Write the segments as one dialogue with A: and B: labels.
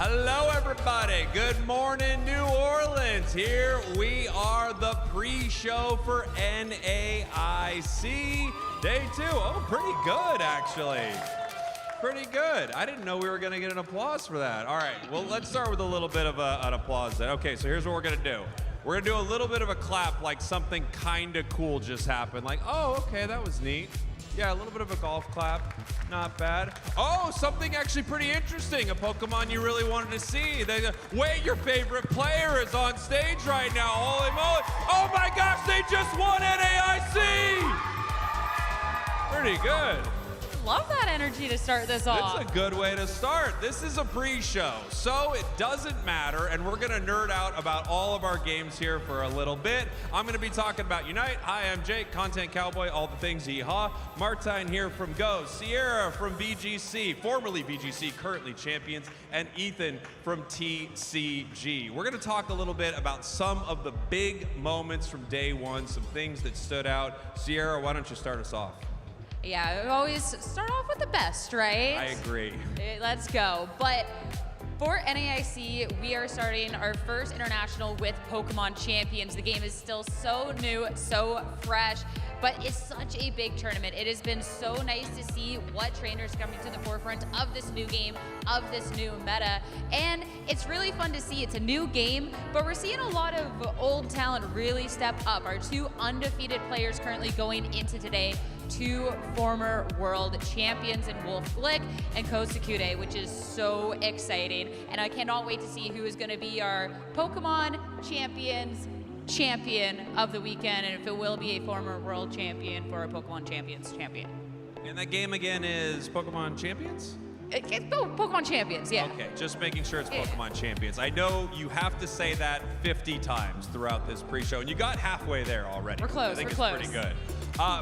A: Hello, everybody. Good morning, New Orleans. Here we are, the pre-show for NAIC Day 2. Oh, pretty good, actually. Pretty good. I didn't know we were going to get an applause for that. All right, well, let's start with a little bit of an applause then. Okay, so here's what we're going to do. We're going to do a little bit of a clap like something kind of cool just happened. Like, oh, okay, that was neat. Yeah, a little bit of a golf clap. Not bad. Oh, something actually pretty interesting. A Pokemon you really wanted to see. Wait, your favorite player is on stage right now. Holy moly. Oh my gosh, they just won NAIC! Pretty good.
B: Love that energy to start this off.
A: It's a good way to start. This is a pre-show, so it doesn't matter, and we're gonna nerd out about all of our games here for a little bit. I'm gonna be talking about Unite. Hi, I'm Jake, Content Cowboy, all the things, yeehaw. Martine here from GO, Sierra from BGC, formerly BGC, currently Champions, and Ethan from TCG. We're gonna talk a little bit about some of the big moments from day one, some things that stood out. Sierra, why don't you start us off?
B: Yeah, we always start off with the best, right?
A: I agree.
B: Let's go. But for NAIC, we are starting our first international with Pokemon Champions. The game is still so new, so fresh, but it's such a big tournament. It has been so nice to see what trainers coming to the forefront of this new game, of this new meta, and it's really fun to see. It's a new game, but we're seeing a lot of old talent really step up. Our two undefeated players currently going into today, two former world champions in Wolf Glick and Kosakute, which is so exciting. And I cannot wait to see who is going to be our Pokemon Champions champion of the weekend, and if it will be a former world champion for a Pokemon Champions champion.
A: And that game again is Pokemon Champions?
B: Pokemon Champions, yeah.
A: Okay, just making sure it's Pokemon Champions. I know you have to say that 50 times throughout this pre-show, and you got halfway there already.
B: We're close,
A: I think
B: we're
A: it's
B: close.
A: pretty good.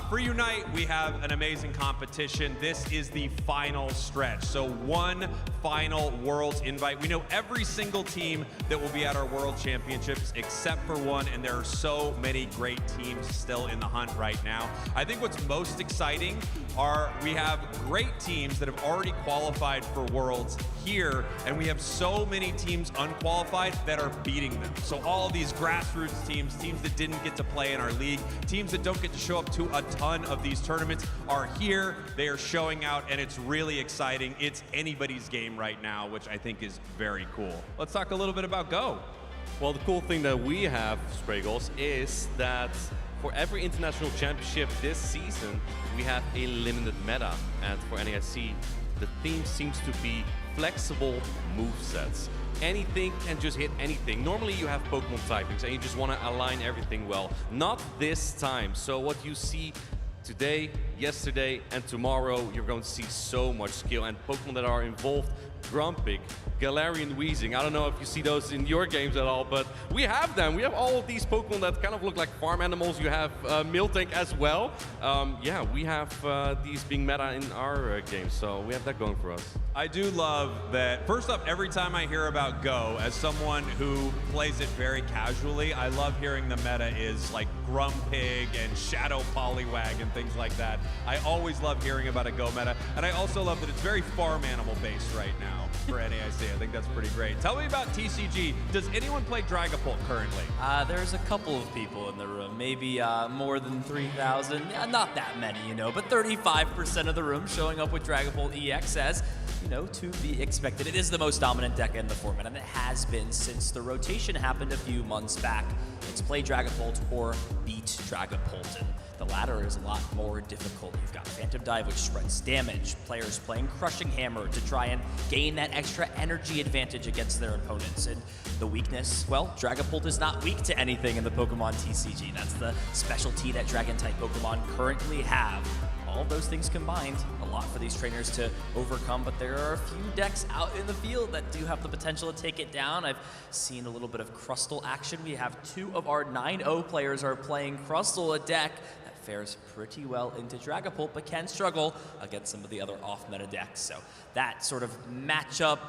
A: For Unite, we have an amazing competition. This is the final stretch. So one final Worlds invite. We know every single team that will be at our World Championships except for one, and there are so many great teams still in the hunt right now. I think what's most exciting are we have great teams that have already qualified for Worlds here, and we have so many teams unqualified that are beating them. So all these grassroots teams, teams that didn't get to play in our league, teams that don't get to show up to a ton of these tournaments are here. They are showing out, and it's really exciting. It's anybody's game right now, which I think is very cool. Let's talk a little bit about GO.
C: Well, the cool thing that we have, Spraggles, is that for every international championship this season, we have a limited meta. And for NAIC, the theme seems to be flexible movesets. Anything can just hit anything. Normally you have Pokemon typings and you just want to align everything well. Not this time. So what you see today, yesterday, and tomorrow, you're going to see so much skill and Pokemon that are involved. Grumpig, Galarian Weezing. I don't know if you see those in your games at all, but we have them. We have all of these Pokemon that kind of look like farm animals. You have Miltank as well. Yeah, we have these being meta in our games, so we have that going for us.
A: I do love that. First up, every time I hear about GO, as someone who plays it very casually, I love hearing the meta is like Grumpig and Shadow Poliwag and things like that. I always love hearing about a GO meta, and I also love that it's very farm animal based right now for NAIC. I think that's pretty great. Tell me about TCG. Does anyone play Dragapult currently?
D: There's a couple of people in the room, maybe more than 3,000. Not that many, you know, but 35% of the room showing up with Dragapult EX as, you know, to be expected. It is the most dominant deck in the format, and it has been since the rotation happened a few months back. It's play Dragapult or beat Dragapult, and the latter is a lot more difficult. You've got Phantom Dive, which spreads damage, players playing Crushing Hammer to try and gain that extra energy advantage against their opponents. And the weakness, well, Dragapult is not weak to anything in the Pokemon TCG. That's the specialty that Dragon-type Pokemon currently have. All of those things combined, a lot for these trainers to overcome, but there are a few decks out in the field that do have the potential to take it down. I've seen a little bit of Crustle action. We have two of our 9-0 players are playing Crustle, a deck that fares pretty well into Dragapult, but can struggle against some of the other off-meta decks. So that sort of matchup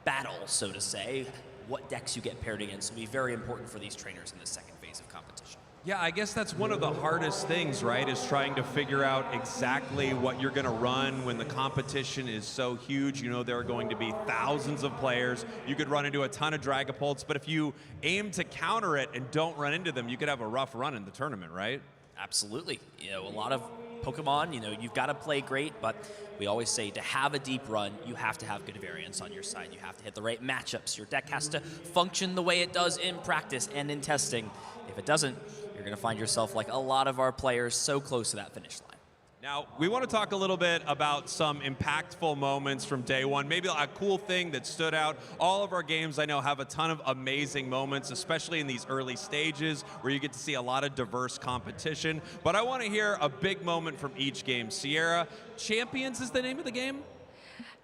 D: battle, so to say, what decks you get paired against will be very important for these trainers in the second phase of competition.
A: Yeah, I guess that's one of the hardest things, right? Is trying to figure out exactly what you're going to run when the competition is so huge. You know, there are going to be thousands of players. You could run into a ton of Dragapults, but if you aim to counter it and don't run into them, you could have a rough run in the tournament, right?
D: Absolutely. You know, a lot of Pokemon, you know, you've got to play great, but we always say to have a deep run, you have to have good variance on your side. You have to hit the right matchups. Your deck has to function the way it does in practice and in testing. If it doesn't, you're going to find yourself like a lot of our players so close to that finish line.
A: Now, we want to talk a little bit about some impactful moments from day one. Maybe a cool thing that stood out. All of our games, I know, have a ton of amazing moments, especially in these early stages where you get to see a lot of diverse competition. But I want to hear a big moment from each game. Sierra, Champions is the name of the game?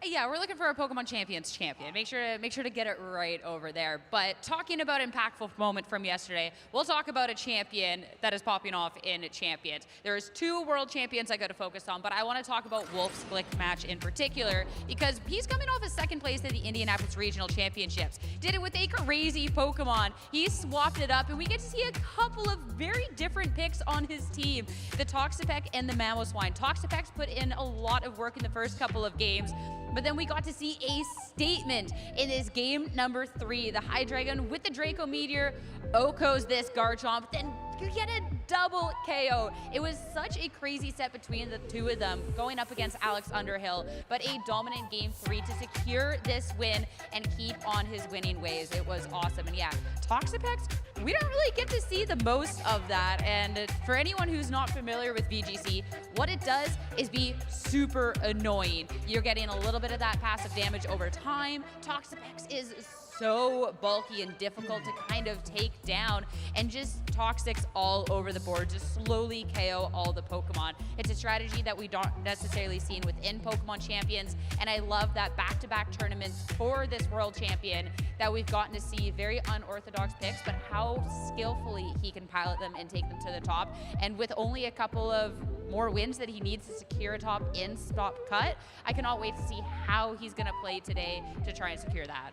B: Yeah, we're looking for a Pokemon Champions champion. Make sure to get it right over there. But talking about impactful moment from yesterday, we'll talk about a champion that is popping off in Champions. There's 2 world champions I got to focus on, but I want to talk about Wolf's Glick match in particular because he's coming off a 2nd place at the Indianapolis Regional Championships. Did it with a crazy Pokemon. He swapped it up, and we get to see a couple of very different picks on his team. The Toxapex and the Mamoswine. Toxapex put in a lot of work in the first couple of games, but then we got to see a statement in this game number 3. The Hydreigon with the Draco Meteor, Oko's this Garchomp, then you get a double KO. It was such a crazy set between the 2 of them going up against Alex Underhill, but a dominant game 3 to secure this win and keep on his winning ways. It was awesome. And yeah, Toxapex, we don't really get to see the most of that. And for anyone who's not familiar with VGC, what it does is be super annoying. You're getting a little bit of that passive damage over time. Toxapex is so bulky and difficult to kind of take down, and just Toxics all over the board, just slowly KO all the Pokemon. It's a strategy that we don't necessarily see within Pokemon Champions, and I love that back-to-back tournaments for this world champion that we've gotten to see very unorthodox picks, but how skillfully he can pilot them and take them to the top. And with only a couple of more wins that he needs to secure a top in stop cut, I cannot wait to see how he's going to play today to try and secure that.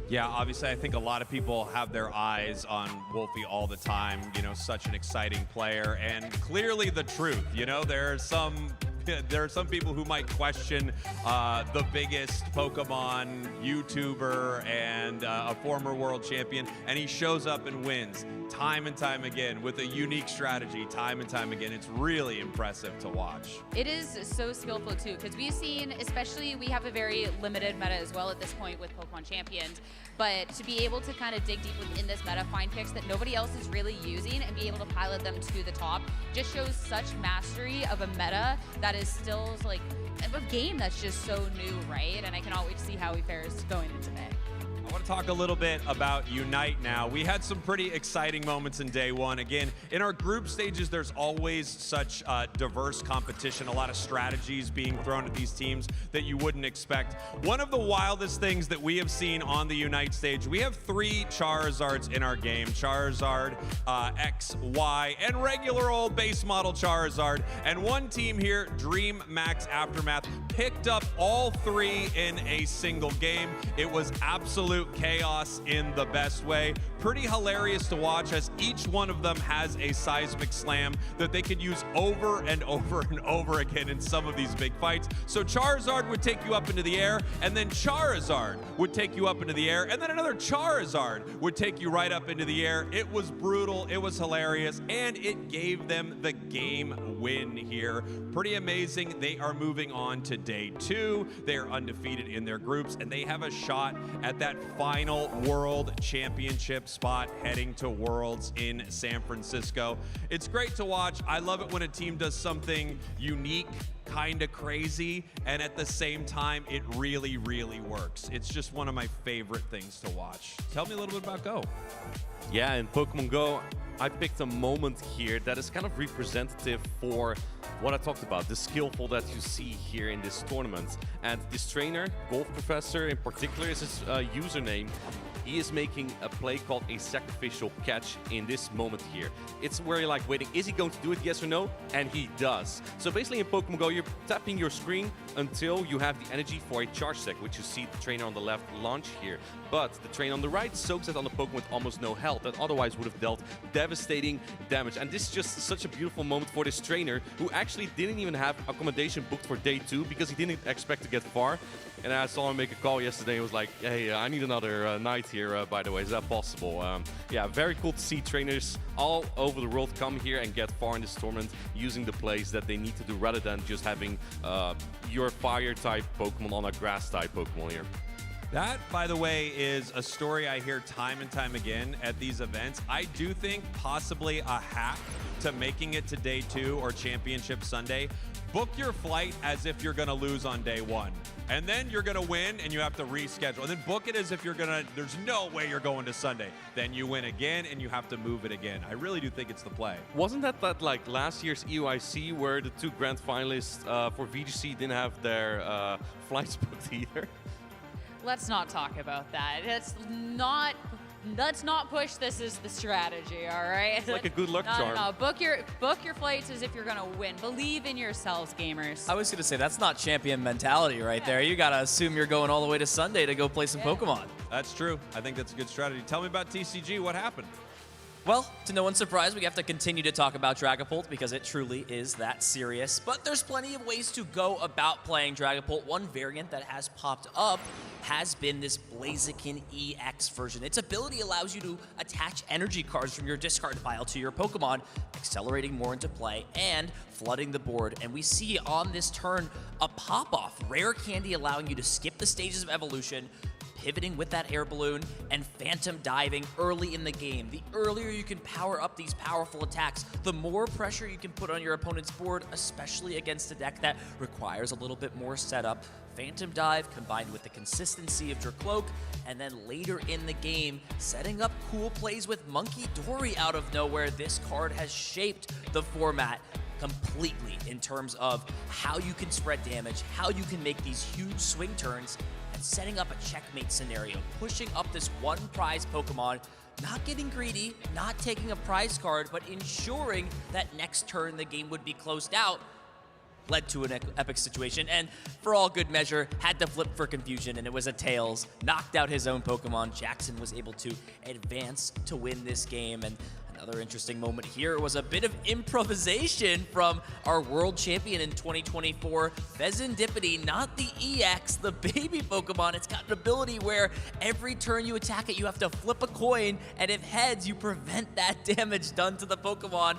A: Yeah, obviously, I think a lot of people have their eyes on Wolfie all the time. You know, such an exciting player, and clearly the truth. You know, there are some people who might question the biggest Pokemon YouTuber and a former world champion, and he shows up and wins time and time again with a unique strategy time and time again. It's really impressive to watch.
B: It is so skillful too, because we've seen, especially we have a very limited meta as well at this point with Pokemon Champions, but to be able to kind of dig deep within this meta, find picks that nobody else is really using and be able to pilot them to the top just shows such mastery of a meta that is still like a game that's just so new, right? And I cannot wait to see how he fares going into May.
A: I want to talk a little bit about Unite now. We had some pretty exciting moments in day one. Again, in our group stages, there's always such diverse competition, a lot of strategies being thrown at these teams that you wouldn't expect. One of the wildest things that we have seen on the Unite stage, we have 3 Charizards in our game. Charizard, X, Y, and regular old base model Charizard. And one team here, Dream Max Aftermath, picked up all 3 in a single game. It was absolute chaos in the best way. Pretty hilarious to watch as each one of them has a seismic slam that they could use over and over and over again in some of these big fights. So Charizard would take you up into the air, and then Charizard would take you up into the air, and then another Charizard would take you right up into the air. It was brutal, it was hilarious, and it gave them the game win here. Pretty amazing. They are moving on to day 2. They are undefeated in their groups, and they have a shot at that final World Championship spot heading to Worlds in San Francisco. It's great to watch. I love it when a team does something unique, kind of crazy, and at the same time, it really, really works. It's just one of my favorite things to watch. Tell me a little bit about Go.
C: Yeah, in Pokemon Go, I picked a moment here that is kind of representative for what I talked about, the skillful that you see here in this tournament. And this trainer, Golf Professor in particular is his username. he is making a play called a sacrificial catch in this moment here. It's where you're like waiting, is he going to do it, yes or no? And he does. So basically in Pokemon Go, you're tapping your screen until you have the energy for a charge deck, which you see the trainer on the left launch here. But the trainer on the right soaks it on the Pokemon with almost no health, that otherwise would have dealt devastating damage. And this is just such a beautiful moment for this trainer, who actually didn't even have accommodation booked for day 2 because he didn't expect to get far. And I saw him make a call yesterday. He was like, hey, I need another night here, by the way. Is that possible? Yeah, very cool to see trainers all over the world come here and get far in this tournament using the plays that they need to do rather than just having your fire-type Pokemon on a grass-type Pokemon here.
A: That, by the way, is a story I hear time and time again at these events. I do think possibly a hack to making it to day 2 or Championship Sunday. Book your flight as if you're going to lose on day 1. And then you're going to win and you have to reschedule. And then book it as if you're going to, there's no way you're going to Sunday. Then you win again and you have to move it again. I really do think it's the play.
C: Wasn't that like last year's EUIC where the 2 grand finalists for VGC didn't have their flights booked either?
B: Let's not talk about that. Let's not push this as the strategy, all right?
C: It's like a good luck charm.
B: No. Book your flights as if you're gonna win. Believe in yourselves, gamers.
D: I was going to say, that's not champion mentality right there. You got to assume you're going all the way to Sunday to go play some Pokemon.
A: That's true. I think that's a good strategy. Tell me about TCG. What happened?
D: Well, to no one's surprise, we have to continue to talk about Dragapult because it truly is that serious. But there's plenty of ways to go about playing Dragapult. One variant that has popped up has been this Blaziken EX version. Its ability allows you to attach energy cards from your discard pile to your Pokemon, accelerating more into play and flooding the board. And we see on this turn a pop-off, rare candy allowing you to skip the stages of evolution, pivoting with that air balloon, and phantom diving early in the game. The earlier you can power up these powerful attacks, the more pressure you can put on your opponent's board, especially against a deck that requires a little bit more setup. Phantom dive combined with the consistency of Dracloak, and then later in the game, setting up cool plays with Monkey Dory out of nowhere. This card has shaped the format completely in terms of how you can spread damage, how you can make these huge swing turns, and setting up a checkmate scenario, pushing up this one prize Pokemon, not getting greedy, not taking a prize card, but ensuring that next turn the game would be closed out, led to an epic situation, and for all good measure, had to flip for confusion, and it was a Tails, knocked out his own Pokemon. Jackson was able to advance to win this game, and another interesting moment here was a bit of improvisation from our world champion in 2024, Pheasantipity, not the EX, the baby Pokemon. It's got an ability where every turn you attack it, you have to flip a coin, and if heads, you prevent that damage done to the Pokemon.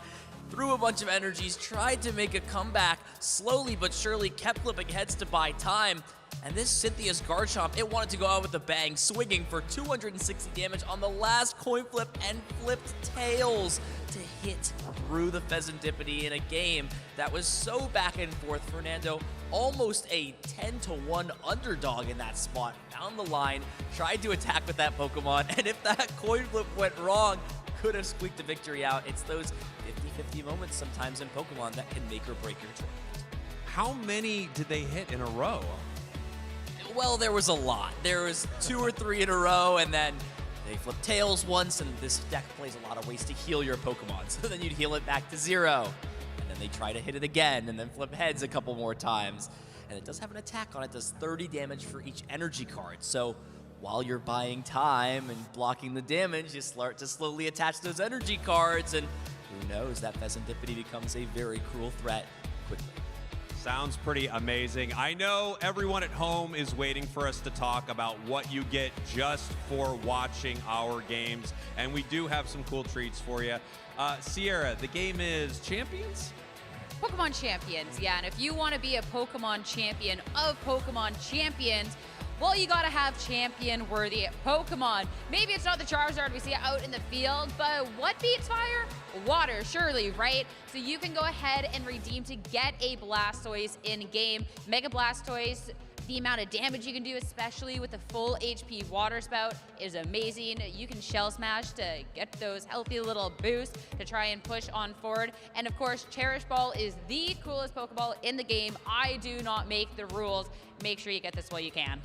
D: Threw a bunch of energies, tried to make a comeback, slowly but surely kept flipping heads to buy time. And this Cynthia's Garchomp, it wanted to go out with a bang, swinging for 260 damage on the last coin flip and flipped Tails to hit through the Pheasantipity in a game that was so back and forth. Fernando, almost a 10-1 underdog in that spot, found the line, tried to attack with that Pokemon, and if that coin flip went wrong, could have squeaked the victory out. It's those 50-50 moments sometimes in Pokemon that can make or break your tournament.
A: How many did they hit in a row?
D: Well, there was a lot. There was 2 or 3 in a row, and then they flipped Tails once, and this deck plays a lot of ways to heal your Pokemon. So then you'd heal it back to 0, and then they try to hit it again, and then flip heads a couple more times. And it does have an attack on it, does 30 damage for each energy card. So while you're buying time and blocking the damage, you start to slowly attach those energy cards, and who knows, that Pheasantipity becomes a very cruel threat quickly.
A: Sounds pretty amazing. I know everyone at home is waiting for us to talk about what you get just for watching our games, and we do have some cool treats for you. Sierra, the game is Champions?
B: Pokemon Champions, yeah, and if you want to be a Pokemon champion of Pokemon Champions, well, you gotta have champion-worthy Pokemon. Maybe it's not the Charizard we see out in the field, but what beats fire? Water, surely, right? So you can go ahead and redeem to get a Blastoise in-game. Mega Blastoise, the amount of damage you can do, especially with the full HP Water Spout, is amazing. You can Shell Smash to get those healthy little boosts to try and push on forward. And of course, Cherish Ball is the coolest Pokeball in the game. I do not make the rules. Make sure you get this while you can.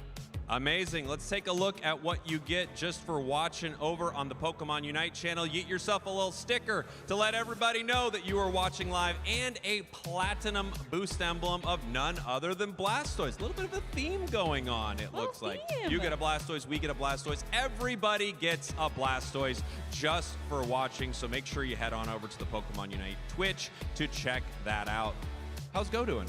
A: Amazing. Let's take a look at what you get just for watching over on the Pokemon Unite channel. You get yourself a little sticker to let everybody know that you are watching live, and a platinum boost emblem of none other than Blastoise. A little bit of a theme going on, it looks like. You get a Blastoise, we get a Blastoise. Everybody gets a Blastoise just for watching, so make sure you head on over to the Pokemon Unite Twitch to check that out. How's Go doing?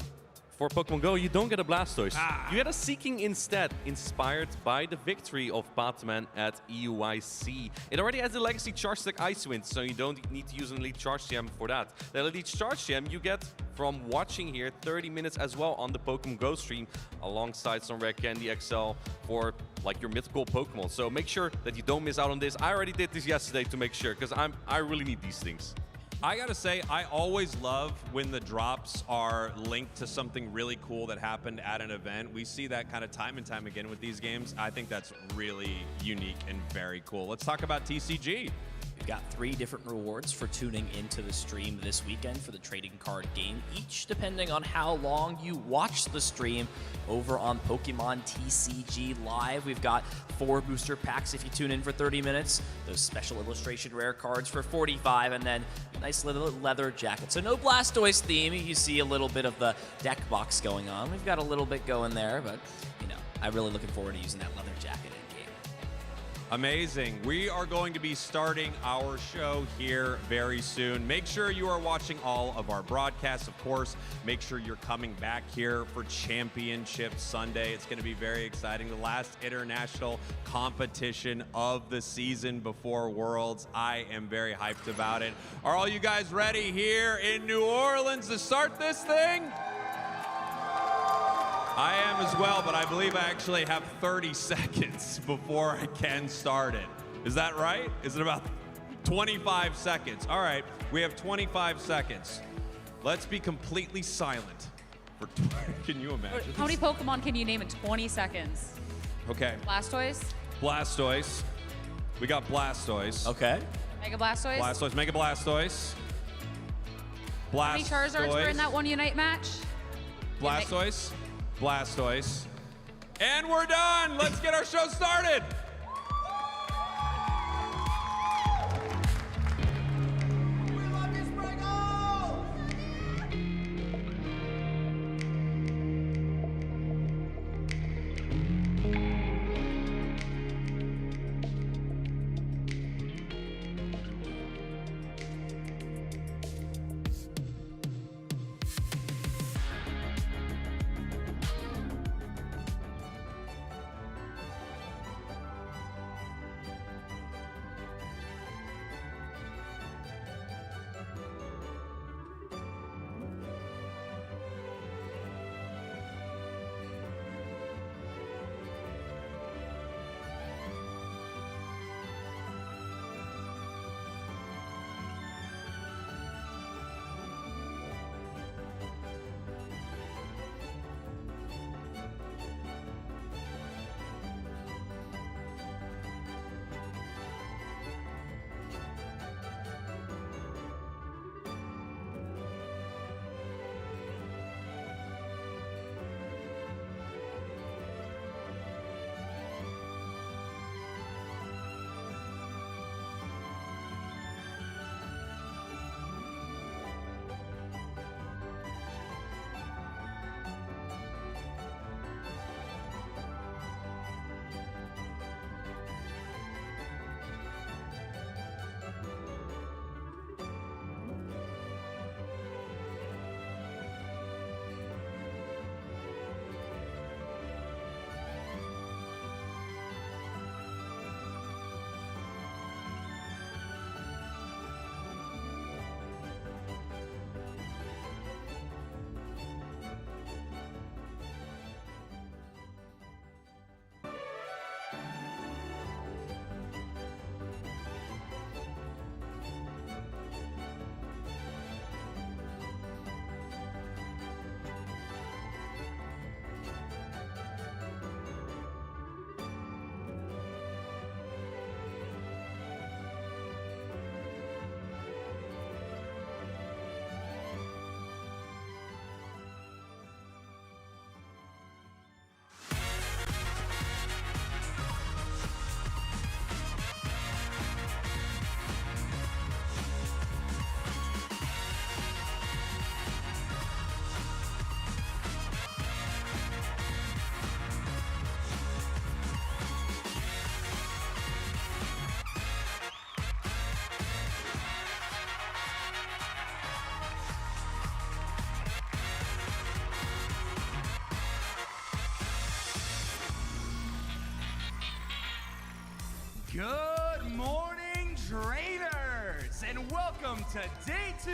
C: For Pokemon Go, you don't get a Blastoise. You get a Seeking instead, inspired by the victory of Batman at EUIC. It already has the Legacy Charge Stack Ice Wind, so you don't need to use an Elite Charge Gem for that. The Elite Charge Gem you get from watching here 30 minutes as well on the Pokemon Go stream, alongside some Rare Candy XL for like your mythical Pokemon. So make sure that you don't miss out on this. I already did this yesterday to make sure, because I really need these things.
A: I gotta say, I always love when the drops are linked to something really cool that happened at an event. We see that kind of time and time again with these games. I think that's really unique and very cool. Let's talk about TCG.
D: We've got 3 different rewards for tuning into the stream this weekend for the trading card game, each depending on how long you watch the stream over on Pokemon TCG Live. We've got 4 booster packs if you tune in for 30 minutes, those special illustration rare cards for 45, and then a nice little leather jacket. So no Blastoise theme. You see a little bit of the deck box going on. We've got a little bit going there, but you know, I'm really looking forward to using that leather jacket in game.
A: Amazing. We are going to be starting our show here very soon. Make sure you are watching all of our broadcasts, of course. Make sure you're coming back here for Championship Sunday. It's going to be very exciting. The last international competition of the season before Worlds. I am very hyped about it. Are all you guys ready here in New Orleans to start this thing? I am as well, but I believe I actually have 30 seconds before I can start it. Is that right? Is it about 25 seconds? All right, we have 25 seconds. Let's be completely silent for can you imagine?
B: How many Pokemon can you name in 20 seconds?
A: Okay.
B: Blastoise?
A: Blastoise. We got Blastoise.
D: Okay.
B: Mega Blastoise?
A: Blastoise, Mega Blastoise. Blastoise.
B: How many Charizards were in that one Unite match?
A: Blastoise. Blastoise. And we're done. Let's get our show started.
E: Good morning, trainers, and welcome to Day 2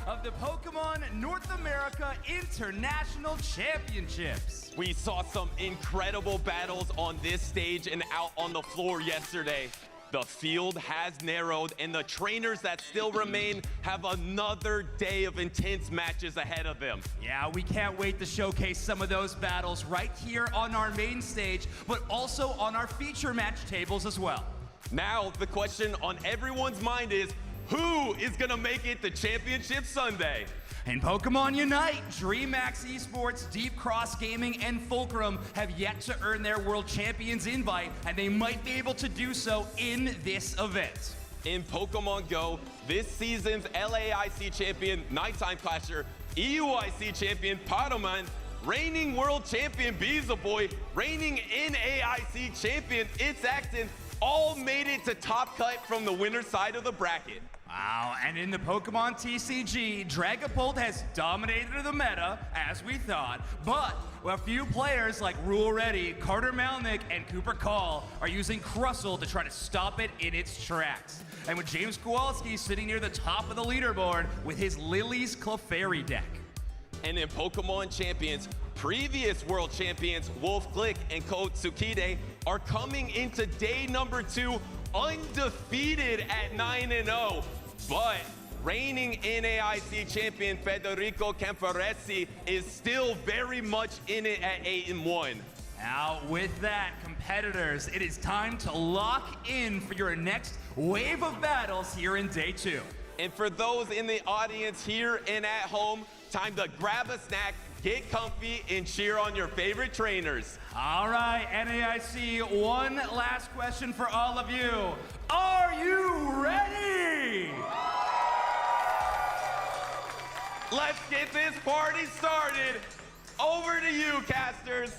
E: of the Pokemon North America International Championships.
F: We saw some incredible battles on this stage and out on the floor yesterday. The field has narrowed, and the trainers that still remain have another day of intense matches ahead of them.
E: Yeah, we can't wait to showcase some of those battles right here on our main stage, but also on our feature match tables as well.
F: Now, the question on everyone's mind is, who is gonna make it to Championship Sunday?
E: In Pokemon Unite, DreamHack Esports, Deep Cross Gaming, and Fulcrum have yet to earn their World Champions invite, and they might be able to do so in this event.
F: In Pokemon GO, this season's LAIC champion, Nighttime Clasher, EUIC champion, Pokémon, reigning World Champion, Beelzeboy, reigning NAIC champion, It's Axton, all made it to top cut from the winner's side of the bracket.
E: Wow, and in the Pokemon TCG, Dragapult has dominated the meta, as we thought, but a few players like Rule Ready, Carter Malnick, and Cooper Call are using Crustle to try to stop it in its tracks. And with James Kowalski sitting near the top of the leaderboard with his Lily's Clefairy deck.
F: And in Pokemon Champions, previous world champions Wolf Click and Ko Tsukide are coming into day number 2 undefeated at 9-0. But reigning NAIC champion Federico Camporesi is still very much in it at 8-1.
E: Now, with that, competitors, it is time to lock in for your next wave of battles here in Day 2.
F: And for those in the audience here and at home, time to grab a snack, get comfy, and cheer on your favorite trainers.
E: All right, NAIC, one last question for all of you. Are you ready?
F: Let's get this party started. Over to you, casters.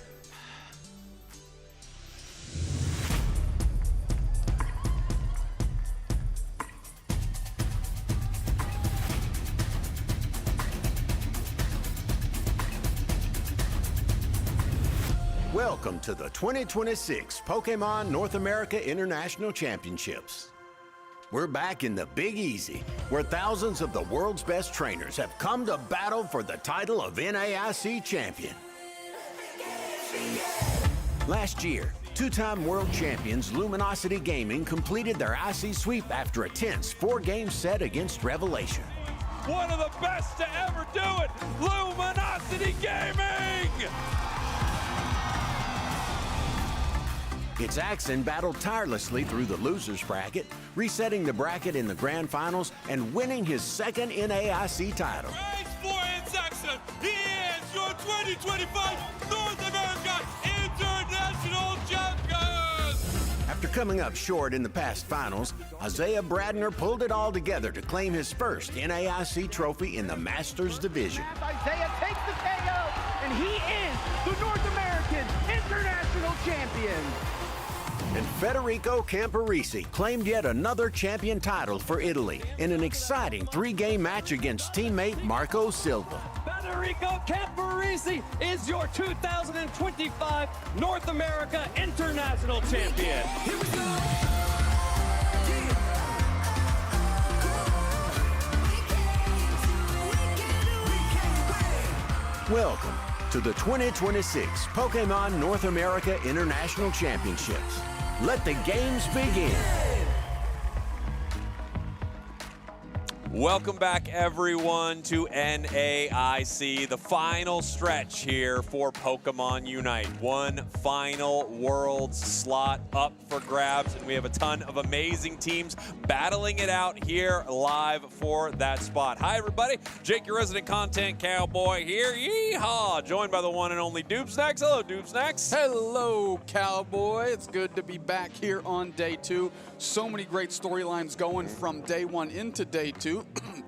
G: Welcome to the 2026 Pokemon North America International Championships. We're back in the Big Easy, where thousands of the world's best trainers have come to battle for the title of NAIC champion. Last year, two-time world champions Luminosity Gaming completed their IC sweep after a tense 4-game set against Revelation.
A: One of the best to ever do it, Luminosity Gaming!
G: Its Axon battled tirelessly through the loser's bracket, resetting the bracket in the grand finals and winning his second NAIC title.
A: Praise for It's Axton. He is your 2025 North America International Champion!
G: After coming up short in the past finals, Isaiah Bradner pulled it all together to claim his first NAIC trophy in the Masters division.
H: Isaiah takes the KO, and he is the North American International Champion.
G: And Federico Camporesi claimed yet another champion title for Italy in an exciting 3-game match against teammate Marco Silva.
I: Federico Camporesi is your 2025 North America International Champion.
H: Here we go.
G: Welcome to the 2026 Pokemon North America International Championships. Let the games begin.
A: Welcome back, everyone, to NAIC, the final stretch here for Pokemon Unite. One final world slot up for grabs, and we have a ton of amazing teams battling it out here live for that spot. Hi, everybody. Jake, your resident content cowboy here. Yeehaw! Joined by the one and only Doobsnacks. Hello, Doobsnacks.
J: Hello, cowboy. It's good to be back here on day 2. So many great storylines going from day 1 into day 2.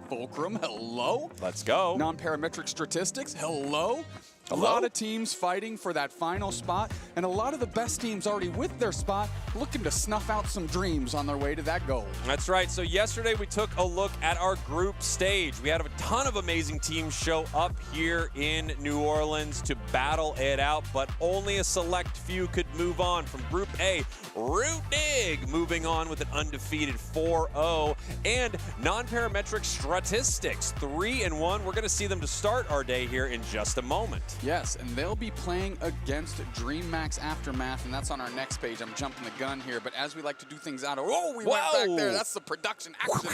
J: Fulcrum, hello.
A: Let's go.
J: Non-parametric statistics, hello. A lot of teams fighting for that final spot, and a lot of the best teams already with their spot looking to snuff out some dreams on their way to that goal.
K: That's right. So yesterday we took a look at our group stage. We had a ton of amazing teams show up here in New Orleans to battle it out, but only a select few could move on from Group A. Root Dig moving on with an undefeated 4-0, and non-parametric statistics 3-1. We're going to see them to start our day here in just a moment.
J: Yes, and they'll be playing against DreamMax Aftermath, and that's on our next page. I'm jumping the gun here, but as we like to do things out of, we went back there. That's the production action.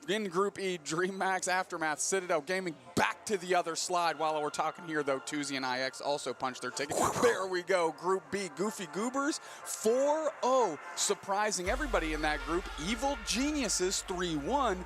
J: In Group E, DreamMax Aftermath, Citadel Gaming back to the other slide. While we're talking here, though, Tuesday and IX also punched their ticket. There we go. Group B, Goofy Goobers, 4-0. Surprising everybody in that group. Evil Geniuses, 3-1.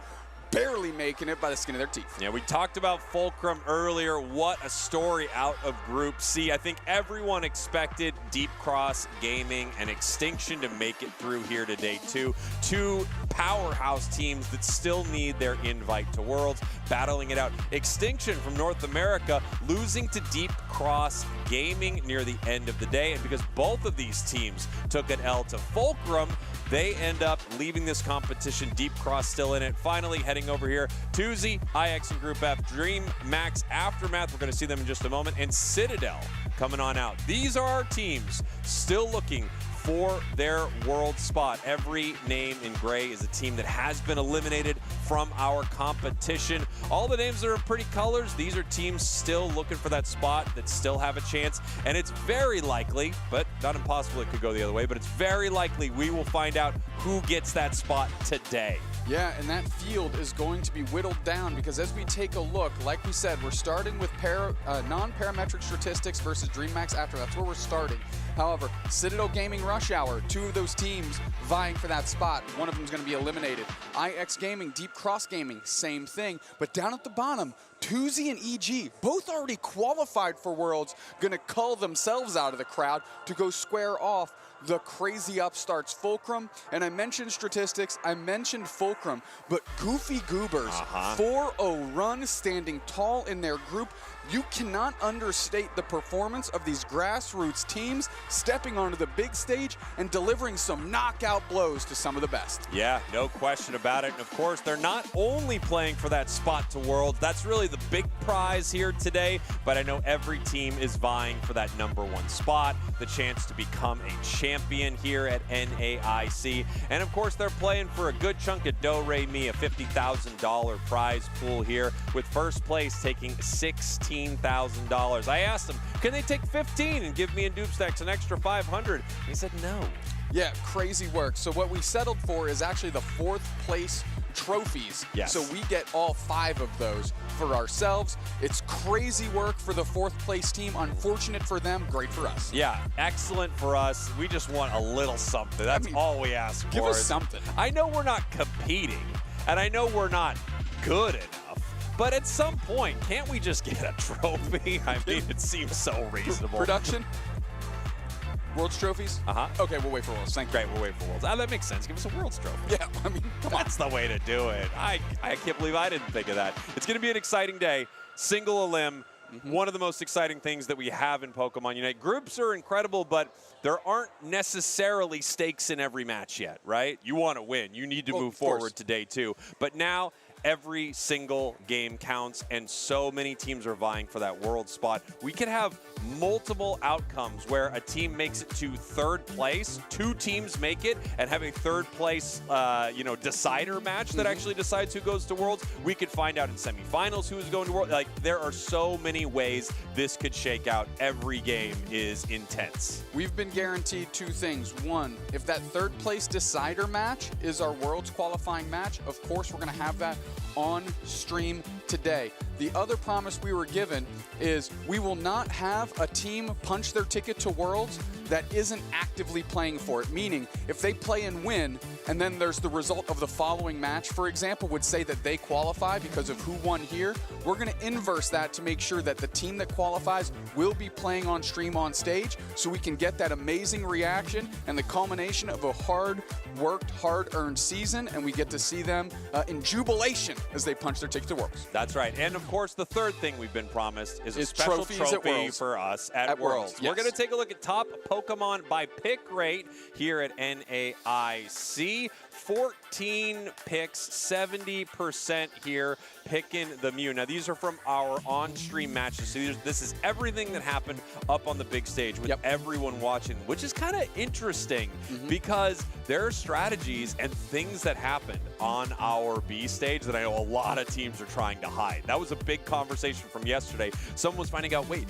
J: Barely making it by the skin of their teeth.
K: Yeah, we talked about Fulcrum earlier. What a story out of Group C. I think everyone expected Deep Cross Gaming and Extinction to make it through here today, too. Two powerhouse teams that still need their invite to Worlds, battling it out. Extinction from North America losing to Deep Cross Gaming near the end of the day. And because both of these teams took an L to Fulcrum, they end up leaving this competition. Deep Cross still in it. Finally heading over here, Tuesday, IX in Group F, DreamMax Aftermath. We're going to see them in just a moment. And Citadel coming on out. These are our teams still looking for their world spot. Every name in gray is a team that has been eliminated from our competition. All the names that are pretty colors, these are teams still looking for that spot, that still have a chance. And it's very likely, but not impossible it could go the other way, but it's very likely we will find out who gets that spot today.
J: Yeah, and that field is going to be whittled down because as we take a look, like we said, we're starting with non-parametric statistics versus DreamMax After. That's where we're starting. However, Citadel Gaming Rush Hour, two of those teams vying for that spot. One of them is going to be eliminated. IX Gaming, Deep Cross Gaming, same thing. But down at the bottom, Tuesday and EG, both already qualified for Worlds, going to cull themselves out of the crowd to go square off the crazy upstarts Fulcrum. And I mentioned statistics, I mentioned Fulcrum, but Goofy Goobers, 4-0 run, standing tall in their group. You cannot understate the performance of these grassroots teams stepping onto the big stage and delivering some knockout blows to some of the best.
K: Yeah, no question about it. And of course, they're not only playing for that spot to Worlds. That's really the big prize here today. But I know every team is vying for that #1 spot, the chance to become a champion here at NAIC. And of course, they're playing for a good chunk of Do-Re-Mi, a $50,000 prize pool here, with first place taking $16,000. I asked them, can they take 15 and give me and Doobstacks an extra 500? He said no.
J: Yeah, crazy work. So what we settled for is actually the 4th place trophies.
K: Yes.
J: So we get all 5 of those for ourselves. It's crazy work for the 4th place team. Unfortunate for them, great for us.
K: Yeah, excellent for us. We just want a little something. That's all we ask for.
J: Give us something.
K: I know we're not competing, and I know we're not good enough. But at some point, can't we just get a trophy? I mean, it seems so reasonable.
J: Production? World's trophies? Okay, we'll wait for Worlds. Thank you.
K: Great, we'll wait for Worlds. That makes sense. Give us a Worlds trophy.
J: Yeah, I mean, come on.
K: That's the way to do it. I can't believe I didn't think of that. It's going to be an exciting day. Single elim. One of the most exciting things that we have in Pokemon Unite. Groups are incredible, but there aren't necessarily stakes in every match yet, right? You want to win. You need to move forward today, too. But now, every single game counts, and so many teams are vying for that world spot. We could have multiple outcomes where a team makes it to 3rd place, 2 teams make it, and have a 3rd place, decider match that actually decides who goes to Worlds. We could find out in semifinals who is going to Worlds. Like, there are so many ways this could shake out. Every game is intense.
J: We've been guaranteed 2 things. One, if that 3rd place decider match is our Worlds qualifying match, of course we're going to have that on stream today. The other promise we were given is we will not have a team punch their ticket to Worlds that isn't actively playing for it. Meaning, if they play and win, and then there's the result of the following match, for example, would say that they qualify because of who won here, we're going to inverse that to make sure that the team that qualifies will be playing on stream on stage so we can get that amazing reaction and the culmination of a hard-worked, hard-earned season, and we get to see them in jubilation as they punch their ticket to Worlds.
K: That's right. And of of course, the third thing we've been promised is a special
J: trophies at
K: trophy
J: Worlds.
K: for us at
J: At
K: Worlds.
J: Worlds,
K: We're
J: yes.
K: going to take a look at top Pokemon by pick rate here at NAIC. 14 picks, 70% here picking the Mew. Now, these are from our on-stream matches. So this is everything that happened up on the big stage with everyone watching, which is kind of interesting because there are strategies and things that happened on our B stage that I know a lot of teams are trying to hide. That was a big conversation from yesterday. Someone was finding out, wait,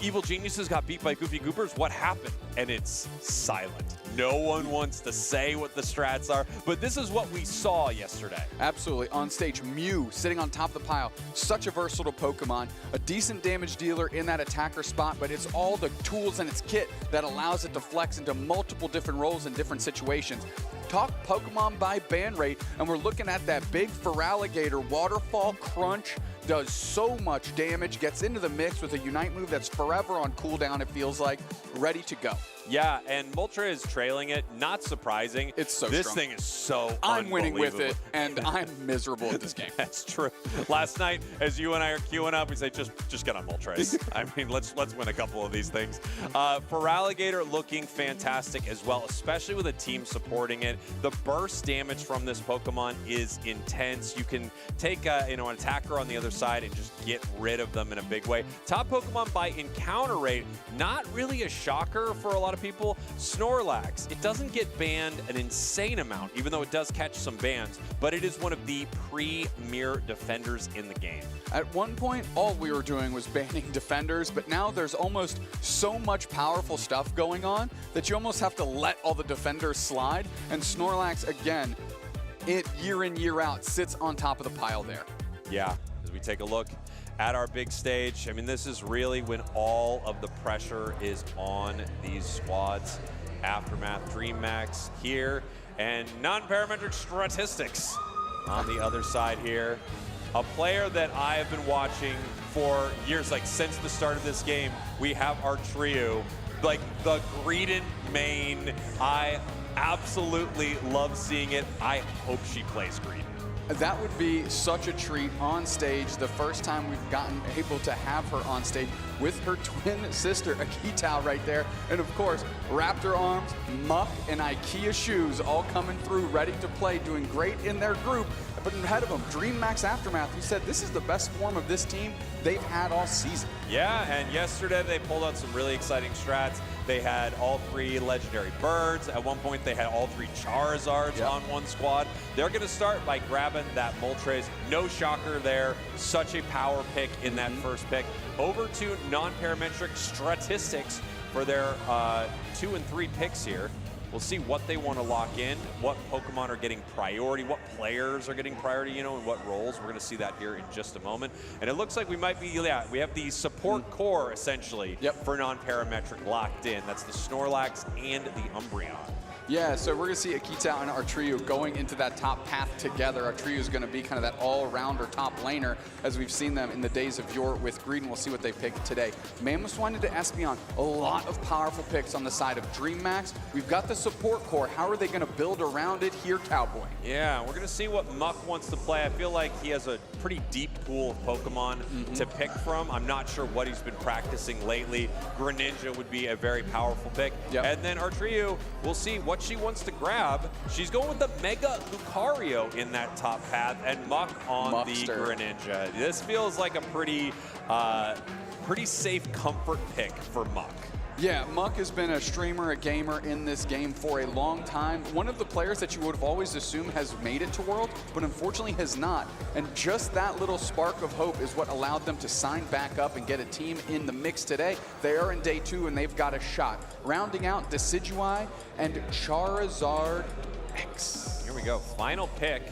K: Evil Geniuses got beat by Goofy Goopers? What happened? And it's silent. No one wants to say what the strats are, but this is what we saw yesterday.
J: Absolutely. On stage, Mew sitting on top of the pile. Such a versatile Pokemon. A decent damage dealer in that attacker spot, but it's all the tools in its kit that allows it to flex into multiple different roles in different situations. Talk Pokemon by ban rate, and we're looking at that big Feraligatr Waterfall Crunch. Does so much damage, gets into the mix with a Unite move that's forever on cooldown, it feels like, ready to go.
K: Yeah, and Moltres is trailing it. Not surprising.
J: It's so
K: This
J: strong.
K: thing is so
J: I'm winning with it,
K: unbelievable.
J: and I'm miserable at this game.
K: That's true. Last night, as you and I are queuing up, we say, just get on Moltres. I mean, let's win a couple of these things. Feraligatr looking fantastic as well, especially with a team supporting it. The burst damage from this Pokemon is intense. You can take an attacker on the other side and just get rid of them in a big way. Top Pokemon by encounter rate, not really a shocker for a lot of people. Snorlax, it doesn't get banned an insane amount, even though it does catch some bans, but it is one of the premier defenders in the game.
J: At one point, all we were doing was banning defenders, but now there's almost so much powerful stuff going on that you almost have to let all the defenders slide, and Snorlax, again, it year in, year out, sits on top of the pile there.
K: Yeah, as we take a look at our big stage, I mean, this is really when all of the pressure is on these squads. Aftermath, DreamMax here, and non-parametric statistics on the other side here. A player that I have been watching for years, like since the start of this game. We have our trio, like the Greedent main. I absolutely love seeing it. I hope she plays Greedent.
J: That would be such a treat on stage. The first time we've gotten able to have her on stage with her twin sister, Akitao, right there. And of course, Raptor Arms, Muck, and IKEA Shoes all coming through, ready to play, doing great in their group. But ahead of them, DreamMax Aftermath, who said this is the best form of this team they've had all season.
K: Yeah, and yesterday they pulled out some really exciting strats. They had all 3 legendary birds. At one point, they had all 3 Charizards on one squad. They're going to start by grabbing that Moltres. No shocker there. Such a power pick in that first pick. Over to non-parametric statistics for their 2 and 3 picks here. We'll see what they want to lock in, what Pokemon are getting priority, what players are getting priority, and what roles. We're going to see that here in just a moment. And it looks like we might be, we have the support core, essentially, for non-parametric locked in. That's the Snorlax and the Umbreon.
J: Yeah, so we're going to see Akita and our trio going into that top path together. Our trio is going to be kind of that all-rounder top laner, as we've seen them in the days of yore with Greed, and we'll see what they pick today. Mammoth wanted to Espeon. A lot of powerful picks on the side of DreamMax. We've got the support core. How are they going to build around it here, Cowboy?
K: Yeah, we're going to see what Muck wants to play. I feel like he has a pretty deep pool of Pokemon to pick from. I'm not sure what he's been practicing lately. Greninja would be a very powerful pick. And then our trio, we'll see what she wants to grab. She's going with the Mega Lucario in that top path, and Muck on the Greninja. This feels like a pretty safe comfort pick for Muck.
J: Yeah, Muck has been a streamer, a gamer in this game for a long time. One of the players that you would have always assumed has made it to World, but unfortunately has not. And just that little spark of hope is what allowed them to sign back up and get a team in the mix today. They are in day 2 and they've got a shot. Rounding out Decidueye and Charizard X.
K: Here we go, final pick.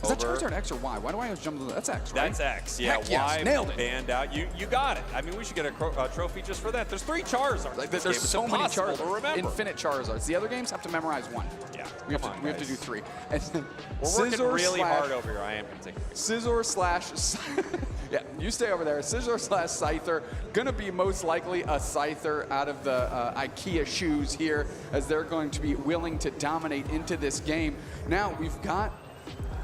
J: Is that Charizard X or Y? Why do I always jump to that? That's X, right?
K: That's X, yeah.
J: Heck yes,
K: Y
J: nailed it.
K: banned out. You got it. I mean, we should get a trophy just for that. There's 3 Charizards.
J: Like, there's so many Charizards.
K: To remember.
J: Infinite Charizards. The other games have to memorize 1.
K: Yeah,
J: we have to do 3. And then
K: we're working really hard over here. I am going to take a
J: Scizor slash... yeah, you stay over there. Scizor slash Scyther. Going to be most likely a Scyther out of the IKEA Shoes here, as they're going to be willing to dominate into this game. Now, we've got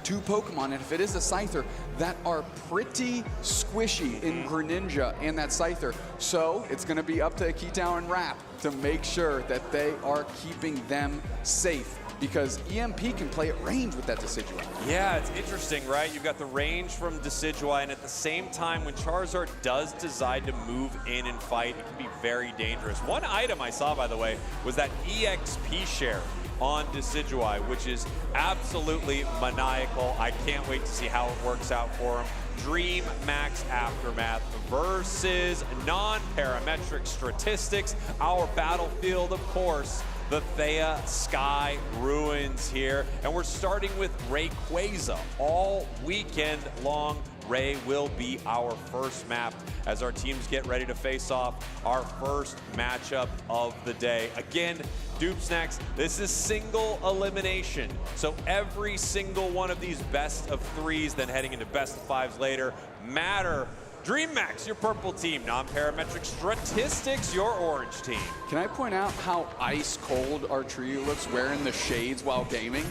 J: two Pokemon, and if it is a Scyther, that are pretty squishy in Greninja and that Scyther. So it's going to be up to Akitao and Rap to make sure that they are keeping them safe, because EMP can play at range with that Decidueye.
K: Yeah, it's interesting, right? You've got the range from Decidueye, and at the same time, when Charizard does decide to move in and fight, it can be very dangerous. One item I saw, by the way, was that EXP share on Decidueye, which is absolutely maniacal. I can't wait to see how it works out for him. Dream Max Aftermath versus non-parametric statistics. Our battlefield, of course, the Thea Sky Ruins here. And we're starting with Rayquaza all weekend long. Ray will be our first map as our teams get ready to face off our first matchup of the day. Again, Dupe Snacks, this is single elimination. So every single one of these best of threes, then heading into best of fives later, matter. Dream Max, your purple team. Non-parametric statistics, your orange team.
J: Can I point out how ice cold our trio looks wearing the shades while gaming?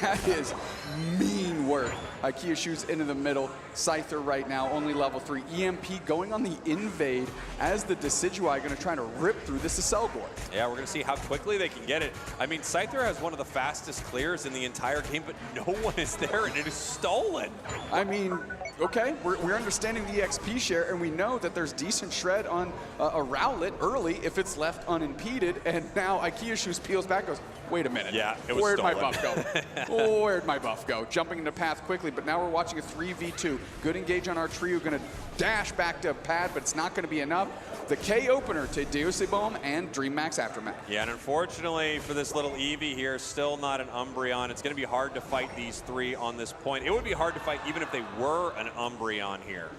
J: That is mean work. IKEA shoots into the middle. Scyther right now, only level 3. EMP going on the invade as the Decidueye going to try to rip through this Acelgor.
K: Yeah, we're going to see how quickly they can get it. I mean, Scyther has one of the fastest clears in the entire game, but no one is there, and it is stolen.
J: I mean, okay, we're understanding the XP share, and we know that there's decent shred on a Rowlet early if it's left unimpeded, and now IKEA Shoes peels back, goes, wait a minute.
K: Yeah, it was
J: Where'd
K: stolen.
J: my buff go? Where'd my buff go? Jumping into path quickly, but now we're watching a 3v2. Good engage on our trio, gonna dash back to pad, but it's not gonna be enough. The K opener to Deusebome and Dream Max Aftermath.
K: Yeah, and unfortunately for this little Eevee here, still not an Umbreon. It's gonna be hard to fight these three on this point. It would be hard to fight even if they were an Umbreon here.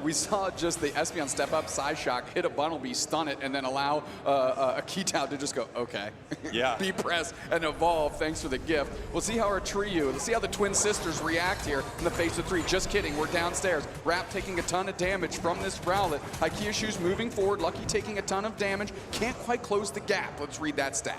J: We saw just the Espeon step up, side shock, hit a Bunnelby, stun it, and then allow a Akitao to just go, okay.
K: Yeah.
J: Be pressed and evolve, thanks for the gift. We'll see how our trio, let's see how the twin sisters react here in the face of 3. Just kidding, we're downstairs. Rap taking a ton of damage from this Rowlet. IKEA Shoes moving forward, Lucky taking a ton of damage. Can't quite close the gap. Let's read that stat.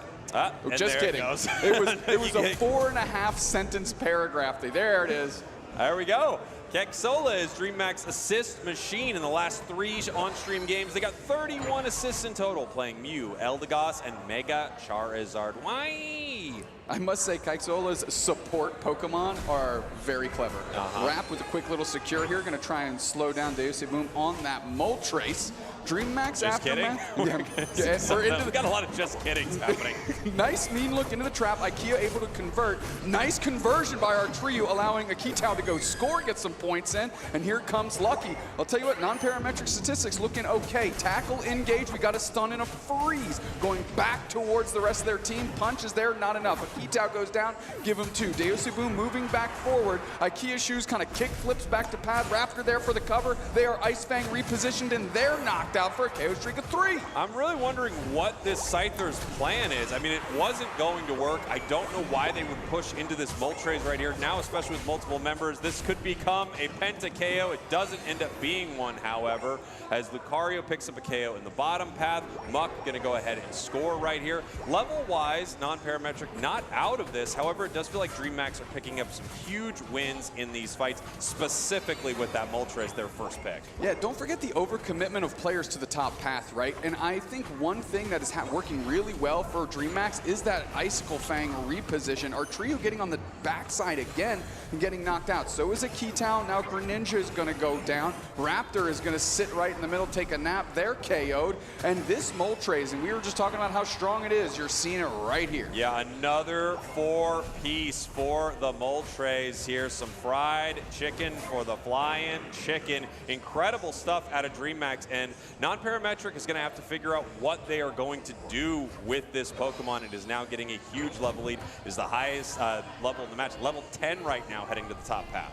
J: Just kidding. It was a 4.5 sentence paragraph. There it is.
K: There we go. Kexola is Dream Max assist machine in the last 3 on-stream games. They got 31 assists in total, playing Mew, Eldegoss, and Mega Charizard. Why?
J: I must say, Kexola's support Pokemon are very clever. Rap with a quick little secure here, going to try and slow down Deusebome on that Moltres. Dream Max Aftermath.
K: We've got a lot of just kiddings happening.
J: Nice mean look into the trap. IKEA able to convert. Nice conversion by our trio, allowing Akitao to go score, get some points in. And here comes Lucky. I'll tell you what, non-parametric statistics looking okay. Tackle, engage, we got a stun and a freeze. Going back towards the rest of their team. Punch is there, not enough. Akitao goes down, give him 2. Deusebome moving back forward. IKEA Shoes kind of kick flips back to pad. Raptor there for the cover. They are Ice Fang repositioned, and they're knocked out for a KO streak of 3.
K: I'm really wondering what this Scyther's plan is. I mean, it wasn't going to work. I don't know why they would push into this Moltres right here. Now, especially with multiple members, this could become a Penta KO. It doesn't end up being one, however, as Lucario picks up a KO in the bottom path. Muck gonna go ahead and score right here. Level-wise, non-parametric, not out of this. However, it does feel like Dream Max are picking up some huge wins in these fights, specifically with that Moltres, their first pick.
J: Yeah, don't forget the overcommitment of players to the top path, right? And I think one thing that is working really well for Dream Max is that Icicle Fang reposition. Our trio getting on the backside again and getting knocked out. So is Akitao. Now Greninja is going to go down. Raptor is going to sit right in the middle, take a nap. They're KO'd. And this Moltres, and we were just talking about how strong it is. You're seeing it right here.
K: Yeah, another 4-piece for the Moltres here. Some fried chicken for the flying chicken. Incredible stuff out of Dream Max. And non-parametric is going to have to figure out what they are going to do with this Pokemon. It is now getting a huge level lead. It is the highest level in the match, level 10 right now, heading to the top path.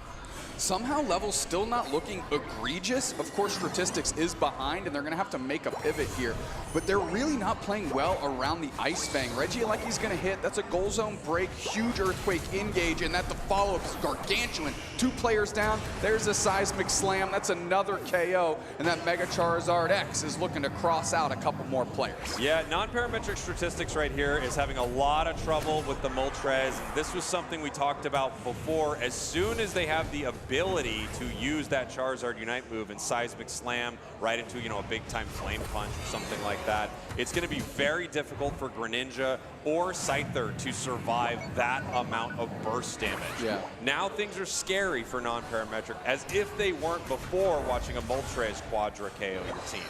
J: Somehow Level's still not looking egregious. Of course, Statistics is behind, and they're going to have to make a pivot here. But they're really not playing well around the Ice Fang. Regieleki's going to hit. That's a goal zone break, huge Earthquake engage, and that the follow-up is gargantuan. 2 players down. There's a Seismic Slam. That's another KO. And that Mega Charizard X is looking to cross out a couple more players.
K: Yeah, non-parametric Statistics right here is having a lot of trouble with the Moltres. This was something we talked about before. As soon as they have the ability to use that Charizard Unite move and Seismic Slam right into, you know, a big-time Flame Punch or something like that, it's going to be very difficult for Greninja or Scyther to survive that amount of burst damage.
J: Yeah.
K: Now things are scary for non-parametric, as if they weren't before watching a Moltres Quadra KO your team.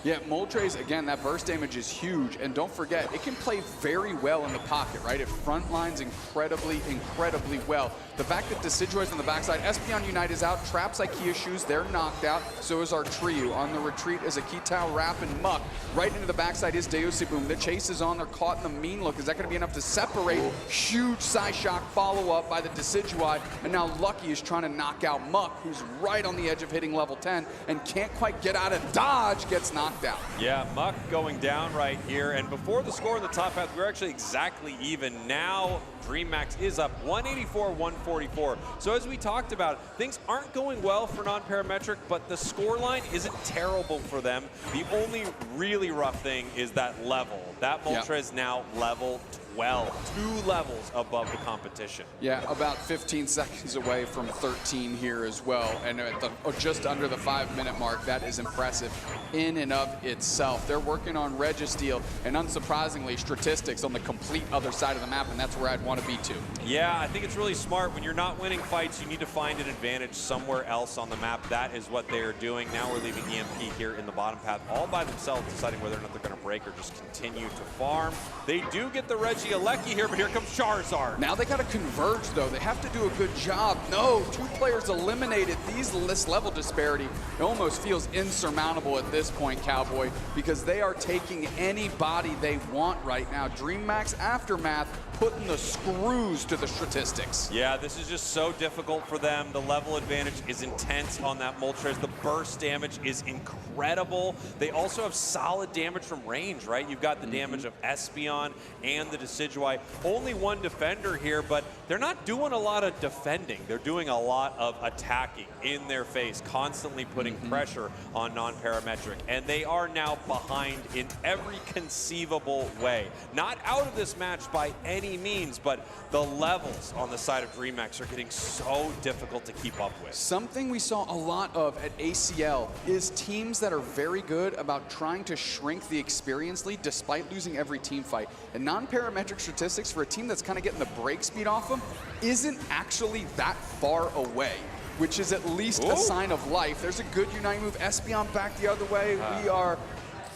J: Yeah, Moltres, again, that burst damage is huge. And don't forget, it can play very well in the pocket, right? It front lines incredibly, incredibly well. The fact that Decidueye's on the backside, Espeon Unite is out, traps IKEA shoes, they're knocked out. So is Artriu. On the retreat is Akitao, Wrap, and Muck. Right into the backside is Deosyboom. The chase is on, they're caught in the mean look. Is that gonna be enough to separate? Huge Psyshock follow-up by the Decidueye. And now Lucky is trying to knock out Muck, who's right on the edge of hitting level 10 and can't quite get out of dodge, gets knocked out.
K: Yeah, Muck going down right here. And before the score in the top half, we're actually exactly even. Now DreamMax is up 184-144. So as we talked about, things aren't going well for non-parametric, but the scoreline isn't terrible for them. The only really rough thing is that level. That Moltres now level 12, 2 levels above the competition.
J: Yeah, about 15 seconds away from 13 here as well, and at the, just under the 5-minute mark. That is impressive in and of itself. They're working on Registeel, and unsurprisingly, Statistics on the complete other side of the map, and that's where I'd want to be too.
K: Yeah, I think it's really smart. When you're not winning fights, you need to find an advantage somewhere else on the map. That is what they are doing. Now we're leaving EMP here in the bottom path all by themselves, deciding whether or not they're going to break or just continue to farm. They do get the Regieleki here, but here comes Charizard.
J: Now they got to converge, though. They have to do a good job. No, 2 players eliminated. This level disparity, it almost feels insurmountable at this point, Cowboy, because they are taking anybody they want right now. DreamMax Aftermath putting the screws to the Statistics.
K: Yeah, this is just so difficult for them. The level advantage is intense on that Moltres. The burst damage is incredible. They also have solid damage from range, right? You've got the damage of Espeon and the Decidueye. Only 1 defender here, but they're not doing a lot of defending. They're doing a lot of attacking in their face, constantly putting pressure on non-parametric. And they are now behind in every conceivable way. Not out of this match by any means, but the levels on the side of DreamMax are getting so difficult to keep up with.
J: Something we saw a lot of at ACL is teams that are very good about trying to shrink the experience lead despite losing every team fight. And non-parametric Statistics for a team that's kind of getting the break speed off them isn't actually that far away, which is at least a sign of life. There's a good Unite move. Espeon back the other way. We are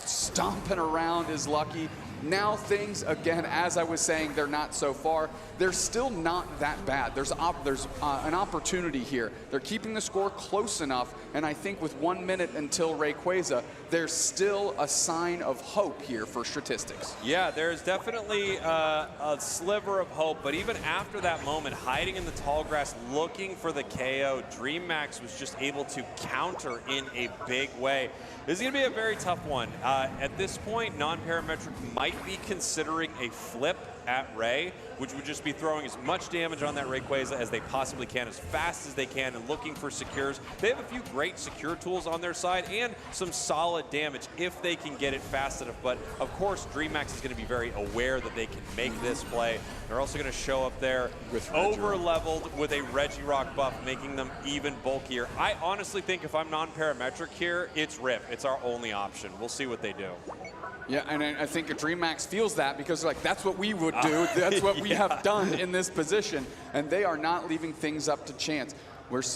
J: stomping around is Lucky. Now things, again, as I was saying, they're not so far. They're still not that bad. There's an opportunity here. They're keeping the score close enough, and I think with 1 minute until Rayquaza, there's still a sign of hope here for Statistics.
K: Yeah, there's definitely a sliver of hope, but even after that moment, hiding in the tall grass, looking for the KO, DreamMax was just able to counter in a big way. This is going to be a very tough one. At this point, non-parametric might be considering a flip at Ray, which would just be throwing as much damage on that Rayquaza as they possibly can, as fast as they can, and looking for secures. They have a few great secure tools on their side and some solid damage if they can get it fast enough. But of course, DreamMax is going to be very aware that they can make this play. They're also going to show up there with over-leveled with a Regirock buff, making them even bulkier. I honestly think if I'm non-parametric here, it's Rip. It's our only option. We'll see what they do.
J: Yeah, and I think DreamMax feels that because they're like, that's what we would do. That's what we have done in this position. And they are not leaving things up to chance.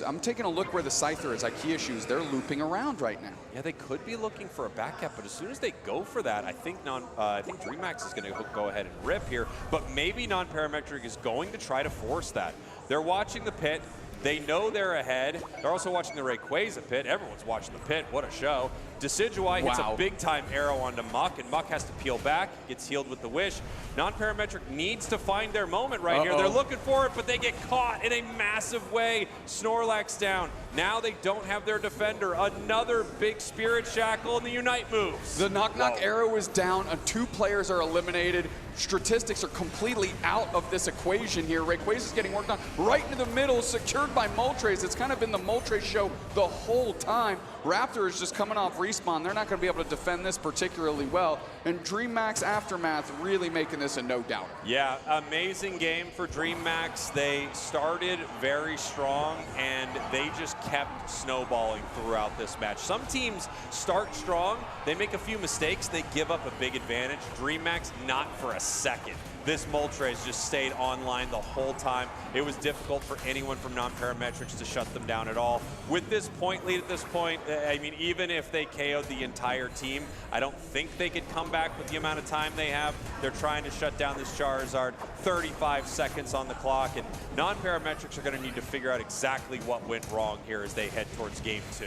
J: I'm taking a look where the Scyther is. IKEA shoes, they're looping around right now.
K: Yeah, they could be looking for a back cap, but as soon as they go for that, I think DreamMax is going to go ahead and rip here. But maybe non-parametric is going to try to force that. They're watching the pit. They know they're ahead. They're also watching the Rayquaza pit. Everyone's watching the pit. What a show. Decidueye hits a big-time arrow onto Muck, and Muck has to peel back, gets healed with the Wish. Non-Parametric needs to find their moment right here. They're looking for it, but they get caught in a massive way. Snorlax down. Now they don't have their defender. Another big Spirit Shackle, and the Unite moves.
J: The knock-knock arrow is down, 2 players are eliminated. Statistics are completely out of this equation here. Rayquaza is getting worked on right into the middle, secured by Moltres. It's kind of been the Moltres show the whole time. Raptor is just coming off respawn. They're not going to be able to defend this particularly well. And DreamMax Aftermath really making this a no-doubter.
K: Yeah, amazing game for DreamMax. They started very strong, and they just kept snowballing throughout this match. Some teams start strong, they make a few mistakes, they give up a big advantage. DreamMax, not for a second. This Moltres just stayed online the whole time. It was difficult for anyone from non-parametrics to shut them down at all. With this point lead at this point, I mean, even if they KO'd the entire team, I don't think they could come back with the amount of time they have. They're trying to shut down this Charizard. 35 seconds on the clock, and non-parametrics are going to need to figure out exactly what went wrong here as they head towards game 2.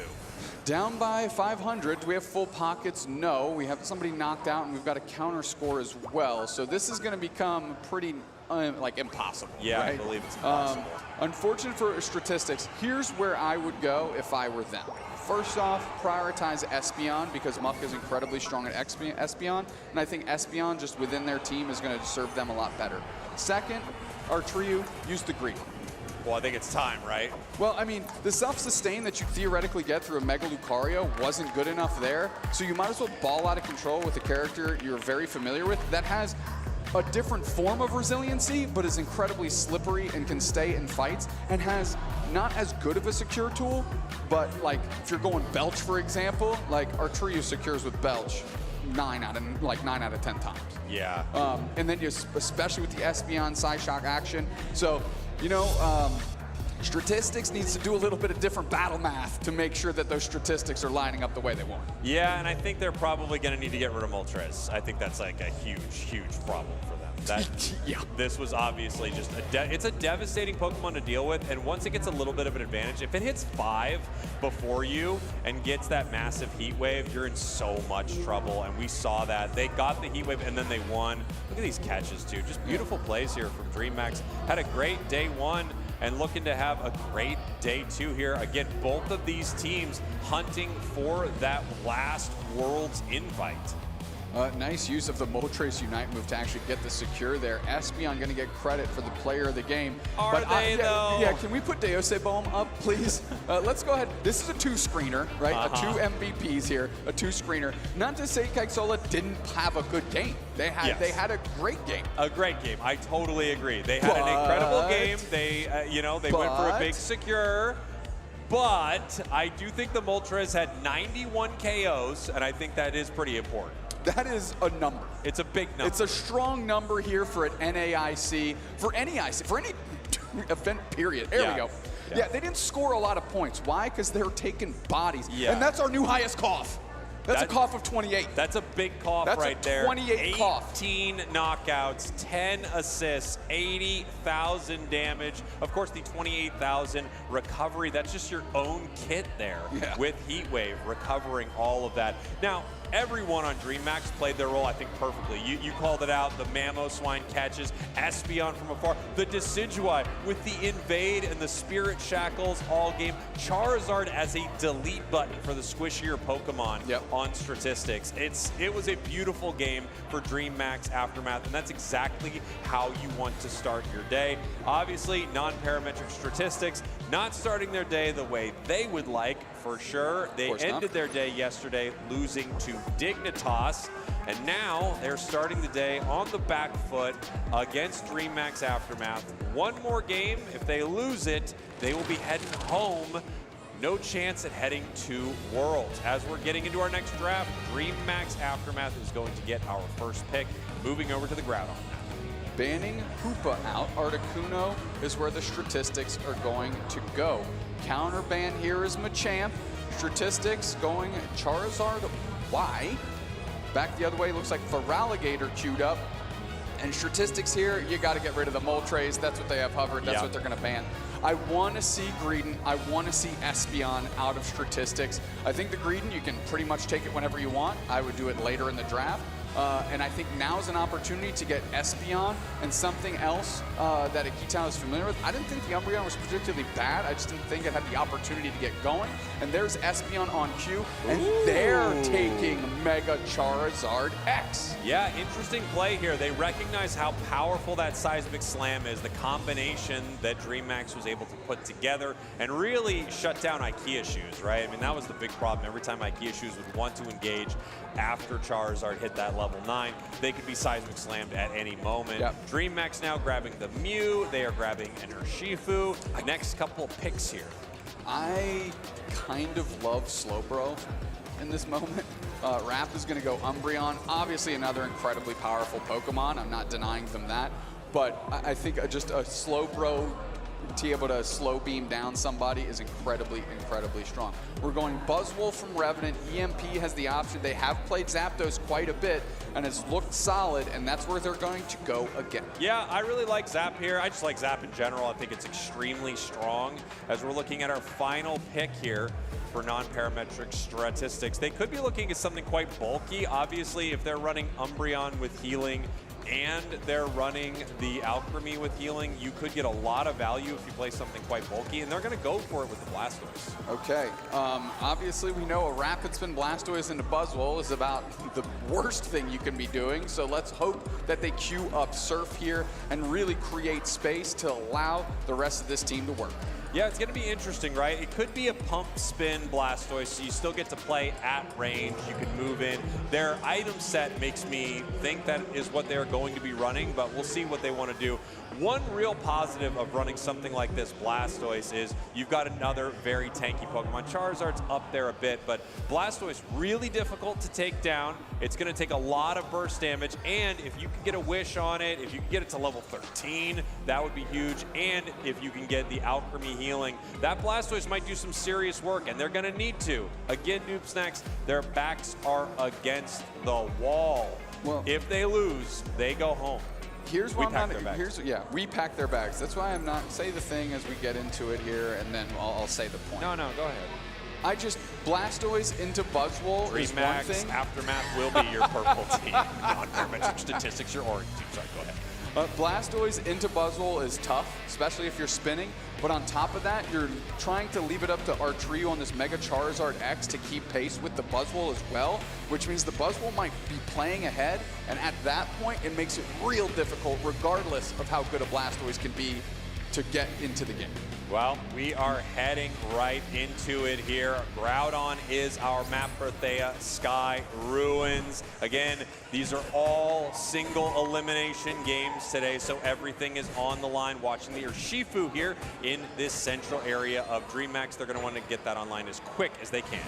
J: Down by 500. Do we have full pockets? No. We have somebody knocked out, and we've got a counter score as well. So this is going to become pretty, like, impossible.
K: Yeah,
J: right?
K: I believe it's impossible.
J: Unfortunate for statistics. Here's where I would go if I were them. First off, prioritize Espeon, because Muck is incredibly strong at Espeon, and I think Espeon just within their team is going to serve them a lot better. Second, Artriu, use the Greed.
K: Well, I think it's time, right?
J: Well, I mean, the self-sustain that you theoretically get through a Mega Lucario wasn't good enough there, so you might as well ball out of control with a character you're very familiar with that has a different form of resiliency, but is incredibly slippery and can stay in fights, and has not as good of a secure tool, but like if you're going Belch, for example, like Artriu secures with Belch 9 out of 10 times.
K: Yeah.
J: And then you, especially with the Espeon Psyshock action. So, you know, Statistics needs to do a little bit of different battle math to make sure that those statistics are lining up the way they want.
K: Yeah, and I think they're probably going to need to get rid of Moltres. I think that's like a huge, huge problem for them. That,
J: yeah.
K: This was obviously just it's a devastating Pokemon to deal with, and once it gets a little bit of an advantage, if it hits 5 before you and gets that massive heat wave, you're in so much trouble, and we saw that. They got the heat wave, and then they won. Look at these catches, too. Just beautiful plays here from DreamMax. Had a great day 1. And looking to have a great day 2 here. Again, both of these teams hunting for that last Worlds invite.
J: Nice use of the Moltres Unite move to actually get the secure there. Espeon going to get credit for the player of the game.
K: Are they, though?
J: Yeah, can we put Deosebome up, please? Let's go ahead. This is a 2-screener, right? 2 MVPs here, a 2-screener. Not to say Kexola didn't have a good game. They had a great game.
K: A great game. I totally agree. They had an incredible game. They, they went for a big secure. But I do think the Moltres had 91 KOs, and I think that is pretty important.
J: That is a number.
K: It's a big number.
J: It's a strong number here for an NAIC, for any event period. There we go. Yeah, they didn't score a lot of points. Why? Because they're taking bodies. Yeah. And that's our new highest cough. That's a cough of 28.
K: That's a big cough right there.
J: That's a 28 cough.
K: 18 knockouts, 10 assists, 80,000 damage. Of course, the 28,000 recovery. That's just your own kit there with Heat Wave, recovering all of that. Now, everyone on DreamMax played their role, I think, perfectly. You called it out. The Mamoswine catches, Espeon from afar, the Decidueye with the Invade and the Spirit Shackles all game. Charizard as a delete button for the squishier Pokemon on statistics. It was a beautiful game for DreamMax Aftermath, and that's exactly how you want to start your day. Obviously, non-parametric statistics not starting their day the way they would like, for sure. They ended their day yesterday losing to Dignitas, and now they're starting the day on the back foot against DreamMax Aftermath. One more game. If they lose it, they will be heading home. No chance at heading to Worlds. As we're getting into our next draft, DreamMax Aftermath is going to get our first pick. Moving over to the Groudon.
J: Banning Hoopa out, Articuno is where the statistics are going to go. Counter ban here is Machamp. Statistics going Charizard Y. Back the other way, looks like Feraligatr queued up. And statistics here, you got to get rid of the Moltres. That's what they have hovered. That's what they're going to ban. I want to see Greedon. I want to see Espeon out of statistics. I think the Greedon, you can pretty much take it whenever you want. I would do it later in the draft. And I think now is an opportunity to get Espeon and something else that Akita is familiar with. I didn't think the Umbreon was particularly bad. I just didn't think it had the opportunity to get going. And there's Espeon on cue, and they're taking Mega Charizard X.
K: Yeah, interesting play here. They recognize how powerful that Seismic Slam is, the combination that DreamHack was able to put together and really shut down IKEA Shoes, right? I mean, that was the big problem. Every time IKEA Shoes would want to engage after Charizard hit that level 9, they could be Seismic Slammed at any moment.
J: Yep.
K: DreamHack now grabbing the Mew. They are grabbing an Urshifu. Next couple picks here.
J: I kind of love Slowbro in this moment. Raph is going to go Umbreon. Obviously another incredibly powerful Pokemon. I'm not denying them that. But I think just a Slowbro to be able to slow beam down somebody is incredibly, incredibly strong. We're going Buzzwole from Revenant. EMP has the option. They have played Zapdos quite a bit, and it's looked solid, and that's where they're going to go again.
K: Yeah, I really like Zap here. I just like Zap in general. I think it's extremely strong. As we're looking at our final pick here for non-parametric statistics, they could be looking at something quite bulky. Obviously, if they're running Umbreon with healing and they're running the Alchemy with healing, you could get a lot of value if you play something quite bulky, and they're going to go for it with the Blastoise.
J: Okay, obviously we know a Rapid Spin Blastoise into Buzzwole is about the worst thing you can be doing, so let's hope that they queue up Surf here and really create space to allow the rest of this team to work.
K: Yeah, it's going to be interesting, right? It could be a pump spin Blastoise, so you still get to play at range. You can move in. Their item set makes me think that is what they're going to be running, but we'll see what they want to do. One real positive of running something like this Blastoise is you've got another very tanky Pokemon. Charizard's up there a bit, but Blastoise really difficult to take down. It's going to take a lot of burst damage, and if you can get a Wish on it, if you can get it to level 13, that would be huge. And if you can get the Alchemy healing, that Blastoise might do some serious work, and they're going to need to. Again, Noob Snacks, their backs are against the wall. Well, if they lose, they go home.
J: Here's why we pack their bags. That's why I'm not say the thing as we get into it here, and then I'll say the point.
K: No, go ahead.
J: I just Blastoise into Buzzwole is one thing.
K: Aftermath will be your purple team. Non-parametric statistics, your orange team. Sorry, go ahead.
J: Blastoise into Buzzwole is tough, especially if you're spinning. But on top of that, you're trying to leave it up to our trio on this Mega Charizard X to keep pace with the Buzzwole as well, which means the Buzzwole might be playing ahead. And at that point, it makes it real difficult, regardless of how good a Blastoise can be, to get into the game.
K: Well, we are heading right into it here. Groudon is our map for Thea, Sky, Ruins. Again, these are all single elimination games today, so everything is on the line. Watching the Urshifu here in this central area of DreamHack. They're going to want to get that online as quick as they can.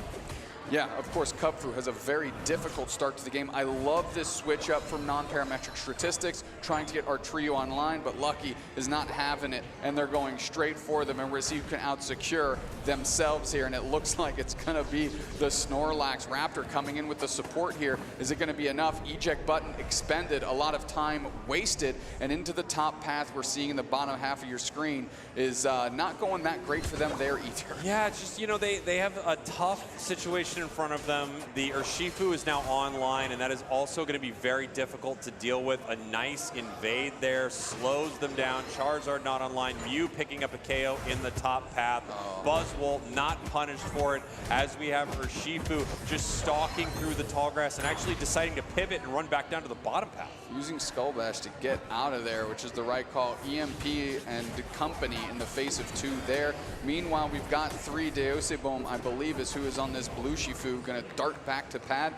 J: Yeah, of course, Cubfu has a very difficult start to the game. I love this switch up from non-parametric statistics, trying to get our trio online, but Lucky is not having it, and they're going straight for them, and we're see who can out-secure themselves here, and it looks like it's going to be the Snorlax Raptor coming in with the support here. Is it going to be enough? Eject button expended, a lot of time wasted, and into the top path we're seeing in the bottom half of your screen is not going that great for them there either.
K: Yeah, it's just, you know, they have a tough situation in front of them. The Urshifu is now online, and that is also going to be very difficult to deal with. A nice invade there slows them down. Charizard not online. Mew picking up a KO in the top path. Buzzwole not punished for it, as we have Urshifu just stalking through the tall grass and actually deciding to pivot and run back down to the bottom path.
J: Using Skull Bash to get out of there, which is the right call. EMP and company in the face of 2 there. Meanwhile, we've got 3. Deosebom, I believe, is who is on this blue Shifu, going to dart back to pad.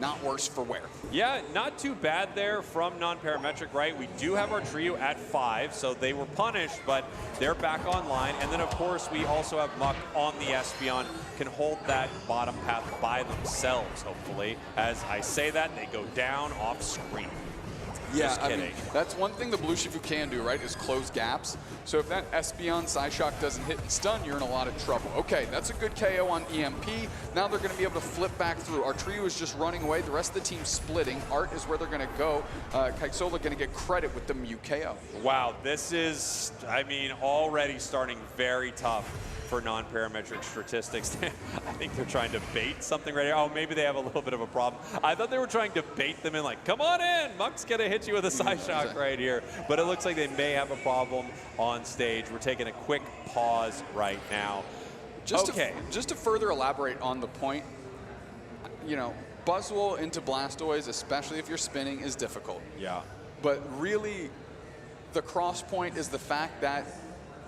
J: Not worse for wear.
K: Yeah, not too bad there from non-parametric, right? We do have our trio at 5, so they were punished, but they're back online. And then, of course, we also have Muck on the Espeon, can hold that bottom path by themselves, hopefully. As I say that, they go down off screen.
J: Yeah,
C: Just
J: I
C: kidding.
J: mean, that's one thing the Blue Shifu can do, right, is close gaps. So if that Espeon Psyshock doesn't hit and stun, you're in a lot of trouble. Okay, that's a good KO on EMP. Now they're going to be able to flip back through. Our trio is just running away. The rest of the team's splitting. Art is where they're going to go. Kaisola going to get credit with the Mew KO.
K: Wow, this is, I mean, already starting very tough for non-parametric statistics. I think they're trying to bait something right here. Oh, maybe they have a little bit of a problem. I thought they were trying to bait them in, like, come on in, Muck's gonna hit you with a Psyshock right here. But it looks like they may have a problem on stage. We're taking a quick pause right now.
J: Just to further elaborate on the point, you know, Buzzwole into Blastoise, especially if you're spinning, is difficult.
K: Yeah.
J: But really, the cross point is the fact that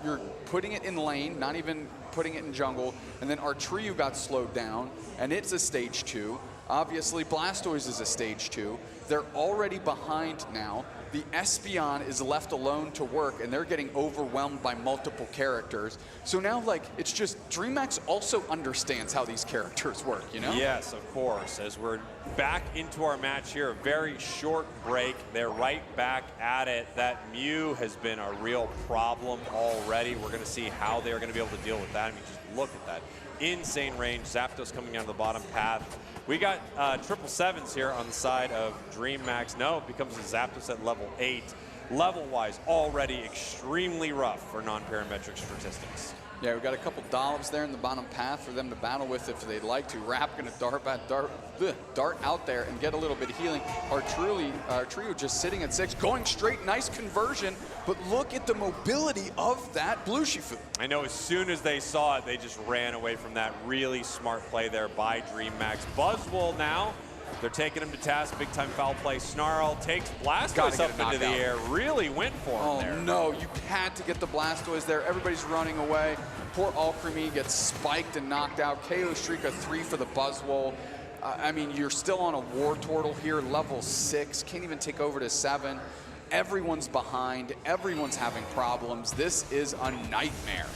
J: you're putting it in lane, not even putting it in jungle, and then our trio got slowed down, and it's a stage 2. Obviously, Blastoise is a stage 2. They're already behind now. The Espeon is left alone to work, and they're getting overwhelmed by multiple characters. So now, like, it's just DreamHack also understands how these characters work, you know?
K: Yes, of course. As we're back into our match here, a very short break. They're right back at it. That Mew has been a real problem already. We're going to see how they're going to be able to deal with that. I mean, just look at that. Insane range. Zapdos coming out of the bottom path. We got 777s here on the side of DreamHack. No, it becomes a Zapdos at level 8. Level-wise, already extremely rough for non-parametric statistics.
J: Yeah, we've got a couple dollops there in the bottom path for them to battle with if they'd like to. Rap going to dart out there and get a little bit of healing. Our trio just sitting at 6, going straight, nice conversion, but look at the mobility of that Blue Shifu.
K: I know as soon as they saw it, they just ran away from that. Really smart play there by DreamHack. Buzzwole now. They're taking him to task, big time foul play. Snarl takes Blastoise up into the air. Really went for him there.
J: Oh no, you had to get the Blastoise there. Everybody's running away. Poor Alcremie gets spiked and knocked out. KO streak of 3 for the Buzzwole. I mean, you're still on a War Turtle here, level 6. Can't even take over to 7. Everyone's behind. Everyone's having problems. This is a nightmare.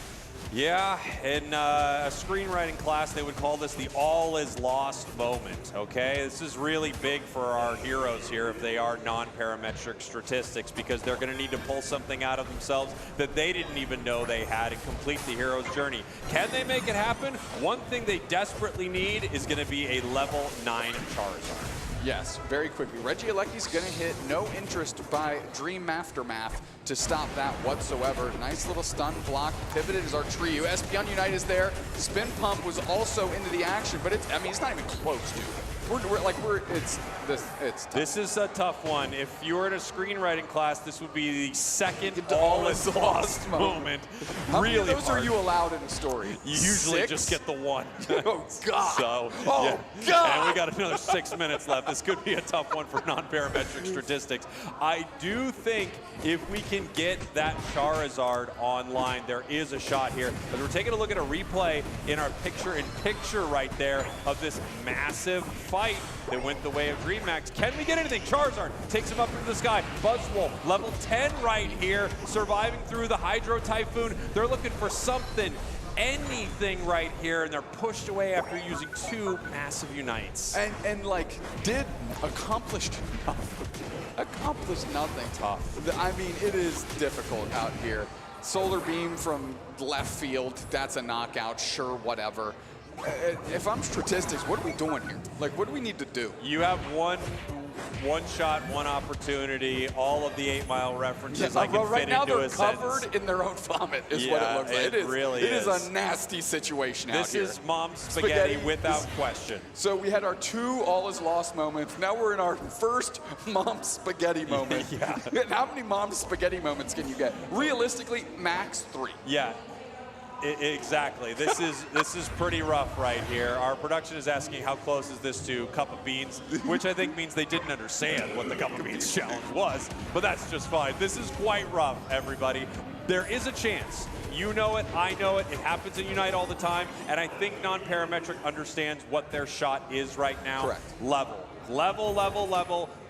K: Yeah, in a screenwriting class, they would call this the all is lost moment, okay? This is really big for our heroes here if they are non-parametric statistics, because they're going to need to pull something out of themselves that they didn't even know they had and complete the hero's journey. Can they make it happen? One thing they desperately need is going to be a level 9 Charizard.
J: Yes, very quickly. Regieleki's going to hit. No interest by Dream Aftermath to stop that whatsoever. Nice little stun block. Pivoted is our trio. Espeon Unite is there. Spin Pump was also into the action, but it's, I mean, it's not even close, dude.
K: This is a tough one. If you were in a screenwriting class, this would be the second all is lost moment.
J: How
K: really
J: many of those
K: hard.
J: are you allowed in a story?
K: You usually
J: 6?
K: just get the one.
J: Oh, God.
K: So,
J: God.
K: And we got another 6 minutes left. This could be a tough one for non-parametric statistics. I do think if we can get that Charizard online, there is a shot here. As we're taking a look at a replay in our picture-in-picture right there of this massive fight that went the way of DreamHack. Can we get anything? Charizard takes him up into the sky. Buzzwole, level 10 right here, surviving through the Hydro Typhoon. They're looking for something, anything right here, and they're pushed away after using 2 massive Unites.
J: And like, did accomplish nothing. Accomplished nothing.
K: Tough.
J: I mean, it is difficult out here. Solar Beam from left field, that's a knockout, sure, whatever. If I'm statistics, what are we doing here? Like, what do we need to do?
K: You have one shot, one opportunity. All of the 8 Mile references I can
J: right
K: fit
J: now
K: into a
J: they're covered
K: sentence.
J: in their own vomit is what it looks like.
K: It really is.
J: It is a nasty situation out here.
K: This is mom spaghetti without question.
J: So we had our 2 all is lost moments. Now we're in our first mom spaghetti moment.
K: Yeah.
J: And how many mom spaghetti moments can you get? Realistically, max 3.
K: Yeah. Exactly. This is pretty rough right here. Our production is asking how close is this to Cup of Beans, which I think means they didn't understand what the Cup of Beans challenge was, but that's just fine. This is quite rough, everybody. There is a chance. You know it, I know it. It happens in Unite all the time, and I think non-parametric understands what their shot is right now.
J: Correct.
K: Level.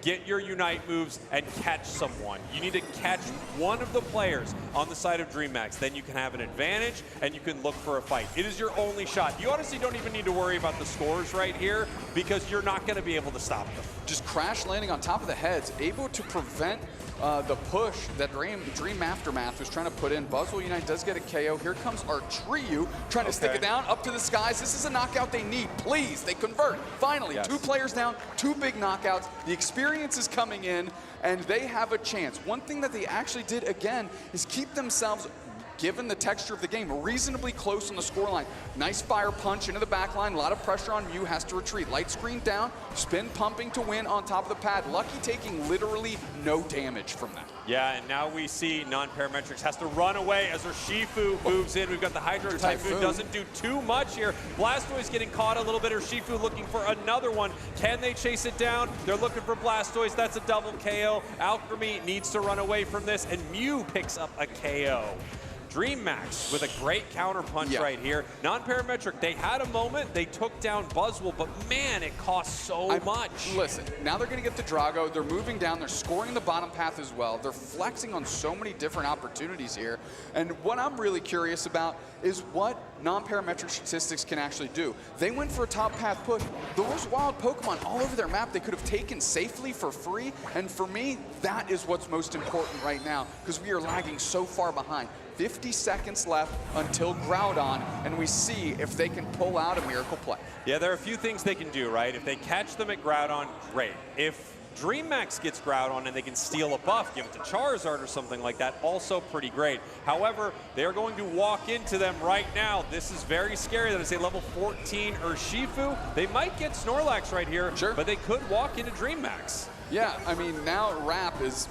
K: get your Unite moves and catch someone. You need to catch one of the players on the side of DreamHack. Then you can have an advantage and you can look for a fight. It is your only shot. You honestly don't even need to worry about the scores right here because you're not going to be able to stop them.
J: Just crash landing on top of the heads, able to prevent the push that Dream Aftermath was trying to put in. Buzzwell Unite does get a KO. Here comes our Triyu trying to stick it down up to the skies. This is a knockout they need. Please, they convert. Finally,
K: yes.
J: 2 players down, 2 big knockouts. The experience is coming in, and they have a chance. One thing that they actually did again is keep themselves, given the texture of the game, reasonably close on the scoreline. Nice fire punch into the back line. A lot of pressure on Mew, has to retreat. Light screen down, spin pumping to win on top of the pad. Lucky taking literally no damage from that.
K: Yeah, and now we see Non-Parametrics has to run away as Urshifu moves in. We've got the Hydro Typhoon, doesn't do too much here. Blastoise getting caught a little bit. Urshifu looking for another one. Can they chase it down? They're looking for Blastoise. That's a double KO. Alchemy needs to run away from this, and Mew picks up a KO. DreamHack with a great counter punch right here. Non-Parametric, they had a moment, they took down Buzzwell, but man, it costs so much.
J: Listen, now they're going to get the Drago, they're moving down, they're scoring the bottom path as well. They're flexing on so many different opportunities here. And what I'm really curious about is what non-parametric statistics can actually do. They went for a top path push. Those wild Pokemon all over their map they could have taken safely for free, and for me, that is what's most important right now, because we are lagging so far behind. 50 seconds left until Groudon, and we see if they can pull out a miracle play.
K: Yeah, there are a few things they can do, right? If they catch them at Groudon, great. If DreamHack gets Groudon and they can steal a buff, give it to Charizard or something like that, also pretty great. However, they're going to walk into them right now. This is very scary. That is a level 14 Urshifu. They might get Snorlax right here, but they could walk into DreamHack.
J: Yeah, I mean, now Rap is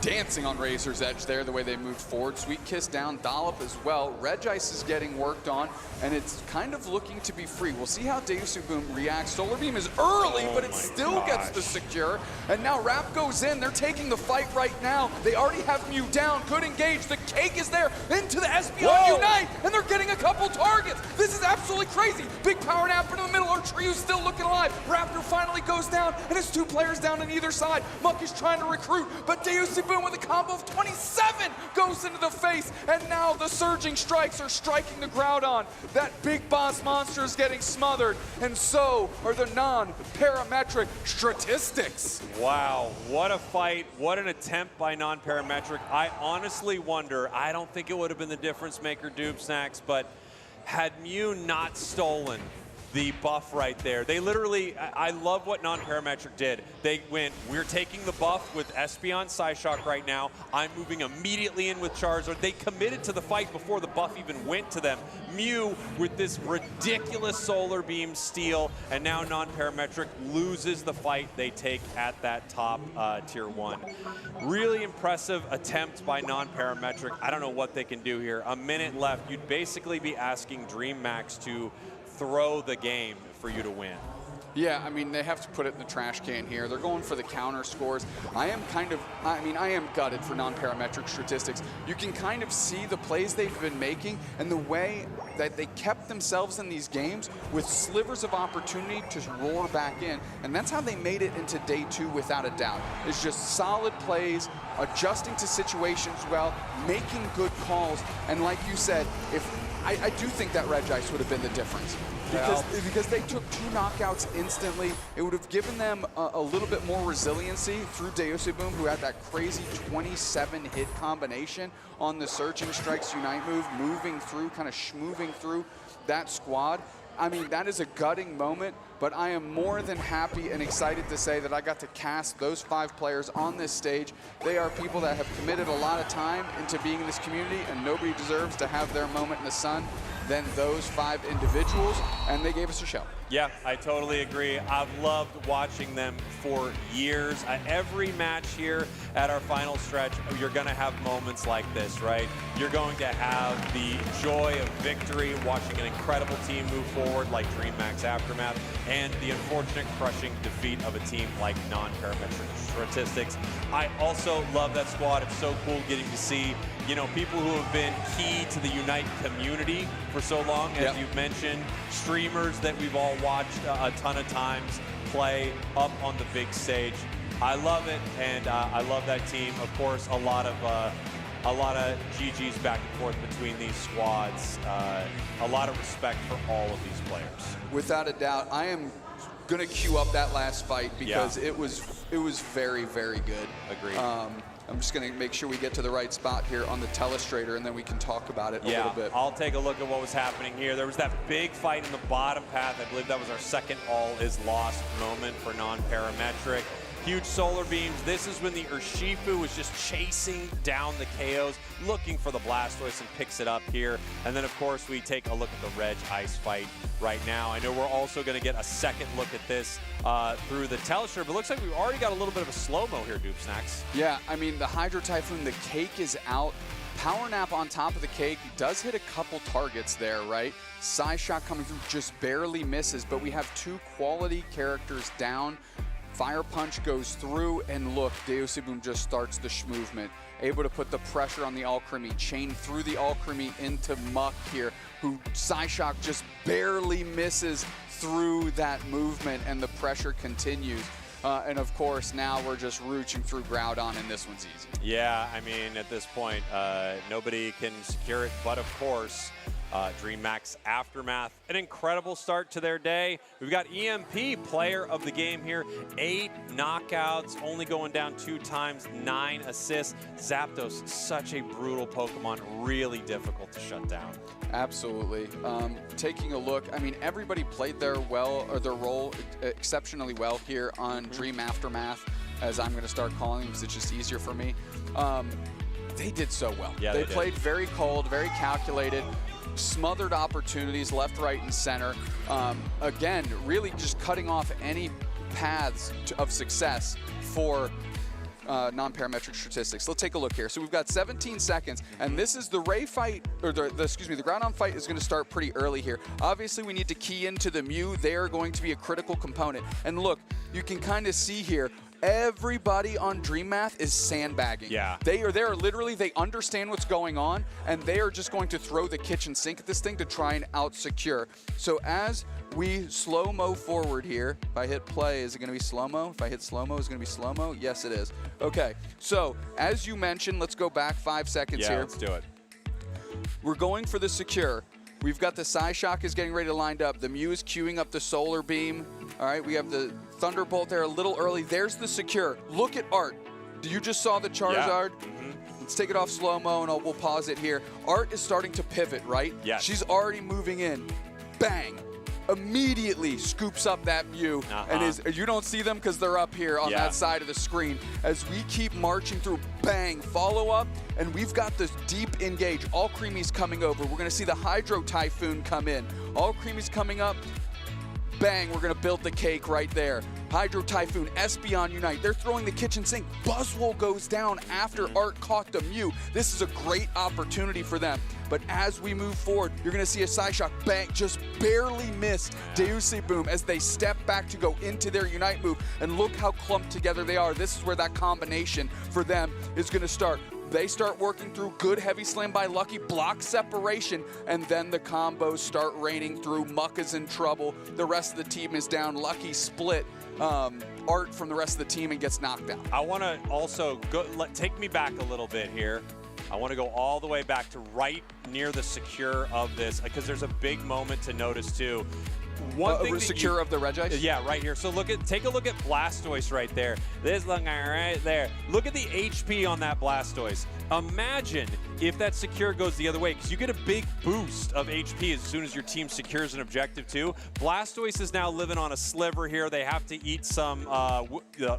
J: dancing on Razor's Edge there, the way they moved forward. Sweet Kiss down, Dollop as well. Regice is getting worked on, and it's kind of looking to be free. We'll see how Deosuboom reacts. Solar Beam is early, but it still gets the secure. And now Rap goes in. They're taking the fight right now. They already have Mew down. Good engage. The cake is there into the Espeon Unite, and they're getting a couple targets. This is absolutely crazy. Big power nap into the middle. Artriu's still looking alive. Raptor finally goes down, and it's 2 players down on either side. Muck is trying to recruit, but Deosuboom with a combo of 27 goes into the face, and now the surging strikes are striking the Groudon. That big boss monster is getting smothered, and so are the non-parametric statistics.
K: Wow, what a fight, what an attempt by non-parametric. I honestly wonder, I don't think it would have been the difference maker, Dubesnacks, but had Mew not stolen the buff right there. They literally, I love what non-parametric did. They went, we're taking the buff with Espeon Psyshock right now. I'm moving immediately in with Charizard. They committed to the fight before the buff even went to them. Mew with this ridiculous Solar Beam steal, and now non-parametric loses the fight they take at that top tier 1. Really impressive attempt by non-parametric. I don't know what they can do here. A minute left. You'd basically be asking DreamHack to throw the game for you to win.
J: Yeah, I mean, they have to put it in the trash can here. They're going for the counter scores. I am gutted for non-parametric statistics. You can kind of see the plays they've been making and the way that they kept themselves in these games with slivers of opportunity to roar back in. And that's how they made it into day 2 without a doubt. It's just solid plays, adjusting to situations well, making good calls. And like you said, I do think that Regice would have been the difference. Because they took 2 knockouts instantly. It would have given them a little bit more resiliency through Deosuboom, who had that crazy 27-hit combination on the Surging Strikes Unite move, moving through, kind of schmoving through that squad. I mean, that is a gutting moment, but I am more than happy and excited to say that I got to cast those 5 players on this stage. They are people that have committed a lot of time into being in this community, and nobody deserves to have their moment in the sun than those 5 individuals, and they gave us a show.
K: Yeah, I totally agree. I've loved watching them for years. Every match here at our final stretch, you're going to have moments like this, right? You're going to have the joy of victory, watching an incredible team move forward like DreamHack's Aftermath, and the unfortunate crushing defeat of a team like non-parametric statistics. I also love that squad. It's so cool getting to see, you know, people who have been key to the Unite community for so long, as you've mentioned, streamers that we've all watched a ton of times play up on the big stage. I love it, and I love that team. Of course, a lot of GGs back and forth between these squads. A lot of respect for all of these players.
J: Without a doubt, I am gonna queue up that last fight because it was very, very good.
K: Agreed.
J: I'm just gonna make sure we get to the right spot here on the telestrator, and then we can talk about it a little bit.
K: I'll take a look at what was happening here. There was that big fight in the bottom path. I believe that was our second all is lost moment for non-parametric. Huge solar beams. This is when the Urshifu was just chasing down the KOs, looking for the Blastoise, and picks it up here. And then, of course, we take a look at the Reg Ice fight right now. I know we're also going to get a second look at this through the telestrator, but it looks like we've already got a little bit of a slow-mo here, Dupe Snacks.
J: Yeah, I mean, the Hydro Typhoon, the cake is out. Power Nap on top of the cake does hit a couple targets there, right? Psyshock coming through just barely misses, but we have two quality characters down. Fire Punch goes through, and look, Deosuboom just starts the movement, able to put the pressure on the Alcremie, chain through the Alcremie into Muck here, who Psyshock just barely misses through that movement, and the pressure continues. And of course, now we're just reaching through Groudon, and this one's easy.
K: Yeah, I mean, at this point, nobody can secure it, but of course, DreamHack's Aftermath, an incredible start to their day. We've got EMP, player of the game here, 8 knockouts, only going down 2 times, 9 assists. Zapdos, such a brutal Pokemon, really difficult to shut down.
J: Absolutely. Taking a look, I mean, everybody played their role exceptionally well here on Dream Aftermath, as I'm going to start calling because it's just easier for me. They did so well.
K: Yeah,
J: they played very cold, very calculated, smothered opportunities left, right, and center. Again, really just cutting off any paths of success for non-parametric statistics. Let's take a look here. So we've got 17 seconds, and this is the Ray fight, or the Groudon fight is going to start pretty early here. Obviously, we need to key into the Mew. They are going to be a critical component. And look, you can kind of see here, everybody on Dream Math is sandbagging.
K: Yeah.
J: They are literally, they understand what's going on, and they are just going to throw the kitchen sink at this thing to try and out-secure. So as we slow-mo forward here, if I hit play, is it going to be slow-mo? If I hit slow-mo, is it going to be slow-mo? Yes, it is. Okay, so as you mentioned, let's go back 5 seconds here.
K: Yeah, let's do it.
J: We're going for the secure. We've got the Psyshock is getting ready to line up. The Mew is queuing up the Solar Beam. All right, we have the Thunderbolt there a little early. There's the secure. Look at Art. You just saw the Charizard?
K: Yeah.
J: Let's take it off slow-mo, and we'll pause it here. Art is starting to pivot, right?
K: Yes.
J: She's already moving in. Bang. Immediately scoops up that Mew, and you don't see them because they're up here on that side of the screen. As we keep marching through, bang, follow up, and we've got this deep engage. Alcremie's coming over. We're gonna see the Hydro Typhoon come in. Alcremie's coming up. Bang, we're gonna build the cake right there. Hydro Typhoon, Espeon Unite. They're throwing the kitchen sink. Buzzwole goes down after Art caught the Mew. This is a great opportunity for them. But as we move forward, you're gonna see a Psyshock bang, just barely miss Deosuboom as they step back to go into their Unite move. And look how clumped together they are. This is where that combination for them is gonna start. They start working through good heavy slam by Lucky, block separation, and then the combos start raining through. Muck is in trouble. The rest of the team is down. Lucky split Art from the rest of the team and gets knocked out.
K: I want to also take me back a little bit here. I want to go all the way back to right near the secure of this, because there's a big moment to notice too. One thing
J: secure of the Reg Ice?
K: Yeah, right here. So take a look at Blastoise right there. This one right there. Look at the HP on that Blastoise. Imagine if that secure goes the other way, because you get a big boost of HP as soon as your team secures an objective too. Blastoise is now living on a sliver here. They have to eat some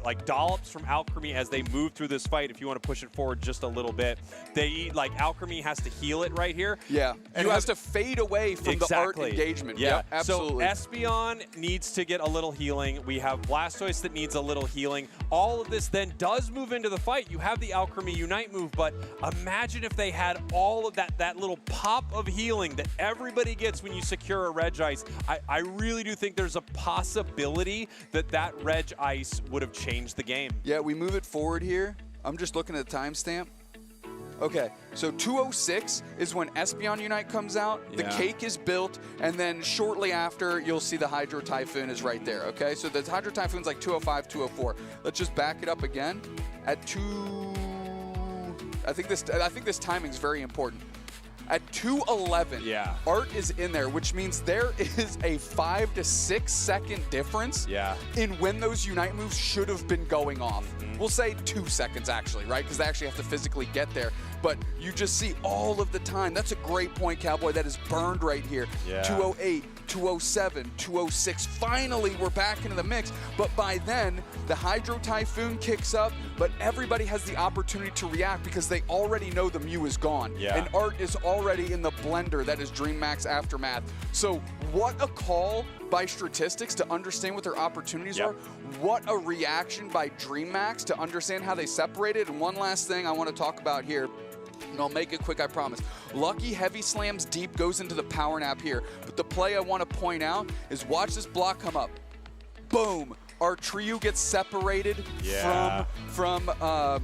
K: like dollops from Alcremie as they move through this fight. If you want to push it forward just a little bit, they eat, like, Alcremie has to heal it right here.
J: Yeah, and it has to fade away from the Art engagement.
K: Yeah,
J: yep, absolutely.
K: So Espeon needs to get a little healing. We have Blastoise that needs a little healing. All of this then does move into the fight. You have the Alcremie Unite move, but imagine if they had all of that little pop of healing that everybody gets when you secure a Reg Ice. I really do think there's a possibility that Reg Ice would have changed the game.
J: Yeah, we move it forward here. I'm just looking at the timestamp. Okay, so 206 is when Espeon Unite comes out, the cake is built, and then shortly after, you'll see the Hydro Typhoon is right there, okay? So the Hydro Typhoon's like 205, 204. Let's just back it up again at I think this timing's very important. At 211, Art is in there, which means there is a 5 to 6 second difference in when those Unite moves should have been going off. We'll say 2 seconds, actually, right? Because they actually have to physically get there. But you just see all of the time. That's a great point, Cowboy. That is burned right here. 208, 207, 206. Finally, we're back into the mix. But by then, the Hydro Typhoon kicks up, but everybody has the opportunity to react because they already know the Mew is gone. And Art is already in the blender that is DreamMax Aftermath. So what a call by Statistics to understand what their opportunities are. What a reaction by DreamMax to understand how they separated. And one last thing I want to talk about here, and I'll make it quick, I promise. Lucky Heavy Slams deep goes into the power nap here. But the play I want to point out is watch this block come up. Boom. Our trio gets separated from the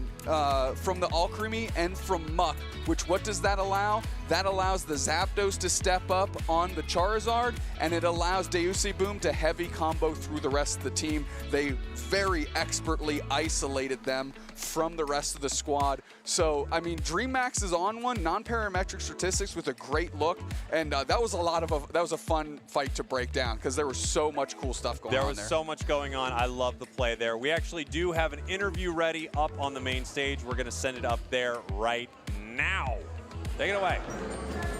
J: Alcremie and from Muck, which what does that allow? That allows the Zapdos to step up on the Charizard, and it allows Deussi Boom to heavy combo through the rest of the team. They very expertly isolated them from the rest of the squad. So, I mean, DreamMax is on one, non-parametric statistics with a great look, and that was a fun fight to break down because there was so much cool stuff going on there.
K: There was so much going on. I love the play there. We actually do have an interview ready up on the main stage. We're going to send it up there right now. Take it away.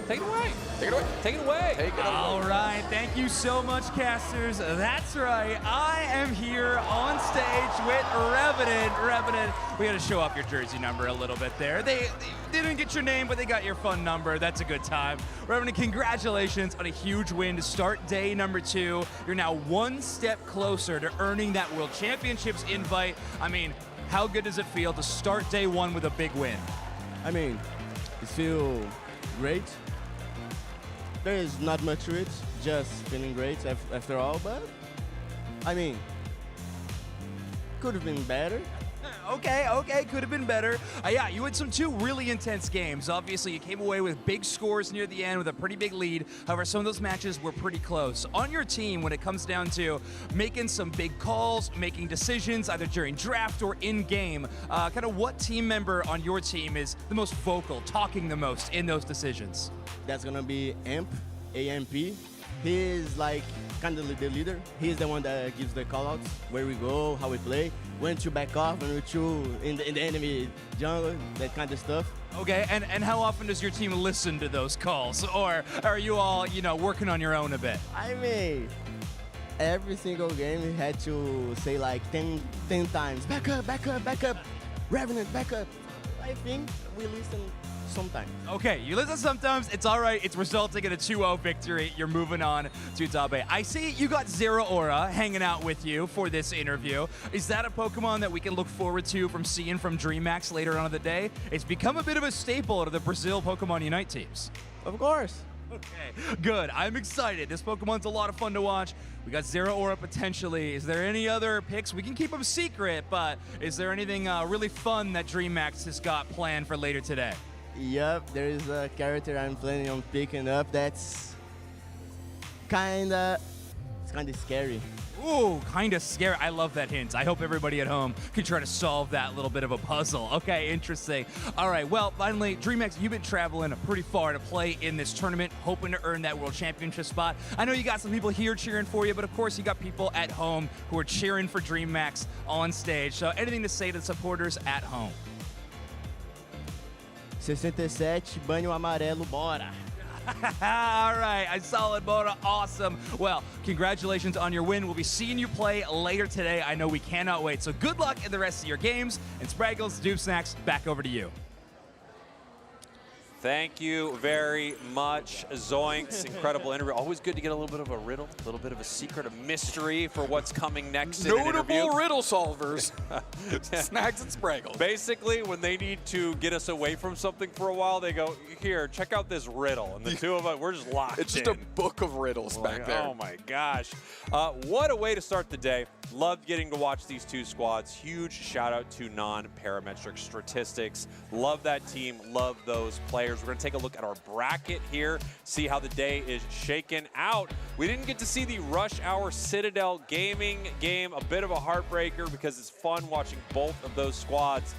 A: Take it away.
J: Take it away.
K: Take it away.
J: Take it away.
E: All right, thank you so much, casters. That's right, I am here on stage with Revenant. Revenant, we got to show off your jersey number a little bit there. They didn't get your name, but they got your fun number. That's a good time. Revenant, congratulations on a huge win to start day number 2. You're now one step closer to earning that World Championships invite. I mean, how good does it feel to start day 1 with a big win?
L: I mean, it feels great. There is not much to it, just feeling great after all, but I mean, could have been better.
E: Okay, could have been better. Yeah, you had some 2 really intense games. Obviously, you came away with big scores near the end with a pretty big lead. However, some of those matches were pretty close. On your team, when it comes down to making some big calls, making decisions, either during draft or in-game, kind of what team member on your team is the most vocal, talking the most in those decisions?
L: That's gonna be AMP. He is like kind of the leader. He's the one that gives the callouts, where we go, how we play, when to back off, when to in the enemy jungle, that kind of stuff.
E: Okay, and how often does your team listen to those calls? Or are you all, working on your own a bit?
L: I mean, every single game we had to say like 10 times, back up, Revenant, back up. I think we listen sometimes.
E: Okay, you listen sometimes. It's all right. It's resulting in a 2-0 victory. You're moving on to top 8. I see you got Zeraora hanging out with you for this interview. Is that a Pokemon that we can look forward to from seeing from DreamMax later on in the day? It's become a bit of a staple of the Brazil Pokemon Unite teams.
L: Of course.
E: Okay, good. I'm excited. This Pokemon's a lot of fun to watch. We got Zeraora potentially. Is there any other picks? We can keep them secret, but is there anything really fun that DreamMax has got planned for later today?
L: Yep, there is a character I'm planning on picking up that's kinda scary.
E: Ooh, kind of scary. I love that hint. I hope everybody at home can try to solve that little bit of a puzzle. Okay, interesting. All right, well, finally, DreamMax, you've been traveling pretty far to play in this tournament, hoping to earn that World Championship spot. I know you got some people here cheering for you, but of course you got people at home who are cheering for DreamMax on stage. So anything to say to the supporters at home?
L: 67, banho amarelo, bora.
E: All right, I saw it, Bora. Awesome. Well, congratulations on your win. We'll be seeing you play later today. I know we cannot wait. So good luck in the rest of your games. And Spraggles, Dupsnacks, back over to you.
K: Thank you very much, Zoinks. Incredible interview. Always good to get a little bit of a riddle, a little bit of a secret, a mystery for what's coming next in an interview.
J: Notable riddle solvers. Snacks and Spraggles.
K: Basically, when they need to get us away from something for a while, they go, here, check out this riddle. And the two of us, we're just locked in.
J: It's just a book of riddles back there.
K: Oh, my gosh. What a way to start the day. Loved getting to watch these two squads. Huge shout out to non-parametric statistics. Love that team, love those players. We're gonna take a look at our bracket here, see how the day is shaken out. We didn't get to see the Rush Hour Citadel Gaming game, a bit of a heartbreaker because it's fun watching both of those squads.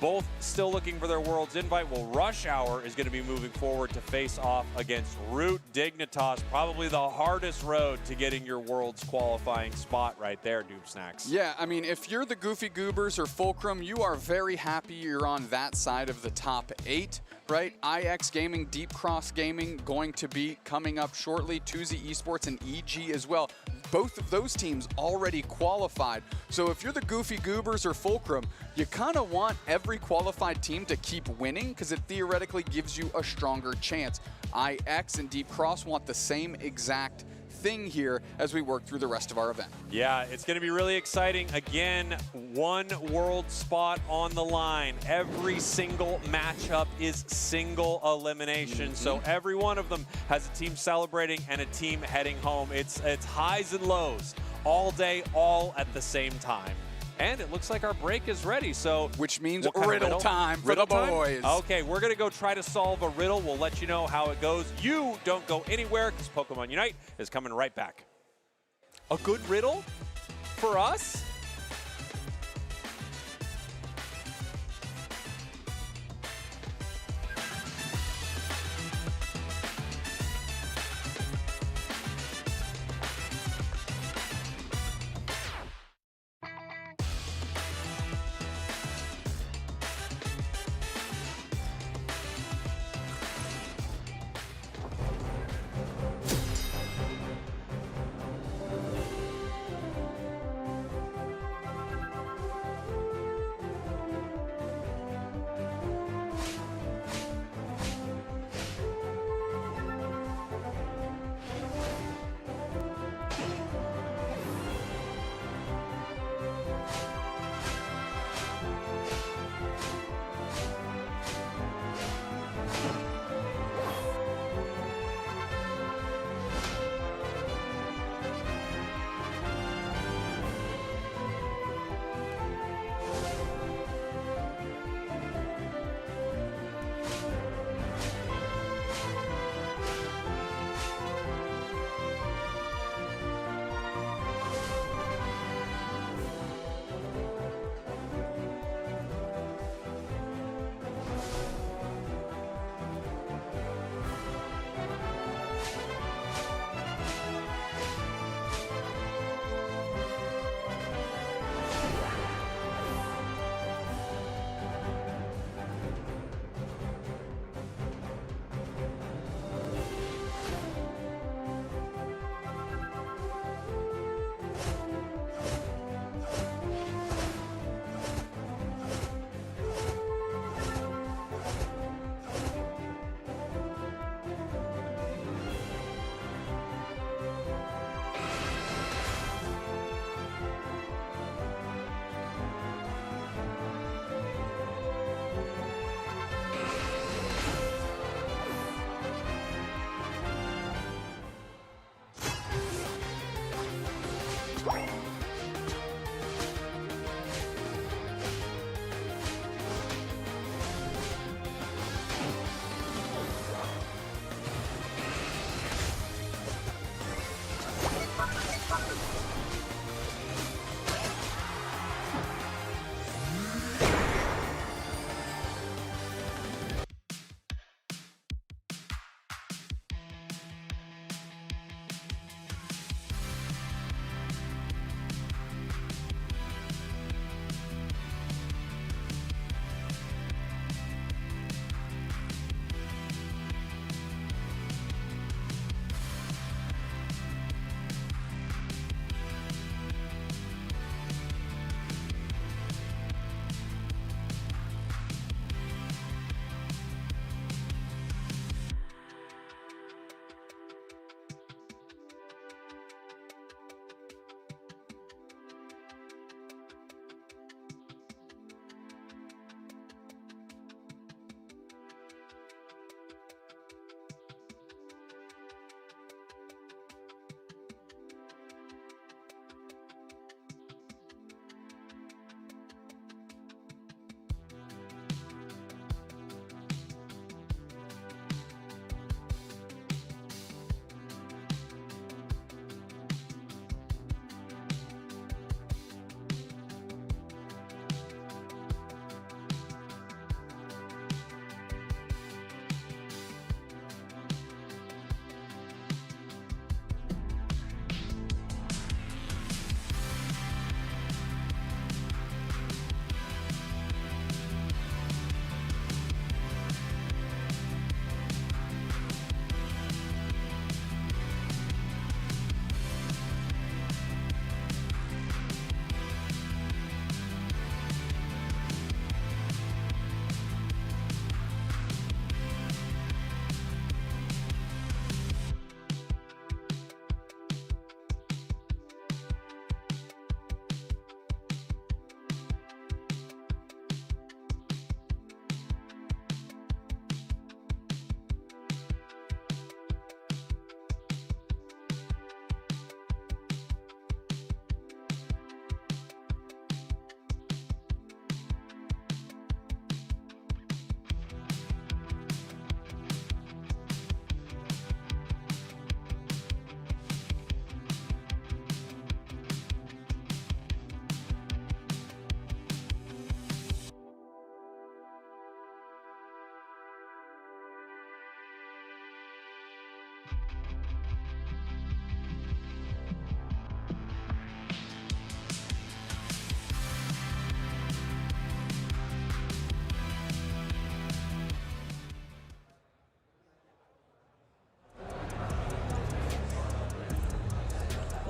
K: Both still looking for their World's invite. Well, Rush Hour is going to be moving forward to face off against Root Dignitas, probably the hardest road to getting your World's qualifying spot right there, Doob Snacks.
J: Yeah, I mean, if you're the Goofy Goobers or Fulcrum, you are very happy you're on that side of the top 8, right? IX Gaming, Deep Cross Gaming going to be coming up shortly. Tuesday Esports and EG as well. Both of those teams already qualified. So if you're the Goofy Goobers or Fulcrum, you kind of want every qualified team to keep winning because it theoretically gives you a stronger chance. IX and Deep Cross want the same exact thing here as we work through the rest of our event.
K: Yeah, it's going to be really exciting. Again, one world spot on the line. Every single matchup is single elimination. So every one of them has a team celebrating and a team heading home. It's highs and lows all day, all at the same time. And it looks like our break is ready, so...
J: Which means riddle time for the boys.
K: Okay, we're going to go try to solve a riddle. We'll let you know how it goes. You don't go anywhere, because Pokemon Unite is coming right back. A good riddle for us?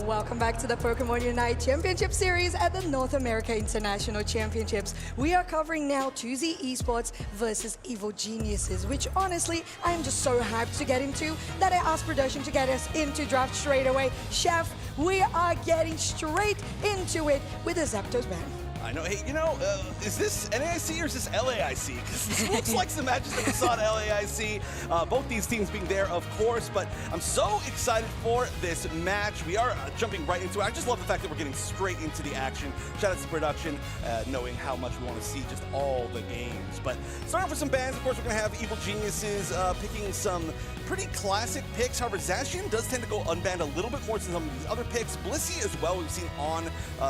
M: Welcome back to the Pokemon UNITE Championship Series at the North America International Championships. We are covering now 2Z Esports versus Evil Geniuses, which honestly, I'm just so hyped to get into that I asked production to get us into draft straight away. Chef, we are getting straight into it with a Zapdos ban.
N: I know. Hey, is this NAIC or is this LAIC? Because this looks like some matches that we saw at LAIC. Both these teams being there, of course, but I'm so excited for this match. We are jumping right into it. I just love the fact that we're getting straight into the action. Shout out to production, knowing how much we want to see just all the games. But starting off with some bans, of course, we're going to have Evil Geniuses picking some pretty classic picks. However, Zacian does tend to go unbanned a little bit more than some of these other picks. Blissey as well, we've seen on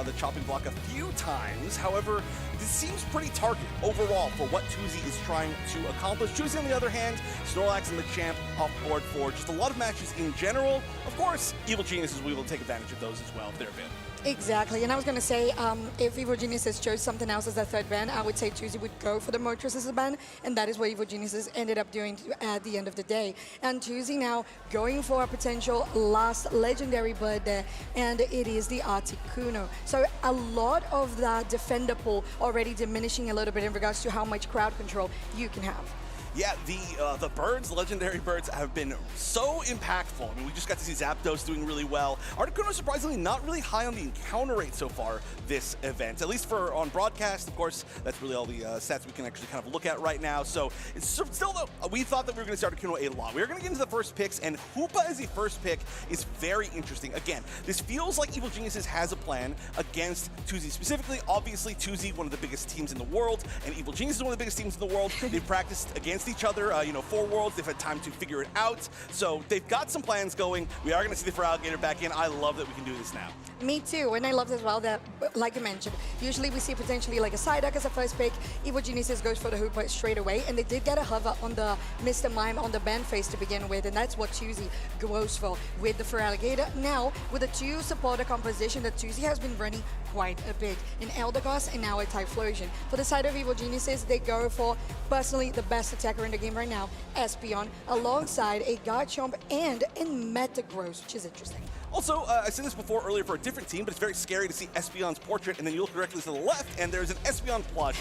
N: the chopping block a few times. However, this seems pretty targeted overall for what 2Z is trying to accomplish. 2Z, on the other hand, Snorlax and Machamp off board for just a lot of matches in general. Of course, Evil Geniuses, we will take advantage of those as well if they're available.
M: Exactly, and I was going to say, if Evil Geniuses chose something else as their third ban, I would say 2Z would go for the Moltres as a ban, and that is what Evil Geniuses ended up doing at the end of the day. And 2Z now going for a potential last legendary bird there, and it is the Articuno. So a lot of that defender pool already diminishing a little bit in regards to how much crowd control you can have.
N: Yeah, the birds, legendary birds, have been so impactful. I mean, we just got to see Zapdos doing really well. Articuno, surprisingly, not really high on the encounter rate so far this event, at least for on broadcast. Of course, that's really all the stats we can actually kind of look at right now. So it's still, though, we thought that we were going to see Articuno a lot. We were going to get into the first picks, and Hoopa as the first pick is very interesting. Again, this feels like Evil Geniuses has a plan against 2Z specifically. Obviously, 2Z, one of the biggest teams in the world, and Evil Geniuses, one of the biggest teams in the world. They've practiced against each other, 4 worlds. They've had time to figure it out. So they've got some plans going. We are going to see the Feraligatr back in. I love that we can do this now.
M: Me too, and I love as well that, like I mentioned, usually we see potentially like a Psyduck as a first pick. Evil Geniuses goes for the Hoopa straight away, and they did get a hover on the Mr. Mime on the band phase to begin with, and that's what 2Z goes for with the Feraligatr. Now, with a 2 supporter composition that 2Z has been running quite a bit, an Eldegoss and now a Typhlosion. For the side of Evil Geniuses, they go for, personally, the best attacker in the game right now, Espeon, alongside a Garchomp and a Metagross, which is interesting.
N: Also, I said this before earlier for a different team, but it's very scary to see Espeon's portrait, and then you look directly to the left, and there's an Espeon plush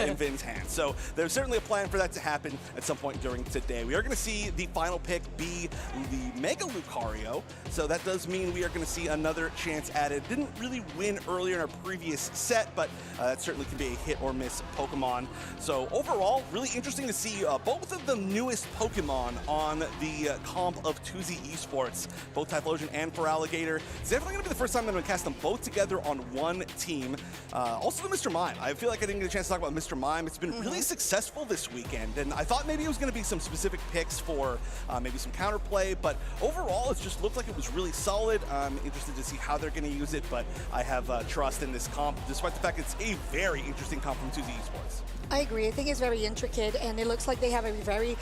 N: in Vin's hand. So there's certainly a plan for that to happen at some point during today. We are going to see the final pick be the Mega Lucario, so that does mean we are going to see another chance added. Didn't really win earlier in our previous set, but that certainly can be a hit or miss Pokemon. So overall, really interesting to see both of the newest Pokemon on the comp of 2Z Esports, both Typhlosion and Feraligatr. It's definitely going to be the first time I'm going to cast them both together on one team. Also the Mr. Mime. I feel like I didn't get a chance to talk about Mr. Mime. It's been really successful this weekend, and I thought maybe it was going to be some specific picks for maybe some counterplay, but overall it just looked like it was really solid. I'm interested to see how they're going to use it, but I have trust in this comp, despite the fact it's a very interesting comp from 2Z Esports.
M: I agree. I think it's very intricate, and it looks like they have a very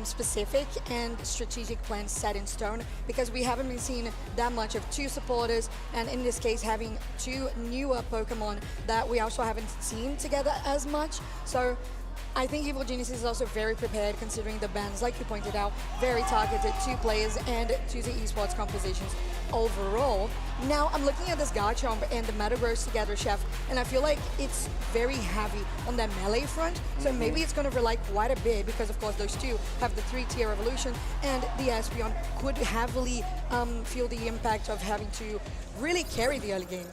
M: specific and strategic plan set in stone, because we haven't been seeing that much of 2 supporters, and in this case having 2 newer Pokemon that we also haven't seen together as much. So I think Evil Geniuses is also very prepared, considering the bans, like you pointed out, very targeted 2 players and 2Z Esports compositions overall. Now I'm looking at this Garchomp and the Metagross together, Chef, and I feel like it's very heavy on that melee front, so maybe it's going to rely quite a bit, because of course those 2 have the 3-tier evolution, and the Espeon could heavily feel the impact of having to really carry the early game.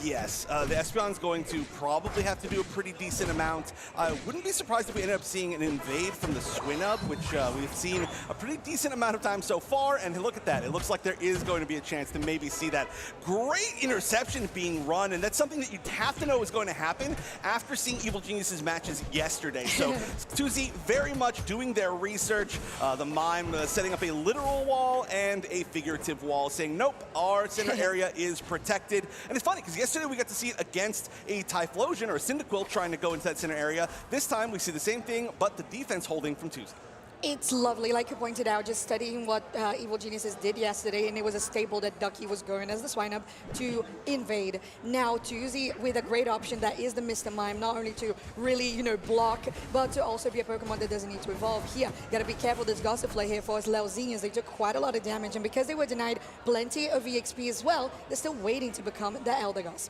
N: Yes, the Espeon's going to probably have to do a pretty decent amount. I wouldn't be surprised if we end up seeing an invade from the Swinub, which we've seen a pretty decent amount of time so far, and look at that. It looks like there is going to be a chance to maybe see that great interception being run, and that's something that you'd have to know is going to happen after seeing Evil Geniuses matches yesterday. So 2Z very much doing their research. The Mime setting up a literal wall and a figurative wall, saying, nope, our center area is protected. And it's funny, because yesterday we got to see it against a Typhlosion or a Cyndaquil trying to go into that center area. This time we see the same thing, but the defense holding from 2Z.
M: It's lovely, like you pointed out, just studying what Evil Geniuses did yesterday, and it was a staple that Ducky was going as the swine-up to invade. Now, Tuzi with a great option that is the Mr. Mime, not only to really, block, but to also be a Pokemon that doesn't need to evolve. Here, gotta be careful, this Gossifleur here for us Leozinhas. They took quite a lot of damage, and because they were denied plenty of EXP as well, they're still waiting to become the Eldegoss.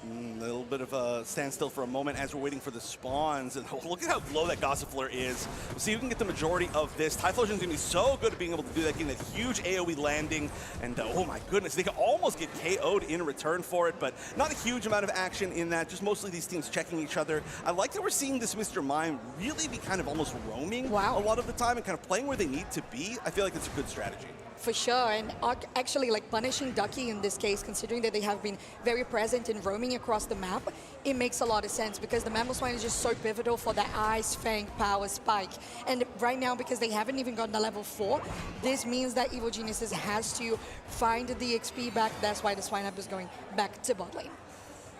N: A little bit of a standstill for a moment as we're waiting for the spawns. And look at how low that Gossifleur is. We'll see who can get the majority of this. Typhlosion's going to be so good at being able to do that, getting that huge AoE landing. And oh my goodness, they can almost get KO'd in return for it, but not a huge amount of action in that. Just mostly these teams checking each other. I like that we're seeing this Mr. Mime really be kind of almost roaming a lot of the time and kind of playing where they need to be. I feel like it's a good strategy.
M: For sure, and actually like punishing Ducky in this case, considering that they have been very present in roaming across the map, it makes a lot of sense because the Mamoswine is just so pivotal for the Ice Fang power spike. And right now, because they haven't even gotten to level 4, this means that Evil Geniuses has to find the XP back. That's why the Swine-Up is going back to bot lane.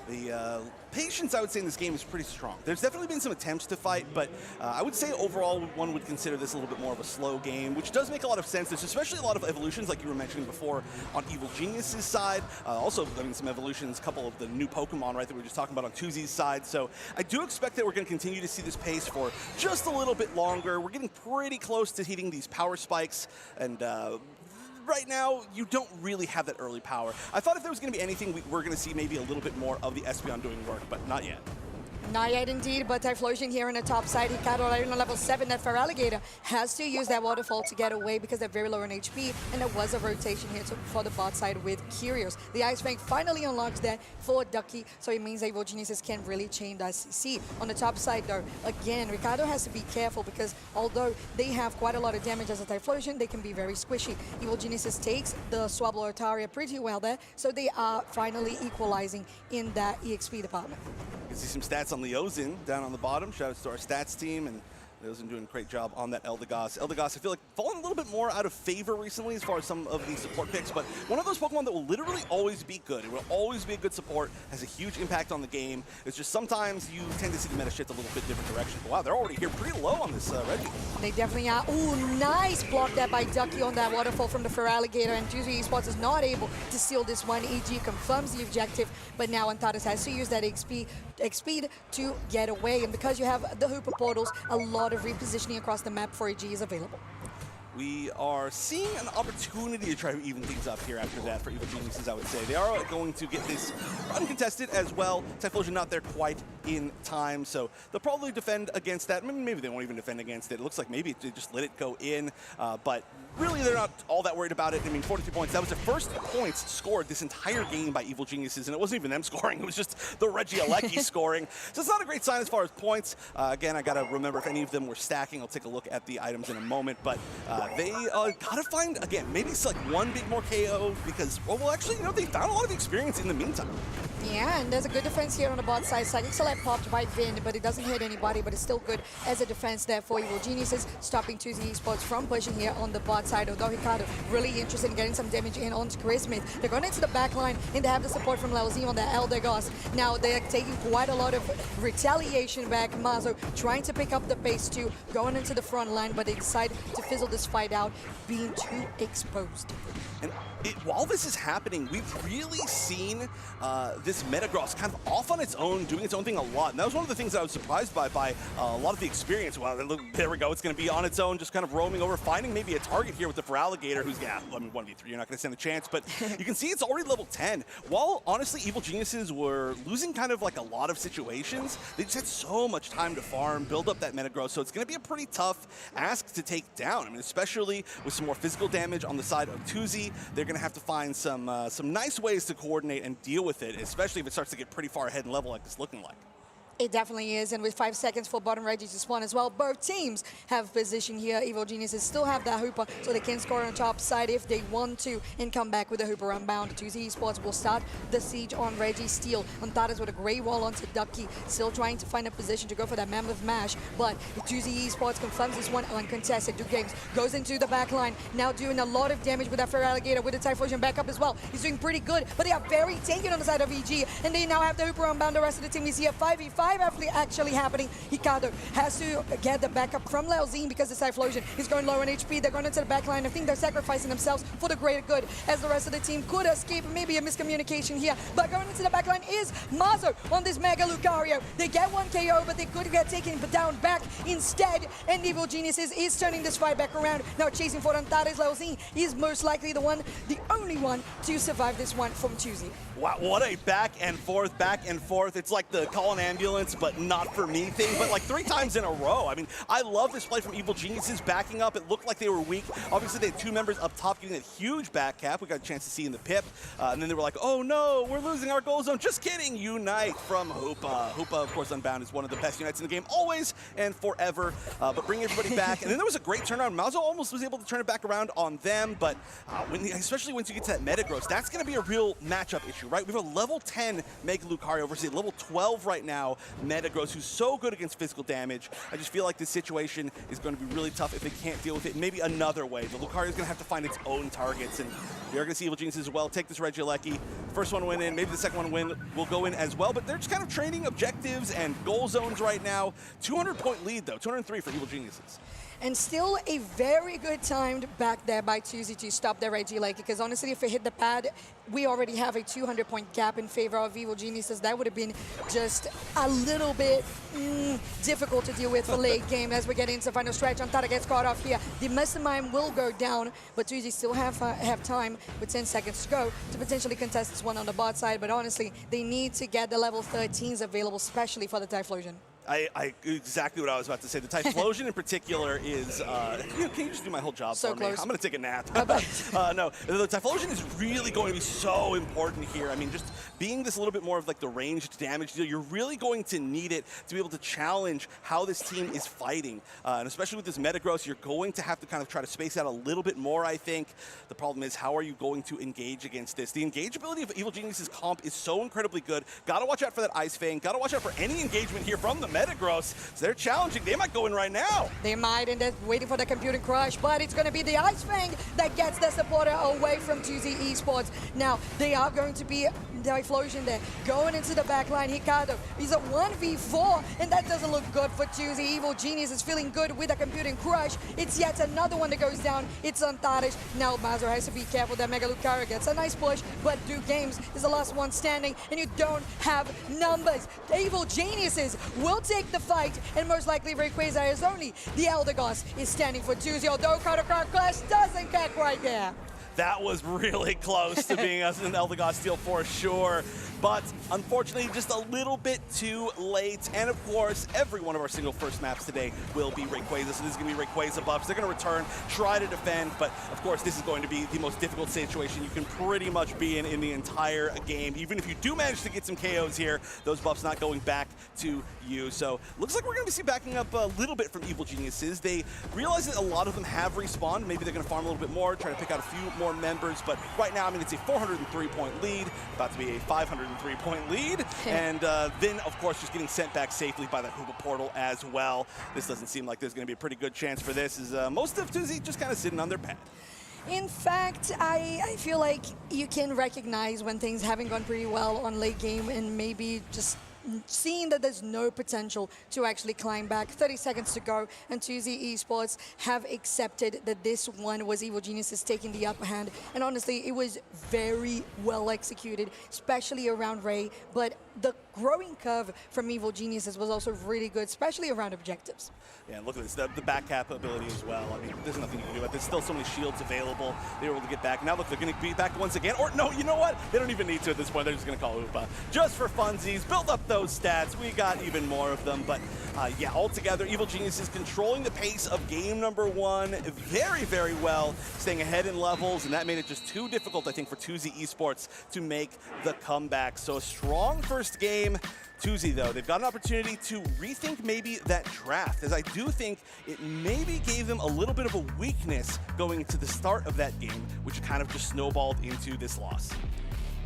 N: The patience, I would say, in this game is pretty strong. There's definitely been some attempts to fight, but I would say overall one would consider this a little bit more of a slow game, which does make a lot of sense. There's especially a lot of evolutions, like you were mentioning before, on Evil Genius's side. Also, I mean, some evolutions, a couple of the new Pokemon, right, that we were just talking about on Tuzi's side. So I do expect that we're going to continue to see this pace for just a little bit longer. We're getting pretty close to hitting these power spikes, and right now, you don't really have that early power. I thought if there was going to be anything, we're going to see maybe a little bit more of the Espeon doing work, but not yet.
M: Not yet indeed, but Typhlosion here on the top side. Hikaru already on level 7. That Feraligatr has to use that Waterfall to get away because they're very low on HP, and there was a rotation here for the bot side with Curios. The Ice Fang finally unlocks that for Ducky, so it means Evil Geniuses can really chain that CC. On the top side though, again, Ricardo has to be careful because although they have quite a lot of damage as a Typhlosion, they can be very squishy. Evil Geniuses takes the Swablu Altaria pretty well there, so they are finally equalizing in that EXP department.
N: You can see some stats on Leozin down on the bottom. Shout out to our stats team, and Leozin doing a great job on that Eldegoss. Eldegoss, I feel like, fallen a little bit more out of favor recently as far as some of these support picks, but one of those Pokemon that will literally always be good. It will always be a good support, has a huge impact on the game. It's just sometimes you tend to see the meta shift a little bit different direction. But wow, they're already here pretty low on this Reggie.
M: They definitely are. Ooh, nice block there by Ducky on that Waterfall from the Feraligatr, and Tuzi Esports is not able to steal this one. EG confirms the objective, but now Antares has to use that XP to get away, and because you have the Hooper portals, a lot of repositioning across the map for EG is available.
N: We are seeing an opportunity to try to even things up here after that for Evil Geniuses, I would say. They are going to get this uncontested as well. Typhlosion not there quite in time, so they'll probably defend against that. Maybe they won't even defend against it. It looks like maybe they just let it go in, but really they're not all that worried about it. I mean, 43 points. That was the first points scored this entire game by Evil Geniuses, and it wasn't even them scoring. It was just the Regieleki scoring. So it's not a great sign as far as points. Again, I got to remember if any of them were stacking. I'll take a look at the items in a moment, but they got to find, again, maybe it's like one big more KO because, well, actually, they found a lot of experience in the meantime.
M: Yeah, and there's a good defense here on the bot side. Psychic Select popped by Vin, but it doesn't hit anybody, but it's still good as a defense there for Evil Geniuses, stopping Tuzi Esports from pushing here on the bot side. Although Ricardo really interested in getting some damage in on Chris Smith. They're going into the back line, and they have the support from Leozin on the Eldegoss. Now they're taking quite a lot of retaliation back. Mazo trying to pick up the pace too, going into the front line, but they decide to fizzle this fight out, being too exposed.
N: And while this is happening, we've really seen this Metagross kind of off on its own, doing its own thing a lot. And that was one of the things that I was surprised by a lot of the experience. Well, there we go. It's going to be on its own, just kind of roaming over, finding maybe a target here with the Feraligatr, who's, yeah, I mean, 1v3, you're not going to stand a chance. But you can see it's already level 10. While, honestly, Evil Geniuses were losing kind of like a lot of situations, they just had so much time to farm, build up that Metagross. So it's going to be a pretty tough ask to take down. I mean, especially with some more physical damage on the side of Tuzi. They're going to have to find some nice ways to coordinate and deal with it, especially if it starts to get pretty far ahead in level like it's looking like.
M: It definitely is, and with 5 seconds for bottom Reggie to spawn as well, both teams have position here. Evil Geniuses still have that Hooper, so they can score on top side if they want to and come back with the Hooper unbound. Tuzi Esports will start the siege on Reggie Steele. Antares with a great wall onto Ducky, still trying to find a position to go for that Mammoth Mash, but Tuzi Esports confirms this one uncontested. Duke Games goes into the back line, now doing a lot of damage with that Feraligatr with the Typhlosion back up as well. He's doing pretty good, but they are very tanky on the side of EG, and they now have the Hooper unbound. The rest of the team is here 5v5. 5 actually happening. Ricardo has to get the backup from Leozine because the Typhlosion is going low on HP. They're going into the backline. I think they're sacrificing themselves for the greater good, as the rest of the team could escape maybe a miscommunication here. But going into the backline is Mazo on this Mega Lucario. They get one KO, but they could get taken down back instead. And Evil Geniuses is turning this fight back around. Now chasing for Antares. Leozine is most likely the only one to survive this one from Tuesday.
N: Wow, what a back and forth. It's like the call an ambulance, but not for me thing, but like 3 times in a row. I mean, I love this play from Evil Geniuses backing up. It looked like they were weak. Obviously, they had 2 members up top getting that huge back cap. We got a chance to see in the pip. And then they were like, oh no, we're losing our goal zone. Just kidding. Unite from Hoopa. Hoopa, of course, Unbound is one of the best Unites in the game, always and forever. But bring everybody back. And then there was a great turnaround. Mazo almost was able to turn it back around on them, but especially once you get to that Metagross, that's going to be a real matchup issue, right? We have a level 10 Mega Lucario versus a level 12 right now Metagross, who's so good against physical damage. I just feel like this situation is going to be really tough if they can't deal with it maybe another way. The Lucario is going to have to find its own targets, and you're going to see Evil Geniuses as well take this Regieleki. First one win in, maybe the second one will go in as well, but they're just kind of trading objectives and goal zones right now. 200-point lead, though, 203 for Evil Geniuses.
M: And still a very good timed back there by Tuesday to stop the Regieleki, because honestly, if it hit the pad, we already have a 200-point gap in favor of Evil Geniuses. That would have been just a little bit difficult to deal with for late game as we get into the final stretch. Antara gets caught off here. The Mastermind will go down, but Tuesday still have time with 10 seconds to go to potentially contest this one on the bot side. But honestly, they need to get the level 13s available, especially for the Typhlosion.
N: Exactly what I was about to say. The Typhlosion in particular is, can you just do my whole job
M: so
N: for
M: close.
N: me? I'm going to take a nap. No, the Typhlosion is really going to be so important here. I mean, just being this a little bit more of like the ranged damage deal, you're really going to need it to be able to challenge how this team is fighting. And especially with this Metagross, you're going to have to kind of try to space out a little bit more, I think. The problem is, how are you going to engage against this? The engageability of Evil Geniuses' comp is so incredibly good. Got to watch out for that Ice Fang. Got to watch out for any engagement here from the Metagross. So they're challenging. They might go in right now.
M: They might, and they're waiting for the Computing Crush, but it's going to be the Ice Fang that gets the supporter away from 2Z Esports. Now, they are going to be Typhlosion there, going into the backline. Ricardo is a 1v4, and that doesn't look good for 2Z. Evil Genius is feeling good with a Computing Crush. It's yet another one that goes down. It's Antares. Now, Mazo has to be careful that Mega Lucario gets a nice push, but Duke Games is the last one standing, and you don't have numbers. Evil Geniuses will take the fight, and most likely Rayquaza is only the Elder Goss is standing for 2Z, although Carter Clash doesn't get right there.
N: That was really close to being an Eldegoss steal for sure. But unfortunately, just a little bit too late. And of course, every one of our single first maps today will be Rayquaza. So this is going to be Rayquaza buffs. They're going to return, try to defend. But of course, this is going to be the most difficult situation you can pretty much be in the entire game. Even if you do manage to get some KOs here, those buffs not going back to you. So looks like we're going to see backing up a little bit from Evil Geniuses. They realize that a lot of them have respawned. Maybe they're going to farm a little bit more, try to pick out a few more members. But right now, I mean, it's a 403-point lead, about to be a 503-point lead. And then, of course, just getting sent back safely by that Hoopa portal as well. This doesn't seem like there's going to be a pretty good chance for this, as most of 2Z just kind of sitting on their pad.
M: In fact, I feel like you can recognize when things haven't gone pretty well on late game and maybe just seeing that there's no potential to actually climb back. 30 seconds to go, and 2Z Esports have accepted that this one was Evil Geniuses taking the upper hand. And honestly, it was very well executed, especially around Ray. But the growing curve from Evil Geniuses was also really good, especially around objectives.
N: Yeah, look at this, the back cap ability as well. I mean, there's nothing you can do about this. There's still so many shields available. They were able to get back. Now look, they're going to be back once again. Or no, you know what? They don't even need to at this point. They're just going to call Hoopa. Just for funsies, build up those stats. We got even more of them. But yeah, altogether, Evil Geniuses controlling the pace of game number one very, very well, staying ahead in levels, and that made it just too difficult, I think, for 2Z Esports to make the comeback. So a strong first game. 2Z, though, they've got an opportunity to rethink maybe that draft, as I do think it maybe gave them a little bit of a weakness going into the start of that game, which kind of just snowballed into this loss.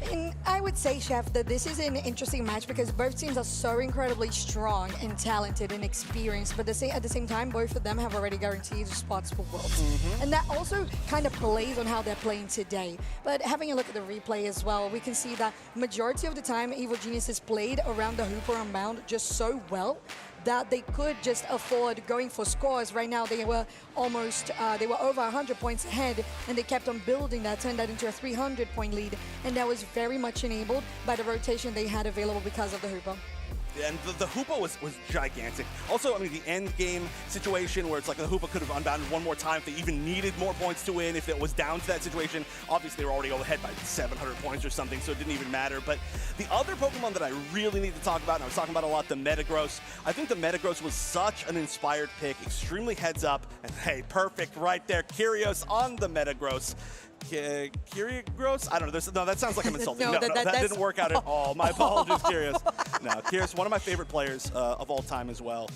M: And I would say, Chef, that this is an interesting match because both teams are so incredibly strong and talented and experienced, but at the same time, both of them have already guaranteed spots for Worlds. And that also kind of plays on how they're playing today. But having a look at the replay as well, we can see that majority of the time, Evil Geniuses played around the Hooper Unbound just so well that they could just afford going for scores. Right now, they were almost, they were over 100 points ahead, and they kept on building that, turned that into a 300-point lead, and that was very much enabled by the rotation they had available because of the Hooper.
N: And the Hoopa was gigantic. Also, I mean, the end game situation where it's like the Hoopa could have unbounded one more time if they even needed more points to win. If it was down to that situation, obviously they were already ahead by 700 points or something, so it didn't even matter. But the other Pokemon that I really need to talk about, and I was talking about a lot, the Metagross. I think the Metagross was such an inspired pick, extremely heads up, and hey, perfect right there. Kyrios on the Metagross. Kyrios? I don't know. No, that sounds like I'm insulting. no, that didn't work out at all. My apologies, Kyrios. No, Kyrios, one of my favorite players of all time as well.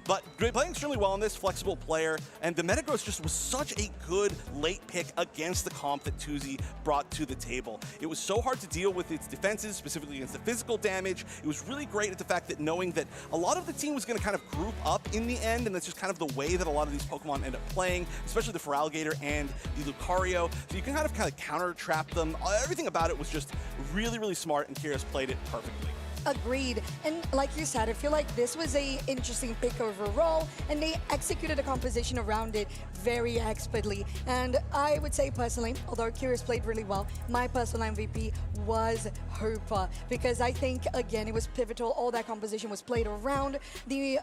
N: But playing extremely well in this, flexible player, and the Metagross just was such a good late pick against the comp that Tuzi brought to the table. It was so hard to deal with its defenses, specifically against the physical damage. It was really great at the fact that knowing that a lot of the team was going to kind of group up in the end, and that's just kind of the way that a lot of these Pokemon end up playing, especially the Feraligatr and the Lucario. So you can kind of counter trap them. Everything about it was just really, really smart, and Kyrios played it perfectly.
M: Agreed. And like you said, I feel like this was a interesting pick overall, and they executed a composition around it very expertly. And I would say personally, although Kyrios played really well, my personal MVP was Hoopa, because I think, again, it was pivotal. All that composition was played around the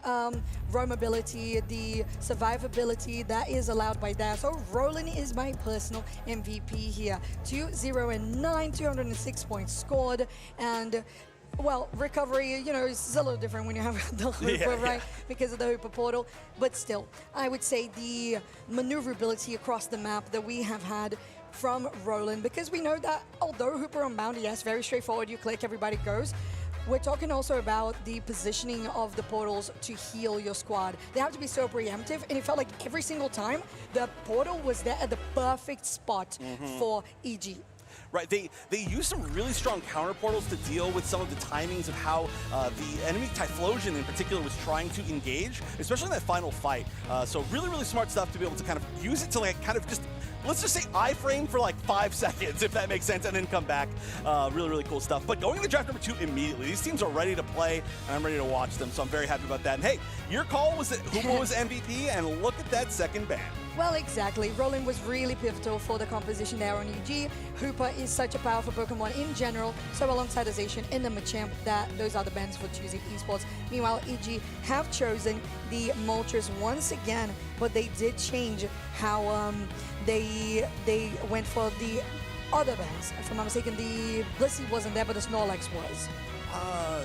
M: roamability, the survivability that is allowed by that. So Roland is my personal MVP here. 2-0-9, 206 points scored, and well, recovery, you know, is a little different when you have the Hoopa, right? Because of the Hoopa portal. But still, I would say the maneuverability across the map that we have had from Roland, because we know that although Hooper Unbound, yes, very straightforward, you click, everybody goes. We're talking also about the positioning of the portals to heal your squad. They have to be so preemptive, and it felt like every single time the portal was there at the perfect spot for EG.
N: Right, they use some really strong counter portals to deal with some of the timings of how the enemy Typhlosion in particular was trying to engage, especially in that final fight. So really, really smart stuff to be able to kind of use it to like kind of just, let's just say iframe for like 5 seconds, if that makes sense, and then come back. Really, really cool stuff. But going to draft number 2 immediately. These teams are ready to play, and I'm ready to watch them, so I'm very happy about that. And hey, your call was that Hoopa was MVP, and look at that second ban.
M: Well, exactly. Roland was really pivotal for the composition there on EG. Hoopa is such a powerful Pokemon in general, so alongside Azation and the Machamp, those are the bans for choosing esports. Meanwhile, EG have chosen the Moltres once again, but they did change how they went for the other bans. If I'm not mistaken, the Blissey wasn't there, but the Snorlax was.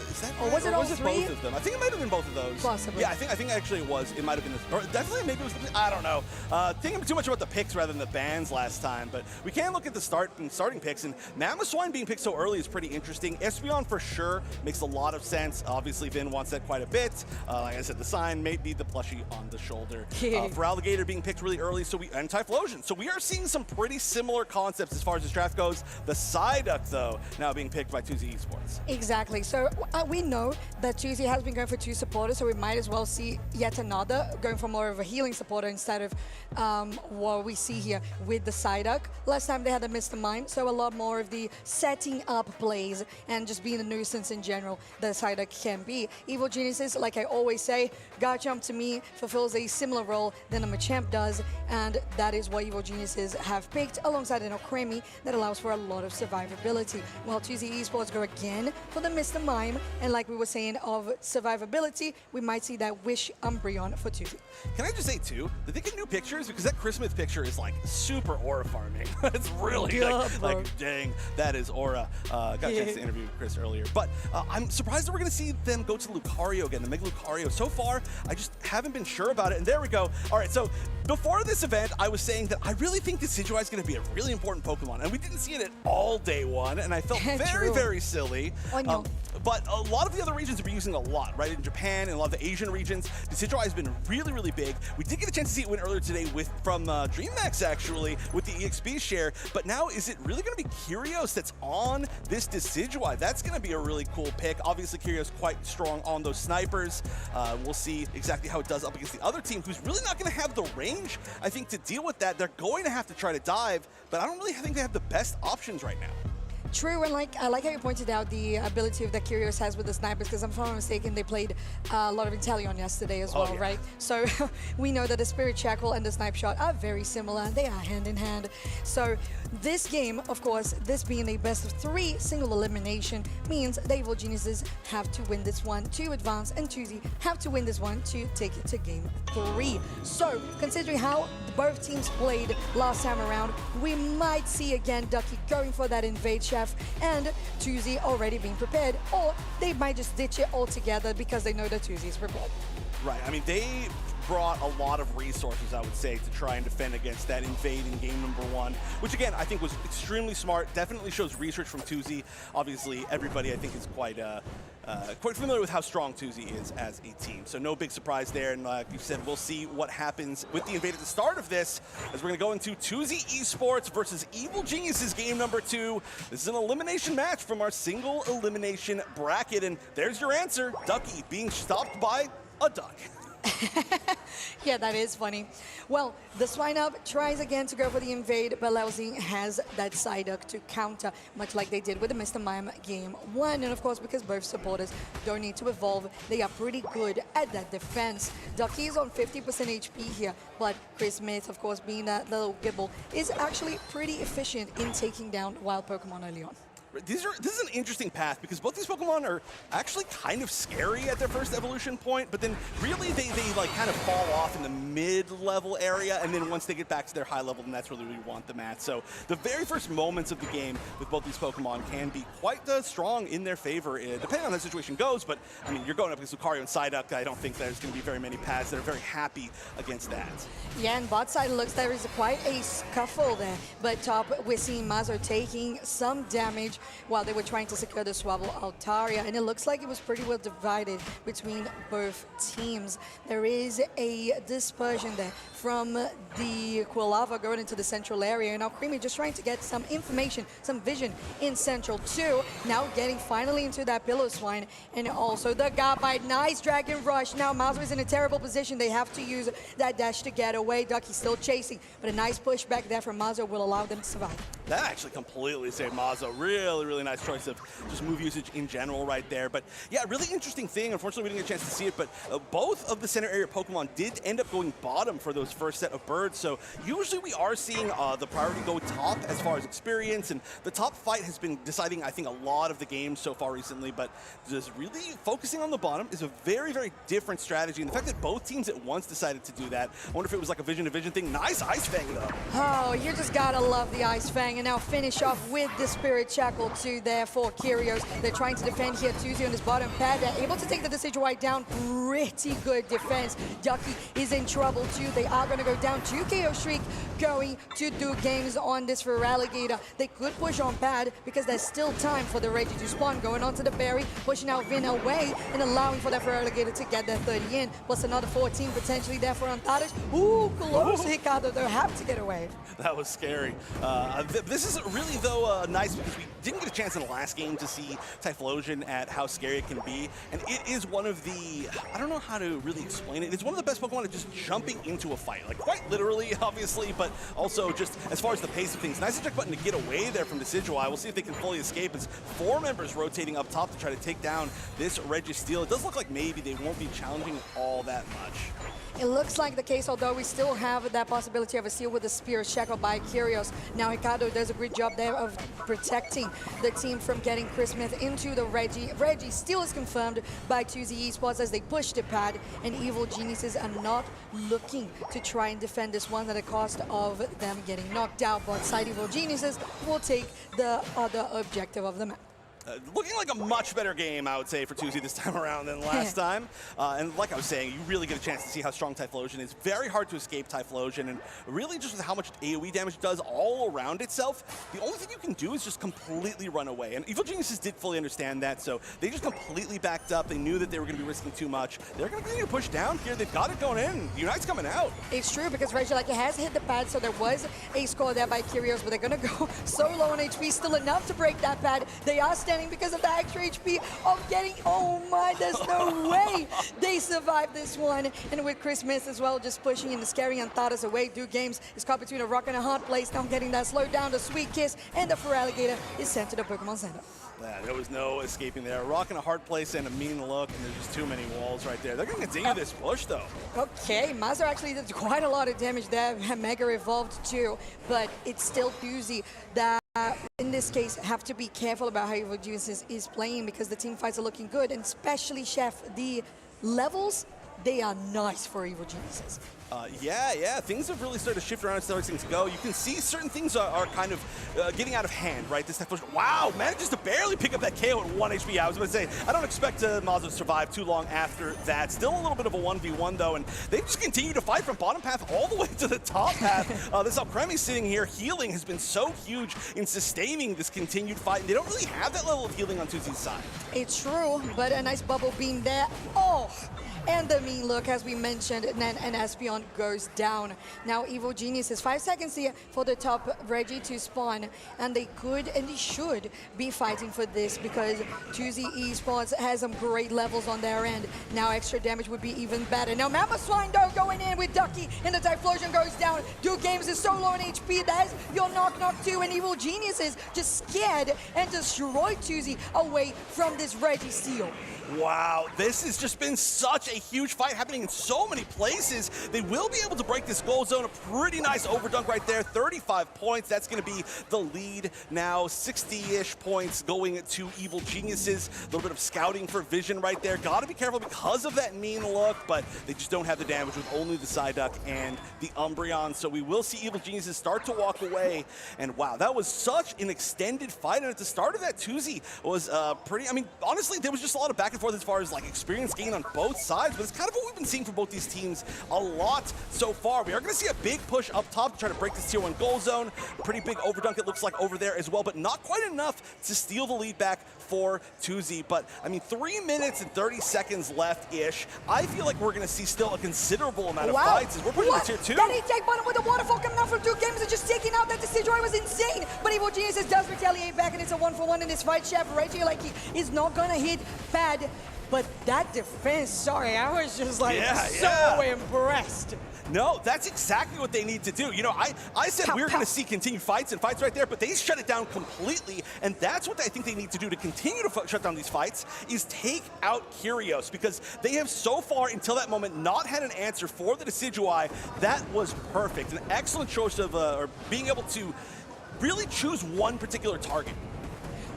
N: Is that
M: or was it all
N: was
M: three?
N: Both of them? I think it might have been both of those.
M: Possibly.
N: Yeah, I think actually it was. It might have been this, or definitely maybe it was. I don't know. Thinking too much about the picks rather than the bans last time, but we can look at the starting picks, and Mamoswine being picked so early is pretty interesting. Espeon for sure makes a lot of sense. Obviously, Vin wants that quite a bit. Like I said, the sign may be the plushie on the shoulder. Feraligatr being picked really early, and Typhlosion. So we are seeing some pretty similar concepts as far as this draft goes. The Psyduck, though, now being picked by 2Z Esports.
M: Exactly. So we know that Tuzi has been going for 2 supporters, so we might as well see yet another going for more of a healing supporter instead of what we see here with the Psyduck. Last time they had a Mr. Mime, so a lot more of the setting up plays and just being a nuisance in general that Psyduck can be. Evil Geniuses, like I always say, Garchomp to me fulfills a similar role than a Machamp does, and that is what Evil Geniuses have picked alongside an Okremi that allows for a lot of survivability. While Tuzi Esports go again for the Mr. Mime, and like we were saying of survivability, we might see that Wish Umbreon for Tuzi.
N: Can I just say too, did they get new pictures? Because that Chris Smith picture is like super aura farming. It's really like dang, that is aura. Got a chance to interview Chris earlier. But I'm surprised that we're gonna see them go to Lucario again, the Mega Lucario. So far, I just haven't been sure about it. And there we go. All right, so before this event, I was saying that I really think Decidueye is gonna be a really important Pokemon. And we didn't see it at all day one, and I felt very, very silly. but a lot of the other regions have been using a lot, right? In Japan and a lot of the Asian regions, Decidueye has been really, really big. We did get a chance to see it win earlier today from DreamHack, actually, with the EXP share, but now is it really going to be Kyrios that's on this Decidueye? That's going to be a really cool pick. Obviously, Kyrios quite strong on those snipers. We'll see exactly how it does up against the other team, who's really not going to have the range, I think, to deal with that. They're going to have to try to dive, but I don't really think they have the best options right now.
M: True, and I like how you pointed out the ability that Kyrios has with the snipers, because if I'm not mistaken, they played a lot of Inteleon yesterday as well, right? So we know that the Spirit Shackle and the Snipe Shot are very similar. They are hand in hand. So this game, of course, this being a best of 3 single elimination, means the Evil Geniuses have to win this one to advance, and 2Z have to win this one to take it to game 3. So considering how both teams played last time around, we might see again Ducky going for that invade chef, and 2Z already being prepared, or they might just ditch it altogether because they know that 2Z is prepared.
N: Right, I mean, they brought a lot of resources, I would say, to try and defend against that invade in game number 1, which again, I think was extremely smart, definitely shows research from 2Z. Obviously, everybody, I think, is quite familiar with how strong 2Z is as a team. So no big surprise there, and like you said, we'll see what happens with the invade at the start of this, as we're going to go into 2Z Esports versus Evil Geniuses game number 2. This is an elimination match from our single elimination bracket, and there's your answer, Ducky being stopped by a duck.
M: Yeah, that is funny. Well, the Swinub tries again to go for the invade, but Lousy has that Psyduck to counter, much like they did with the Mr. Mime game 1. And of course, because both supporters don't need to evolve, they are pretty good at that defense. Ducky is on 50% HP here, but Chris Smith, of course, being that little Gibble, is actually pretty efficient in taking down wild Pokemon early on.
N: This is an interesting path, because both these Pokemon are actually kind of scary at their first evolution point, but then really they like kind of fall off in the mid-level area, and then once they get back to their high level, then that's really where we want them at. So the very first moments of the game with both these Pokemon can be quite strong in their favor, depending on how the situation goes. But I mean, you're going up against Lucario and Psyduck. I don't think there's going to be very many paths that are very happy against that.
M: Yeah, and bot side looks there is quite a scuffle there, but top we're seeing Mazo taking some damage while they were trying to secure the Swabble Altaria, and it looks like it was pretty well divided between both teams. There is a dispersion there from the Quilava going into the central area, and now Creamy just trying to get some information, some vision in central too. Now getting finally into that Pillow Swine, and also the Garbite. Nice Dragon Rush. Now Mazo is in a terrible position. They have to use that dash to get away. Ducky's still chasing, but a nice push back there from Mazo will allow them to survive.
N: That actually completely saved Mazo. Really, really nice choice of just move usage in general right there. But yeah, really interesting thing. Unfortunately, we didn't get a chance to see it, but both of the center area Pokemon did end up going bottom for those first set of birds. So usually we are seeing the priority go top as far as experience, and the top fight has been deciding, I think, a lot of the games so far recently, but just really focusing on the bottom is a very, very different strategy. And the fact that both teams at once decided to do that, I wonder if it was like a vision to vision thing. Nice Ice Fang though.
M: Oh, you just gotta love the Ice Fang, and now finish off with the Spirit Shackle too there for Kyrios. They're trying to defend here. 2Z on his bottom pad. They're able to take the Decidueye down. Pretty good defense. Ducky is in trouble too. They are going to go down. 2 KO streak going to do games on this for Alligator. They could push on pad because there's still time for the Reggie to spawn. Going onto the Berry, pushing out Vin away and allowing for that for Alligator to get their 30 in. Plus another 14 potentially there for Antares. Ooh, close. Ricardo, they'll have to get away.
N: That was scary. This is really, though, nice because we didn't get a chance in the last game to see Typhlosion at how scary it can be. And it is one of the, I don't know how to really explain it. It's one of the best Pokemon at just jumping into a fight. Like, quite literally, obviously, but also just as far as the pace of things. Nice eject button to get away there from Decidueye. We'll see if they can fully escape as 4 members rotating up top to try to take down this Registeel. It does look like maybe they won't be challenging all that much.
M: It looks like the case, although we still have that possibility of a steal with the Spear Shackle by Kyrios. Now Ricardo does a great job there of protecting the team from getting Chris Smith into the Reggie. Reggie still is confirmed by 2Z Esports as they push the pad, and Evil Geniuses are not looking to try and defend this one at the cost of them getting knocked out. But side Evil Geniuses will take the other objective of the map.
N: Looking like a much better game, I would say, for TCG this time around than last time. And like I was saying, you really get a chance to see how strong Typhlosion is. Very hard to escape Typhlosion, and really just with how much AoE damage it does all around itself, the only thing you can do is just completely run away. And Evil Geniuses did fully understand that, so they just completely backed up. They knew that they were going to be risking too much. They're going to continue to push down here. They've got it going in. Unite's coming out.
M: It's true, because Regieleki has hit the pad, so there was a score there by Kyrios, but they're going to go so low on HP, still enough to break that pad. They are standing because of the extra HP of getting, oh my, there's no way they survived this one. And with Chris Miss as well, just pushing and scaring and Thadas away. Duke Games is caught between a rock and a hard place, now getting that slowed down. The Sweet Kiss and the Feraligatr is sent to the Pokemon Center.
N: Yeah, there was no escaping there. A rock in a hard place and a mean look, and there's just too many walls right there. They're going to continue this push, though.
M: Okay, Mazer actually did quite a lot of damage there. Mega evolved too, but it's still Doozy that in this case have to be careful about how Evil Geniuses is playing, because the team fights are looking good, and especially Chef, the levels, they are nice for Evil Geniuses.
N: Yeah, things have really started to shift around as far as things go. You can see certain things are kind of getting out of hand, right? This Typhlosion, wow, manages to barely pick up that KO at 1 HP. I was going to say, I don't expect Mazo to survive too long after that. Still a little bit of a 1v1, though, and they just continue to fight from bottom path all the way to the top path. This Alcremie sitting here, healing has been so huge in sustaining this continued fight, and they don't really have that level of healing on Tuzi's side.
M: It's true, but a nice bubble beam there. Oh! And the mean look, as we mentioned, and then an Espeon goes down. Now Evil Geniuses, 5 seconds here for the top Reggie to spawn, and they could and they should be fighting for this, because 2Z Esports has some great levels on their end. Now extra damage would be even better. Now Mamoswine though going in with Ducky, and the Typhlosion goes down. Duke Games is so low on HP, that's your knock 2, and Evil Geniuses just scared and destroyed 2Z away from this Reggie steal.
N: Wow, this has just been such a huge fight happening in so many places. They will be able to break this goal zone. A pretty nice overdunk right there, 35 points. That's going to be the lead now, 60-ish points going to Evil Geniuses. A little bit of scouting for vision right there. Got to be careful because of that mean look, but they just don't have the damage with only the Psyduck and the Umbreon. So we will see Evil Geniuses start to walk away. And wow, that was such an extended fight. And at the start of that, Tuzi was pretty, I mean, honestly, there was just a lot of back and forth as far as like experience gain on both sides, but it's kind of what we've been seeing from both these teams a lot so far. We are going to see a big push up top to try to break this tier 1 goal zone. Pretty big overdunk it looks like over there as well, but not quite enough to steal the lead back for 2Z. But I mean, 3 minutes and 30 seconds left-ish. I feel like we're going to see still a considerable amount of fights as we're pushing the tier 2.
M: That take button with the waterfall coming out from Duke Games and just taking out that Decidueye was insane. But Evil Geniuses does retaliate back, and it's a 1-for-1 in this fight. Chef Regieleki is not going to hit pad. But that defense, sorry, I was just like so impressed.
N: No, that's exactly what they need to do. You know, I said we were going to see continued fights and fights right there, but they shut it down completely, and that's what I think they need to do to continue to shut down these fights, is take out Kyrios, because they have so far, until that moment, not had an answer for the Decidueye. That was perfect. An excellent choice of or being able to really choose one particular target.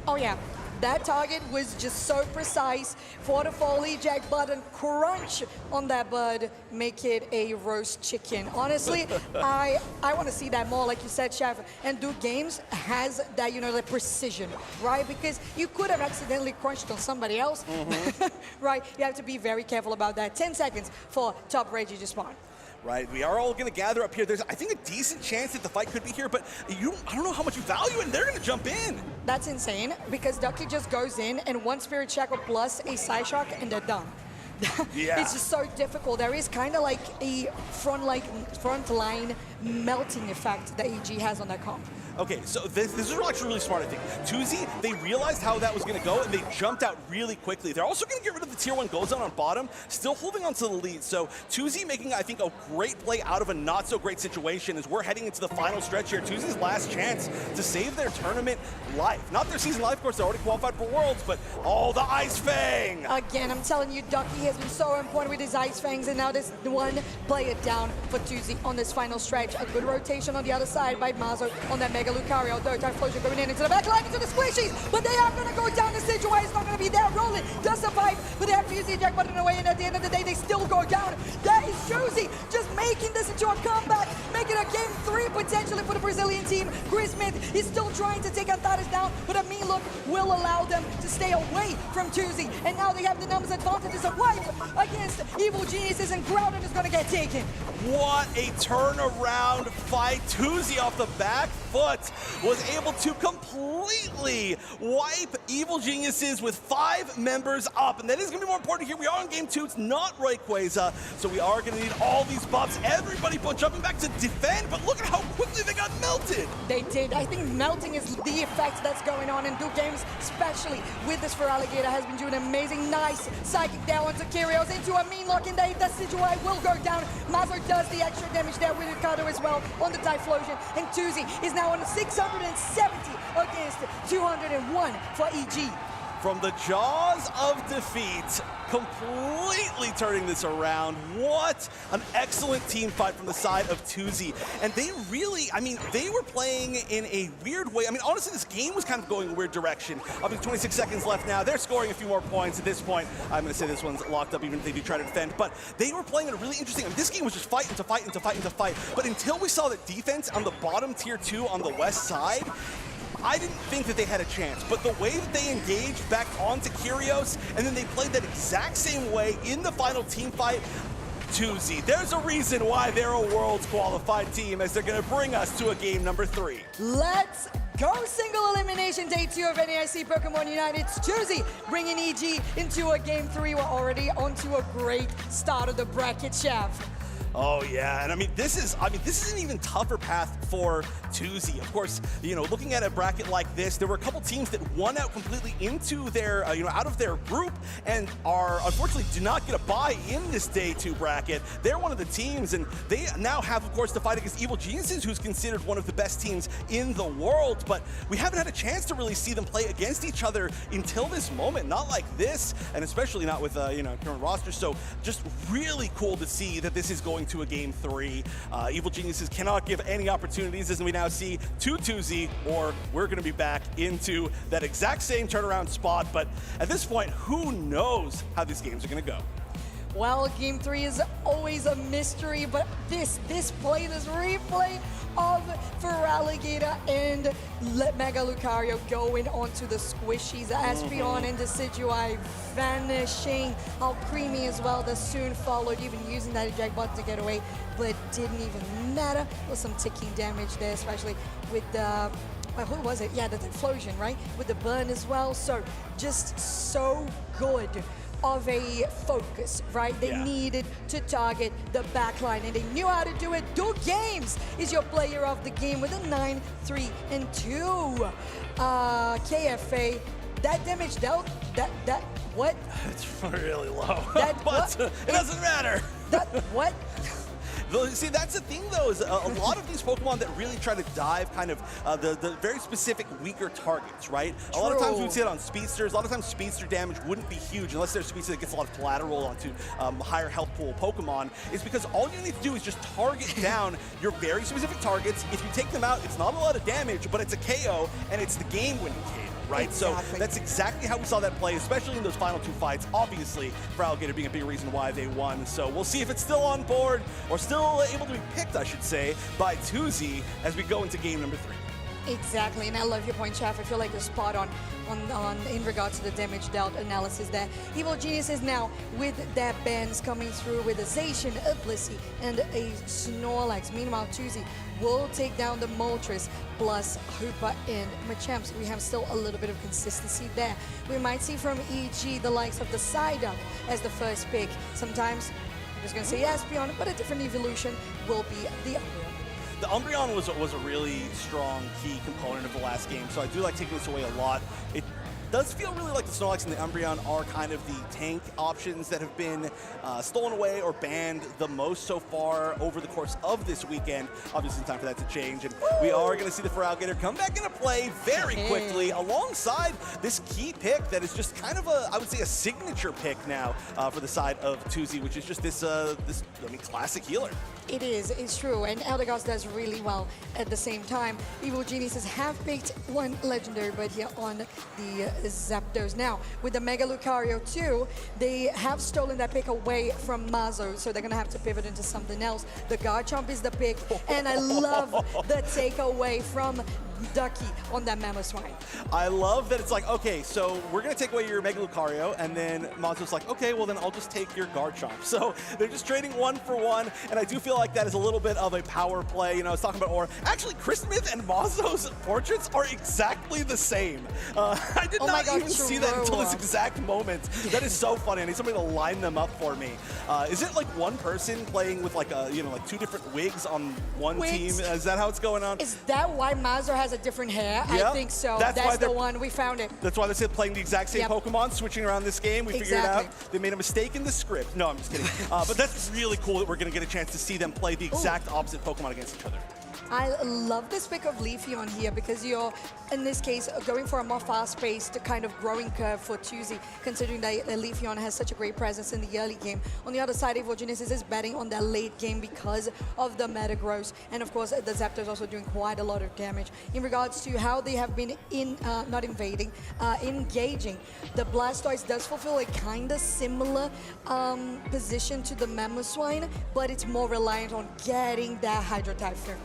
M: Oh, yeah. That target was just so precise. For the fall eject button, crunch on that bud, make it a roast chicken. Honestly, I want to see that more, like you said, Chef. And Duke Games has that, you know, the precision, right? Because you could have accidentally crunched on somebody else, right? You have to be very careful about that. 10 seconds for top Reggie to spawn.
N: Right, we are all going to gather up here. There's, I think, a decent chance that the fight could be here, but I don't know how much you value it, and they're going to jump in.
M: That's insane, because Ducky just goes in, and one Spirit Shackle plus a Psyshock, and they're done. It's just so difficult. There is kind of like a front line melting effect that EG has on that comp.
N: Okay, so this is actually really smart, I think. 2Z, they realized how that was going to go, and they jumped out really quickly. They're also going to get rid of the tier 1 gold zone on bottom, still holding on to the lead. So 2Z making, I think, a great play out of a not-so-great situation as we're heading into the final stretch here. 2Z's last chance to save their tournament life. Not their season life, of course, they're already qualified for Worlds, but the Ice Fang!
M: Again, I'm telling you, Ducky has been so important with his Ice Fangs, and now this one play it down for 2Z on this final stretch. A good rotation on the other side by Mazo on that Mega Lucario. Third Typhlosion going into the back line, into the squishies, but they are going to go down. The Decidueye is not going to be there. Rolling does survive, but they have to use the eject button away, and at the end of the day, they still go down. That is Josie just making this into a comeback, making a game 3 potentially for the Brazilian team. Chris Smith is still trying to take Antares down, but a mean look will allow them to stay away from Tuzi. And now they have the numbers advantage as a wipe against Evil Geniuses, and Groudon is going to get taken.
N: What a turnaround fight. Tuzi off the back foot was able to completely wipe Evil Geniuses with 5 members up. And that is going to be more important here. We are in game 2. It's not Rayquaza, so we are going to need all these buffs. Everybody jumping back to defend, but look at how quickly they got melted.
M: They did. I think melting is the effect that's going on in good games, especially with this Feraligatr has been doing amazing. Nice psychic down onto Kyrios into a mean lock, and the Decidueye will go down. Mazur does the extra damage there with Ricardo as well on the Typhlosion, and Tuzi is now on 670 against 201 for EG.
N: From the jaws of defeat, completely turning this around. What an excellent team fight from the side of Tuzi. And they really, I mean, they were playing in a weird way. I mean, honestly, this game was kind of going a weird direction. Up to 26 seconds left now. They're scoring a few more points at this point. I'm going to say this one's locked up even if they do try to defend. But they were playing in a really interesting, I mean, this game was just fight into fight into fight into fight. But until we saw the defense on the bottom tier 2 on the west side, I didn't think that they had a chance, but the way that they engaged back onto Kyrios, and then they played that exact same way in the final team fight, Tuzi, there's a reason why they're a Worlds qualified team, as they're going to bring us to a game number 3.
M: Let's go. Single elimination day 2 of NAIC Pokemon Unite. It's Tuzi bringing EG into a game 3. We're already onto a great start of the bracket, Chef.
N: Oh yeah, and I mean this is an even tougher path for Tuzi. Of course, you know, looking at a bracket like this, there were a couple teams that won out completely into their, out of their group, and are unfortunately do not get a bye in this day 2 bracket. They're one of the teams, and they now have, of course, to fight against Evil Geniuses, who's considered one of the best teams in the world. But we haven't had a chance to really see them play against each other until this moment. Not like this, and especially not with current roster. So just really cool to see that this is going to a game 3. Evil Geniuses cannot give any opportunities, as we now see, to Tuzi, or we're going to be back into that exact same turnaround spot. But at this point, who knows how these games are going to go?
M: Well, game 3 is always a mystery, but this replay of Feraligatr and Mega Lucario going onto the squishies. Espeon and Decidueye vanishing. Alcremie as well, that soon followed, even using that eject button to get away, but it didn't even matter. There was some ticking damage there, especially with the who was it? Yeah, the Typhlosion, right? With the burn as well. So just so good of a focus, right? They needed to target the backline, and they knew how to do it. Duke Games is your player of the game with a 9-3-2. KFA, that damage dealt, what?
N: It's really low,
M: That,
N: but it doesn't matter.
M: That, what?
N: See, that's the thing, though, is a lot of these Pokemon that really try to dive kind of the very specific weaker targets, right? A lot of times we see it on Speedsters. A lot of times Speedster damage wouldn't be huge unless there's Speedster that gets a lot of collateral onto higher health pool Pokemon. It's because all you need to do is just target down your very specific targets. If you take them out, it's not a lot of damage, but it's a KO, and it's the game-winning KO. Right,
M: exactly.
N: So that's exactly how we saw that play, especially in those final 2 fights. Obviously, Feraligatr being a big reason why they won. So we'll see if it's still on board, or still able to be picked, I should say, by Tuzi as we go into game number 3.
M: Exactly, and I love your point, Chef. I feel like you're spot on in regards to the damage dealt analysis there. Evil Geniuses now with their bans coming through with a Zacian, a Blissey, and a Snorlax. Meanwhile, Tuzi will take down the Moltres plus Hoopa and Machamp. So we have still a little bit of consistency there. We might see from EG the likes of the Psyduck as the first pick. Sometimes I'm just going to say Espeon, but a different evolution will be the Umbreon.
N: The Umbreon was a really strong key component of the last game, so I do like taking this away a lot. It does feel really like the Snorlax and the Umbreon are kind of the tank options that have been stolen away or banned the most so far over the course of this weekend. Obviously, it's time for that to change, and we are going to see the Feraligatr come back into play very quickly alongside this key pick that is just kind of I would say a signature pick now for the side of Tuzi, which is just this classic healer.
M: It is, it's true, and Eldegoss does really well at the same time. Evil Geniuses have picked one legendary, but here on the Zapdos. Now, with the Mega Lucario 2, they have stolen that pick away from Mazo, so they're going to have to pivot into something else. The Garchomp is the pick, and I love the takeaway from Ducky on that Mamoswine.
N: I love that it's like, okay, so we're going to take away your Mega Lucario, and then Mazo's like, okay, well then I'll just take your Garchomp. So they're just trading 1 for 1, and I do feel like that is a little bit of a power play. You know, I was talking about Aura. Actually, Chris Smith and Mazo's portraits are exactly the same. I did not even see that until this exact moment. That is so funny. I need somebody to line them up for me. Is it like one person playing with like a, like 2 different wigs on one team? Is that how it's going on?
M: Is that why Mazo has a different hair?
N: Yep.
M: I think so. That's the one. We found it.
N: That's why they're playing the exact same Pokemon, switching around this game. We figured it out. They made a mistake in the script. No, I'm just kidding. But that's really cool that we're going to get a chance to see them play the exact opposite Pokemon against each other.
M: I love this pick of Leafeon here because you're, in this case, going for a more fast-paced kind of growing curve for Tuesday, considering that Leafeon has such a great presence in the early game. On the other side, Evil Geniuses is betting on that late game because of the meta growth. And of course, the Zapdos is also doing quite a lot of damage. In regards to how they have been engaging, the Blastoise does fulfill a kind of similar position to the Mamoswine, but it's more reliant on getting that Hydro type firm.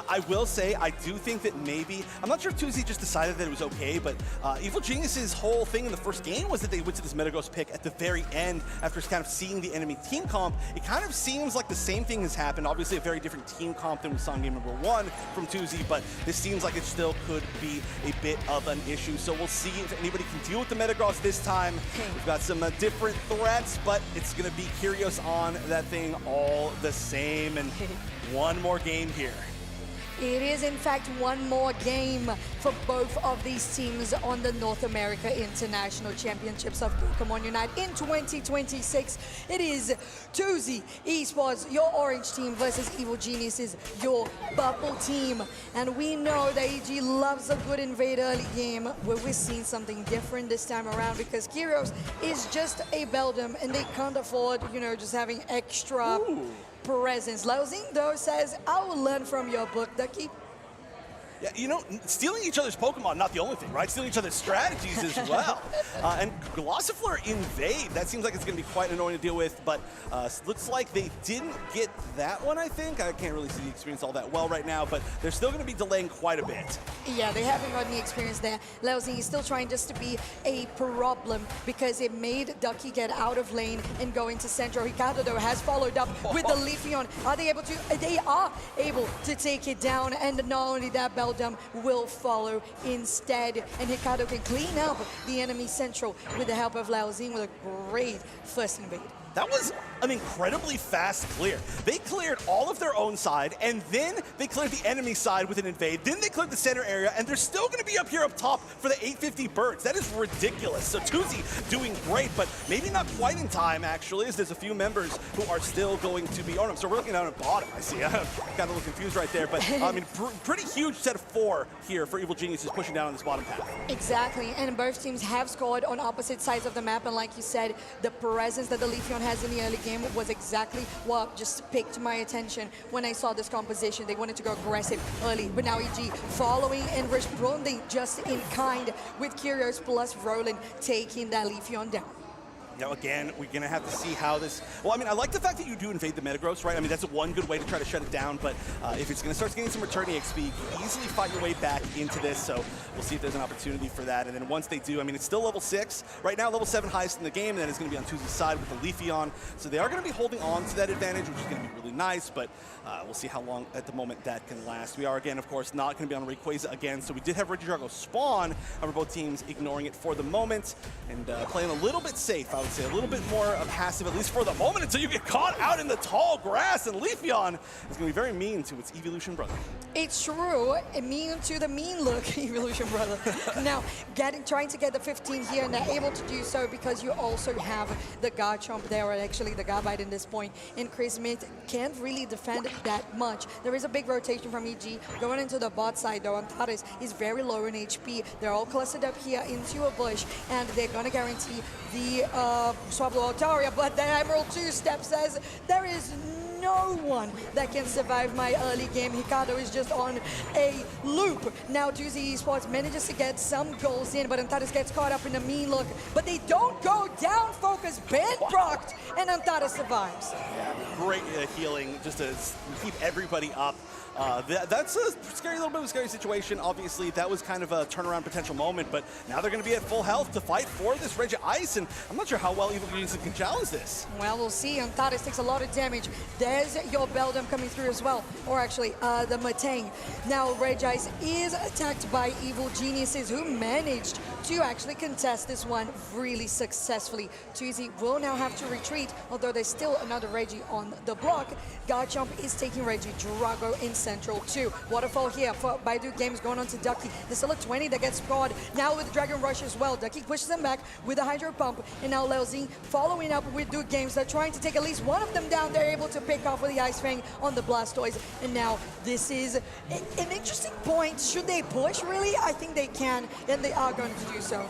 N: I will say, I do think that maybe, I'm not sure if Tuesday just decided that it was okay, but Evil Genius's whole thing in the first game was that they went to this Metagross pick at the very end after kind of seeing the enemy team comp. It kind of seems like the same thing has happened. Obviously a very different team comp than we saw in game number 1 from Tuesday, but this seems like it still could be a bit of an issue. So we'll see if anybody can deal with the Metagross this time. We've got some different threats, but it's going to be Kyrios on that thing all the same. And one more game here.
M: It is, in fact, one more game for both of these teams on the North America International Championships of Pokémon UNITE in 2026. It is Tuesday Esports, your orange team, versus Evil Geniuses, your purple team. And we know that EG loves a good invade early game, where we're seeing something different this time around because Kyrios is just a Beldum, and they can't afford, just having extra presence. Lauzing, though, says, I will learn from your book, Ducky.
N: Yeah, stealing each other's Pokemon, not the only thing, right? Stealing each other's strategies as well. And Glossifleur invade, that seems like it's going to be quite annoying to deal with, but looks like they didn't get that one, I think. I can't really see the experience all that well right now, but they're still going to be delaying quite a bit.
M: Yeah, they haven't gotten the experience there. Lauzing is still trying just to be a problem because it made Ducky get out of lane and go into Central. Ricardo, though, has followed up with the Leafeon. Are they able to? They are able to take it down, and not only that, Beldum will follow instead, and Ricardo can clean up the enemy Central with the help of Lauzing with a great first invade.
N: That was an incredibly fast clear. They cleared all of their own side, and then they cleared the enemy side with an invade. Then they cleared the center area, and they're still going to be up here up top for the 850 birds. That is ridiculous. So Tuzi doing great, but maybe not quite in time, actually, as there's a few members who are still going to be... Oh, no, so we're looking down at bottom, I see. I'm kind of a little confused right there, but I mean, pretty huge set of 4 here for Evil Geniuses pushing down on this bottom path.
M: Exactly, and both teams have scored on opposite sides of the map, and like you said, the presence that the Leafeon has in the early game was exactly what just piqued my attention when I saw this composition. They wanted to go aggressive early, but now EG following and responding just in kind with Kyrios plus Roland taking that Leafeon down.
N: Now, again, we're going to have to see how this... Well, I mean, I like the fact that you do invade the Metagross, right? I mean, that's one good way to try to shut it down, but if it's going to start getting some return EXP, you can easily fight your way back into this, so we'll see if there's an opportunity for that. And then once they do, I mean, it's still level 6. Right now, level 7 highest in the game, and then it's going to be on Tuesday's side with the Leafeon. So they are going to be holding on to that advantage, which is going to be really nice, but we'll see how long at the moment that can last. We are, again, of course, not going to be on Rayquaza again, so we did have Regidrago spawn, however, both teams ignoring it for the moment and playing a little bit safe, I would say, a little bit more passive, at least for the moment, until you get caught out in the tall grass, and Leafeon is going to be very mean to its Evolution brother.
M: It's true, mean to the mean look, Evolution brother. Now, trying to get the 15 here, and they're able to do so because you also have the Garchomp there, or actually the Garbite in this point, and Chris Smith can't really defend that much. There is a big rotation from EG going into the bot side, though. Antares is very low in HP. They're all clustered up here into a bush, and they're going to guarantee the Swablu Altaria, but the Emerald 2 step says there is no one that can survive my early game. Ricardo is just on a loop. Now 2Z Esports manages to get some goals in, but Antares gets caught up in a mean look. But they don't go down, focus, Ben procced, and Antares survives.
N: Yeah, great healing just to keep everybody up. That's a little bit of a scary situation. Obviously, that was kind of a turnaround potential moment, but now they're going to be at full health to fight for this Regi Ice, and I'm not sure how well Evil Geniuses can challenge this.
M: Well, we'll see. Antares takes a lot of damage. There's your Beldum coming through as well, or actually the Matang. Now, Regi Ice is attacked by Evil Geniuses, who managed to actually contest this one really successfully. 2Z will now have to retreat, although there's still another Regi on the block. Garchomp is taking Regi, Drago in Central 2. Waterfall here for Baidu Games going on to Ducky. There's still a 20 that gets scored now with Dragon Rush as well. Ducky pushes him back with a Hydro Pump, and now Leozine following up with Duke Games. They're trying to take at least one of them down. They're able to pick off with the Ice Fang on the Blastoise, and now this is an interesting point. Should they push, really? I think they can, and they are going to do so.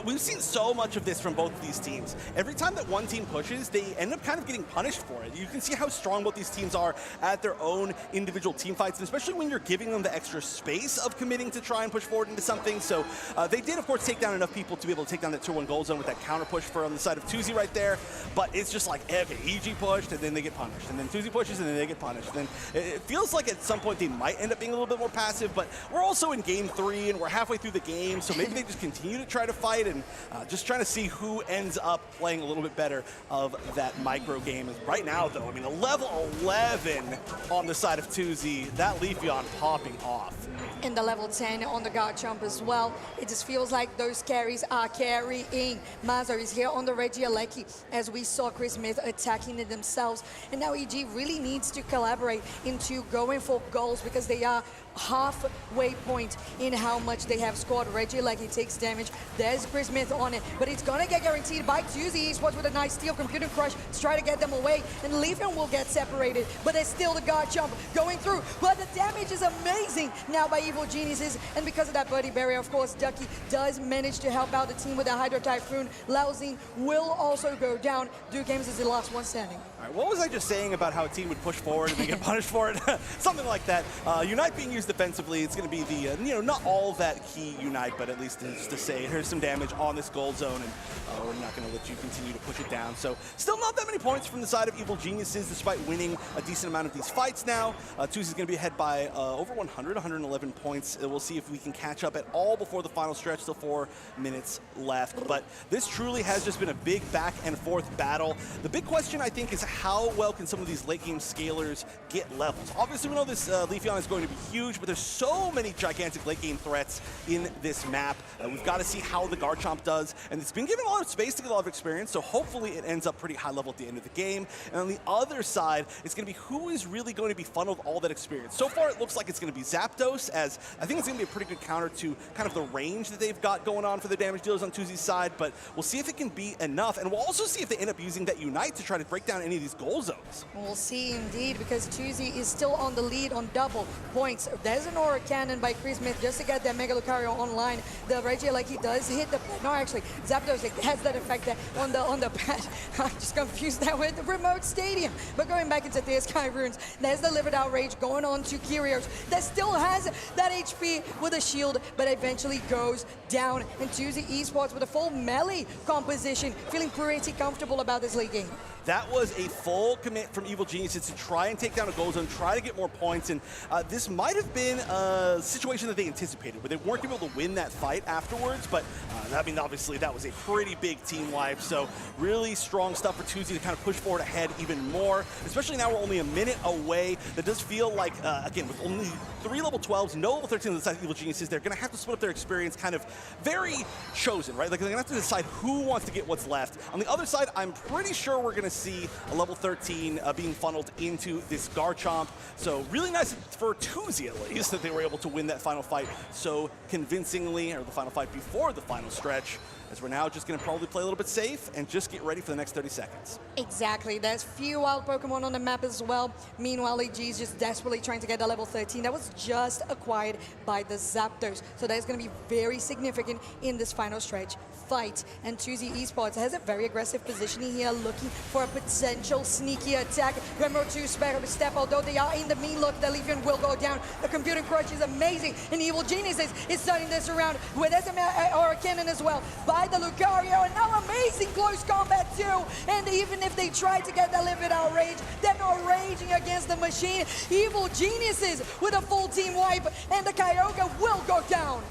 N: We've seen so much of this from both of these teams. Every time that one team pushes, they end up kind of getting punished for it. You can see how strong both these teams are at their own individual team fights, and especially when you're giving them the extra space of committing to try and push forward into something. So they did, of course, take down enough people to be able to take down that tier 1 goal zone with that counter push for on the side of 2Z right there. But it's just like, okay, EG pushed, and then they get punished. And then 2Z pushes, and then they get punished. And then it feels like at some point they might end up being a little bit more passive, but we're also in game 3, and we're halfway through the game, so maybe they just continue to try to fight and just trying to see who ends up playing a little bit better of that micro game. Right now, though, I mean, a level 11 on the side of 2Z, that Leafeon popping off.
M: And the level 10 on the Garchomp as well. It just feels like those carries are carrying. Mazar is here on the Regieleki, as we saw Chris Smith attacking it themselves. And now EG really needs to collaborate into going for goals, because they are halfway point in how much they have scored. Regieleki takes damage. There's Chris Smith on it, but it's gonna get guaranteed by 2Z Esports with a nice steal, Computer Crush to try to get them away, and Leafeon will get separated, but there's still the Garchomp going through. But the damage is amazing now by Evil Geniuses, and because of that Birdie Barrier, of course, Ducky does manage to help out the team with a Hydro Typhoon. Leozine will also go down. Duke Games is the last one standing.
N: All right, what was I just saying about how a team would push forward and then get punished for it? Something like that. Unite being used defensively, it's going to be the, not all that key Unite, but at least just to say, here's some damage on this gold zone, and we're not going to let you continue to push it down. So still not that many points from the side of Evil Geniuses, despite winning a decent amount of these fights now. 2Z is going to be ahead by over 111 points. We'll see if we can catch up at all before the final stretch. Still 4 minutes left. But this truly has just been a big back and forth battle. The big question, I think, is how well can some of these late game scalers get levels? Obviously, we know this Leafeon is going to be huge, but there's so many gigantic late game threats in this map. We've got to see how the Garchomp does, and it's been given a lot of space to get a lot of experience, so hopefully it ends up pretty high level at the end of the game. And on the other side, it's going to be who is really going to be funneled all that experience. So far, it looks like it's going to be Zapdos, as I think it's going to be a pretty good counter to kind of the range that they've got going on for the damage dealers on 2Z's side, but we'll see if it can be enough, and we'll also see if they end up using that Unite to try to break down any of these goal zones.
M: We'll see indeed, because 2Z is still on the lead on double points. There's an Aura Cannon by Chris Smith just to get that Mega Lucario online. The Regieleki does hit the pad. No, actually, Zapdos has that effect there on the pad. I just confused that with the remote stadium. But going back into the Sky Runes, there's the Livid Outrage going on to Kyrios that still has that HP with a shield, but eventually goes down. And 2Z Esports with a full melee composition, feeling pretty comfortable about this late game.
N: That was a full commit from Evil Geniuses to try and take down a goal zone, try to get more points, and this might have been a situation that they anticipated, where they weren't able to win that fight afterwards, but I mean, obviously that was a pretty big team wipe, so really strong stuff for 2Z to kind of push forward ahead even more, especially now we're only a minute away. That does feel like, again, with only 3 level 12s, no level 13 on the side of Evil Geniuses, they're going to have to split up their experience kind of very chosen, right? Like, they're going to have to decide who wants to get what's left. On the other side, I'm pretty sure we're going to see a level 13 being funneled into this Garchomp. So really nice for 2Z at least that they were able to win that final fight so convincingly, or the final fight before the final stretch, as we're now just going to probably play a little bit safe and just get ready for the next 30 seconds.
M: Exactly. There's few wild Pokemon on the map as well. Meanwhile, EG is just desperately trying to get a level 13 that was just acquired by the Zapdos. So that is going to be very significant in this final stretch fight. And 2Z Esports has a very aggressive positioning here, looking for a potential sneaky attack. Emerald 2 step, although they are in the mean look, the Leafeon will go down. The computing crush is amazing, and Evil Geniuses is starting this around with SMA or a cannon as well by the Lucario, and now amazing close combat too. And even if they try to get that livid outrage, they're not raging against the machine. Evil Geniuses with a full team wipe, and the Kyogre will go down.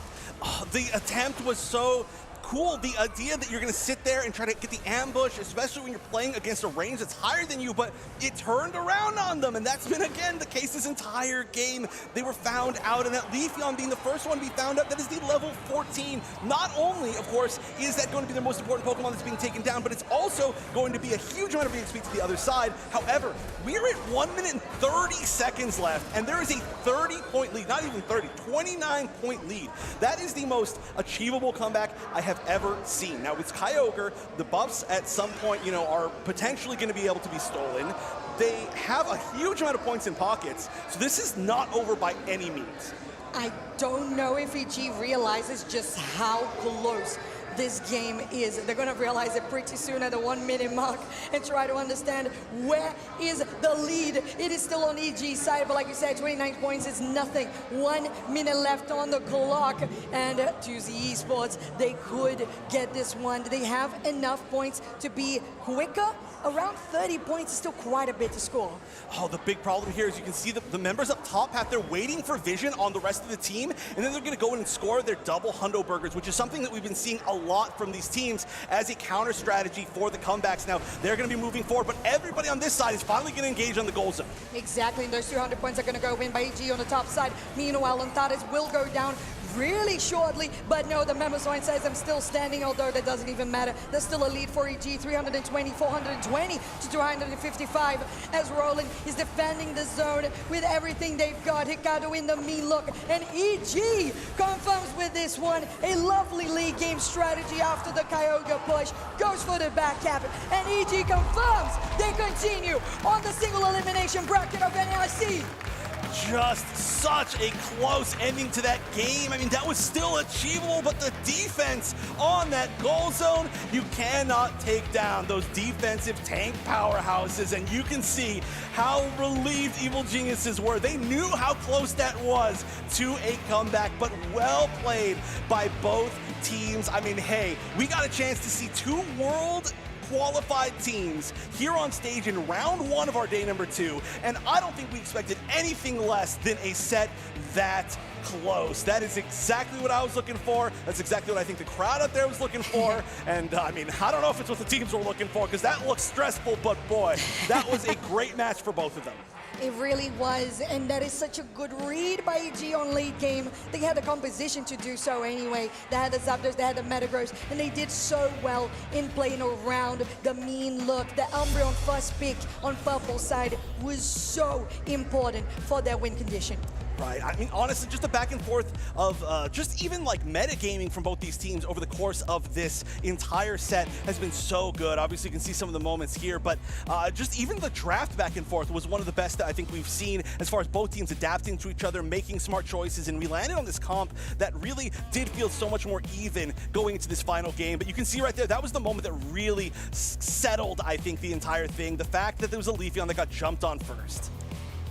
N: Oh, the attempt was so cool. The idea that you're going to sit there and try to get the ambush, especially when you're playing against a range that's higher than you, but it turned around on them, and that's been, again, the case this entire game. They were found out, and that Leafeon being the first one to be found out, that is the level 14. Not only, of course, is that going to be their most important Pokemon that's being taken down, but it's also going to be a huge amount of EXP to the other side. However, we're at 1 minute and 30 seconds left, and there is a 30-point lead, not even 30, 29-point lead. That is the most achievable comeback I have ever seen. Now, with Kyogre, the buffs at some point, are potentially going to be able to be stolen. They have a huge amount of points in pockets, so this is not over by any means.
M: I don't know if EG realizes just how close this game is. They're going to realize it pretty soon at the 1 minute mark and try to understand where is the lead. It is still on EG's side, but like you said, 29 points is nothing. 1 minute left on the clock, and 2Z Esports, they could get this one. They have enough points to be quicker. Around 30 points is still quite a bit to score.
N: Oh, the big problem here is you can see the members up top they're waiting for vision on the rest of the team, and then they're going to go in and score their double hundo burgers, which is something that we've been seeing a lot from these teams as a counter strategy for the comebacks. Now, they're going to be moving forward, but everybody on this side is finally going to engage on the goal zone.
M: Exactly, and those 200 points are going to go in by EG on the top side. Meanwhile, Antares will go down really shortly, but no, the member sign says I'm still standing, although that doesn't even matter. There's still a lead for EG, 320, 420 to 255, as Roland is defending the zone with everything they've got. Hikaru in the mean look, and EG confirms with this one. A lovely league game strategy after the Kyogre push, goes for the back cap, and EG confirms they continue on the single elimination bracket of NAIC.
N: Just such a close ending to that game. I mean, that was still achievable, but the defense on that goal zone, you cannot take down those defensive tank powerhouses, and you can see how relieved Evil Geniuses were. They knew how close that was to a comeback, but well played by both teams. I mean, hey, we got a chance to see two world qualified teams here on stage in round one of our day number 2, and I don't think we expected anything less than a set that close. That is exactly what I was looking for. That's exactly what I think the crowd out there was looking for, and I mean, I don't know if it's what the teams were looking for, because that looks stressful, but boy, that was a great match for both of them.
M: It really was, and that is such a good read by EG on late game. They had the composition to do so anyway. They had the Zapdos, they had the Metagross, and they did so well in playing around the mean look. The Umbreon first pick on purple side was so important for their win condition.
N: Right. I mean, honestly, just the back and forth of just even like metagaming from both these teams over the course of this entire set has been so good. Obviously, you can see some of the moments here, but just even the draft back and forth was one of the best that I think we've seen as far as both teams adapting to each other, making smart choices, and we landed on this comp that really did feel so much more even going into this final game. But you can see right there, that was the moment that really settled, I think, the entire thing. The fact that there was a Leafeon that got jumped on first.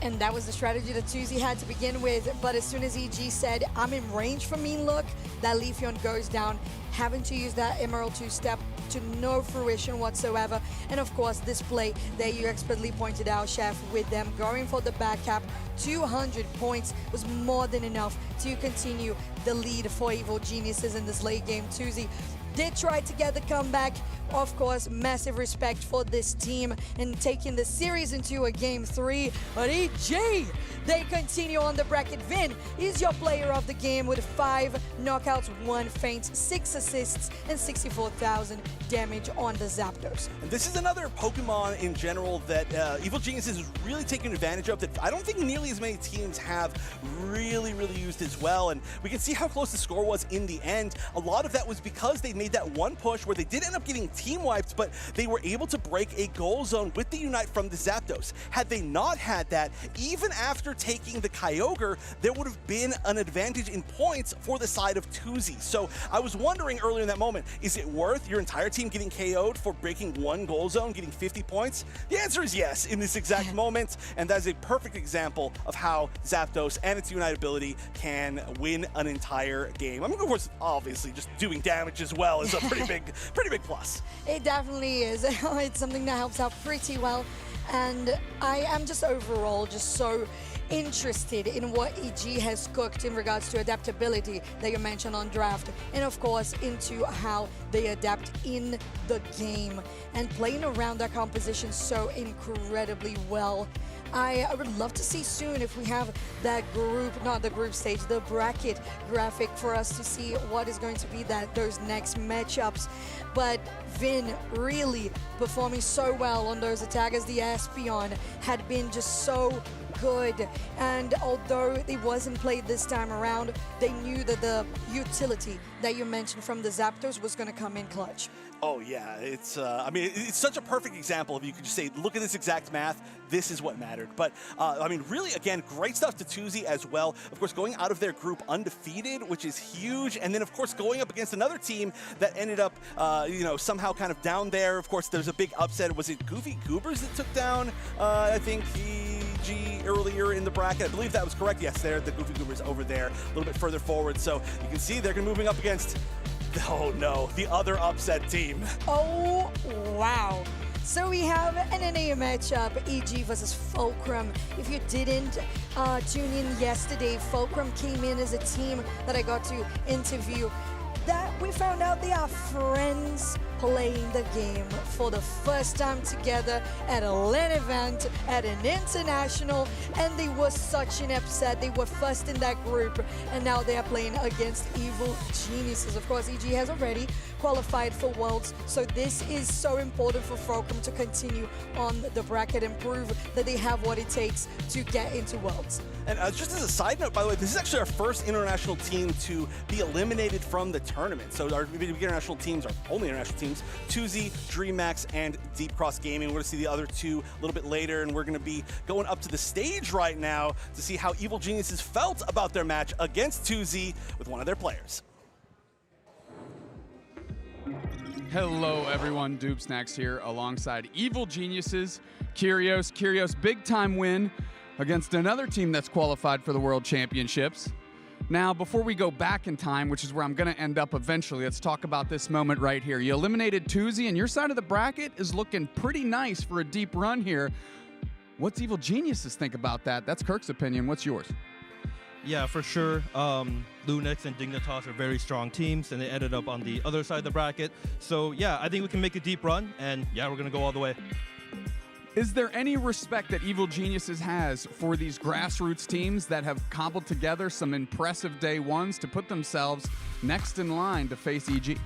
M: And that was the strategy that 2Z had to begin with, but as soon as EG said, I'm in range for mean look, that Leafeon goes down, having to use that Emerald 2 step to no fruition whatsoever. And of course, this play that you expertly pointed out, Chef, with them going for the back cap, 200 points was more than enough to continue the lead for Evil Geniuses in this late game. 2Z did try to get the comeback. Of course, massive respect for this team and taking the series into a game 3. But EG, they continue on the bracket. Vin is your player of the game with 5 knockouts, 1 feint, 6 assists, and 64,000 damage on the Zapdos.
N: And this is another Pokemon in general that Evil Geniuses is really taking advantage of that I don't think nearly as many teams have really used as well. And we can see how close the score was in the end. A lot of that was because they made that one push where they did end up getting team wiped, but they were able to break a goal zone with the Unite from the Zapdos. Had they not had that, even after taking the Kyogre, there would have been an advantage in points for the side of 2Z. So I was wondering earlier in that moment, is it worth your entire team getting KO'd for breaking one goal zone, getting 50 points? The answer is yes in this exact moment, and that is a perfect example of how Zapdos and its Unite ability can win an entire game. I mean, of course, obviously, just doing damage as well is a pretty big plus.
M: It definitely is. It's something that helps out pretty well, and I am just overall just so interested in what EG has cooked in regards to adaptability that you mentioned on draft, and of course into how they adapt in the game and playing around that composition so incredibly well. I would love to see soon if we have that group, not the group stage, the bracket graphic for us to see what is going to be those next matchups. But Vin really performing so well on those attacks as the Espeon had been just so good, and although it wasn't played this time around, they knew that the utility that you mentioned from the Zapdos was going to come in clutch.
N: Oh yeah, it's I mean, it's such a perfect example of you could just say, look at this exact math, this is what mattered. But I mean, really, again, great stuff to 2Z as well. Of course, going out of their group undefeated, which is huge, and then of course going up against another team that ended up, you know, somehow kind of down there. Of course, there's a big upset. Was it Goofy Goobers that took down, I think, EG earlier in the bracket? I believe that was correct. Yes, they're the Goofy Goobers over there, a little bit further forward. So you can see they're moving up against, oh no, the other upset team.
M: Oh, wow. So we have an NA matchup, EG versus Fulcrum. If you didn't tune in yesterday, Fulcrum came in as a team that I got to interview. That we found out they are friends playing the game for the first time together at a LAN event, at an international, and they were such an upset. They were first in that group, and now they are playing against Evil Geniuses. Of course, EG has already qualified for Worlds, so this is so important for Fulcrum to continue on the bracket and prove that they have what it takes to get into Worlds.
N: And just as a side note, by the way, this is actually our first international team to be eliminated from the tournament. So our international teams, our only international teams, 2Z, DreamHack, and Deep Cross Gaming. We're going to see the other two a little bit later, and we're going to be going up to the stage right now to see how Evil Geniuses felt about their match against 2Z with one of their players.
O: Hello everyone, Doopsnax here alongside Evil Geniuses, Kyrios, big time win against another team that's qualified for the World Championships. Now, before we go back in time, which is where I'm going to end up eventually, let's talk about this moment right here. You eliminated 2Z, and your side of the bracket is looking pretty nice for a deep run here. What's Evil Geniuses think about that? That's Kirk's opinion. What's yours?
P: Yeah, for sure. Lunix and Dignitas are very strong teams, and they ended up on the other side of the bracket. So, yeah, I think we can make a deep run, and, yeah, we're going to go all the way.
O: Is there any respect that Evil Geniuses has for these grassroots teams that have cobbled together some impressive day ones to put themselves next in line to face EG?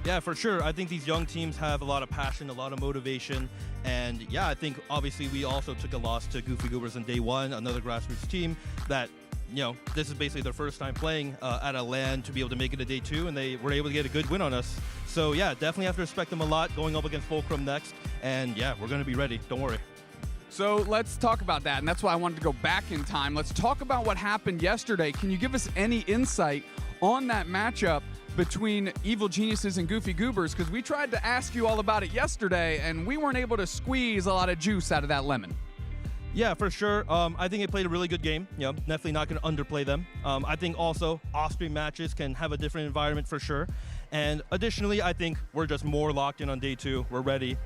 P: Yeah, for sure. I think these young teams have a lot of passion, a lot of motivation, and yeah, I think obviously we also took a loss to Goofy Goobers on day one, another grassroots team that, you know, this is basically their first time playing at a LAN to be able to make it to day two, and they were able to get a good win on us. So yeah, definitely have to respect them a lot going up against Fulcrum next, and yeah, we're going to be ready. Don't worry.
O: So let's talk about that, and that's why I wanted to go back in time. Let's talk about what happened yesterday. Can you give us any insight on that matchup between Evil Geniuses and Goofy Goobers? Because we tried to ask you all about it yesterday, and we weren't able to squeeze a lot of juice out of that lemon.
P: Yeah, for sure. I think they played a really good game. You know, definitely not going to underplay them. I think also off-screen matches can have a different environment for sure. And additionally, I think we're just more locked in on day two. We're ready.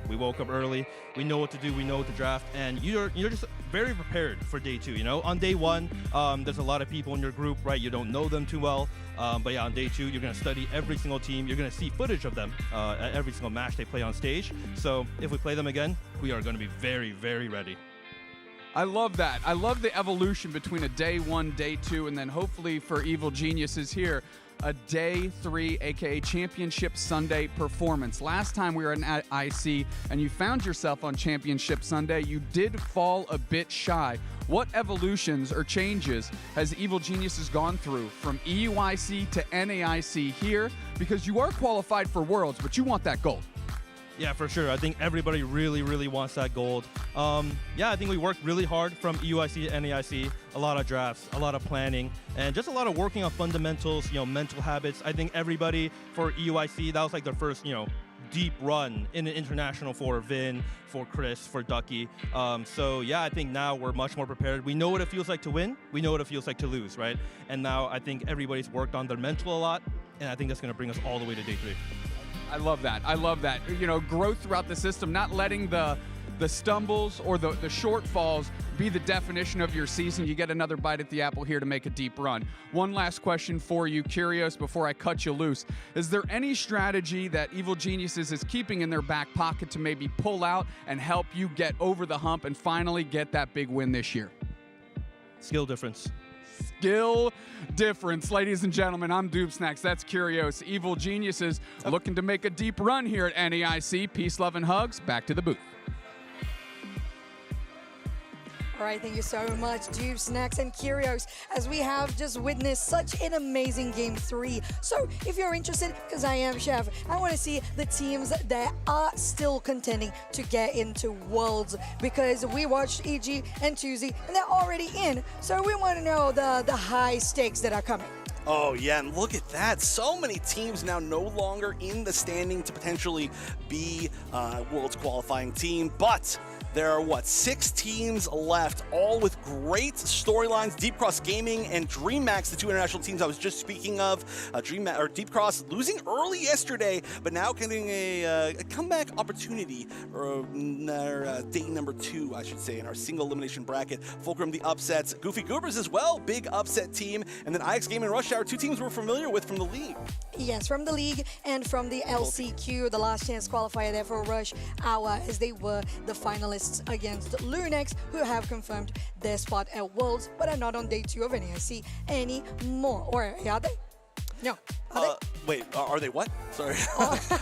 P: We woke up early. We know what to do. We know what to draft. And you're just very prepared for day two. You know, on day one, there's a lot of people in your group, right? You don't know them too well. But yeah, on day two, you're going to study every single team. You're going to see footage of them at every single match they play on stage. So if we play them again, we are going to be very, very ready.
O: I love that. I love the evolution between a day one, day two, and then hopefully for Evil Geniuses here, a day three, aka Championship Sunday performance. Last time we were at IC and you found yourself on Championship Sunday, you did fall a bit shy. What evolutions or changes has Evil Geniuses gone through from EUIC to NAIC here? Because you are qualified for Worlds, but you want that gold.
P: Yeah, for sure. I think everybody really, really wants that gold. Yeah, I think we worked really hard from EUIC to NAIC. A lot of drafts, a lot of planning, and just a lot of working on fundamentals, mental habits. I think everybody for EUIC, that was like their first, deep run in an international for Vin, for Chris, for Ducky. So yeah, I think now we're much more prepared. We know what it feels like to win. We know what it feels like to lose, right? And now I think everybody's worked on their mental a lot, and I think that's going to bring us all the way to day 3.
O: I love that. I love that. Growth throughout the system, not letting the stumbles or the shortfalls be the definition of your season. You get another bite at the apple here to make a deep run. One last question for you, Curios, before I cut you loose. Is there any strategy that Evil Geniuses is keeping in their back pocket to maybe pull out and help you get over the hump and finally get that big win this year?
P: Skill difference.
O: Skill difference. Ladies and gentlemen, I'm Doobsnacks. That's Curios. Evil Geniuses looking to make a deep run here at NAIC. Peace, love, and hugs. Back to the booth.
M: All right, thank you so much, Doobsnacks and Curios, as we have just witnessed such an amazing Game 3. So if you're interested, because I am, Chef, I want to see the teams that are still contending to get into Worlds, because we watched EG and Tuesday, and they're already in. So we want to know the high stakes that are coming.
N: Oh, yeah, and look at that. So many teams now no longer in the standing to potentially be Worlds qualifying team, but there are, 6 teams left, all with great storylines. Deep Cross Gaming and DreamMax, the 2 international teams I was just speaking of. Deep Cross losing early yesterday, but now getting a comeback opportunity, or day number 2, I should say, in our single elimination bracket. Fulcrum, the upsets. Goofy Goobers as well, big upset team. And then IX Gaming and Rush Hour, 2 teams we're familiar with from the league.
M: Yes, from the league and from the LCQ, the last chance qualifier there for Rush Hour, as they were the finalists against Lunex, who have confirmed their spot at Worlds, but are not on day 2 of NAIC anymore. Or are they? No. Are they?
N: Wait, are they what? Sorry.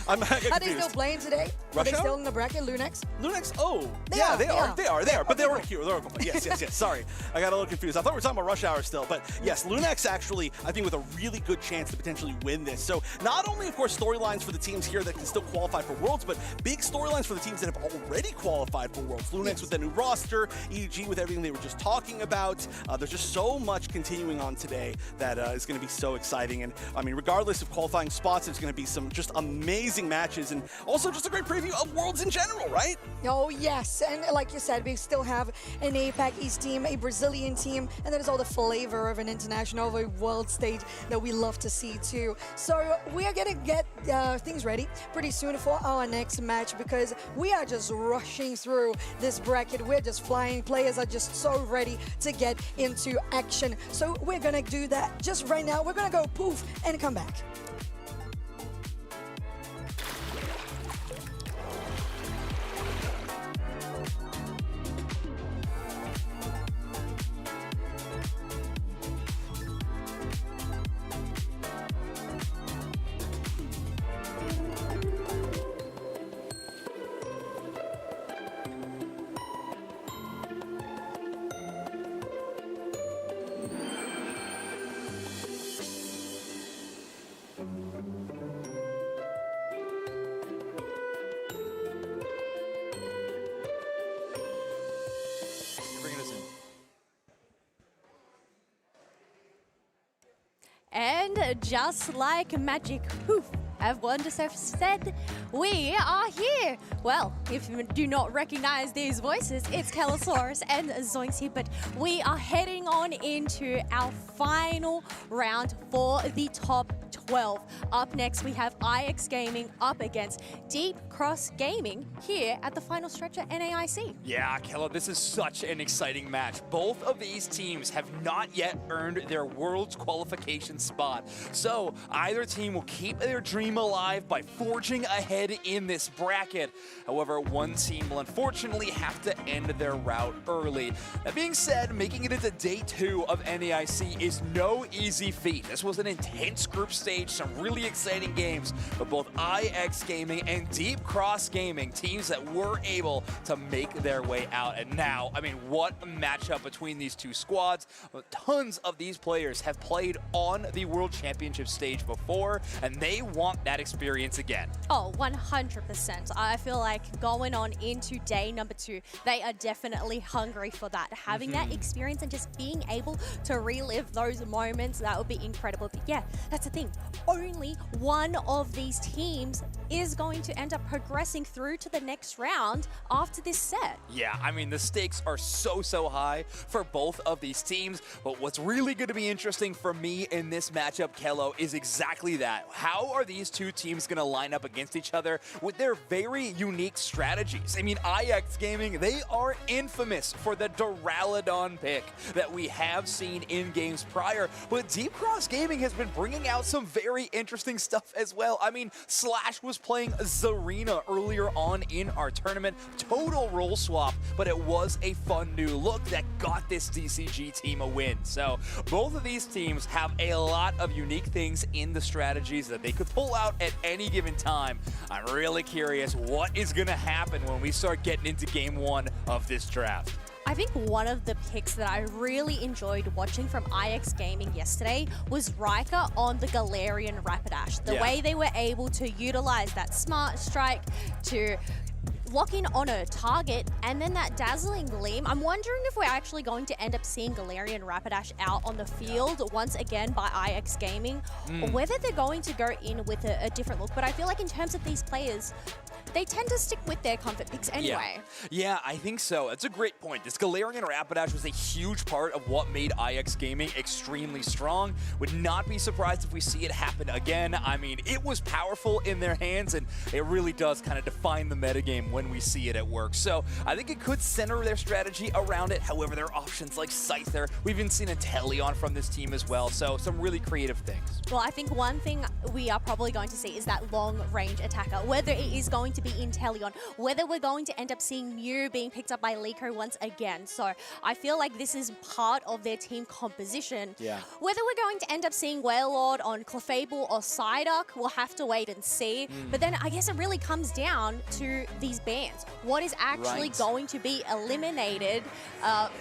N: I'm confused.
M: Are they still playing today? Are they still in the bracket, Lunex?
N: Lunex? Oh, they are. But they were here. Yes. Sorry. I got a little confused. I thought we were talking about Rush Hour still. But yes, Lunex actually, I think, with a really good chance to potentially win this. So not only, of course, storylines for the teams here that can still qualify for Worlds, but big storylines for the teams that have already qualified for Worlds. Lunex with the new roster, EG with everything they were just talking about. There's just so much continuing on today that is going to be so exciting. And I mean, regardless of qualifying spots, there's going to be some just amazing matches, and also just a great preview of Worlds in general, right?
M: Oh, yes. And like you said, we still have an APAC East team, a Brazilian team, and there's all the flavor of an international, of a world stage that we love to see too. So we are going to get things ready pretty soon for our next match, because we are just rushing through this bracket. We're just flying. Players are just so ready to get into action. So we're going to do that just right now. We're going to go poof and come back.
Q: And just like magic, poof, as Wondersurf said, we are here. Well, if you do not recognize these voices, it's Kellosaurus and Zoinksy, but we are heading on into our final round for the top 12. Up next, we have IX Gaming up against Deep Cross Gaming here at the final stretch at NAIC.
D: Yeah, Kella, this is such an exciting match. Both of these teams have not yet earned their Worlds qualification spot. So either team will keep their dream alive by forging ahead in this bracket. However, one team will unfortunately have to end their route early. That being said, making it into day 2 of NAIC is no easy feat. This was an intense group stage, some really exciting games, but both IX Gaming and Deep Cross Gaming, teams that were able to make their way out. And now, I mean, what a matchup between these two squads. Tons of these players have played on the World Championship stage before, and they want that experience again.
Q: Oh, 100%. I feel like going on into day number 2, they are definitely hungry for that. Having that experience and just being able to relive those moments, that would be incredible. But yeah, that's the thing. Only one of these teams is going to end up progressing through to the next round after this set.
R: Yeah, I mean, the stakes are so high for both of these teams, but what's really going to be interesting for me in this matchup, Kello, is exactly that. How are these two teams going to line up against each other with their very unique strategies? I mean, IX Gaming, they are infamous for the Duraludon pick that we have seen in games prior, but Deep Cross Gaming has been bringing out some very interesting stuff as well. I mean, Slash was playing Zarina earlier on in our tournament. Total role swap, but it was a fun new look that got this DCG team a win. So both of these teams have a lot of unique things in the strategies that they could pull out at any given time. I'm really curious what is going to happen when we start getting into game 1 of this draft.
Q: I think one of the picks that I really enjoyed watching from IX Gaming yesterday was Riker on the Galarian Rapidash. The way they were able to utilize that Smart Strike to lock in on a target, and then that Dazzling Gleam. I'm wondering if we're actually going to end up seeing Galarian Rapidash out on the field once again by IX Gaming, or whether they're going to go in with a different look. But I feel like in terms of these players, they tend to stick with their comfort picks anyway.
R: Yeah, I think so. That's a great point. This Galarian Rapidash was a huge part of what made IX Gaming extremely strong. Would not be surprised if we see it happen again. I mean, it was powerful in their hands, and it really does kind of define the metagame when we see it at work. So I think it could center their strategy around it. However, there are options like Scyther. We've even seen Inteleon from this team as well. So some really creative things.
Q: Well, I think one thing we are probably going to see is that long-range attacker, whether it is going to be Inteleon, whether we're going to end up seeing Mew being picked up by Liko once again. So I feel like this is part of their team composition.
R: Yeah.
Q: Whether we're going to end up seeing Wailord on Clefable or Psyduck, we'll have to wait and see. But then I guess it really comes down to these bans. What is actually going to be eliminated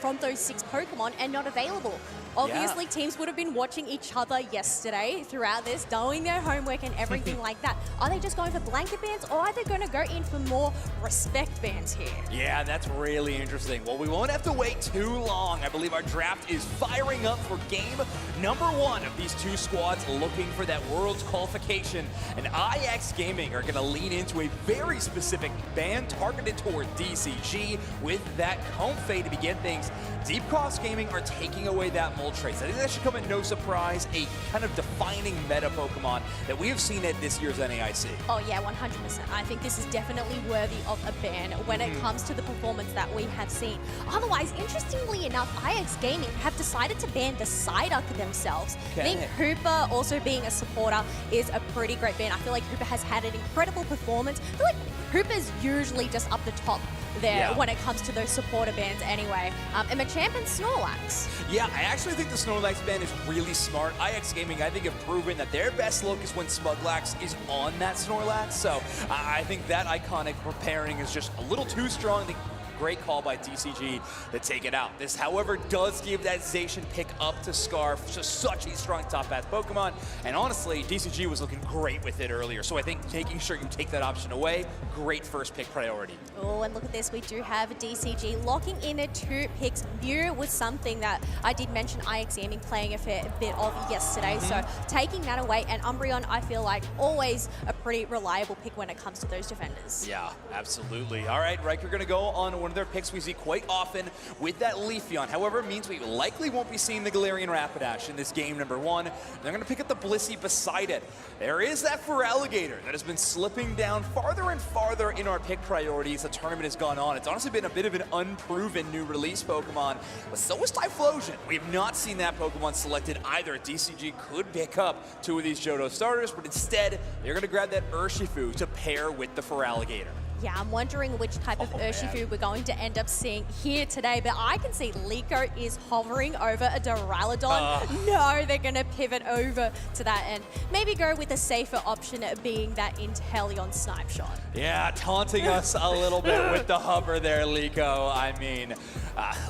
Q: from those 6 Pokemon and not available? Obviously, teams would have been watching each other yesterday throughout this, doing their homework and everything like that. Are they just going for blanket bans, or are they going to go in for more respect bans here?
R: Yeah, that's really interesting. Well, we won't have to wait too long. I believe our draft is firing up for game number 1 of these two squads looking for that Worlds qualification. And IX Gaming are going to lean into a very specific ban targeted toward DCG with that Comfey to begin things. Deep Cross Gaming are taking away that Moltres. I think that should come at no surprise, a kind of defining meta Pokemon that we have seen at this year's NAIC.
Q: Oh yeah, 100%. I think this is definitely worthy of a ban when it comes to the performance that we have seen. Otherwise, interestingly enough, IX Gaming have decided to ban the Psyduck themselves. I think Hooper also being a supporter is a pretty great ban. I feel like Hooper has had an incredible performance. I feel like Hooper's usually just up the top there when it comes to those supporter bans anyway. And Machamp and Snorlax.
R: Yeah, I actually think the Snorlax ban is really smart. IX Gaming, I think, have proven that their best look is when Smuglax is on that Snorlax. So I think that iconic pairing is just a little too strong. Great call by DCG to take it out. This, however, does give that Zacian pick up to Scarf. Just such a strong top path Pokemon. And honestly, DCG was looking great with it earlier. So I think making sure you take that option away, great first pick priority.
Q: Oh, and look at this. We do have DCG locking in 2 picks. Mew was something that I did mention IX Gaming playing a fair bit of yesterday. So taking that away, and Umbreon, I feel like always a pretty reliable pick when it comes to those defenders.
R: Yeah, absolutely. All right, Riker going to go on one of their picks we see quite often with that Leafeon. However, it means we likely won't be seeing the Galarian Rapidash in this game number 1. They're going to pick up the Blissey beside it. There is that Feraligatr that has been slipping down farther and farther in our pick priorities. The tournament has gone on. It's honestly been a bit of an unproven new release Pokemon, but so is Typhlosion. We have not seen that Pokemon selected either. DCG could pick up 2 of these Johto starters, but instead, they're going to grab that Urshifu to pair with the Feraligatr.
Q: Yeah, I'm wondering which type of Urshifu we're going to end up seeing here today, but I can see Liko is hovering over a Duraludon. No, they're going to pivot over to that and maybe go with a safer option being that Inteleon snipe shot.
R: Yeah, taunting us a little bit with the hover there, Liko. I mean,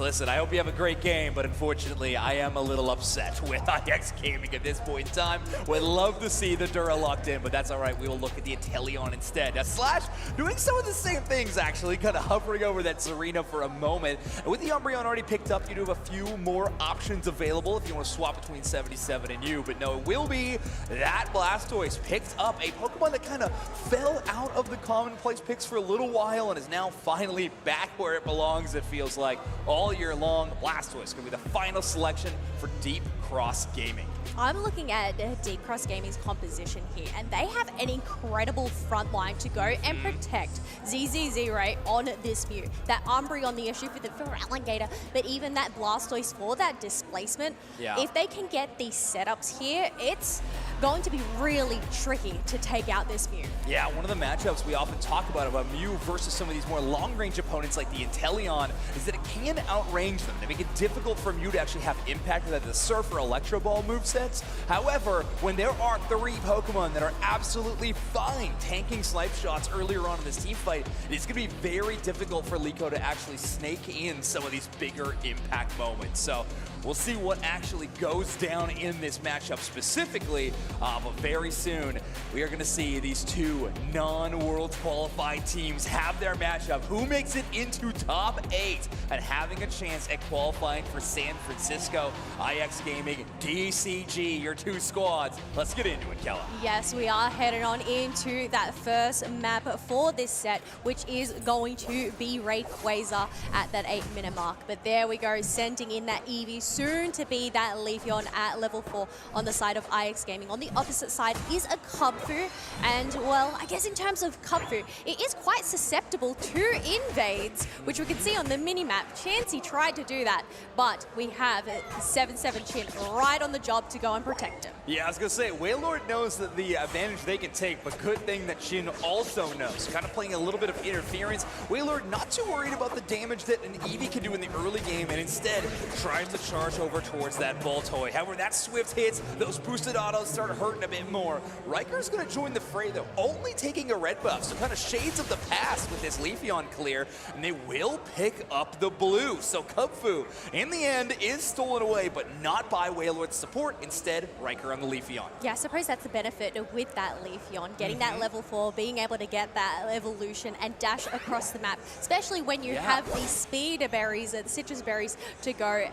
R: listen, I hope you have a great game, but unfortunately, I am a little upset with IX Gaming at this point in time. Would love to see the Dura locked in, but that's all right. We will look at the Inteleon instead. Now, Slash doing some of the same things, actually, kind of hovering over that Serena for a moment. And with the Umbreon already picked up, you do have a few more options available if you want to swap between 77 and you, but no, it will be that Blastoise picked up a Pokemon that kind of fell out of the commonplace picks for a little while and is now finally back where it belongs, it feels like, all year long. Blastoise going to be the final selection for Deep Cross Gaming.
Q: I'm looking at Deep Cross Gaming's composition here, and they have an incredible front line to go and protect ZZZ Ray on this Mew. That Umbreon, the issue for the Feraligatr, but even that Blastoise for that displacement.
R: Yeah.
Q: If they can get these setups here, it's going to be really tricky to take out this Mew.
R: Yeah, one of the matchups we often talk about Mew versus some of these more long-range opponents like the Inteleon is that it can outrange them. They make it difficult for Mew to actually have impact with the Surf or Electro Ball movesets. However, when there are 3 Pokemon that are absolutely fine tanking snipe shots earlier on in this team fight, it's going to be very difficult for Liko to actually snake in some of these bigger impact moments. So we'll see what actually goes down in this matchup specifically, but very soon we are going to see these 2 non-Worlds qualified teams have their matchup. Who makes it into top 8 and having a chance at qualifying for San Francisco? IX Gaming, DCG, your 2 squads. Let's get into it, Kella.
Q: Yes, we are heading on into that first map for this set, which is going to be Rayquaza at that 8-minute mark. But there we go, sending in that Eevee, soon to be that Leafeon at level 4 on the side of IX Gaming. On the opposite side is a Kubfu, and well, I guess in terms of Kubfu, it is quite susceptible to invades, which we can see on the mini-map. Chansey tried to do that, but we have 7-7 Chin right on the job to go and protect him.
R: Yeah, I was going to say, Wailord knows that the advantage they can take, but good thing that Chin also knows. Kind of playing a little bit of interference. Wailord not too worried about the damage that an Eevee can do in the early game, and instead tries to charge over towards that Voltoy. However, that Swift hits, those boosted autos start hurting a bit more. Riker's going to join the fray, though, only taking a red buff, so kind of shades of the past with this Leafeon clear, and they will pick up the blue. So Kubfu, in the end, is stolen away, but not by Wailord's support. Instead, Riker on the Leafeon.
Q: Yeah, I suppose that's the benefit with that Leafeon, getting that level 4, being able to get that evolution and dash across the map, especially when you have these speed berries and citrus berries to go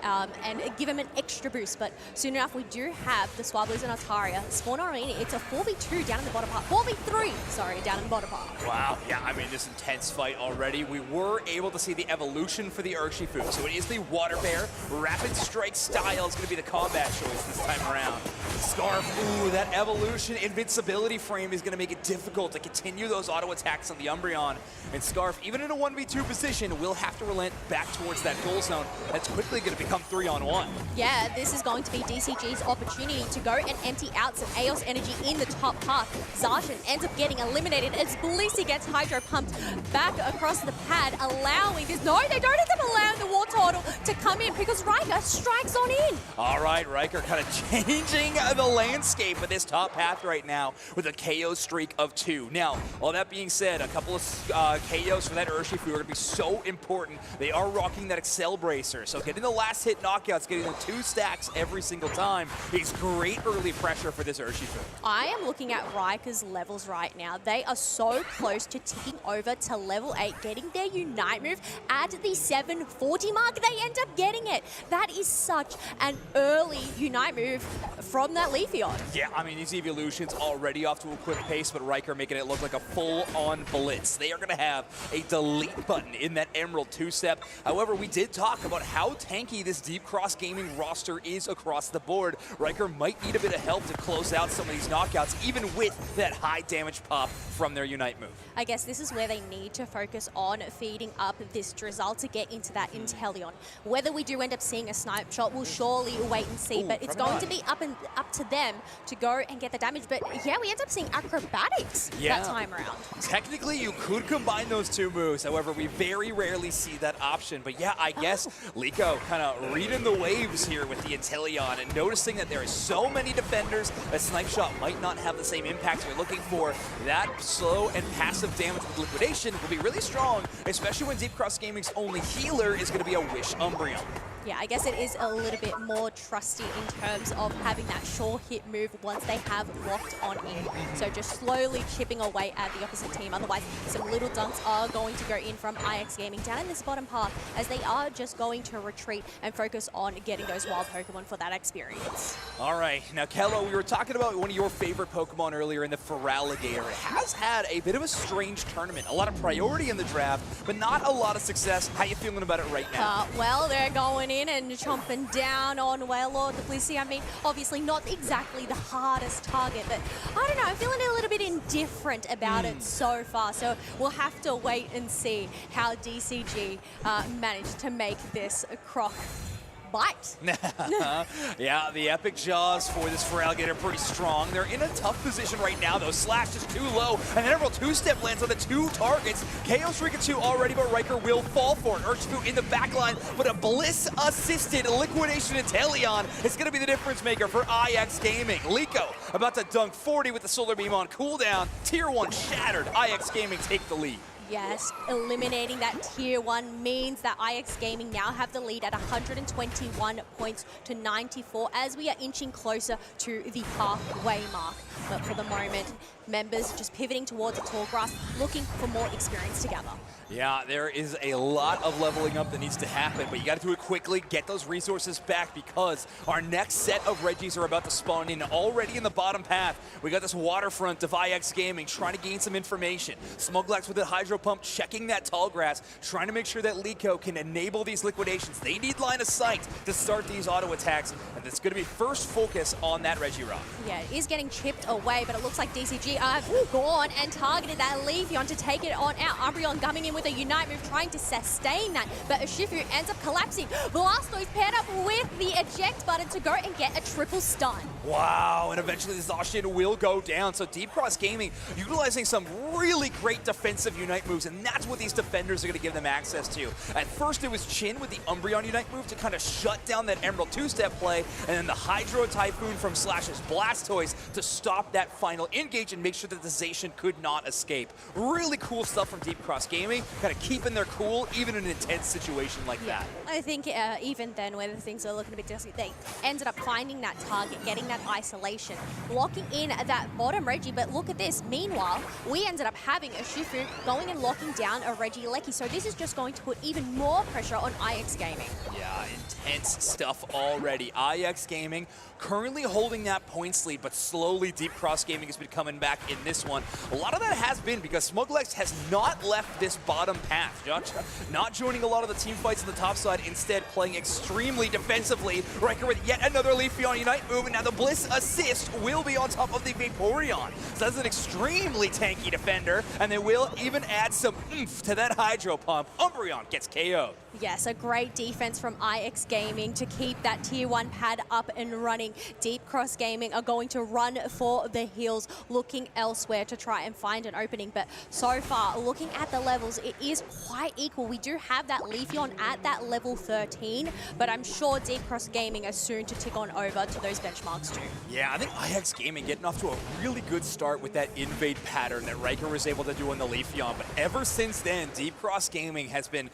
Q: and give him an extra boost. But soon enough, we do have the Swablu's and Altaria spawn already. It's a 4v2 down in the bottom part. 4v3, sorry, down in the bottom part.
R: Wow, yeah, I mean, this intense fight already. We were able to see the evolution for the Urshifu. So it is the Water Bear. Rapid Strike style is going to be the combat choice this time around. Scarf, ooh, that evolution invincibility frame is going to make it difficult to continue those auto attacks on the Umbreon. And Scarf, even in a 1v2 position, will have to relent back towards that goal zone. That's quickly going to become 3-on-1.
Q: Yeah, this is going to be DCG's opportunity to go and empty out some Aeos energy in the top path. Zacian ends up getting eliminated as Blissey gets Hydro pumped back across the pad, allowing this. No, they don't end up allowing the War Turtle to come in because Riker strikes on in.
R: All right, Riker kind of changing the landscape of this top path right now with a KO streak of 2. Now, all that being said, a couple of KOs for that Urshifu are going to be so important. They are rocking that Excel Bracer, so getting the last hit knockouts, getting the 2 stacks every single time is great early pressure for this Urshifu.
Q: I am looking at Riker's levels right now. They are so close to ticking over to level 8, getting their Unite move at the 740 mark. They end up getting it. That is such an early Unite move from that Leafeon.
R: Yeah, I mean, these evolutions already off to a quick pace, but Riker making it look like a full-on blitz. They are going to have a delete button in that Emerald 2-step. However, we did talk about how tanky this Deep Cross Cross Gaming roster is across the board. Riker might need a bit of help to close out some of these knockouts, even with that high damage pop from their Unite move.
Q: I guess this is where they need to focus on feeding up this Drizzle to get into that Inteleon. Whether we do end up seeing a snipe shot, we'll surely wait and see, but it's going to be up to them to go and get the damage. But yeah, we end up seeing acrobatics that time around.
R: Technically, you could combine those two moves. However, we very rarely see that option. But yeah, I guess Liko kind of reading the waves here with the Inteleon and noticing that there are so many defenders, a snipe shot might not have the same impact we're looking for. That slow and passive damage with liquidation will be really strong, especially when Deep Cross Gaming's only healer is going to be a Wish Umbreon.
Q: Yeah, I guess it is a little bit more trusty in terms of having that sure hit move once they have locked on in. So just slowly chipping away at the opposite team. Otherwise, some little dunks are going to go in from IX Gaming down in this bottom half as they are just going to retreat and focus on getting those wild Pokemon for that experience.
R: All right, now Kello, we were talking about one of your favorite Pokemon earlier in the Feraligatr. It has had a bit of a strange tournament. A lot of priority in the draft, but not a lot of success. How you feeling about it right now?
Q: Well, they're going in and chomping down on Wailord the Blissey. I mean, obviously not exactly the hardest target, but I don't know, I'm feeling a little bit indifferent about it so far. So we'll have to wait and see how DCG managed to make this Croc bite.
R: Yeah, the Epic Jaws for this Feraligatr pretty strong. They're in a tough position right now, though. Slash is too low, and then Emerald two-step lands on the two targets. Chaos Rikachu already, but Riker will fall for it. Urshifu in the back line, but a Bliss-assisted Liquidation Inteleon is going to be the difference maker for IX Gaming. Liko about to dunk 40 with the Solar Beam on cooldown. Tier 1 shattered. IX Gaming take the lead.
Q: Yes, eliminating that Tier 1 means that IX Gaming now have the lead at 121 points to 94 as we are inching closer to the halfway mark. But for the moment, members just pivoting towards the tall grass, looking for more experience together.
R: Yeah, there is a lot of leveling up that needs to happen, but you got to do it quickly, get those resources back, because our next set of Reggies are about to spawn in already in the bottom path. We got this waterfront of IX Gaming trying to gain some information. Smuglax with the Hydro Pump checking that tall grass, trying to make sure that Liko can enable these liquidations. They need line of sight to start these auto attacks, and it's going to be first focus on that Regirock.
Q: Yeah, it is getting chipped away, but it looks like DCG have gone and targeted that Leafeon to take it on out. Umbreon coming in with a Unite move, trying to sustain that, but Urshifu ends up collapsing. Blastoise paired up with the eject button to go and get a triple stun.
R: Wow, and eventually the Zacian will go down. So Deep Cross Gaming utilizing some really great defensive Unite moves, and that's what these defenders are going to give them access to. At first it was Chin with the Umbreon Unite move to kind of shut down that Emerald two-step play, and then the Hydro Typhoon from Slash's Blastoise to stop that final engage and make sure that the Zacian could not escape. Really cool stuff from Deep Cross Gaming, kind of keeping their cool even in an intense situation like that.
Q: I think even then, when things are looking a bit desperate, they ended up finding that target, getting that isolation, locking in that bottom Reggie. But look at this. Meanwhile, we ended up having a Shifu going and locking down a Regieleki. So this is just going to put even more pressure on IX Gaming.
R: Yeah, intense stuff already. IX Gaming currently holding that points lead, but slowly Deep Cross Gaming has been coming back in this one. A lot of that has been because Smuglex has not left this bottom path. Not joining a lot of the team fights on the top side, instead playing extremely defensively. Riker with yet another Leafeon Unite move, and now the Bliss assist will be on top of the Vaporeon. So that's an extremely tanky defender, and they will even add some oomph to that Hydro Pump. Umbreon gets KO'd.
Q: Yes, a great defense from IX Gaming to keep that Tier 1 pad up and running. Deep Cross Gaming are going to run for the hills, looking elsewhere to try and find an opening. But so far, looking at the levels, it is quite equal. We do have that Leafeon at that level 13, but I'm sure Deep Cross Gaming are soon to tick on over to those benchmarks too.
R: Yeah, I think IX Gaming getting off to a really good start with that invade pattern that Riker was able to do on the Leafeon. But ever since then, Deep Cross Gaming has been,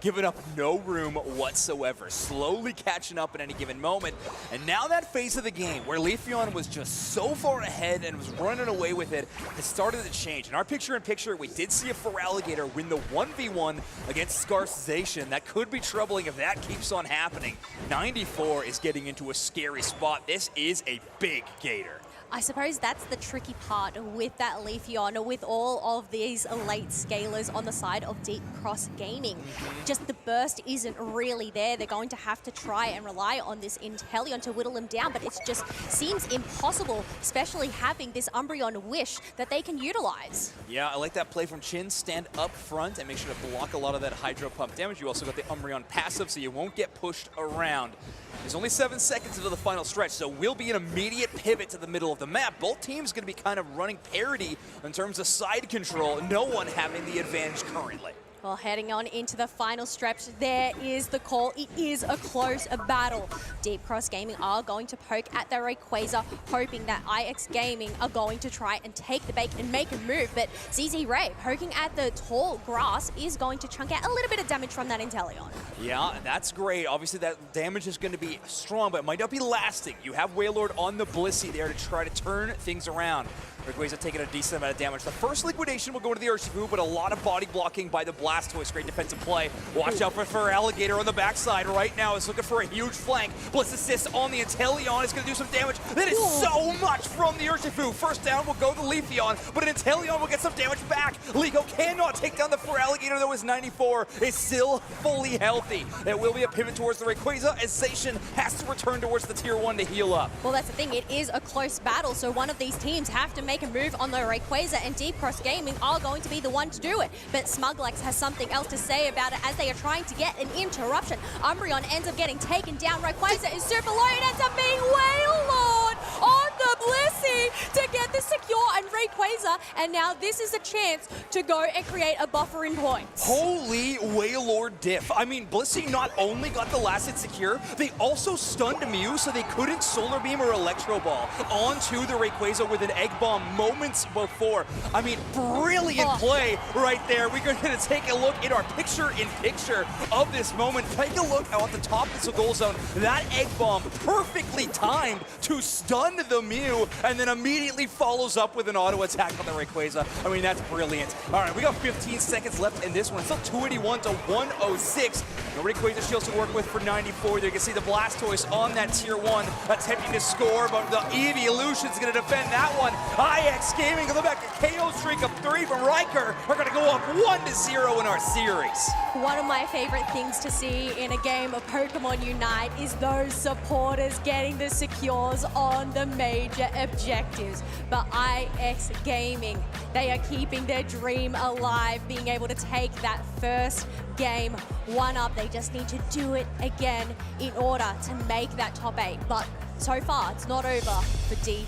R: giving up no room whatsoever, slowly catching up at any given moment. And now that phase of the game where Leafeon was just so far ahead and was running away with it has started to change. In our picture-in-picture, we did see a Feraligatr win the 1v1 against Scarsization. That could be troubling if that keeps on happening. 94 is getting into a scary spot. This is a big Gator.
Q: I suppose that's the tricky part with that Leafeon, with all of these late scalers on the side of Deep Cross Gaming. Just the burst isn't really there. They're going to have to try and rely on this Inteleon to whittle him down, but it just seems impossible, especially having this Umbreon Wish that they can utilize.
R: Yeah, I like that play from Chin. Stand up front and make sure to block a lot of that Hydro Pump damage. You also got the Umbreon passive, so you won't get pushed around. There's only 7 seconds into the final stretch, so will be an immediate pivot to the middle of the map. Both teams going to be kind of running parity in terms of side control, no one having the advantage currently.
Q: Well, heading on into the final stretch, there is the call. It is a close battle. Deep Cross Gaming are going to poke at their Rayquaza, hoping that IX Gaming are going to try and take the bait and make a move. But ZZ Ray, poking at the tall grass, is going to chunk out a little bit of damage from that Inteleon.
R: Yeah, that's great. Obviously, that damage is going to be strong, but it might not be lasting. You have Wailord on the Blissey there to try to turn things around. Rayquaza taking a decent amount of damage. The first liquidation will go into the Urshifu, but a lot of body blocking by the Blastoise. Great defensive play. Watch out for Alligator on the backside right now. Is looking for a huge flank. Bliss assist on the Inteleon. Is going to do some damage. That is so much from the Urshifu. First down will go the Leafeon, but an Inteleon will get some damage back. Ligo cannot take down the Alligator, though his 94 is still fully healthy. There will be a pivot towards the Rayquaza as Zacian has to return towards the tier 1 to heal up.
Q: Well, that's the thing. It is a close battle, so one of these teams have to make a move on the Rayquaza, and Deep Cross Gaming are going to be the one to do it. But Smuglex has something else to say about it as they are trying to get an interruption. Umbreon ends up getting taken down. Rayquaza is super low. It ends up being Wailord on the Blissey to get the secure and Rayquaza, and now this is a chance to go and create a buffer in points.
R: Holy Wailord diff. I mean, Blissey not only got the last hit secure, they also stunned Mew so they couldn't Solar Beam or Electro Ball onto the Rayquaza with an Egg Bomb moments before. I mean, brilliant play right there. We're going to take a look at our picture-in-picture of this moment. Take a look at the top of the goal zone. That Egg Bomb perfectly timed to stun the Mew, and then immediately follows up with an auto attack on the Rayquaza. I mean, that's brilliant. All right, we got 15 seconds left in this one. It's still 281 to 106. No Rayquaza shields to work with for 94. There you can see the Blastoise on that tier 1 attempting to score, but the Eevee Illusion's going to defend that one. IX Gaming going back to KO streak of 3 from Riker. We're going to go up 1-0 in our series.
Q: One of my favorite things to see in a game of Pokemon Unite is those supporters getting the secures on the major objectives. But IX Gaming, they are keeping their dream alive, being able to take that first game 1-up. They just need to do it again in order to make that top 8. But so far, it's not over for Deep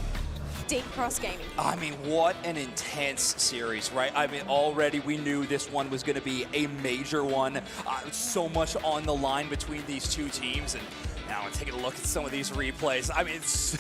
Q: Cross Gaming.
R: I mean, what an intense series, right? I mean, already we knew this one was going to be a major one. So much on the line between these two teams, and now I'm taking a look at some of these replays. I mean, it's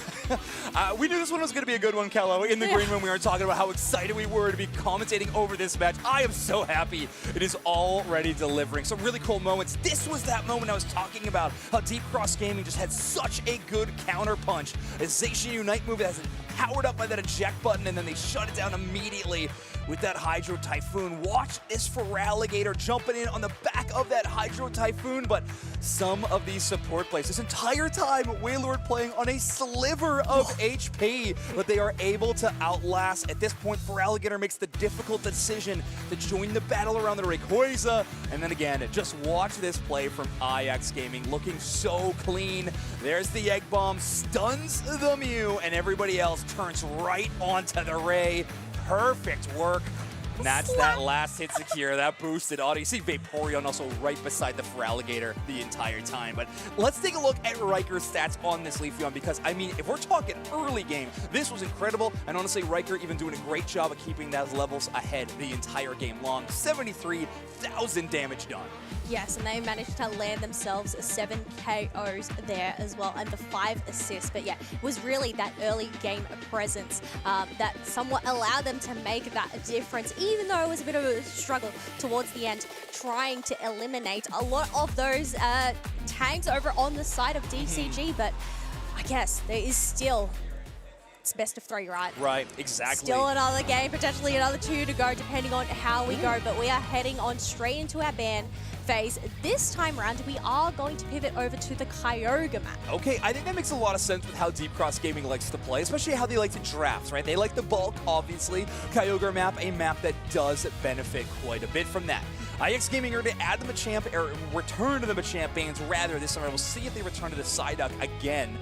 R: we knew this one was going to be a good one, Kello. In the green room, we were talking about how excited we were to be commentating over this match. I am so happy it is already delivering. Some really cool moments. This was that moment I was talking about, how Deep Cross Gaming just had such a good counter punch. A Zacian Unite move that has powered up by that eject button, and then they shut it down immediately with that Hydro Typhoon. Watch this Feraligatr jumping in on the back of that Hydro Typhoon, but some of these support plays, this entire time, Wailord playing on a sliver of HP, but they are able to outlast. At this point, Feraligatr makes the difficult decision to join the battle around the Rayquaza, and then again, just watch this play from IX Gaming, looking so clean. There's the Egg Bomb, stuns the Mew, and everybody else turns right onto the Ray. Perfect work. And that's that last hit secure, that boosted auto. You see Vaporeon also right beside the Feraligatr the entire time. But let's take a look at Riker's stats on this Leafeon, because, I mean, if we're talking early game, this was incredible. And honestly, Riker even doing a great job of keeping those levels ahead the entire game long. 73,000 damage done.
Q: Yes, and they managed to land themselves 7 KOs there as well, and the 5 assists. But yeah, it was really that early game presence that somewhat allowed them to make that difference, even though it was a bit of a struggle towards the end, trying to eliminate a lot of those tanks over on the side of DCG. But I guess there is still, it's best of 3, right?
R: Right, exactly.
Q: Still another game, potentially another 2 to go, depending on how we go. But we are heading on straight into our ban. phase. This time around, we are going to pivot over to the Kyogre map.
R: Okay, I think that makes a lot of sense with how Deep Cross Gaming likes to play, especially how they like to draft, right? They like the bulk, obviously. Kyogre map, a map that does benefit quite a bit from that. IX Gaming are going to add the Machamp, or return to the Machamp bans rather this summer. We'll see if they return to the Psyduck again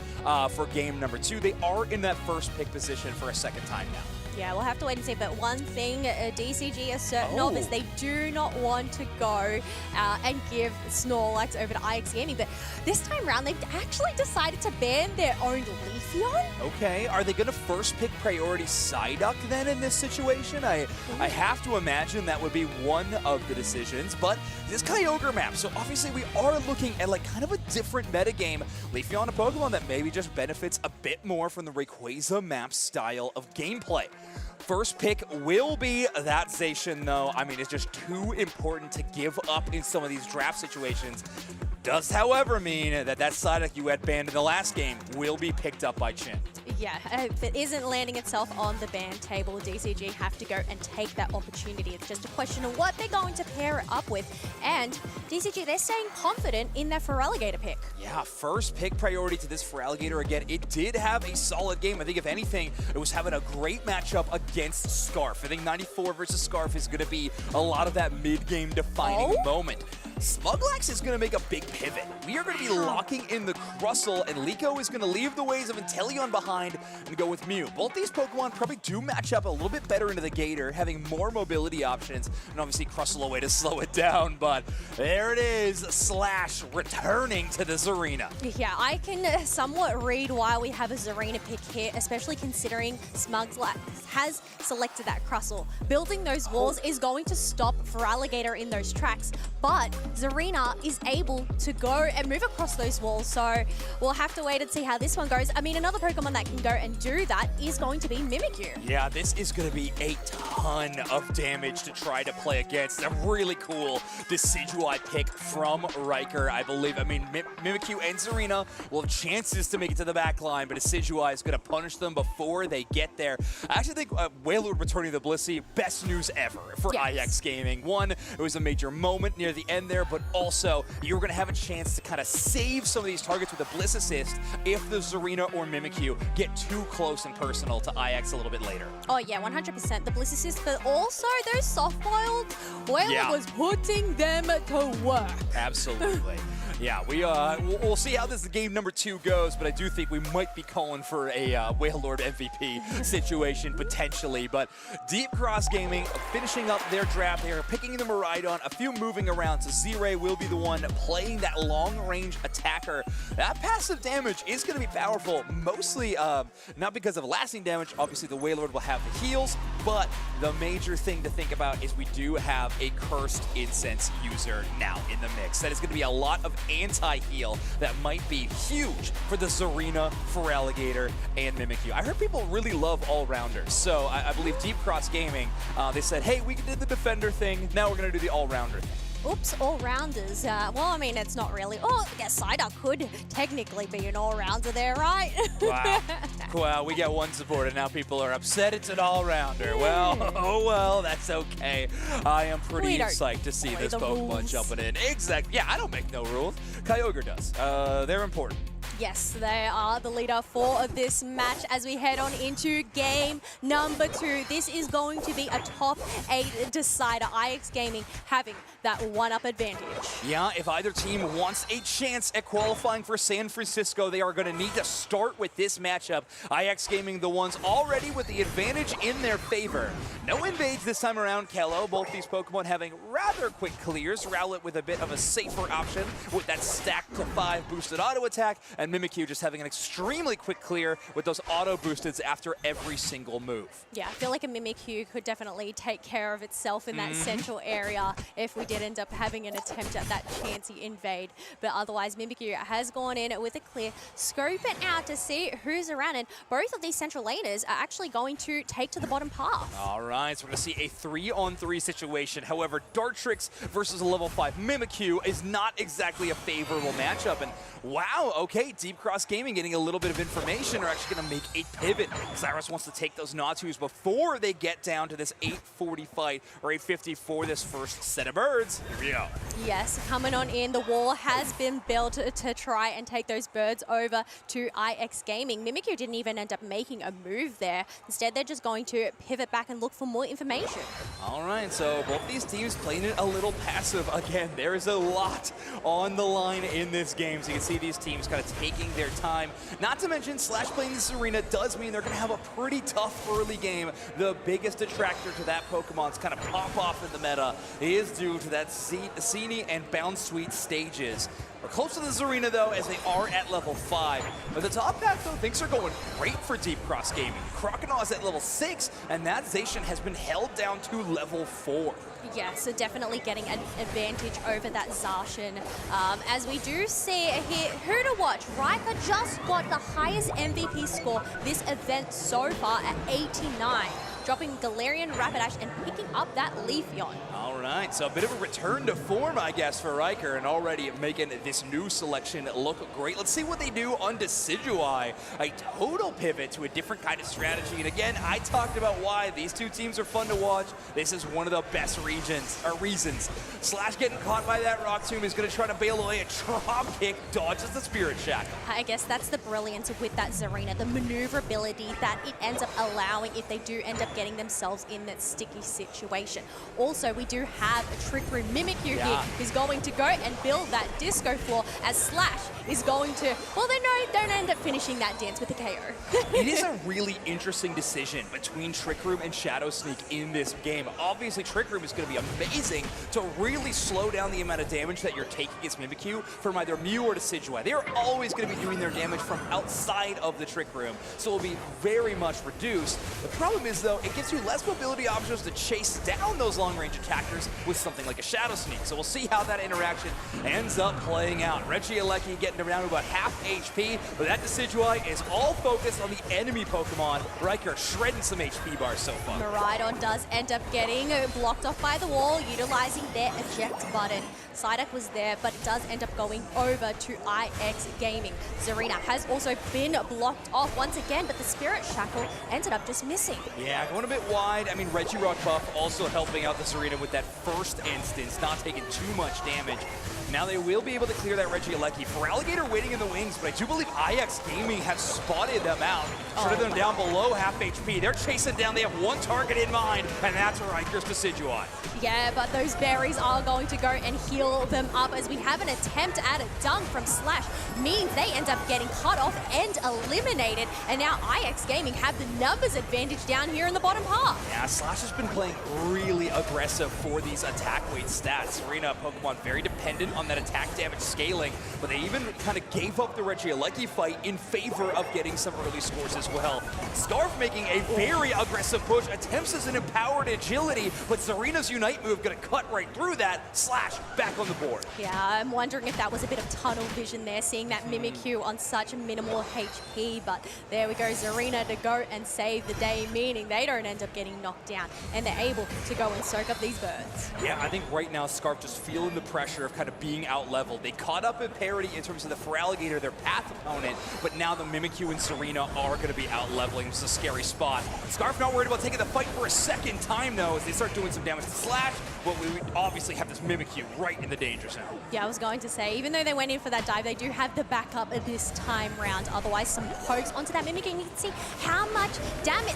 R: for game number 2. They are in that first pick position for a second time now.
Q: Yeah, we'll have to wait and see. But one thing, DCG is certain of is they do not want to go and give Snorlax over to IX Gaming. But this time around, they've actually decided to ban their own Leafeon.
R: Okay, are they going to first pick priority Psyduck then in this situation? I have to imagine that would be one of the decisions. But this Kyogre map, so obviously we are looking at like kind of a different metagame. Leafeon, a Pokemon that maybe just benefits a bit more from the Rayquaza map style of gameplay. First pick will be that Zacian, though. I mean, it's just too important to give up in some of these draft situations. Does, however, mean that Psyduck you had banned in the last game will be picked up by Chin.
Q: Yeah, if it isn't landing itself on the ban table, DCG have to go and take that opportunity. It's just a question of what they're going to pair it up with. And DCG, they're staying confident in their Feraligatr pick.
R: Yeah, first pick priority to this Feraligatr again. It did have a solid game. I think, if anything, it was having a great matchup against Scarf. I think 94 versus Scarf is going to be a lot of that mid-game defining moment. Smuglax is going to make a big pivot. We are going to be locking in the Crustle, and Liko is going to leave the ways of Inteleon behind and go with Mew. Both these Pokemon probably do match up a little bit better into the Gator, having more mobility options, and obviously Crustle a way to slow it down, but there it is, Slash returning to this arena.
Q: Yeah, I can somewhat read why we have a Zarina pick here, especially considering Smuglax has selected that Crustle. Building those walls is going to stop Feraligatr in those tracks, but Zarina is able to go and move across those walls, so we'll have to wait and see how this one goes. I mean, another Pokemon that can go and do that is going to be Mimikyu.
R: Yeah, this is going to be a ton of damage to try to play against. A really cool Decidueye pick from Riker, I believe. I mean, Mimikyu and Zarina will have chances to make it to the back line, but Decidueye is going to punish them before they get there. I actually think Wailord returning to the Blissey, best news ever for IX Gaming. One, it was a major moment near the end there, but also you're going to have a chance to kind of save some of these targets with a Bliss Assist if the Zarina or Mimikyu get too close and personal to IX a little bit later.
Q: Oh yeah, 100%. The Bliss Assist, but also those soft-boiled, Wailord was putting them to work.
R: Absolutely. Yeah, we'll see how this game number 2 goes, but I do think we might be calling for a Wailord MVP situation potentially. But Deep Cross Gaming finishing up their draft. They are picking the Miraidon, a few moving around. So Z-Ray will be the one playing that long-range attacker. That passive damage is going to be powerful, mostly not because of lasting damage. Obviously, the Wailord will have the heals, but the major thing to think about is we do have a Cursed Incense user now in the mix. That is going to be a lot of anti-heal that might be huge for the Zarina, Feraligatr, and Mimikyu. I heard people really love all-rounders, so I believe Deep Cross Gaming, they said, hey, we did the defender thing, now we're going to do the all-rounder thing.
Q: Oops, all-rounders. Well, I mean, it's not really. Oh, I guess Psyduck could technically be an all-rounder there, right?
R: Wow. Wow, we got one supporter. Now people are upset it's an all-rounder. Well, oh well, that's okay. I am pretty psyched to see this Pokemon jumping in. Exactly. Yeah, I don't make no rules. Kyogre does. They're important.
Q: Yes, they are the leader for this match as we head on into game number 2. This is going to be a top 8 decider. IX Gaming having that one-up advantage.
R: Yeah, if either team wants a chance at qualifying for San Francisco, they are going to need to start with this matchup. IX Gaming, the ones already with the advantage in their favor. No invades this time around, Kello. Both these Pokemon having rather quick clears. Rowlet with a bit of a safer option with that stack to 5 boosted auto attack, and Mimikyu just having an extremely quick clear with those auto boosteds after every single move.
Q: Yeah, I feel like a Mimikyu could definitely take care of itself in that central area if we did end up having an attempt at that chancy invade. But otherwise, Mimikyu has gone in with a clear, scoping out to see who's around, and both of these central laners are actually going to take to the bottom path.
R: All right, so we're going to see a 3-on-3 situation. However, Dartrix versus a level 5 Mimikyu is not exactly a favorable matchup, and wow, okay, Deep Cross Gaming getting a little bit of information are actually going to make a pivot. Cyrus wants to take those Natus before they get down to this 840 fight, or 850 for this first set of birds. Here we go.
Q: Yes, coming on in, the wall has been built to try and take those birds over to IX Gaming. Mimikyu didn't even end up making a move there. Instead, they're just going to pivot back and look for more information.
R: All right, so both these teams playing it a little passive. Again, there is a lot on the line in this game, so you can see these teams kind of taking their time. Not to mention, Slash playing this arena does mean they're going to have a pretty tough early game. The biggest detractor to that Pokemon's kind of pop off in the meta is due to that Zini and Bound Sweet stages. We're close to this arena, though, as they are at level 5. But the top half, though, things are going great for Deep Cross Gaming. Crocodile is at level 6, and that Zacian has been held down to level 4.
Q: Yeah, so definitely getting an advantage over that Zacian. As we do see here, who to watch? Riker just got the highest MVP score this event so far at 89. Dropping Galarian, Rapidash, and picking up that Leafeon.
R: All right, so a bit of a return to form, I guess, for Riker, and already making this new selection look great. Let's see what they do on Decidueye. A total pivot to a different kind of strategy. And again, I talked about why these two teams are fun to watch. This is one of the best reasons. Slash getting caught by that Rock Tomb is going to try to bail away. A drop kick, dodges the Spirit Shackle.
Q: I guess that's the brilliance with that Zarina, the maneuverability that it ends up allowing if they do end up getting themselves in that sticky situation. Also, we do have a Trick Room Mimikyu here who's going to go and build that disco floor as Slash is going to, well, they don't end up finishing that dance with a KO.
R: It is a really interesting decision between Trick Room and Shadow Sneak in this game. Obviously, Trick Room is going to be amazing to really slow down the amount of damage that you're taking against Mimikyu from either Mew or Decidueye. They are always going to be doing their damage from outside of the Trick Room, so it will be very much reduced. The problem is, though, it gives you less mobility options to chase down those long-range attackers with something like a Shadow Sneak. So we'll see how that interaction ends up playing out. Regieleki getting down to about half HP, but that Decidueye is all focused on the enemy Pokemon. Riker shredding some HP bars so far.
Q: Miraidon does end up getting blocked off by the wall, utilizing their eject button. Psyduck was there, but it does end up going over to IX Gaming. Zarina has also been blocked off once again, but the Spirit Shackle ended up just missing.
R: Yeah, going a bit wide. I mean, Regirock buff also helping out this arena with that first instance, not taking too much damage. Now they will be able to clear that Regieleki. For Alligator waiting in the wings, but I do believe IX Gaming have spotted them out. Shredded them down below half HP. They're chasing down. They have one target in mind, and that's Riker's Decidueye.
Q: Yeah, but those berries are going to go and heal them up as we have an attempt at a dunk from Slash. Means they end up getting cut off and eliminated, and now IX Gaming have the numbers advantage down here in the bottom half.
R: Yeah, Slash has been playing really aggressive for these attack weight stats. Arena Pokemon very dependent on that attack damage scaling, but they even kind of gave up the Regieleki fight in favor of getting some early scores as well. Scarf making a very aggressive push, attempts as an empowered agility, but Zarina's Unite move gonna cut right through that. Slash back on the board.
Q: Yeah, I'm wondering if that was a bit of tunnel vision there, seeing that Mimikyu on such minimal HP, but there we go, Zarina to go and save the day, meaning they don't end up getting knocked down, and they're able to go and soak up these birds.
R: Yeah, I think right now Scarf just feeling the pressure of kind of being out-leveled. They caught up in parity in terms of the Feraligatr, their path opponent, but now the Mimikyu and Serena are going to be out-leveling. This is a scary spot. Scarf not worried about taking the fight for a second time, though, as they start doing some damage to Slash, but we obviously have this Mimikyu right in the danger zone.
Q: Yeah, I was going to say, even though they went in for that dive, they do have the backup this time round. Otherwise, some pokes onto that Mimikyu, and you can see how much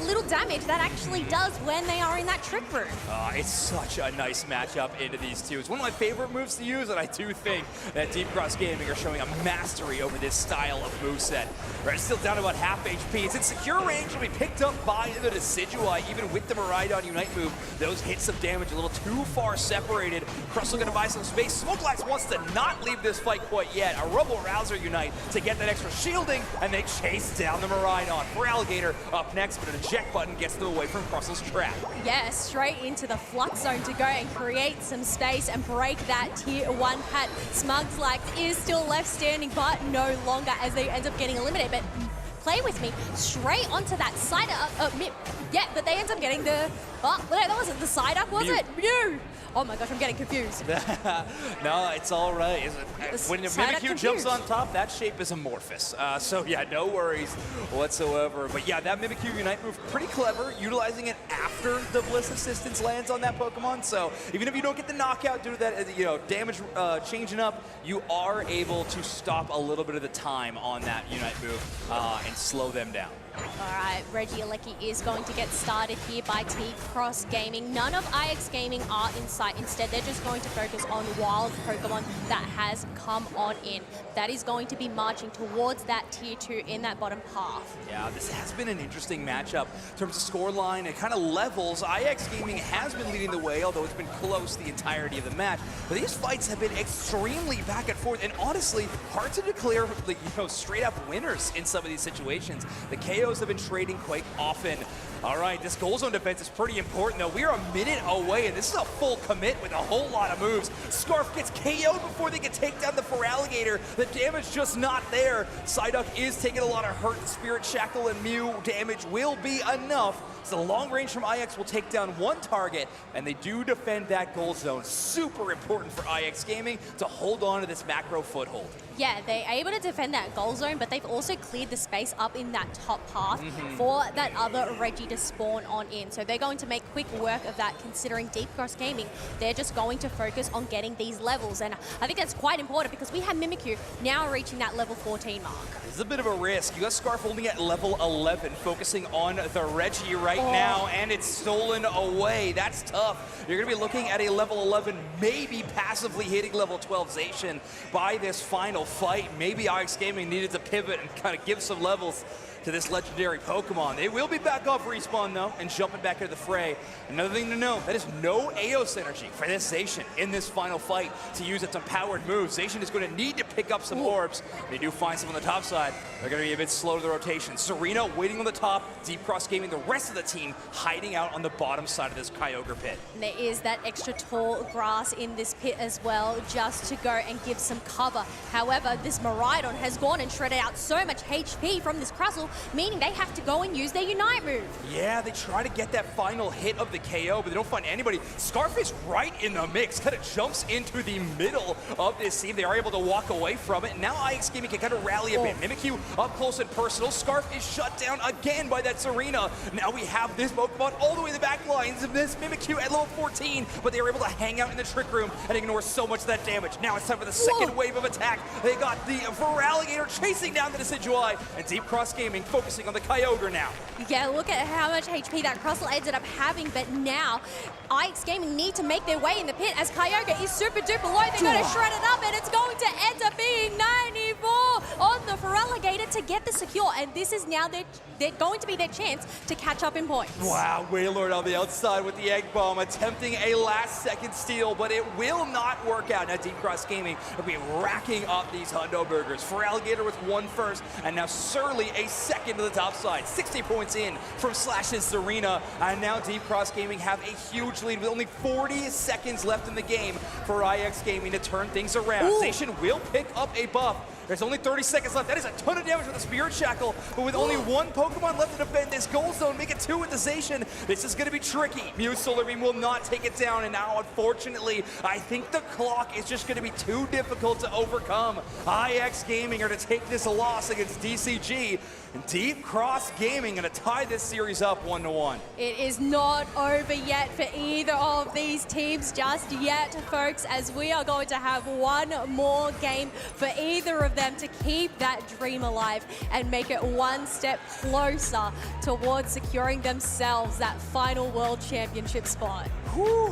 Q: little damage that actually does when they are in that Trick Room.
R: It's such a nice matchup into these two. It's one of my favorite moves to use, and I do think that Deep Cross Gaming are showing a mastery over this style of moveset. Red's still down to about half HP. It's in secure range to be picked up by the Decidueye, even with the Miraidon Unite move. Those hit some damage a little too far separated. Crustle gonna buy some space. Smokelax wants to not leave this fight quite yet. A Rubble Rouser Unite to get that extra shielding, and they chase down the Miraidon. For Alligator up next, but an eject button gets them away from Crustle's trap.
Q: Yeah, straight into the Flux Zone to go and create some space and break that Tier 1 pad. Smugslax is still left standing, but no longer as they end up getting eliminated. But play with me straight onto that side up. Yeah, but they end up getting the... Oh, no, that wasn't the side up, was it? Mew! Oh my gosh, I'm getting confused.
R: No, it's all right. When the
Q: Side up
R: Mimikyu jumps
Q: confused.
R: on top, that shape is amorphous. So yeah, no worries whatsoever. But yeah, that Mimikyu Unite move, pretty clever, utilizing it after the Bliss Assistance lands on that Pokemon. So even if you don't get the knockout due to that, damage changing up, you are able to stop a little bit of the time on that Unite move and slow them down.
Q: All right, Regieleki is going to get started here by T-Cross Gaming. None of IX Gaming are in sight. Instead, they're just going to focus on wild Pokemon that has come on in. That is going to be marching towards that Tier 2 in that bottom half.
R: Yeah, this has been an interesting matchup in terms of scoreline and kind of levels. IX Gaming has been leading the way, although it's been close the entirety of the match. But these fights have been extremely back and forth, and honestly, hard to declare straight up winners in some of these situations. The KOs have been trading quite often. All right, this goal zone defense is pretty important, though. We are a minute away, and this is a full commit with a whole lot of moves. Scarf gets KO'd before they can take down the Feraligatr. The damage just not there. Psyduck is taking a lot of hurt. The Spirit Shackle and Mew damage will be enough. So the long range from IX will take down one target, and they do defend that goal zone. Super important for IX Gaming to hold on to this macro foothold.
Q: Yeah, they're able to defend that goal zone, but they've also cleared the space up in that top path for that other Reggie to spawn on in. So they're going to make quick work of that, considering Deep Cross Gaming, they're just going to focus on getting these levels. And I think that's quite important because we have Mimikyu now reaching that level 14 mark.
R: This is a bit of a risk. You got Scarf only at level 11, focusing on the Reggie right now, and it's stolen away. That's tough. You're going to be looking at a level 11, maybe passively hitting level 12 Zacian by this final fight. Maybe IX Gaming needed to pivot and kind of give some levels to this legendary Pokemon. They will be back off respawn, though, and jumping back into the fray. Another thing to know, that is no Aeos energy for this Zacian in this final fight to use its empowered moves. Zacian is going to need to pick up some orbs. They do find some on the top side. They're going to be a bit slow to the rotation. Serena waiting on the top, Deep Cross Gaming, the rest of the team hiding out on the bottom side of this Kyogre pit.
Q: And there is that extra tall grass in this pit as well, just to go and give some cover. However, this Miraidon has gone and shredded out so much HP from this Crustle, meaning they have to go and use their Unite move.
R: Yeah, they try to get that final hit of the KO, but they don't find anybody. Scarf is right in the mix, kind of jumps into the middle of this scene. They are able to walk away from it, and now IX Gaming can kind of rally a bit. Mimikyu up close and personal. Scarf is shut down again by that Serena. Now we have this Pokemon all the way in the back lines of this Mimikyu at level 14, but they were able to hang out in the Trick Room and ignore so much of that damage. Now it's time for the second wave of attack. They got the Feraligatr chasing down the Decidueye, and Deep Cross Gaming focusing on the Kyogre now.
Q: Yeah, look at how much HP that Crustle ended up having, but now IX Gaming need to make their way in the pit as Kyogre is super duper low. They're going to shred it up, and it's going to end up being 94 on the Feraligatr to get the secure, and this is now they're going to be their chance to catch up in points.
R: Wow, Wailord on the outside with the Egg Bomb, attempting a last-second steal, but it will not work out. Now Deep Cross Gaming will be racking up these Hundo Burgers. Feraligatr with one first, and now Surly a second to the top side. 60 points in from Slash's Serena, and now Deep Cross Gaming have a huge lead with only 40 seconds left in the game for IX Gaming to turn things around. Zacian will pick up a buff. There's only 30 seconds left. That is a ton of damage with the Spirit Shackle, but with only one Pokemon left to defend this goal zone, make it 2 with the Zacian. This is going to be tricky. Mew Solar Beam will not take it down, and now, unfortunately, I think the clock is just going to be too difficult to overcome. IX Gaming are to take this loss against DCG, and Deep Cross Gaming going to tie this series up 1-1.
Q: It is not over yet for either of these teams just yet, folks, as we are going to have one more game for either of them to keep that dream alive and make it one step closer towards securing themselves that final World Championship spot.
R: Whew,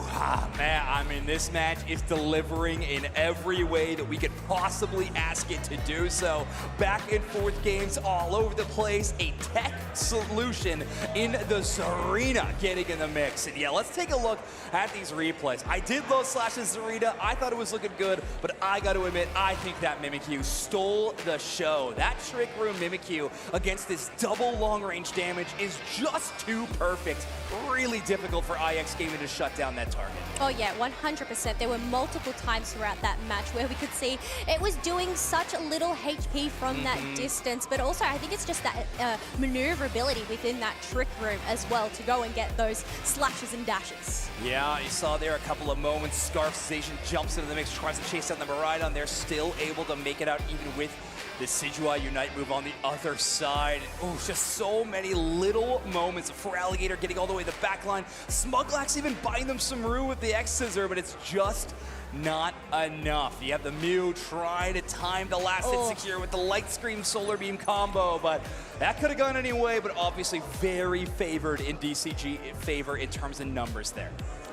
R: man, I mean, this match is delivering in every way that we could possibly ask it to do so. Back and forth games all over the place, a tech solution in the Serena getting in the mix. And yeah, let's take a look at these replays. I did love Slash's Serena. I thought it was looking good, but I got to admit, I think that Mimikyu stole the show. That Trick Room Mimikyu against this double long-range damage is just too perfect. Really difficult for IX Gaming to shut take down that target.
Q: Oh yeah, 100%. There were multiple times throughout that match where we could see it was doing such a little HP from that distance, but also I think it's just that maneuverability within that trick room as well to go and get those slashes and dashes.
R: Yeah, you saw there a couple of moments. Scarfization jumps into the mix, tries to chase down the Miraidon. They're still able to make it out even with the Decidueye Unite move on the other side. Oh, just so many little moments. Feraligatr getting all the way to the back line. Smuglax even buying them some room with the X-Scissor, but it's just not enough. You have the Mew trying to time the last hit secure with the Light Scream Solar Beam combo, but that could have gone any way, but obviously very favored in DCG favor in terms of numbers there.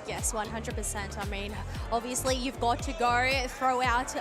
Q: Yes, 100%. I mean, obviously you've got to go throw out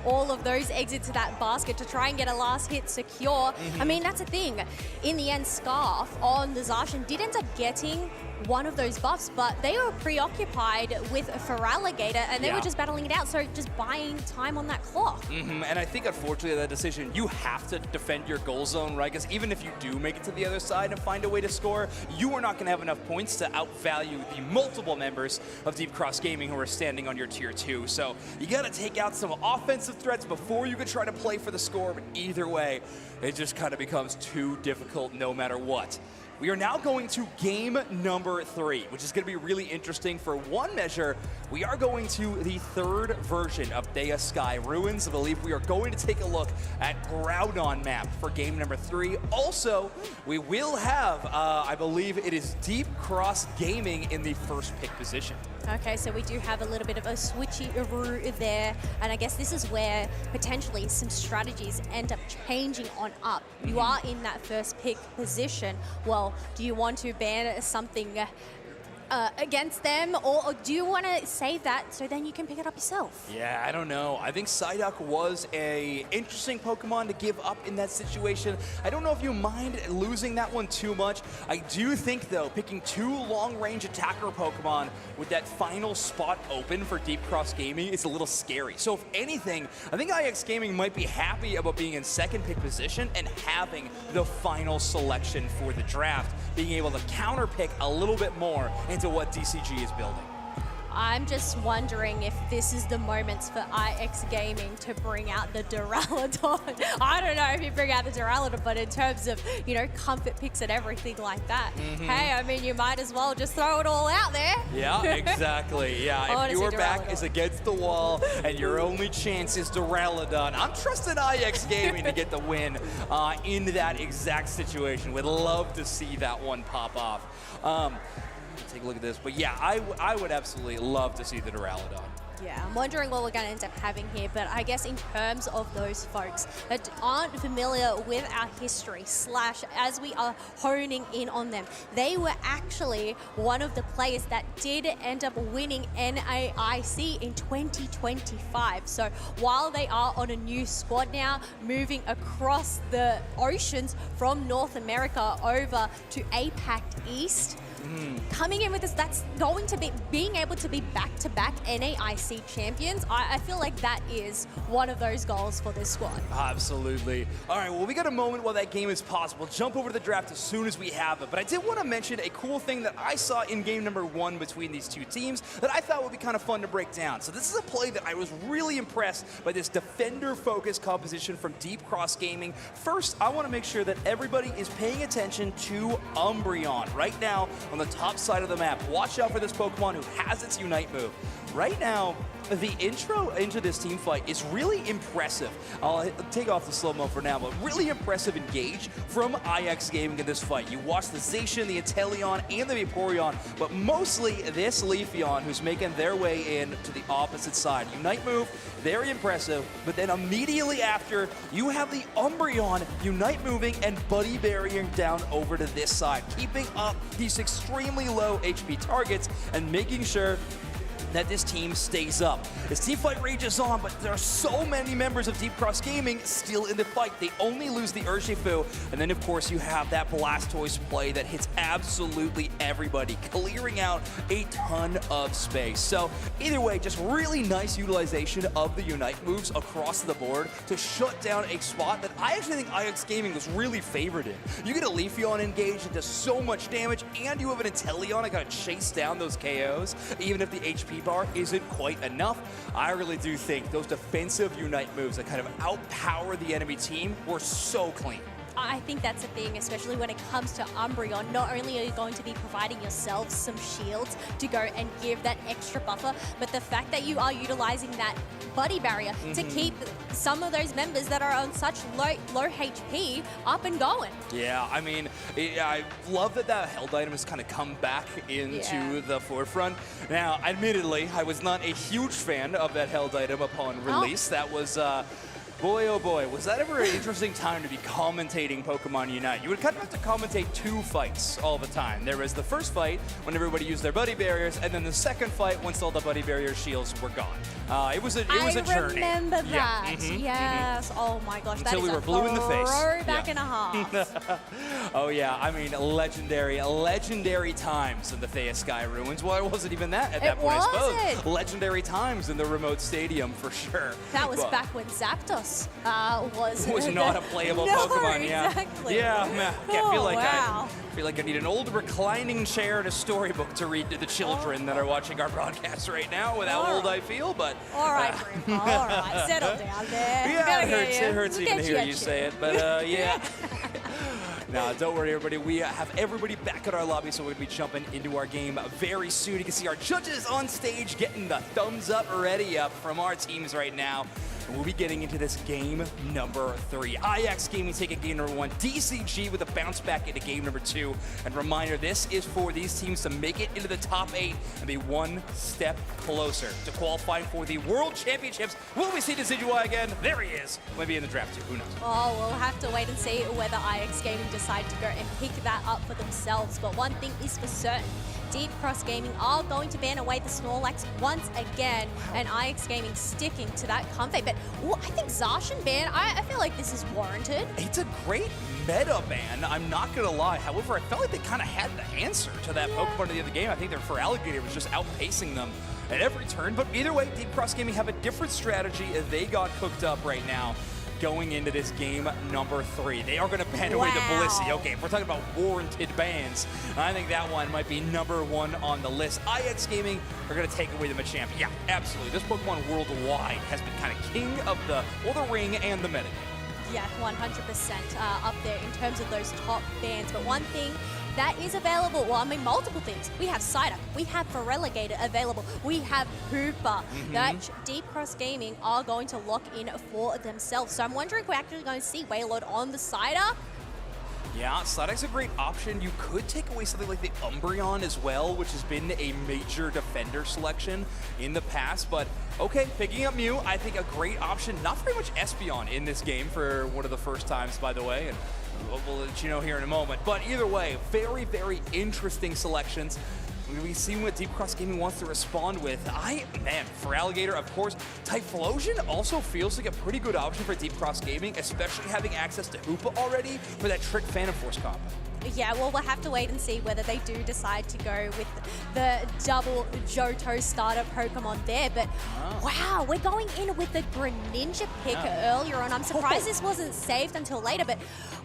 Q: all of those eggs into that basket to try and get a last hit secure. I mean, that's the thing. In the end, Scarf on the Zacian did end up getting one of those buffs, but they were preoccupied with Feraligatr and they were just battling it out, so just buying time on that clock.
R: And I think, unfortunately, that decision, you have to defend your goal zone, right? Because even if you do make it to the other side and find a way to score, you are not going to have enough points to outvalue the multiple members of Deep Cross Gaming who are standing on your tier 2. So you got to take out some offensive threats before you can try to play for the score, but either way, it just kind of becomes too difficult no matter what. We are now going to game number 3, which is going to be really interesting. For one measure, we are going to the third version of Dea Sky Ruins. I believe we are going to take a look at Groudon map for game number 3. Also, we will have, I believe it is Deep Cross Gaming in the first pick position.
Q: Okay, so we do have a little bit of a switcheroo there, and I guess this is where potentially some strategies end up changing on up. You are in that first pick position. Well, do you want to ban something against them, or do you want to save that so then you can pick it up yourself?
R: Yeah, I don't know. I think Psyduck was a interesting Pokemon to give up in that situation. I don't know if you mind losing that one too much. I do think, though, picking 2 long-range attacker Pokemon with that final spot open for Deep Cross Gaming is a little scary. So if anything, I think IX Gaming might be happy about being in second pick position and having the final selection for the draft, being able to counter pick a little bit more into what DCG is building.
Q: I'm just wondering if this is the moments for IX Gaming to bring out the Duraludon. I don't know if you bring out the Duraludon, but in terms of, you know, comfort picks and everything like that, hey, I mean, you might as well just throw it all out there.
R: Yeah, exactly. Yeah, if your back is against the wall and your only chance is Duraludon, I'm trusting IX Gaming to get the win in that exact situation. Would love to see that one pop off. Take a look at this, but yeah, I would absolutely love to see the Duraludon.
Q: Yeah, I'm wondering what we're going to end up having here, but I guess in terms of those folks that aren't familiar with our history, / as we are honing in on them, they were actually one of the players that did end up winning NAIC in 2025. So while they are on a new squad now, moving across the oceans from North America over to APAC East, coming in with this, that's going to be being able to be back-to-back NAIC champions. I feel like that is one of those goals for this squad.
R: Absolutely. All right, well, we got a moment while that game is possible. Jump over to the draft as soon as we have it. But I did want to mention a cool thing that I saw in game number 1 between these two teams that I thought would be kind of fun to break down. So this is a play that I was really impressed by, this defender-focused composition from Deep Cross Gaming. First, I want to make sure that everybody is paying attention to Umbreon right now on the top side of the map. Watch out for this Pokemon who has its Unite move. Right now, the intro into this team fight is really impressive. I'll take off the slow-mo for now, but really impressive engage from IX Gaming in this fight. You watch the Zacian, the Inteleon, and the Vaporeon, but mostly this Leafeon who's making their way in to the opposite side. Unite move, very impressive, but then immediately after, you have the Umbreon Unite moving and Buddy Burying down over to this side, keeping up these extremely low HP targets and making sure that this team stays up. This team fight rages on, but there are so many members of Deep Cross Gaming still in the fight. They only lose the Urshifu, and then of course you have that Blastoise play that hits absolutely everybody, clearing out a ton of space. So either way, just really nice utilization of the Unite moves across the board to shut down a spot that I actually think IX Gaming was really favored in. You get a Leafeon engaged, it does so much damage, and you have an Inteleon that gotta chase down those KOs, even if the HP bar isn't quite enough. I really do think those defensive Unite moves that kind of outpower the enemy team were so clean.
Q: I think that's the thing, especially when it comes to Umbreon. Not only are you going to be providing yourselves some shields to go and give that extra buffer, but the fact that you are utilizing that buddy barrier to keep some of those members that are on such low HP up and going.
R: Yeah, I mean, I love that that held item has kind of come back into the forefront. Now, admittedly, I was not a huge fan of that held item upon release. That was... boy, oh boy, was that ever an interesting time to be commentating Pokemon Unite. You would kind of have to commentate two fights all the time. There was the first fight when everybody used their buddy barriers, and then the second fight once all the buddy barrier shields were gone. It was a journey.
Q: I remember that. Yes. Oh my gosh,
R: Until
Q: that is
R: we were blue in the face.
Q: Throwback and a half.
R: Oh yeah, I mean, legendary times in the Thea Sky Ruins. Well, it wasn't even that at that point, I suppose. Legendary times in the remote stadium for sure.
Q: That was back when Zapdos
R: was not a playable Pokemon. Yeah,
Q: exactly.
R: Yeah, man. I feel like I need an old reclining chair and a storybook to read to the children that are watching our broadcast right now. With how old I feel, but
Q: all right, Grandpa. All right, settle down there.
R: Yeah, it hurts even to hear you say it, but yeah. Now, don't worry, everybody. We have everybody back at our lobby, so we're going to be jumping into our game very soon. You can see our judges on stage getting the thumbs up ready up from our teams right now. And we'll be getting into this game number 3. IX Gaming taking game number 1. DCG with a bounce back into game number 2. And reminder, this is for these teams to make it into the top 8 and be one step closer to qualifying for the World Championships. Will we see Decidueye again? There he is. Maybe in the draft too. Who knows?
Q: Oh, we'll have to wait and see whether IX Gaming decide to go and pick that up for themselves. But one thing is for certain. Deep Cross Gaming are going to ban away the Snorlax once again, and IX Gaming sticking to that comfort. But I think Zacian ban, I feel like this is warranted.
R: It's a great meta ban, I'm not going to lie. However, I felt like they kind of had the answer to that Pokemon at the end of the game. I think their Feraligatr was just outpacing them at every turn. But either way, Deep Cross Gaming have a different strategy as they got cooked up right now. Going into this game number 3. They are going to ban away the Blissey. Okay, if we're talking about warranted bans, I think that one might be number 1 on the list. IX Gaming are going to take away the Machamp. Yeah, absolutely. This Pokemon worldwide has been kind of king of the ring and the metagame.
Q: Yeah, 100% up there in terms of those top bans. But one thing that is available, well, I mean, multiple things. We have Psyduck, we have Feraligatr available, we have Hooper. That Deep Cross Gaming are going to lock in for themselves. So I'm wondering if we're actually going to see Wailord on the Psyduck.
R: Yeah, Psyduck's a great option. You could take away something like the Umbreon as well, which has been a major defender selection in the past. But okay, picking up Mew, I think a great option. Not very much Espeon in this game for one of the first times, by the way. And we'll let you know here in a moment. But either way, very, very interesting selections. We've seen what Deep Cross Gaming wants to respond with. Feraligatr, of course. Typhlosion also feels like a pretty good option for Deep Cross Gaming, especially having access to Hoopa already for that Trick Phantom Force combo.
Q: Yeah, well, we'll have to wait and see whether they do decide to go with the double Johto starter Pokemon there. But wow, we're going in with the Greninja pick earlier on. I'm surprised this wasn't saved until later. But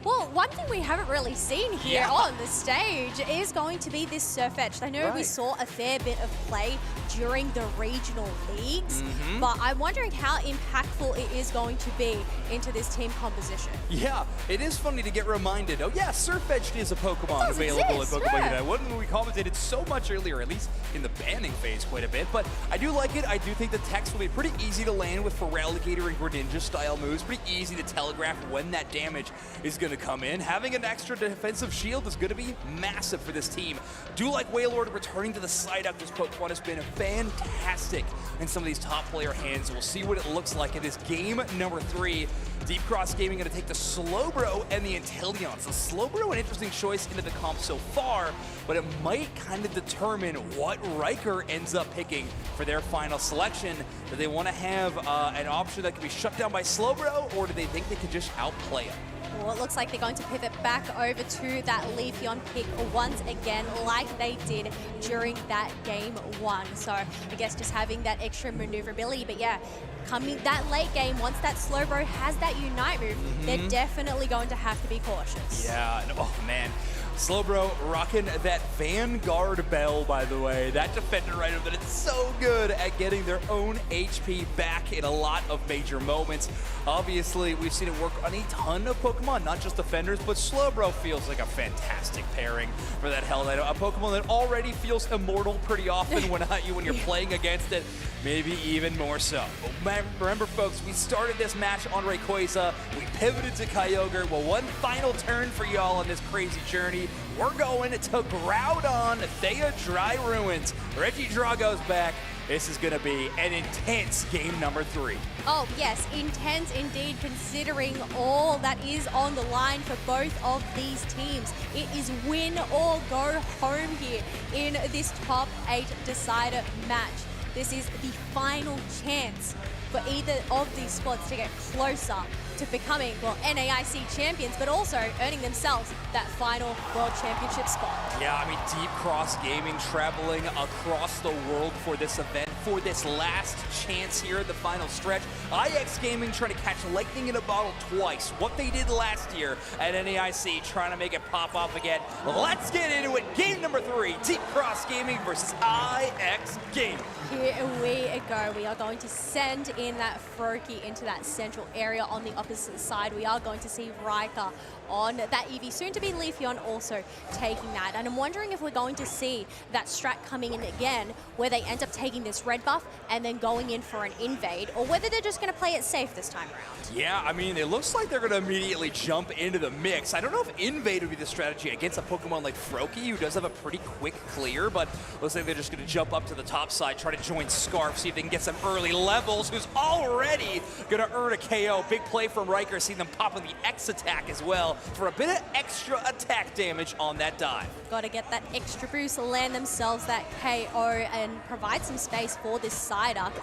Q: well, one thing we haven't really seen here on the stage is going to be this Surfetch'd. I know we saw a fair bit of play during the regional leagues, but I'm wondering how impactful it is going to be into this team composition.
R: Yeah, it is funny to get reminded. Oh yeah, Surfetch'd is a Pokemon available in Pokemon Unite. One we commentated so much earlier, at least in the banning phase quite a bit, but I do like it. I do think the text will be pretty easy to land with Feraligatr and Greninja style moves. Pretty easy to telegraph when that damage is going to come in. Having an extra defensive shield is going to be massive for this team. Do like Wailord returning to the Psyduck. This Pokemon has been fantastic in some of these top player hands. We'll see what it looks like in this game number 3. Deep Cross Gaming going to take the Slowbro and the Inteleon. So Slowbro, an interesting choice into the comp so far, but it might kind of determine what Riker ends up picking for their final selection. Do they want to have an option that can be shut down by Slowbro, or do they think they can just outplay him?
Q: Well, it looks like they're going to pivot back over to that Leafeon pick once again, like they did during that game 1. So I guess just having that extra maneuverability. But yeah, coming that late game, once that Slowbro has that Unite move, they're definitely going to have to be cautious.
R: Yeah, oh man. Slowbro rocking that Vanguard Bell, by the way. That defender item that is so good at getting their own HP back in a lot of major moments. Obviously, we've seen it work on a ton of Pokemon, not just defenders, but Slowbro feels like a fantastic pairing for that Hell Knight. A Pokemon that already feels immortal pretty often when you're playing against it, maybe even more so. But remember, folks, we started this match on Rayquaza. We pivoted to Kyogre. Well, one final turn for y'all on this crazy journey. We're going to Groudon, Thea Dry Ruins. Reggie Drago's back. This is going to be an intense game number 3.
Q: Oh, yes, intense indeed, considering all that is on the line for both of these teams. It is win or go home here in this top 8 decider match. This is the final chance for either of these squads to get closer to becoming, well, NAIC champions, but also earning themselves that final World Championship spot.
R: Yeah, I mean, Deep Cross Gaming traveling across the world for this event, for this last chance here at the final stretch. IX Gaming trying to catch lightning in a bottle twice. What they did last year at NAIC, trying to make it pop off again. Let's get into it. Game number 3, Deep Cross Gaming versus IX Gaming.
Q: Here we go. We are going to send in that Froakie into that central area on the opposite side. We are going to see Riker on that Eevee, soon to be Leafeon also taking that. And I'm wondering if we're going to see that strat coming in again, where they end up taking this red buff and then going in for an invade, or whether they're just going to play it safe this time around.
R: Yeah, I mean, it looks like they're going to immediately jump into the mix. I don't know if invade would be the strategy against a Pokemon like Froakie, who does have a pretty quick clear, but looks like they're just going to jump up to the top side, try to join Scarf, see if they can get some early levels, who's already going to earn a KO. Big play from Riker, seeing them pop on the X attack as well for a bit of extra attack damage on that dive.
Q: Got to get that extra boost, land themselves that KO, and provide some space for this Psyduck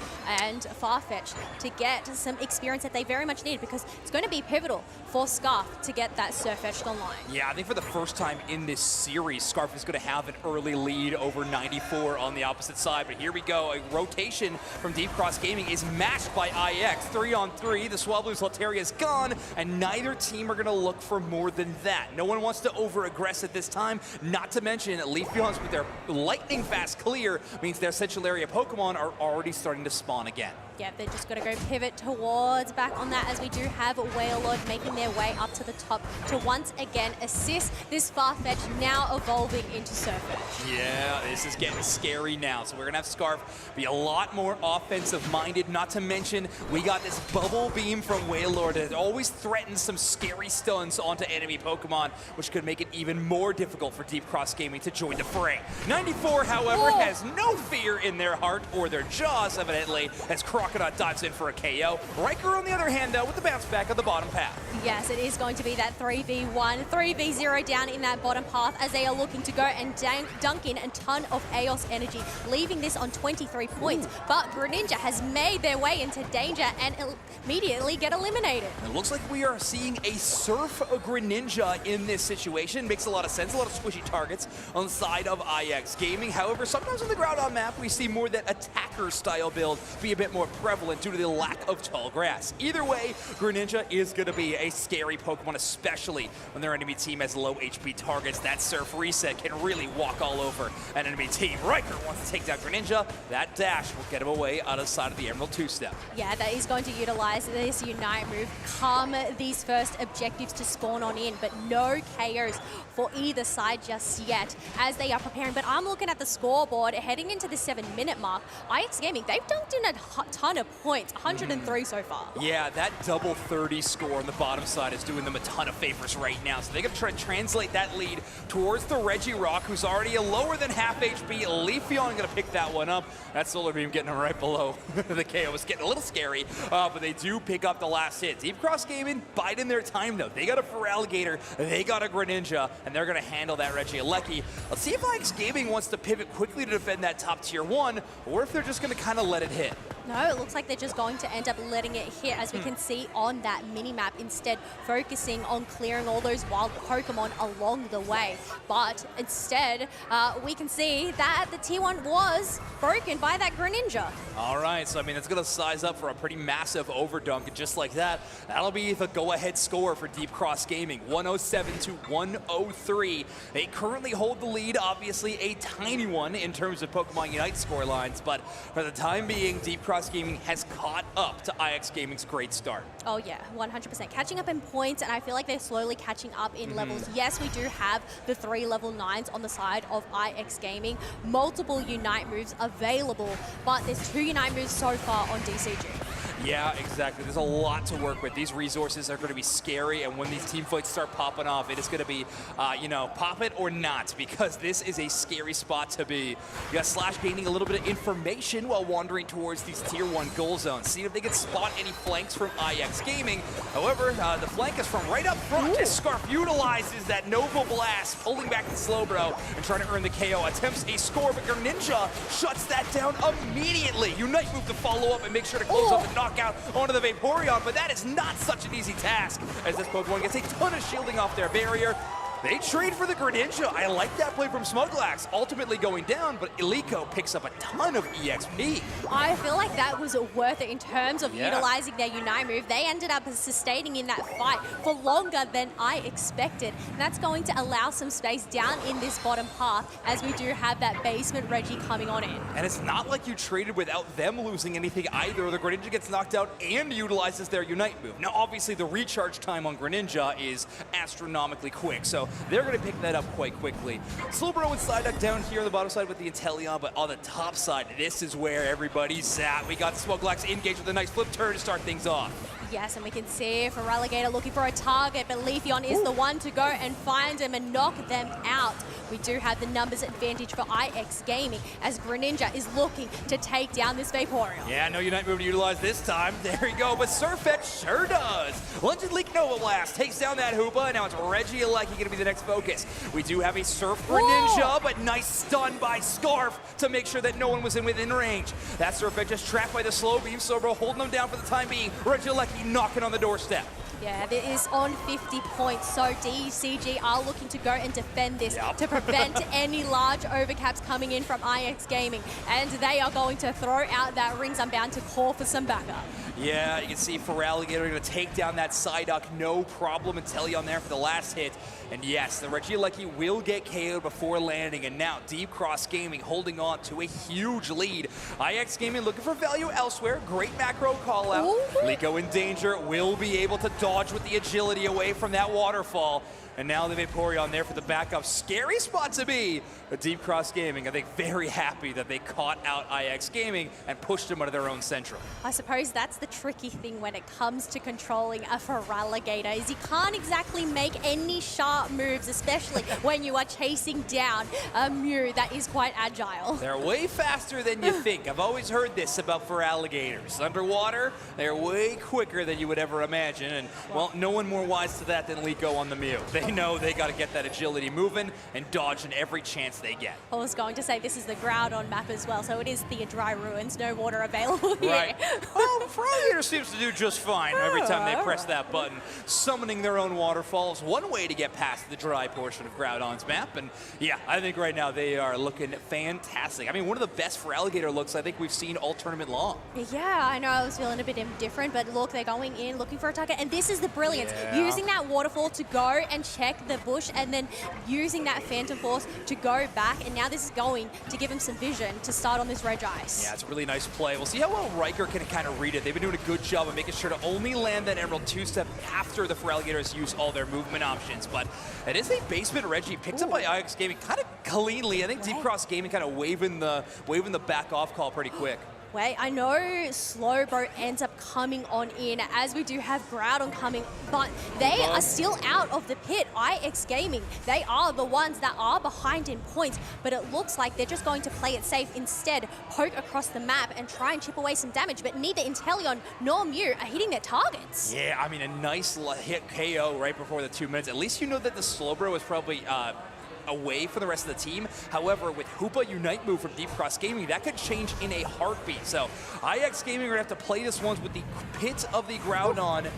Q: and Farfetch to get some experience that they very much need, because it's going to be pivotal for Scarf to get that Surf Edge online.
R: Yeah, I think for the first time in this series, Scarf is going to have an early lead over 94 on the opposite side. But here we go. A rotation from Deep Cross Gaming is matched by IX. 3-on-3. The Swablu's Lateria is gone, and neither team are going to look for more than that. No one wants to over-aggress at this time. Not to mention, Leafeons with their lightning fast clear means their Central Area Pokemon are already starting to spawn again.
Q: Yeah, they're just going to go pivot towards back on that, as we do have Wailord making their way up to the top to once again assist this Farfetch, now evolving into Surf Edge.
R: Yeah, this is getting scary now. So we're going to have Scarf be a lot more offensive-minded. Not to mention, we got this Bubble Beam from Wailord that always threatens some scary stuns onto enemy Pokemon, which could make it even more difficult for Deep Cross Gaming to join the fray. 94, however, has no fear in their heart or their jaws, evidently, as Crocodile dives in for a KO. Riker, on the other hand, though, with the bounce back on the bottom path.
Q: Yes, it is going to be that 3v1, 3v0 down in that bottom path, as they are looking to go and dunk in a ton of Aeos energy, leaving this on 23 points. But Greninja has made their way into danger and immediately get eliminated.
R: It looks like we are seeing a Surf Greninja in this situation. Makes a lot of sense. A lot of squishy targets on the side of IX Gaming. However, sometimes on the Groudon map, we see more that attacker-style build be a bit more prevalent due to the lack of tall grass. Either way, Greninja is going to be a scary Pokemon, especially when their enemy team has low HP targets. That Surf Reset can really walk all over an enemy team. Riker wants to take down Greninja. That dash will get him away out of the side of the Emerald 2-step.
Q: Yeah, that is going to utilize this Unite move, calm these first objectives to spawn on in, but no KOs for either side just yet as they are preparing. But I'm looking at the scoreboard heading into the 7-minute mark. IX Gaming, they've dunked in a ton ton of points, 103 so far.
R: Yeah, that double 30 score on the bottom side is doing them a ton of favors right now. So they're going to try to translate that lead towards the Regirock, who's already a lower than half HP. Leafeon going to pick that one up. That Solar Beam getting him right below the KO. Was getting a little scary, but they do pick up the last hit. Deep Cross Gaming biding their time, though. They got a Feraligatr, they got a Greninja, and they're going to handle that Regieleki. Let's see if IX Gaming wants to pivot quickly to defend that top tier 1, or if they're just going to kind of let it hit.
Q: No, it looks like they're just going to end up letting it hit, as we can see on that mini-map, instead focusing on clearing all those wild Pokemon along the way. But instead, we can see that the T1 was broken by that Greninja.
R: All right, so I mean, it's going to size up for a pretty massive overdunk, and just like that, that'll be the go-ahead score for Deep Cross Gaming, 107 to 103. They currently hold the lead, obviously a tiny one in terms of Pokemon Unite score lines, but for the time being, Deep Cross Gaming has caught up to IX Gaming's great start.
Q: Oh yeah, 100%. Catching up in points, and I feel like they're slowly catching up in levels. Yes, we do have the 3 level 9s on the side of IX Gaming. Multiple Unite moves available, but there's 2 Unite moves so far on DCG.
R: Yeah, exactly. There's a lot to work with. These resources are going to be scary, and when these team fights start popping off, it is going to be, you know, pop it or not, because this is a scary spot to be. You got Slash gaining a little bit of information while wandering towards these Tier 1 goal zones, seeing if they can spot any flanks from IX Gaming. However, the flank is from right up front as Scarf utilizes that Nova Blast, pulling back the Slowbro and trying to earn the KO. Attempts a score, but Greninja shuts that down immediately. Unite move to follow up and make sure to close up the knockout onto the Vaporeon, but that is not such an easy task, as this Pokemon gets a ton of shielding off their barrier. They trade for the Greninja. I like that play from Smuglax, ultimately going down, but Iliko picks up a ton of EXP.
Q: I feel like that was worth it in terms of utilizing their Unite move. They ended up sustaining in that fight for longer than I expected. And that's going to allow some space down in this bottom path, as we do have that basement Reggie coming on in.
R: And it's not like you traded without them losing anything either. The Greninja gets knocked out and utilizes their Unite move. Now, obviously, the recharge time on Greninja is astronomically quick, so they're going to pick that up quite quickly. Slowbro and Psyduck down here on the bottom side with the Inteleon, but on the top side, this is where everybody's at. We got Smuglax engaged with a nice flip turn to start things off.
Q: Yes, and we can see Feraligatr looking for a target, but Leafeon is the one to go and find him and knock them out. We do have the numbers advantage for IX Gaming, as Greninja is looking to take down this Vaporeon.
R: Yeah, no Unite move to utilize this time. There we go, but Surfetch sure does. Lunged Leak Nova Blast takes down that Hoopa, and now it's Regieleki going to be the next focus. We do have a Surf Greninja, but nice stun by Scarf to make sure that no one was within range. That Surfetch just trapped by the slow beam, Slowbro holding them down for the time being. Regieleki knocking on the doorstep.
Q: Yeah, it is on 50 points, so DCG are looking to go and defend this to prevent any large overcaps coming in from IX Gaming, and they are going to throw out that Rings Unbound to call for some backup.
R: Yeah, you can see Feraligatr going to take down that Psyduck, no problem. Inteleon there for the last hit. And yes, the Regieleki will get KO'd before landing, and now Deep Cross Gaming holding on to a huge lead. IX Gaming looking for value elsewhere. Great macro call out. Liko in danger, will be able to dodge with the agility away from that waterfall. And now the Vaporeon there for the backup. Scary spot to be. But Deep Cross Gaming, I think, very happy that they caught out IX Gaming and pushed them out of their own central.
Q: I suppose that's the tricky thing when it comes to controlling a Feraligatr, is you can't exactly make any sharp moves, especially when you are chasing down a Mew that is quite agile.
R: They're way faster than you think. I've always heard this about Feraligatrs. Underwater, they're way quicker than you would ever imagine. And, well, no one more wise to that than Liko on the Mew. They know they got to get that agility moving and dodging every chance they get.
Q: I was going to say this is the Groudon map as well, so it is the dry ruins, no water available here.
R: Right. Well, Feraligatr seems to do just fine every time they press that button. Summoning their own waterfalls, one way to get past the dry portion of Groudon's map. And yeah, I think right now they are looking fantastic. I mean, one of the best Feraligatr looks I think we've seen all tournament long.
Q: Yeah, I know I was feeling a bit indifferent, but look, they're going in looking for a target, and this is the brilliance. Using that waterfall to go and check the bush, and then using that Phantom Force to go back, and now this is going to give him some vision to start on this Regice.
R: Yeah, it's a really nice play. We'll see how well Riker can kind of read it. They've been doing a good job of making sure to only land that Emerald two-step after the Feraligatrs use all their movement options, but it is a basement Reggie picked up by IX Gaming kind of cleanly. I think Deep Cross Gaming kind of waving the back off call pretty quick.
Q: way. I know Slowbro ends up coming on in, as we do have Groudon coming, but they are still out of the pit. IX Gaming, they are the ones that are behind in points, but it looks like they're just going to play it safe instead, poke across the map and try and chip away some damage, but neither Inteleon nor Mew are hitting their targets.
R: Yeah, I mean, a nice hit KO right before the 2 minutes. At least you know that the Slowbro was probably away from the rest of the team. However, with Hoopa Unite move from Deep Cross Gaming, that could change in a heartbeat. So IX Gaming are going to have to play this one with the pit of the Groudon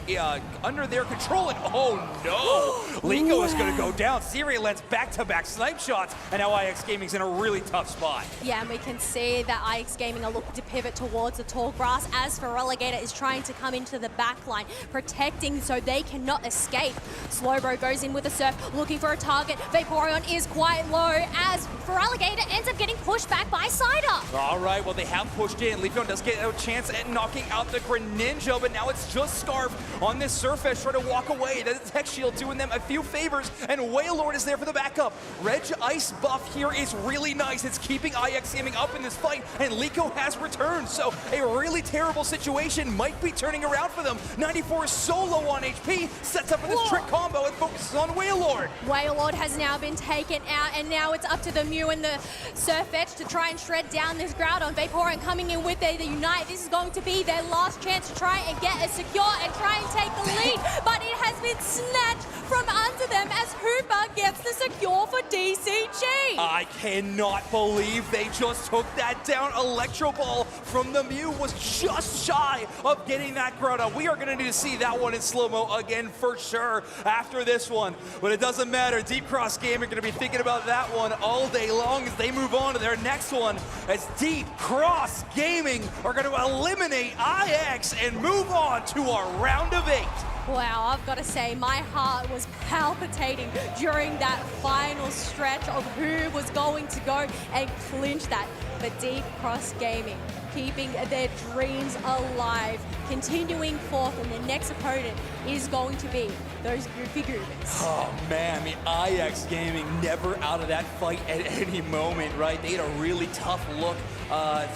R: under their control. And oh no! Liko is going to go down. Syria lands back-to-back snipe shots, and now IX Gaming's in a really tough spot.
Q: Yeah, and we can see that IX Gaming are looking to pivot towards the tall grass as Feraligatr is trying to come into the back line, protecting so they cannot escape. Slowbro goes in with a surf, looking for a target. Vaporeon is quite low as Feraligatr ends up getting pushed back by Cider.
R: All right, well, they have pushed in. Leafeon does get a chance at knocking out the Greninja, but now it's just Scarf on this Surface trying to walk away. The Tech Shield doing them a few favors, and Wailord is there for the backup. Reg Ice buff here is really nice. It's keeping IX Gaming up in this fight, and Liko has returned, so a really terrible situation might be turning around for them. 94 is so low on HP, sets up for this trick combo and focuses on Wailord.
Q: Wailord has now been taken out, and now it's up to the Mew and the Surf Edge to try and shred down this Groudon. Vaporeon coming in with the Unite. This is going to be their last chance to try and get a secure and try and take the lead, but it has been snatched from under them as Hoopa gets the secure for DCG.
R: I cannot believe they just took that down. Electro Ball from the Mew was just shy of getting that Groudon. We are going to need to see that one in slow-mo again for sure after this one, but it doesn't matter. Deep Cross Gaming are going to be thinking about that one all day long as they move on to their next one, as Deep Cross Gaming are going to eliminate IX and move on to our round of 8.
Q: Wow, I've got to say, my heart was palpitating during that final stretch of who was going to go and clinch that. But Deep Cross Gaming, keeping their dreams alive, continuing forth, and the next opponent is going to be those Goofy Goobers.
R: Oh man, I mean, IX Gaming never out of that fight at any moment, right? They had a really tough look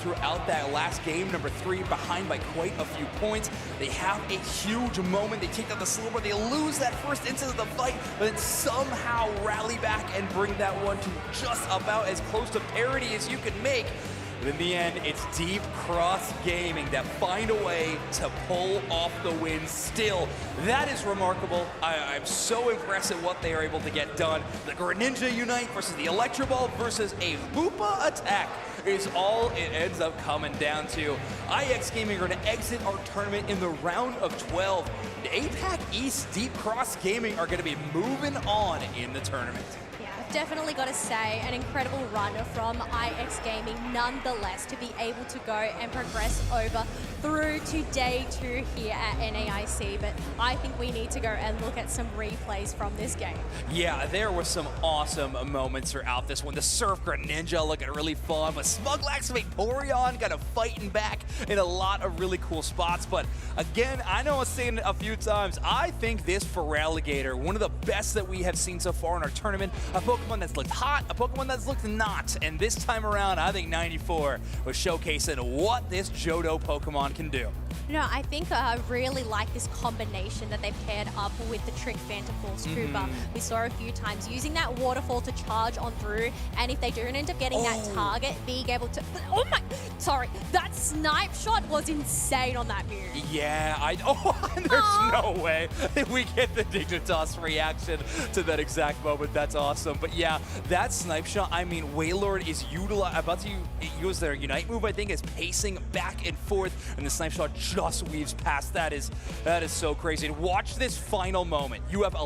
R: throughout that last game, number 3, behind by quite a few points. They have a huge moment. They take out the Slowbro. They lose that first instance of the fight, but then somehow rally back and bring that one to just about as close to parity as you can make. But in the end, it's Deep Cross Gaming that find a way to pull off the win still. That is remarkable. I'm so impressed at what they are able to get done. The Greninja Unite versus the Electro Ball versus a Hoopa attack is all it ends up coming down to. IX Gaming are going to exit our tournament in the round of 12. And APAC East Deep Cross Gaming are going to be moving on in the tournament.
Q: Definitely got to say, an incredible run from IX Gaming nonetheless to be able to go and progress over through to day 2 here at NAIC, but I think we need to go and look at some replays from this game.
R: Yeah, there were some awesome moments throughout this one. The Surf Greninja looking really fun, but Smuglax Vaporeon kind of fighting back in a lot of really cool spots, but again, I know I've seen it a few times, I think this Feraligatr, one of the best that we have seen so far in our tournament, a Pokemon that's looked hot, a Pokemon that's looked not, and this time around, I think 94 was showcasing what this Johto Pokemon can do.
Q: No, I think I really like this combination that they've paired up with the Trick Phantom Force Koopa. We saw a few times using that waterfall to charge on through, and if they don't end up getting that target, being able to... Oh my... Sorry, that snipe shot was insane on that Mew.
R: Yeah, there's no way we get the Dignitas reaction to that exact moment. That's awesome. But yeah, that snipe shot, I mean, Wailord is about to use their Unite move, I think, is pacing back and forth, and the snipe shot just weaves past. That is so crazy. And watch this final moment. You have,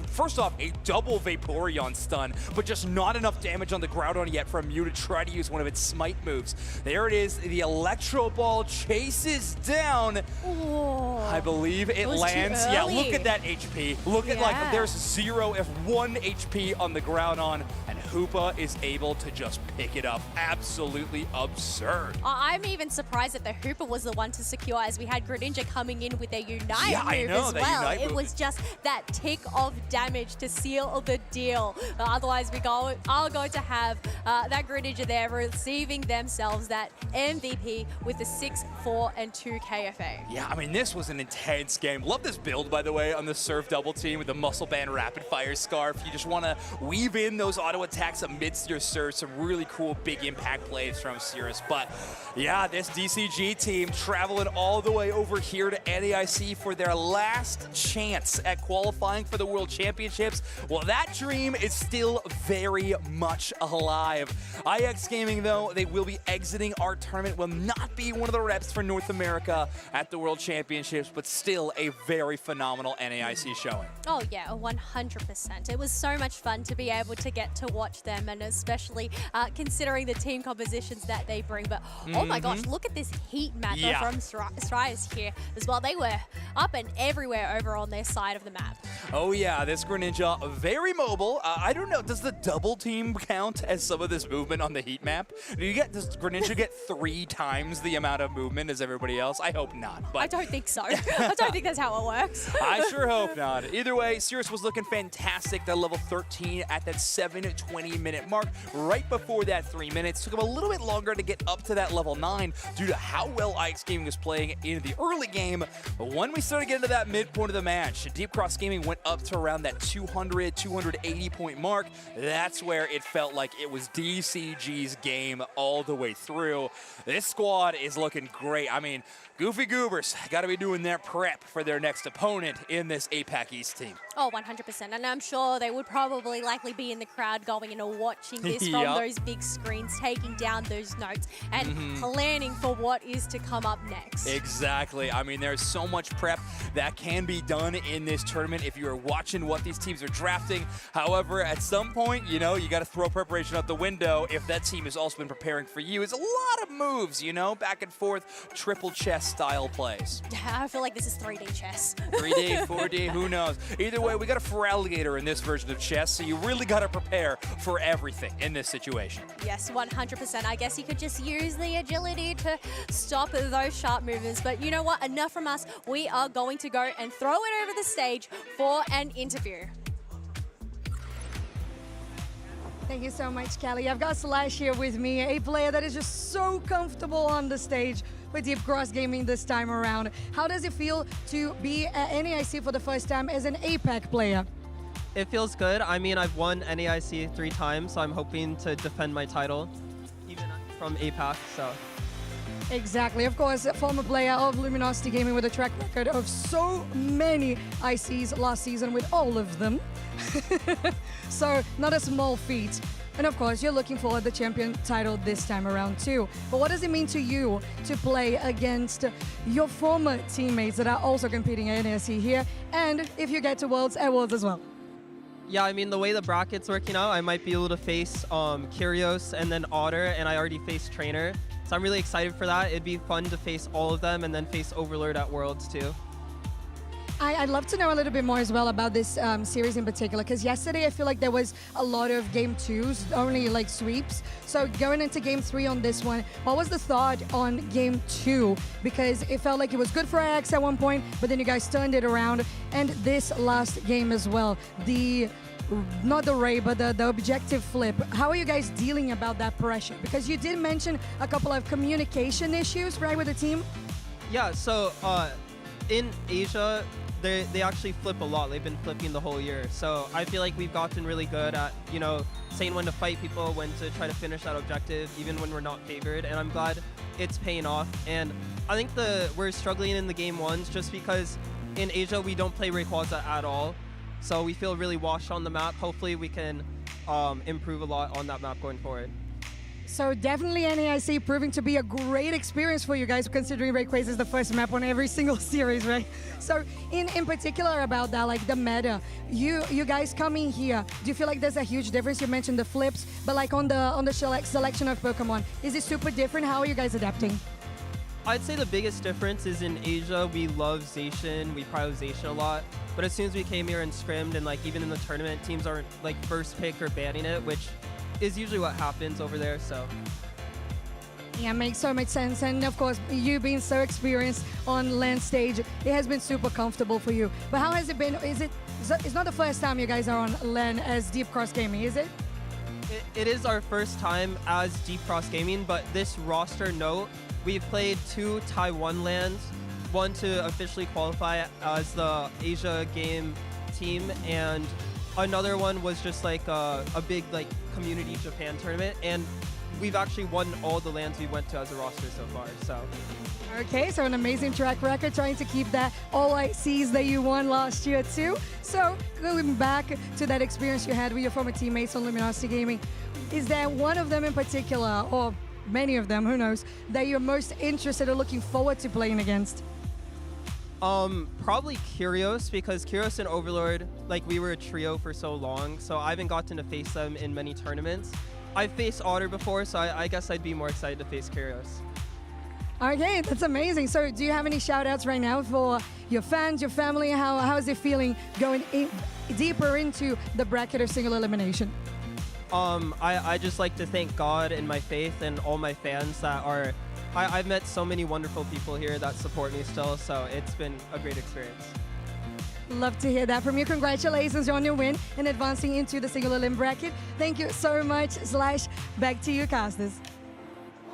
R: first off, a double Vaporeon stun, but just not enough damage on the Groudon yet for Mew to try to use one of its smite moves. There it is. The Electro Ball chases down. I believe it lands. Yeah, look at that HP. Look at, like, there's 0 if 1 HP on the Groudon, and Hoopa is able to just pick it up. Absolutely absurd.
Q: I'm even surprised that the Hooper was the one to secure, as we had Greninja coming in with their Unite
R: I
Q: move
R: know,
Q: as
R: that
Q: well.
R: Unite
Q: It
R: move
Q: was
R: is-
Q: just that tick of damage to seal the deal. Otherwise, we are going to have that Greninja there receiving themselves that MVP with the 6-4 and 2 KFA.
R: Yeah, I mean, this was an intense game. Love this build, by the way, on the Surf double team with the Muscle Band Rapid Fire Scarf. You just want to weave in those auto attacks amidst your Surf. Some really cool big impact plays from Cirrus. But yeah, this DCG team traveling all the way over here to NAIC for their last chance at qualifying for the World Championships. Well, that dream is still very much alive. IX Gaming, though, they will be exiting our tournament, will not be one of the reps for North America at the World Championships, but still a very phenomenal NAIC showing.
Q: Oh yeah, 100%. It was so much fun to be able to get to watch them, and especially considering the team compositions that they bring. But oh my gosh, look at this heat map from Strias here as well. They were up and everywhere over on their side of the map.
R: Oh yeah, this Greninja, very mobile. I don't know, does the double team count as some of this movement on the heat map? Does Greninja get 3 times the amount of movement as everybody else? I hope not. But
Q: I don't think so. I don't think that's how it works.
R: I sure hope not. Either way, Cirrus was looking fantastic. They're level 13 at that 7:20-minute mark. Right before that 3 minutes. Took them a little bit longer to get up to that level 9 due to how well IX Gaming was playing in the early game. But when we started getting to that midpoint of the match, Deep Cross Gaming went up to around that 200, 280 point mark. That's where it felt like it was DCG's game all the way through. This squad is looking great. I mean, Goofy Goobers got to be doing their prep for their next opponent in this APAC East team.
Q: Oh, 100%. And I'm sure they would probably likely be in the crowd going and watching this from those big screens, taking down those notes and planning for what is to come up next.
R: Exactly. I mean, there's so much prep that can be done in this tournament if you're watching what these teams are drafting. However, at some point, you know, you got to throw preparation out the window if that team has also been preparing for you. It's a lot of moves, you know, back and forth, triple chess style plays.
Q: I feel like this is 3D chess.
R: 3D, 4D, who knows? Either way, we got a Feraligatr in this version of chess, so you really got to prepare for everything in this situation.
Q: Yes, 100%. I guess you could just use the agility to stop those sharp movements. But you know what? Enough from us. We are going to go and throw it over the stage for an interview.
S: Thank you so much, Kelly. I've got Slash here with me, a player that is just so comfortable on the stage with Deep Cross Gaming this time around. How does it feel to be at NAIC for the first time as an APAC player?
T: It feels good. I mean, I've won NAIC 3 times, so I'm hoping to defend my title, even from APAC, so.
S: Exactly. Of course, a former player of Luminosity Gaming with a track record of so many ICs last season with all of them. So, not a small feat. And of course, you're looking for the champion title this time around too. But what does it mean to you to play against your former teammates that are also competing at NAIC here? And if you get to Worlds, at Worlds as well?
T: Yeah, I mean, the way the bracket's working out, I might be able to face Kyrios and then Otter, and I already faced Trainer. So I'm really excited for that. It'd be fun to face all of them and then face Overlord at Worlds too.
S: I'd love to know a little bit more as well about this series in particular, because yesterday I feel like there was a lot of game 2s, only like sweeps. So going into game 3 on this one, what was the thought on game 2? Because it felt like it was good for IX at one point, but then you guys turned it around. And this last game as well, not the Ray, but the objective flip. How are you guys dealing about that pressure? Because you did mention a couple of communication issues, right, with the team?
T: Yeah, so in Asia, they actually flip a lot. They've been flipping the whole year. So I feel like we've gotten really good at, you know, saying when to fight people, when to try to finish that objective, even when we're not favored. And I'm glad it's paying off. And I think we're struggling in the game 1s just because in Asia, we don't play Rayquaza at all. So we feel really washed on the map. Hopefully we can improve a lot on that map going forward.
S: So definitely NAIC proving to be a great experience for you guys, considering Rayquaza is the first map on every single series, right? So in particular about that, like the meta, you guys coming here, do you feel like there's a huge difference? You mentioned the flips, but like on the selection of Pokemon, is it super different? How are you guys adapting?
T: I'd say the biggest difference is in Asia, we love Zacian, we prize Zacian a lot. But as soon as we came here and scrimmed, and like even in the tournament, teams aren't like first pick or banning it, which is usually what happens over there. So.
S: Yeah, makes so much sense. And of course, you being so experienced on LAN stage, it has been super comfortable for you. But how has it been? It's not the first time you guys are on LAN as Deep Cross Gaming, is it?
T: It is our first time as Deep Cross Gaming, but this roster note, we've played 2 Taiwan LANs, one to officially qualify as the Asia game team, and another one was just like a big like community Japan tournament, and we've actually won all the LANs we went to as a roster so far. So.
S: Okay, so an amazing track record, trying to keep that all I sees that you won last year too. So going back to that experience you had with your former teammates on Luminosity Gaming, is there one of them in particular, or many of them, who knows, that you're most interested or looking forward to playing against?
T: Probably Curios, because Curios and Overlord, like we were a trio for so long, so I haven't gotten to face them in many tournaments. I've faced Otter before, so I guess I'd be more excited to face Curios.
S: Okay, that's amazing. So do you have any shout outs right now for your fans, your family? How is it feeling going deeper into the bracket of single elimination?
T: I just like to thank God and my faith and all my fans that are, I've met so many wonderful people here that support me still, so it's been a great experience.
S: Love to hear that from you. Congratulations on your win and advancing into the single elim bracket. Thank you so much. Slash, back to you, casters.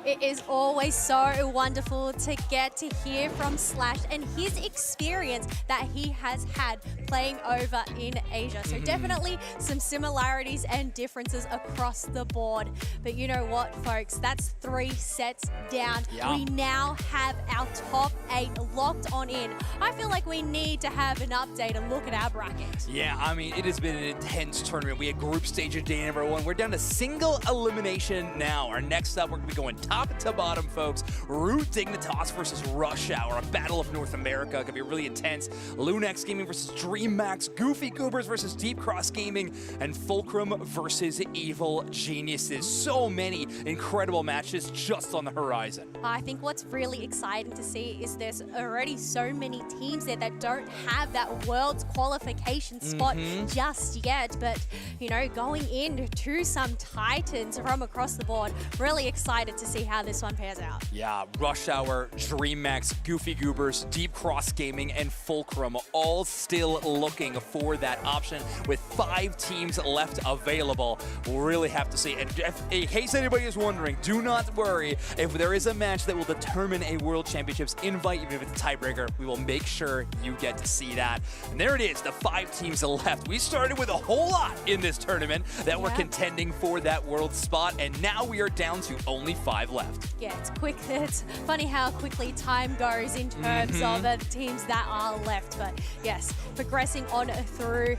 Q: It is always so wonderful to get to hear from Slash and his experience that he has had playing over in Asia. So definitely some similarities and differences across the board. But you know what, folks? That's 3 sets down.
R: Yeah.
Q: We now have our top 8 locked on in. I feel like we need to have an update and look at our bracket.
R: Yeah, I mean, it has been an intense tournament. We had group stage of day number 1. We're down to single elimination now. Our next up, we're going to be going top to bottom, folks. Root Dignitas versus Rush Hour, a battle of North America. Going to be really intense. Lunex Gaming versus DreamMax, Goofy Goobers versus Deep Cross Gaming, and Fulcrum versus Evil Geniuses. So many incredible matches just on the horizon.
Q: I think what's really exciting to see is there's already so many teams there that don't have that world's qualification spot just yet. But, you know, going into some titans from across the board, really excited to see how this one pairs out.
R: Yeah, Rush Hour, DreamMax, Goofy Goobers, Deep Cross Gaming, and Fulcrum all still looking for that option with 5 teams left available. We'll really have to see. And in case anybody is wondering, do not worry. If there is a match that will determine a World Championships invite, even if it's a tiebreaker, we will make sure you get to see that. And there it is, the 5 teams left. We started with a whole lot in this tournament that were contending for that world spot, and now we are down to only 5 left.
Q: Yeah, it's quick. It's funny how quickly time goes in terms of the teams that are left. But yes, progressing on through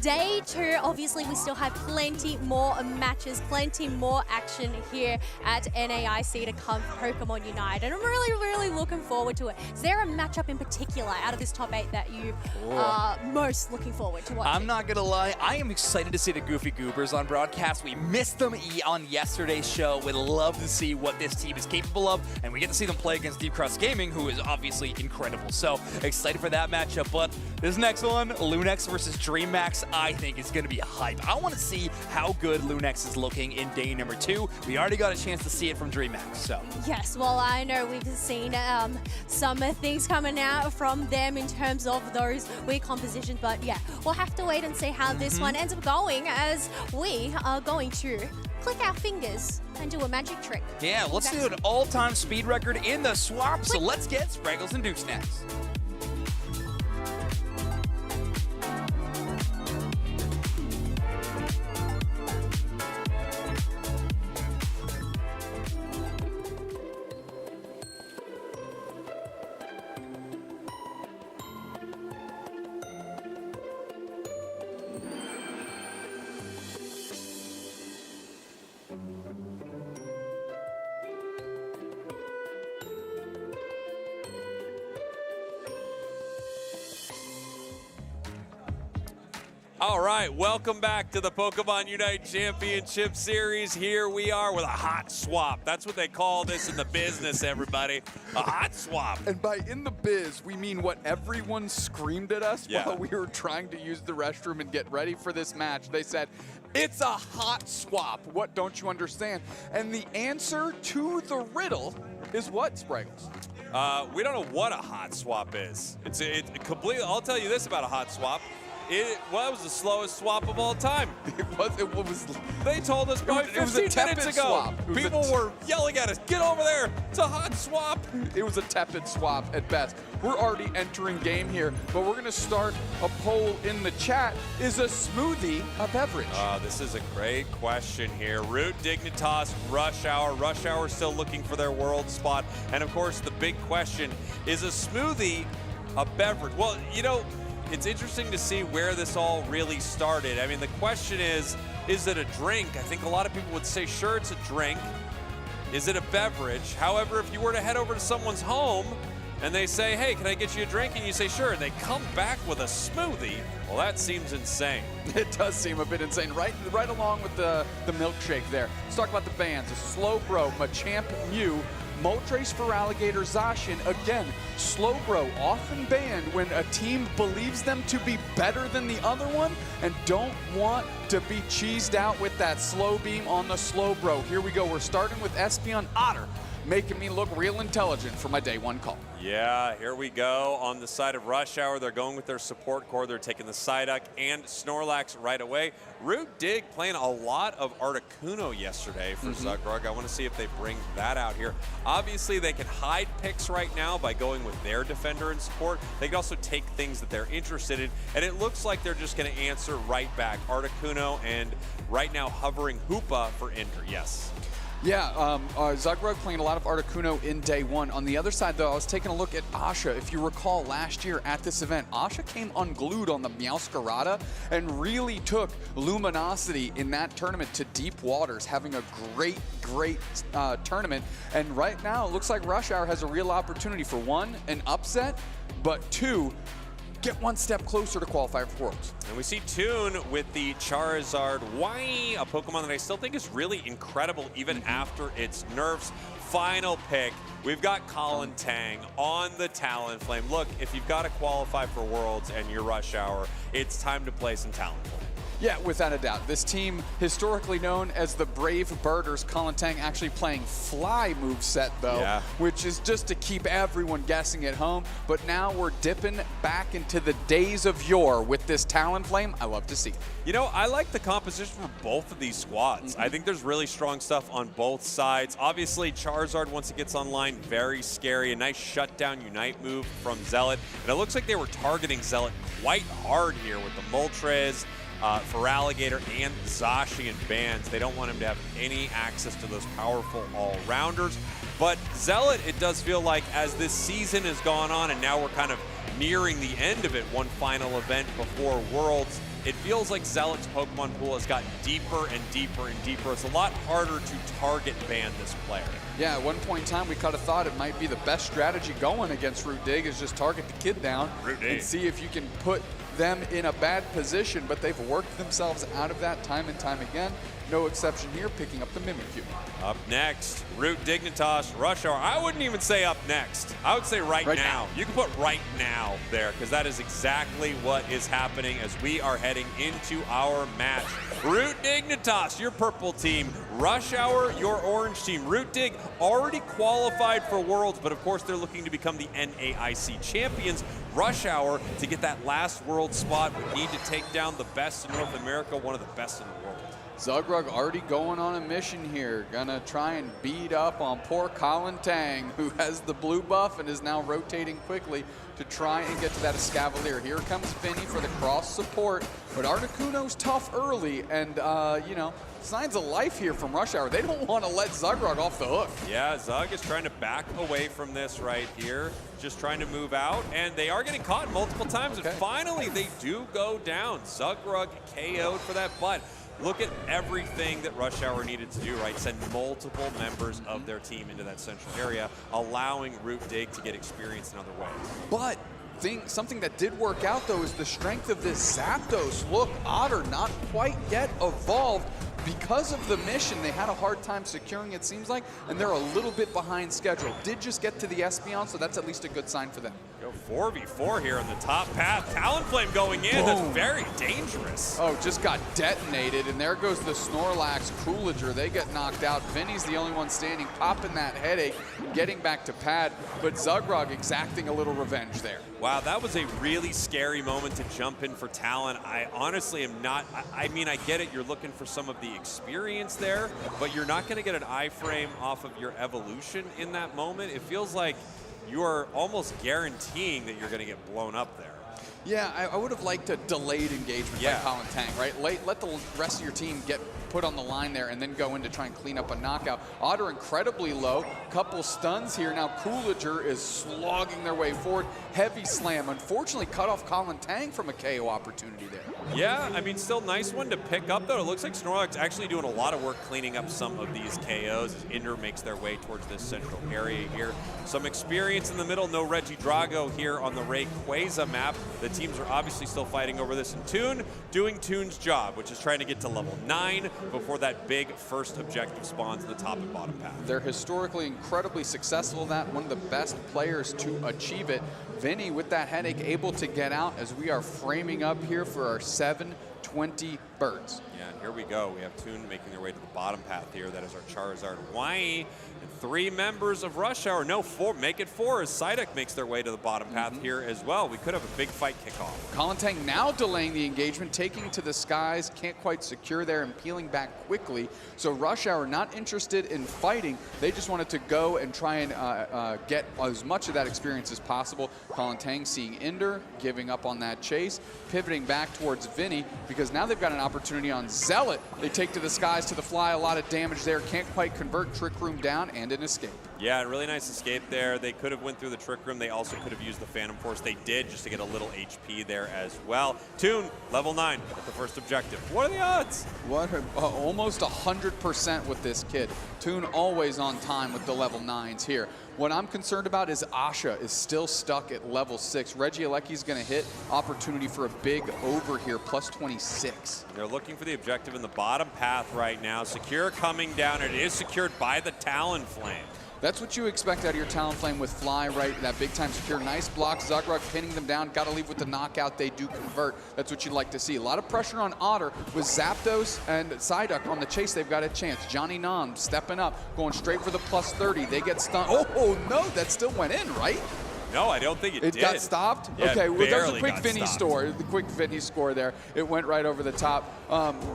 Q: day 2. Obviously, we still have plenty more matches, plenty more action here at NAIC to come for Pokemon Unite. And I'm really looking forward to it. Is there a matchup in particular out of this top 8 that you are most looking forward to watching?
R: I'm not going to lie. I am excited to see the Goofy Goobers on broadcast. We missed them on yesterday's show. We'd love to see what this team is capable of, and we get to see them play against Deep Cross Gaming, who is obviously incredible. So excited for that matchup. But this next one, Lunex versus DreamMax, I think is going to be hype. I want to see how good Lunex is looking in day number 2. We already got a chance to see it from DreamMax. So
Q: yes, well, I know we've seen some things coming out from them in terms of those weird compositions, but yeah, we'll have to wait and see how this one ends up going, as we are going to click our fingers and do a magic trick.
R: yeah, let's do an all-time speed record in the swap. So let's get Spraggles and Duke Snacks.
K: All right, welcome back to the Pokemon Unite Championship Series. Here we are with a hot swap. That's what they call this in the business, everybody. A hot swap.
J: And by in the biz, we mean what everyone screamed at us while we were trying to use the restroom and get ready for this match. They said, It's a hot swap. What don't you understand? And the answer to the riddle is what, Spraggles?
K: We don't know what a hot swap is. It's completely. I'll tell you this about a hot swap. It was the slowest swap of all time.
J: It was.
K: They told us probably 15 minutes ago. People were yelling at us, "Get over there! It's a hot swap."
J: It was a tepid swap at best. We're already entering game here, but we're going to start a poll in the chat. Is a smoothie a beverage?
K: This is a great question here. Root, Dignitas, Rush Hour. Rush Hour still looking for their world spot. And of course, the big question, is a smoothie a beverage? Well, you know, it's interesting to see where this all really started. I mean, the question is it a drink? I think a lot of people would say, sure, it's a drink. Is it a beverage? However, if you were to head over to someone's home and they say, hey, can I get you a drink? And you say, sure, and they come back with a smoothie, well, that seems insane.
J: It does seem a bit insane. Right along with the milkshake there. Let's talk about the bans. Slowbro, Machamp, Mew, Moltres for Alligator, Zacian. Again, Slowbro often banned when a team believes them to be better than the other one and don't want to be cheesed out with that slow beam on the Slowbro. Here we go. We're starting with Espeon Otter, making me look real intelligent for my day one call.
K: Yeah, here we go. On the side of Rush Hour, they're going with their support core. They're taking the Psyduck and Snorlax right away. Root Dig playing a lot of Articuno yesterday for Zugrug. I want to see if they bring that out here. Obviously, they can hide picks right now by going with their defender and support. They can also take things that they're interested in, and it looks like they're just going to answer right back. Articuno and right now hovering Hoopa for Ender, yes.
J: Yeah, Zugrug playing a lot of Articuno in day one. On the other side, though, I was taking a look at Asha. If you recall, last year at this event, Asha came unglued on the Meowscarada and really took Luminosity in that tournament to deep waters, having a great tournament. And right now, it looks like Rush Hour has a real opportunity for one, an upset, but two, get one step closer to qualify for Worlds.
K: And we see Toon with the Charizard Y, a Pokemon that I still think is really incredible even after its nerfs. Final pick, we've got Colin Tang on the Talonflame. Look, if you've got to qualify for Worlds and you're Rush Hour, it's time to play some Talonflame.
J: Yeah, without a doubt. This team, historically known as the Brave Birders, Colin Tang actually playing Fly moveset, though, which is just to keep everyone guessing at home. But now we're dipping back into the days of yore with this Talonflame. I love to see it.
K: You know, I like the composition for both of these squads. I think there's really strong stuff on both sides. Obviously, Charizard, once it gets online, very scary. A nice shutdown Unite move from Zealot. And it looks like they were targeting Zealot quite hard here with the Moltres, for Alligator and Zacian bans. They don't want him to have any access to those powerful all-rounders. But Zealot, it does feel like as this season has gone on and now we're kind of nearing the end of it, one final event before Worlds, it feels like Zealot's Pokemon pool has gotten deeper and deeper and deeper. It's a lot harder to target ban this player.
J: Yeah, at one point in time, we kind of thought it might be the best strategy going against Root Dig is just target the kid down and see if you can put them in a bad position, but they've worked themselves out of that time and time again. No exception here, picking up the Mimikyu.
K: Up next, Root Dignitas, Rush Hour. I wouldn't even say up next. I would say right now. You can put right now there, because that is exactly what is happening as we are heading into our match. Root Dignitas, your purple team. Rush Hour, your orange team. Root Dig already qualified for Worlds, but of course they're looking to become the NAIC champions. Rush Hour, to get that last world spot, would need to take down the best in North America, one of the best in the world.
J: Zugrug already going on a mission here. Gonna try and beat up on poor Colin Tang, who has the blue buff and is now rotating quickly to try and get to that Escavalier. Here comes Vinny for the cross support, but Articuno's tough early, and you know, signs of life here from Rush Hour. They don't want to let Zugrug off the hook.
K: Yeah, Zug is trying to back away from this right here, just trying to move out, and they are getting caught multiple times, and finally they do go down. Zugrug KO'd for that, but look at everything that Rush Hour needed to do, right? Send multiple members of their team into that central area, allowing Root Dig to get experience in other ways.
J: But something that did work out, though, is the strength of this Zapdos. Look, Otter not quite yet evolved. Because of the mission, they had a hard time securing, it seems like, and they're a little bit behind schedule. Did just get to the Espeon, so that's at least a good sign for them.
K: Go 4v4 here on the top path. Talonflame going in. That's very dangerous.
J: Oh, just got detonated, and there goes the Snorlax Coolager. They get knocked out. Vinny's the only one standing, popping that headache, getting back to pad, but Zugrog exacting a little revenge there.
K: Wow, that was a really scary moment to jump in for Talon. I honestly am not, I mean, I get it, you're looking for some of the experience there, but you're not gonna get an iframe off of your evolution in that moment. It feels like you are almost guaranteeing that you're gonna get blown up there.
J: Yeah, I would have liked a delayed engagement by Colin Tang, right? Let the rest of your team get put on the line there and then go in to try and clean up a knockout. Otter incredibly low, couple stuns here. Now Coolager is slogging their way forward. Heavy slam, unfortunately cut off Colin Tang from a KO opportunity there.
K: Yeah, I mean, still nice one to pick up, though. It looks like Snorlax actually doing a lot of work cleaning up some of these KOs as Inder makes their way towards this central area here. Some experience in the middle, no Reggie Drago here on the Rayquaza map. The teams are obviously still fighting over this, and Toon doing Toon's job, which is trying to get to level 9 before that big first objective spawns in the top and bottom path.
J: They're historically incredibly successful at that, one of the best players to achieve it. Vinny with that headache able to get out as we are framing up here for our 720 birds.
K: Yeah, and here we go. We have Toon making their way to the bottom path here. That is our Charizard Wai. And 3 members of Rush Hour. No, 4. Make it 4 as Psyduck makes their way to the bottom path here as well. We could have a big fight kickoff.
J: Colin Tang now delaying the engagement, taking to the skies, can't quite secure there and peeling back quickly. So Rush Hour not interested in fighting. They just wanted to go and try and get as much of that experience as possible. Colin Tang seeing Inder, giving up on that chase, pivoting back towards Vinny because now they've got an opportunity on Zealot. They take to the skies to the fly, a lot of damage there. Can't quite convert, Trick Room down and an escape.
K: Yeah, really nice escape there. They could have went through the Trick Room. They also could have used the Phantom Force. They did just to get a little HP there as well. Toon, level 9 at the first objective. What are the odds?
J: What almost 100% with this kid. Toon always on time with the level 9s here. What I'm concerned about is Asha is still stuck at level 6. Regieleki's going to hit. Opportunity for a big over here, plus 26.
K: They're looking for the objective in the bottom path right now. Secure coming down. It is secured by the Talonflame.
J: That's what you expect out of your Talonflame with Fly, right? That big time secure. Nice block. Zugrug pinning them down. Got to leave with the knockout. They do convert. That's what you'd like to see. A lot of pressure on Otter. With Zapdos and Psyduck on the chase, they've got a chance. Johnny Nam stepping up, going straight for the plus 30. They get stunned. Oh no, that still went in, right?
K: No, I don't think it did.
J: It got stopped?
K: Yeah,
J: okay, well, there's a quick Vinny
K: stopped.
J: the quick Vinny score there. It went right over the top.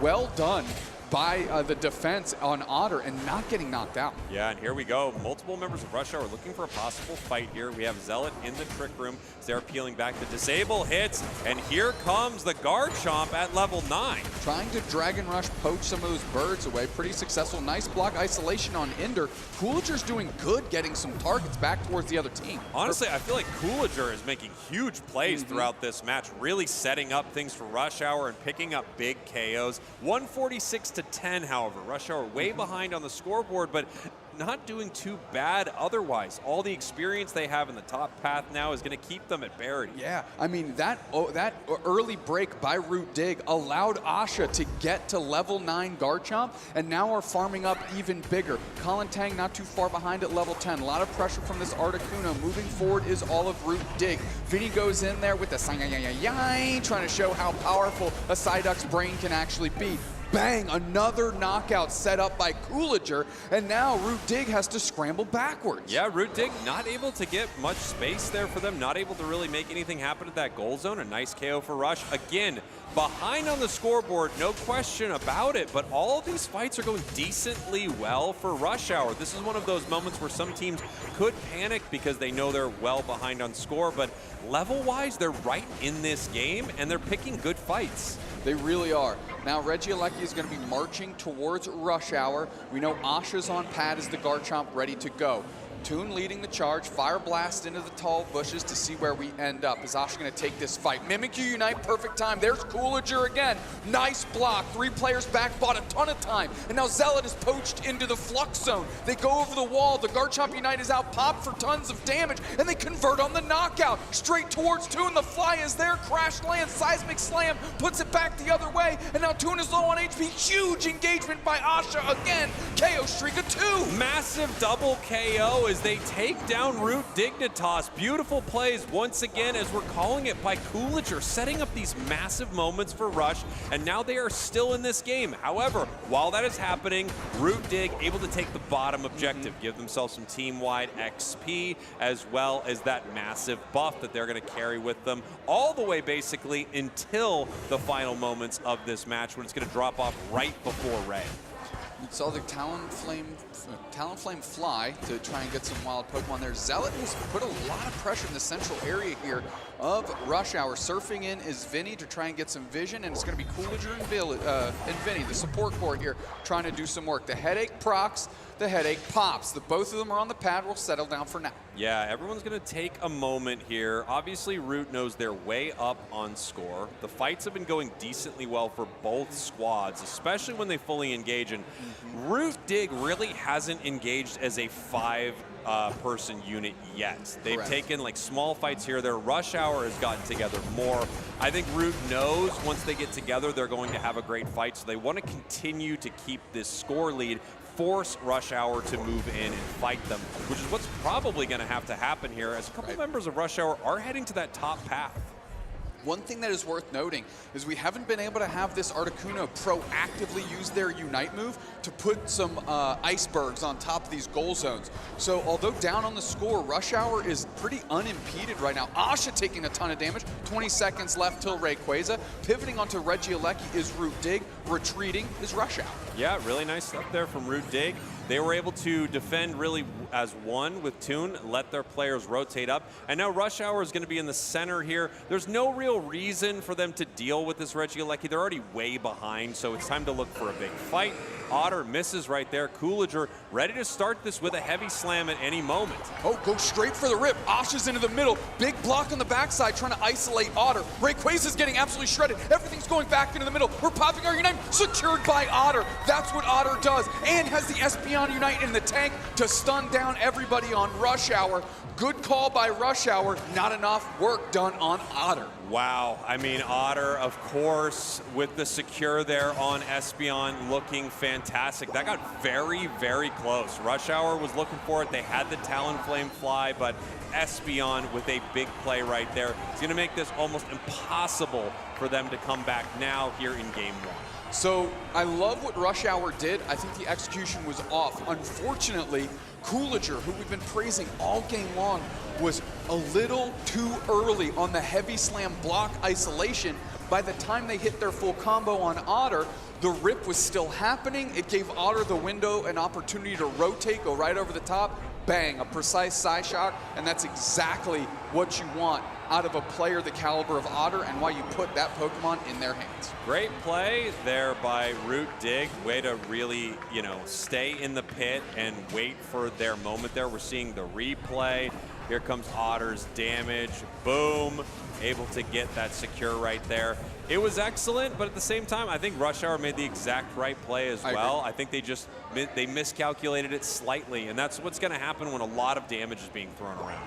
J: Well done by the defense on Otter and not getting knocked out.
K: Yeah, and here we go. Multiple members of Rush Hour looking for a possible fight here. We have Zealot in the Trick Room. They're peeling back. The Disable hits, and here comes the Garchomp at level 9.
J: Trying to Dragon Rush poach some of those birds away. Pretty successful. Nice block isolation on Inder. Coolager's doing good getting some targets back towards the other team.
K: Honestly, I feel like Coolager is making huge plays throughout this match, really setting up things for Rush Hour and picking up big KOs. 146-10, however. Rush Hour way behind on the scoreboard, but not doing too bad otherwise. All the experience they have in the top path now is going to keep them at parity.
J: Yeah, I mean, that early break by Root Dig allowed Asha to get to level 9 Garchomp, and now are farming up even bigger. Colin Tang not too far behind at level 10. A lot of pressure from this Articuno. Moving forward is all of Root Dig. Vinny goes in there with the trying to show how powerful a Psyduck's brain can actually be. Bang, another knockout set up by Coolager, and now Root Dig has to scramble backwards.
K: Yeah, Root Dig not able to get much space there for them, not able to really make anything happen at that goal zone. A nice KO for Rush. Again, behind on the scoreboard, no question about it, but all of these fights are going decently well for Rush Hour. This is one of those moments where some teams could panic because they know they're well behind on score, but level-wise, they're right in this game, and they're picking good fights.
J: They really are. Now Regieleki is going to be marching towards Rush Hour. We know Asha's on pad as the Garchomp ready to go. Toon leading the charge, Fire Blast into the tall bushes to see where we end up. Is Asha going to take this fight? Mimikyu Unite, perfect time. There's Coolager again. Nice block. 3 players back, bought a ton of time. And now Zealot is poached into the Flux Zone. They go over the wall. The Garchomp Unite is out, popped for tons of damage, and they convert on the knockout. Straight towards Toon. The fly is there. Crash lands, Seismic Slam, puts it back the other way. And now Toon is low on HP. Huge engagement by Asha again. KO streak of 2.
K: Massive double KO go as they take down Root Dignitas. Beautiful plays once again, as we're calling it, by Coolager, setting up these massive moments for Rush, and now they are still in this game. However, while that is happening, Root Dig able to take the bottom objective, give themselves some team-wide XP, as well as that massive buff that they're going to carry with them all the way basically until the final moments of this match, when it's going to drop off right before Ray.
J: You saw the Talonflame fly to try and get some wild Pokemon there. Zealot has put a lot of pressure in the central area here of Rush Hour. Surfing in is Vinny to try and get some vision, and it's going to be Coolager and Vinny, the support core here, trying to do some work. The headache procs, the headache pops. Both of them are on the pad. We'll settle down for now.
K: Yeah, everyone's going to take a moment here. Obviously, Root knows they're way up on score. The fights have been going decently well for both squads, especially when they fully engage. And Root Dig really hasn't engaged as a five-person unit yet. They've taken like small fights here. Their Rush Hour has gotten together more. I think Root knows once they get together, they're going to have a great fight. So they want to continue to keep this score lead, force Rush Hour to move in and fight them, which is what's probably going to have to happen here, as a couple members of Rush Hour are heading to that top path.
J: One thing that is worth noting is we haven't been able to have this Articuno proactively use their Unite move to put some icebergs on top of these goal zones. So although down on the score, Rush Hour is pretty unimpeded right now. Asha taking a ton of damage, 20 seconds left till Rayquaza. Pivoting onto Regieleki is Root Dig, retreating is Rush Hour.
K: Yeah, really nice stuff there from Root Dig. They were able to defend really as one with Toon, let their players rotate up. And now Rush Hour is going to be in the center here. There's no real reason for them to deal with this Regieleki. They're already way behind, so it's time to look for a big fight. Otter misses right there. Coolager ready to start this with a heavy slam at any moment.
J: Oh, go straight for the rip. Asha's into the middle. Big block on the backside trying to isolate Otter. Rayquaza's getting absolutely shredded. Everything's going back into the middle. We're popping our Unite. Secured by Otter. That's what Otter does. And has the Espeon Unite in the tank to stun down everybody on Rush Hour. Good call by Rush Hour. Not enough work done on Otter.
K: Wow, I mean, Otter, of course, with the secure there on Espeon, looking fantastic. That got very, very close. Rush Hour was looking for it. They had the Talonflame fly, but Espeon with a big play right there. It's going to make this almost impossible for them to come back now here in Game 1.
J: So I love what Rush Hour did. I think the execution was off. Unfortunately, Coolager, who we've been praising all game long, was a little too early on the heavy slam block isolation. By the time they hit their full combo on Otter, the rip was still happening. It gave Otter the window an opportunity to rotate, go right over the top, bang, a precise side shock, and that's exactly what you want out of a player the caliber of Otter, and why you put that Pokemon in their hands.
K: Great play there by Root Dig. Way to really, stay in the pit and wait for their moment there. We're seeing the replay. Here comes Otter's damage. Boom. Able to get that secure right there. It was excellent, but at the same time, I think Rush Hour made the exact right play as well. I think they miscalculated it slightly, and that's what's going to happen when a lot of damage is being thrown around.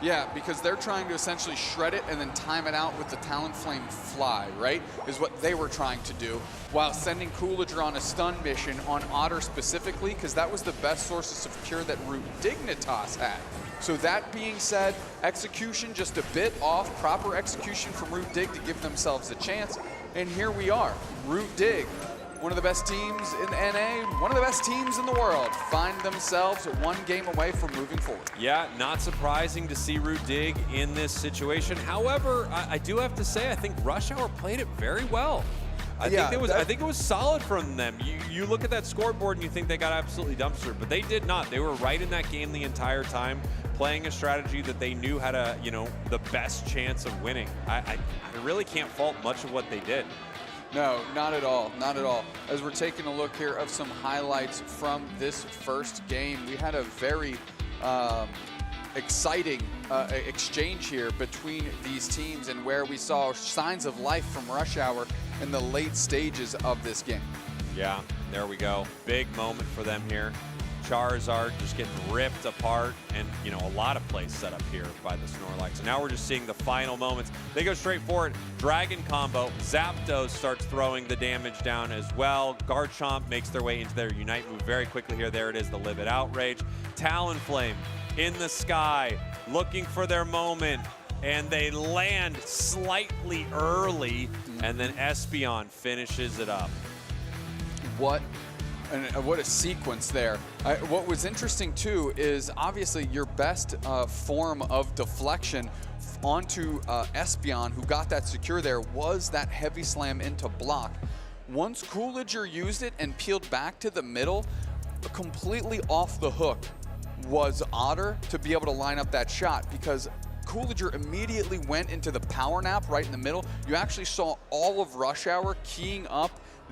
J: Yeah, because they're trying to essentially shred it and then time it out with the Talonflame fly, right? Is what they were trying to do, while sending Coolager on a stun mission on Otter specifically, because that was the best source of secure that Root Dignitas had. So that being said, execution just a bit off, proper execution from Root Dig to give themselves a chance. And here we are, Root Dig, one of the best teams in the NA, one of the best teams in the world, find themselves one game away from moving forward.
K: Yeah, not surprising to see Root Dig in this situation. However, I do have to say, I think Rush Hour played it very well. I think it was solid from them. You look at that scoreboard and you think they got absolutely dumpstered, but they did not. They were right in that game the entire time, playing a strategy that they knew had the best chance of winning. I really can't fault much of what they did.
J: No, not at all, not at all. As we're taking a look here of some highlights from this first game, we had a very exciting exchange here between these teams, and where we saw signs of life from Rush Hour in the late stages of this game.
K: Yeah, there we go. Big moment for them here. Charizard just getting ripped apart, and you know, a lot of plays set up here by the Snorlax. So now we're just seeing the final moments. They go straight for it. Dragon combo. Zapdos starts throwing the damage down as well. Garchomp makes their way into their Unite move very quickly here. There it is, the Livid Outrage. Talonflame in the sky, looking for their moment, and they land slightly early, and then Espeon finishes it up.
J: What a sequence there. What was interesting too is obviously your best form of deflection onto Espeon, who got that secure there, was that heavy slam into block. Once Cooliger used it and peeled back to the middle, completely off the hook was Otter to be able to line up that shot, because Cooliger immediately went into the power nap right in the middle. You actually saw all of Rush Hour keying up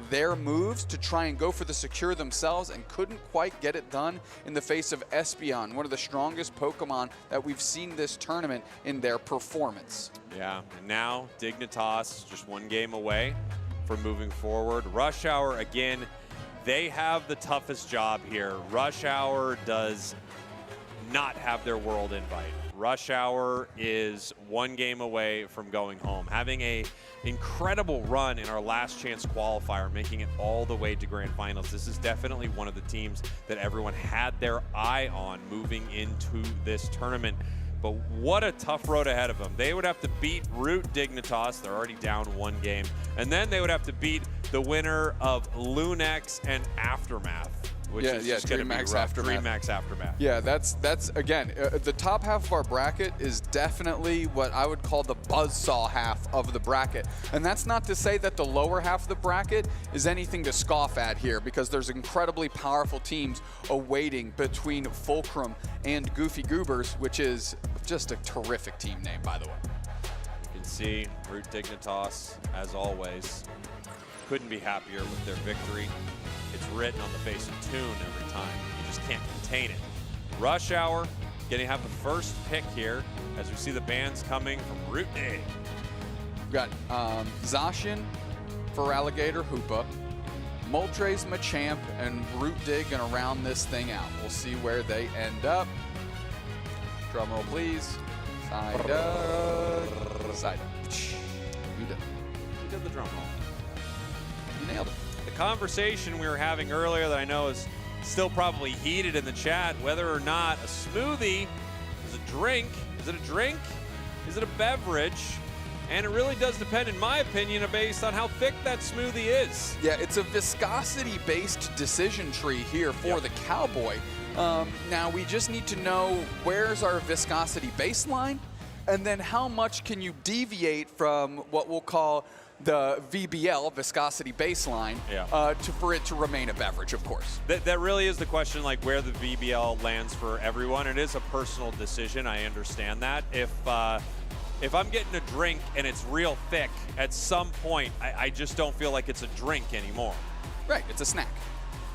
J: their moves to try and go for the secure themselves, and couldn't quite get it done in the face of Espeon, one of the strongest Pokemon that we've seen this tournament in their performance.
K: Yeah, and now Dignitas just one game away from moving forward. Rush Hour, again, they have the toughest job here. Rush Hour does not have their world invite. Rush Hour is one game away from going home. Having a incredible run in our last chance qualifier, making it all the way to grand finals. This is definitely one of the teams that everyone had their eye on moving into this tournament. But what a tough road ahead of them. They would have to beat Root Dignitas. They're already down one game. And then they would have to beat the winner of Lunex and Aftermath, which is just going to be rough. DreamHack Aftermath.
J: Yeah, that's again, the top half of our bracket is definitely what I would call the buzzsaw half of the bracket. And that's not to say that the lower half of the bracket is anything to scoff at here, because there's incredibly powerful teams awaiting between Fulcrum and Goofy Goobers, which is just a terrific team name, by the way.
K: You can see Root Dignitas, as always, couldn't be happier with their victory. It's written on the face of Toon every time. You just can't contain it. Rush Hour getting to have the first pick here as we see the bans coming from Root Dig.
J: We've got Zacian for Alligator Hoopa, Moltres Machamp, and Root Dig gonna round this thing out. We'll see where they end up. Drum roll, please. Side up. Side up. You did.
K: You did the drum roll.
J: You nailed it.
K: The conversation we were having earlier that I know is still probably heated in the chat, whether or not a smoothie is a drink. Is it a drink? Is it a beverage? And it really does depend, in my opinion, based on how thick that smoothie is.
J: Yeah, it's a viscosity-based decision tree here for the Cowboy. Now, we just need to know where's our viscosity baseline, and then how much can you deviate from what we'll call the VBL, viscosity baseline, for it to remain a beverage, of course.
K: That really is the question, like where the VBL lands for everyone. It is a personal decision. I understand that. If I'm getting a drink and it's real thick, at some point, I just don't feel like it's a drink anymore.
J: Right, it's a snack.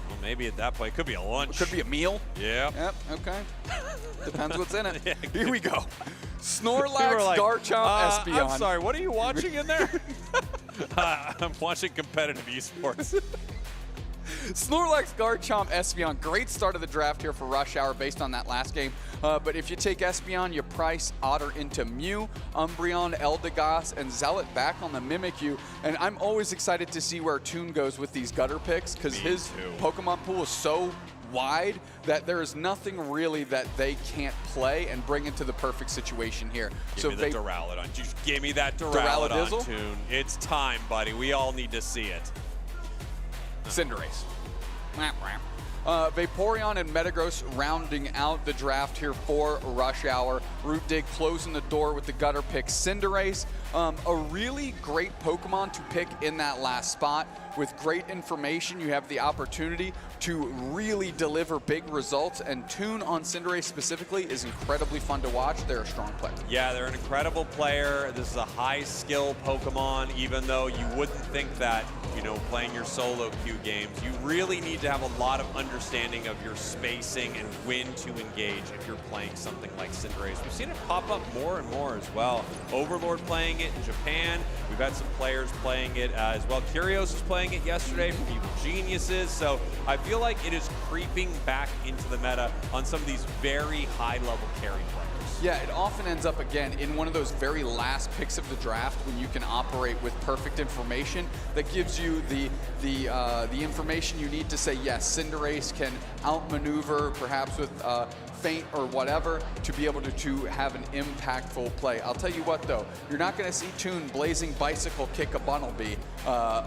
K: Well, maybe at that point, it could be a lunch.
J: It could be a meal.
K: Yeah.
J: Yep, okay. Depends what's in it. Here we go. Snorlax, like, Garchomp, Espeon.
K: I'm sorry, what are you watching in there? I'm watching competitive esports.
J: Snorlax, Garchomp, Espeon. Great start of the draft here for Rush Hour based on that last game. But if you take Espeon, you price Otter into Mew, Umbreon, Eldegoss, and Zealot back on the Mimikyu. And I'm always excited to see where Toon goes with these gutter picks, because his Pokemon pool is so wide that there is nothing really that they can't play and bring into the perfect situation here.
K: Give me the Duraludon. Just give me that Duraludon, Toon. It's time, buddy. We all need to see it.
J: Cinderace. Vaporeon and Metagross rounding out the draft here for Rush Hour. Root Dig closing the door with the gutter pick. Cinderace, a really great Pokemon to pick in that last spot. With great information, you have the opportunity to really deliver big results, and Toon on Cinderace specifically is incredibly fun to watch. They're a strong player.
K: Yeah, they're an incredible player. This is a high-skill Pokemon, even though you wouldn't think that, you know, playing your solo queue games. You really need to have a lot of understanding of your spacing and when to engage if you're playing something like Cinderace. We've seen it pop up more and more as well. Overlord playing it in Japan. We've had some players playing it as well. Curios was playing it yesterday from Evil Geniuses. So I feel like it is creeping back into the meta on some of these very high-level carry players.
J: Yeah, it often ends up, again, in one of those very last picks of the draft when you can operate with perfect information that gives you the information you need to say, yes, Cinderace can outmaneuver, perhaps with feint or whatever, to be able to have an impactful play. I'll tell you what, though, you're not going to see Toon Blazing Bicycle kick a Bunnelby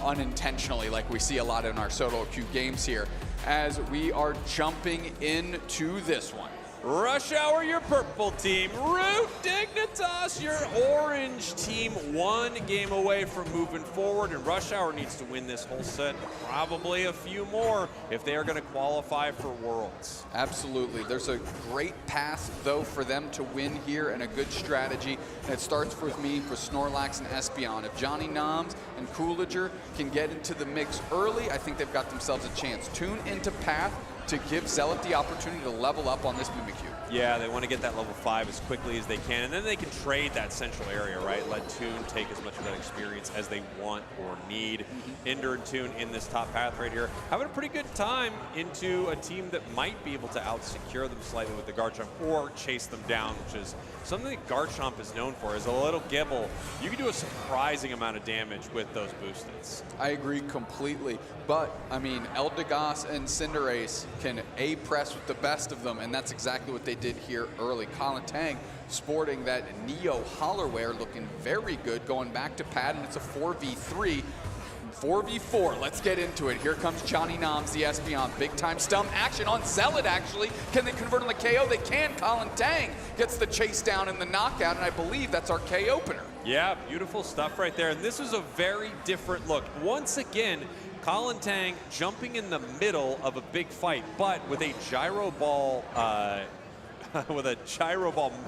J: unintentionally like we see a lot in our solo queue games here, as we are jumping into this one.
K: Rush Hour, your purple team. Root Dignitas, your orange team. One game away from moving forward, and Rush Hour needs to win this whole set, probably a few more, if they are going to qualify for Worlds.
J: Absolutely. There's a great path, though, for them to win here, and a good strategy. And it starts with me for Snorlax and Espeon. If Johnny Noms and Coolager can get into the mix early, I think they've got themselves a chance. Tune into path to give Zealot the opportunity to level up on this Mimikyu.
K: Yeah, they want to get that level 5 as quickly as they can, and then they can trade that central area, right? Let Toon take as much of that experience as they want or need. Ender and Toon in this top path right here, having a pretty good time into a team that might be able to out-secure them slightly with the Garchomp or chase them down, which is something that Garchomp is known for. Is a little Gibble, you can do a surprising amount of damage with those boosteds.
J: I agree completely, but, I mean, Eldegoss and Cinderace can A-press with the best of them, and that's exactly what they did here early. Colin Tang sporting that Neo Hollerware, looking very good, going back to pad, and it's a 4v3. 4v4, let's get into it. Here comes Johnny Noms, the Espeon. Big time stump action on Zealot, actually. Can they convert on the KO? They can. Colin Tang gets the chase down in the knockout, and I believe that's our K opener.
K: Yeah, beautiful stuff right there. And this is a very different look. Once again, Colin Tang jumping in the middle of a big fight, but with a Gyro Ball,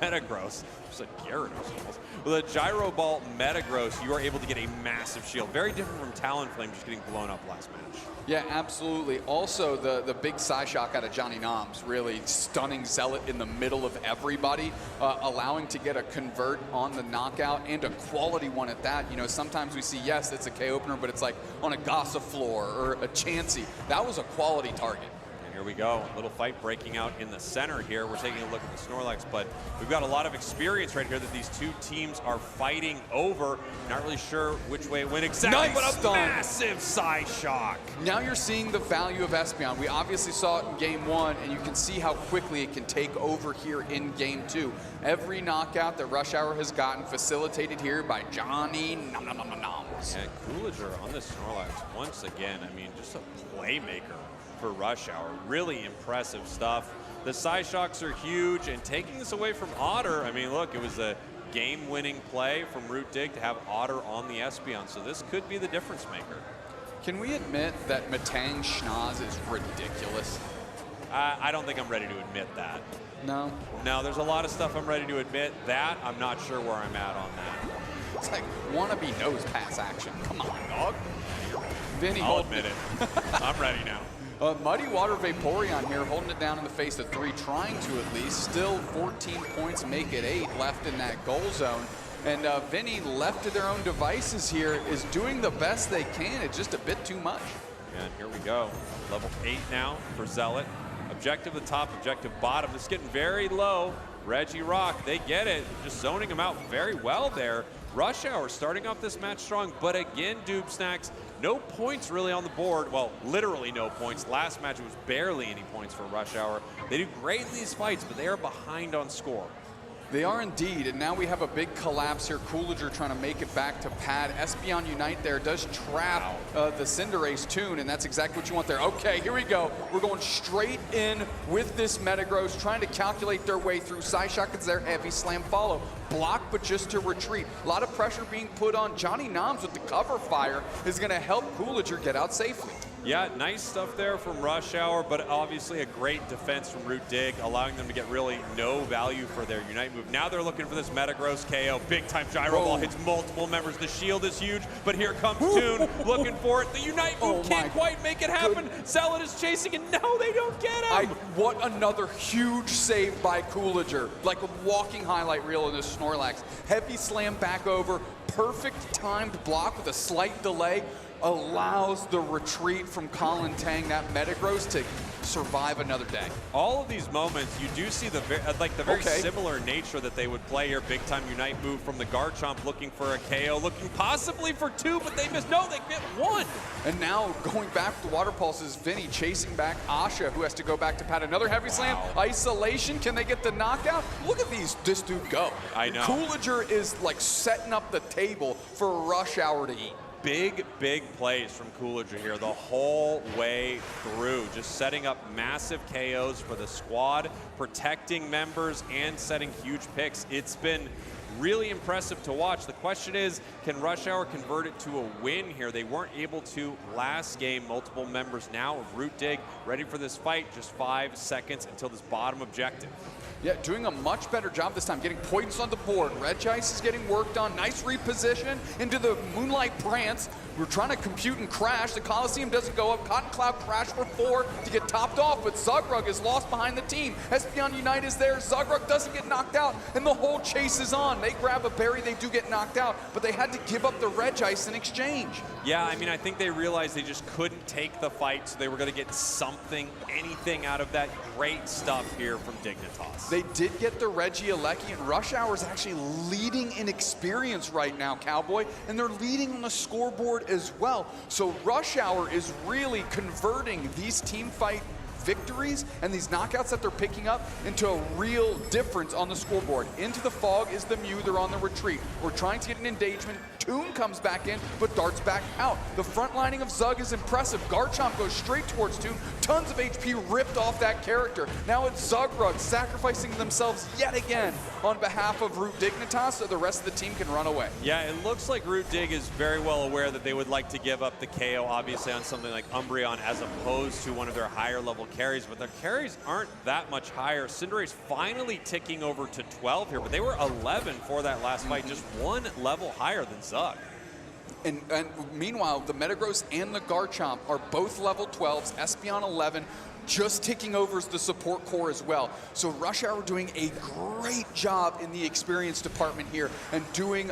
K: Metagross. Just a Gyarados almost. With a Gyro Ball Metagross, you are able to get a massive shield. Very different from Talonflame just getting blown up last match.
J: Yeah, absolutely. Also, the big Psyshock out of Johnny Noms, really stunning Zealot in the middle of everybody, allowing to get a convert on the knockout, and a quality one at that. You know, sometimes we see, yes, it's a K opener, but it's like on a Gossiflor or a Chansey. That was a quality target.
K: Here we go, a little fight breaking out in the center here. We're taking a look at the Snorlax, but we've got a lot of experience right here that these two teams are fighting over. Not really sure which way it went exactly, but a massive Psyshock.
J: Now you're seeing the value of Espeon. We obviously saw it in game 1, and you can see how quickly it can take over here in game 2. Every knockout that Rush Hour has gotten facilitated here by Johnny Noms.
K: And Coolager on the Snorlax once again. I mean, just a playmaker for Rush Hour. Really impressive stuff. The Psyshocks are huge, and taking this away from Otter, I mean, look, it was a game-winning play from Root Dig to have Otter on the Espeon, so this could be the difference maker.
J: Can we admit that Matang Schnoz is ridiculous?
K: I don't think I'm ready to admit that.
J: No?
K: No, there's a lot of stuff I'm ready to admit. That, I'm not sure where I'm at on that.
J: It's like wannabe nose pass action. Come on, dog. Vinny,
K: I'll admit it. I'm ready now.
J: Muddy Water Vaporeon here, holding it down in the face of 3, trying to at least. Still 14 points, make it 8 left in that goal zone. And Vinny, left to their own devices here, is doing the best they can. It's just a bit too much.
K: And here we go. Level 8 now for Zealot. Objective the top, objective bottom. It's getting very low. Reggie Rock, they get it. Just zoning them out very well there. Rush Hour starting off this match strong, but again, Doob Snacks, no points really on the board. Well, literally no points. Last match, it was barely any points for Rush Hour. They do great in these fights, but they are behind on score.
J: They are indeed, and now we have a big collapse here. Coolager trying to make it back to pad. Espeon Unite there does trap the Cinderace Toon, and that's exactly what you want there. Okay, here we go. We're going straight in with this Metagross, trying to calculate their way through. Psyshock is there, heavy slam follow. Block, but just to retreat. A lot of pressure being put on. Johnny Noms with the cover fire is going to help Coolager get out safely.
K: Yeah, nice stuff there from Rush Hour, but obviously a great defense from Root Dig, allowing them to get really no value for their Unite move. Now they're looking for this Metagross KO. Big time Gyro Ball hits multiple members. The shield is huge, but here comes Toon looking for it. The Unite move can't quite make it happen. Zealot is chasing, and no, they don't get him.
J: What another huge save by Coolager. Like a walking highlight reel in this Snorlax. Heavy slam back over, perfect timed block with a slight delay allows the retreat from Colin Tang, that Metagross, to survive another day.
K: All of these moments, you do see the very similar nature that they would play here. Big time Unite move from the Garchomp, looking for a KO, looking possibly for 2, but they missed. No, they get 1.
J: And now going back to the Water Pulses, Vinny chasing back Asha, who has to go back to pat another heavy slam. Isolation, can they get the knockout? Look at this dude go.
K: I know.
J: Coolager is like setting up the table for Rush Hour to eat.
K: Big plays from Coolager here the whole way through, just setting up massive KOs for the squad, protecting members, and setting huge picks. It's been really impressive to watch. The question is, can Rush Hour convert it to a win here? They weren't able to last game. Multiple members now of Root Dig ready for this fight. Just 5 seconds until this bottom objective.
J: Yeah, doing a much better job this time, getting points on the board. Regice is getting worked on. Nice reposition into the Moonlight Prance. We're trying to compute and crash. The Coliseum doesn't go up. Cotton Cloud crash for 4 to get topped off, but Zugrug is lost behind the team. Espeon Unite is there. Zugrug doesn't get knocked out, and the whole chase is on. They grab a berry, they do get knocked out, but they had to give up the Regice in exchange.
K: Yeah, I mean, I think they realized they just couldn't take the fight, so they were going to get something, anything out of that. Great stuff here from Dignitas.
J: They did get the Regieleki, and Rush Hour is actually leading in experience right now, Cowboy, and they're leading on the scoreboard as well. So Rush Hour is really converting these team fight victories and these knockouts that they're picking up into a real difference on the scoreboard. Into the fog is the Mew, they're on the retreat. We're trying to get an engagement. Toon comes back in, but darts back out. The front lining of Zug is impressive. Garchomp goes straight towards Toon. Tons of HP ripped off that character. Now it's Zugrug sacrificing themselves yet again on behalf of Root Dignitas, so the rest of the team can run away.
K: Yeah, it looks like Root Dig is very well aware that they would like to give up the KO, obviously, on something like Umbreon as opposed to one of their higher level carries, but their carries aren't that much higher. Cinderace finally ticking over to 12 here, but they were 11 for that last fight, just 1 level higher than Zug.
J: And meanwhile, the Metagross and the Garchomp are both level 12s, Espeon 11, just ticking over as the support core as well. So Rush Hour doing a great job in the experience department here and doing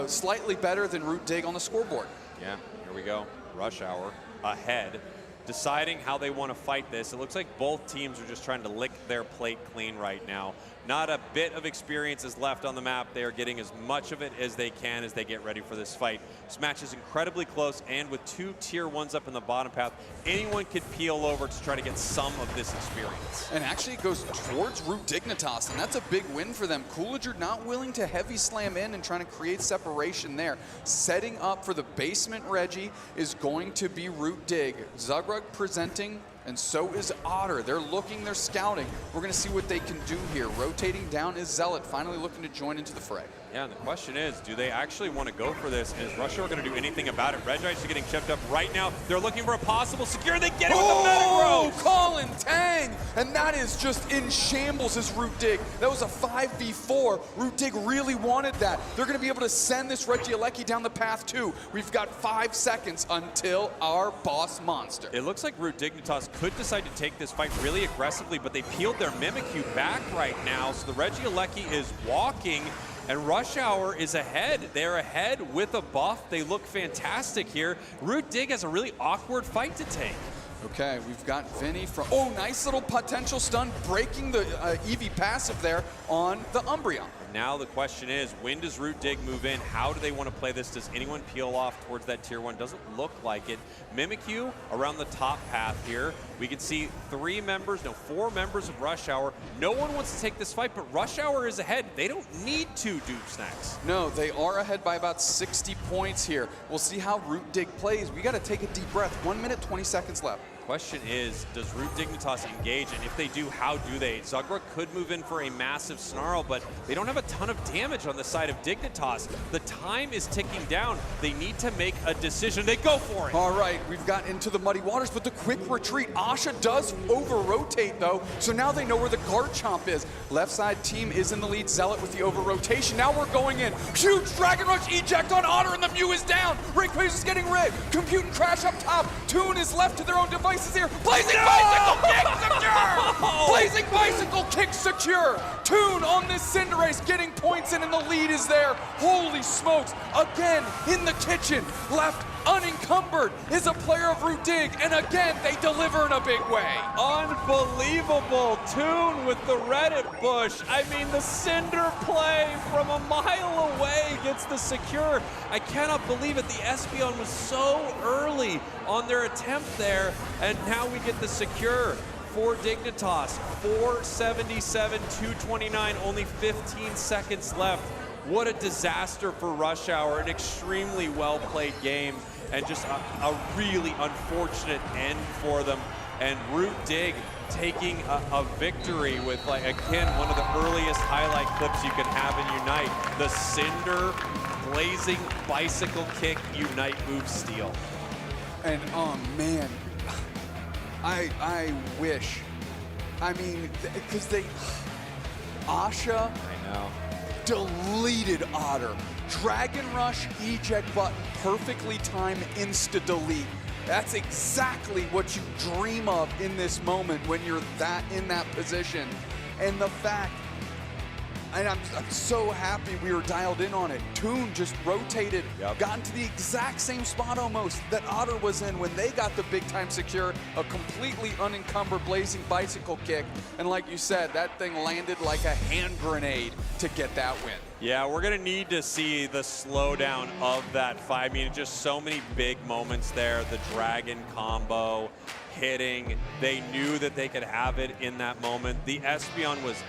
J: slightly better than Root Dig on the scoreboard.
K: Yeah, here we go. Rush Hour ahead, deciding how they want to fight this. It looks like both teams are just trying to lick their plate clean right now. Not a bit of experience is left on the map. They are getting as much of it as they can as they get ready for this fight. This match is incredibly close, and with 2 tier 1s up in the bottom path, anyone could peel over to try to get some of this experience.
J: And actually it goes towards Root Dignitas, and that's a big win for them. Coolager not willing to heavy slam in and trying to create separation there. Setting up for the basement Reggie is going to be Root Dig. Zugrug presenting, and so is Otter. They're looking, they're scouting. We're going to see what they can do here. Rotating down is Zealot, finally looking to join into the fray.
K: Yeah, and the question is, do they actually want to go for this? And is Rush Hour going to do anything about it? Regice are getting chipped up right now. They're looking for a possible secure. They get it with the Metagross!
J: Colin Tang! And that is just in shambles as Root Dig. That was a 5v4. Root Dig really wanted that. They're going to be able to send this Regieleki down the path too. We've got 5 seconds until our boss monster.
K: It looks like Root Dignitas could decide to take this fight really aggressively, but they peeled their Mimikyu back right now, so the Regieleki is walking. And Rush Hour is ahead. They're ahead with a buff. They look fantastic here. Root Dig has a really awkward fight to take.
J: Okay, we've got Vinny from, oh, nice little potential stun, breaking the Eevee passive there on the Umbreon.
K: Now the question is, when does Root Dig move in? How do they want to play this? Does anyone peel off towards that tier 1? Doesn't look like it. Mimikyu around the top path here. We can see 4 members of Rush Hour. No one wants to take this fight, but Rush Hour is ahead. They don't need to, Snacks.
J: No, they are ahead by about 60 points here. We'll see how Root Dig plays. We got to take a deep breath. 1 minute, 20 seconds left.
K: Question is, does Root Dignitas engage? And if they do, how do they? Zugrug could move in for a massive snarl, but they don't have a ton of damage on the side of Dignitas. The time is ticking down. They need to make a decision. They go for it.
J: All right, we've got into the muddy waters, but the quick retreat. Asha does over-rotate, though, so now they know where the Garchomp is. Left side team is in the lead. Zealot with the over-rotation. Now we're going in. Huge Dragon Rush eject on Otter, and the Mew is down. Rayquaza is getting rigged. Compute and crash up top. Toon is left to their own device. Spice is here. Blazing Bicycle kick secure! Blazing Bicycle kick secure! Toon on this Cinderace getting points in and the lead is there. Holy smokes, again in the kitchen, left unencumbered is a player of Root Dig, and again they deliver in a big way.
C: Unbelievable. Toon with the Reddit bush. I mean, the Cinder play from a mile away gets the secure. I cannot believe it. The Espeon was so early on their attempt there, and now we get the secure for Dignitas. 477, 229, only 15 seconds left. What a disaster for Rush Hour, an extremely well-played game, and just a really unfortunate end for them. And Root Dig taking a victory with, like, again, one of the earliest highlight clips you can have in Unite. The Cinder Blazing Bicycle Kick Unite move steal.
J: And oh man, I wish, I mean, because Asha,
C: I know,
J: deleted Otter. Dragon Rush eject button, perfectly timed insta-delete. That's exactly what you dream of in this moment when you're in that position. And the fact, and I'm so happy we were dialed in on it. Toon just rotated, got into the exact same spot almost that Otter was in when they got the big time secure, a completely unencumbered Blazing Bicycle kick. And like you said, that thing landed like a hand grenade to get that win.
C: Yeah, we're gonna need to see the slowdown of that fight. I mean, just so many big moments there. The Dragon combo hitting. They knew that they could have it in that moment. The Espeon was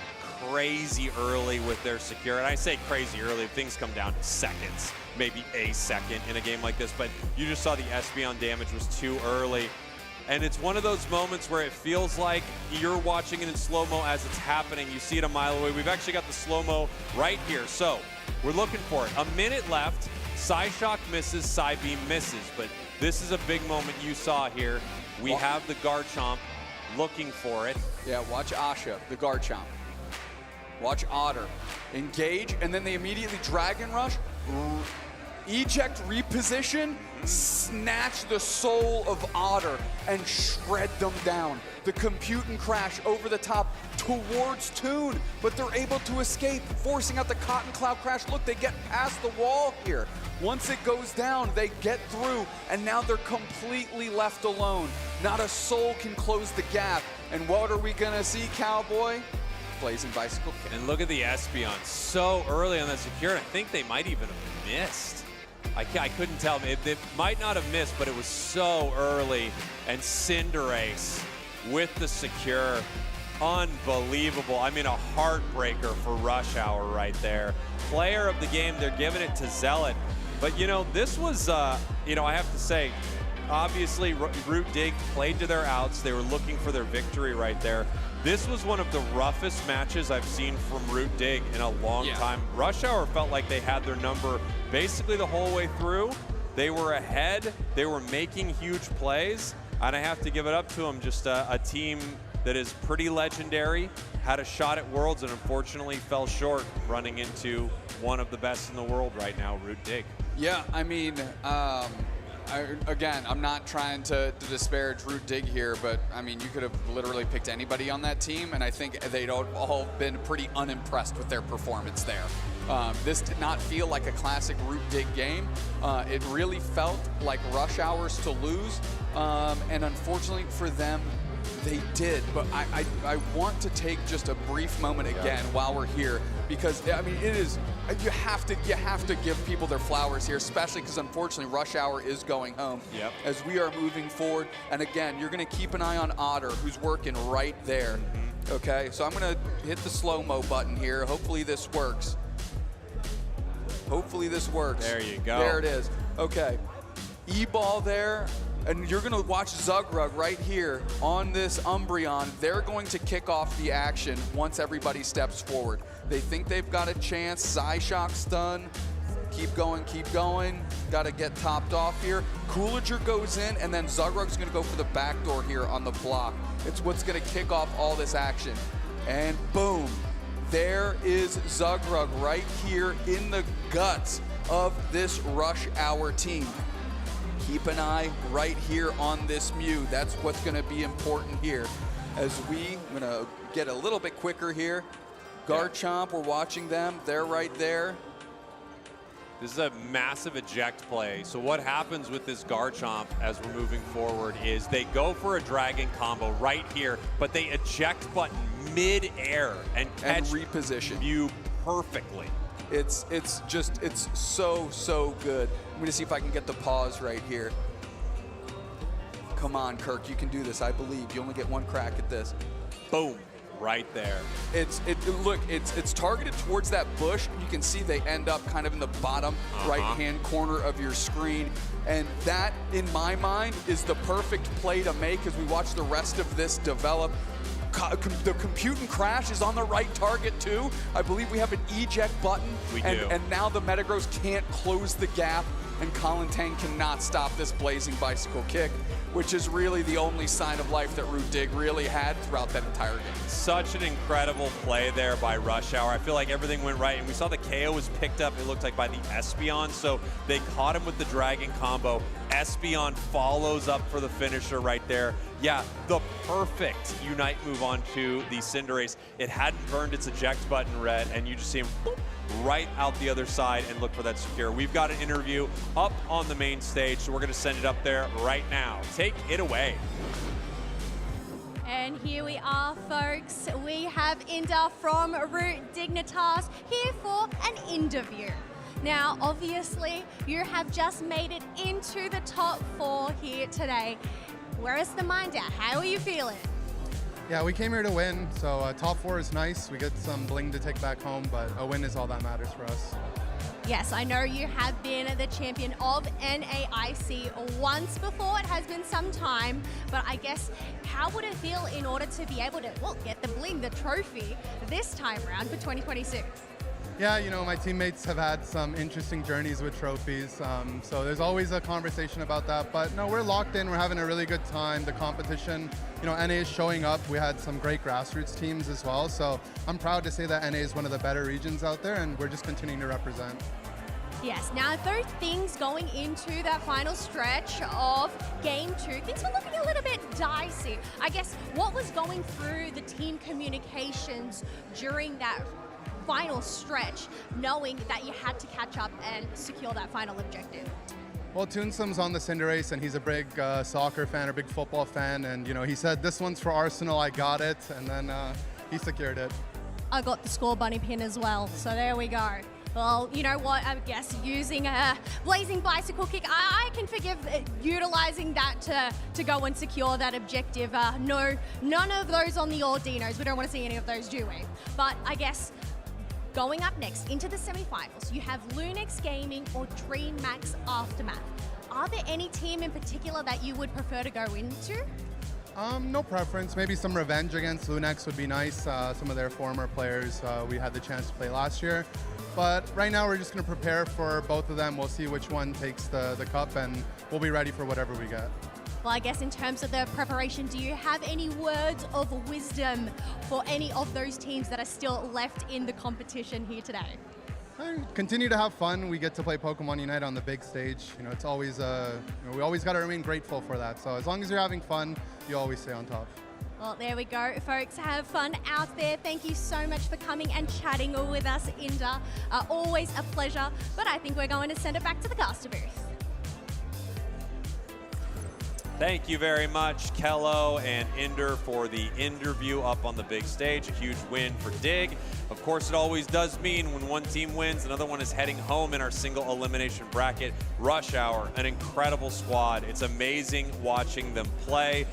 C: crazy early with their secure. And I say crazy early, things come down to seconds, maybe a second in a game like this. But you just saw the Espeon damage was too early. And it's one of those moments where it feels like you're watching it in slow-mo as it's happening. You see it a mile away. We've actually got the slow-mo right here. So we're looking for it. A minute left. Psyshock misses, Psybeam misses. But this is a big moment you saw here. We have the Garchomp looking for it.
J: Yeah, watch Asha, the Garchomp. Watch Otter. Engage, and then they immediately Dragon Rush. Eject, reposition, snatch the soul of Otter and shred them down. The compute and crash over the top towards Toon, but they're able to escape, forcing out the Cotton Cloud crash. Look, they get past the wall here. Once it goes down, they get through, and now they're completely left alone. Not a soul can close the gap. And what are we gonna see, Cowboy? Blazing Bicycle kick.
C: And look at the Espeon so early on that secure. I think they might even have missed. I couldn't tell. It might not have missed, but it was so early. And Cinderace with the secure. Unbelievable. I mean, a heartbreaker for Rush Hour right there. Player of the game, they're giving it to Zealot. But, you know, this was, you know, I have to say, obviously, Root Dig played to their outs. They were looking for their victory right there. This was one of the roughest matches I've seen from Root Dig in a long time. Rush Hour felt like they had their number basically the whole way through. They were ahead. They were making huge plays. And I have to give it up to them. Just a team that is pretty legendary, had a shot at Worlds, and unfortunately fell short, running into one of the best in the world right now, Root Dig.
J: Yeah, I mean, again, I'm not trying to disparage Root Dig here, but I mean, you could have literally picked anybody on that team, and I think they'd all been pretty unimpressed with their performance there. This did not feel like a classic Root Dig game. It really felt like Rush Hours to lose, and unfortunately for them, they did. But I want to take just a brief moment again while we're here, because I mean, it is, you have to give people their flowers here, especially because unfortunately Rush Hour is going home as we are moving forward. And again, you're going to keep an eye on Otter, who's working right there. Okay, so I'm going to hit the slow-mo button here. Hopefully this works. Hopefully this works.
C: There you go.
J: There it is. Okay, E-ball there. And you're going to watch Zugrug right here on this Umbreon. They're going to kick off the action once everybody steps forward. They think they've got a chance. Psyshock's done. Keep going, keep going. Got to get topped off here. Coolager goes in, and then Zugrug's going to go for the back door here on the block. It's what's going to kick off all this action. And boom, there is Zugrug right here in the guts of this Rush Hour team. keep an eye right here on this Mew. That's what's going to be important here. I'm going to get a little bit quicker here. Garchomp, we're watching them. They're right there.
K: This is a massive eject play. So what happens with this Garchomp as we're moving forward is they go for a dragon combo right here, but they eject button mid-air and catch
J: reposition
K: Mew perfectly.
J: It's so good. I'm going to see if I can get the pause right here. Come on, Kirk, you can do this. I believe. You only get one crack at this.
K: Boom. Right there.
J: Look, it's targeted towards that bush. You can see they end up kind of in the bottom right-hand corner of your screen. And that, in my mind, is the perfect play to make as we watch the rest of this develop. The compute and crash is on the right target too. I believe we have an eject button.
K: We do.
J: And now the Metagross can't close the gap, and Colin Tang cannot stop this blazing bicycle kick, which is really the only sign of life that Root Dig really had throughout that entire game.
K: Such an incredible play there by Rush Hour. I feel like everything went right, and we saw the KO was picked up, it looked like, by the Espeon, so they caught him with the Dragon combo. Espeon follows up for the finisher right there. Yeah, the perfect Unite move onto the Cinderace. It hadn't burned its eject button red, and you just see him boop, right out the other side and look for that secure. We've got an interview up on the main stage, so we're going to send it up there right now. Take it away.
Q: And here we are, folks. We have Inder from Root Dignitas here for an interview. Now, obviously, you have just made it into the top 4 here today. Where is the mind at? How are you feeling?
U: Yeah, we came here to win, so top 4 is nice. We get some bling to take back home, but a win is all that matters for us.
Q: Yes, I know you have been the champion of NAIC once before. It has been some time, but I guess how would it feel in order to be able to, well, get the bling, the trophy, this time around for 2026?
U: Yeah, you know, my teammates have had some interesting journeys with trophies, so there's always a conversation about that. But no, we're locked in. We're having a really good time. The competition, you know, NA is showing up. We had some great grassroots teams as well, so I'm proud to say that NA is one of the better regions out there, and we're just continuing to represent.
Q: Yes, now those things going into that final stretch of Game 2, things were looking a little bit dicey. I guess what was going through the team communications during that final stretch, knowing that you had to catch up and secure that final objective?
U: Well, Toonsum's on the Cinderace, and he's a big soccer fan or big football fan, and you know, he said, "This one's for Arsenal, I got it," and then he secured it.
Q: I got the score bunny pin as well, so there we go. Well, you know what, I guess using a blazing bicycle kick, I can forgive utilizing that to go and secure that objective. No, none of those on the Ordinos. We don't want to see any of those, do we? But I guess going up next into the semifinals, you have Lunex Gaming or DreamMax Aftermath. Are there any team in particular that you would prefer to go into?
U: No preference. Maybe some revenge against Lunex would be nice. Some of their former players we had the chance to play last year. But right now we're just going to prepare for both of them. We'll see which one takes the cup, and we'll be ready for whatever we get.
Q: Well, I guess in terms of the preparation, do you have any words of wisdom for any of those teams that are still left in the competition here today?
U: Continue to have fun. We get to play Pokemon UNITE on the big stage. You know, it's always you know, we always got to remain grateful for that. So as long as you're having fun, you always stay on top.
Q: Well, there we go, folks. Have fun out there. Thank you so much for coming and chatting with us, Inder. Always a pleasure. But I think we're going to send it back to the caster booth.
K: Thank you very much, Kello and Inder, for the interview up on the big stage. A huge win for Dig. Of course, it always does mean when one team wins, another one is heading home in our single elimination bracket. Rush Hour, an incredible squad. It's amazing watching them play.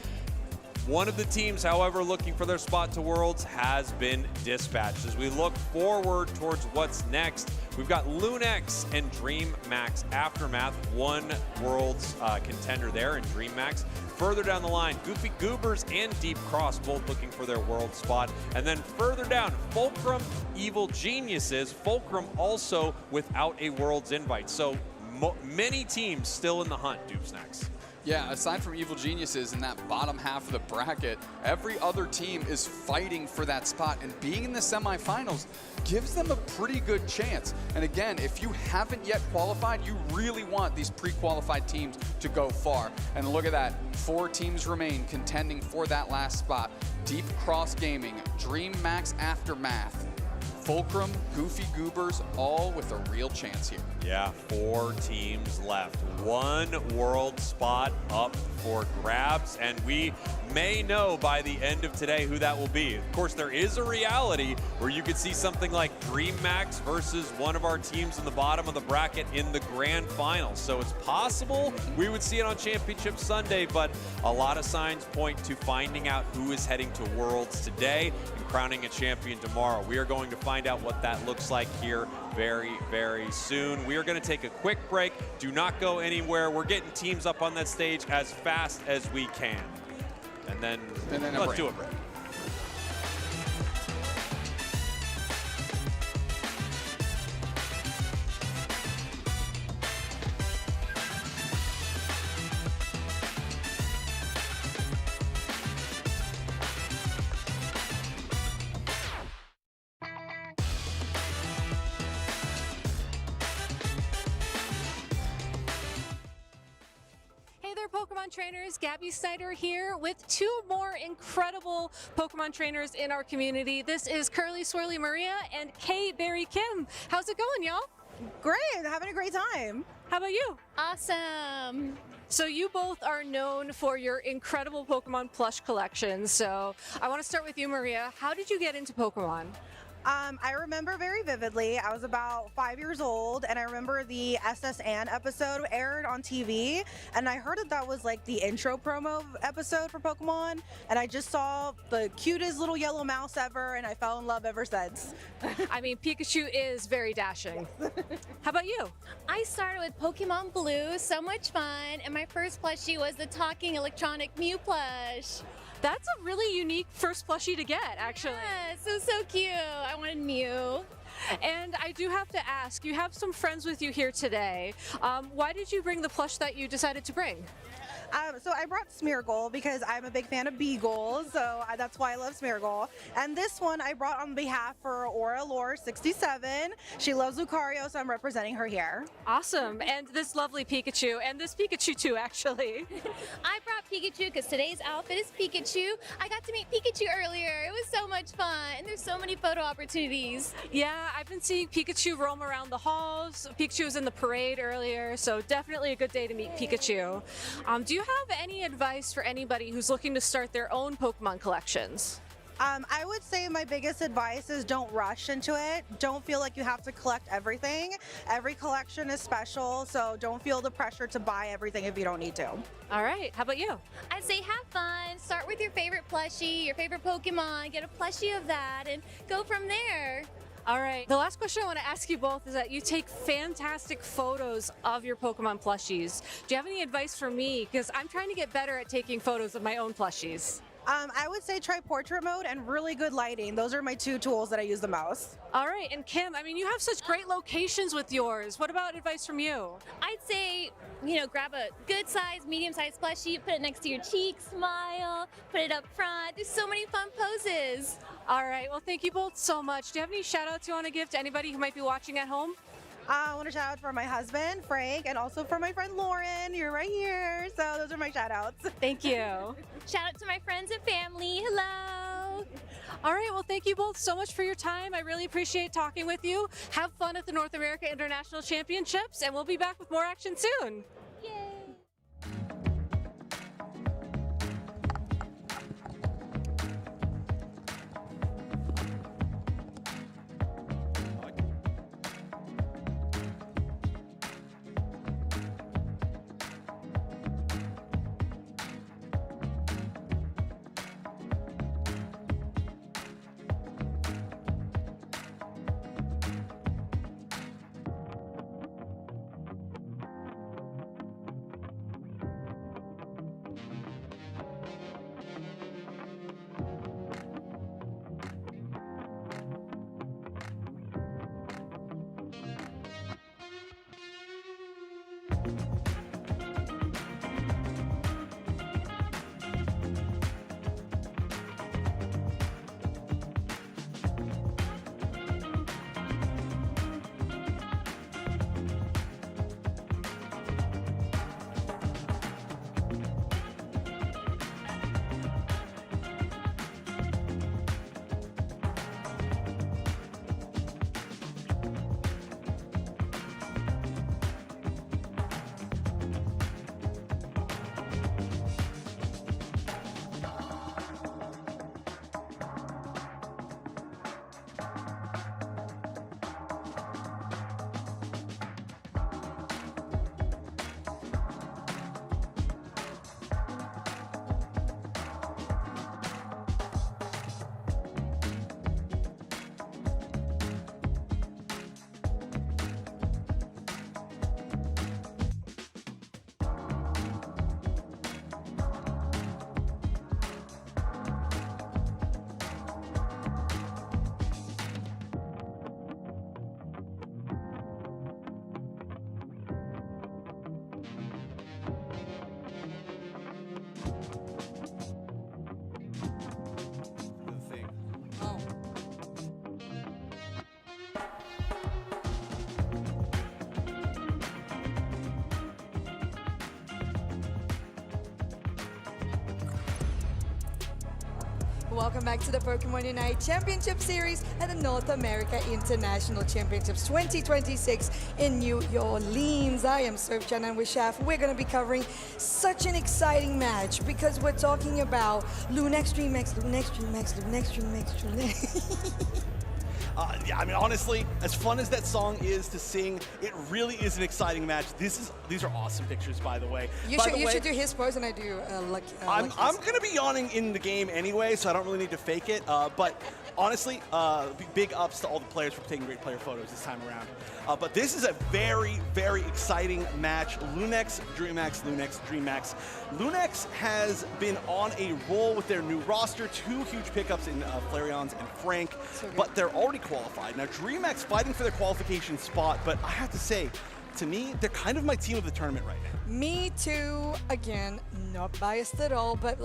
K: One of the teams, however, looking for their spot to Worlds has been dispatched. As we look forward towards what's next, we've got Lunex and DreamMax Aftermath, one Worlds contender there in DreamMax. Further down the line, Goofy Goobers and Deep Cross both looking for their World spot. And then further down, Fulcrum Evil Geniuses, Fulcrum also without a Worlds invite. So many teams still in the hunt, Doop Snacks.
J: Yeah, aside from Evil Geniuses in that bottom half of the bracket, every other team is fighting for that spot, and being in the semifinals gives them a pretty good chance. And again, if you haven't yet qualified, you really want these pre-qualified teams to go far. And look at that, 4 teams remain contending for that last spot. Deep Cross Gaming, Dream Max Aftermath, Fulcrum, Goofy Goobers, all with a real chance here.
K: Yeah, 4 teams left. 1 world spot up for grabs, and we may know by the end of today who that will be. Of course, there is a reality where you could see something like Dream Max versus one of our teams in the bottom of the bracket in the grand final. So it's possible we would see it on Championship Sunday, but a lot of signs point to finding out who is heading to Worlds today and crowning a champion tomorrow. We are going to find out what that looks like here very, very soon. We are going to take a quick break. Do not go anywhere. We're getting teams up on that stage as fast as we can. And then let's do a break.
B: Hey there, Pokemon trainers. Gabby Snyder here with 2 more incredible Pokemon trainers in our community. This is Curly Swirly Maria and Kay Berry Kim. How's it going, y'all?
V: Great, having a great time.
B: How about you?
Q: Awesome.
B: So you both are known for your incredible Pokemon plush collection. So I want to start with you, Maria. How did you get into Pokemon?
V: I remember very vividly. I was about 5 years old, and I remember the SS Anne episode aired on TV, and I heard that was like the intro promo episode for Pokemon, and I just saw the cutest little yellow mouse ever, and I fell in love ever since.
B: I mean, Pikachu is very dashing. How about you?
Q: I started with Pokemon Blue, so much fun, and my first plushie was the talking electronic Mew plush.
B: That's a really unique first plushie to get, actually.
Q: Yes, it was so cute. I wanted Mew.
B: And I do have to ask, you have some friends with you here today. Why did you bring the plush that you decided to bring?
V: So I brought Smeargle because I'm a big fan of Beagles, so that's why I love Smeargle. And this one I brought on behalf for Aura Lore 67. She loves Lucario, so I'm representing her here.
B: Awesome. And this lovely Pikachu, and this Pikachu too, actually.
Q: I brought Pikachu because today's outfit is Pikachu. I got to meet Pikachu earlier. It was so much fun, and there's so many photo opportunities.
B: Yeah, I've been seeing Pikachu roam around the halls. Pikachu was in the parade earlier, so definitely a good day to meet Pikachu. Do you have any advice for anybody who's looking to start their own Pokemon collections?
V: I would say my biggest advice is don't rush into it. Don't feel like you have to collect everything. Every collection is special, so don't feel the pressure to buy everything if you don't need to.
B: All right, how about you?
Q: I'd say have fun. Start with your favorite plushie, your favorite Pokemon, get a plushie of that, and go from there.
B: All right, the last question I want to ask you both is that you take fantastic photos of your Pokemon plushies. Do you have any advice for me? Because I'm trying to get better at taking photos of my own plushies.
V: I would say try portrait mode and really good lighting. Those are my 2 tools that I use the most.
B: All right, and Kim, I mean, you have such great locations with yours. What about advice from you?
Q: I'd say, grab a good size, medium sized plushie, put it next to your cheek, smile, put it up front. There's so many fun poses.
B: All right, well, thank you both so much. Do you have any shout outs you want to give to anybody who might be watching at home?
V: I want to shout out for my husband, Frank, and also for my friend Lauren. You're right here. So those are my shout outs.
B: Thank you.
Q: Shout out to my friends and family. Hello.
B: All right, well, thank you both so much for your time. I really appreciate talking with you. Have fun at the North America International Championships, and we'll be back with more action soon.
Q: Yay.
S: welcome back to the Pokemon Unite Championship Series at the North America International Championships 2026 in New Orleans. I am Surfchan, and with Chef, we're going to be covering such an exciting match because we're talking about Lunex, DreamX, Lunex, DreamX, Lunex, DreamX, Lunex.
N: Yeah, I mean, honestly, as fun as that song is to sing, it really is an exciting match. These are awesome pictures, by the way.
S: You should do his pose, and I do
N: I'm going to be yawning in the game anyway, so I don't really need to fake it. But honestly, big ups to all the players for taking great player photos this time around. But this is a very, very exciting match. Lunex, DreamX, Lunex, DreamX. Lunex has been on a roll with their new roster. 2 huge pickups in Flareons and Frank, but they're already qualified. Now, DreamX fighting for their qualification spot, but I have to say, to me, they're kind of my team of the tournament right now.
S: Me too. Again, not biased at all, but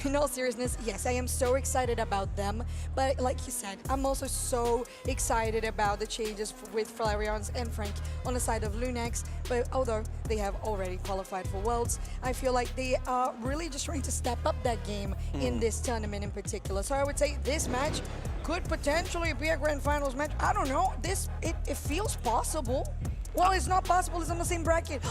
S: in all seriousness, yes, I am so excited about them. But like you said, I'm also so excited about the changes with Flareons and Frank on the side of Lunex. But although they have already qualified for Worlds, I feel like they are really just trying to step up that game in this tournament in particular. So I would say this match could potentially be a grand finals match. I don't know. It feels possible. Well, it's not possible. It's on the same bracket.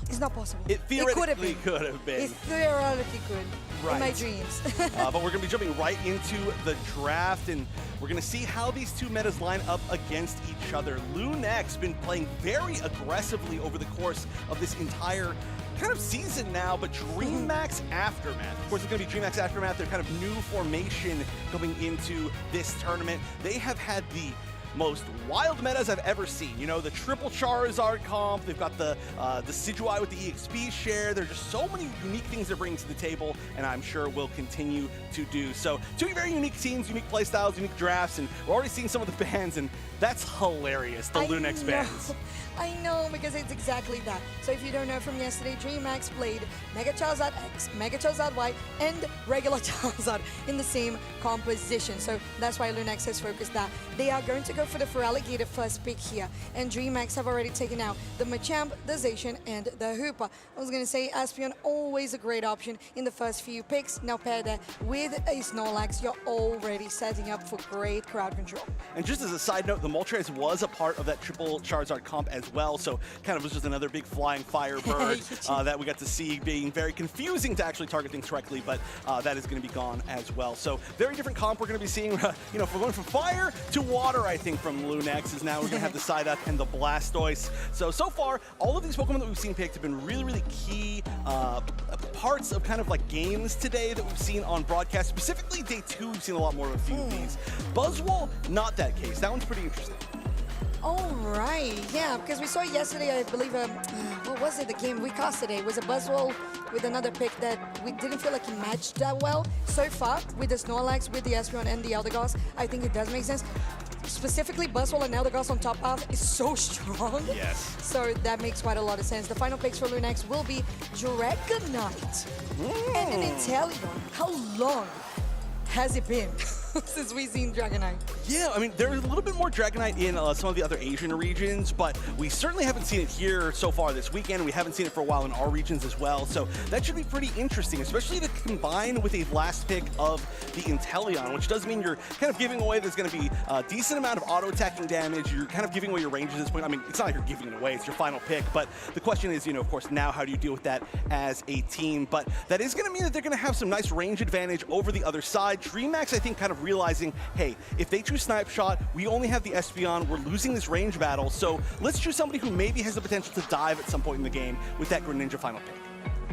S: It's not possible.
N: It theoretically could have been.
S: It theoretically could.
N: Right.
S: In my dreams.
N: But we're going to be jumping right into the draft, and we're going to see how these two metas line up against each other. Lunex been playing very aggressively over the course of this entire kind of season now, but DreamX Aftermath. Of course, it's going to be DreamX Aftermath, their kind of new formation coming into this tournament. They have had the most wild metas I've ever seen. You know, the triple Charizard comp, they've got the Decidueye with the EXP share. There's just so many unique things they're bringing to the table, and I'm sure will continue to do. So 2 very unique teams, unique playstyles, unique drafts, and we're already seeing some of the bans, and that's hilarious, the Lunex bans.
S: I know, because it's exactly that. So if you don't know from yesterday, DreamX played Mega Charizard X, Mega Charizard Y, and regular Charizard in the same composition. So that's why Lunex has focused that. They are going to go for the Feraligatr first pick here, and DreamX have already taken out the Machamp, the Zacian, and the Hoopa. I was going to say Espeon, always a great option in the first few picks. Now pair that with a Snorlax, you're already setting up for great crowd control.
N: And just as a side note, the Moltres was a part of that triple Charizard comp as well, so kind of was just another big flying firebird that we got to see, being very confusing to actually target things correctly, but that is going to be gone as well. So very different comp we're going to be seeing, you know, from going from fire to water, I think, from Lunex, is now we're going to have the Psyduck and the Blastoise. So far, all of these Pokemon that we've seen picked have been really, really key parts of kind of like games today that we've seen on broadcast. Specifically, day 2, we've seen a lot more of a few of these. Buzzwole, not that case. That one's pretty interesting.
S: All right, yeah, because we saw yesterday, I believe, what was it, the game we cast today was a Buzzwole with another pick that we didn't feel like it matched that well. So far, with the Snorlax, with the Espeon, and the Eldegoss, I think it does make sense. Specifically, Buzzwole and Eldegoss on top path is so strong.
N: Yes.
S: So that makes quite a lot of sense. The final picks for Lunex will be Dragonite and an Inteleon. How long has it been since we've seen Dragonite?
N: Yeah, I mean, there's a little bit more Dragonite in some of the other Asian regions, but we certainly haven't seen it here so far this weekend. We haven't seen it for a while in our regions as well, so that should be pretty interesting, especially to combine with a last pick of the Inteleon, which does mean you're kind of giving away, there's going to be a decent amount of auto-attacking damage. You're kind of giving away your range at this point. I mean, it's not like you're giving it away, it's your final pick, but the question is, you know, of course, now how do you deal with that as a team? But that is going to mean that they're going to have some nice range advantage over the other side. DreamX, I think, kind of realizing, hey, if they choose Snipe Shot, we only have the Espeon, we're losing this range battle, so let's choose somebody who maybe has the potential to dive at some point in the game with that Greninja final pick.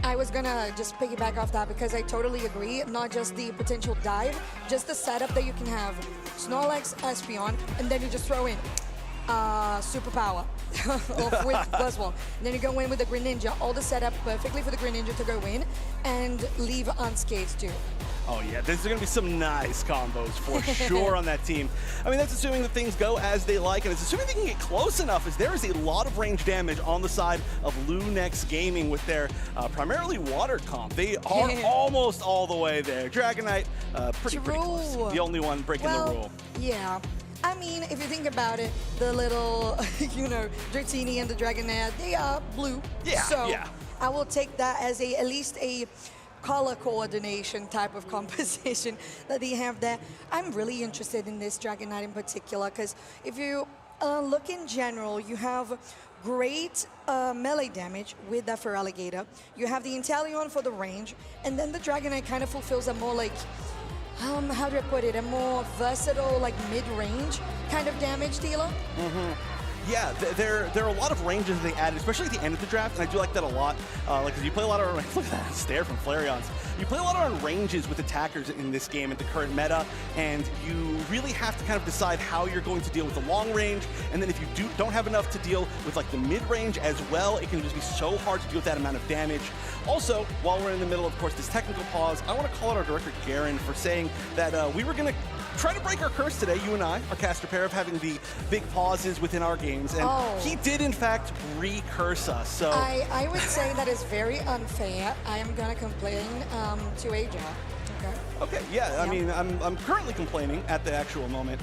S: I was gonna just piggyback off that because I totally agree. Not just the potential dive, just the setup that you can have Snorlax, Espeon, and then you just throw in Superpower with Buzzwole. And then you go in with the Greninja, all the setup perfectly for the Greninja to go in and leave unscathed too.
N: Oh yeah, there's going to be some nice combos for sure on that team. I mean, that's assuming that things go as they like, and it's assuming they can get close enough, as there is a lot of range damage on the side of Lunex Gaming with their primarily water comp. They are almost all the way there. Dragonite, pretty close. The only one breaking the rule.
S: Yeah. I mean, if you think about it, the little, you know, Dratini and the Dragonite, they are blue.
N: Yeah,
S: so
N: yeah.
S: I will take that as at least a
M: color coordination type of composition that they have there. I'm really interested in this Dragon Knight in particular, because if you look in general, you have great melee damage with that Feraligatr. You have the Inteleon for the range, and then the Dragon Knight kind of fulfills a more like, how do I put it, a more versatile, like mid-range kind of damage dealer.
N: Yeah, there are a lot of ranges they added, especially at the end of the draft, and I do like that a lot. Like, 'cause you play a lot of, look at that stare from Flareons. You play a lot on ranges with attackers in this game at the current meta, and you really have to kind of decide how you're going to deal with the long range, and then if you don't have enough to deal with like the mid-range as well, it can just be so hard to deal with that amount of damage. Also, while we're in the middle, of course, this technical pause, I want to call out our director, Garen, for saying that we were going to try to break our curse today, you and I, our caster pair, of having the big pauses within our games, and he did, in fact, recurse us. So
M: I would say that is very unfair. I am going to complain to Aja.
N: Okay, yeah, I mean, I'm currently complaining at the actual moment.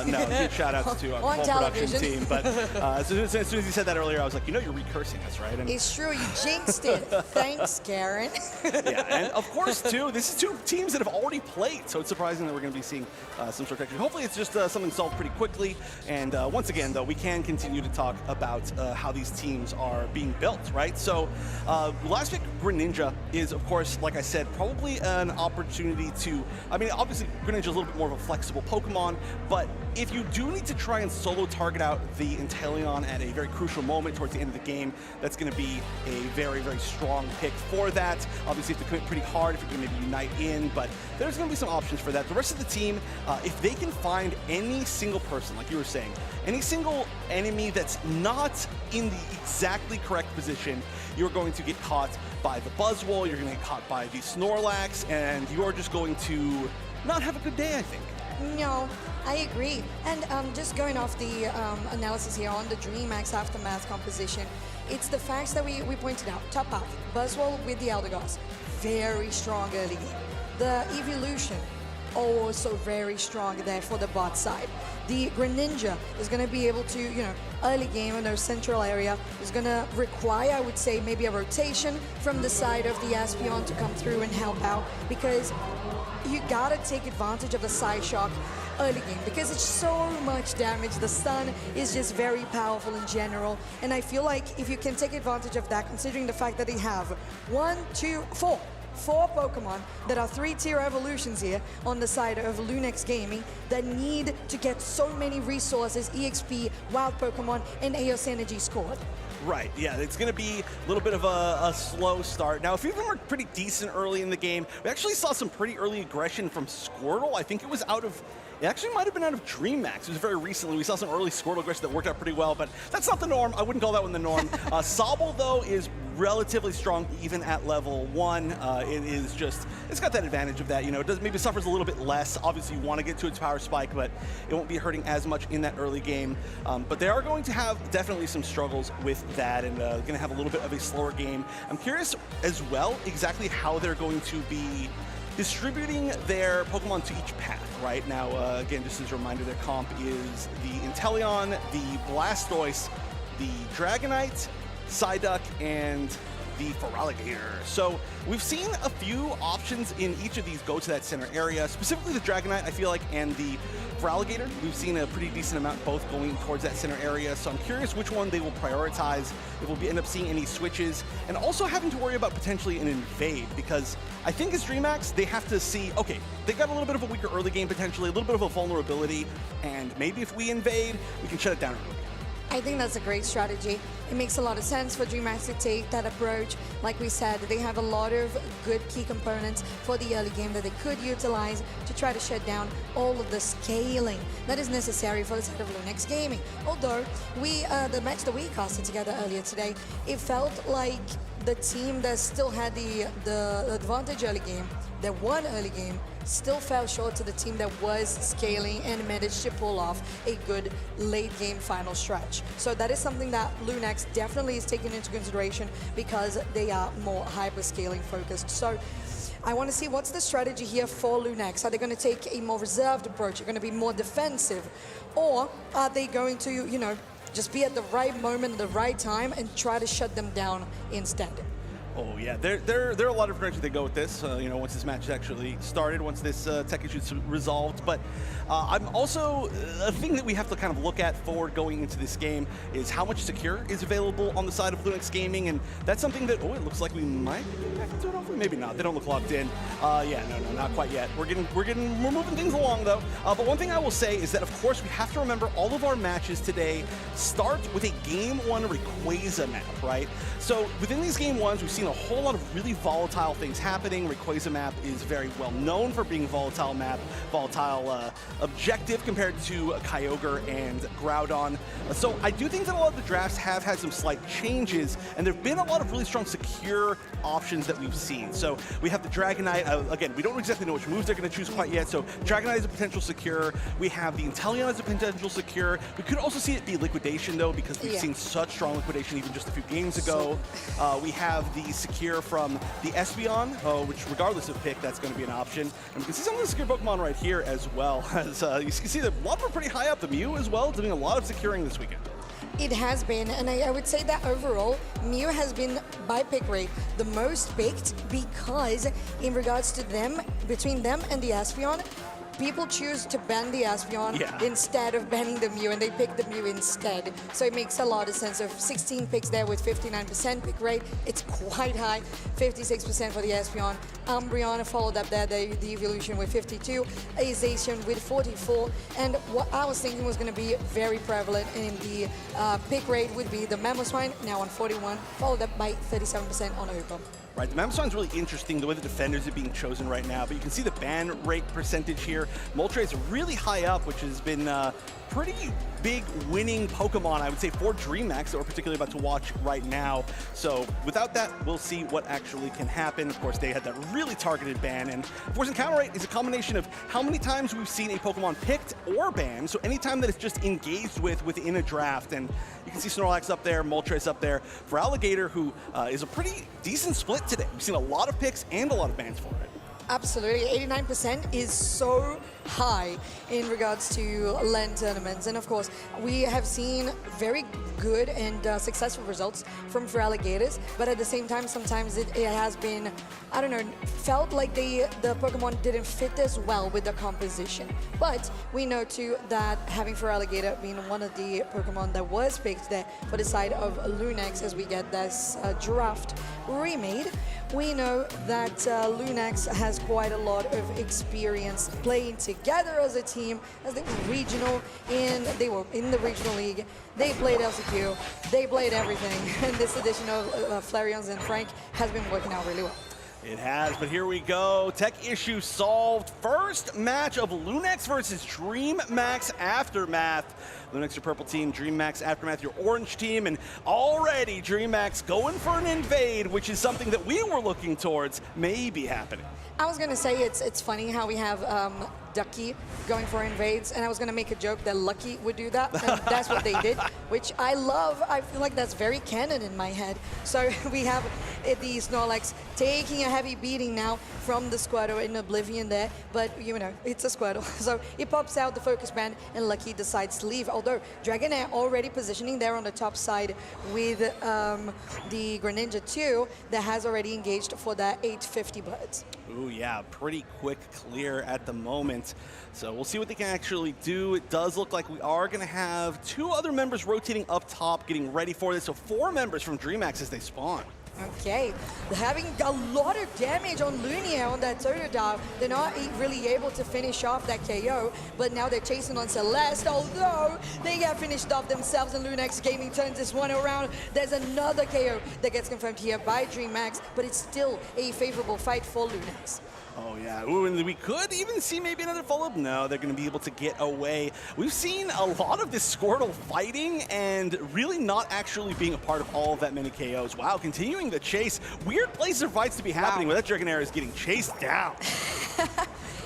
N: No, huge shout outs to our whole production team. But as soon as you said that earlier, I was like, you know, you're recursing us, right? And
M: it's true, you jinxed it. Thanks, Garen.
N: Yeah, and of course, too, this is two teams that have already played, so it's surprising that we're going to be seeing some sort of action. Hopefully, it's just something solved pretty quickly. And once again, though, we can continue to talk about how these teams are being built, right? So, last pick, Greninja, is, of course, like I said, probably an opportunity to, I mean, obviously, Greninja is a little bit more of a flexible Pokemon, but if you do need to try and solo target out the Inteleon at a very crucial moment towards the end of the game, that's going to be a very, very strong pick for that. Obviously, you have to commit pretty hard if you're going to maybe Unite in, but there's going to be some options for that. The rest of the team, if they can find any single person, like you were saying, any single enemy that's not in the exactly correct position, you're going to get caught by the Buzzwole, you're going to get caught by the Snorlax, and you're just going to not have a good day, I think.
M: No, I agree. And just going off the analysis here on the DreamHack Aftermath composition, it's the facts that we pointed out. Top off, Buzzwole with the Eldegoss, very strong early game. The Evolution, also very strong there for the bot side. The Greninja is going to be able to, you know, early game in their central area is going to require, I would say, maybe a rotation from the side of the Espeon to come through and help out, because you got to take advantage of the Psy Shock early game because it's so much damage. The stun is just very powerful in general, and I feel like if you can take advantage of that, considering the fact that they have 4 Pokemon that are 3-tier evolutions here on the side of Lunex Gaming that need to get so many resources, EXP, Wild Pokemon, and Eos Energy scored.
N: Right, yeah, it's going to be a little bit of a slow start. Now, a few of them were pretty decent early in the game. We actually saw some pretty early aggression from Squirtle. I think it was out of, it actually might have been out of DreamHack. It was very recently. We saw some early Squirtle aggression that worked out pretty well, but that's not the norm. I wouldn't call that one the norm. Sobble, though, is relatively strong even at level 1. It is just, it's got that advantage of that, you know, it does maybe suffers a little bit less. Obviously, you want to get to its power spike, but it won't be hurting as much in that early game. But they are going to have definitely some struggles with that, and going to have a little bit of a slower game. I'm curious as well exactly how they're going to be distributing their Pokemon to each path, right? Now, again, just as a reminder, their comp is the Inteleon, the Blastoise, the Dragonite, Psyduck, and the Feraligatr. So we've seen a few options in each of these go to that center area, specifically the Dragonite, I feel like, and the Feraligatr. We've seen a pretty decent amount both going towards that center area, so I'm curious which one they will prioritize, if we'll end up seeing any switches, and also having to worry about potentially an invade, because I think as DreamHack, they have to see, okay, they got a little bit of a weaker early game potentially, a little bit of a vulnerability, and maybe if we invade, we can shut it down early.
M: I think that's a great strategy. It makes a lot of sense for DreamHack to take that approach. Like we said, they have a lot of good key components for the early game that they could utilize to try to shut down all of the scaling that is necessary for the side of Lunex Gaming. Although, the match that we casted together earlier today, it felt like the team that still had the advantage early game, that won early game, still fell short to the team that was scaling and managed to pull off a good late game final stretch. So that is something that Lunex definitely is taking into consideration because they are more hyper scaling focused. So I want to see what's the strategy here for Lunex. Are they going to take a more reserved approach? Are they going to be more defensive? Or are they going to, you know, just be at the right moment, at the right time and try to shut them down instead?
N: Oh yeah, there are a lot of directions they go with this. Once this match is actually started, once this tech issue is resolved. But I'm also a thing that we have to kind of look at forward going into this game is how much secure is available on the side of Lunix Gaming, and that's something that it looks like we might have to do it off. Maybe not. They don't look locked in. Yeah, no, not quite yet. We're moving things along though. But one thing I will say is that of course we have to remember all of our matches today start with a Game 1 Rayquaza map, right? So within these Game 1s, we've seen a whole lot of really volatile things happening. Rayquaza map is very well known for being a volatile map, volatile objective compared to Kyogre and Groudon. So I do think that a lot of the drafts have had some slight changes, and there have been a lot of really strong secure options that we've seen. So we have the Dragonite. Again, we don't exactly know which moves they're going to choose quite yet, so Dragonite is a potential secure. We have the Inteleon as a potential secure. We could also see it be Liquidation, though, because we've seen such strong Liquidation even just a few games ago. We have the secure from the Espeon, which regardless of pick, that's going to be an option. And we can see some of the secure Pokemon right here as well. As you can see that a lot of them are pretty high up. The Mew as well, doing a lot of securing this weekend.
M: It has been, and I would say that overall, Mew has been, by pick rate, the most picked because in regards to them, between them and the Espeon, people choose to ban the Espeon instead of banning the Mew, and they pick the Mew instead. So it makes a lot of sense. Of 16 picks there with 59% pick rate, it's quite high. 56% for the Espeon. Umbreon followed up there, the Evolution with 52, Azacian with 44, and what I was thinking was going to be very prevalent in the pick rate would be the Mamoswine, now on 41, followed up by 37% on Opal.
N: Right, the Mamoswine's really interesting, the way the defenders are being chosen right now, but you can see the ban rate percentage here. Moltres is really high up, which has been pretty big winning Pokemon, I would say, for DreamHack that we're particularly about to watch right now. So without that, we'll see what actually can happen. Of course, they had that really targeted ban, and of course, encounter rate is a combination of how many times we've seen a Pokemon picked or banned, so anytime that it's just engaged with within a draft. And you can see Snorlax up there, Moltres up there. For Alligator, who is a pretty decent split today. We've seen a lot of picks and a lot of bans for it.
M: Absolutely, 89% is so high in regards to LAN tournaments. And of course, we have seen very good and successful results from Alligators, but at the same time, sometimes it has been, I don't know, felt like the Pokemon didn't fit as well with the composition. But we know too that having Alligator being one of the Pokemon that was picked there for the side of Lunix as we get this draft remade, we know that Lunix has quite a lot of experience playing together as a team, as they were regional, and they were in the regional league. They played LCQ, they played everything, and this edition of Flareons and Frank has been working out really well.
N: It has, but here we go. Tech issue solved. First match of Lunix versus DreamMax Aftermath. Lunix, your purple team, DreamMax Aftermath, your orange team, and already DreamMax going for an invade, which is something that we were looking towards may be happening.
M: I was going to say it's funny how we have Ducky going for invades, and I was going to make a joke that Lucky would do that, and that's what they did, which I love. I feel like that's very canon in my head. So we have the Snorlax taking a heavy beating now from the Squirtle in Oblivion there, but you know, it's a Squirtle. So it pops out the focus band, and Lucky decides to leave, although Dragonair already positioning there on the top side with the Greninja 2 that has already engaged for that 850 birds.
N: Ooh, yeah, pretty quick clear at the moment. So we'll see what they can actually do. It does look like we are going to have two other members rotating up top, getting ready for this. So 4 members from DreamHack as they spawn.
M: Okay, having a lot of damage on Lunia on that Totodile. They're not really able to finish off that KO, but now they're chasing on Celeste, although they get finished off themselves, and Lunix Gaming turns this one around. There's another KO that gets confirmed here by DreamHack, but it's still a favorable fight for Lunix.
N: Oh, yeah. Ooh, and we could even see maybe another follow-up. No, they're going to be able to get away. We've seen a lot of this Squirtle fighting and really not actually being a part of all of that many KOs. Wow, continuing the chase. Weird place for fights to be happening where that Dragonair is getting chased down.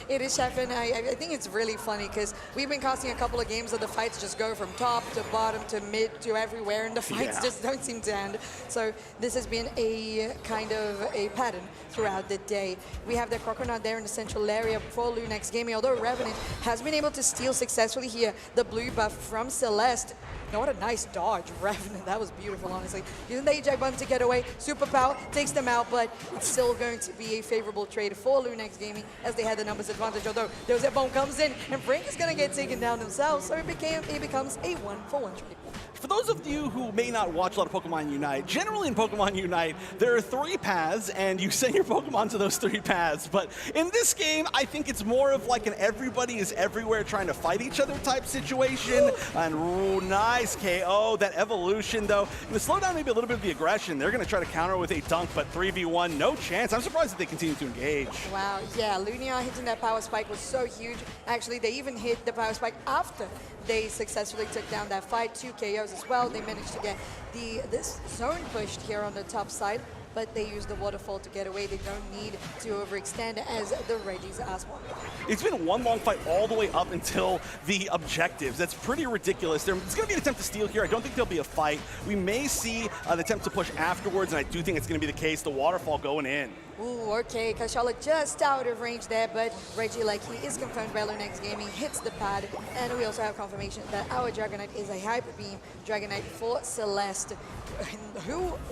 M: It is, Chef, and I think it's really funny because we've been casting a couple of games that the fights just go from top to bottom to mid to everywhere, and the fights just don't seem to end. So this has been a kind of a pattern throughout the day. We have the Croconaut there in the central area for Lunix Gaming, although Revenant has been able to steal successfully here the blue buff from Celeste. Now what a nice dodge, Revenant. That was beautiful, honestly. Using the eject button to get away. Superpower takes them out, but it's still going to be a favorable trade for Lunex Gaming as they had the numbers advantage. Although the Zip Bomb comes in and Frank is going to get taken down themselves, so it becomes a 1-for-1 trade.
N: For those of you who may not watch a lot of Pokemon Unite, generally in Pokemon Unite, there are 3 paths, and you send your Pokemon to those 3 paths. But in this game, I think it's more of like an everybody is everywhere trying to fight each other type situation. And ooh, nice KO. That evolution, though, going to slow down maybe a little bit of the aggression. They're going to try to counter with a dunk, but 3v1, no chance. I'm surprised that they continue to engage.
M: Wow, yeah, Lunia hitting that power spike was so huge. Actually, they even hit the power spike after they successfully took down that fight. 2 KOs as well. They managed to get this zone pushed here on the top side, but they use the waterfall to get away. They don't need to overextend as the Reggies ask one.
N: It's been one long fight all the way up until the objectives. That's pretty ridiculous. There's going to be an attempt to steal here. I don't think there'll be a fight. We may see the attempt to push afterwards, and I do think it's going to be the case. The waterfall going in.
M: Ooh, okay, Kashala just out of range there, but Reggie, like he is confirmed by Lunex Gaming, hits the pad, and we also have confirmation that our Dragonite is a Hyper Beam Dragonite for Celeste.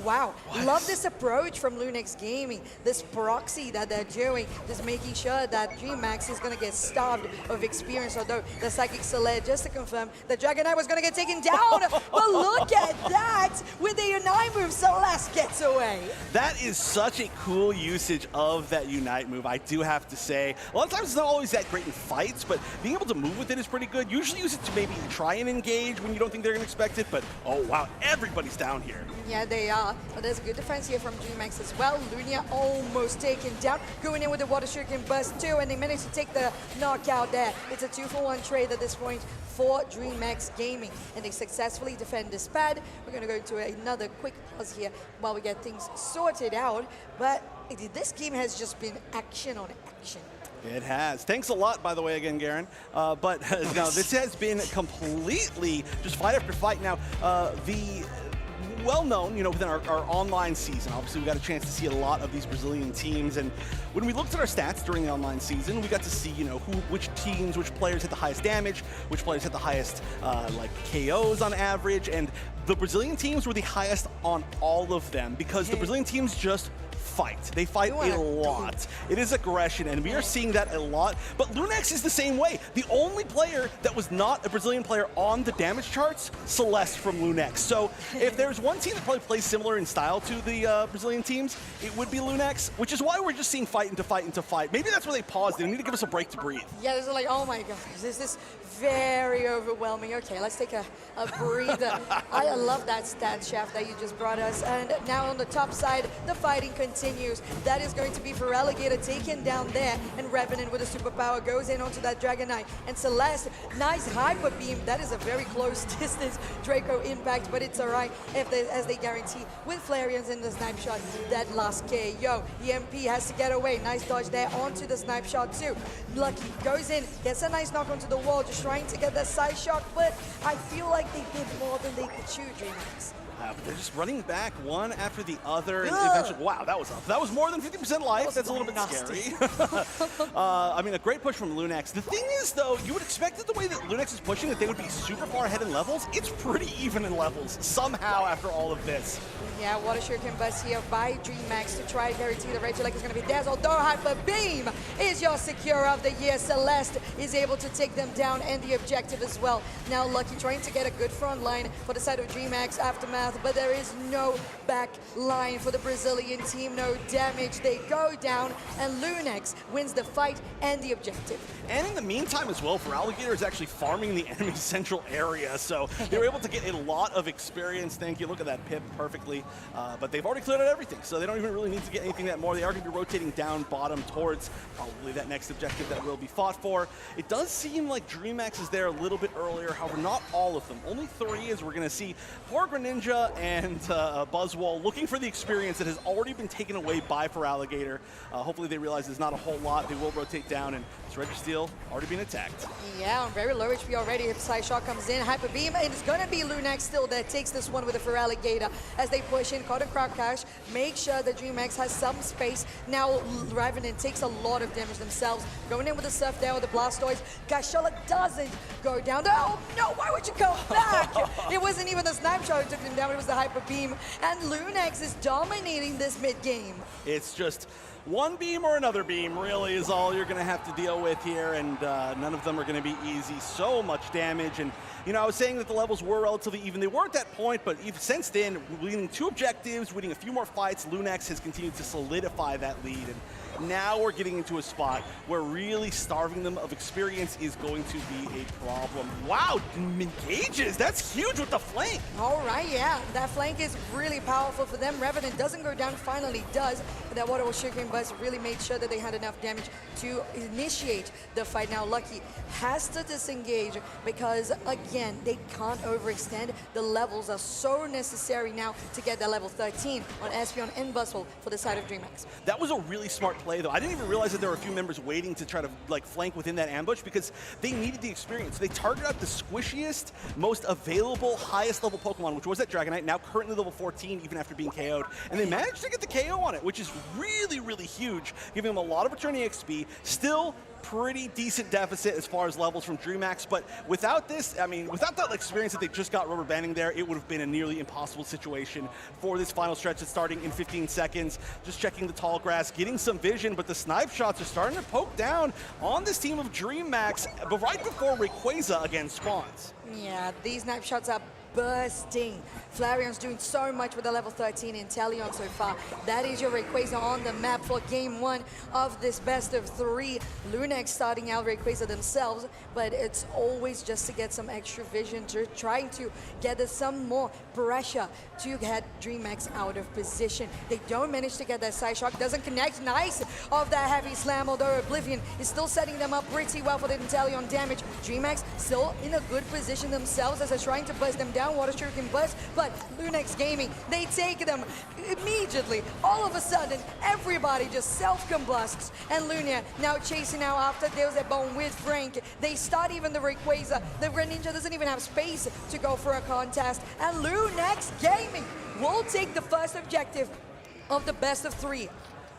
M: Wow, love this approach from Lunex Gaming, this proxy that they're doing, just making sure that DreamHack is going to get starved of experience, although the Psychic Celeste, just to confirm, the Dragonite was going to get taken down, but look at that, with the Unite move, Celeste gets away.
N: That is such a cool usage of that Unite move, I do have to say. A lot of times it's not always that great in fights, but being able to move with it is pretty good. Usually use it to maybe try and engage when you don't think they're going to expect it, but oh wow, everybody's down here.
M: Yeah, they are. But there's a good defense here from DreamHack as well. Lunia almost taken down, going in with the Water Shuriken Burst too, and they managed to take the knockout there. It's a 2-for-1 trade at this point for DreamHack Gaming, and they successfully defend this pad. We're going to go into another quick pause here while we get things sorted out, but this game has just been action on action.
N: It has. Thanks a lot, by the way, again, Garen. But no, this has been completely just fight after fight. Now, the well-known, within our online season, obviously we got a chance to see a lot of these Brazilian teams, and when we looked at our stats during the online season, we got to see, which teams, which players had the highest damage, which players had the highest, KOs on average, and the Brazilian teams were the highest on all of them because the Brazilian teams just fight. They fight a lot. It is aggression, and we are seeing that a lot. But Lunex is the same way. The only player that was not a Brazilian player on the damage charts, Celeste from Lunex. So if there's one team that probably plays similar in style to the Brazilian teams, it would be Lunex, which is why we're just seeing fight into fight into fight. Maybe that's where they paused. They need to give us a break to breathe.
M: Yeah, this is like, oh my gosh, this is very overwhelming. Okay, let's take a breather. I love that stat shaft that you just brought us. And now on the top side, the fighting continues. That is going to be for Alligator taken down there. And Revenant with a superpower goes in onto that Dragonite. And Celeste, nice Hyper Beam. That is a very close distance Draco impact, but it's all right as they guarantee with Flareons in the snipe shot. That last KO. EMP has to get away. Nice dodge there onto the snipe shot too. Lucky goes in, gets a nice knock onto the wall, just trying to get that side shot, but I feel like they did more than they could chew, DreamHack.
N: But they're just running back one after the other, and eventually, wow, that was more than 50% life. That's a little bit scary. I mean, a great push from Lunex. The thing is, though, you would expect that the way that Lunex is pushing, that they would be super far ahead in levels. It's pretty even in levels, somehow, after all of this.
M: Yeah, Water Shuriken Burst here by DreamHack to try and guarantee the Regieleki is going to be dazzled. Though Hyper Beam is your secure of the year. Celeste is able to take them down, and the objective as well. Now Lucky trying to get a good front line for the side of DreamHack's Aftermath, but there is no back line for the Brazilian team. No damage. They go down, and Lunex wins the fight and the objective.
N: And in the meantime as well, for Alligator is actually farming the enemy central area, so they were able to get a lot of experience. Thank you. Look at that pip perfectly. But they've already cleared out everything, so they don't even really need to get anything that more. They are going to be rotating down bottom towards probably that next objective that will be fought for. It does seem like DreamHack is there a little bit earlier, however, not all of them. Only 3, as we're going to see. Poor Greninja Rayquaza and Buzzwole looking for the experience that has already been taken away by Feraligatr. Hopefully they realize there's not a whole lot. They will rotate down, and this Registeel already being attacked.
M: Yeah, on very low HP already. If Psyshock comes in, Hyper Beam, and it's gonna be Lunax still that takes this one with the Feraligatr as they push in. Caught Croc Cash, make sure that DreamHack has some space. Now Ravenin takes a lot of damage themselves. Going in with the Surf down with the Blastoise. Gashola doesn't go down. Oh no, why would you go back? It wasn't even the Snipe Shot that took them down, it was the Hyper Beam. And Lunax is dominating this mid-game.
N: It's just one beam or another beam really is all you're going to have to deal with here, and none of them are going to be easy. So much damage, and you know, I was saying that the levels were relatively even. They were at that point, but since then, winning 2 objectives, winning a few more fights, Lunax has continued to solidify that lead. And now we're getting into a spot where really starving them of experience is going to be a problem. Wow, engages, that's huge with the flank.
M: All right, yeah, that flank is really powerful for them. Revenant doesn't go down, finally does, but that Water Sugar Buzz really made sure that they had enough damage to initiate the fight. Now Lucky has to disengage because, again, they can't overextend. The levels are so necessary now to get that level 13 on Espeon and Buzzwole for the side of DreamHack.
N: That was a really smart play, though. I didn't even realize that there were a few members waiting to try to like flank within that ambush because they needed the experience. They targeted out the squishiest, most available, highest level Pokemon, which was that Dragonite, now currently level 14 even after being KO'd. And they managed to get the KO on it, which is really, really huge, giving them a lot of returning XP. Still pretty decent deficit as far as levels from DreamHack, but without this, I mean, without that experience that they just got rubber banding there, it would have been a nearly impossible situation for this final stretch that's starting in 15 seconds. Just checking the tall grass, getting some vision, but the snipe shots are starting to poke down on this team of DreamHack, but right before Rayquaza again spawns.
M: Yeah, these snipe shots are bursting. Flareon's doing so much with the level 13 Inteleon so far. That is your Rayquaza on the map for game 1 of this best of 3. Lunax starting out Rayquaza themselves, but it's always just to get some extra vision, trying to get some more pressure to get DreamHack out of position. They don't manage to get that Psyshock, doesn't connect. Nice of that heavy slam, although Oblivion is still setting them up pretty well for the Inteleon damage. DreamHack still in a good position themselves as they're trying to buzz them down. Water Shuriken Buzz, but Lunax Gaming, they take them immediately. All of a sudden, everybody just self-combusts, and Lunia now chasing out after there's a bone with Frank. They start even the Rayquaza. The Greninja doesn't even have space to go for a contest, and Lunax Gaming will take the first objective of the best of 3.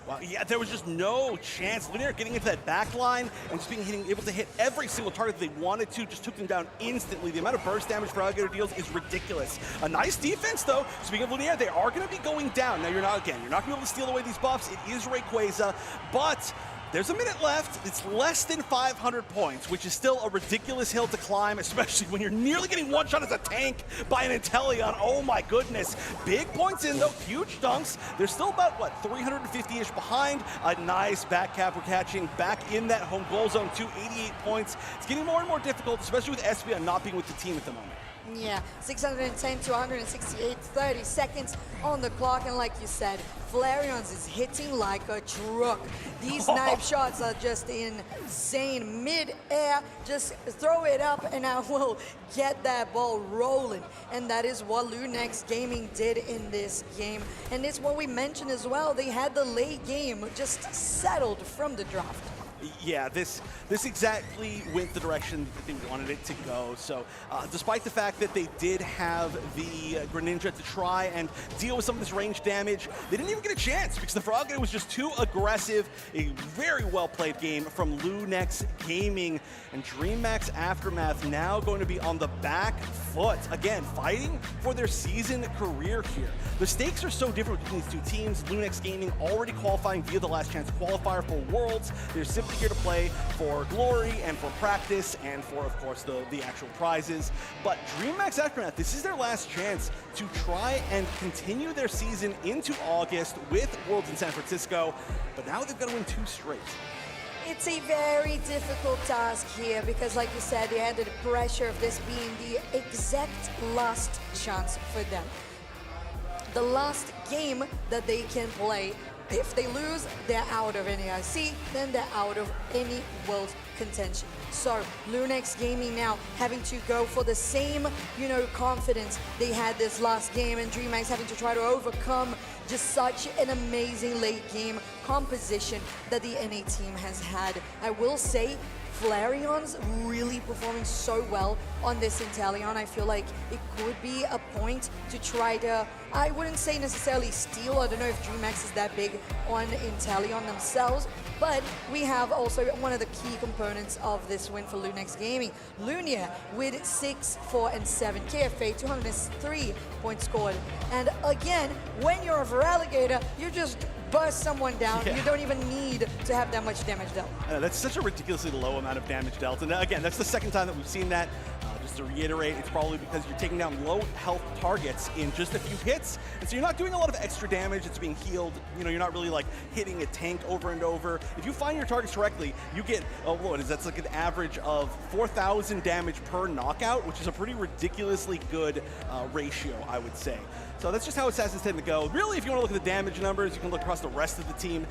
N: Wow, yeah, there was just no chance. Lunair getting into that back line and just being able to hit every single target that they wanted to, just took them down instantly. The amount of burst damage Feraligatr deals is ridiculous. A nice defense, though. Speaking of Lunair, they are going to be going down. Now, you're not going to be able to steal away these buffs. It is Rayquaza, but there's a minute left. It's less than 500 points, which is still a ridiculous hill to climb, especially when you're nearly getting one shot as a tank by an Inteleon. Oh my goodness. Big points in though, huge dunks. They're still about, what, 350-ish behind. A nice back cap we're catching back in that home goal zone, 288 points. It's getting more and more difficult, especially with Espeon not being with the team at the moment.
M: Yeah, 610 to 168, 30 seconds on the clock, and like you said, Flareon's is hitting like a truck. These snipe shots are just insane. Mid-air, just throw it up and I will get that ball rolling. And that is what Lunax Gaming did in this game. And it's what we mentioned as well. They had the late game just settled from the draft.
N: Yeah, this exactly went the direction that they wanted it to go. So despite the fact that they did have the Greninja to try and deal with some of this range damage, they didn't even get a chance because the Feraligatr was just too aggressive. A very well-played game from Lunax Gaming. And DreamHack's Aftermath now going to be on the back foot. Again, fighting for their season career here. The stakes are so different between these two teams. Lunax Gaming already qualifying via the Last Chance qualifier for Worlds. They're simply here to play for glory and for practice and for, of course, the actual prizes. But DreamHack's Aftermath, this is their last chance to try and continue their season into August with Worlds in San Francisco. But now they've got to win 2 straight.
M: It's a very difficult task here because, like you said, they had the pressure of this being the exact last chance for them. The last game that they can play if they lose, they're out of NAIC, then they're out of any world contention. So Lunex Gaming now having to go for the same, confidence they had this last game, and DreamHack having to try to overcome just such an amazing late game composition that the NA team has had. I will say, Flareon's really performing so well on this Inteleon. I feel like it could be a point to try to, I wouldn't say necessarily steal. I don't know if DreamHack is that big on Inteleon themselves, but we have also one of the key components of this win for Lunex Gaming. Lunia with 6, 4, and 7. KFA, 203 points scored. And again, when you're a Feraligatr, you just burst someone down.
N: Yeah.
M: You don't even need to have that much damage dealt.
N: That's such a ridiculously low amount of damage dealt. And again, that's the second time that we've seen that. Just to reiterate, it's probably because you're taking down low health targets in just a few hits. And so you're not doing a lot of extra damage. It's being healed. You're not really like hitting a tank over and over. If you find your targets correctly, you get, that's like an average of 4,000 damage per knockout, which is a pretty ridiculously good ratio, I would say. So that's just how assassins tend to go. Really, if you want to look at the damage numbers, you can look across the rest of the team.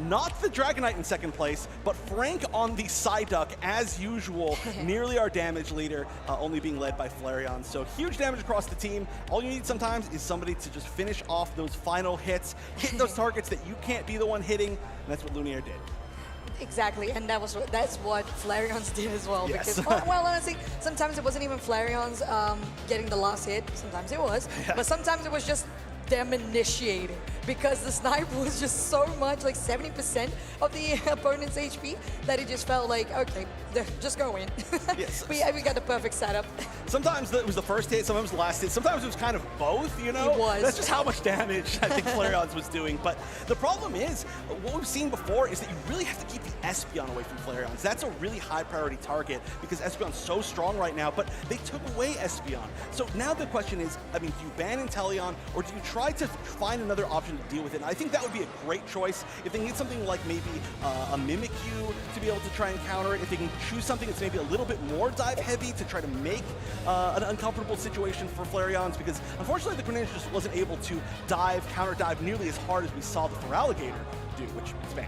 N: Not the Dragonite in second place, but Frank on the Psyduck, as usual, nearly our damage leader, only being led by Flareon. So huge damage across the team. All you need sometimes is somebody to just finish off those final hits, hit those targets that you can't be the one hitting, and that's what Lunia did.
M: Exactly, and that's what Flareon's did as well.
N: Yes.
M: Because, well, honestly, sometimes it wasn't even Flareon's getting the last hit. Sometimes it was, but sometimes it was just them initiating, because the snipe was just so much, like 70% of the opponent's HP, that it just felt like, okay, just go in.
N: Yes.
M: we got the perfect setup.
N: Sometimes it was the first hit, sometimes the last hit, sometimes it was kind of both,
M: It was.
N: That's just how much damage I think Flareon's was doing. But the problem is, what we've seen before is that you really have to keep the Espeon away from Flareon's. That's a really high priority target because Espeon's so strong right now, but they took away Espeon. So now the question is, do you ban Inteleon, or do you try to find another option to deal with it? And I think that would be a great choice if they need something like maybe a Mimikyu to be able to try and counter it. If they can choose something that's maybe a little bit more dive heavy to try to make an uncomfortable situation for Flareon's, because unfortunately the Greninja just wasn't able to counter dive nearly as hard as we saw the Feraligatr do, which is bad.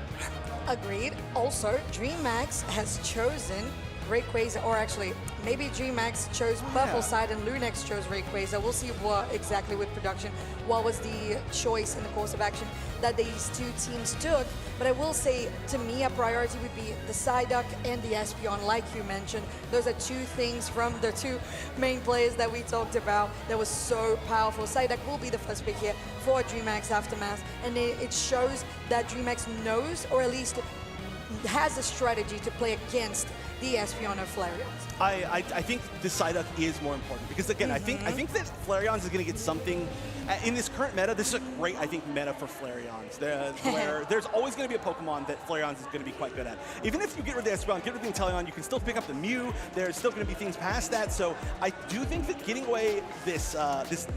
M: Agreed. Also, DreamHack has chosen Rayquaza, or actually, maybe DreamHack chose Purple Side and Lunex chose Rayquaza. We'll see what exactly with production, what was the choice in the course of action that these two teams took. But I will say, to me, a priority would be the Psyduck and the Espeon, like you mentioned. Those are two things from the two main players that we talked about that was so powerful. Psyduck will be the first pick here for DreamHack's Aftermath, and it shows that DreamHack knows, or at least has a strategy to play against the Espeon or Flareon's.
N: I think the Psyduck is more important because, again, I think that Flareon's is going to get something in this current meta. This is a great, I think, meta for Flareon's, where there's always going to be a Pokemon that Flareon's is going to be quite good at. Even if you get rid of the Espeon, get rid of the Inteleon, you can still pick up the Mew. There's still going to be things past that. So I do think that getting away this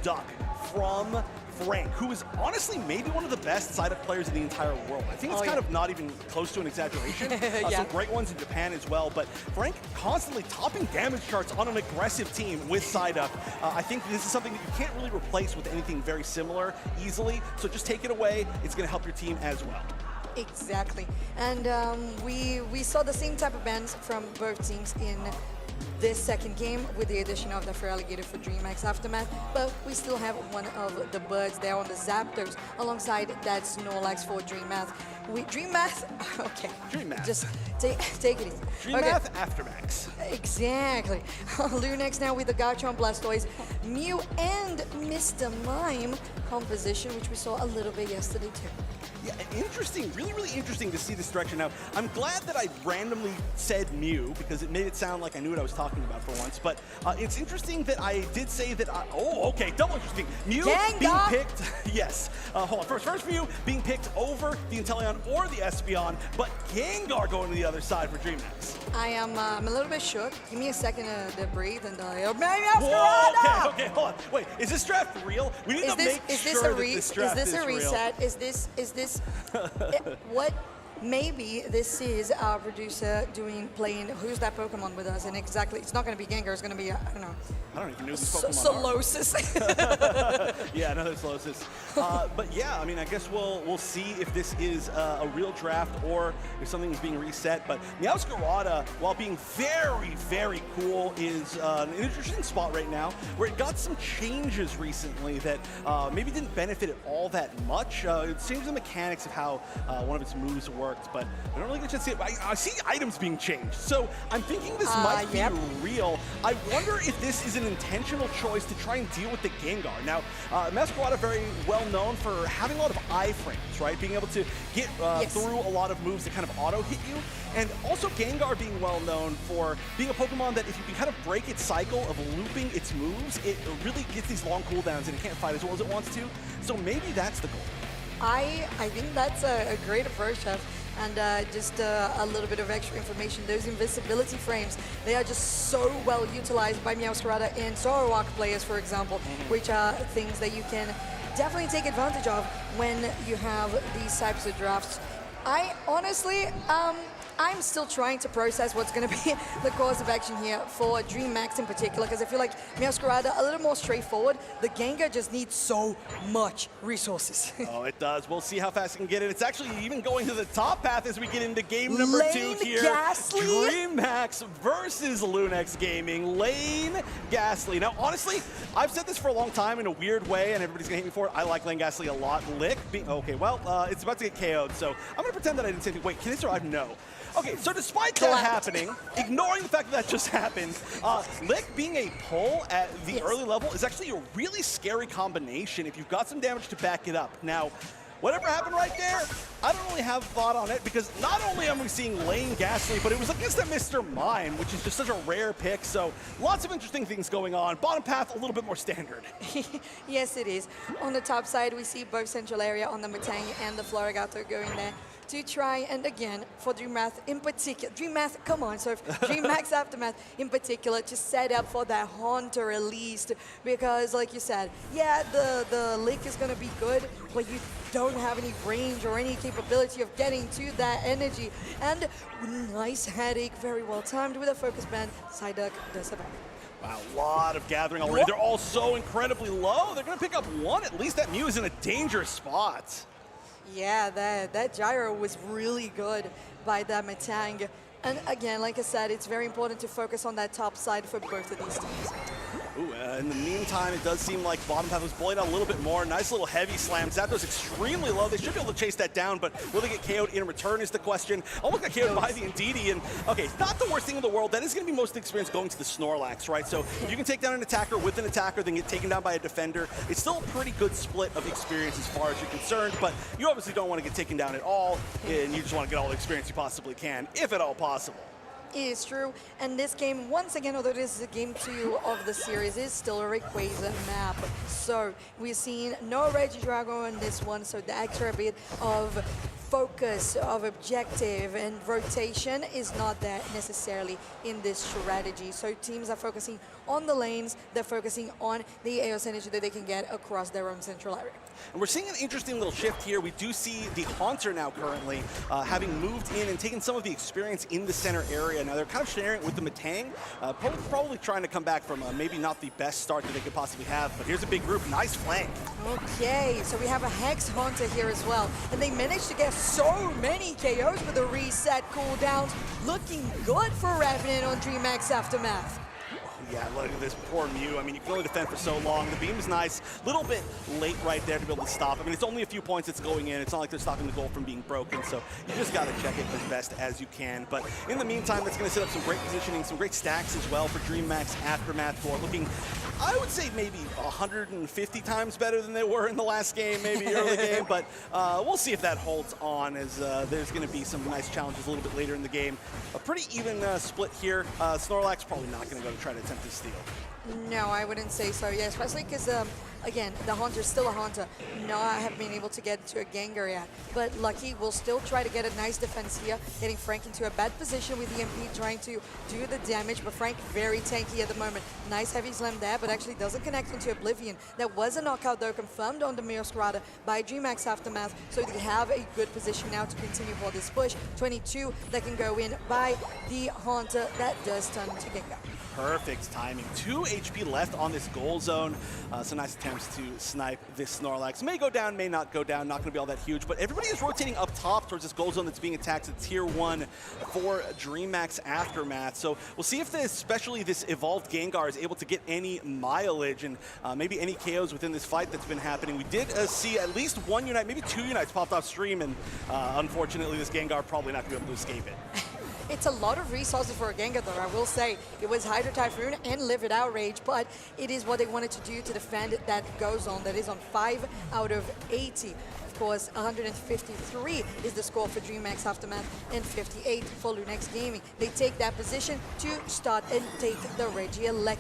N: Duck from Frank, who is honestly maybe one of the best Psyduck players in the entire world. I think it's kind of not even close to an exaggeration. Some great ones in Japan as well, but Frank constantly topping damage charts on an aggressive team with Psyduck. I think this is something that you can't really replace with anything very similar easily, so just take it away. It's going to help your team as well.
M: Exactly. And we saw the same type of bans from both teams in this second game with the addition of the Feraligatr for DreamHack's Aftermath, but we still have one of the birds there on the Zapdos alongside that Snorlax for DreamHack. Okay.
N: DreamHack.
M: Just take it easy.
N: DreamHack Aftermax.
M: Exactly. Lunex now with the Garchomp, Blastoise, Mew, and Mr. Mime composition, which we saw a little bit yesterday too.
N: Yeah, interesting, really, really interesting to see this direction. Now, I'm glad that I randomly said Mew because it made it sound like I knew what I was talking about for once. But it's interesting that I did say that double interesting. Mew being picked, yes. Hold on, first Mew being picked over the Inteleon or the Espeon, but Gengar going to the other side for DreamHack.
M: I'm a little bit shook. Give me a second to breathe and
N: Whoa, okay, hold on. Wait, is this draft real? We need to make sure that this draft is real.
M: Is this a reset? Is this what? maybe this is our producer playing Who's That Pokemon with us, and exactly, it's not going to be Gengar, it's going to be, I don't know.
N: I don't even know these Pokemon
M: Solosis.
N: Yeah, another Solosis. But yeah, I mean, I guess we'll see if this is a real draft or if something's being reset. But Meowscarada, while being very, very cool, is in an interesting spot right now where it got some changes recently that maybe didn't benefit it all that much. It changed the mechanics of how one of its moves worked, but I don't really get a chance to see it. I see items being changed, so I'm thinking this might be real. I wonder if this is an intentional choice to try and deal with the Gengar. Now, Meowscarada very well known for having a lot of iframes, right? Being able to get through a lot of moves that kind of auto-hit you. And also Gengar being well known for being a Pokemon that if you can kind of break its cycle of looping its moves, it really gets these long cooldowns and it can't fight as well as it wants to. So maybe that's the goal.
M: I think that's a great approach, Chef. And just a little bit of extra information, those invisibility frames, they are just so well utilized by Meowscarada and Zoroark players, for example, which are things that you can definitely take advantage of when you have these types of drafts. I honestly, I'm still trying to process what's going to be the course of action here for DreamHack in particular, because I feel like Meowscarada a little more straightforward. The Gengar just needs so much resources.
N: Oh, it does. We'll see how fast it can get it. It's actually even going to the top path as we get into game number 2 here.
M: Ghastly.
N: DreamHack versus Lunex Gaming. Lane Ghastly. Now, honestly, I've said this for a long time in a weird way, and everybody's going to hate me for it. I like Lane Ghastly a lot. Lick, okay, well, it's about to get KO'd, so I'm going to pretend that I didn't say anything. Wait, can they survive? No. Okay, so despite that happening, ignoring the fact that just happened, Lick being a pull at the early level is actually a really scary combination if you've got some damage to back it up. Now, whatever happened right there, I don't really have a thought on it because not only am we seeing Lane Ghastly, but it was against a Mr. Mime, which is just such a rare pick, so lots of interesting things going on. Bottom path, a little bit more standard.
M: Yes, it is. On the top side, we see both Central Area on the Metang and the Florigato going there to try, and again, for DreamHack in particular, DreamHack's Aftermath in particular, to set up for that Haunter at least, because like you said, yeah, the Lick is going to be good, but you don't have any range or any capability of getting to that energy. And nice headache, very well timed with a focus band. Psyduck does survive.
N: Wow, a lot of gathering already. They're all so incredibly low. They're going to pick up one. At least that Mew is in a dangerous spot.
M: Yeah, that gyro was really good by that Metang. And again, like I said, it's very important to focus on that top side for both of these teams.
N: Ooh, in the meantime, it does seem like bottom path was bullied out a little bit more. Nice little heavy slam. Zapdos extremely low. They should be able to chase that down, but will they get KO'd in return is the question. Almost got KO'd by the Indeedee, and okay, not the worst thing in the world. That is going to be most of the experience going to the Snorlax, right? So if you can take down an attacker with an attacker, then get taken down by a defender, it's still a pretty good split of experience as far as you're concerned, but you obviously don't want to get taken down at all, and you just want to get all the experience you possibly can, if at all possible.
M: It is true, and this game, once again, although this is game 2 of the series, is still a Rayquaza map. So we've seen no Regidrago on this one, so the extra bit of focus, of objective, and rotation is not there necessarily in this strategy. So teams are focusing on the lanes, they're focusing on the AOS energy that they can get across their own central area.
N: And we're seeing an interesting little shift here. We do see the Haunter now currently having moved in and taken some of the experience in the center area. Now they're kind of sharing it with the Metang, probably trying to come back from maybe not the best start that they could possibly have, but here's a big group, nice flank.
M: Okay, so we have a Hex Haunter here as well, and they managed to get so many KOs with the reset cooldowns. Looking good for Revenant on DreamHack's Aftermath.
N: Yeah, look at this poor Mew. I mean, you can only defend for so long. The beam is nice. A little bit late right there to be able to stop. I mean, it's only a few points it's going in. It's not like they're stopping the goal from being broken, so you just got to check it as best as you can. But in the meantime, that's going to set up some great positioning, some great stacks as well for DreamHack's Aftermath, who are looking, I would say, maybe 150 times better than they were in the last game, maybe early game. But we'll see if that holds on, as there's going to be some nice challenges a little bit later in the game. A pretty even split here. Snorlax probably not going to go to try to attempt to steal.
M: No, I wouldn't say so. Yeah, especially because again, the Haunter's still a Haunter. Not have been able to get to a Gengar yet. But Lucky will still try to get a nice defense here, getting Frank into a bad position with the EMP, trying to do the damage. But Frank very tanky at the moment. Nice heavy slam there, but actually doesn't connect into Oblivion. There was a knockout though confirmed on the Mirror by DreamHack's Aftermath, so they have a good position now to continue for this push. 22 that can go in by the Haunter that does turn into Gengar.
N: Perfect timing. 2 HP left on this goal zone. So nice attempts to snipe this Snorlax. May go down, may not go down. Not going to be all that huge. But everybody is rotating up top towards this goal zone that's being attacked at Tier 1 for DreamHack's Aftermath. So we'll see if especially this evolved Gengar is able to get any mileage and maybe any KOs within this fight that's been happening. We did see at least one Unite, maybe 2 Unites popped off stream. And unfortunately, this Gengar probably not going to be able to escape it.
M: It's a lot of resources for a Gengar, though, I will say. It was Hydro Typhoon and Livid Outrage, but it is what they wanted to do to defend that goes on. That is on 5 out of 80. Of course, 153 is the score for DreamHack's Aftermath and 58 for Lunex Gaming. They take that position to start and take the Regieleki.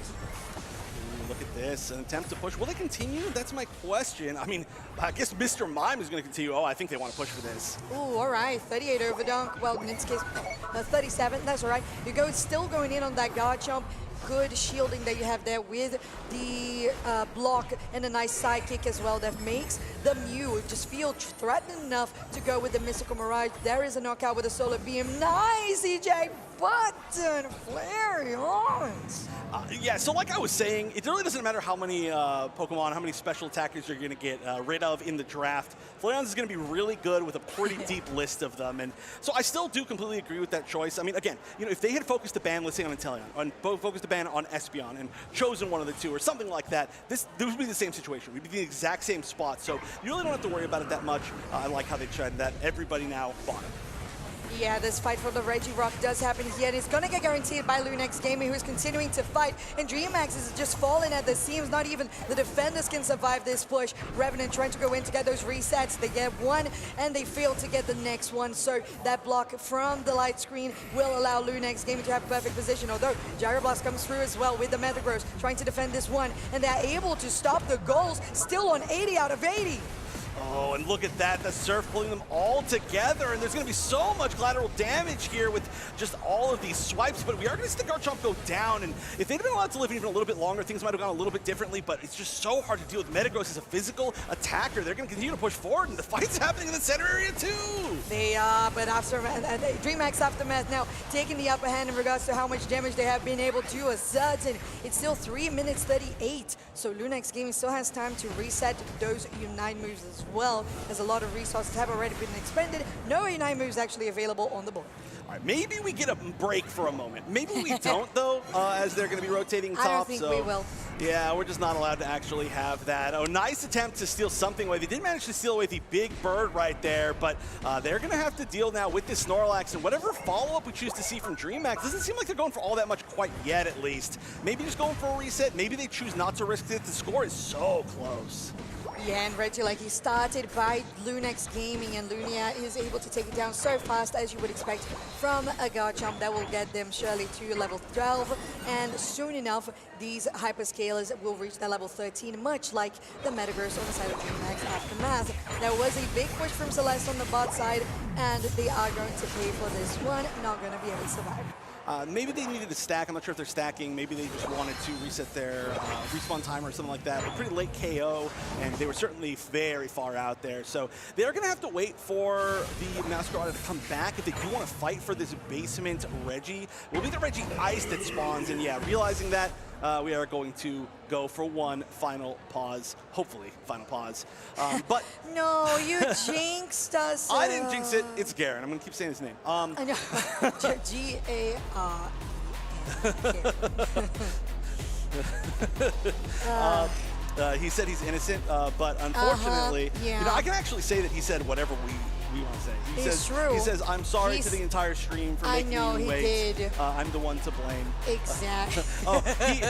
N: Look at this, an attempt to push. Will they continue? That's my question. I mean, I guess Mr. Mime is going to continue. Oh, I think they want to push for this.
M: Ooh, all right, 38 overdunk. Well, in this case, 37, that's all right. You're still going in on that guard jump. Good shielding that you have there with the block and a nice side kick as well that makes the Mew just feel threatened enough to go with the Mystical Mirage. There is a knockout with a Solar Beam. Nice, EJ Button, Flareons.
N: Yeah, so like I was saying, it really doesn't matter how many Pokemon, how many special attackers you're going to get rid of in the draft. Flareons is going to be really good with a pretty deep list of them. And so I still do completely agree with that choice. I mean, again, you know, if they had focused the ban, let's say on Inteleon, focused the ban on Espeon and chosen one of the two or something like that, this would be the same situation. We'd be the exact same spot. So you really don't have to worry about it that much. I like how they tried that. Everybody now bottom.
M: Yeah, this fight for the Regirock does happen here. It's going to get guaranteed by Lunex Gaming, who's continuing to fight. And DreamHack is just falling at the seams. Not even the defenders can survive this push. Revenant trying to go in to get those resets. They get one, and they fail to get the next one. So that block from the light screen will allow Lunex Gaming to have perfect position. Although Gyroblast comes through as well with the Metagross, trying to defend this one. And they're able to stop the goals, still on 80 out of 80.
N: Oh, and look at that, the Surf pulling them all together, and there's going to be so much collateral damage here with just all of these swipes, but we are going to see the Garchomp go down, and if they'd been allowed to live even a little bit longer, things might have gone a little bit differently, but it's just so hard to deal with. Metagross as a physical attacker. They're going to continue to push forward, and the fight's happening in the center area too!
M: They are, but DreamHack's Aftermath now taking the upper hand in regards to how much damage they have been able to assert, and it's still 3 minutes 38, so Lunex Gaming still has time to reset those Unite moves as well, as a lot of resources have already been expended. No Unite moves actually available on the board.
N: All right, maybe we get a break for a moment. Maybe we don't, though, as they're going to be rotating top.
M: I don't think we will.
N: Yeah, we're just not allowed to actually have that. Oh, nice attempt to steal something away. They did manage to steal away the big bird right there, but they're going to have to deal now with this Snorlax, and whatever follow-up we choose to see from DreamHack, doesn't seem like they're going for all that much quite yet, at least. Maybe just going for a reset. Maybe they choose not to risk it. The score is so close.
M: Yeah, and Regieleki started by Lunex Gaming, and Lunia is able to take it down so fast, as you would expect from a Garchomp. That will get them surely to level 12, and soon enough, these hyperscalers will reach that level 13, much like the Metaverse on the side of DreamHack's Aftermath. There was a big push from Celeste on the bot side, and they are going to pay for this one, not going to be able to survive.
N: Maybe they needed to stack. I'm not sure if they're stacking. Maybe they just wanted to reset their respawn timer or something like that. But pretty late KO, and they were certainly very far out there. So they're going to have to wait for the Masquerade to come back if they do want to fight for this basement Reggie. It will be the Reggie Ice that spawns, and yeah, realizing that, we are going to go for one final pause. Hopefully, final pause. But
M: no, you jinxed us.
N: I didn't jinx it. It's Garen. I'm going to keep saying his name.
M: I know. G-A-R-E-N.
N: He said he's innocent, but unfortunately,
M: yeah.
N: you know, I can actually say that he said whatever we we want to say.
M: It's true.
N: He says, I'm sorry to the entire stream for making you wait.
M: Did.
N: I'm the one to blame.
M: Exactly.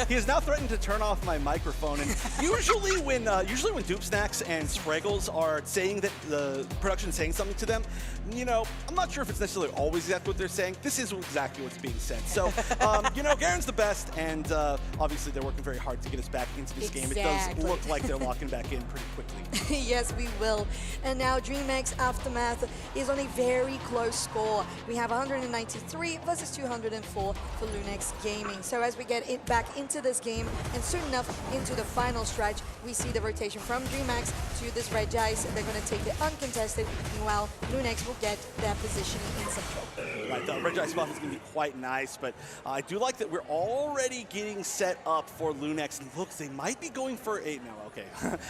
N: He has now threatened to turn off my microphone. And usually when Doopsnacks and Spraggles are saying that the production is saying something to them, you know, I'm not sure if it's necessarily always exactly what they're saying. This is exactly what's being said. So, you know, Garen's the best, and obviously they're working very hard to get us back into this game. It does look like they're locking back in pretty quickly.
M: Yes, we will. And now DreamHack's Aftermath is on a very close score. We have 193 versus 204 for Lunex Gaming. So as we get it back into this game, and soon enough into the final stretch, we see the rotation from DreamHack to this red dice. They're going to take it uncontested. Meanwhile, Lunex will get their positioning in central.
N: Right, the red dice buff is going to be quite nice, but I do like that we're already getting set up for Lunex. And look, they might be going for a... No, okay.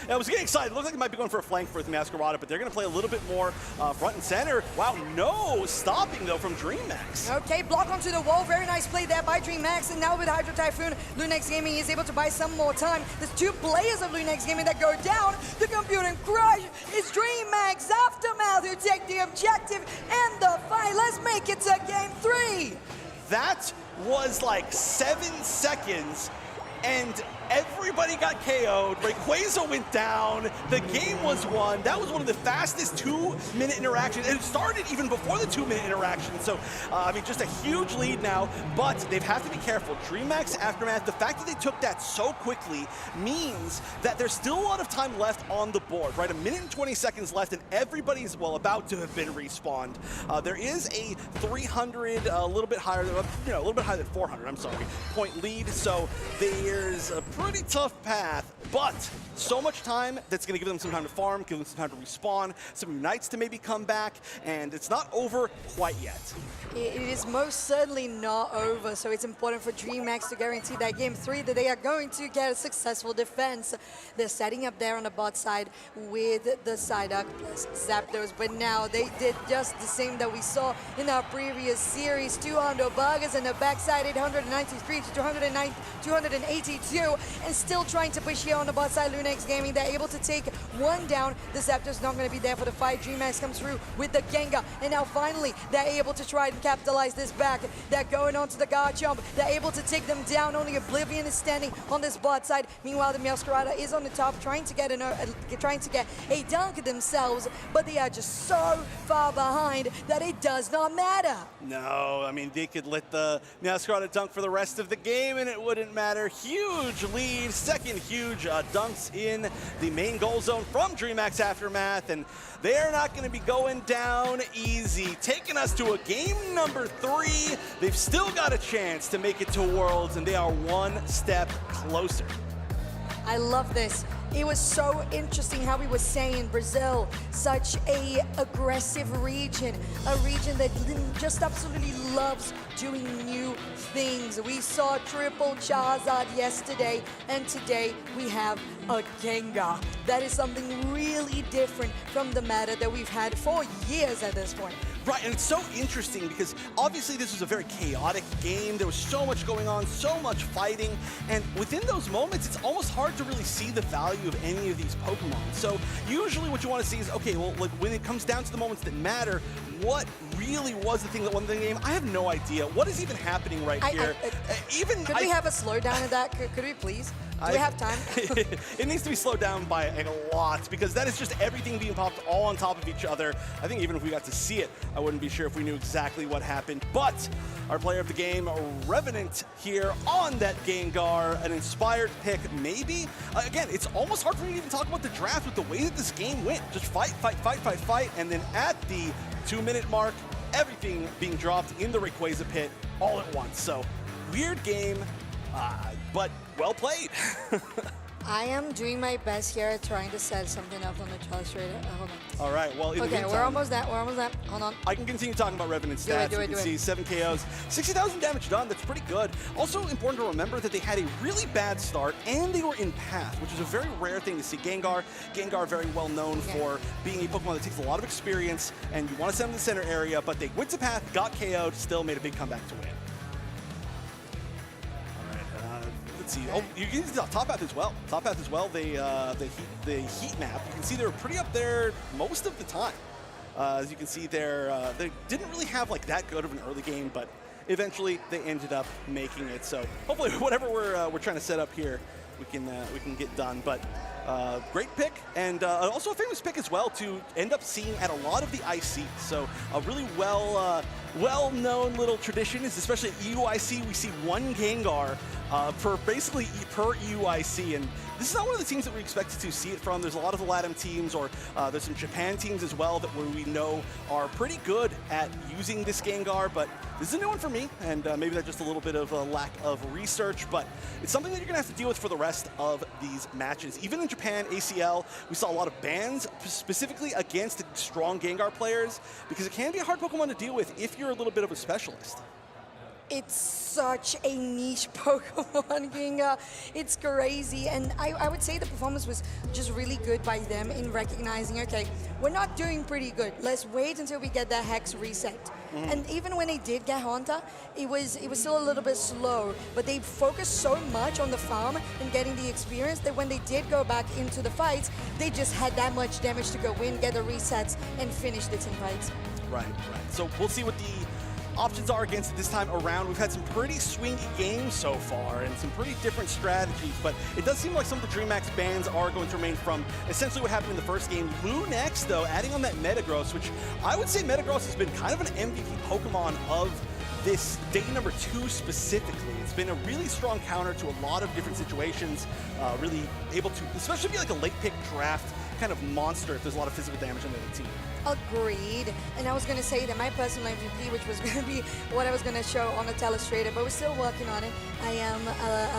N: I was getting excited. It looks like they might be going for a flank for Masquerada, but they're going to play a little bit more front and center. Wow, no stopping, though, from DreamHack.
M: Okay, block onto the wall. Very nice play there by DreamHack. And now with Hydro Typhoon, Lunex Gaming is able to buy some more time. There's two players of Lunex Gaming that go down. The computing crush is DreamHack's Aftermath who take the objective and the fight. Let's make it to game 3.
N: That was like 7 seconds, and everybody got KO'd. Rayquaza went down. The game was won. That was one of the fastest 2-minute interactions. It started even before the 2-minute interaction. So, I mean, just a huge lead now, but they have to be careful. DreamHack's Aftermath, the fact that they took that so quickly means that there's still a lot of time left on the board, right? 1 minute and 20 seconds left, and everybody's, well, about to have been respawned. There is a 300, a little bit higher, a little bit higher than 400, I'm sorry, point lead. So there's a pretty tough path, but so much time that's going to give them some time to farm, give them some time to respawn, some Unites to maybe come back, and it's not over quite yet.
M: It is most certainly not over, so it's important for DreamHack to guarantee that game 3 that they are going to get a successful defense. They're setting up there on the bot side with the Psyduck plus Zapdos, but now they did just the same that we saw in our previous series. 200 buggers in the backside, 893 to 282, and still trying to push here on the bot side. Lunex Gaming, they're able to take one down. The Zapdos not going to be there for the fight. DreamHack comes through with the Gengar, and now finally they're able to try and capitalize this back. They're going on to the Garchomp. They're able to take them down. Only Oblivion is standing on this bot side. Meanwhile, the Masquerada is on the top, trying to get a dunk themselves, but they are just so far behind that it does not matter.
N: No, I mean, they could let the Masquerada dunk for the rest of the game, and it wouldn't matter. Huge lead, second huge dunks in the main goal zone from DreamHack's Aftermath, and they're not going to be going down easy. Taking us to a game number 3. They've still got a chance to make it to Worlds, and they are one step closer.
M: I love this. It was so interesting how we were saying Brazil, such a aggressive region, a region that just absolutely loves doing new things. We saw triple Charizard yesterday, and today we have a Gengar. That is something really different from the meta that we've had for years at this point.
N: Right, and it's so interesting because obviously this was a very chaotic game. There was so much going on, so much fighting, and within those moments, it's almost hard to really see the value of any of these Pokemon. So usually what you want to see is, okay, well, like when it comes down to the moments that matter, what really was the thing that won the game? I have no idea. What is even happening right here?
M: Could we have a slowdown of that? Could we please? Do we have time?
N: It needs to be slowed down by a lot because that is just everything being popped all on top of each other. I think even if we got to see it, I wouldn't be sure if we knew exactly what happened. But our player of the game, Revenant, here on that Gengar, an inspired pick, maybe. Again, it's almost hard for me to even talk about the draft with the way that this game went. Just fight, fight, fight, fight, fight, and then at the 2-minute mark, everything being dropped in the Rayquaza pit all at once. So, weird game, but well played.
M: I am doing my best here trying to set something up on the Charles Raider. Hold on.
N: All right, well, in the meantime,
M: we're almost there. Hold on.
N: I can continue talking about Revenant's stats.
M: Do it.
N: You can see 7 KOs, 60,000 damage done. That's pretty good. Also important to remember that they had a really bad start and they were in path, which is a very rare thing to see. Gengar very well known for being a Pokemon that takes a lot of experience, and you want to send them to the center area, but they went to path, got KO'd, still made a big comeback to win. Let's see. Oh, you can see top path as well. Top path as well. The heat map. You can see they're pretty up there most of the time. As you can see there, they didn't really have like that good of an early game, but eventually they ended up making it. So hopefully whatever we're trying to set up here, we can get done. But great pick, and also a famous pick as well to end up seeing at a lot of the IC. So a really well-known little tradition is, especially at EUIC, we see one Gengar per EUIC, and this is not one of the teams that we expected to see it from. There's a lot of the LATAM teams, or there's some Japan teams as well that we know are pretty good at using this Gengar, but this is a new one for me, and maybe that's just a little bit of a lack of research, but it's something that you're going to have to deal with for the rest of these matches. Even in Japan, ACL, we saw a lot of bans specifically against strong Gengar players, because it can be a hard Pokemon to deal with if you're a little bit of a specialist.
M: It's such a niche Pokemon, Gengar. It's crazy, and I would say the performance was just really good by them in recognizing, okay, we're not doing pretty good. Let's wait until we get that Hex reset. And even when they did get Haunter, it was still a little bit slow, but they focused so much on the farm and getting the experience that when they did go back into the fights, they just had that much damage to go in, get the resets, and finish the team fights.
N: Right. So we'll see what the options are against it this time around. We've had some pretty swingy games so far and some pretty different strategies, but it does seem like some of the DreamHack bans are going to remain from essentially what happened in the first game. Lunex, though, adding on that Metagross, which I would say Metagross has been kind of an MVP Pokemon of this day number 2 specifically. It's been a really strong counter to a lot of different situations, really able to especially be like a late pick draft kind of monster if there's a lot of physical damage on the other team.
M: Agreed. And I was going to say that my personal MVP, which was going to be what I was going to show on the Telestrator, but we're still working on it. I am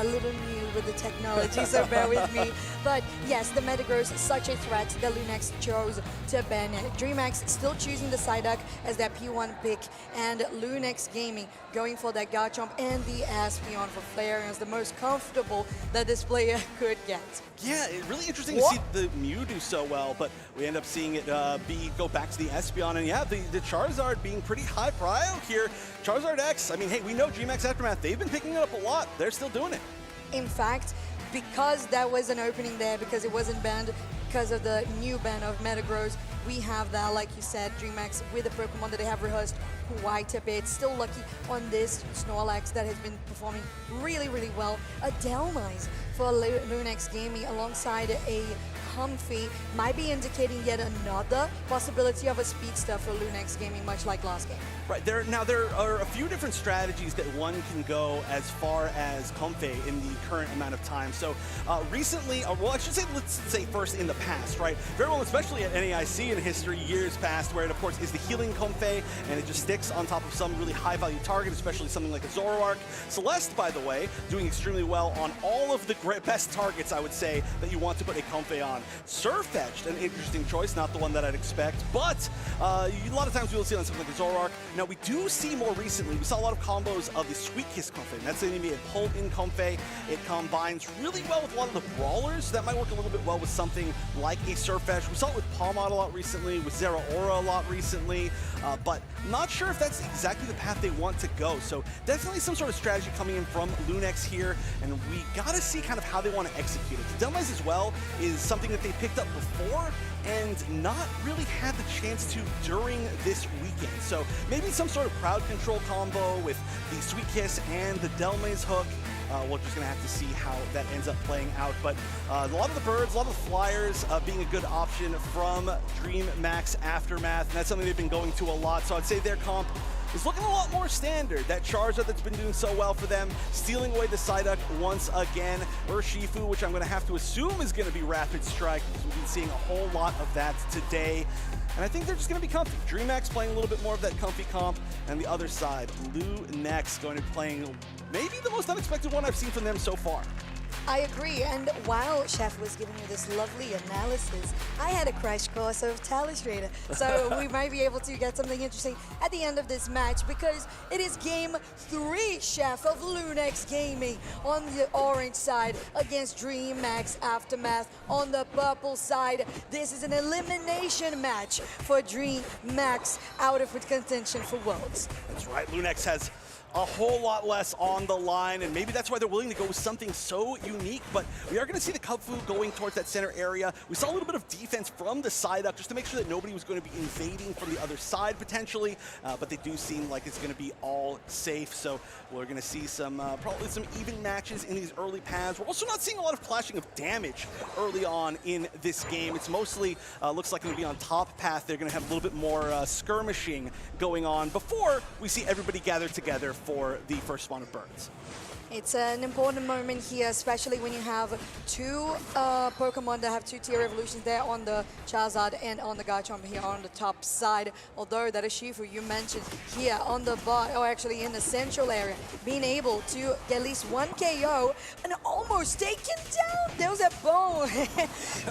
M: a little new with the technology, so bear with me. But yes, the Metagross is such a threat that Lunex chose to ban it. DreamHack still choosing the Psyduck as their P1 pick, and Lunex Gaming going for that Garchomp and the Espeon for Flareon as the most comfortable that this player could get.
N: Yeah, it's really interesting to see the Mew do so well, but we end up seeing it go back to the Espeon, and yeah, the Charizard being pretty high prio here. Charizard X, I mean, hey, we know GMAX Aftermath, they've been picking it up a lot. They're still doing it.
M: In fact, because that was an opening there, because it wasn't banned, because of the new ban of Metagross, we have that, like you said, DreamHack with the Pokemon that they have rehearsed quite a bit. Still lucky on this Snorlax that has been performing really, really well. A Delmise for Lunex Gaming alongside a Comfy might be indicating yet another possibility of a speedster for Lunex Gaming, much like last game.
N: Right, there are a few different strategies that one can go as far as Comfey in the current amount of time. So recently, well, I should say, let's say first in the past, right? Very well, especially at NAIC in history, years past, where it, of course, is the healing Comfey, and it just sticks on top of some really high-value target, especially something like a Zoroark. Celeste, by the way, doing extremely well on all of the best targets, I would say, that you want to put a Comfey on. Surfetched, an interesting choice, not the one that I'd expect, but a lot of times we will see it on something like a Zoroark. Now, we do see more recently, we saw a lot of combos of the Sweet Kiss Comfey. That's going to be a pull-in Comfey. It combines really well with a lot of the brawlers, so that might work a little bit well with something like a Surfetch. We saw it with Palmot a lot recently, with Zeraora a lot recently, but not sure if that's exactly the path they want to go. So definitely some sort of strategy coming in from Lunex here, and we gotta see kind of how they want to execute it. Delmise as well is something that they picked up before and not really had the chance to during this weekend. So maybe some sort of crowd control combo with the Sweet Kiss and the Delmise hook. We're just going to have to see how that ends up playing out. But a lot of the birds, a lot of the flyers being a good option from DreamHack Aftermath. And that's something they've been going to a lot. So I'd say their comp is looking a lot more standard. That Charizard that's been doing so well for them, stealing away the Psyduck once again. Urshifu, which I'm going to have to assume is going to be Rapid Strike, because we've been seeing a whole lot of that today. And I think they're just going to be comfy. DreamHack's playing a little bit more of that comfy comp, and the other side, Lunex going to be playing maybe the most unexpected one I've seen from them so far.
M: I agree, and while Chef was giving you this lovely analysis, I had a crash course of Telestrator, so we might be able to get something interesting at the end of this match, because it is Game 3, Chef, of Lunex Gaming on the orange side against DreamHack Aftermath on the purple side. This is an elimination match for DreamHack out of contention for Worlds.
N: That's right, Lunex has a whole lot less on the line, and maybe that's why they're willing to go with something so unique. But we are going to see the Kung Fu going towards that center area. We saw a little bit of defense from the side up just to make sure that nobody was going to be invading from the other side potentially, but they do seem like it's going to be all safe. So we're going to see some probably some even matches in these early paths. We're also not seeing a lot of clashing of damage early on in this game. It's mostly looks like going to be on top path. They're going to have a little bit more skirmishing going on before we see everybody gather together for the first spawn of birds.
M: It's an important moment here, especially when you have two Pokemon that have 2-tier evolutions there on the Charizard and on the Garchomp here on the top side. Although that Urshifu you mentioned here on the bot, or actually in the central area, being able to get at least one KO and almost taken down. There was that Bone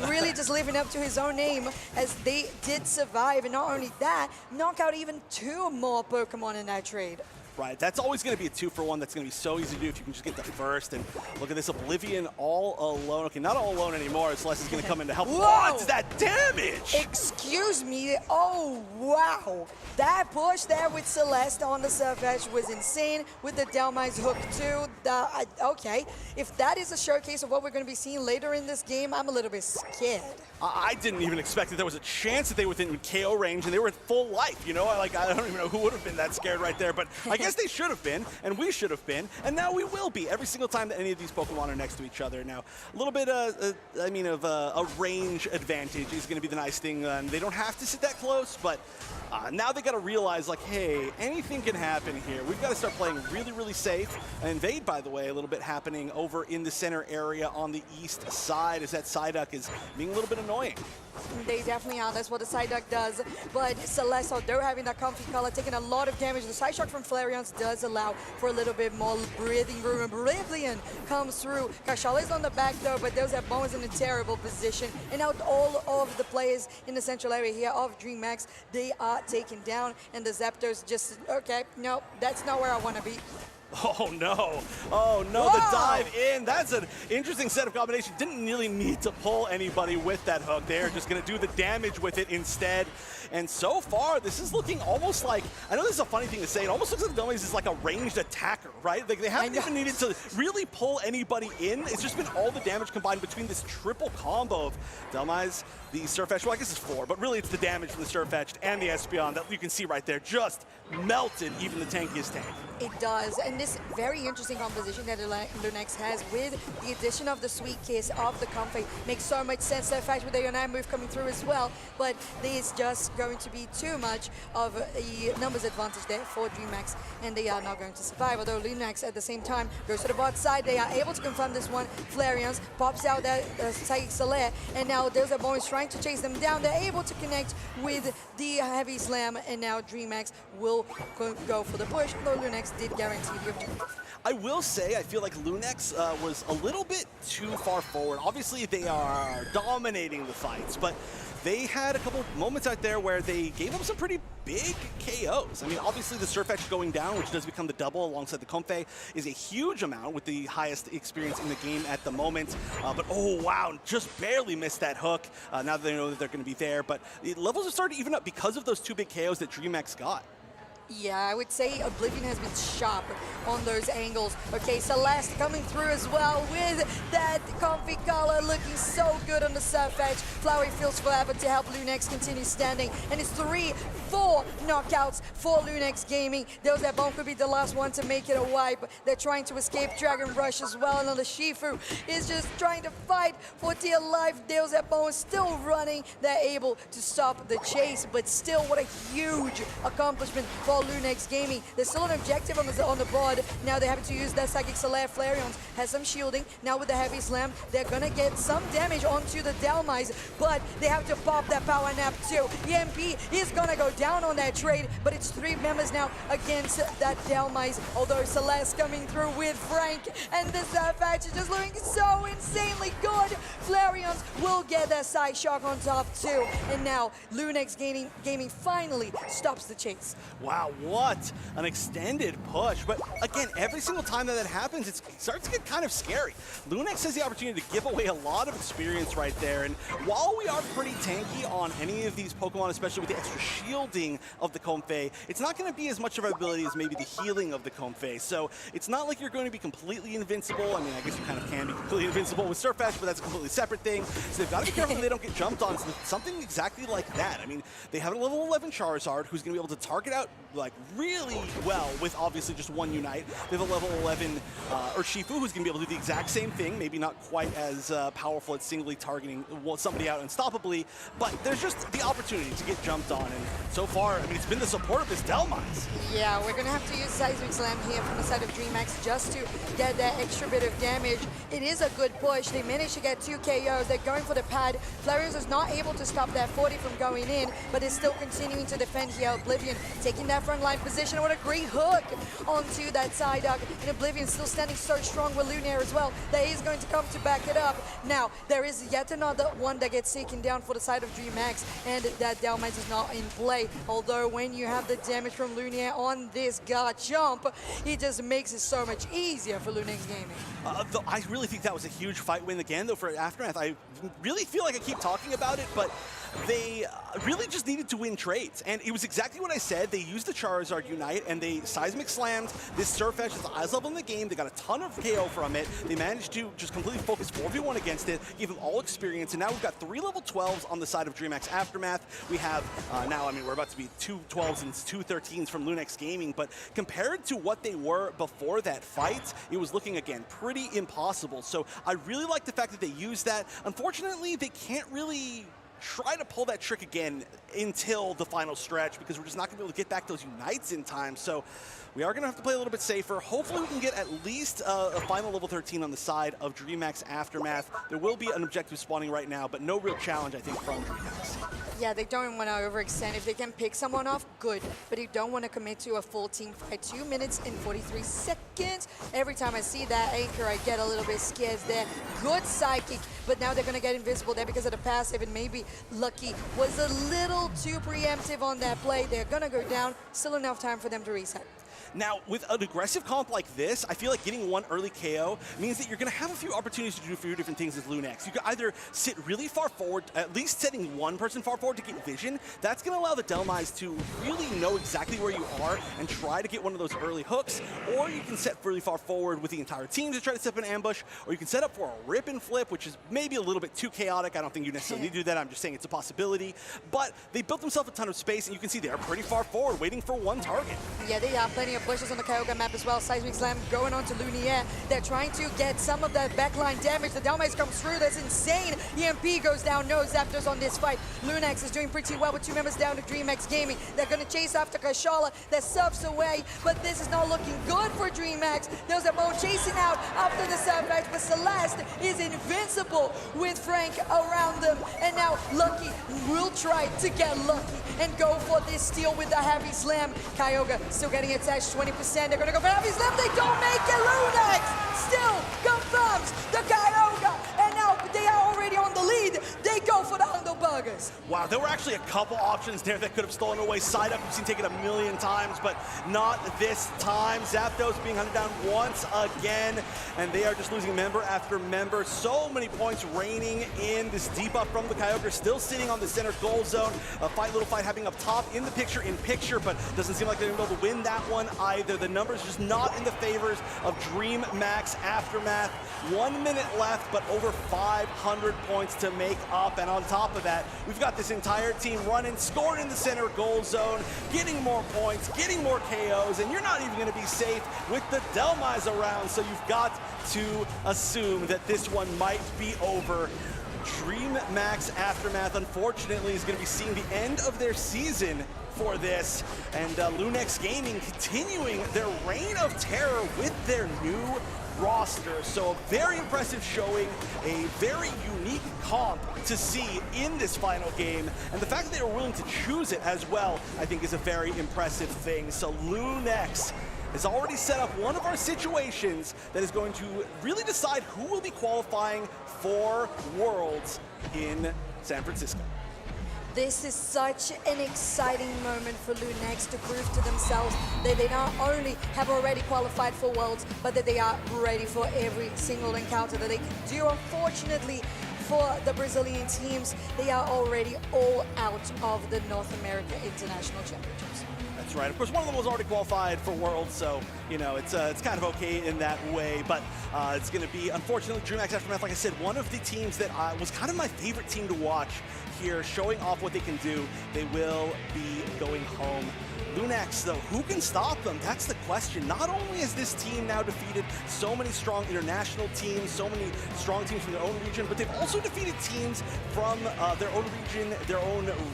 M: really just living up to his own name as they did survive. And not only that, knock out even 2 more Pokemon in that trade.
N: Right, that's always going to be a 2-for-1. That's going to be so easy to do if you can just get the first. And look at this, Oblivion all alone. Okay, not all alone anymore. Celeste is going to come in to help. What's that damage?
M: Excuse me. Oh, wow. That push there with Celeste on the Surf Edge was insane with the Delmize hook too. Okay, if that is a showcase of what we're going to be seeing later in this game, I'm a little bit scared.
N: I didn't even expect that there was a chance that they were within KO range and they were at full life, you know? I don't even know who would have been that scared right there, but I guess they should have been, and we should have been, and now we will be every single time that any of these Pokemon are next to each other. Now, a little bit, of a range advantage is going to be the nice thing. They don't have to sit that close, but now they got to realize, like, hey, anything can happen here. We've got to start playing really, really safe. An invade, by the way, a little bit happening over in the center area on the east side as that Psyduck is being a little bit annoying.
M: They definitely are. That's what the Psyduck does. But Celeste, although having that comfy color, taking a lot of damage, the Side Shock from Flareon's does allow for a little bit more breathing room. And Oblivion comes through. Kashala is on the back though, but those have Bones in a terrible position. And now all of the players in the central area here of DreamHack, they are taken down. And the Zapdos just, okay, no, that's not where I want to be.
N: Oh no, oh no, the dive in. That's an interesting set of combinations. Didn't really need to pull anybody with that hook. They're just gonna do the damage with it instead. And so far, this is looking almost like, I know this is a funny thing to say, it almost looks like the Delmize is like a ranged attacker, right? Like they haven't even needed to really pull anybody in. It's just been all the damage combined between this triple combo of Delmize, the Surf Edge, well I guess it's 4, but really it's the damage from the Surf Edge and the Espeon that you can see right there, just melted even the tankiest tank.
M: It does, and this very interesting composition that Lunex has with the addition of the Sweet Kiss of the Comfy makes so much sense. So fact with the Unite move coming through as well, but there's just going to be too much of a numbers advantage there for DreamHack, and they are not going to survive. Although Lunex at the same time goes to the bot side, they are able to confirm this one. Flareon's pops out that Psychic Solaire, and now there's a Bones trying to chase them down. They're able to connect with the Heavy Slam, and now DreamHack will go for the push, though Lunex did guarantee the objective.
N: I will say, I feel like Lunex was a little bit too far forward. Obviously, they are dominating the fights, but they had a couple moments out there where they gave up some pretty big KOs. I mean, obviously the Surf Edge going down, which does become the double alongside the Comfey, is a huge amount with the highest experience in the game at the moment. But oh wow, just barely missed that hook. Now that they know that they're going to be there, but the levels have started to even up because of those 2 big KOs that DreamHack got.
M: Yeah, I would say Oblivion has been sharp on those angles. Okay, Celeste coming through as well with that comfy color, looking so good on the Surf Edge. Flowery Fields forever to help Lunex continue standing. And it's 3-4 knockouts for Lunex Gaming. That Bone could be the last one to make it a wipe. They're trying to escape Dragon Rush as well. And the Shifu is just trying to fight for dear life. That Bone is still running. They're able to stop the chase, but still, what a huge accomplishment for Lunex Gaming. There's still an objective on the board. Now they're having to use that Psychic Solaire. Flareon has some shielding. Now with the Heavy Slam, they're gonna get some damage onto the Delmize, but they have to pop that Power Nap too. EMP is gonna go down on that trade, but it's 3 members now against that Delmize. Although Celeste coming through with Frank, and this Patch is just looking so insanely good. Flareon will get that Side Shock on top too. And now Lunex Gaming finally stops the chase.
N: Wow. Wow, what an extended push. But again, every single time that happens, it starts to get kind of scary. Lunex has the opportunity to give away a lot of experience right there. And while we are pretty tanky on any of these Pokemon, especially with the extra shielding of the Comfey, it's not going to be as much of our ability as maybe the healing of the Comfey. So it's not like you're going to be completely invincible. I mean, I guess you kind of can be completely invincible with Surface, but that's a completely separate thing. So they've got to be careful they don't get jumped on. So something exactly like that. I mean, they have a level 11 Charizard who's going to be able to target out like really well with obviously just one Unite. They have a level 11 Urshifu who's going to be able to do the exact same thing, maybe not quite as powerful at singly targeting somebody out unstoppably, but there's just the opportunity to get jumped on. And so far, I mean, it's been the support of this Delmise.
M: Yeah, we're going to have to use Seismic Slam here from the side of DreamHack just to get that extra bit of damage. It is a good push. They managed to get 2 KOs. They're going for the pad. Flareon is not able to stop that 40 from going in, but is still continuing to defend here. Oblivion taking that front line position. What a great hook onto that side arc. And Oblivion still standing so strong with Lunaire as well. That is going to come to back it up. Now, there is yet another one that gets taken down for the side of DreamHack, and that Delmise is not in play. Although when you have the damage from Lunaire on this guard jump, it just makes it so much easier for Lunex Gaming.
N: I really think that was a huge fight win again, though, for Aftermath. I really feel like I keep talking about it, but they really just needed to win trades. And it was exactly what I said. They used the Charizard Unite, and they Seismic Slammed this Surfetch at the highest level in the game. They got a ton of KO from it. They managed to just completely focus 4v1 against it, give them all experience, and now we've got 3 level 12s on the side of DreamHack's Aftermath. We have now, I mean, we're about to be 2 12s and 2 13s from Lunex Gaming, but compared to what they were before that fight, it was looking, again, pretty impossible. So I really like the fact that they used that. Unfortunately, they can't really try to pull that trick again until the final stretch, because we're just not going to be able to get back those Unites in time. So we are going to have to play a little bit safer. Hopefully we can get at least a final level 13 on the side of DreamHack's Aftermath. There will be an objective spawning right now, but no real challenge, I think, from DreamHack.
M: Yeah, they don't want to overextend. If they can pick someone off, good. But you don't want to commit to a full team fight. 2 minutes and 43 seconds. Every time I see that anchor, I get a little bit scared there. Good psychic, but now they're going to get invisible there because of the passive, and maybe Lucky was a little too preemptive on that play. They're going to go down. Still enough time for them to reset.
N: Now, with an aggressive comp like this, I feel like getting one early KO means that you're going to have a few opportunities to do a few different things as Lunex. You can either sit really far forward, at least setting one person far forward to get vision. That's going to allow the Delmise to really know exactly where you are and try to get one of those early hooks, or you can set really far forward with the entire team to try to set up an ambush, or you can set up for a rip and flip, which is maybe a little bit too chaotic. I don't think you necessarily need to do that. I'm just saying it's a possibility. But they built themselves a ton of space, and you can see they're pretty far forward, waiting for one target.
M: Yeah, they have plenty of bushes on the Kyogre map as well. Seismic Slam going on to Lunaire. They're trying to get some of that backline damage. The Delmise comes through. That's insane. EMP goes down. No Zapdos on this fight. Lunex is doing pretty well with 2 members down to DreamHack Gaming. They're going to chase after Kashala. That surfs away, but this is not looking good for DreamHack. There's a Mo chasing out after the surf edge, but Celeste is invincible with Frank around them. And now Lucky will try to get lucky and go for this steal with the Heavy Slam. Kyogre still getting attached 20%. They're going to go for Heavy Slam. They don't make it. Lunex still confirms the Kyogre. And now they are already on the lead. They go for the Underburgers.
N: Wow, there were actually a couple options there that could have stolen away. Side up, we've seen taken a million times, but not this time. Zapdos being hunted down once again, and they are just losing member after member. So many points raining in. This debuff from the Kyogre still sitting on the center goal zone. A little fight happening up top in the picture, but doesn't seem like they're going to be able to win that one either. The numbers just not in the favors of DreamHack's Aftermath. 1 minute left, but over 500 points to make up. And on top of that, we've got this entire team running, scoring in the center goal zone, getting more points, getting more KOs, and you're not even going to be safe with the Delmise around. So you've got to assume that this one might be over. DreamHack's Aftermath, unfortunately, is going to be seeing the end of their season for this, and Lunex Gaming continuing their reign of terror with their new roster. So a very impressive showing, a very unique comp to see in this final game, and the fact that they were willing to choose it as well, I think is a very impressive thing. So Lunex has already set up one of our situations that is going to really decide who will be qualifying for Worlds in San Francisco.
M: This is such an exciting moment for Lunex to prove to themselves that they not only have already qualified for Worlds, but that they are ready for every single encounter that they can do. Unfortunately, for the Brazilian teams, they are already all out of the North America International Championships.
N: That's right. Of course, one of them was already qualified for Worlds, so, you know, it's kind of okay in that way. But it's going to be, unfortunately, DreamHack Aftermath, like I said, one of the teams that was kind of my favorite team to watch here, showing off what they can do. They will be going home. Lunex, though, who can stop them? That's the question. Not only has this team now defeated so many strong international teams, so many strong teams from their own region, but they've also defeated teams from their own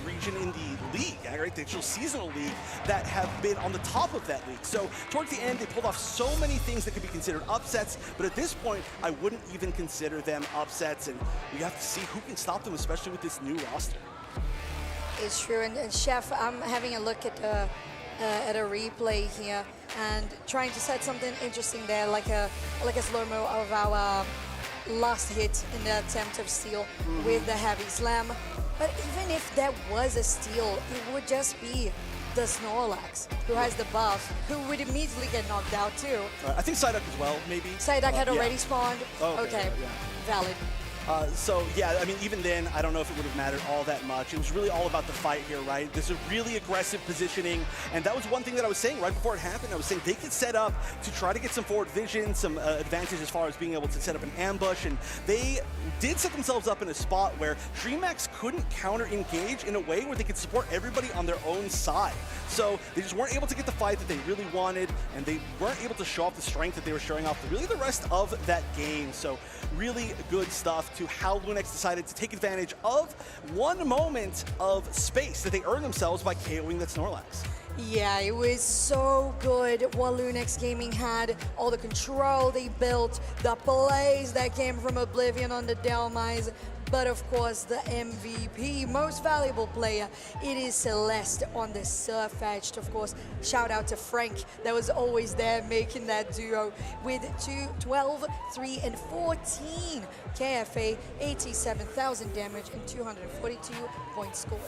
N: region in the league, right? The actual seasonal league that have been on the top of that league. So towards the end, they pulled off so many things that could be considered upsets, but at this point, I wouldn't even consider them upsets, and we have to see who can stop them, especially with this new roster.
M: It's true, and Chef, I'm having a look at a replay here and trying to set something interesting there, like a slow-mo of our last hit in the attempt of steal with the heavy slam. But even if that was a steal, it would just be the Snorlax, who has the buff, who would immediately get knocked out too.
N: I think Psyduck as well, maybe.
M: Psyduck had already spawned.
N: Oh,
M: okay.
N: Yeah.
M: Valid.
N: So, yeah, I mean, even then, I don't know if it would have mattered all that much. It was really all about the fight here, right? There's a really aggressive positioning, and that was one thing that I was saying right before it happened. I was saying they could set up to try to get some forward vision, some advantage as far as being able to set up an ambush, and they did set themselves up in a spot where DreamHack couldn't counter-engage in a way where they could support everybody on their own side. So they just weren't able to get the fight that they really wanted, and they weren't able to show off the strength that they were showing off really the rest of that game. So really good stuff to how Lunex decided to take advantage of one moment of space that they earned themselves by KOing that Snorlax.
M: Yeah, it was so good what Lunex Gaming had, all the control they built, the plays that came from Oblivion on the Delmise, but of course the MVP, most valuable player, it is Celeste on the Surfetched. Of course, shout out to Frank that was always there making that duo with 12, 3, and 14 KFA, 87,000 damage, and 242 points scored.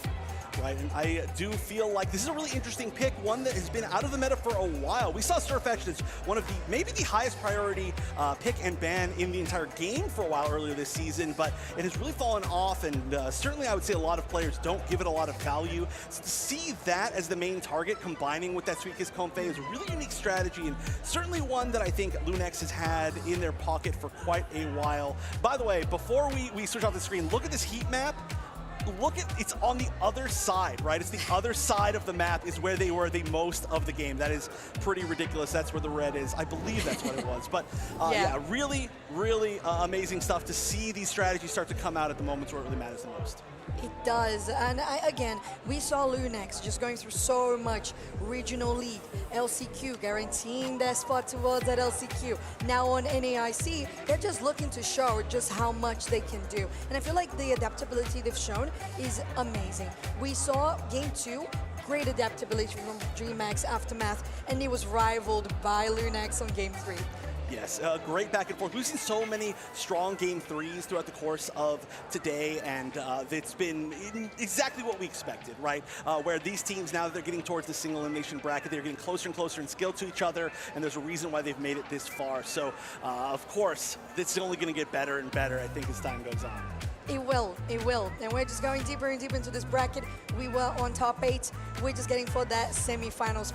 N: Right, and I do feel like this is a really interesting pick, one that has been out of the meta for a while. We saw Surfetched as one of the, maybe the highest priority pick and ban in the entire game for a while earlier this season, but it has really fallen off, and certainly I would say a lot of players don't give it a lot of value. So to see that as the main target, combining with that Sweet Kiss Comfey, is a really unique strategy, and certainly one that I think Lunex has had in their pocket for quite a while. By the way, before we switch off the screen, look at this heat map. Look at, it's on the other side, right? It's the other side of the map is where they were the most of the game. That is pretty ridiculous. That's where the red is. I believe that's what it was. But yeah, really, really amazing stuff to see these strategies start to come out at the moments where it really matters the most.
M: It does, and again, we saw Lunex just going through so much regional league, LCQ, guaranteeing their spot towards that LCQ. Now on NAIC, they're just looking to show just how much they can do. And I feel like the adaptability they've shown is amazing. We saw Game 2, great adaptability from DreamHack Aftermath, and it was rivaled by Lunex on Game 3.
N: Yes, great back and forth. We've seen so many strong game threes throughout the course of today, and it's been exactly what we expected, right? Where these teams, now that they're getting towards the single elimination bracket, they're getting closer and closer in skill to each other, and there's a reason why they've made it this far. So, of course, it's only going to get better and better, I think, as time goes on.
M: It will. And we're just going deeper and deeper into this bracket. We were on top 8. We're just getting for that semifinals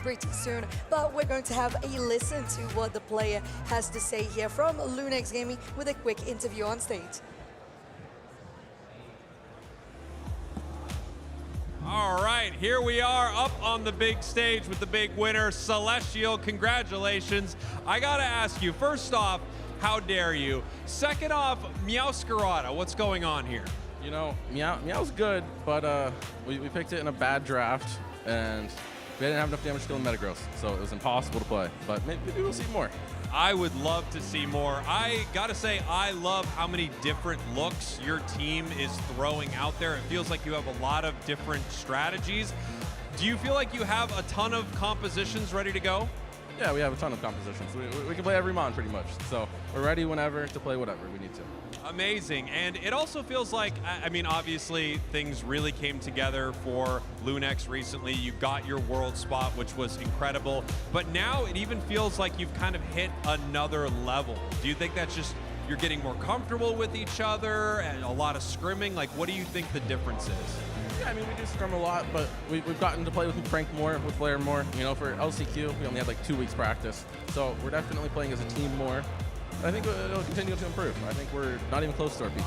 M: pretty soon, but we're going to have a listen to what the player has to say here from Lunex Gaming with a quick interview on stage.
A: All right, here we are up on the big stage with the big winner, Celestial. Congratulations. I gotta ask you, first off, how dare you? Second off, Meowscarada, what's going on here?
F: You know, Meow's good, but we picked it in a bad draft, and we didn't have enough damage skill in Metagross, so it was impossible to play. But maybe we'll see more.
A: I would love to see more. I gotta say, I love how many different looks your team is throwing out there. It feels like you have a lot of different strategies. Do you feel like you have a ton of compositions ready to go?
F: Yeah, we have a ton of compositions. We can play every mon pretty much. So we're ready whenever to play whatever we need to.
A: Amazing. And it also feels like, I mean, obviously things really came together for Lunex recently. You got your world spot, which was incredible. But now it even feels like you've kind of hit another level. Do you think that's just you're getting more comfortable with each other and a lot of scrimming? Like, what do you think the difference is?
F: Yeah, I mean, we do scrum a lot, but we've gotten to play with Frank more, with Flair more. You know, for LCQ, we only had like 2 weeks practice. So we're definitely playing as a team more. I think it'll continue to improve. I think we're not even close to our peak.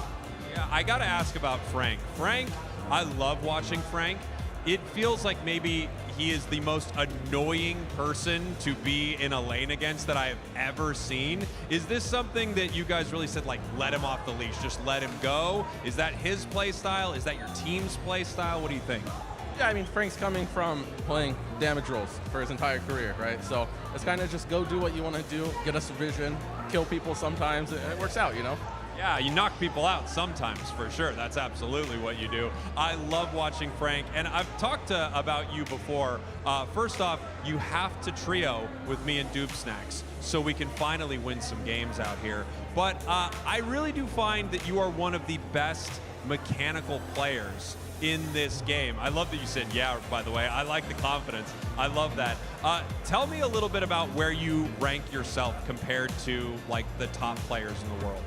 A: Yeah, I got to ask about Frank. Frank, I love watching Frank. It feels like maybe he is the most annoying person to be in a lane against that I have ever seen. Is this something that you guys really said, like, let him off the leash, just let him go? Is that his play style? Is that your team's play style? What do you think?
F: Yeah, I mean, Frank's coming from playing damage roles for his entire career, right? So it's kind of just go do what you want to do, get us a vision, kill people sometimes, and it works out, you know?
A: Yeah, you knock people out sometimes, for sure. That's absolutely what you do. I love watching Frank, and I've talked about you before. First off, you have to trio with me and Doob Snacks so we can finally win some games out here. But I really do find that you are one of the best mechanical players in this game. I love that you said yeah, by the way. I like the confidence. I love that. Tell me a little bit about where you rank yourself compared to like the top players in the world.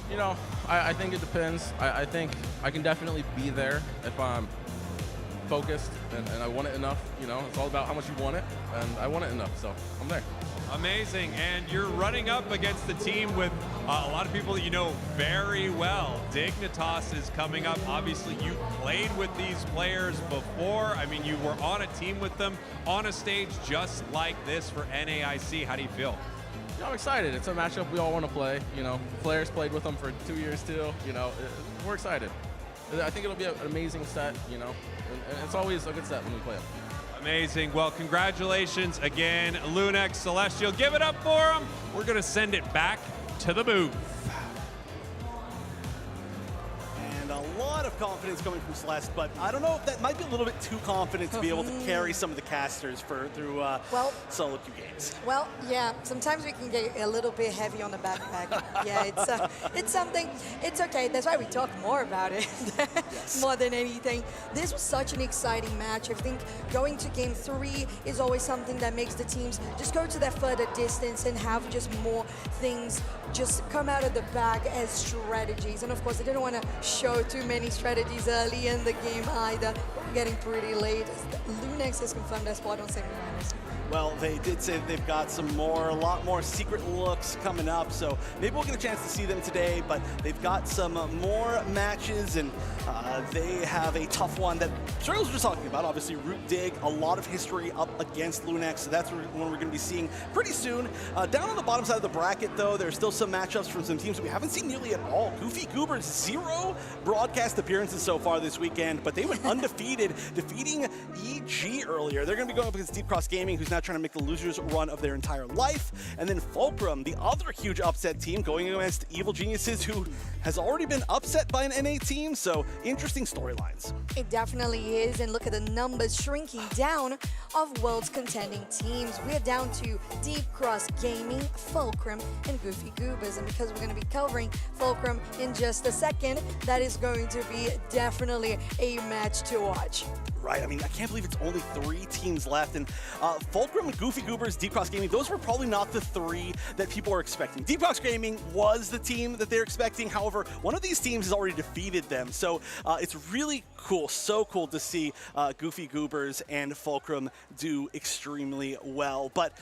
F: You know, I think it depends. I think I can definitely be there if I'm focused and I want it enough. You know, it's all about how much you want it, and I want it enough, so I'm there.
A: Amazing, and you're running up against the team with a lot of people that you know very well. Dignitas is coming up. Obviously, you played with these players before. I mean, you were on a team with them on a stage just like this for NAIC. How do you feel?
F: I'm excited. It's a matchup we all want to play. You know, Flair's played with them for 2 years too. You know, we're excited. I think it'll be an amazing set, you know, and it's always a good set when we play it.
A: Amazing. Well, congratulations again, Lunex, Celestial. Give it up for them. We're going to send it back to the booth.
N: And a lot of confidence coming from Celeste, but I don't know if that might be a little bit too confident to be able to carry some of the casters through solo queue games.
M: Well, yeah, sometimes we can get a little bit heavy on the backpack. Yeah, it's something, it's okay. That's why we talk more about it more than anything. This was such an exciting match. I think going to game 3 is always something that makes the teams just go to that further distance and have just more things just come out of the bag as strategies. And of course, I didn't want to show too many strategies early in the game either. We're getting pretty late. Lunex has confirmed their spot on semifinals.
N: Well, they did say that they've got a lot more secret looks coming up, so maybe we'll get a chance to see them today, but they've got some more matches, and they have a tough one that Struggle was just talking about. Obviously, Root Dig, a lot of history up against Lunex, so that's one we're going to be seeing pretty soon. Down on the bottom side of the bracket, though, there's still some matchups from some teams that we haven't seen nearly at all. Goofy Goobers, 0 broadcast appearances so far this weekend, but they went undefeated, defeating EG earlier. They're going to be going up against Deep Cross Gaming, who's now trying to make the losers run of their entire life. And then Fulcrum, the other huge upset team, going against Evil Geniuses, who has already been upset by an NA team. So interesting storylines.
M: It definitely is. And look at the numbers shrinking down of world's contending teams. We're down to Deep Cross Gaming, Fulcrum, and Goofy Goobers. And because we're going to be covering Fulcrum in just a second, that is going to be definitely a match to watch.
N: Right, I mean, I can't believe it's only 3 teams left, and Fulcrum, Goofy Goobers, Deep Cross Gaming, those were probably not the 3 that people were expecting. Deep Cross Gaming was the team that they're expecting, however, one of these teams has already defeated them, so it's really cool, so cool to see Goofy Goobers and Fulcrum do extremely well. But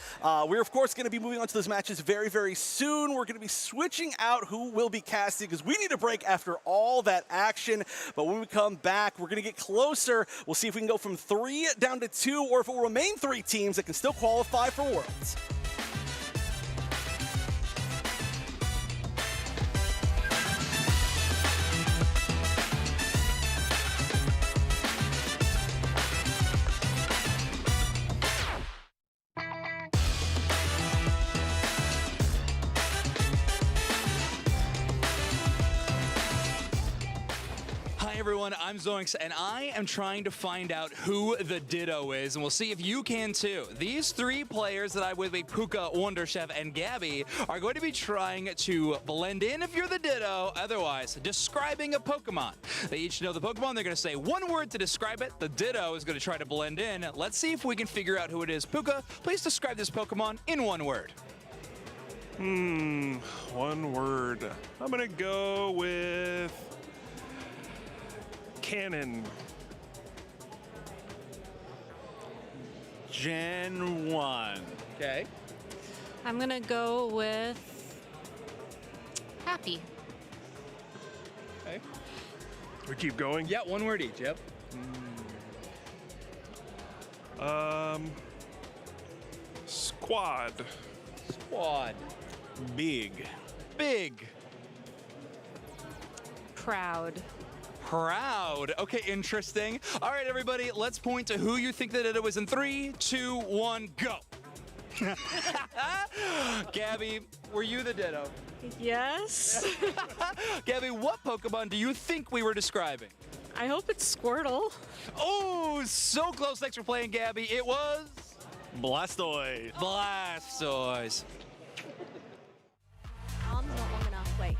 N: we're, of course, going to be moving on to those matches very, very soon. We're going to be switching out who will be casting, because we need a break after all that action, but when we come back, we're going to get closer. We'll see if we can go from 3 down to 2, or if it will remain 3 teams that can still qualify for Worlds.
R: Hi everyone, I'm Zoinks, and I am trying to find out who the Ditto is, and we'll see if you can too. These three players that I'm with me, Puka, Wonderchef, and Gabby, are going to be trying to blend in if you're the Ditto, otherwise describing a Pokemon. They each know the Pokemon, they're going to say one word to describe it. The Ditto is going to try to blend in. Let's see if we can figure out who it is. Puka, please describe this Pokemon in one word.
H: One word. I'm gonna go with cannon.
I: Gen 1.
R: Okay.
B: I'm gonna go with happy.
R: Okay.
H: We keep going?
R: Yeah, one word each, yep.
H: Squad.
R: Squad.
I: Big.
R: Big.
B: Proud.
R: Proud. Okay, interesting. All right, everybody, let's point to who you think that it was in 3, 2, 1, go. Gabby, were you the Ditto?
B: Yes.
R: Gabby, what Pokemon do you think we were describing?
B: I hope it's Squirtle.
R: Oh, so close. Thanks for playing, Gabby. It was
I: Blastoise.
R: Blastoise.
Q: Arm's not long enough. Wait.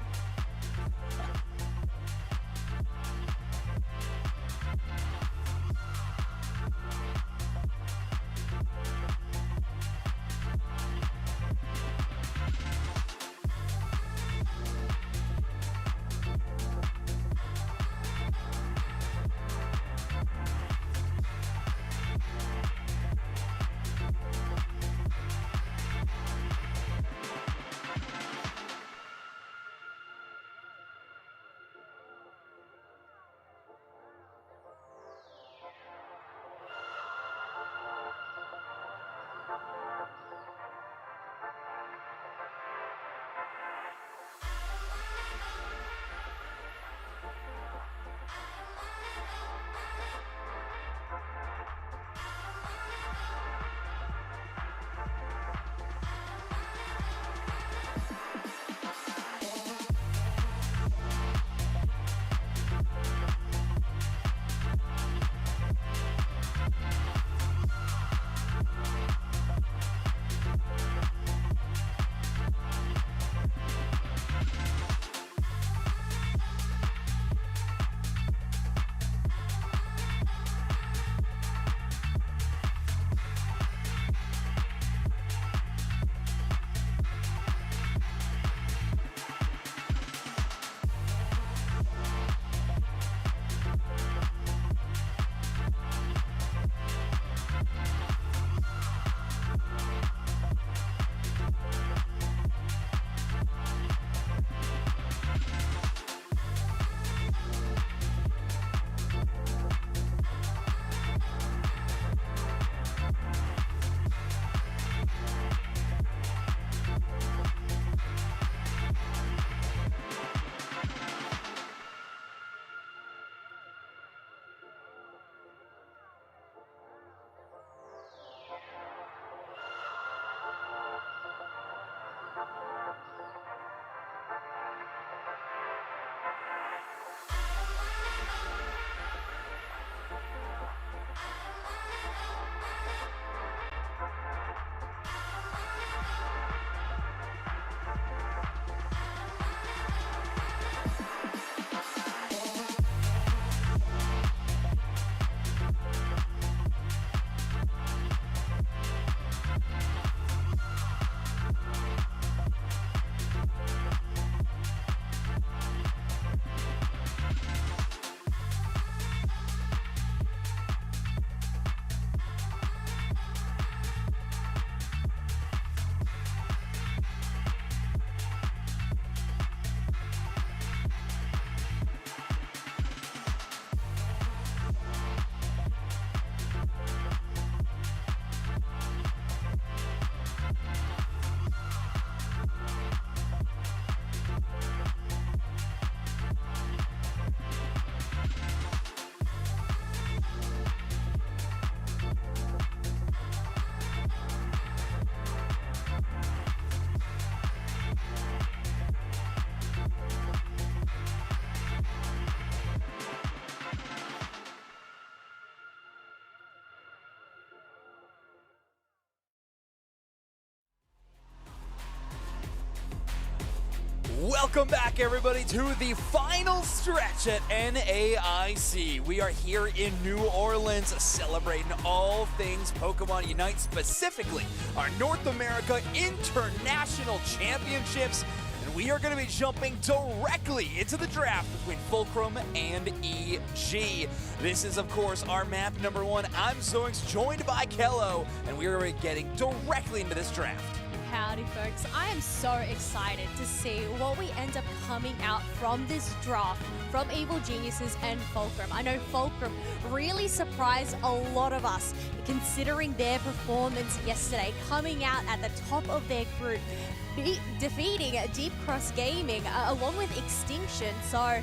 R: Welcome back, everybody, to the final stretch at NAIC. We are here in New Orleans celebrating all things Pokemon Unite, specifically our North America International Championships. And we are going to be jumping directly into the draft between Fulcrum and EG. This is, of course, our map number 1. I'm Zoinks, joined by Kello, and we are getting directly into this draft.
Q: Howdy, folks. I am so excited to see what we end up coming out from this draft from Evil Geniuses and Fulcrum. I know Fulcrum really surprised a lot of us considering their performance yesterday, coming out at the top of their group, defeating Deep Cross Gaming along with Extinction. So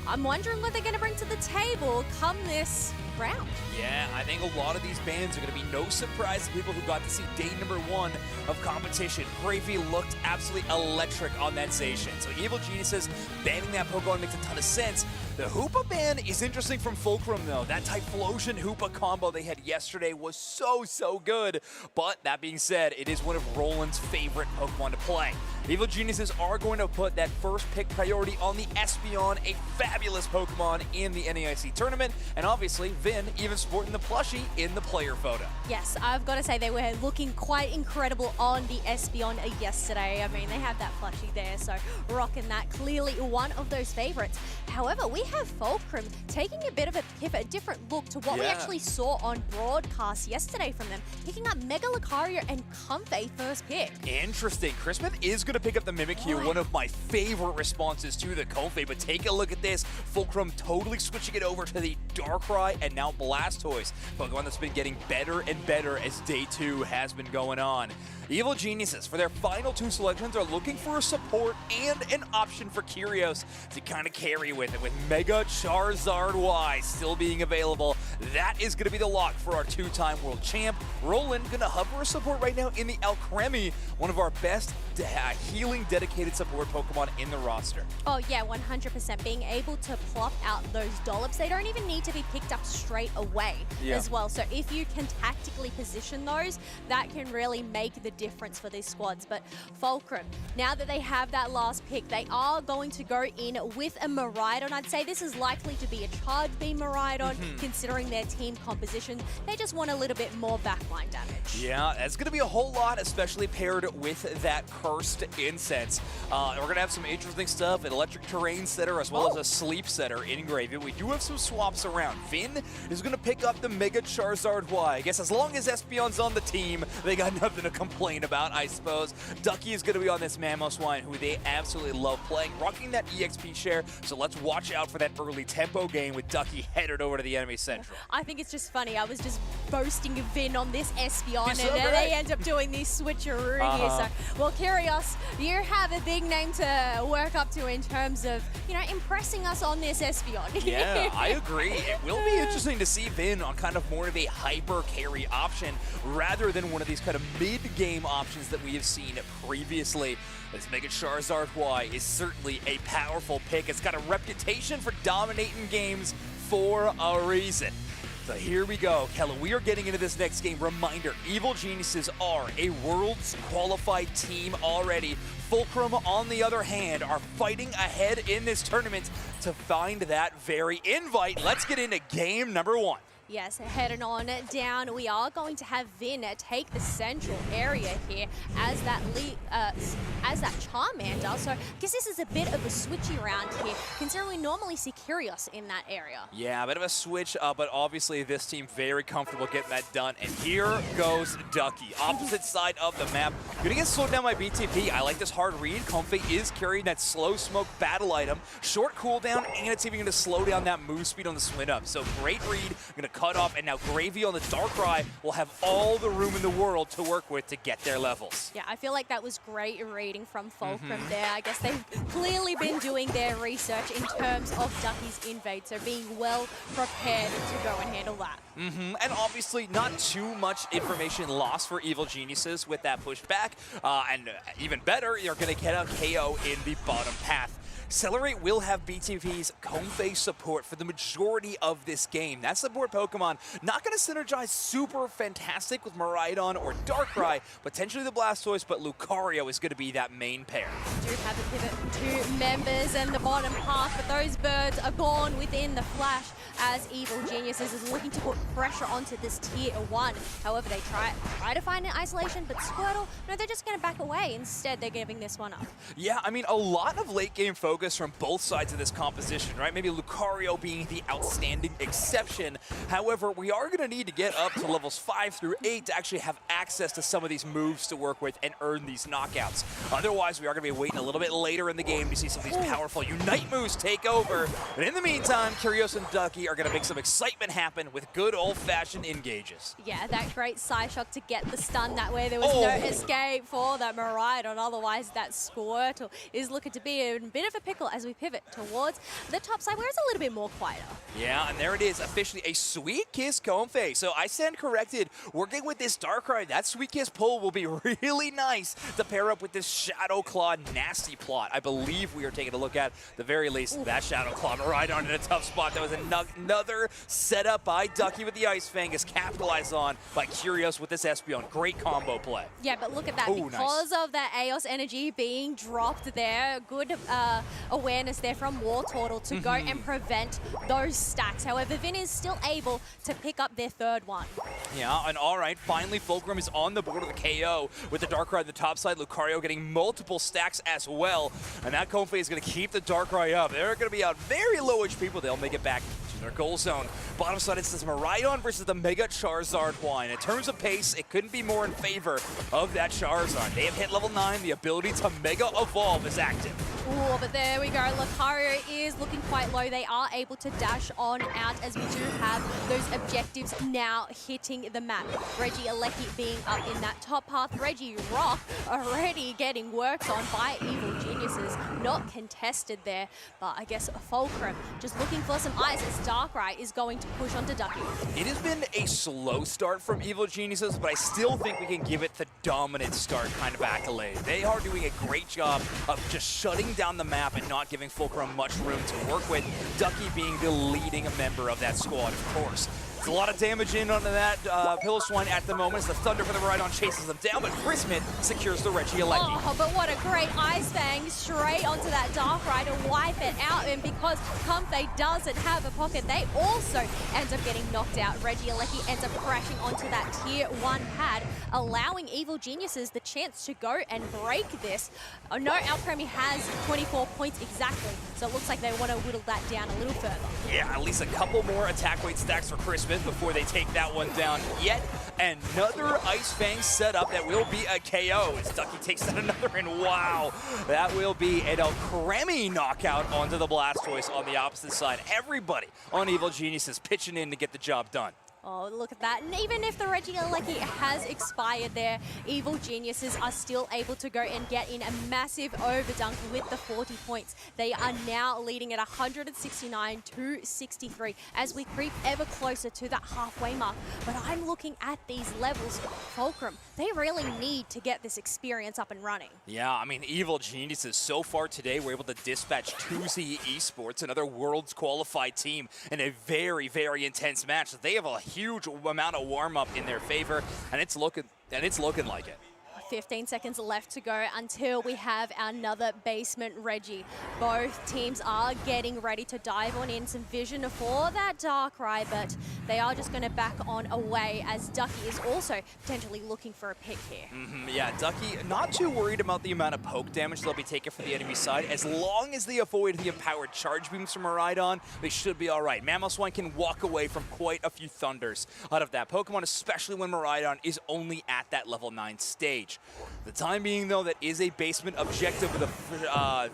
Q: I'm wondering what they're going to bring to the table come this round.
R: Yeah, I think a lot of these bans are going to be no surprise to people who got to see day number 1 of competition. Gravy looked absolutely electric on that station. So Evil Geniuses banning that Pokemon makes a ton of sense. The Hoopa ban is interesting from Fulcrum, though. That Typhlosion Hoopa combo they had yesterday was so good. But that being said, it is one of Roland's favorite Pokemon to play. Evil Geniuses are going to put that first pick priority on the Espeon, a fabulous Pokemon in the NAIC tournament, and obviously Vin even sporting the plushie in the player photo.
Q: Yes, I've got to say they were looking quite incredible on the Espeon yesterday. I mean, they have that plushie there, so rocking that. Clearly one of those favorites. However, we have Fulcrum taking a bit of a different look to what we actually saw on broadcast yesterday from them, picking up Mega Lucario and Comfey first pick.
R: Interesting. Chris Smith is going to pick up the Mimikyu, one of my favorite responses to the Comfey, but take a look at this. Fulcrum totally switching it over to the Darkrai and now Blastoise, Pokemon that's been getting better and better as day 2 has been going on. Evil Geniuses, for their final 2 selections, are looking for a support and an option for Kyrios to kind of carry with it, with Mega Charizard Y still being available. That is going to be the lock for our 2-time world champ. Roland going to hover a support right now in the Alcremie, one of our best healing dedicated support Pokemon in the roster.
Q: Oh yeah, 100%. Being able to plop out those dollops, they don't even need to be picked up straight away as well. So if you can tactically position those, that can really make the difference for these squads. But Fulcrum, now that they have that last pick, they are going to go in with a Miraidon. I'd say this is likely to be a Charge Beam Miraidon, considering their team composition. They just want a little bit more backline damage.
R: Yeah, that's going to be a whole lot, especially paired with that Cursed Incense. We're going to have some interesting stuff, an Electric Terrain setter as well as a Sleep setter in Graveyard. We do have some swaps around. Finn is going to pick up the Mega Charizard Y. I guess as long as Espeon's on the team, they got nothing to complain about, I suppose. Ducky is going to be on this Mamoswine, who they absolutely love playing, rocking that EXP share, so let's watch out for that early tempo game with Ducky headed over to the enemy central.
Q: I think it's just funny. I was just boasting Vin on this Espeon, and then
R: great.
Q: they end up doing this switcheroo here. So, well, Kyrios, you have a big name to work up to in terms of, you know, impressing us on this Espeon.
R: Yeah, I agree. It will be interesting to see Vin on kind of more of a hyper carry option rather than one of these kind of mid-game options that we have seen previously. This Mega Charizard Y is certainly a powerful pick. It's got a reputation for dominating games for a reason. So here we go, Kella. We are getting into this next game. Reminder, Evil Geniuses are a Worlds qualified team already. Fulcrum, on the other hand, are fighting ahead in this tournament to find that very invite. Let's get into game number 1.
Q: Yes, heading on down, we are going to have Vin take the central area here as that Charmander. So I guess this is a bit of a switchy round here, considering we normally see Kyrios in that area.
R: Yeah, a bit of a switch, but obviously this team very comfortable getting that done. And here goes Ducky, opposite side of the map. Gonna get slowed down by BTP. I like this hard read. Comfey is carrying that slow smoke battle item, short cooldown, and it's even gonna slow down that move speed on the swing up. So great read, gonna cut off, and now Gravy on the Darkrai will have all the room in the world to work with to get their levels.
Q: Yeah, I feel like that was great reading from Fulcrum there. I guess they've clearly been doing their research in terms of Ducky's invade, so being well prepared to go and handle that.
R: And obviously not too much information lost for Evil Geniuses with that pushback. And even better, you're going to get a KO in the bottom path. Accelerate will have BTP's Comfey support for the majority of this game. That support Pokemon not going to synergize super fantastic with Miraidon or Darkrai, potentially the Blastoise, but Lucario is going to be that main pair.
Q: Do have a pivot to members and the bottom half, but those birds are gone within the flash as Evil Geniuses is looking to put pressure onto this tier 1. However, they try to find an isolation, but Squirtle, no, they're just going to back away. Instead, they're giving this one up.
R: Yeah, I mean, a lot of late game focus from both sides of this composition, right? Maybe Lucario being the outstanding exception. However, we are going to need to get up to levels 5 through 8 to actually have access to some of these moves to work with and earn these knockouts. Otherwise, we are going to be waiting a little bit later in the game to see some of these powerful Unite moves take over. But in the meantime, Curios and Ducky are going to make some excitement happen with good old-fashioned engages.
Q: Yeah, that great side shock to get the stun that way. There was no escape for that Miraidon. Otherwise, that Squirtle is looking to be in a bit of a pickle as we pivot towards the top side where it's a little bit more quieter.
R: Yeah, and there it is, officially a Sweet Kiss Comfey. So I stand corrected. Working with this Darkrai, that Sweet Kiss pull will be really nice to pair up with this Shadow Claw nasty plot. I believe we are taking a look at, the very least, that Shadow Claw Miraidon in a tough spot. That was another setup by Ducky with the Ice Fang is capitalized on by Curios with this Espeon. Great combo play.
Q: Yeah, but look at that. Because of that Aeos energy being dropped there, good awareness there from War Turtle to go and prevent those stacks. However, Vin is still able to pick up their third one.
R: Yeah, and all right, finally Fulcrum is on the board of the KO with the Darkrai on the top side. Lucario getting multiple stacks as well. And that Comfey is going to keep the Darkrai up. They're going to be out very low HP, but they'll make it back to their goal zone. Bottom side, it's this Miraidon versus the Mega Charizard one. In terms of pace, it couldn't be more in favor of that Charizard. They have hit level 9. The ability to Mega Evolve is active.
Q: Oh, but there we go. Lucario is looking quite low. They are able to dash on out as we do have those objectives now hitting the map. Regieleki being up in that top path. Regirock already getting worked on by Evil Geniuses. Not contested there, but I guess Fulcrum just looking for some ice as Darkrai is going to push onto Ducky.
R: It has been a slow start from Evil Geniuses, but I still think we can give it the dominant start kind of accolade. They are doing a great job of just shutting down the map and not giving Fulcrum much room to work with. Ducky being the leading member of that squad, of course. It's a lot of damage in onto that Piloswine at the moment as the Thunder for the Miraidon chases them down, but Christmas secures the Regieleki.
Q: Oh, but what a great Ice Fang straight onto that Darkrai to wipe it out. And because Comfey doesn't have a pocket, they also end up getting knocked out. Regieleki ends up crashing onto that tier 1 pad, allowing Evil Geniuses the chance to go and break this. Oh, no, Alcremie has 24 points exactly, so it looks like they want to whittle that down a little further.
R: Yeah, at least a couple more attack weight stacks for Christmas before they take that one down. Yet another Ice Fang setup that will be a KO as Ducky takes that another, and wow, that will be an Alcremie knockout onto the Blastoise on the opposite side. Everybody on Evil Geniuses pitching in to get the job done.
Q: Oh, look at that. And even if the Regieleki has expired there, Evil Geniuses are still able to go and get in a massive overdunk with the 40 points. They are now leading at 169 to 63 as we creep ever closer to that halfway mark. But I'm looking at these levels. Fulcrum, they really need to get this experience up and running.
R: Yeah, I mean, Evil Geniuses so far today were able to dispatch 2Z Esports, another world's qualified team, in a very, very intense match. They have a huge amount of warm-up in their favor, and it's looking like it.
Q: 15 seconds left to go until we have another basement Reggie. Both teams are getting ready to dive on in. Some vision for that Darkrai, but they are just going to back on away as Ducky is also potentially looking for a pick here.
R: Yeah, Ducky not too worried about the amount of poke damage they'll be taking from the enemy side. As long as they avoid the empowered charge beams from Miraidon, they should be all right. Mamoswine can walk away from quite a few thunders out of that Pokemon, especially when Miraidon is only at that level 9 stage. The time being, though, that is a basement objective.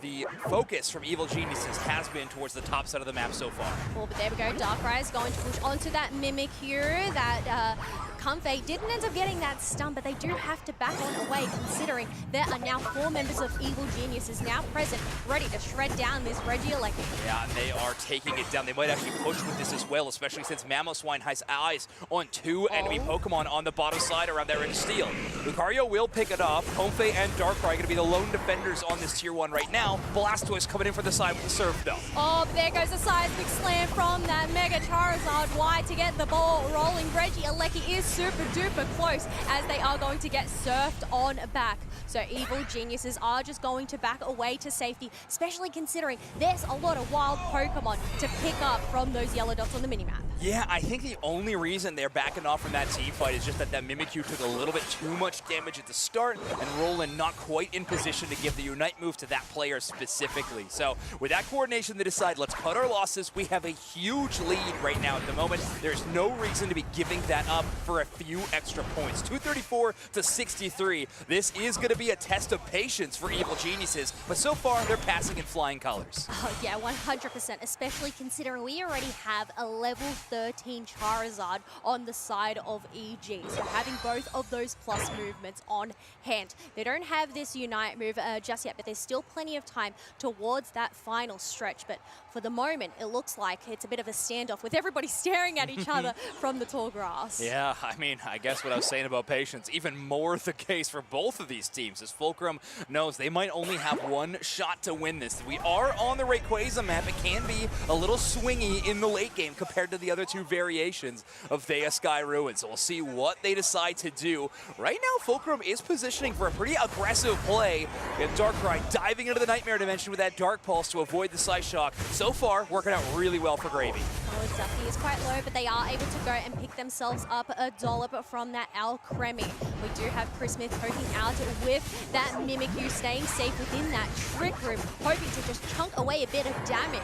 R: The focus from Evil Geniuses has been towards the top side of the map so far.
Q: Well, but there we go. Darkrai is going to push onto that Mimic here. That Comfey didn't end up getting that stun, but they do have to back on away, considering there are now 4 members of Evil Geniuses now present, ready to shred down this Regieleki.
R: Yeah, and they are taking it down. They might actually push with this as well, especially since Mamoswine has eyes on 2 enemy Pokemon on the bottom side around there in steel. Lucario will pick it off. Comfey and Darkrai are going to be the lone defenders on this tier 1 right now. Blastoise coming in for the side with the Surf though.
Q: Oh, but there goes a seismic slam from that Mega Charizard wide to get the ball rolling. Regieleki is super duper close as they are going to get surfed on back. So Evil Geniuses are just going to back away to safety, especially considering there's a lot of wild Pokemon to pick up from those yellow dots on the minimap.
R: Yeah, I think the only reason they're backing off from that team fight is just that Mimikyu took a little bit too much damage at the start, and Roland not quite in position to give the Unite move to that player specifically. So with that coordination, they decide, let's cut our losses. We have a huge lead right now at the moment. There's no reason to be giving that up for a few extra points. 234 to 63. This is going to be a test of patience for Evil Geniuses, but so far they're passing in flying colors.
Q: Oh yeah, 100%, especially considering we already have a level 13 Charizard on the side of EG. So having both of those plus movements on hand. They don't have this Unite move just yet, but there's still plenty of time towards that final stretch. But for the moment, it looks like it's a bit of a standoff with everybody staring at each other from the tall grass.
R: Yeah, I mean, I guess what I was saying about patience, even more the case for both of these teams, as Fulcrum knows they might only have one shot to win this. We are on the Rayquaza map. It can be a little swingy in the late game compared to the other 2 variations of Thea Sky Ruin. So we'll see what they decide to do. Right now, Fulcrum is positioning for a pretty aggressive play. We have Darkrai diving into the Nightmare Dimension with that Dark Pulse to avoid the Psy Shock. So far, working out really well for Gravy.
Q: Oh, Duffy is quite low, but they are able to go and pick themselves up a dollop from that Alcremie. We do have Chris Smith poking out with that Mimikyu, staying safe within that Trick Room, hoping to just chunk away a bit of damage.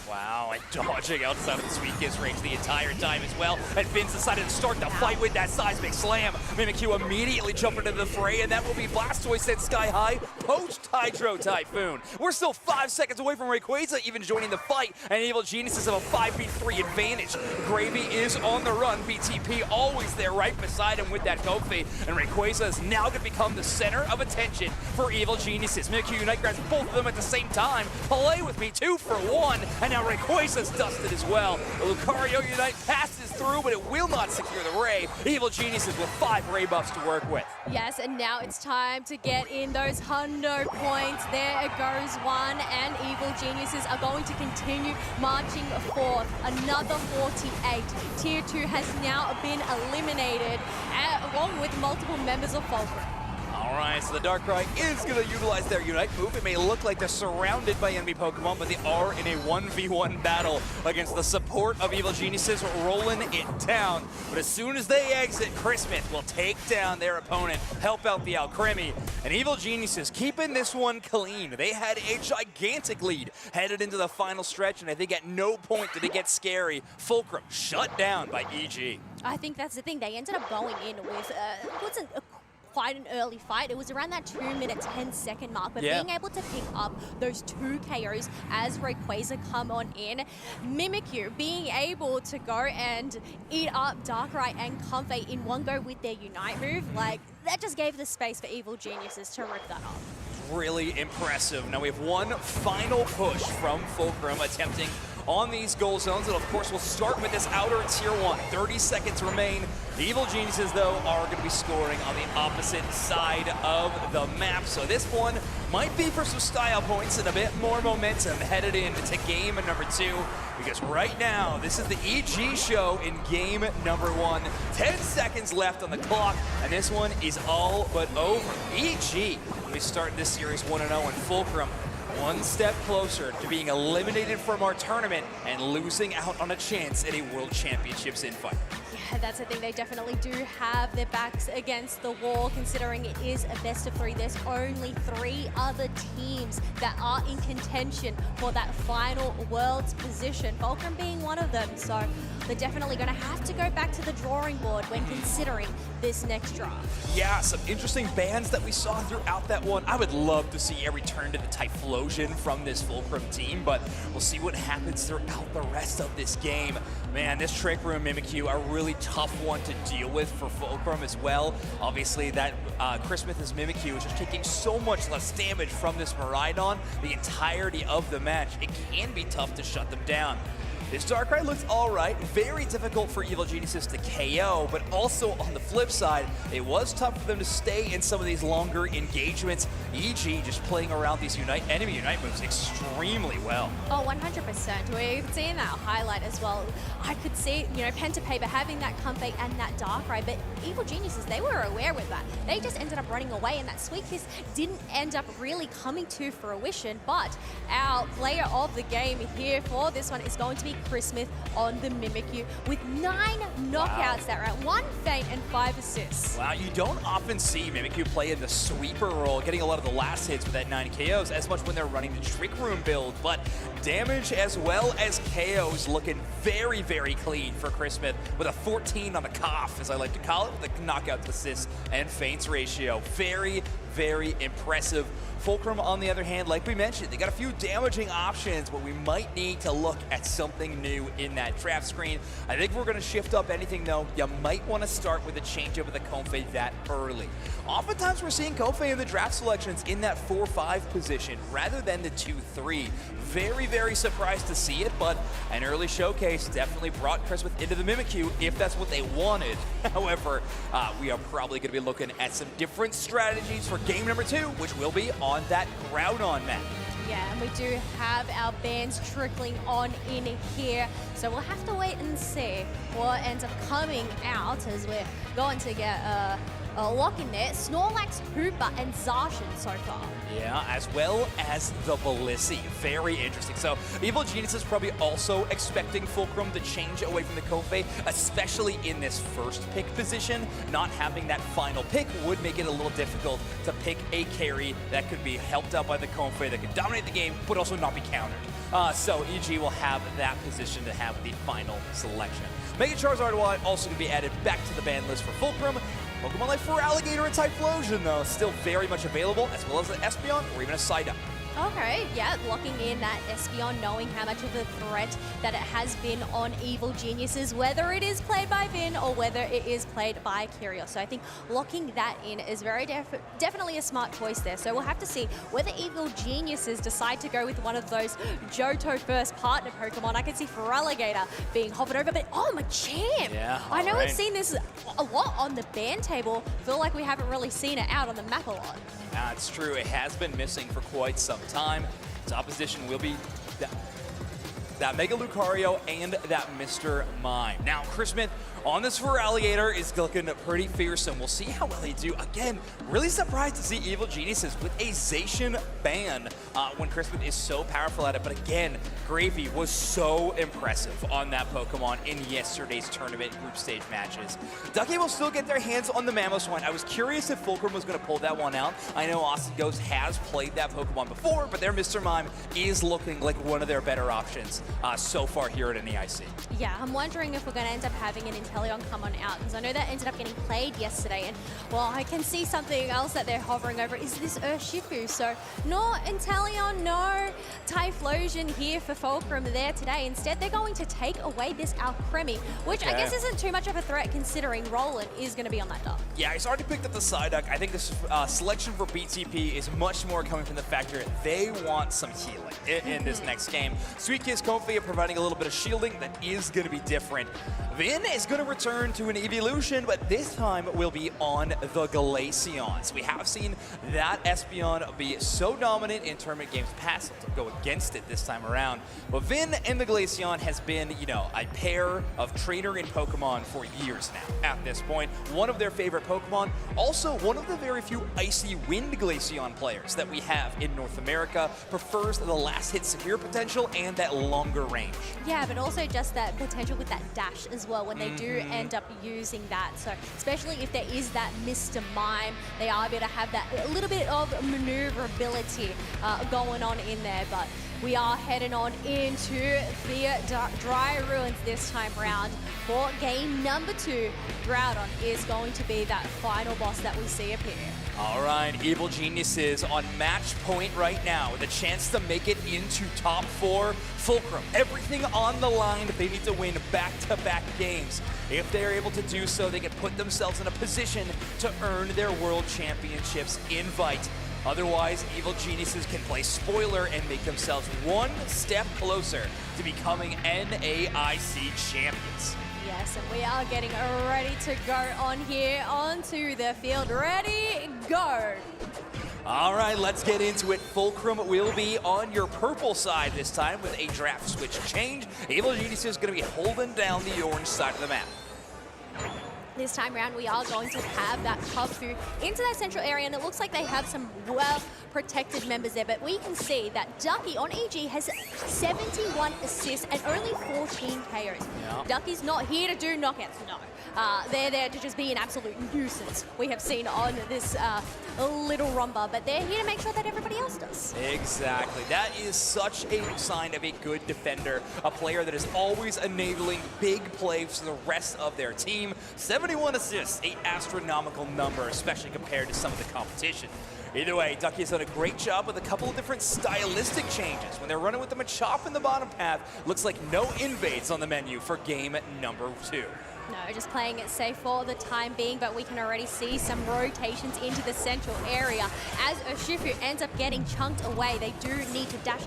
R: Wow, and dodging outside of the Sweet Kiss range the entire time as well. And Vince decided to start the fight with that seismic slam. Mimikyu immediately jumping into the fray, and that will be Blastoise at Sky High, post Hydro Typhoon. We're still 5 seconds away from Rayquaza even joining the fight, and Evil Geniuses have a 5v3 advantage. Gravy is on the run. BTP always there right beside him with that Comfey, and Rayquaza is now going to become the center of attention for Evil Geniuses. Mimikyu Unite grabs both of them at the same time. Play with me, 2 for 1, and now Rayquaza's dusted as well. The Lucario Unite passes through, but it will not secure the Ray. Evil Geniuses with 5 Ray buffs to work with.
Q: Yes, and now it's time to get in those hundo points. There it goes one, and Evil Geniuses are going to continue marching forth. Another 48. Tier 2 has now been eliminated, along with multiple members of Fulcrum.
R: All right, so the Darkrai is going to utilize their Unite move. It may look like they're surrounded by enemy Pokemon, but they are in a 1v1 battle against the support of Evil Geniuses, rolling it down. But as soon as they exit, Chris Smith will take down their opponent, help out the Alcremie. And Evil Geniuses keeping this one clean. They had a gigantic lead headed into the final stretch, and I think at no point did it get scary. Fulcrum shut down by EG.
Q: I think that's the thing. They ended up going in with wasn't quite an early fight. It was around that 2-minute, 10-second mark, but being able to pick up those 2 KOs as Rayquaza come on in, Mimikyu being able to go and eat up Darkrai and Comfey in one go with their Unite move, like, that just gave the space for Evil Geniuses to rip that off.
R: Really impressive. Now we have one final push from Fulcrum attempting on these goal zones, and of course we'll start with this outer tier 1. 30 seconds remain. The Evil Geniuses, though, are going to be scoring on the opposite side of the map, so this one might be for some style points and a bit more momentum headed into game number 2, because right now this is the EG show in game number 1. 10 seconds left on the clock, and this one is all but over. EG will be starting this series 1-0, and Fulcrum one step closer to being eliminated from our tournament and losing out on a chance at a World Championships invite.
Q: Yeah, that's the thing. They definitely do have their backs against the wall, considering it is a best of 3. There's only 3 other teams that are in contention for that final Worlds position, Fulcrum being one of them. So they're definitely going to have to go back to the drawing board when considering this next draft.
R: Yeah, some interesting bans that we saw throughout that one. I would love to see a return to the Typhlosion from this Fulcrum team, but we'll see what happens throughout the rest of this game. Man, this Trick Room Mimikyu, a really tough one to deal with for Fulcrum as well. Obviously, that Christmas' Mimikyu is just taking so much less damage from this Miraidon the entirety of the match. It can be tough to shut them down. This Darkrai looks alright, very difficult for Evil Geniuses to KO, but also on the flip side, it was tough for them to stay in some of these longer engagements. EG just playing around these enemy Unite moves extremely well.
Q: Oh, 100%. We've seen that highlight as well. I could see, pen to paper having that Comfey and that Darkrai, but Evil Geniuses, they were aware with that. They just ended up running away, and that Sweet Kiss didn't end up really coming to fruition, but our player of the game here for this one is going to be Chris Smith on the Mimikyu with 9 knockouts that round, 1 feint and 5 assists.
R: Wow, you don't often see Mimikyu play in the sweeper role, getting a lot of the last hits with that 9 KOs as much when they're running the Trick Room build, but damage as well as KOs looking very, very clean for Chris Smith with a 14 on the cough, as I like to call it, with the knockout to assists and feints ratio. Very, very impressive. Fulcrum, on the other hand, like we mentioned, they got a few damaging options, but we might need to look at something new in that draft screen. I think we're going to shift up anything, though. You might want to start with a change of the Comfey that early. Oftentimes, we're seeing Comfey in the draft selections in that 4-5 position rather than the 2-3. Very, very surprised to see it, but an early showcase definitely brought Chris Smith into the Mimikyu if that's what they wanted. However, we are probably going to be looking at some different strategies for game number 2, which will be on that Groudon map.
Q: Yeah, and we do have our bans trickling on in here, so we'll have to wait and see what ends up coming out as we're going to get a lock in there. Snorlax, Hoopa, and Zacian so far.
R: Yeah, as well as the Balissi. Very interesting. So Evil Genius is probably also expecting Fulcrum to change away from the Comfey, especially in this first pick position. Not having that final pick would make it a little difficult to pick a carry that could be helped out by the Comfey, that could dominate the game, but also not be countered. So EG will have that position to have the final selection. Mega Charizard will also going to be added back to the ban list for Fulcrum. Pokemon like Feraligatr and Typhlosion, though, still very much available, as well as an Espeon or even a Psyduck.
Q: Okay, yeah, locking in that Espeon, knowing how much of a threat that it has been on Evil Geniuses, whether it is played by Vin or whether it is played by Kyrios. So I think locking that in is very definitely a smart choice there. So we'll have to see whether Evil Geniuses decide to go with one of those Johto first partner Pokemon. I can see Feraligatr being hovered over, but oh, Machamp!
R: Yeah,
Q: I know
R: right.
Q: we've seen this a lot on the ban table. Feel like we haven't really seen it out on the map a lot.
R: It's true, it has been missing for quite some time. Its opposition will be that Mega Lucario and that Mr. Mime. Now, Chris Smith on this Feraligatr is looking pretty fearsome. We'll see how well they do. Again, really surprised to see Evil Geniuses with a Zacian ban when Chris Smith is so powerful at it. But again, Gravy was so impressive on that Pokemon in yesterday's tournament group stage matches. Ducky will still get their hands on the Mamoswine. I was curious if Fulcrum was going to pull that one out. I know Austin Ghost has played that Pokemon before, but their Mr. Mime is looking like one of their better options so far here at NEIC.
Q: Yeah, I'm wondering if we're going to end up having an Inteleon come on out, because I know that ended up getting played yesterday, and well, I can see something else that they're hovering over is this Urshifu. So no Inteleon, no Typhlosion here for Fulcrum there today. Instead, they're going to take away this Alcremie, which I guess isn't too much of a threat considering Roland is going to be on that dock.
R: Yeah, he's already picked up the Psyduck. I think this selection for BTP is much more coming from the factor they want some healing in this next game. Sweet Kiss Comfey providing a little bit of shielding that is going to be different. Vin is going to return to an evolution, but this time will be on the Glaceons. We have seen that Espeon be so dominant in tournament games past to go against it this time around. But Vin and the Glaceon has been, you know, a pair of trainer in Pokemon for years now at this point. One of their favorite Pokemon, also one of the very few Icy Wind Glaceon players that we have in North America, prefers the last hit severe potential and that longer range.
Q: Yeah, but also just that potential with that dash as well when they do end up using that. So especially if there is that Mr. Mime, they are able to have that a little bit of maneuverability going on in there. But we are heading on into the Dry Ruins this time round for game number 2. Groudon is going to be that final boss that we see appear.
R: All right, Evil Geniuses on match point right now with a chance to make it into top 4. Fulcrum, everything on the line. They need to win back-to-back games. If they're able to do so, they can put themselves in a position to earn their World Championships invite. Otherwise, Evil Geniuses can play spoiler and make themselves one step closer to becoming NAIC champions.
Q: Yes, and we are getting ready to go on here onto the field. Ready, go.
R: All right, let's get into it. Fulcrum will be on your purple side this time with a draft switch change. Evil Geniuses is going to be holding down the orange side of the map.
Q: This time around, we are going to have that come through into that central area, and it looks like they have some well-protected members there, but we can see that Ducky on EG has 71 assists and only 14 KOs.
R: Yeah.
Q: Ducky's not here to do knockouts, no. They're there to just be an absolute nuisance, we have seen on this little rumba, but they're here to make sure that everybody else does.
R: Exactly. That is such a sign of a good defender, a player that is always enabling big plays for the rest of their team. 71 assists, an astronomical number, especially compared to some of the competition. Either way, Ducky has done a great job with a couple of different stylistic changes. When they're running with the Machop in the bottom path, looks like no invades on the menu for game number 2.
Q: No, just playing it safe for the time being, but we can already see some rotations into the central area. As Urshifu ends up getting chunked away, they do need to dash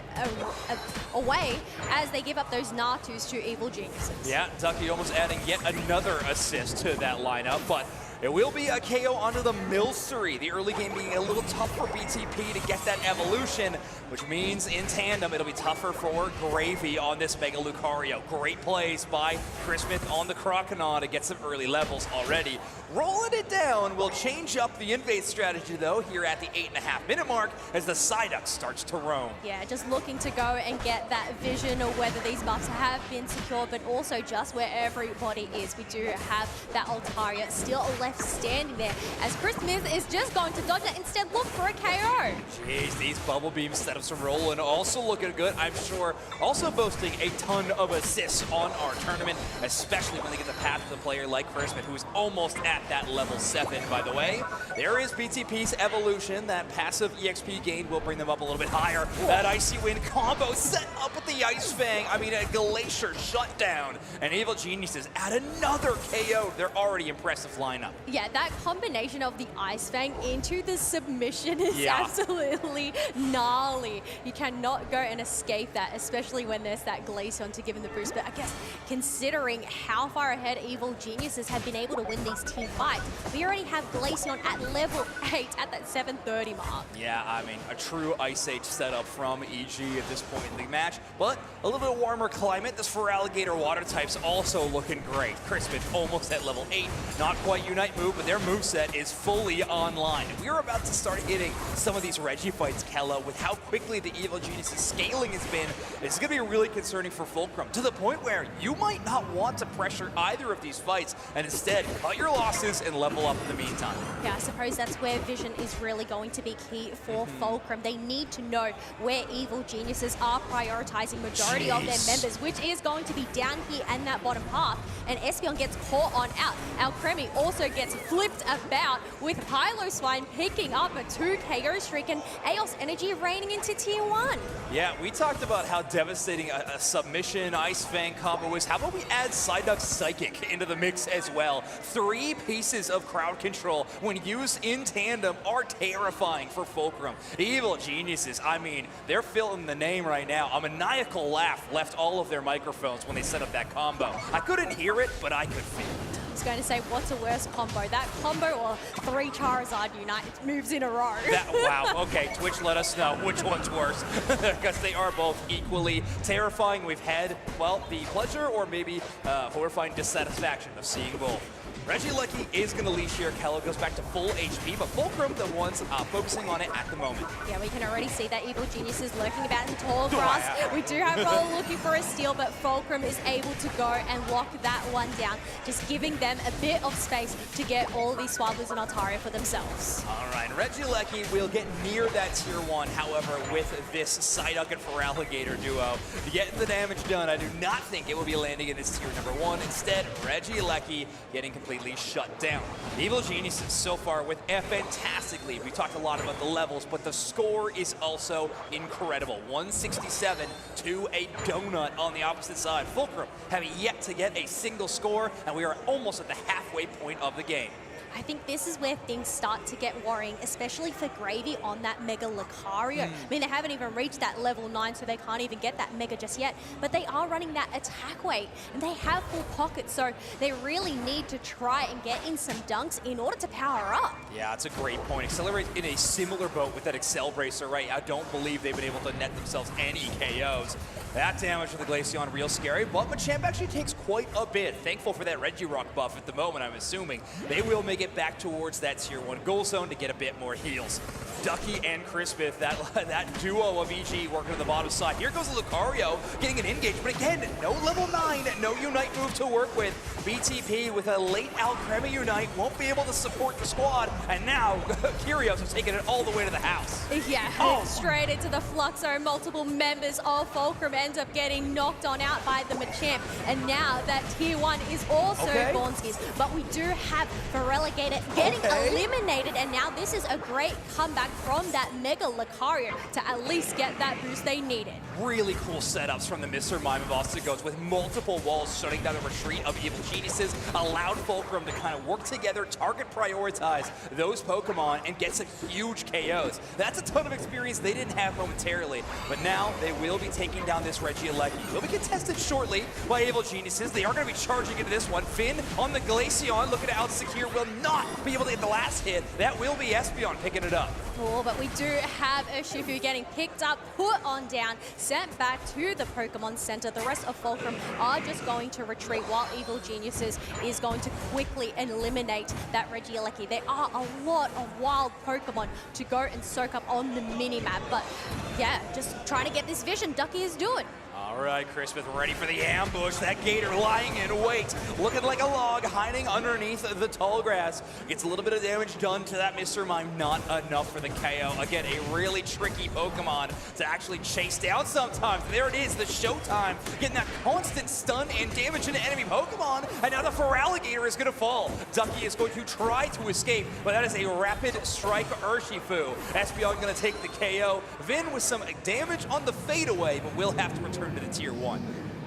Q: away as they give up those Natus to Evil Geniuses.
R: Yeah, Ducky almost adding yet another assist to that lineup, but it will be a KO onto the Milcery. The early game being a little tough for BTP to get that evolution, which means in tandem it'll be tougher for Gravy on this Mega Lucario. Great plays by Chris Smith on the Croconaw to get some early levels already. Rolling it down will change up the invade strategy though here at the 8.5 minute mark as the Psyduck starts to roam.
Q: Yeah, just looking to go and get that vision of whether these buffs have been secured, but also just where everybody is. We do have that Altaria still left standing there as Chris Smith is just going to dodge it, instead look for a KO.
R: Jeez, these bubble beam setups are rolling, also looking good, I'm sure. Also boasting a ton of assists on our tournament, especially when they get the path to the player like Chris Smith, who is almost at that level 7, by the way. There is BTP's evolution. That passive EXP gain will bring them up a little bit higher. That Icy Wind combo set up with the Ice Fang. I mean, a Glacier shutdown. And Evil Geniuses add another KO. They're already impressive lineup.
Q: Yeah, that combination of the Ice Fang into the submission is absolutely gnarly. You cannot go and escape that, especially when there's that Glaceon to give him the boost. But I guess considering how far ahead Evil Geniuses have been able to win these team fights, we already have Glaceon at level 8 at that 730 mark.
R: Yeah, I mean, a true Ice Age setup from EG at this point in the match, but a little bit warmer climate. This Feraligatr water type's also looking great. Crispin almost at level 8, not quite Unite move, but their moveset is fully online. And we are about to start hitting some of these Reggie fights, Kella, with how quickly the Evil Geniuses scaling has been. It's going to be really concerning for Fulcrum, to the point where you might not want to pressure either of these fights, and instead cut your losses and level up in the meantime.
Q: Yeah, I suppose that's where vision is really going to be key for Fulcrum. They need to know where Evil Geniuses are prioritizing majority of their members, which is going to be down here in that bottom path. And Espeon gets caught on out. Alcremie also gets flipped about with Piloswine picking up a 2 KO streak and Eos Energy reigning into tier 1.
R: Yeah, we talked about how devastating a submission Ice Fang combo is. How about we add Psyduck Psychic into the mix as well? 3 pieces of crowd control when used in tandem are terrifying for Fulcrum. Evil Geniuses, I mean, they're filling the name right now. A maniacal laugh left all of their microphones when they set up that combo. I couldn't hear it, but I could feel it.
Q: I was going to say, what's a worse combo? That combo or 3 Charizard Unite moves in a row?
R: Wow, okay, Twitch let us know which one's worse, because they are both equally terrifying. We've had, well, the pleasure or maybe horrifying dissatisfaction of seeing both. Regieleki is going to leash here. Kello goes back to full HP, but Fulcrum, the ones focusing on it at the moment.
Q: Yeah, we can already see that Evil Genius is lurking about in tall grass. We do have Roll looking for a steal, but Fulcrum is able to go and lock that one down, just giving them a bit of space to get all these Swaddlers and Altaria for themselves.
R: All right, Regieleki will get near that tier 1. However, with this Psyduck and Feraligatr duo, getting the damage done, I do not think it will be landing in this tier number 1. Instead, Regieleki getting completely shut down. Evil Geniuses so far with a fantastic lead. We talked a lot about the levels, but the score is also incredible. 167 to a donut on the opposite side. Fulcrum having yet to get a single score, and we are almost at the halfway point of the game.
Q: I think this is where things start to get worrying, especially for Gravy on that Mega Lucario. I mean, they haven't even reached that level 9, so they can't even get that Mega just yet, but they are running that attack weight, and they have full pockets, so they really need to try and get in some dunks in order to power up.
R: Yeah, it's a great point. Accelerate in a similar boat with that Excel Bracer, right? I don't believe they've been able to net themselves any KOs. That damage for the Glaceon, real scary, but Machamp actually takes quite a bit. Thankful for that Regirock buff at the moment, I'm assuming. They will make it back towards that tier 1 goal zone to get a bit more heals. Ducky and Crispith, that duo of EG working on the bottom side. Here goes Lucario getting an engage, but again, no level 9, no Unite move to work with. BTP with a late Alcremie Unite won't be able to support the squad, and now Kyrios is taking it all the way to the house.
Q: Yeah, straight into the Flux Zone. Multiple members of Fulcrum end up getting knocked on out by the Machamp, and now that tier 1 is also Gonski's, but we do have Feraligatr getting eliminated, and now this is a great comeback from that Mega Lucario to at least get that boost they needed.
R: Really cool setups from the Mr. Mime of Austin Goats with multiple walls shutting down the retreat of Evil Geniuses, allowed Fulcrum to kind of work together, target prioritize those Pokemon, and get some huge KOs. That's a ton of experience they didn't have momentarily, but now they will be taking down this Regieleki. Will be contested shortly by Evil Geniuses. They are going to be charging into this one. Finn on the Glaceon, looking to out-secure, will not be able to get the last hit. That will be Espeon picking it up.
Q: Cool, but we do have Urshifu getting picked up, put on down, sent back to the Pokemon Center. The rest of Fulcrum are just going to retreat while Evil Geniuses is going to quickly eliminate that Regieleki. There are a lot of wild Pokemon to go and soak up on the mini-map, but yeah, just trying to get this vision Ducky is doing.
R: All right, Crispith ready for the ambush. That Gator lying in wait, looking like a log, hiding underneath the tall grass. Gets a little bit of damage done to that Mr. Mime, not enough for the KO. Again, a really tricky Pokemon to actually chase down sometimes. There it is, the Showtime, getting that constant stun and damage into enemy Pokemon, and now the Feraligatr is gonna fall. Ducky is going to try to escape, but that is a rapid strike Urshifu. Espeon gonna take the KO. Vin with some damage on the fadeaway, but will have to return to the tier 1.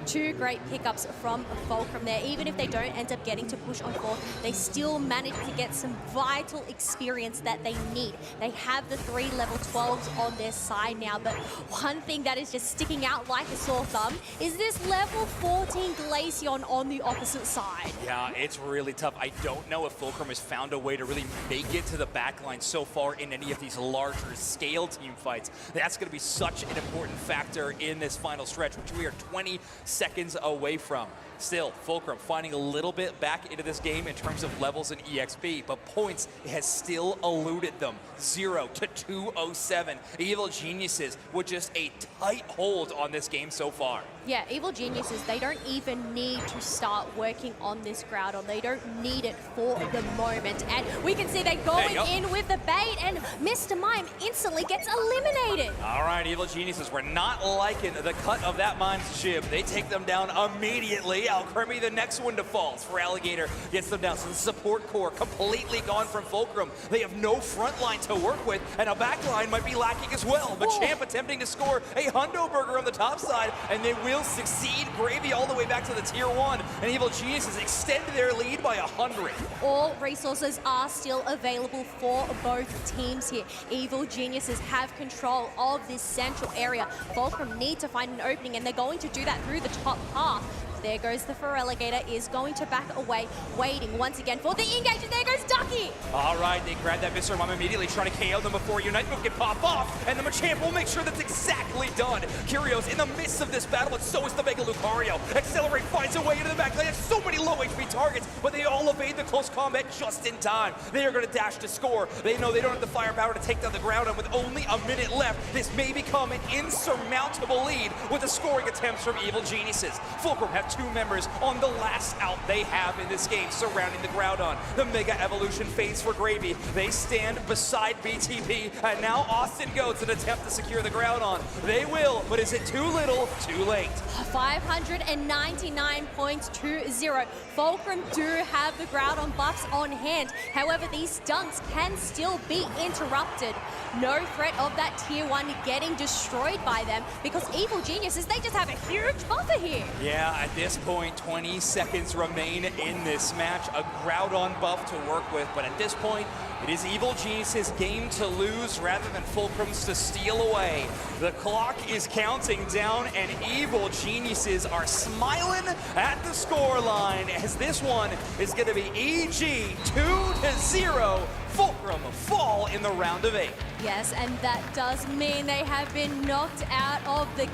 Q: Two great pickups from Fulcrum there. Even if they don't end up getting to push on 4th, they still manage to get some vital experience that they need. They have the 3 level 12s on their side now, but one thing that is just sticking out like a sore thumb is this level 14 Glaceon on the opposite side.
R: Yeah, it's really tough. I don't know if Fulcrum has found a way to really make it to the backline so far in any of these larger scale team fights. That's going to be such an important factor in this final stretch, which we are 20 seconds away from. Still, Fulcrum finding a little bit back into this game in terms of levels and EXP, but points has still eluded them. 0 to 207. Evil Geniuses with just a tight hold on this game so far.
Q: Yeah, Evil Geniuses, they don't even need to start working on this Groudon. They don't need it for the moment. And we can see they're going in with the bait, and Mr. Mime instantly gets eliminated.
R: All right, Evil Geniuses, we're not liking the cut of that Mime's jib. They take them down immediately. Alcremie, the next one to fall. Feraligatr gets them down. So the support core completely gone from Fulcrum. They have no front line to work with, and a back line might be lacking as well. Machamp attempting to score a Hundo Burger on the top side, and they will succeed. Gravy all the way back to the tier 1, and Evil Geniuses extend their lead by 100.
Q: All resources are still available for both teams here. Evil Geniuses have control of this central area. Fulcrum need to find an opening, and they're going to do that through the top half. There goes the Feraligatr, is going to back away, waiting once again for the engage, and there goes Ducky!
R: All right, they grab that Mr. Mom immediately, trying to KO them before Unite move can pop off, and the Machamp will make sure that's exactly done. Curios in the midst of this battle, but so is the Mega Lucario. Accelerate finds a way into the back. They have so many low HP targets, but they all evade the close combat just in time. They are going to dash to score. They know they don't have the firepower to take down the ground, and with only a minute left, this may become an insurmountable lead with the scoring attempts from Evil Geniuses. Fulcrum have 2 members on the last out they have in this game surrounding the Groudon. The Mega Evolution fades for Gravy. They stand beside BTP, and now Austin goes to attempt to secure the Groudon. They will, but is it too little, too late?
Q: 599 points to 0. Fulcrum do have the Groudon buffs on hand. However, these stunts can still be interrupted. No threat of that tier 1 getting destroyed by them because Evil Geniuses, they just have a huge buffer here.
R: Yeah, at this point, 20 seconds remain in this match. A Groudon buff to work with, but at this point, it is Evil Geniuses' game to lose rather than Fulcrum's to steal away. The clock is counting down, and Evil Geniuses are smiling at the scoreline as this one is going to be EG 2-0. Fulcrum fall in the round of 8.
Q: Yes, and that does mean they have been knocked out of the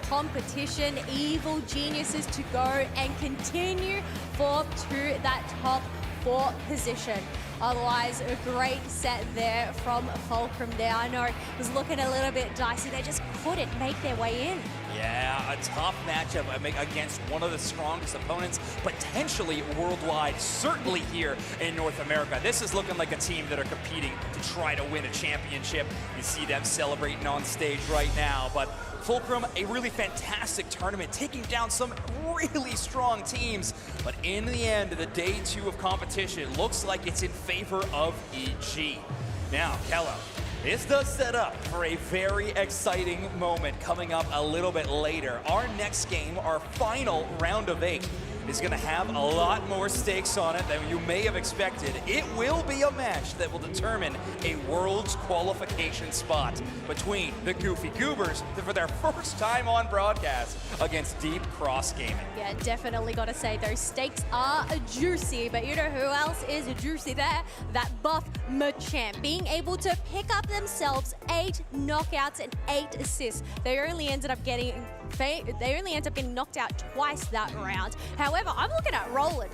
Q: competition. Evil Geniuses to go and continue forth to that top 4 position. Otherwise, a great set there from Fulcrum there. I know it was looking a little bit dicey. They just couldn't make their way in.
R: Yeah, a tough matchup against one of the strongest opponents, potentially worldwide, certainly here in North America. This is looking like a team that are competing to try to win a championship. You see them celebrating on stage right now, but Fulcrum, a really fantastic tournament, taking down some really strong teams. But in the end of the day 2 of competition, looks like it's in favor of EG. Now, Kello, this does set up for a very exciting moment coming up a little bit later. Our next game, our final round of 8, is going to have a lot more stakes on it than you may have expected. It will be a match that will determine a Worlds qualification spot between the Goofy Goobers for their first time on broadcast against Deep Cross Gaming.
Q: Yeah, definitely got to say those stakes are juicy, but you know who else is juicy there? That buff Machamp, being able to pick up themselves 8 knockouts and 8 assists. They only ended up getting knocked out twice that round. However, I'm looking at Roland.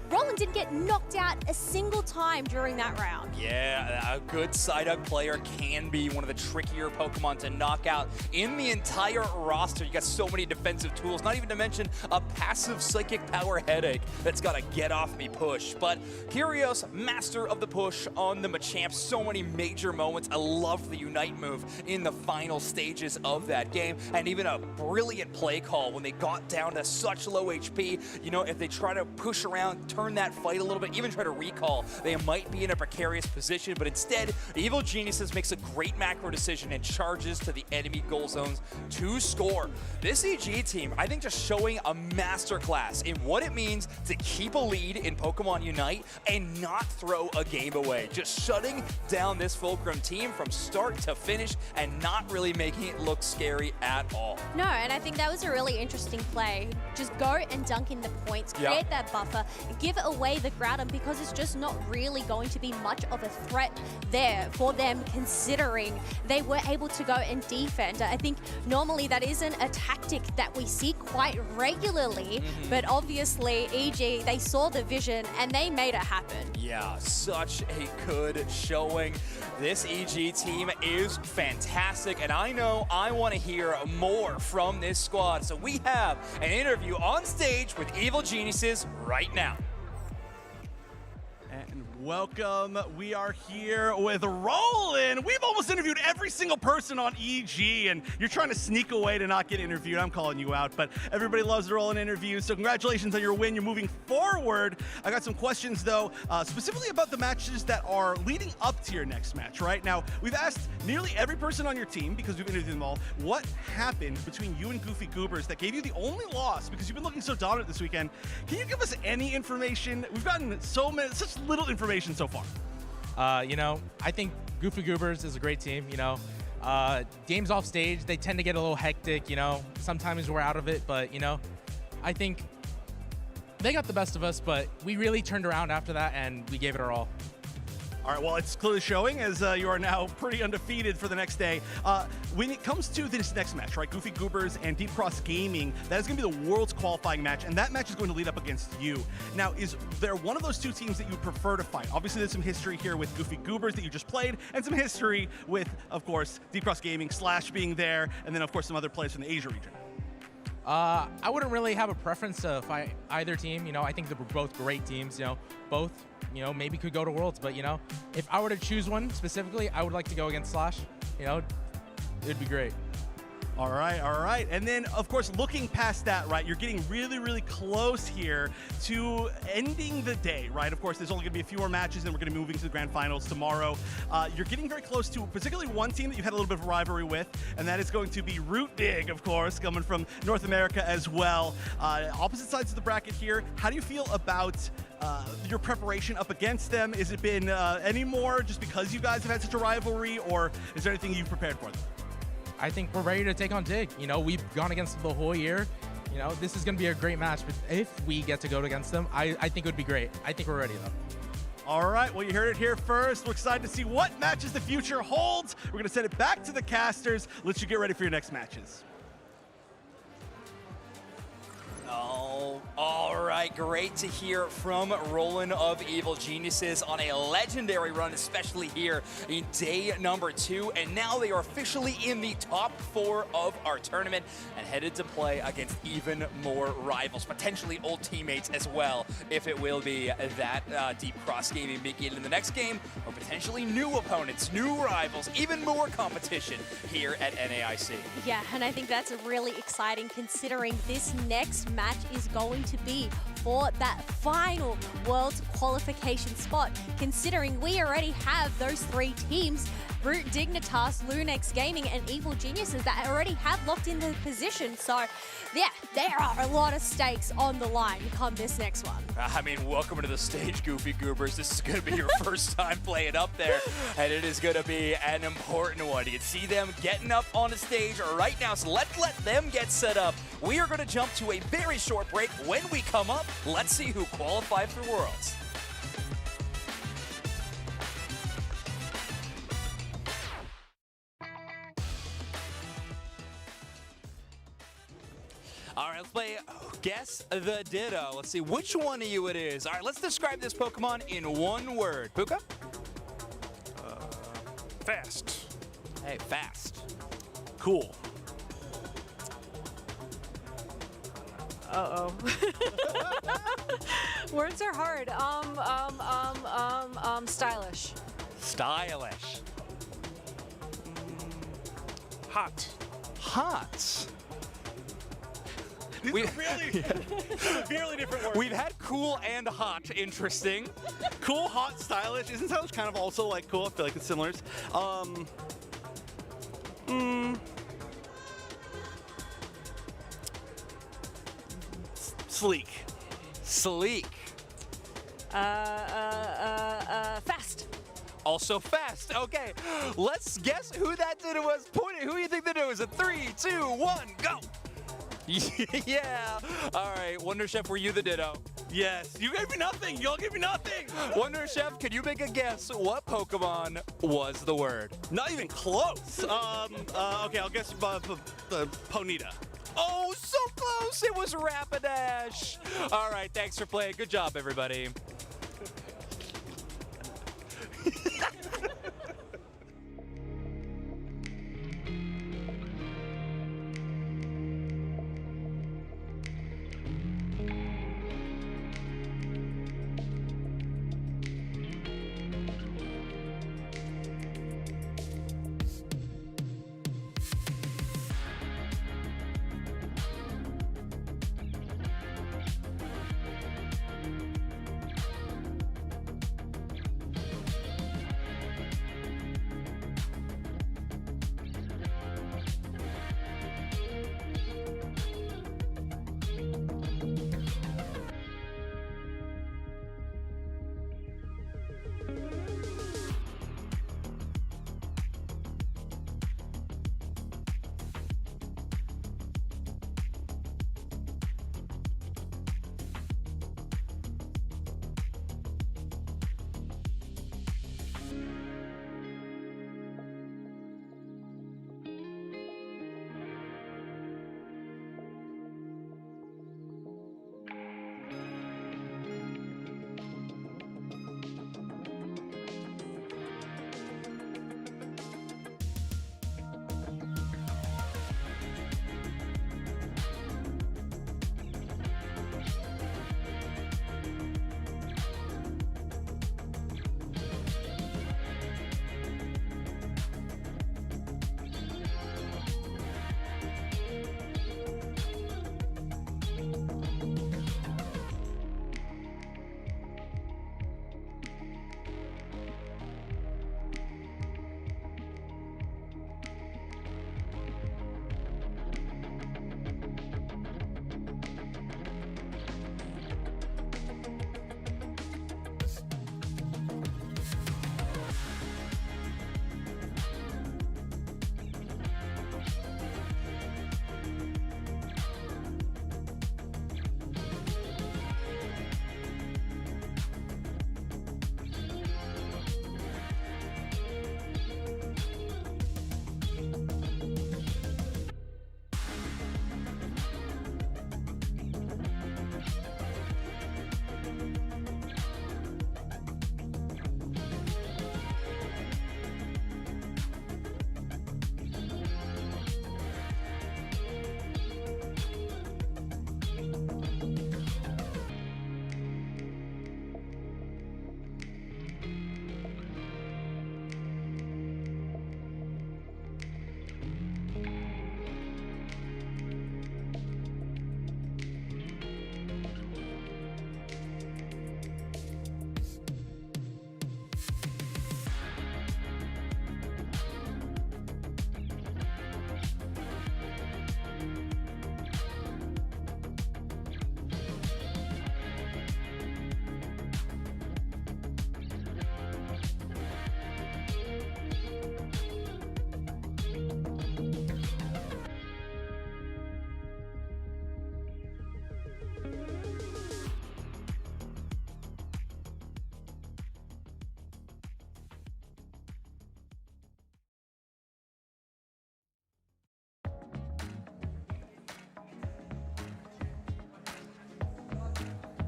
Q: Roland didn't get knocked out a single time during that round.
R: Yeah, a good side-up player can be one of the trickier Pokemon to knock out in the entire roster. You got so many defensive tools, not even to mention a passive Psychic Power Headache that's got a get-off-me push. But Curios, master of the push on the Machamp, so many major moments. I love the Unite move in the final stages of that game, and even a brilliant play call when they got down to such low HP. You know, if they try to push around, turn that fight a little bit, even try to recall, they might be in a precarious position, but instead, Evil Geniuses makes a great macro decision and charges to the enemy goal zones to score. This EG team, I think, just showing a masterclass in what it means to keep a lead in Pokemon Unite and not throw a game away. Just shutting down this Fulcrum team from start to finish and not really making it look scary at all.
Q: No, and I think that was a really interesting play. Just go and dunk in the points, create that buffer, give away the Groudon because it's just not really going to be much of a threat there for them considering they were able to go and defend. I think normally that isn't a tactic that we see quite regularly, but obviously EG, they saw the vision and they made it happen.
R: Yeah, such a good showing. This EG team is fantastic, and I know I want to hear more from this squad. So we have an interview on stage with Evil Geniuses right now.
G: And welcome. We are here with Roland. We've almost interviewed every single person on EG, and you're trying to sneak away to not get interviewed. I'm calling you out, but everybody loves the Roland interview, so congratulations on your win. You're moving forward. I got some questions, though, specifically about the matches that are leading up to your next match, right? Now, we've asked nearly every person on your team, because we've interviewed them all, what happened between you and Goofy Goobers that gave you the only loss, because you've been looking so dominant this weekend. Can you give us any information? We've gotten such little information so far.
L: You know, I think Goofy Goobers is a great team. You know, games off stage, they tend to get a little hectic. You know, sometimes we're out of it, but you know, I think they got the best of us, but we really turned around after that, and we gave it our all.
G: All right, well, it's clearly showing as you are now pretty undefeated for the next day. When it comes to this next match, right, Goofy Goobers and Deep Cross Gaming, that is going to be the world's qualifying match, and that match is going to lead up against you. Now, is there one of those two teams that you prefer to fight? Obviously, there's some history here with Goofy Goobers that you just played, and some history with, of course, Deep Cross Gaming, Slash being there, and then, of course, some other players from the Asia region.
L: I wouldn't really have a preference to fight either team. You know, I think they're both great teams. You know, both, you know, maybe could go to Worlds. But, you know, if I were to choose one specifically, I would like to go against Slash. You know, it'd be great.
G: All right, all right. And then, of course, looking past that, right, you're getting really, really close here to ending the day, right? Of course, there's only going to be a few more matches, and we're going to be moving to the grand finals tomorrow. You're getting very close to particularly one team that you've had a little bit of a rivalry with, and that is going to be Root Dig, of course, coming from North America as well. Opposite sides of the bracket here. How do you feel about your preparation up against them? Has it been any more just because you guys have had such a rivalry, or is there anything you've prepared for them?
L: I think we're ready to take on Dig. You know, we've gone against them the whole year. You know, this is going to be a great match. But if we get to go against them, I think it would be great. I think we're ready, though.
G: All right, well, you heard it here first. We're excited to see what matches the future holds. We're going to send it back to the casters. Let you get ready for your next matches.
R: Oh, all right. Great to hear from Roland of Evil Geniuses on a legendary run, especially here in day number 2. And now they are officially in the top 4 of our tournament and headed to play against even more rivals, potentially old teammates as well, if it will be that Deep Cross Gaming begin in the next game, or potentially new opponents, new rivals, even more competition here at NAIC.
Q: Yeah, and I think that's really exciting considering this next match is going to be for that final World qualification spot, considering we already have those 3 teams, Root, Dignitas, Lunex Gaming, and Evil Geniuses, that already have locked in the position. So, yeah, there are a lot of stakes on the line come this next one.
R: I mean, welcome to the stage, Goofy Goobers. This is going to be your first time playing up there, and it is going to be an important one. You can see them getting up on the stage right now, so let's let them get set up. We are going to jump to a very short break. When we come up, let's see who qualified for Worlds. All right, let's play Guess the Ditto. Let's see which one of you it is. All right, let's describe this Pokemon in one word. Puka?
H: Fast.
R: Hey, fast.
G: Cool.
B: Uh-oh. Words are hard. Stylish.
R: Stylish.
H: Hot.
R: Hot.
G: These are really, really different words.
R: We've had cool and hot. Interesting.
G: Cool, hot, stylish. Isn't stylish kind of also like cool? I feel like it's similar. Sleek.
R: Sleek.
B: Fast.
R: Also fast. Okay, let's guess who that Ditto was. Point it. Who do you think the Ditto is? In 3, 2, 1, go. Yeah. All right, Wonder Chef, were you the Ditto?
G: Yes. You gave me nothing. Y'all gave me nothing.
R: Wonder Chef, can you make a guess what Pokemon was the word?
G: Not even close. Okay, I'll guess Ponyta.
R: Oh, so close. It was Rapidash. All right, thanks for playing. Good job, everybody.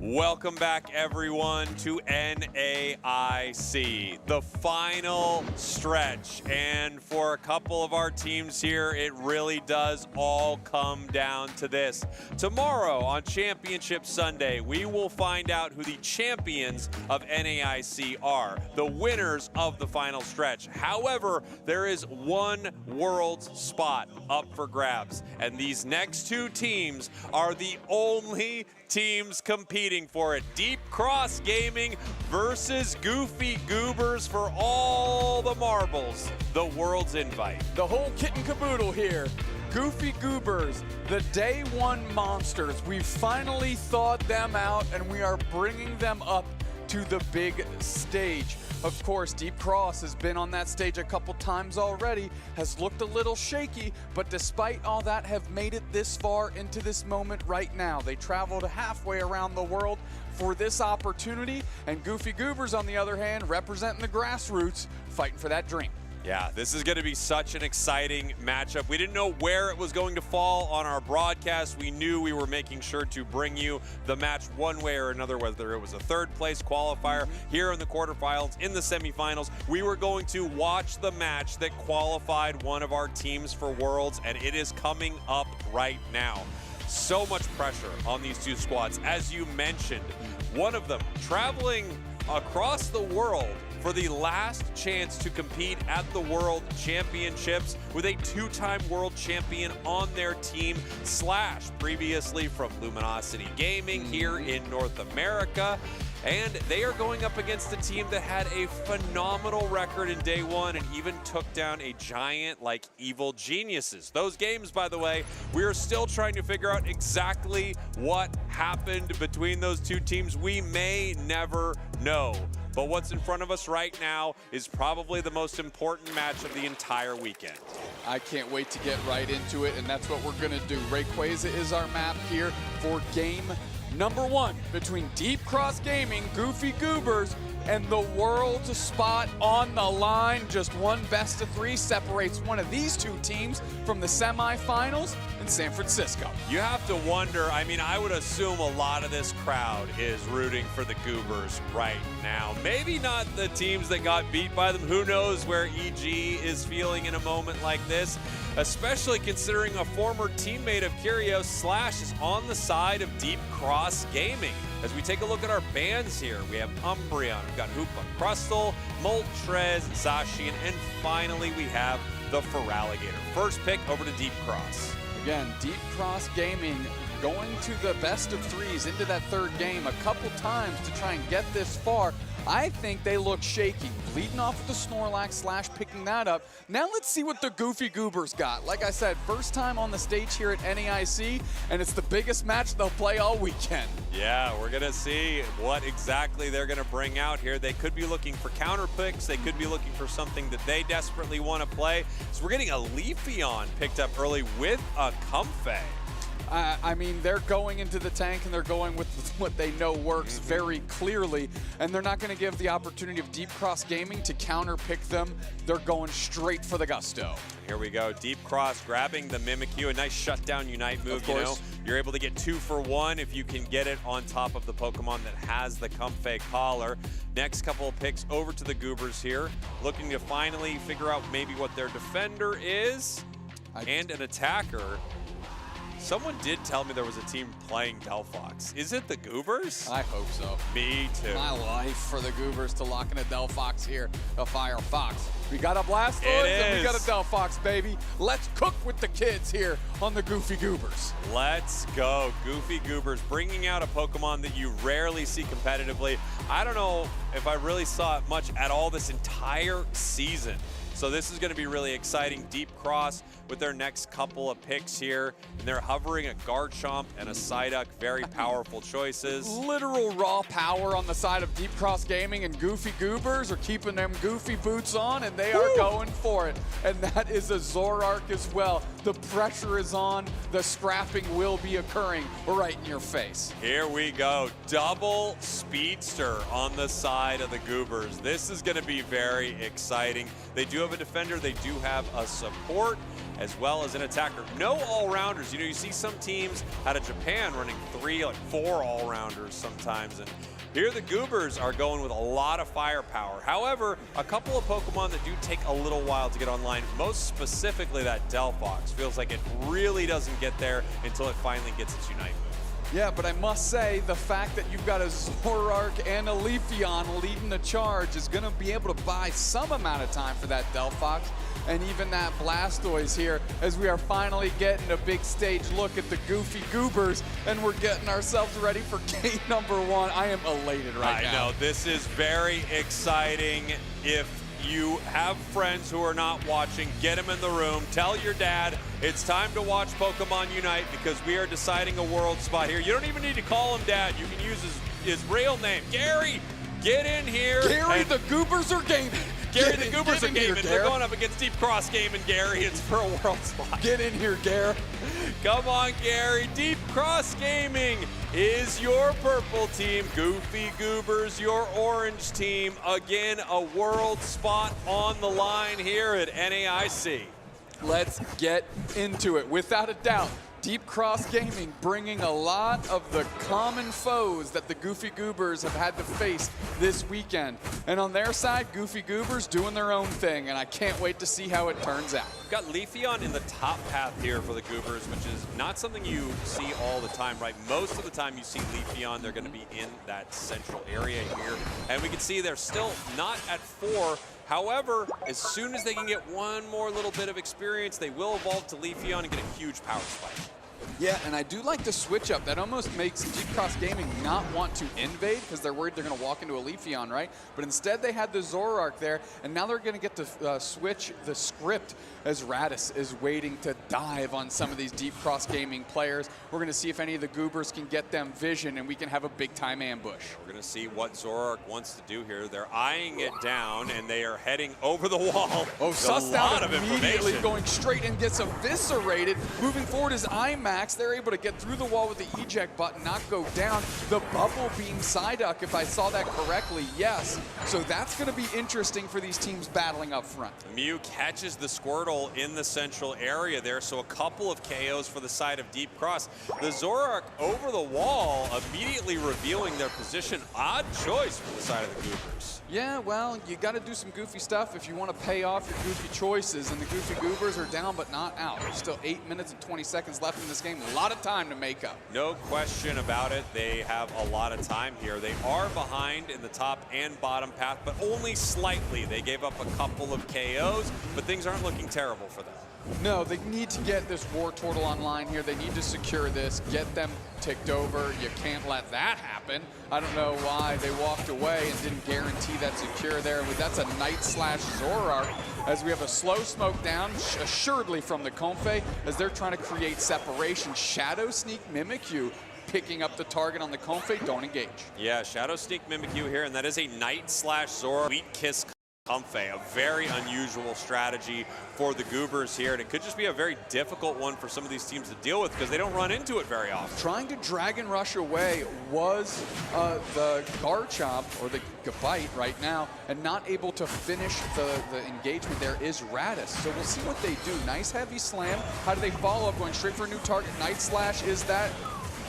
K: Welcome back, everyone, to NAIC, the final stretch. And for a couple of our teams here, it really does all come down to this. Tomorrow on Championship Sunday, we will find out who the champions of NAIC are, the winners of the final stretch. However, there is one Worlds spot up for grabs, and these next two teams are the only teams competing for it. Deep Cross Gaming versus Goofy Goobers for all the marbles. The World's invite.
E: The whole kit and caboodle here. Goofy Goobers, the day one monsters. We've finally thawed them out and we are bringing them up to the big stage. Of course, Deep Cross has been on that stage a couple times already, has looked a little shaky, but despite all that have made it this far into this moment right now. They traveled halfway around the world for this opportunity, and Goofy Goobers, on the other hand, representing the grassroots, fighting for that dream.
K: Yeah, this is going to be such an exciting matchup. We didn't know where it was going to fall on our broadcast. We knew we were making sure to bring you the match one way or another, whether it was a third place qualifier here in the quarterfinals, in the semifinals. We were going to watch the match that qualified one of our teams for Worlds, and it is coming up right now. So much pressure on these two squads. As you mentioned, one of them traveling across the world for the last chance to compete at the World Championships with a two-time world champion on their team, Slash, previously from Luminosity Gaming here in North America. And they are going up against a team that had a phenomenal record in day one and even took down a giant like Evil Geniuses. Those games, by the way, we are still trying to figure out exactly what happened between those two teams. We may never know. But what's in front of us right now is probably the most important match of the entire weekend.
E: I can't wait to get right into it, and that's what we're gonna do. Rayquaza is our map here for game number one between Deep Cross Gaming, Goofy Goobers, and the World's spot on the line. Just one best of three separates one of these two teams from the semifinals in San Francisco.
K: You have to wonder, I mean, I would assume a lot of this crowd is rooting for the Goobers right now. Maybe not the teams that got beat by them. Who knows where EG is feeling in a moment like this, especially considering a former teammate of Curios, Slash, is on the side of Deep Cross Gaming. As we take a look at our bands here, we have Umbreon, we've got Hoopa, Crustle, Moltres, Zacian, and finally we have the Feraligatr. First pick over to Deep Cross.
E: Again, Deep Cross Gaming going to the best of threes into that third game a couple times to try and get this far. I think they look shaky. Leading off with the Snorlax, Slash picking that up. Now let's see what the Goofy Goobers got. Like I said, first time on the stage here at NAIC, and it's the biggest match they'll play all weekend.
K: Yeah, we're gonna see what exactly they're gonna bring out here. They could be looking for counter picks. They could be looking for something that they desperately want to play. So we're getting a Leafeon picked up early with a Comfey.
E: I mean, they're going into the tank and they're going with what they know works very clearly, and they're not going to give the opportunity of Deep Cross Gaming to counter pick them. They're going straight for the gusto.
K: Here we go. Deep Cross grabbing the Mimikyu. A nice shutdown Unite move, you know. You're able to get 2 for 1 if you can get it on top of the Pokemon that has the Comfey collar. Next couple of picks over to the Goobers here. Looking to finally figure out maybe what their defender is and an attacker. Someone did tell me there was a team playing Delphox. Is it the Goobers?
E: I hope so.
K: Me too.
E: My life for the Goobers to lock in a Delphox here, a Firefox. We got a Blastoise and we got a Delphox, baby. Let's cook with the kids here on the Goofy Goobers.
K: Let's go. Goofy Goobers bringing out a Pokemon that you rarely see competitively. I don't know if I really saw it much at all this entire season. So this is going to be really exciting. Deep Cross with their next couple of picks here. And they're hovering a Garchomp and a Psyduck. Very powerful choices.
E: Literal raw power on the side of Deep Cross Gaming, and Goofy Goobers are keeping them goofy boots on, and they are going for it. And that is a Zoroark as well. The pressure is on. The scrapping will be occurring right in your face.
K: Here we go. Double Speedster on the side of the Goobers. This is going to be very exciting. They do have a defender. They do have a support. as well as an attacker. No all-rounders. You know, you see some teams out of Japan running 3, like 4 all-rounders sometimes, and here the Goobers are going with a lot of firepower. However, a couple of Pokemon that do take a little while to get online, most specifically that Delphox, feels like it really doesn't get there until it finally gets its Unite move.
J: Yeah, but I must say, the fact that you've got a Zoroark and a Leafeon leading the charge is going to be able to buy some amount of time for that Delphox and even that Blastoise here, as we are finally getting a big stage look at the Goofy Goobers, and we're getting ourselves ready for game number 1. I am elated right now.
K: I know, this is very exciting. If you have friends who are not watching, get them in the room. Tell your dad it's time to watch Pokemon Unite because we are deciding a world spot here. You don't even need to call him Dad. You can use his real name. Gary, get in here.
J: Gary, the Goobers are gaming.
K: Gary, the Goobers are gaming. They're going up against Deep Cross Gaming, Gary. It's for a world spot.
J: Get in here, Gary.
K: Come on, Gary. Deep Cross Gaming is your purple team. Goofy Goobers, your orange team. Again, a world spot on the line here at NAIC.
J: Let's get into it. Without a doubt, Deep Cross Gaming bringing a lot of the common foes that the Goofy Goobers have had to face this weekend. And on their side, Goofy Goobers doing their own thing, and I can't wait to see how it turns out.
K: We've got Leafeon in the top path here for the Goobers, which is not something you see all the time, right? Most of the time you see Leafeon, they're going to be in that central area here. And we can see they're still not at 4. However, as soon as they can get one more little bit of experience, they will evolve to Leafeon and get a huge power spike.
J: Yeah, and I do like the switch up. That almost makes Deep Cross Gaming not want to invade because they're worried they're going to walk into a Leafeon, right? But instead they had the Zoroark there, and now they're going to get to switch the script as Radis is waiting to dive on some of these Deep Cross Gaming players. We're going to see if any of the Goobers can get them vision, and we can have a big-time ambush.
K: We're going to see what Zoroark wants to do here. They're eyeing it down, and they are heading over the wall.
J: Oh, sussed out
K: of
J: immediately,
K: information.
J: going straight and gets eviscerated. Moving forward is IMAX. They're able to get through the wall with the eject button, not go down. The bubble beam Psyduck, if I saw that correctly, yes. So that's going to be interesting for these teams battling up front.
K: Mew catches the Squirtle in the central area there, so a couple of KOs for the side of Deep Cross. The Zoroark over the wall, immediately revealing their position. Odd choice for the side of the Goobers.
J: Yeah, well, you got to do some goofy stuff if you want to pay off your goofy choices, and the Goofy Goobers are down but not out. There's still 8 minutes and 20 seconds left in this game. A lot of time to make up.
K: No question about it. They have a lot of time here. They are behind in the top and bottom path, but only slightly. They gave up a couple of KOs, but things aren't looking terrible for them.
J: No, they need to get this War Turtle online here. They need to secure this, get them ticked over. You can't let that happen. I don't know why they walked away and didn't guarantee that secure there. That's a Night Slash Zoroark, as we have a slow smoke down, assuredly from the Comfey, as they're trying to create separation. Shadow Sneak Mimikyu picking up the target on the Comfey. Don't engage.
K: Yeah, Shadow Sneak Mimikyu here, and that is a Night Slash Zoroark. Sweet Kiss Comfey, a very unusual strategy for the Goobers here, and it could just be a very difficult one for some of these teams to deal with because they don't run into it very often.
J: Trying to Dragon Rush away was the Garchomp, or the Gabite right now, and not able to finish the engagement there is Radis. So we'll see what they do. Nice heavy slam. How do they follow up? Going straight for a new target. Night Slash is that.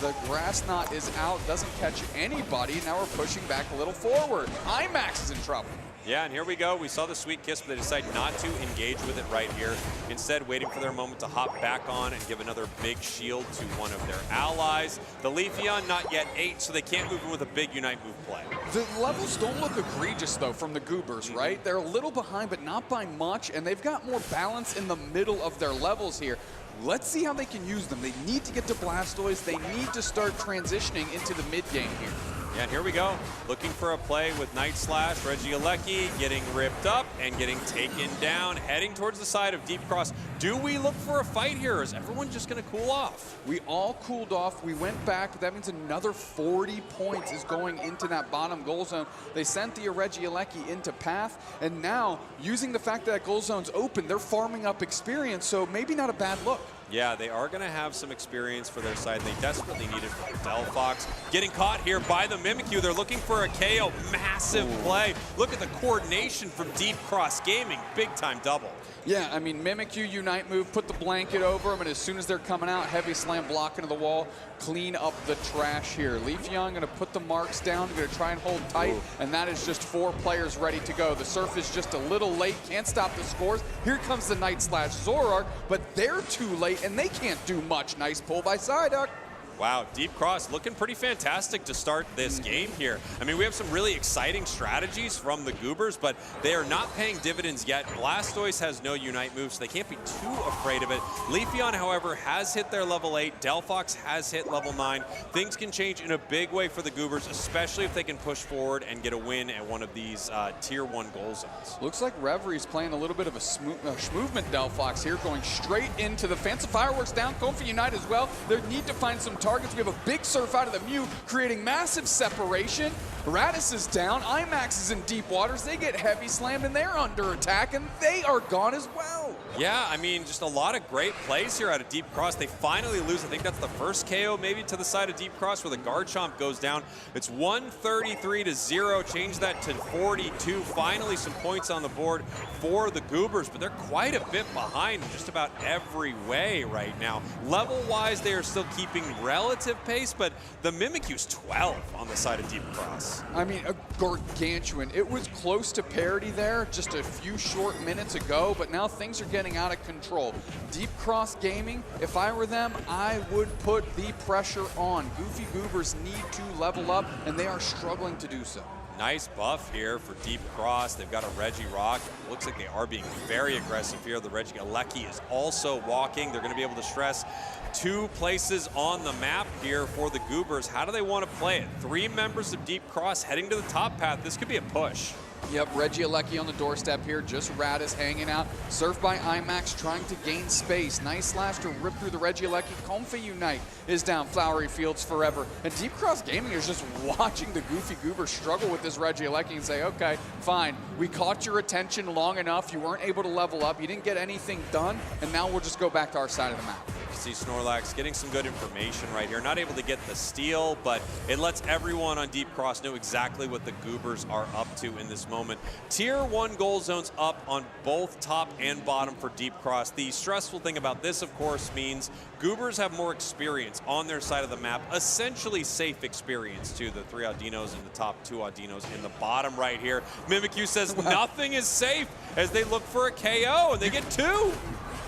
J: The Grass Knot is out, doesn't catch anybody. Now we're pushing back a little forward. IMAX is in trouble.
K: Yeah, and here we go. We saw the Sweet Kiss, but they decide not to engage with it right here. Instead, waiting for their moment to hop back on and give another big shield to one of their allies. The Leafeon, not yet 8, so they can't move in with a big Unite move play.
J: The levels don't look egregious, though, from the Goobers, right? They're a little behind, but not by much, and they've got more balance in the middle of their levels here. Let's see how they can use them. They need to get to Blastoise. They need to start transitioning into the mid-game here.
K: Yeah, and here we go. Looking for a play with Night Slash. Regieleki getting ripped up and getting taken down, heading towards the side of Deep Cross. Do we look for a fight here, or is everyone just going to cool off?
J: We all cooled off. We went back, but that means another 40 points is going into that bottom goal zone. They sent the Regieleki into path, and now, using the fact that goal zone's open, they're farming up experience, so maybe not a bad look.
K: Yeah, they are going to have some experience for their side. They desperately need it from Delphox. Getting caught here by the Mimikyu. They're looking for a KO. Massive play. Look at the coordination from Deep Cross Gaming. Big time double.
J: Yeah, I mean, Mimikyu Unite move, put the blanket over them, and as soon as they're coming out, heavy slam block into the wall, clean up the trash here. Leafeon going to put the marks down, going to try and hold tight, and that is just 4 players ready to go. The surf is just a little late, can't stop the scores. Here comes the Night Slash Zoroark, but they're too late, and they can't do much. Nice pull by Psyduck.
K: Wow, Deep Cross looking pretty fantastic to start this game here. I mean, we have some really exciting strategies from the Goobers, but they are not paying dividends yet. Blastoise has no Unite moves, so they can't be too afraid of it. Leafeon, however, has hit their level 8. Delphox has hit level 9. Things can change in a big way for the Goobers, especially if they can push forward and get a win at one of these Tier 1 goal zones.
J: Looks like Reverie's playing a little bit of a schmovement Delphox here, going straight into the fence. Fireworks down, Comfy Unite as well. They need to find some targets. We have a big surf out of the Mew, creating massive separation. Radis is down, IMAX is in deep waters. They get heavy slammed and they're under attack, and they are gone as well.
K: Yeah, I mean, just a lot of great plays here out of Deep Cross. They finally lose. I think that's the first KO maybe to the side of Deep Cross where the Garchomp goes down. It's 133-0. Change that to 42. Finally some points on the board for the Goobers, but they're quite a bit behind in just about every way right now. Level-wise, they are still keeping relative pace, but the Mimikyu's 12 on the side of Deep Cross.
J: I mean, a gargantuan. It was close to parity there just a few short minutes ago, but now things are getting out of control. Deep Cross Gaming, if I were them, I would put the pressure on. Goofy Goobers need to level up, and they are struggling to do so.
K: Nice buff here for Deep Cross. They've got a Regirock. It looks like they are being very aggressive here. The Regieleki is also walking. They're going to be able to stress 2 places on the map here for the Goobers. How do they want to play it? 3 members of Deep Cross heading to the top path. This could be a push.
J: Yep, Regieleki on the doorstep here, just Radis hanging out. Surf by IMAX trying to gain space. Nice slash to rip through the Regieleki. Comfy Unite is down. Flowery Fields forever. And Deep Cross Gaming is just watching the Goofy Goober struggle with this Regieleki and say, okay, fine, we caught your attention long enough. You weren't able to level up. You didn't get anything done, and now we'll just go back to our side of the map.
K: You see Snorlax getting some good information right here. Not able to get the steal, but it lets everyone on Deep Cross know exactly what the Goobers are up to in this moment. Tier 1 goal zones up on both top and bottom for Deep Cross. The stressful thing about this, of course, means Goobers have more experience on their side of the map. Essentially safe experience too. The 3 Audinos in the top, 2 Audinos in the bottom right here. Mimikyu says nothing is safe as they look for a KO, and they get 2.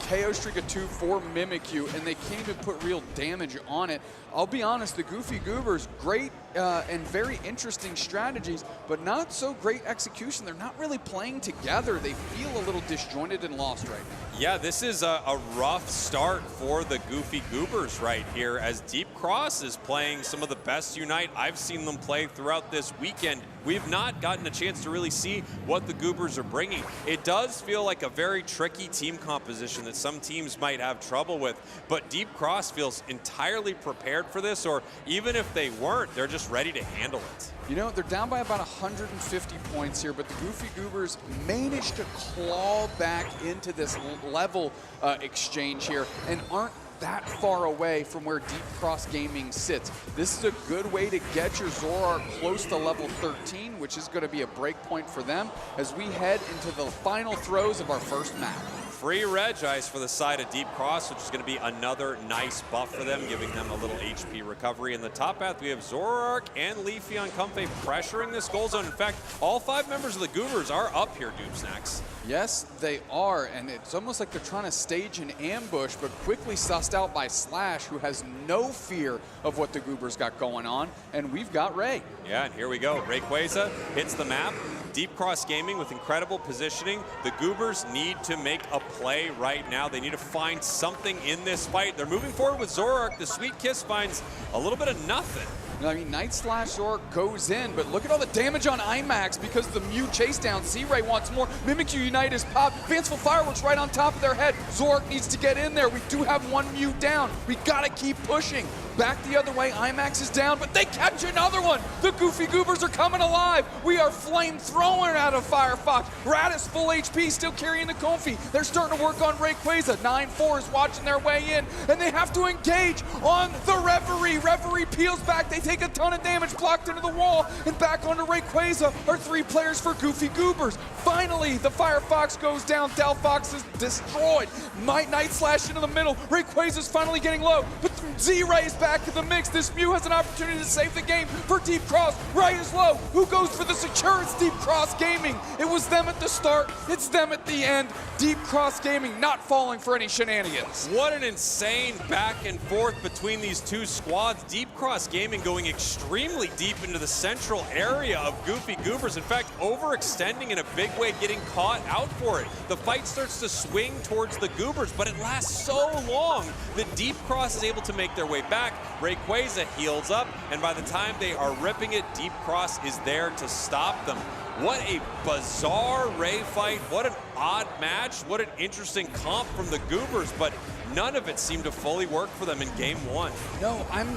J: KO streak of 2 for Mimikyu, and they can't even put real damage on it. I'll be honest, the Goofy Goobers, great and very interesting strategies, but not so great execution. They're not really playing together. They feel a little disjointed and lost right now.
K: Yeah, this is a rough start for the Goofy Goobers right here, as Deep Cross is playing some of the best Unite I've seen them play throughout this weekend. We've not gotten a chance to really see what the Goobers are bringing. It does feel like a very tricky team composition that some teams might have trouble with, but Deep Cross feels entirely prepared for this, or even if they weren't, they're just ready to handle it.
J: You know, they're down by about 150 points here, but the Goofy Goobers managed to claw back into this level exchange here and aren't that far away from where Deep Cross Gaming sits. This is a good way to get your Zoroark close to level 13, which is going to be a break point for them as we head into the final throes of our first map.
K: Free Regice for the side of Deep Cross, which is going to be another nice buff for them, giving them a little HP recovery. In the top path, we have Zoroark and Leafeon Comfey pressuring this goal zone. In fact, all 5 members of the Goobers are up here, Doob Snacks.
J: Yes, they are, and it's almost like they're trying to stage an ambush, but quickly sussed out by Slash, who has no fear of what the Goobers got going on, and we've got Ray.
K: Yeah, and here we go. Rayquaza hits the map. Deep Cross Gaming with incredible positioning. The Goobers need to make a play right now. They need to find something in this fight. They're moving forward with Zoroark. The Sweet Kiss finds a little bit of nothing.
J: I mean, Night Slash Zoroark goes in, but look at all the damage on IMAX because the Mew chase down. Z-Ray wants more. Mimikyu Unite is popped. Fanciful Fireworks right on top of their head. Zoroark needs to get in there. We do have 1 Mew down. We gotta keep pushing. Back the other way, IMAX is down, but they catch another one. The Goofy Goobers are coming alive. We are flamethrowing out of Firefox. Radis full HP, still carrying the Comfy. They're starting to work on Rayquaza. 9-4 is watching their way in, and they have to engage on the Reverie. Reverie peels back. They take a ton of damage, blocked into the wall, and back onto Rayquaza are 3 players for Goofy Goobers. Finally, the Firefox goes down. Delphox is destroyed. Night Slash into the middle. Rayquaza's finally getting low, but Z-Ray is back in the mix. This Mew has an opportunity to save the game for Deep Cross. Ray is low. Who goes for the secure? It's Deep Cross Gaming. It was them at the start. It's them at the end. Deep Cross Gaming not falling for any shenanigans.
K: What an insane back and forth between these two squads. Deep Cross Gaming going extremely deep into the central area of Goofy Goobers. In fact, overextending in a big way, getting caught out for it. The fight starts to swing towards the Goobers, but it lasts so long that Deep Cross is able to make their way back. Rayquaza heals up, and by the time they are ripping it, Deep Cross is there to stop them. What a bizarre Ray fight. What an odd match. What an interesting comp from the Goobers, but none of it seemed to fully work for them in game 1.
J: No, I'm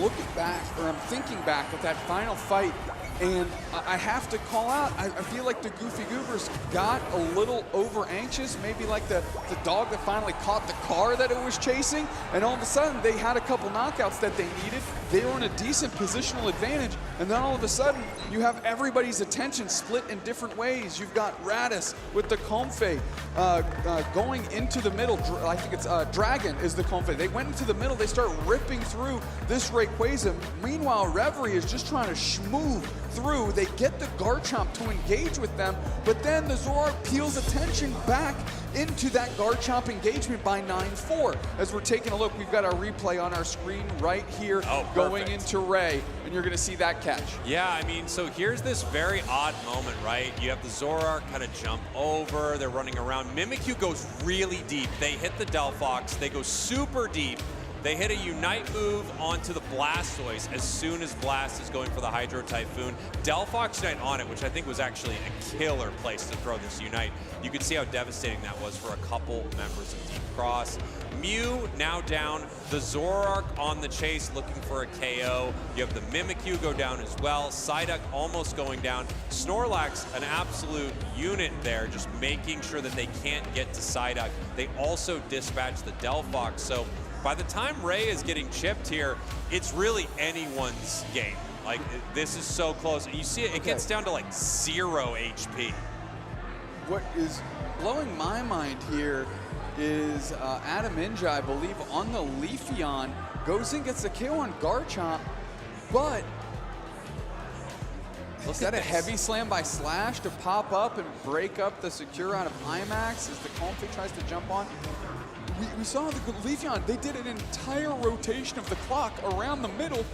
J: looking back, or I'm thinking back at that final fight, and I have to call out, I feel like the Goofy Goobers got a little over anxious, maybe like the dog that finally caught the car that it was chasing, and all of a sudden they had a couple knockouts that they needed. They were in a decent positional advantage, and then all of a sudden you have everybody's attention split in different ways. You've got Radis with the Comfey going into the middle. I think it's Dragon is the Comfey. They went into the middle, they start ripping through this Rayquaza. Meanwhile, Reverie is just trying to schmooze through. They get the Garchomp to engage with them, but then the Zoroark peels attention back into that Garchomp engagement by 9-4. As we're taking a look, we've got our replay on our screen right here going into Ray, and you're gonna see that catch.
K: Yeah, I mean, so here's this very odd moment, right? You have the Zoroark kind of jump over, they're running around. Mimikyu goes really deep. They hit the Delphox, they go super deep. They hit a Unite move onto the Blastoise as soon as Blast is going for the Hydro Typhoon. Delphox Unite on it, which I think was actually a killer place to throw this Unite. You could see how devastating that was for a couple members of Deep Cross. Mew now down, the Zoroark on the chase looking for a KO. You have the Mimikyu go down as well. Psyduck almost going down. Snorlax, an absolute unit there, just making sure that they can't get to Psyduck. They also dispatch the Delphox, so by the time Ray is getting chipped here, it's really anyone's game. Like, this is so close. You see it gets down to like 0 HP.
J: What is blowing my mind here is Adam Ninja, I believe, on the Leafeon, goes in, gets the KO on Garchomp, but is that a heavy slam by Slash to pop up and break up the secure out of IMAX as the Comfey tries to jump on? We saw the Leafeon, they did an entire rotation of the clock around the middle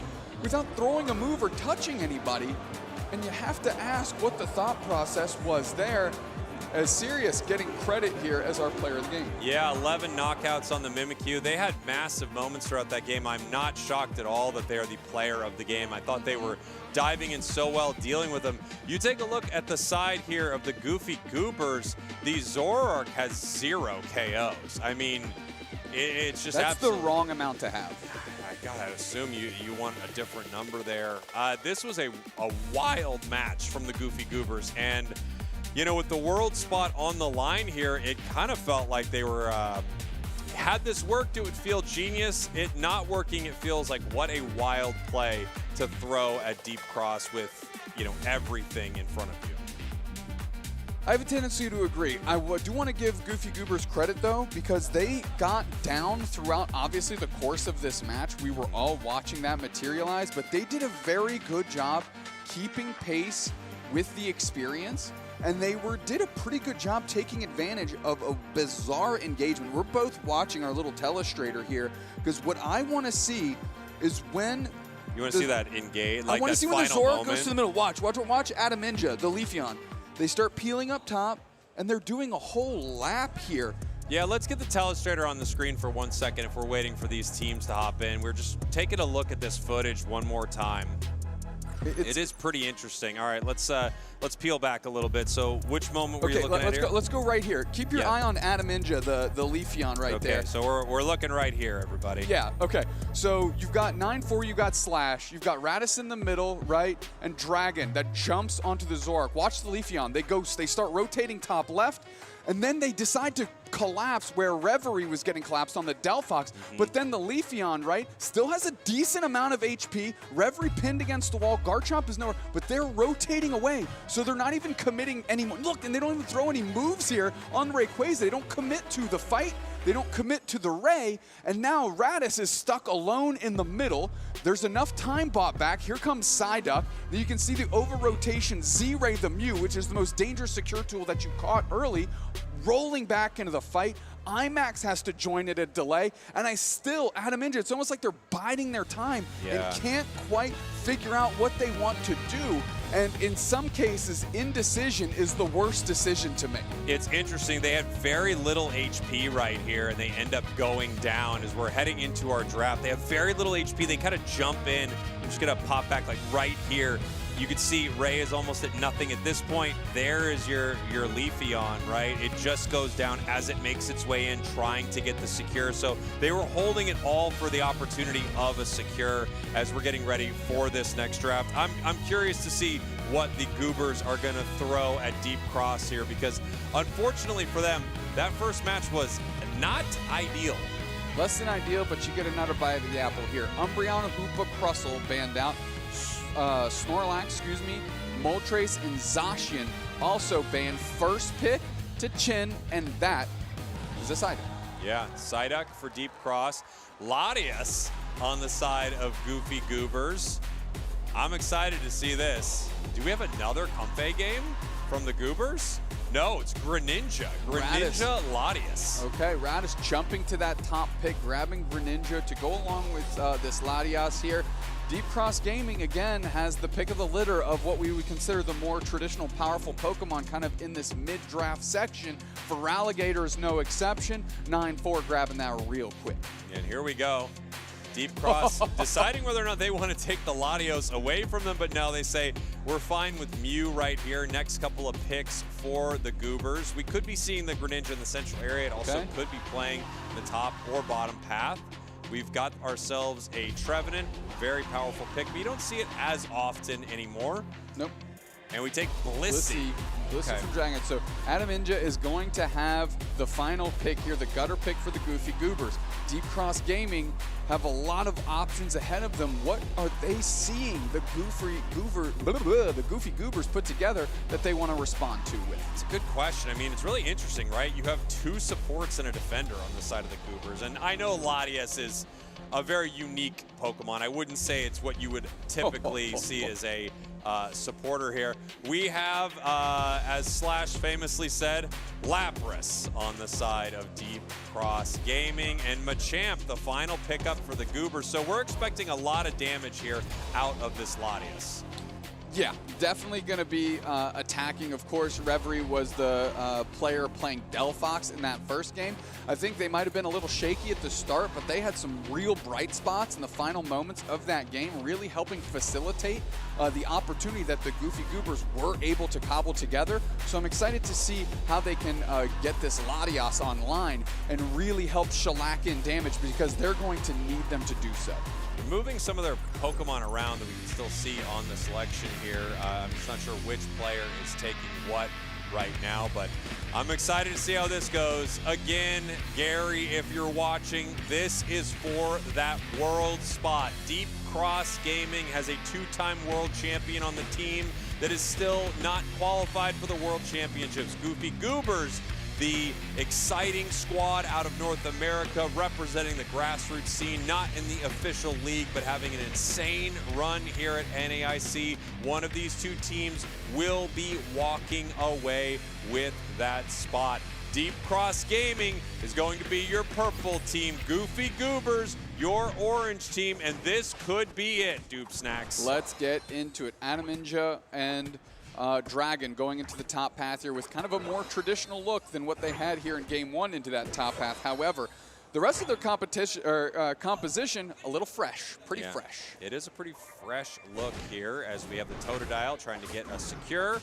J: without throwing a move or touching anybody. And you have to ask what the thought process was there, as Sirius getting credit here as our player of the game.
K: Yeah, 11 knockouts on the Mimikyu. They had massive moments throughout that game. I'm not shocked at all that they are the player of the game. I thought they were diving in so well, dealing with them. You take a look at the side here of the Goofy Goobers. The Zoroark has 0 KOs. I mean, it's just
J: That's the wrong amount to have.
K: I gotta assume you want a different number there. This was a wild match from the Goofy Goobers, and you know, with the world spot on the line here, it kind of felt like they were, had this worked, it would feel genius. It not working, it feels like what a wild play to throw at Deep Cross with, you know, everything in front of you.
J: I have a tendency to agree. I do want to give Goofy Goobers credit, though, because they got down throughout, obviously, the course of this match. We were all watching that materialize, but they did a very good job keeping pace with the experience. And they did a pretty good job taking advantage of a bizarre engagement. We're both watching our little telestrator here, because what I want to see is when...
K: You want to see that engage, like
J: I want to see when the
K: Zoroark
J: goes to the middle. Watch Adam Ninja, the Leafeon. They start peeling up top, and they're doing a whole lap here.
K: Yeah, let's get the telestrator on the screen for 1 second if we're waiting for these teams to hop in. We're just taking a look at this footage one more time. It is pretty interesting. All right, let's peel back a little bit. So which moment were you looking at here?
J: Let's go right here. Keep your eye on Adam Ninja, the Leafeon right there.
K: Okay, so we're looking right here, everybody.
J: Yeah, okay. So you've got 9-4, you got Slash, you've got Radis in the middle, right? And Dragon that jumps onto the Zoroark. Watch the Leafeon. They start rotating top left, and then they decide to collapse where Reverie was getting collapsed on the Delphox. But then the Leafeon, right, still has a decent amount of HP. Reverie pinned against the wall. Garchomp is nowhere, but they're rotating away. So they're not even committing anymore. Look, and they don't even throw any moves here on Rayquaza. They don't commit to the fight. They don't commit to the Ray, and now Radis is stuck alone in the middle. There's enough time bought back. Here comes Psyduck. Then you can see the over-rotation Z-Ray the Mew, which is the most dangerous secure tool that you caught early, rolling back into the fight. IMAX has to join at a delay, and Adam Ninja, it's almost like they're biding their time and can't quite figure out what they want to do. And in some cases, indecision is the worst decision to make.
K: It's interesting. They had very little HP right here, and they end up going down as we're heading into our draft. They have very little HP. They kind of jump in. I'm just going to pop back like right here. You can see Ray is almost at nothing at this point. There is your Leafeon, right? It just goes down as it makes its way in, trying to get the secure. So they were holding it all for the opportunity of a secure as we're getting ready for this next draft. I'm curious to see what the Goobers are going to throw at Deep Cross here, because unfortunately for them, that first match was not ideal.
J: Less than ideal, but you get another bite of the apple here. Umbreon, Hoopa, Crustle banned out. Snorlax, Moltres, and Zacian also banned. First pick to Chin, and that is a Psyduck.
K: Yeah, Psyduck for Deep Cross. Latias on the side of Goofy Goobers. I'm excited to see this. Do we have another Comfey game from the Goobers? No, it's Greninja. Greninja, Latias.
J: Okay, Radis jumping to that top pick, grabbing Greninja to go along with this Latias here. Deep Cross Gaming, again, has the pick of the litter of what we would consider the more traditional, powerful Pokemon kind of in this mid-draft section. For Alligator is no exception. 9-4 grabbing that real quick.
K: And here we go. Deep Cross deciding whether or not they want to take the Latios away from them, but no, they say we're fine with Mew right here. Next couple of picks for the Goobers. We could be seeing the Greninja in the central area. It also could be playing the top or bottom path. We've got ourselves a Trevenant, very powerful pick, but you don't see it as often anymore.
J: Nope.
K: And we take Blissey.
J: Blissey from Dragon. So Adam Ninja is going to have the final pick here, the gutter pick for the Goofy Goobers. Deep Cross Gaming have a lot of options ahead of them. What are they seeing the Goofy Goobers put together that they want to respond to with?
K: It's a good question. I mean, it's really interesting, right? You have two supports and a defender on the side of the Goobers. And I know Latias is a very unique Pokemon. I wouldn't say it's what you would typically see as a supporter here. We have, as Slash famously said, Lapras on the side of Deep Cross Gaming, and Machamp, the final pickup for the Goobers. So we're expecting a lot of damage here out of this Latias.
J: Yeah, definitely going to be attacking. Of course, Reverie was the player playing Delphox in that first game. I think they might have been a little shaky at the start, but they had some real bright spots in the final moments of that game, really helping facilitate the opportunity that the Goofy Goobers were able to cobble together. So I'm excited to see how they can get this Latias online and really help shellac in damage, because they're going to need them to do so.
K: Moving some of their Pokemon around that we can still see on the selection here. I'm just not sure which player is taking what right now, but I'm excited to see how this goes. Again, Gary, if you're watching, this is for that world spot. Deep Cross Gaming has a two-time world champion on the team that is still not qualified for the world championships. Goofy Goobers, the exciting squad out of North America, representing the grassroots scene, not in the official league, but having an insane run here at NAIC. One of these two teams will be walking away with that spot. Deep Cross Gaming is going to be your purple team. Goofy Goobers, your orange team, and this could be it, Dupe Snacks.
J: Let's get into it. Adam Ninja and Dragon going into the top path here with kind of a more traditional look than what they had here in game one into that top path. However, The rest of their competition or composition, a little fresh, pretty
K: Yeah.
J: fresh.
K: It is a pretty fresh look here as we have the Totodile trying to get a secure.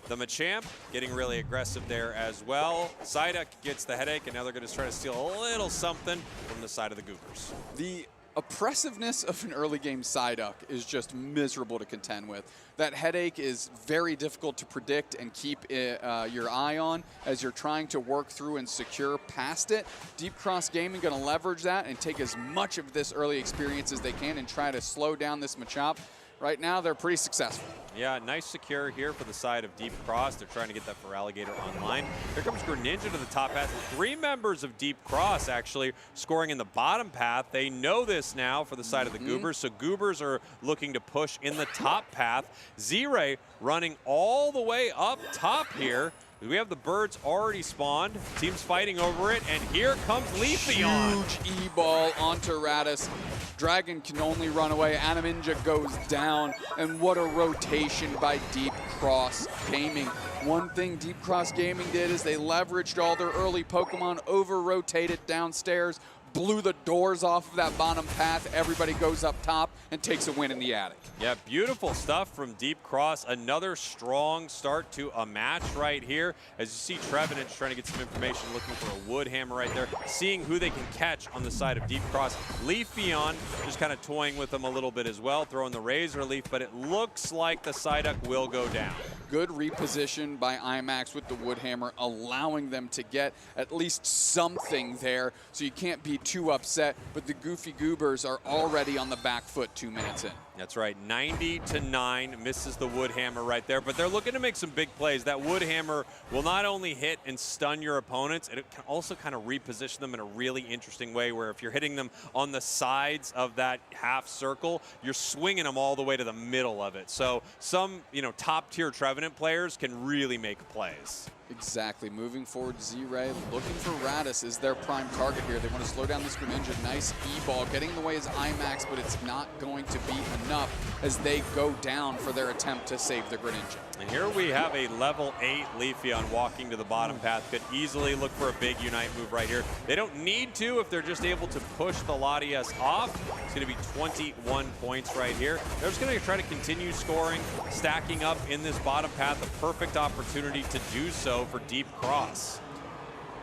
K: The Machamp getting really aggressive there as well. Psyduck gets the headache, and now they're going to try to steal a little something from the side of the Goobers.
J: The oppressiveness of an early game Psyduck is just miserable to contend with. That headache is very difficult to predict and keep your eye on as you're trying to work through and secure past it. Deep Cross Gaming going to leverage that and take as much of this early experience as they can and try to slow down this Machop. Right now, they're pretty successful.
K: Yeah, nice secure here for the side of Deep Cross. They're trying to get that Feraligatr online. Here comes Greninja to the top path. 3 members of Deep Cross actually scoring in the bottom path. They know this now for the side of the Goobers, so Goobers are looking to push in the top path. Z-Ray running all the way up top here. We have the birds already spawned. Teams fighting over it, and here comes Leafeon.
J: Huge E-ball onto Radis. Dragon can only run away. Animinja goes down, and what a rotation by Deep Cross Gaming. One thing Deep Cross Gaming did is they leveraged all their early Pokemon, over-rotated downstairs, blew the doors off of that bottom path. Everybody goes up top and takes a win in the attic.
K: Yeah, beautiful stuff from Deep Cross. Another strong start to a match right here. As you see, Trevenant trying to get some information, looking for a wood hammer right there, seeing who they can catch on the side of Deep Cross. Leafeon just kind of toying with them a little bit as well, throwing the Razor Leaf, but it looks like the Psyduck will go down.
J: Good reposition by IMAX with the wood hammer, allowing them to get at least something there, so you can't be too upset, but the Goofy Goobers are already on the back foot 2 minutes in.
K: That's right, 90-9, misses the wood hammer right there, but they're looking to make some big plays. That wood hammer will not only hit and stun your opponents, it can also kind of reposition them in a really interesting way, where if you're hitting them on the sides of that half circle, you're swinging them all the way to the middle of it. So some, top-tier Trevenant players can really make plays.
J: Exactly. Moving forward, Z-Ray looking for Radis as their prime target here. They want to slow down this Greninja. Nice E-ball. Getting in the way is IMAX, but it's not going to be enough as they go down for their attempt to save the Greninja.
K: And here we have a level 8 Leafeon walking to the bottom path. Could easily look for a big Unite move right here. They don't need to if they're just able to push the Latias off. It's going to be 21 points right here. They're just going to try to continue scoring, stacking up in this bottom path. A perfect opportunity to do so for Deep Cross.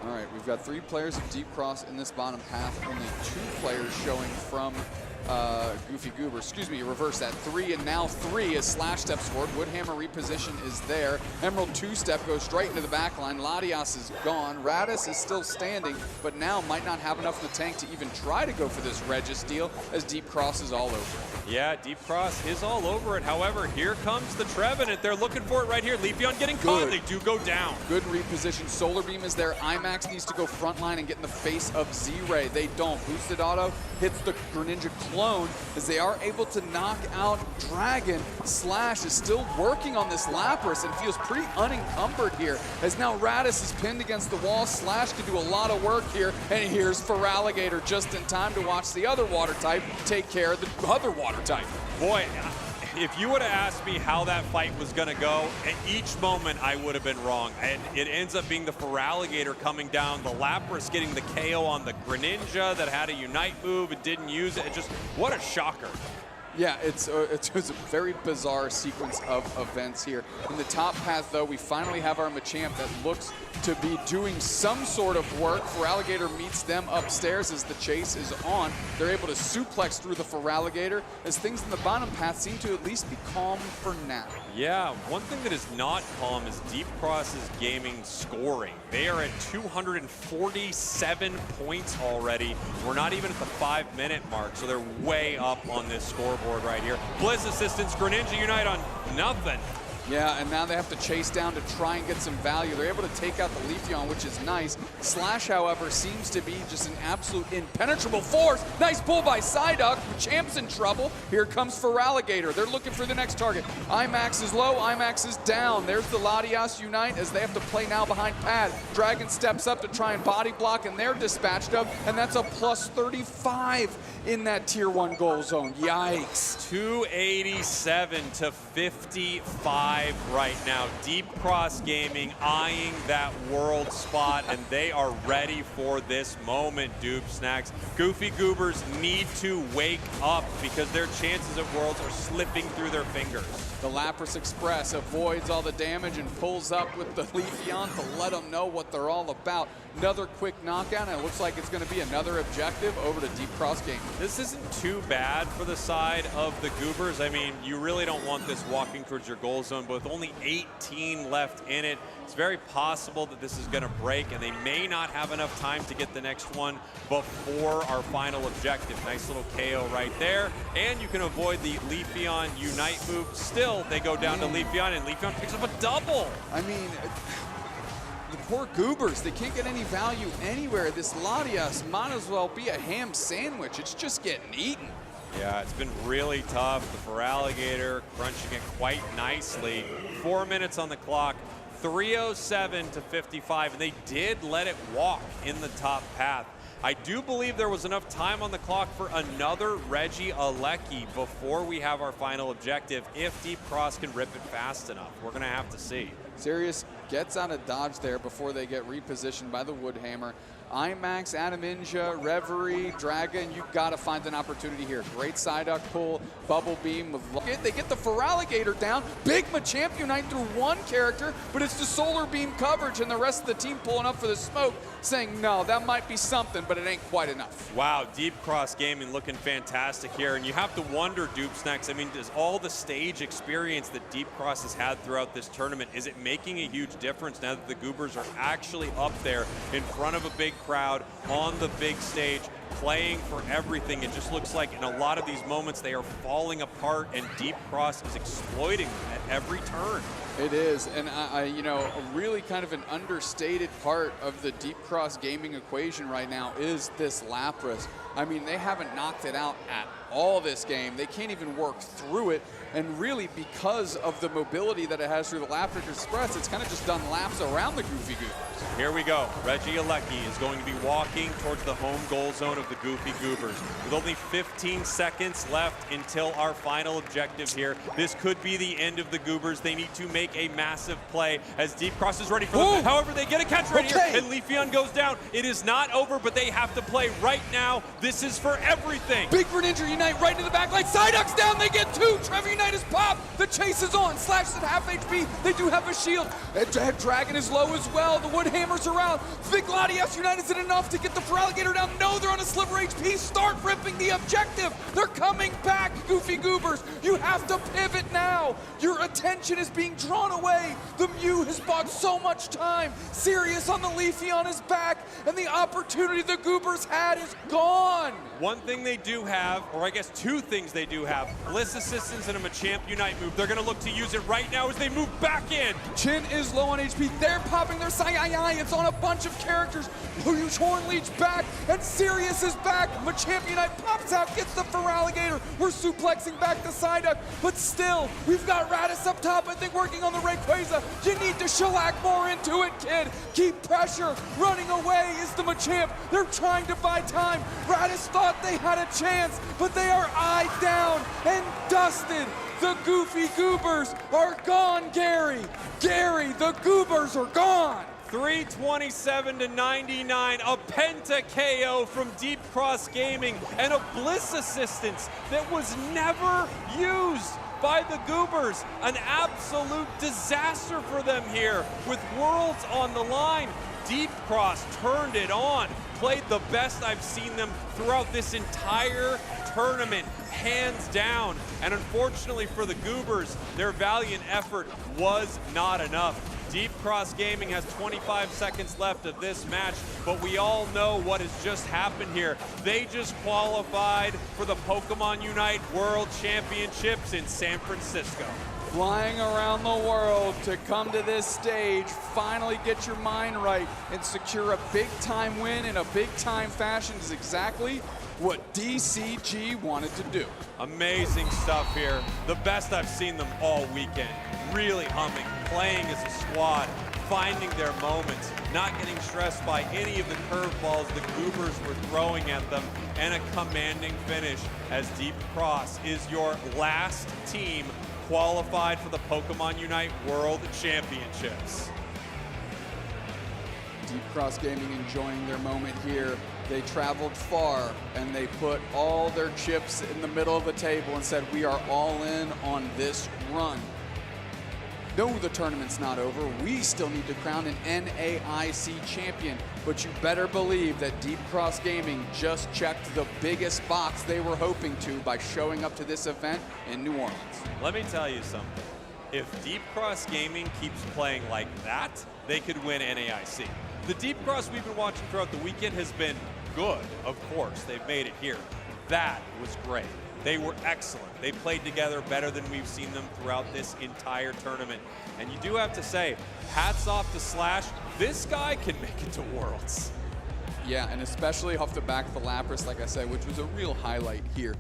J: All right, we've got 3 players of Deep Cross in this bottom path. Only 2 players showing from Goofy Goober. Excuse me, reverse that. 3 and now 3 as Slash steps forward. Woodhammer reposition is there. Emerald 2-step goes straight into the back line. Latias is gone. Radis is still standing, but now might not have enough in the tank to even try to go for this Regis deal as Deep Cross is all over it.
K: Yeah, Deep Cross is all over it. However, here comes the Trevenant. They're looking for it right here. Leafeon getting caught. They do go down.
J: Good reposition. Solar Beam is there. IMAX needs to go front line and get in the face of Z-Ray. They don't. Boosted Auto hits the Greninja clone as they are able to knock out Dragon. Slash is still working on this Lapras and feels pretty unencumbered here as now Radis is pinned against the wall. Slash can do a lot of work here, and here's Feraligatr just in time to watch the other water type take care of the other water type.
K: Boy, if you would have asked me how that fight was going to go, at each moment I would have been wrong. And it ends up being the Feraligatr coming down, the Lapras getting the KO on the Greninja that had a Unite move and didn't use it. Just what a shocker.
J: Yeah, it's a very bizarre sequence of events here. In the top path, though, we finally have our Machamp that looks to be doing some sort of work. Feraligatr meets them upstairs as the chase is on. They're able to suplex through the Feraligatr as things in the bottom path seem to at least be calm for now.
K: Yeah, one thing that is not calm is Deep Cross's gaming scoring. They are at 247 points already. We're not even at the 5-minute mark, so they're way up on this scoreboard right here. Blizz assistance, Greninja Unite on nothing.
J: Yeah, and now they have to chase down to try and get some value. They're able to take out the Leafeon, which is nice. Slash, however, seems to be just an absolute impenetrable force. Nice pull by Psyduck. Champ's in trouble. Here comes Feraligatr. They're looking for the next target. IMAX is low. IMAX is down. There's the Latias Unite as they have to play now behind Pad. Dragon steps up to try and body block, and they're dispatched of, and that's a plus 35 in that Tier 1 goal zone. Yikes.
K: 287 to 55. alive right now. Deep Cross Gaming eyeing that world spot, and they are ready for this moment, Dupe Snacks. Goofy Goobers need to wake up because their chances at Worlds are slipping through their fingers.
J: The Lapras Express avoids all the damage and pulls up with the Leafeon to let them know what they're all about. Another quick knockout, and it looks like it's going to be another objective over to Deep Cross Gaming.
K: This isn't too bad for the side of the Goobers. I mean, you really don't want this walking towards your goal zone, but with only 18 left in it, it's very possible that this is going to break, and they may not have enough time to get the next one before our final objective. Nice little KO right there, and you can avoid the Leafeon Unite move. Still, they go down to Leafeon, and Leafeon picks up a double.
J: I mean, the poor Goobers, they can't get any value anywhere. This Latias might as well be a ham sandwich. It's just getting eaten.
K: Yeah, it's been really tough. The Feraligatr crunching it quite nicely. 4 minutes on the clock, 307 to 55, and they did let it walk in the top path. I do believe there was enough time on the clock for another Reggie Alecki before we have our final objective, if Deep Cross can rip it fast enough. We're going to have to see.
J: Sirius gets out of dodge there before they get repositioned by the Woodhammer. IMAX, Adaminja, Reverie, Dragon, you've got to find an opportunity here. Great Psyduck pull, Bubble Beam with they get the Feraligatr down. Big Machamp Unite through one character, but it's the Solar Beam coverage and the rest of the team pulling up for the smoke, saying, no, that might be something, but it ain't quite enough.
K: Wow, Deep Cross Gaming looking fantastic here, and you have to wonder, Dupe Snacks, I mean, does all the stage experience that Deep Cross has had throughout this tournament, is it making a huge difference now that the Goobers are actually up there in front of a big crowd on the big stage, playing for everything? It just looks like in a lot of these moments they are falling apart, and Deep Cross is exploiting them at every turn.
J: It is, and you know, a really kind of an understated part of the Deep Cross Gaming equation right now is this Lapras. I mean, they haven't knocked it out at all this game. They can't even work through it, and really because of the mobility that it has through the Lapras Express, it's kind of just done laps around the Goofy Goobers.
K: Here we go. Reggie Alecki is going to be walking towards the home goal zone of the Goofy Goobers. With only 15 seconds left until our final objective here, this could be the end of the Goobers. They need to make a massive play as Deep Cross is ready for them. However, they get a catch right here, and Leafeon goes down. It is not over, but they have to play right now. This is for everything.
J: Big Greninja Unite right into the back line. Psyduck's down, they get two. Trevor Unite is popped. The chase is on. Slash is at half HP. They do have a shield. Dragon is low as well. The Woodhammer's around. Gladius Unite, is it enough to get the Feraligatr down? No, they're on a sliver HP. Start ripping the objective. They're coming back, Goofy Goobers. You have to pivot now. Your attention is being drawn away. The Mew has bought so much time. Sirius on the Leafeon is back, and the opportunity the Goobers had is gone.
K: One thing they do have, or I guess two things they do have, Bliss Assistance and a Machamp Unite move. They're going to look to use it right now as they move back in.
J: Chin is low on HP. They're popping their Sai-Ai. It's on a bunch of characters. Huge Horn Leech back, and Sirius is back. Machamp Unite pops out, gets the Feraligatr. We're suplexing back to Psyduck, but still, we've got Raditz up top, I think, working on the Rayquaza. You need to shellac more into it, kid. Keep pressure. Running away is the Machamp. They're trying to buy time. Raditz thought they had a chance, but they are eyed down and dusted. The Goofy Goobers are gone, Gary. Gary, the Goobers are gone.
K: 327 to 99, a Penta KO from Deep Cross Gaming, and a Bliss Assistance that was never used by the Goobers. An absolute disaster for them here with Worlds on the line. Deep Cross turned it on, played the best I've seen them throughout this entire tournament, hands down. And unfortunately for the Goobers, their valiant effort was not enough. Deep Cross Gaming has 25 seconds left of this match, but we all know what has just happened here. They just qualified for the Pokémon UNITE World Championships in San Francisco.
J: Flying around the world to come to this stage, finally get your mind right, and secure a big-time win in a big-time fashion is exactly what DCG wanted to do.
K: Amazing stuff here. The best I've seen them all weekend. Really humming, playing as a squad, finding their moments, not getting stressed by any of the curveballs the Goobers were throwing at them, and a commanding finish as Deep Cross is your last team qualified for the Pokemon Unite World Championships.
J: Deep Cross Gaming enjoying their moment here. They traveled far and they put all their chips in the middle of the table and said, we are all in on this run. No, the tournament's not over. We still need to crown an NAIC champion, but you better believe that Deep Cross Gaming just checked the biggest box they were hoping to by showing up to this event in New Orleans.
K: Let me tell you something. If Deep Cross Gaming keeps playing like that, they could win NAIC. The Deep Cross we've been watching throughout the weekend has been good, of course. They've made it here. That was great. They were excellent. They played together better than we've seen them throughout this entire tournament. And you do have to say, hats off to Slash. This guy can make it to Worlds.
J: Yeah, and especially off the back of the Lapras, like I said, which was a real highlight here.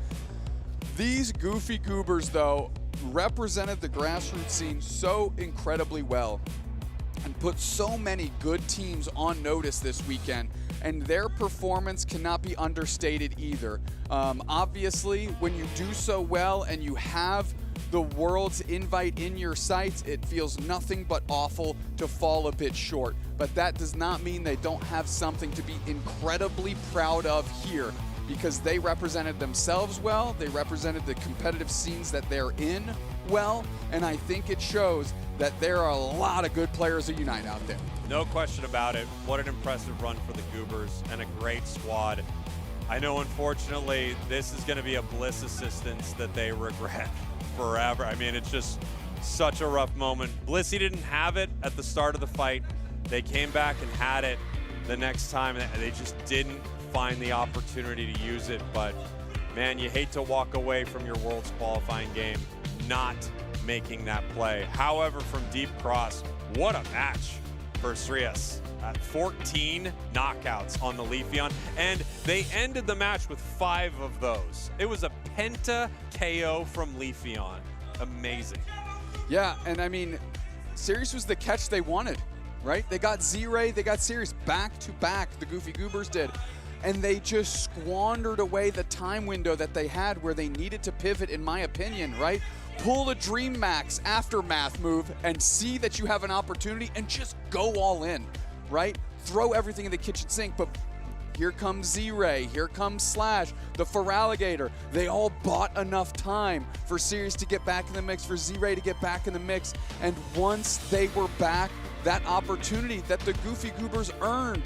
J: These Goofy Goobers, though, represented the grassroots scene so incredibly well and put so many good teams on notice this weekend, and their performance cannot be understated either. Obviously, when you do so well and you have the World's invite in your sights, it feels nothing but awful to fall a bit short. But that does not mean they don't have something to be incredibly proud of here, because they represented themselves well, they represented the competitive scenes that they're in well, and I think it shows that there are a lot of good players at Unite out there.
K: No question about it. What an impressive run for the Goobers and a great squad. I know, unfortunately, this is going to be a Bliss assistance that they regret forever. I mean, it's just such a rough moment. Blissey didn't have it at the start of the fight. They came back and had it the next time, and they just didn't find the opportunity to use it. But, man, you hate to walk away from your Worlds qualifying game not making that play. However, from Deep Cross, what a match for Srias. 14 knockouts on the Leafeon, and they ended the match with 5 of those. It was a penta KO from Leafeon. Amazing.
J: Yeah, and I mean, Sirius was the catch they wanted, right? They got Z-Ray, they got Sirius back to back, the Goofy Goobers did. And they just squandered away the time window that they had where they needed to pivot, in my opinion, right? Pull a Dream Max aftermath move and see that you have an opportunity and just go all in, right? Throw everything in the kitchen sink, but here comes Z-Ray, here comes Slash, the Feraligatr. They all bought enough time for Sirius to get back in the mix, for Z-Ray to get back in the mix, and once they were back, that opportunity that the Goofy Goobers earned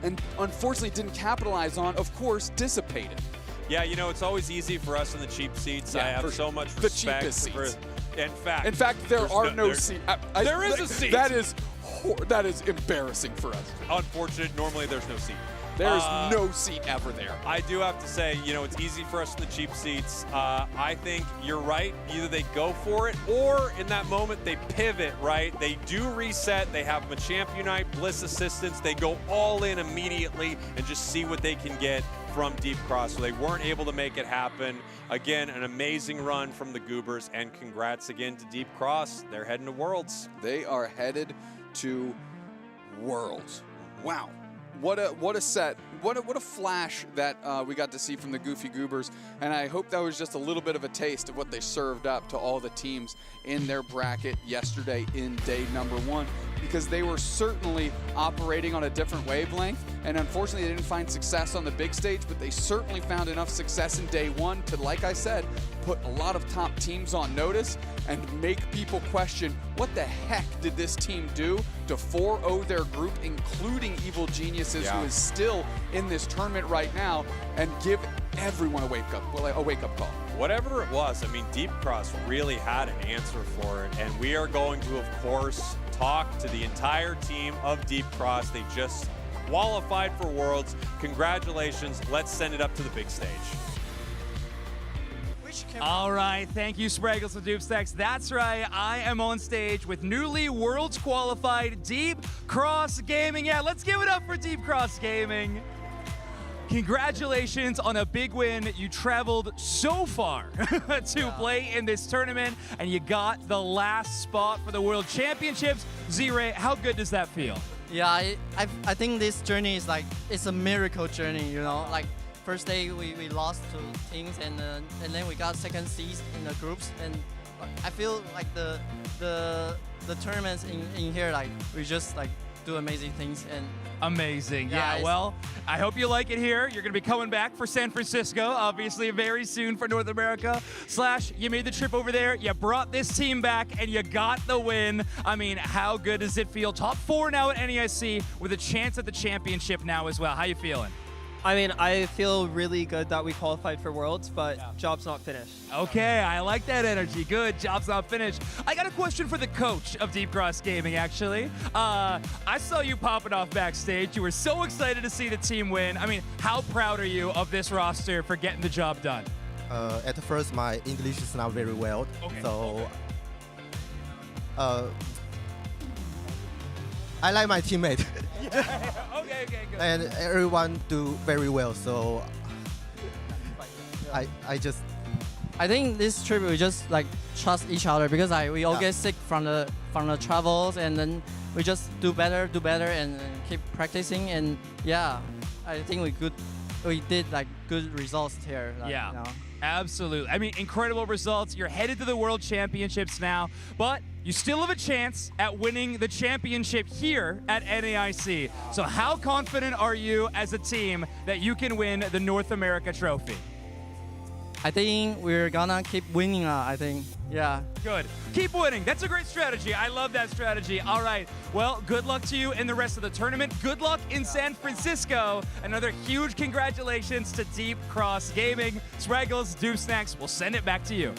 J: and unfortunately didn't capitalize on, of course, dissipated.
K: Yeah, you know, it's always easy for us in the cheap seats.
J: Yeah,
K: I have so much
J: the
K: respect
J: cheapest
K: for.
J: seats.
K: In fact,
J: there are no seats.
K: There is a seat.
J: That is embarrassing for us.
K: Unfortunate. Normally, there's no seat.
J: There's no seat ever there.
K: I do have to say, you know, it's easy for us in the cheap seats. I think you're right. Either they go for it, or in that moment they pivot, right? They do reset. They have Machamp Unite, Bliss Assistance. They go all in immediately and just see what they can get from Deep Cross. So they weren't able to make it happen. Again, an amazing run from the Goobers, and congrats again to Deep Cross. They're heading to Worlds.
J: They are headed to Worlds. Wow. What a set. What a flash that we got to see from the Goofy Goobers, and I hope that was just a little bit of a taste of what they served up to all the teams in their bracket yesterday in day number 1, because they were certainly operating on a different wavelength, and unfortunately they didn't find success on the big stage, but they certainly found enough success in day 1 to, like I said, put a lot of top teams on notice and make people question, what the heck did this team do to 4-0 their group, including Evil Geniuses, who is still in this tournament right now, and give everyone a wake-up call.
K: Whatever it was, I mean, Deep Cross really had an answer for it, and we are going to, of course, talk to the entire team of Deep Cross. They just qualified for Worlds. Congratulations. Let's send it up to the big stage.
O: All right, thank you, Spraggles and Doopstacks. That's right, I am on stage with newly Worlds qualified Deep Cross Gaming. Yeah, let's give it up for Deep Cross Gaming. Congratulations on a big win. You traveled so far to play in this tournament, and you got the last spot for the World Championships. Z-Ray, how good does that feel?
P: Yeah, I think this journey is like, it's a miracle journey, you know? Like, first day we lost to teams, and then we got second seeds in the groups, and I feel like the tournaments in here, like we just like do amazing things and
O: amazing.
P: Yeah,
O: Yeah, well, I hope you like it here. You're going to be coming back for San Francisco, obviously very soon for North America. Slash, you made the trip over there, you brought this team back, and you got the win. I mean, how good does it feel? Top 4 now at NAIC with a chance at the championship now as well. How you feeling?
D: I mean, I feel really good that we qualified for Worlds, but job's not finished.
O: Okay, I like that energy. Good, job's not finished. I got a question for the coach of Deep Cross Gaming, actually. I saw you popping off backstage. You were so excited to see the team win. I mean, how proud are you of this roster for getting the job done?
T: At first, my English is not very well, so I like my teammate.
O: Okay, good.
T: And everyone do very well, so
P: I think this trip we just like trust each other because we all get sick from the travels, and then we just do better, and keep practicing, and yeah, I think we did like good results here. Like,
O: Yeah.
P: you know.
O: Absolutely. I mean, incredible results. You're headed to the World Championships now, but you still have a chance at winning the championship here at NAIC. So how confident are you as a team that you can win the North America trophy?
P: I think we're gonna keep winning. I think, yeah.
O: Good. Keep winning. That's a great strategy. I love that strategy. All right. Well, good luck to you in the rest of the tournament. Good luck in San Francisco. Another huge congratulations to Deep Cross Gaming. Spraggles, Doof Snacks, we'll send it back to you.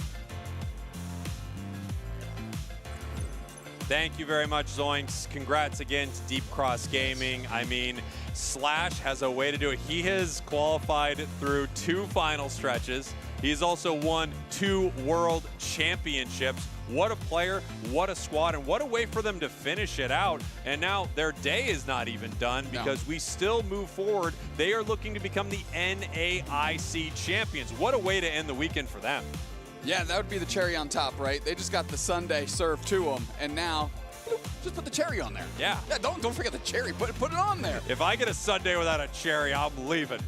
K: Thank you very much, Zoinks. Congrats again to Deep Cross Gaming. I mean, Slash has a way to do it. He has qualified through 2 final stretches. He's also won 2 world championships. What a player, what a squad, and what a way for them to finish it out. And now their day is not even done because we still move forward. They are looking to become the NAIC champions. What a way to end the weekend for them.
J: Yeah, that would be the cherry on top, right? They just got the sundae served to them, and now bloop, just put the cherry on there.
K: Yeah.
J: Yeah, don't forget the cherry. Put it on there.
K: If I get a sundae without a cherry, I'm leaving.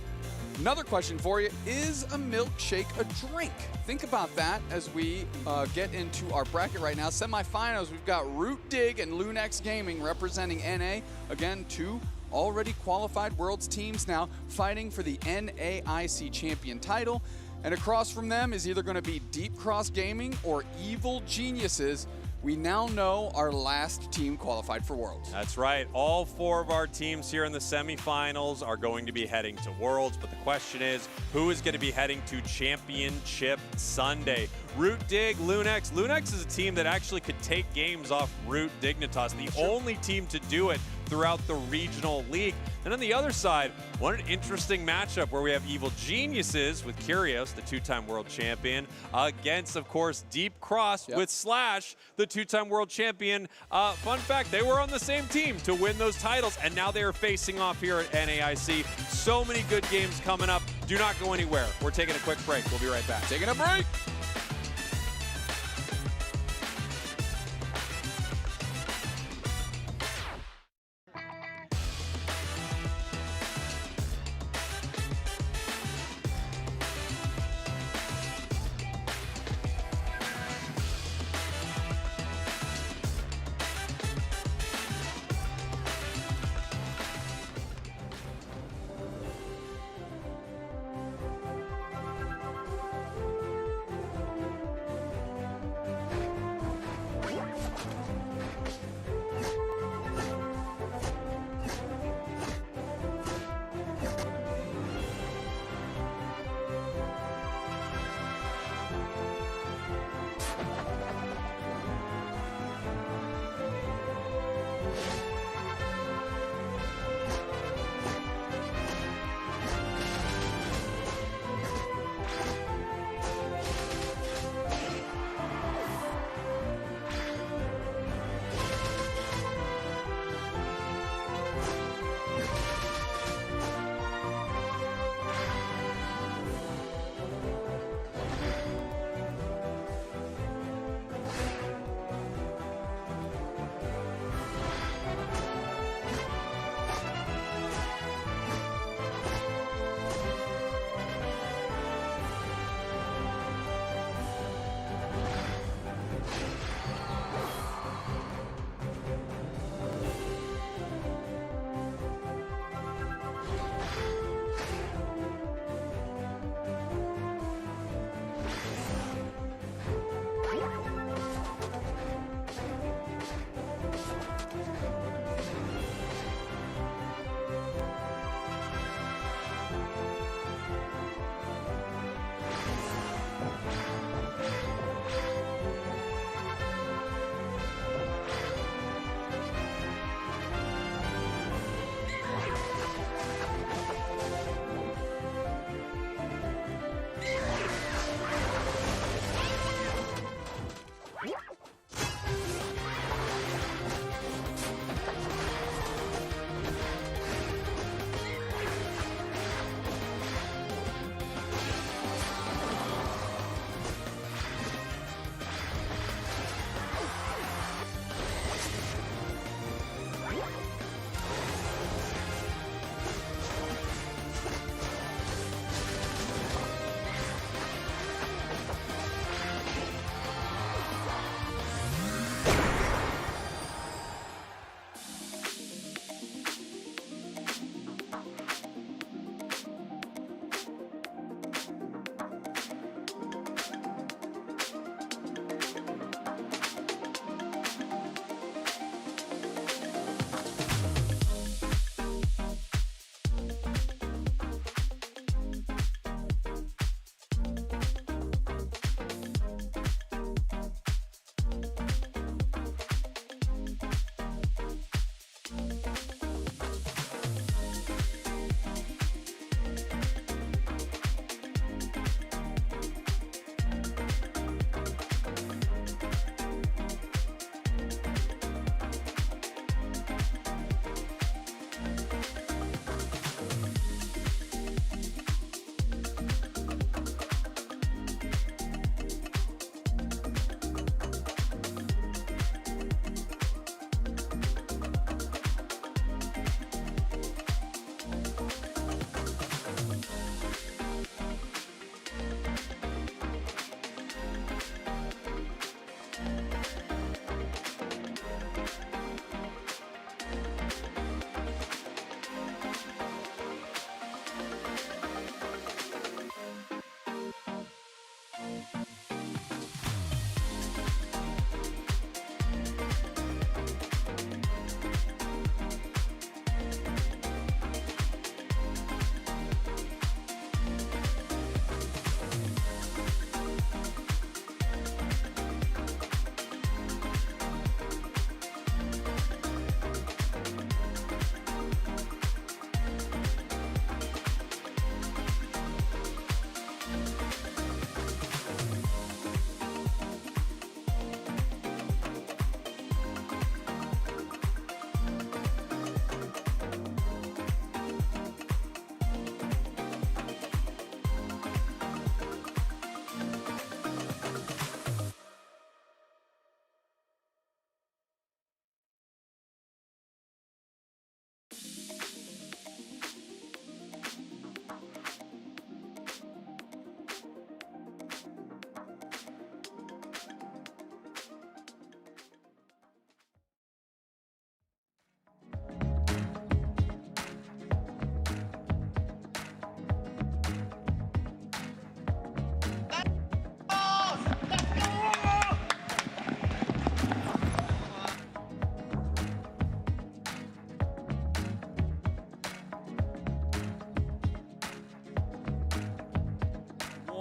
J: Another question for you, is a milkshake a drink? Think about that as we get into our bracket right now. Semifinals, we've got Root Dig and Lunex Gaming representing NA. Again, 2 already qualified Worlds teams now fighting for the NAIC champion title. And across from them is either going to be Deep Cross Gaming or Evil Geniuses. We now know our last team qualified for Worlds.
K: That's right. All 4 of our teams here in the semifinals are going to be heading to Worlds, but the question is, who is going to be heading to Championship Sunday? Root Dig, Lunex. Lunex is a team that actually could take games off Root Dignitas, the only team to do it throughout the regional league. And on the other side, what an interesting matchup where we have Evil Geniuses with Curios, the 2-time world champion, against, of course, Deep Cross with Slash, the 2-time world champion. Fun fact, they were on the same team to win those titles, and now they are facing off here at NAIC. So many good games coming up. Do not go anywhere. We're taking a quick break. We'll be right back.
J: Taking a break.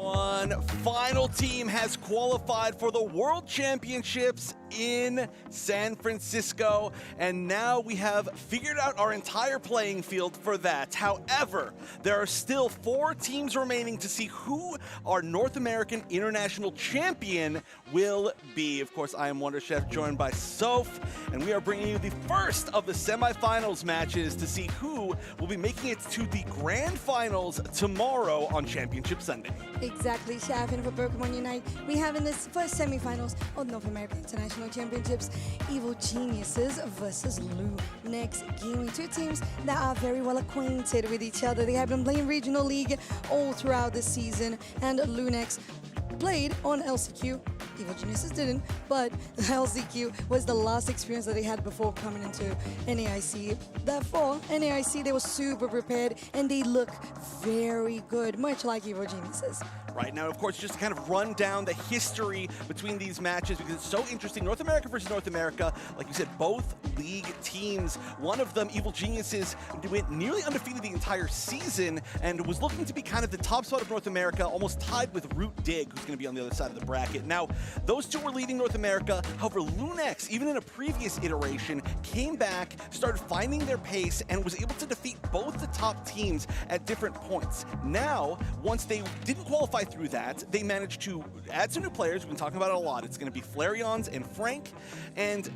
N: One final team has qualified for the World Championships in San Francisco, and now we have figured out our entire playing field for that. However, there are still 4 teams remaining to see who our North American International Champion will be. Of course, I am Wonder Chef, joined by Soph, and we are bringing you the first of the semifinals matches to see who will be making it to the grand finals tomorrow on Championship Sunday.
S: Exactly, Chef, and for Pokémon UNITE, we have in this first semifinals of North American International Championships, Evil Geniuses versus Lunex Gaming. 2 teams that are very well acquainted with each other. They have been playing Regional League all throughout the season, and Lunex played on LCQ. Evil Geniuses didn't, but LCQ was the last experience that they had before coming into NAIC. Therefore, NAIC, they were super prepared, and they look very good, much like Evil Geniuses.
N: Right now, of course, just to kind of run down the history between these matches because it's so interesting. North America versus North America, like you said, both league teams. One of them, Evil Geniuses, went nearly undefeated the entire season and was looking to be kind of the top spot of North America, almost tied with Root Dig, who's going to be on the other side of the bracket. Now, those 2 were leading North America. However, Lunex, even in a previous iteration, came back, started finding their pace, and was able to defeat both the top teams at different points. Now, once they didn't qualify through that, they managed to add some new players. We've been talking about it a lot. It's going to be Flareons and Frank, and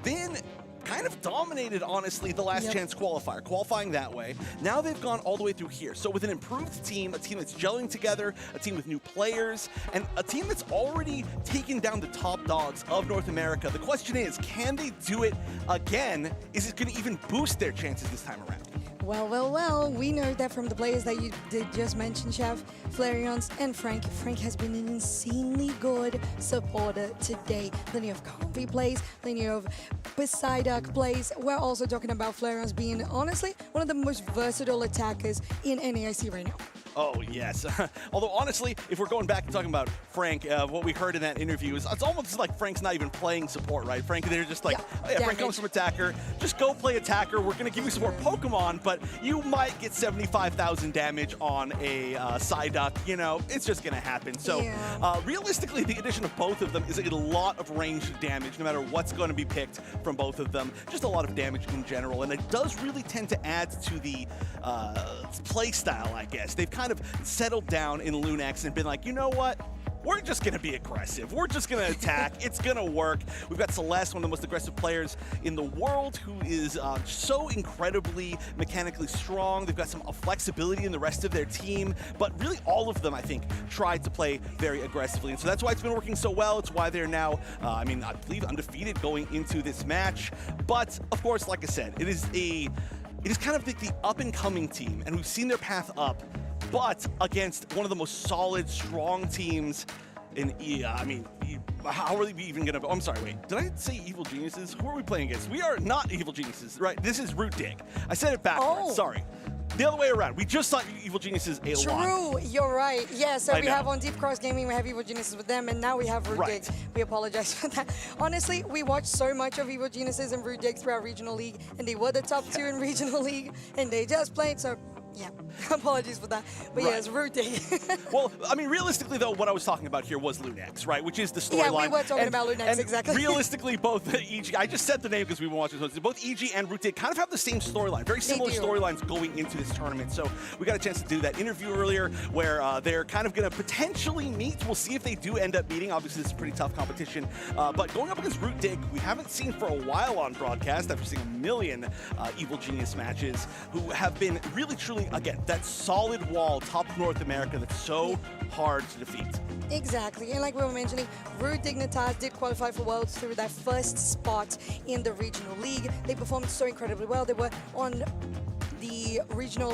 N: then kind of dominated, honestly, the last chance qualifier, qualifying that way. Now they've gone all the way through here. So with an improved team, a team that's gelling together, a team with new players, and a team that's already taken down the top dogs of North America, the question is, can they do it again? Is it going to even boost their chances this time around?
S: Well, we know that from the players that you did just mention, Chef, Flareons and Frank. Frank has been an insanely good supporter today. Plenty of comfy plays, plenty of Psyduck plays. We're also talking about Flareons being, honestly, one of the most versatile attackers in NAIC right now.
N: Oh, yes. Although, honestly, if we're going back and talking about Frank, what we heard in that interview is it's almost like Frank's not even playing support, right? Frank, they're just like, oh, yeah, Frank comes from attacker. Just go play attacker. We're going to give you some more Pokemon, but you might get 75,000 damage on a Psyduck. You know, it's just going to happen. So, realistically, the addition of both of them is a lot of ranged damage, no matter what's going to be picked from both of them. Just a lot of damage in general, and it does really tend to add to the play style, I guess. They've kind of settled down in Lunex and been like, you know what? We're just going to be aggressive. We're just going to attack. It's going to work. We've got Celeste, one of the most aggressive players in the world, who is so incredibly mechanically strong. They've got some flexibility in the rest of their team, but really all of them, I think, tried to play very aggressively. And so that's why it's been working so well. It's why they're now, I believe, undefeated going into this match. But, of course, like I said, it is kind of the up-and-coming team, and we've seen their path up, but against one of the most solid, strong teams in how are we even going to... I'm sorry, wait. Did I say Evil Geniuses? Who are we playing against? We are not Evil Geniuses, right? This is Root Dig. I said it backwards. Sorry. The other way around. We just saw Evil Geniuses a lot.
S: True, you're right. Yeah, so we have on Deep Cross Gaming, we have Evil Geniuses with them, and now we have Root Dig. We apologize for that. Honestly, we watched so much of Evil Geniuses and Root Dig throughout Regional League, and they were the top 2 in Regional League, and they just played, so... yeah, apologies for that. But yeah, it's Root Dig.
N: Well, I mean, realistically, though, what I was talking about here was Lunex, right? Which is the storyline.
S: Yeah, we were talking about Lunex, exactly.
N: Realistically, both EG, I just said the name because we were watching those. Both EG and Root Dig kind of have the same storyline, very similar storylines going into this tournament. So we got a chance to do that interview earlier where they're kind of going to potentially meet. We'll see if they do end up meeting. Obviously, this is pretty tough competition. But going up against Root Dig, we haven't seen for a while on broadcast after seeing a million Evil Genius matches, who have been really, truly, again, that solid wall, top of North America, that's so hard to defeat.
S: Exactly, and like we were mentioning, Root Dignitas did qualify for Worlds through their first spot in the Regional League. They performed so incredibly well. They were on the regional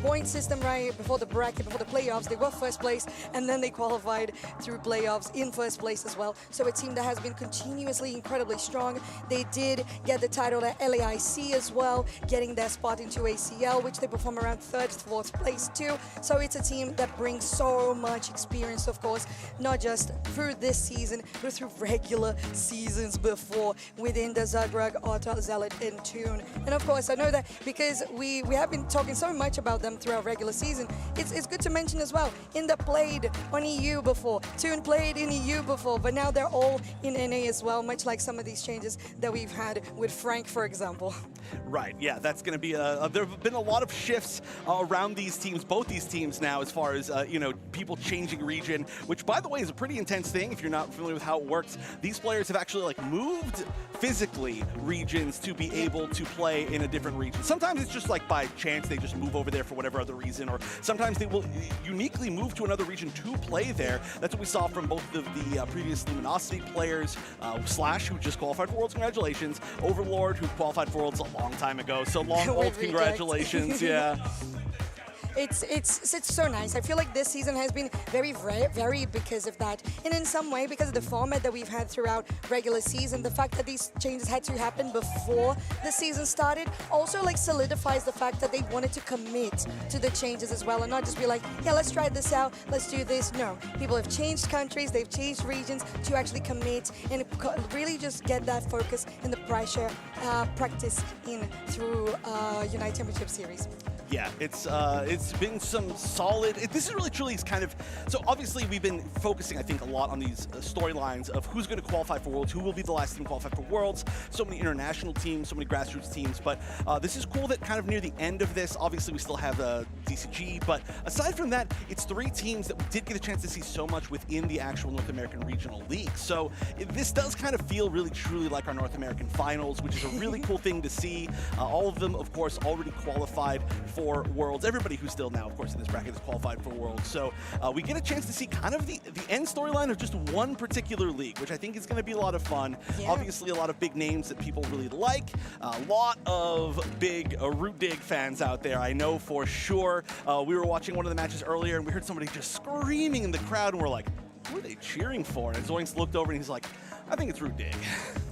S: point system right before the bracket, before the playoffs. They were first place, and then they qualified through playoffs in first place as well. So a team that has been continuously incredibly strong. They did get the title at LAIC as well, getting their spot into ACL, which they perform around 3rd, 4th place too. So it's a team that brings so much experience, of course, not just through this season, but through regular seasons before within the Zagrag, Otta, Zealot, and Toon. And of course, I know that because we have been
M: been talking so much about them throughout regular season, it's good to mention as well. Inda played on EU before, Toon played in EU before, but now they're all in NA as well, much like some of these changes that we've had with Frank, for example.
N: Right, yeah, that's going to be there have been a lot of shifts around these teams, both these teams now, as far as, people changing region, which, by the way, is a pretty intense thing if you're not familiar with how it works. These players have actually, like, moved physically regions to be able to play in a different region. Sometimes it's just, like, by chance they just move over there for whatever other reason, or sometimes they will uniquely move to another region to play there. That's what we saw from both of the previous Luminosity players, Slash, who just qualified for Worlds, congratulations, Overlord, who qualified for Worlds a long time ago, so long old congratulations, yeah.
M: It's so nice. I feel like this season has been very varied because of that. And in some way, because of the format that we've had throughout regular season, the fact that these changes had to happen before the season started also like solidifies the fact that they wanted to commit to the changes as well and not just be like, yeah, let's try this out, let's do this. No, people have changed countries, they've changed regions to actually commit and really just get that focus and the pressure practice in through Unite Championship Series.
N: Yeah, it's been some solid. This is really truly kind of, so obviously we've been focusing, I think, a lot on these storylines of who's going to qualify for Worlds, who will be the last team qualified for Worlds. So many international teams, so many grassroots teams. But this is cool that kind of near the end of this, obviously we still have DCG. But aside from that, it's 3 teams that we did get a chance to see so much within the actual North American Regional League. So this does kind of feel really truly like our North American Finals, which is a really cool thing to see. All of them, of course, already qualified for Worlds. Everybody who's still now, of course, in this bracket is qualified for Worlds. So we get a chance to see kind of the end storyline of just one particular league, which I think is going to be a lot of fun. Yeah. Obviously, a lot of big names that people really like. A lot of big Root Dig fans out there, I know for sure. We were watching one of the matches earlier, and we heard somebody just screaming in the crowd, and we're like, who are they cheering for? And Zoinks looked over, and he's like, I think it's Root Dig.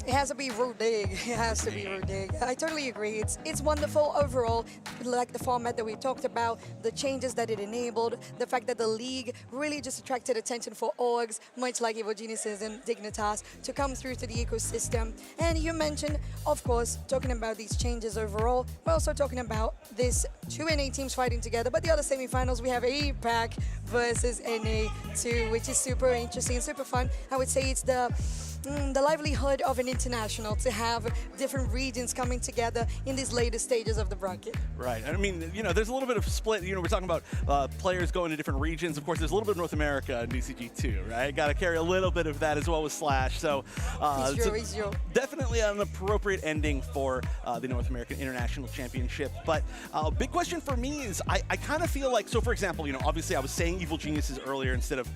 M: It has to be Root Dig. It has to be Root Dig. I totally agree. It's wonderful overall, like the format that we talked about, the changes that it enabled, the fact that the league really just attracted attention for orgs, much like Evil Geniuses and Dignitas, to come through to the ecosystem. And you mentioned, of course, talking about these changes overall, we're also talking about this 2 NA teams fighting together, but the other semifinals, we have APAC versus NA2, which is super interesting and super fun. I would say it's the livelihood of an international to have different regions coming together in these later stages of the bracket.
N: Right. I mean, there's a little bit of split. We're talking about players going to different regions. Of course, there's a little bit of North America in DCG too, right? Got to carry a little bit of that as well with Slash. So, definitely an appropriate ending for the North American International Championship. But a big question for me is I kind of feel like, so for example, obviously I was saying Evil Geniuses earlier instead of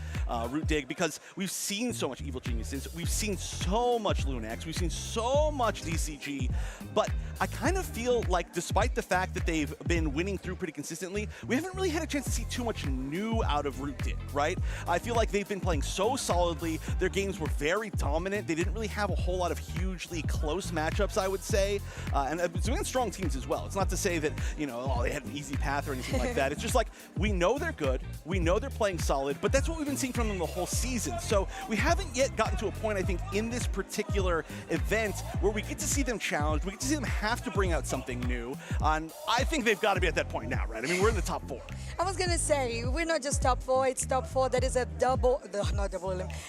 N: Root Dig because we've seen so much Evil Geniuses. We've seen so much Lunax, we've seen so much DCG, but I kind of feel like despite the fact that they've been winning through pretty consistently, we haven't really had a chance to see too much new out of Root Dig, right? I feel like they've been playing so solidly, their games were very dominant, they didn't really have a whole lot of hugely close matchups, I would say, and it's against strong teams as well. It's not to say that, they had an easy path or anything like that. It's just like, we know they're good, we know they're playing solid, but that's what we've been seeing from them the whole season. So we haven't yet gotten to a point, I think, in this particular event where we get to see them challenged, we get to see them have to bring out something new, and I think they've got to be at that point now, right? I mean, we're in the top 4.
M: I was gonna say, we're not just top 4, it's top 4 that is a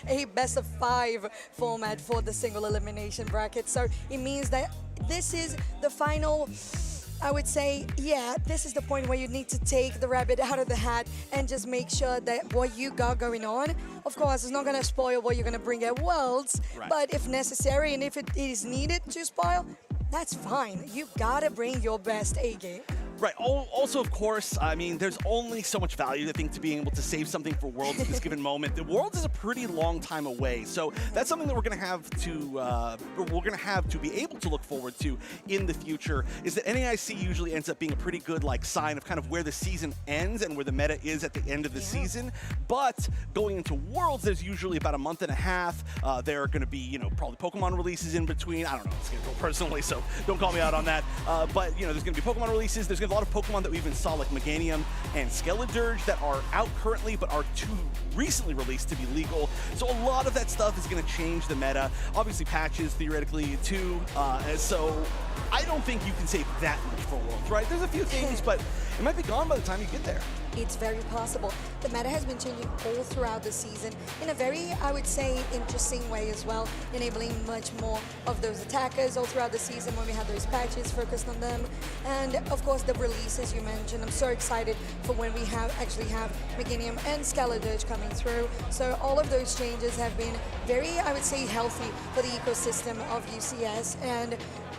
M: a best of 5 format for the single elimination bracket. So it means that this is the final, I would say, yeah, this is the point where you need to take the rabbit out of the hat and just make sure that what you got going on, of course, it's not going to spoil what you're going to bring at Worlds, right. But if necessary and if it is needed to spoil, that's fine. You got to bring your best A game.
N: Right. Also, of course, I mean, there's only so much value, I think, to being able to save something for Worlds at this given moment. The Worlds is a pretty long time away, so that's something that we're going to have to be able to look forward to in the future. Is that NAIC usually ends up being a pretty good sign of kind of where the season ends and where the meta is at the end of the season. But going into Worlds, there's usually about a month and a half. There are going to be, probably Pokemon releases in between. I don't know the schedule personally, so don't call me out on that. But there's going to be Pokemon releases. There's a lot of Pokemon that we even saw, like Meganium, and Skeledirge that are out currently but are too recently released to be legal. So a lot of that stuff is going to change the meta. Obviously patches theoretically too. So I don't think you can save that much for Worlds, right? There's a few things, but it might be gone by the time you get there.
M: It's very possible. The meta has been changing all throughout the season in a very, I would say, interesting way as well, enabling much more of those attackers all throughout the season when we had those patches focused on them. And of course the releases you mentioned. I'm so excited for when we actually have Meganium and Skeledirge coming through. So all of those changes have been very, I would say, healthy for the ecosystem of UCS, and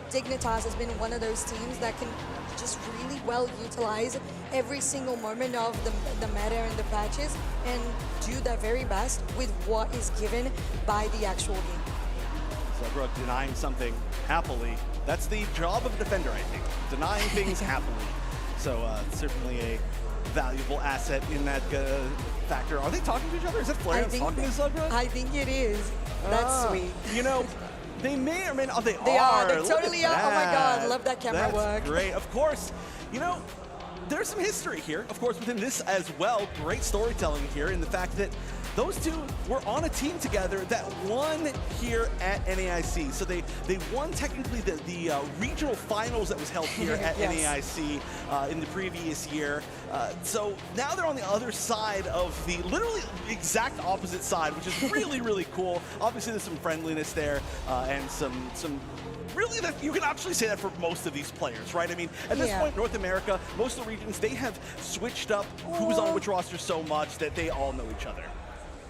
M: Dignitas has been one of those teams that can just really well utilize every single moment of the meta and the patches and do their very best with what is given by the actual game.
N: Zugrug denying something happily. That's the job of a defender, I think. Denying things happily. So certainly a valuable asset in that factor. Are they talking to each other? Is that Flareon talking to Zugrug?
M: I think it is. That's sweet.
N: You know, they may or may not. Oh,
M: they are. They
N: Look
M: totally
N: at
M: are. Oh my
N: that.
M: God, love that camera work.
N: That's great. Of course, you know, there's some history here, of course, within this as well. Great storytelling here in the fact that those two were on a team together that won here at NAIC. So they won technically the regional finals that was held here at
M: Yes.
N: NAIC in the previous year. So now they're on the other side of the literally exact opposite side, which is really, really cool. Obviously, there's some friendliness there and some really, that you can actually say that for most of these players, right? I mean, at this point, North America, most of the regions, they have switched up who's on which roster so much that they all know each other.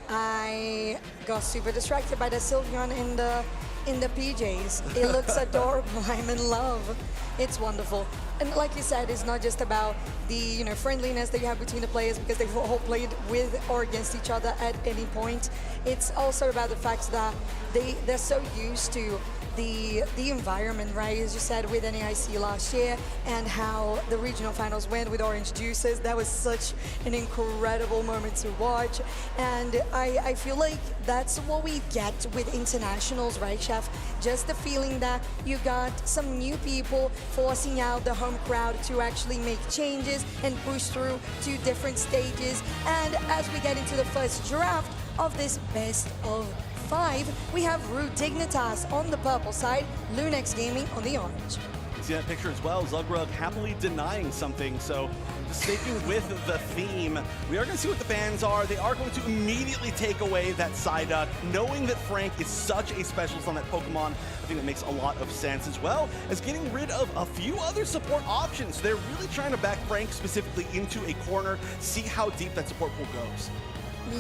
M: I got super distracted by the Sylveon in the PJs. It looks adorable. I'm in love. It's wonderful. And like you said, it's not just about the friendliness that you have between the players because they've all played with or against each other at any point. It's also about the fact that they're so used to the environment, right, as you said, with NAIC last year, and how the regional finals went with Orange Juices. That was such an incredible moment to watch, and I feel like that's what we get with internationals, right, Chef? Just the feeling that you got some new people forcing out the home crowd to actually make changes and push through to different stages. And as we get into the first draft of this best of 5, we have Root Dignitas on the purple side, Lunex Gaming on the orange.
N: See that picture as well, Zugrug happily denying something, so sticking with the theme. We are going to see what the bans are. They are going to immediately take away that Psyduck, knowing that Frank is such a specialist on that Pokemon. I think that makes a lot of sense, as well as getting rid of a few other support options. They're really trying to back Frank specifically into a corner, see how deep that support pool goes.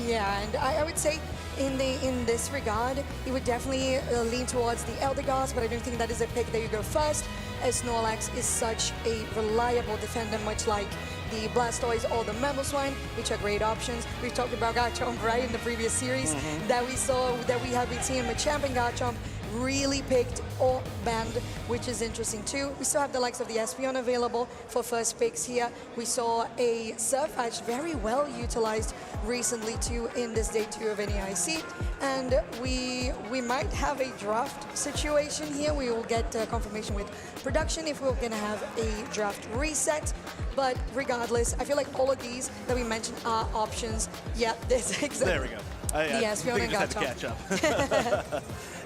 M: Yeah, and I would say in this regard, it would definitely lean towards the Eldegoss, but I don't think that is a pick that you go first, as Snorlax is such a reliable defender, much like the Blastoise or the Mamoswine, which are great options. We've talked about Garchomp, right, in the previous series that we saw, that we have been seeing Machamp and Garchomp really picked or banned, which is interesting too. We still have the likes of the Espeon available for first picks here. We saw a Surfetch very well utilized recently too in this day 2 of NAIC, and we might have a draft situation here. We will get confirmation with production if we're going to have a draft reset, but regardless, I feel like all of these that we mentioned are options. Yeah, this exactly.
N: There we go.
M: Yes, we only got
N: to catch up.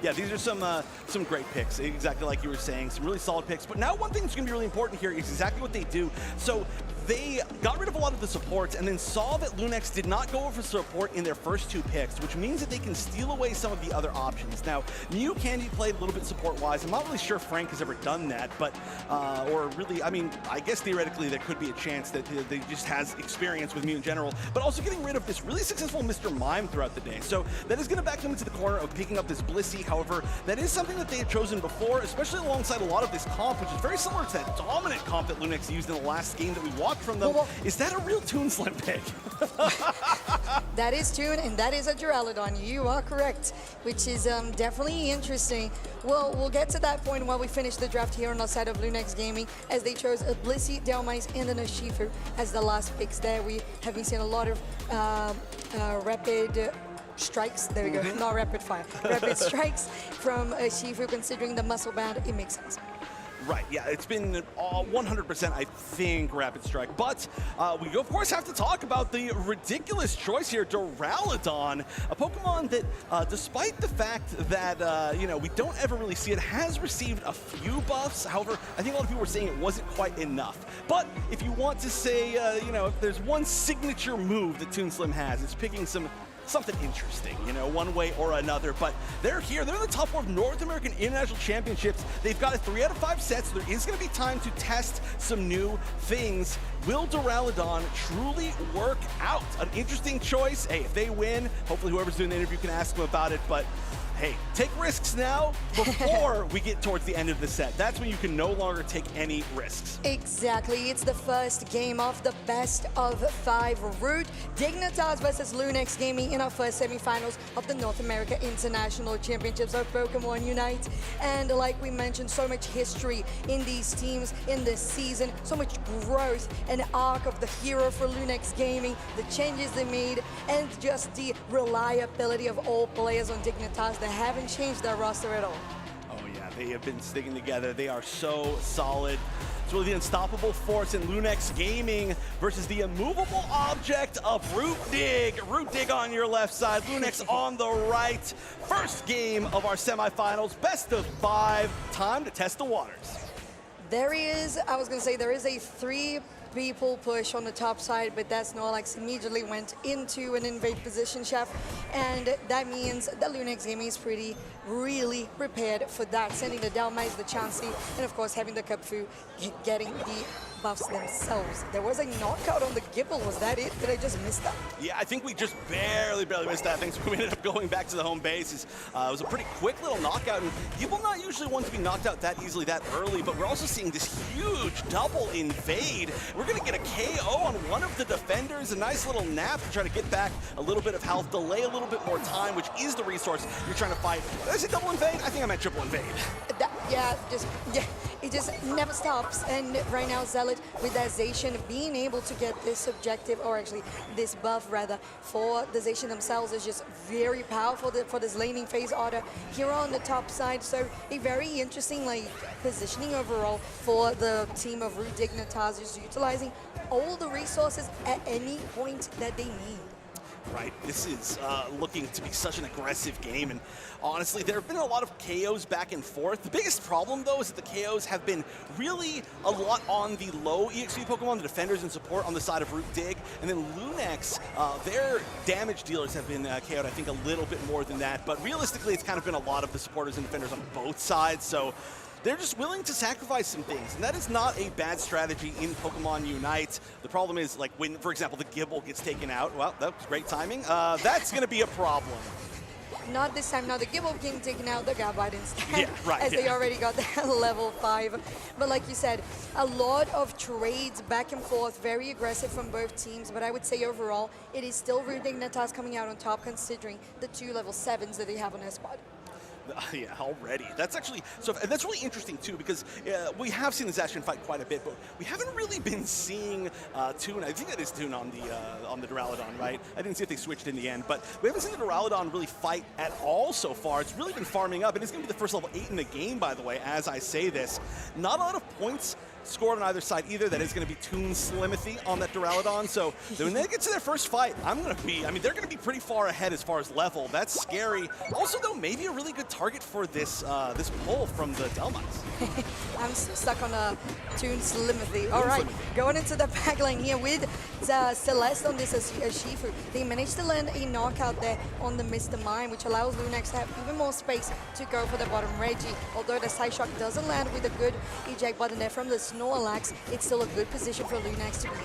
N: Yeah, these are some great picks, exactly like you were saying, some really solid picks. But now one thing that's going to be really important here is exactly what they do. So they got rid of a lot of the supports and then saw that Lunex did not go over support in their first 2 picks, which means that they can steal away some of the other options. Now, Mew can be played a little bit support-wise. I'm not really sure Frank has ever done that, but, or really, I mean, I guess theoretically there could be a chance that they just has experience with Mew in general, but also getting rid of this really successful Mr. Mime throughout the day. So that is going to back them into the corner of picking up this Blissey. However, that is something that they had chosen before, especially alongside a lot of this comp, which is very similar to that dominant comp that Lunex used in the last game that we watched from them. Is that a real Toon Slim pick?
M: That is Toon, and that is a Duraludon. You are correct, which is definitely interesting. Well, we'll get to that point while we finish the draft here on the side of Lunex Gaming, as they chose a Blissey, Delmice, and an Urshifu as the last picks there. We have been seeing a lot of rapid strikes, there we go, not rapid fire, rapid strikes from Urshifu. Considering the muscle band, it makes sense.
N: Right, yeah, it's been 100%, I think, Rapid Strike. But we, of course, have to talk about the ridiculous choice here, Duraludon, a Pokemon that, despite the fact that, you know, we don't ever really see it, has received a few buffs. However, I think a lot of people were saying it wasn't quite enough. But if you want to say, you know, if there's one signature move that Toon Slim has, it's picking something interesting, you know, one way or another. But they're here. They're in the top 4 of North American International Championships. They've got a 3 out of 5 sets, so there is going to be time to test some new things. Will Duraludon truly work out? An interesting choice. Hey, if they win, hopefully whoever's doing the interview can ask them about it. But hey, take risks now before we get towards the end of the set. That's when you can no longer take any risks.
M: Exactly. It's the first game of the best of 5 route. Dignitas versus Lunex Gaming in our first semifinals of the North America International Championships of Pokémon UNITE. And like we mentioned, so much history in these teams in this season, so much growth and arc of the hero for Lunex Gaming, the changes they made, and just the reliability of all players on Dignitas that haven't changed their roster at all.
N: Oh yeah, they have been sticking together. They are so solid. It's really the unstoppable force in Lunex Gaming versus the immovable object of Root Dig. Root Dig on your left side, Lunex on the right. First game of our semifinals, best of 5. Time to test the waters.
M: There is, I was going to say, there is a 3-people push on the top side, but that's Snorlax immediately went into an invade position, Chef, and that means that Lunex Gaming is really prepared for that, sending the Dalmais, the Chansey, and of course having the Cupfu getting the buffs themselves. There was a knockout on the Gibble. Was that it? Did I just miss that?
N: Yeah, I think we just barely missed that. Thanks. We ended up going back to the home base. It was a pretty quick little knockout, and Gibble not usually one to be knocked out that easily, that early, but we're also seeing this huge double invade. We're going to get a KO on one of the defenders, a nice little nap to try to get back a little bit of health, delay a little bit more time, which is the resource you're trying to fight. Did I say double invade? I think I meant triple invade.
M: It just never stops. And right now, Zealot with that Zacian being able to get this objective, or actually this buff rather, for the Zacian themselves is just very powerful for this laning phase order here on the top side. So a very interesting positioning overall for the team of Root Dignitas, just utilizing all the resources at any point that they need.
N: Right, this is looking to be such an aggressive game, and honestly, there have been a lot of KOs back and forth. The biggest problem, though, is that the KOs have been really a lot on the low EXP Pokemon, the defenders and support on the side of Root Dig, and then Lunex, their damage dealers have been KO'd, I think, a little bit more than that, but realistically, it's kind of been a lot of the supporters and defenders on both sides, so they're just willing to sacrifice some things, and that is not a bad strategy in Pokemon Unite. The problem is, like, when, for example, the Gibble gets taken out, well, that was great timing, that's going to be a problem.
M: Not this time. Now the Gibble getting taken out, the Gabite instead,
N: yeah, right,
M: as they already got that level 5. But like you said, a lot of trades back and forth, very aggressive from both teams. But I would say overall, it is still Root Dignitas coming out on top, considering the 2 level 7s that they have on their squad.
N: Yeah, already. That's actually, so that's really interesting too, because we have seen the Zacian fight quite a bit, but we haven't really been seeing Toon. I think that is Toon on the Duraludon, right? I didn't see if they switched in the end, but we haven't seen the Duraludon really fight at all so far. It's really been farming up, and it's going to be the first level 8 in the game, by the way, as I say this. Not a lot of points scored on either side either. That is going to be Toon Slimothy on that Duraludon. So when they get to their first fight, they're going to be pretty far ahead as far as level. That's scary. Also, though, maybe a really good target for this this pull from the Delmas.
M: I'm stuck on a Toon Slimothy. All right, going into the back line here with Celeste on this Shifu. They managed to land a knockout there on the Mr. Mime, which allows Lunex to have even more space to go for the bottom Reggie. Although the side shock doesn't land with a good eject button there from the Snorlax, it's still a good position for Lunex to be in.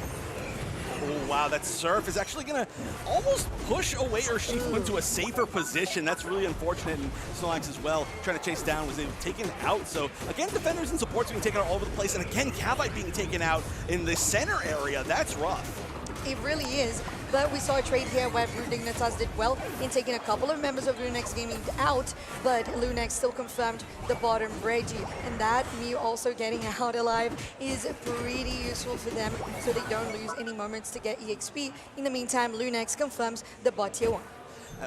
N: Oh, wow, that Surf is actually going to almost push away Urshifu into a safer position. That's really unfortunate, and Snorlax as well, trying to chase down, was taken out. So, again, defenders and supports being taken out all over the place, and again, Cavite being taken out in the center area. That's rough.
M: It really is, but we saw a trade here where Root Dignitas did well in taking a couple of members of Lunex Gaming out, but Lunex still confirmed the bottom Reggie, and that Mew also getting out alive is pretty useful for them, so they don't lose any moments to get EXP. In the meantime, Lunex confirms the bot tier 1.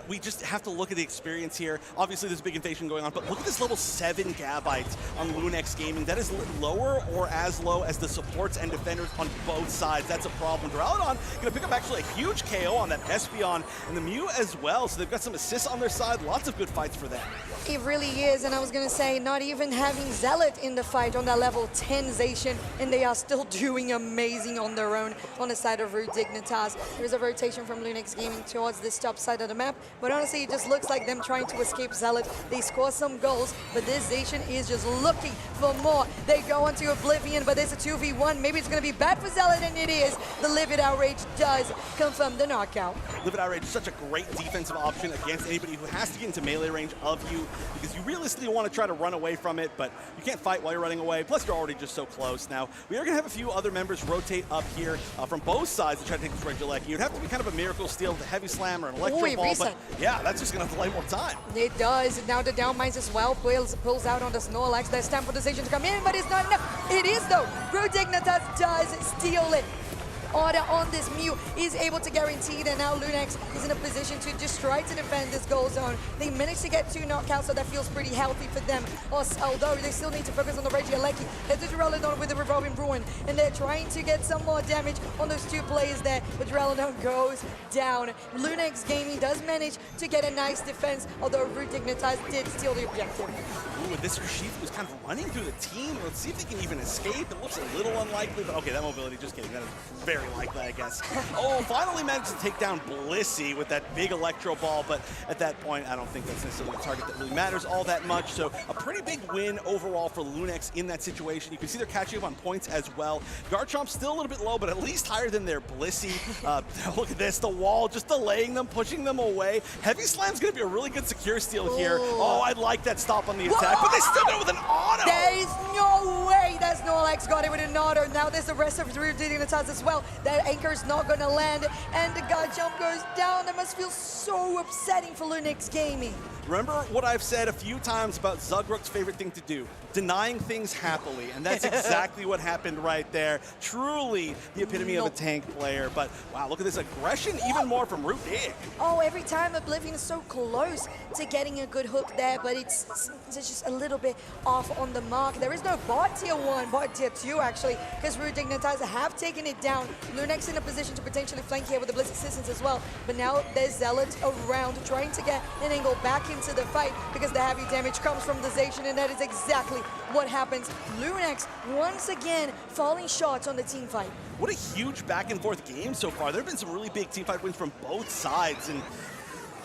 N: we just have to look at the experience here. Obviously, there's a big invasion going on, but look at this level 7 Gabites on Lunex Gaming. That is lower or as low as the supports and defenders on both sides. That's a problem. Duraludon going to pick up actually a huge KO on that Espeon and the Mew as well, so they've got some assists on their side. Lots of good fights for them.
M: It really is, and I was going to say, not even having Zealot in the fight on that level 10 Zacian, and they are still doing amazing on their own on the side of Root Dignitas. There's a rotation from Lunex Gaming towards this top side of the map, but honestly, it just looks like them trying to escape Zealot. They score some goals, but this Zacian is just looking for more. They go onto Oblivion, but there's a 2v1. Maybe it's going to be bad for Zealot, and it is. The Livid Outrage does confirm the knockout.
N: Livid Outrage is such a great defensive option against anybody who has to get into melee range of you, because you realistically want to try to run away from it, but you can't fight while you're running away. Plus, you're already just so close. Now, we are going to have a few other members rotate up here from both sides to try to take this Regieleki. You'd have to be kind of a Miracle Steel with a Heavy Slam or an Electro Ball, but yeah, that's just going to delay more time.
M: It does. Now the down mines as well. Pulls out on the Snorlax. There's time for the Zacian to come in, but it's not enough. It is, though. Root Dignitas does steal it. Order on this Mew is able to guarantee that now Lunex is in a position to just try to defend this goal zone. They managed to get 2 knockouts, so that feels pretty healthy for them. Although they still need to focus on the Regieleki. There's the Duraludon with the Revolving Ruin, and they're trying to get some more damage on those 2 players there, but Duraludon goes down. Lunex Gaming does manage to get a nice defense, although Root Dignitas did steal the objective.
N: Ooh, and this Urshifu was kind of running through the team. Let's see if they can even escape. It looks a little unlikely, but okay, that mobility, just kidding. That is very likely, I guess. Oh, finally managed to take down Blissey with that big Electro Ball, but at that point, I don't think that's necessarily a target that really matters all that much. So a pretty big win overall for Lunex in that situation. You can see they're catching up on points as well. Garchomp's still a little bit low, but at least higher than their Blissey. Look at this, the wall just delaying them, pushing them away. Heavy Slam's going to be a really good secure steal here. Oh, I like that stop on the attack, but they still got it with an auto.
M: There is no way that Snorlax got it with an auto. Now there's the rest of Root Dignitas as well. That anchor's not going to land, and the Garchomp goes down. That must feel so upsetting for Lunex Gaming.
N: Remember what I've said a few times about Zugrook's favorite thing to do, denying things happily, and that's exactly what happened right there. Truly the epitome of a tank player, but wow, look at this aggression, even more from Root Dig.
M: Oh, every time Oblivion is so close to getting a good hook there, but it's just a little bit off on the mark. There is no bot tier 1, bot tier 2 actually, because Root Dignitas have taken it down. Lunex in a position to potentially flank here with the Blitz assistance as well, but now there's Zealot around trying to get an angle back into the fight because the heavy damage comes from the Zacian, and that is exactly what happens. Lunex once again falling short on the team fight.
N: What a huge back and forth game so far. There have been some really big team fight wins from both sides, and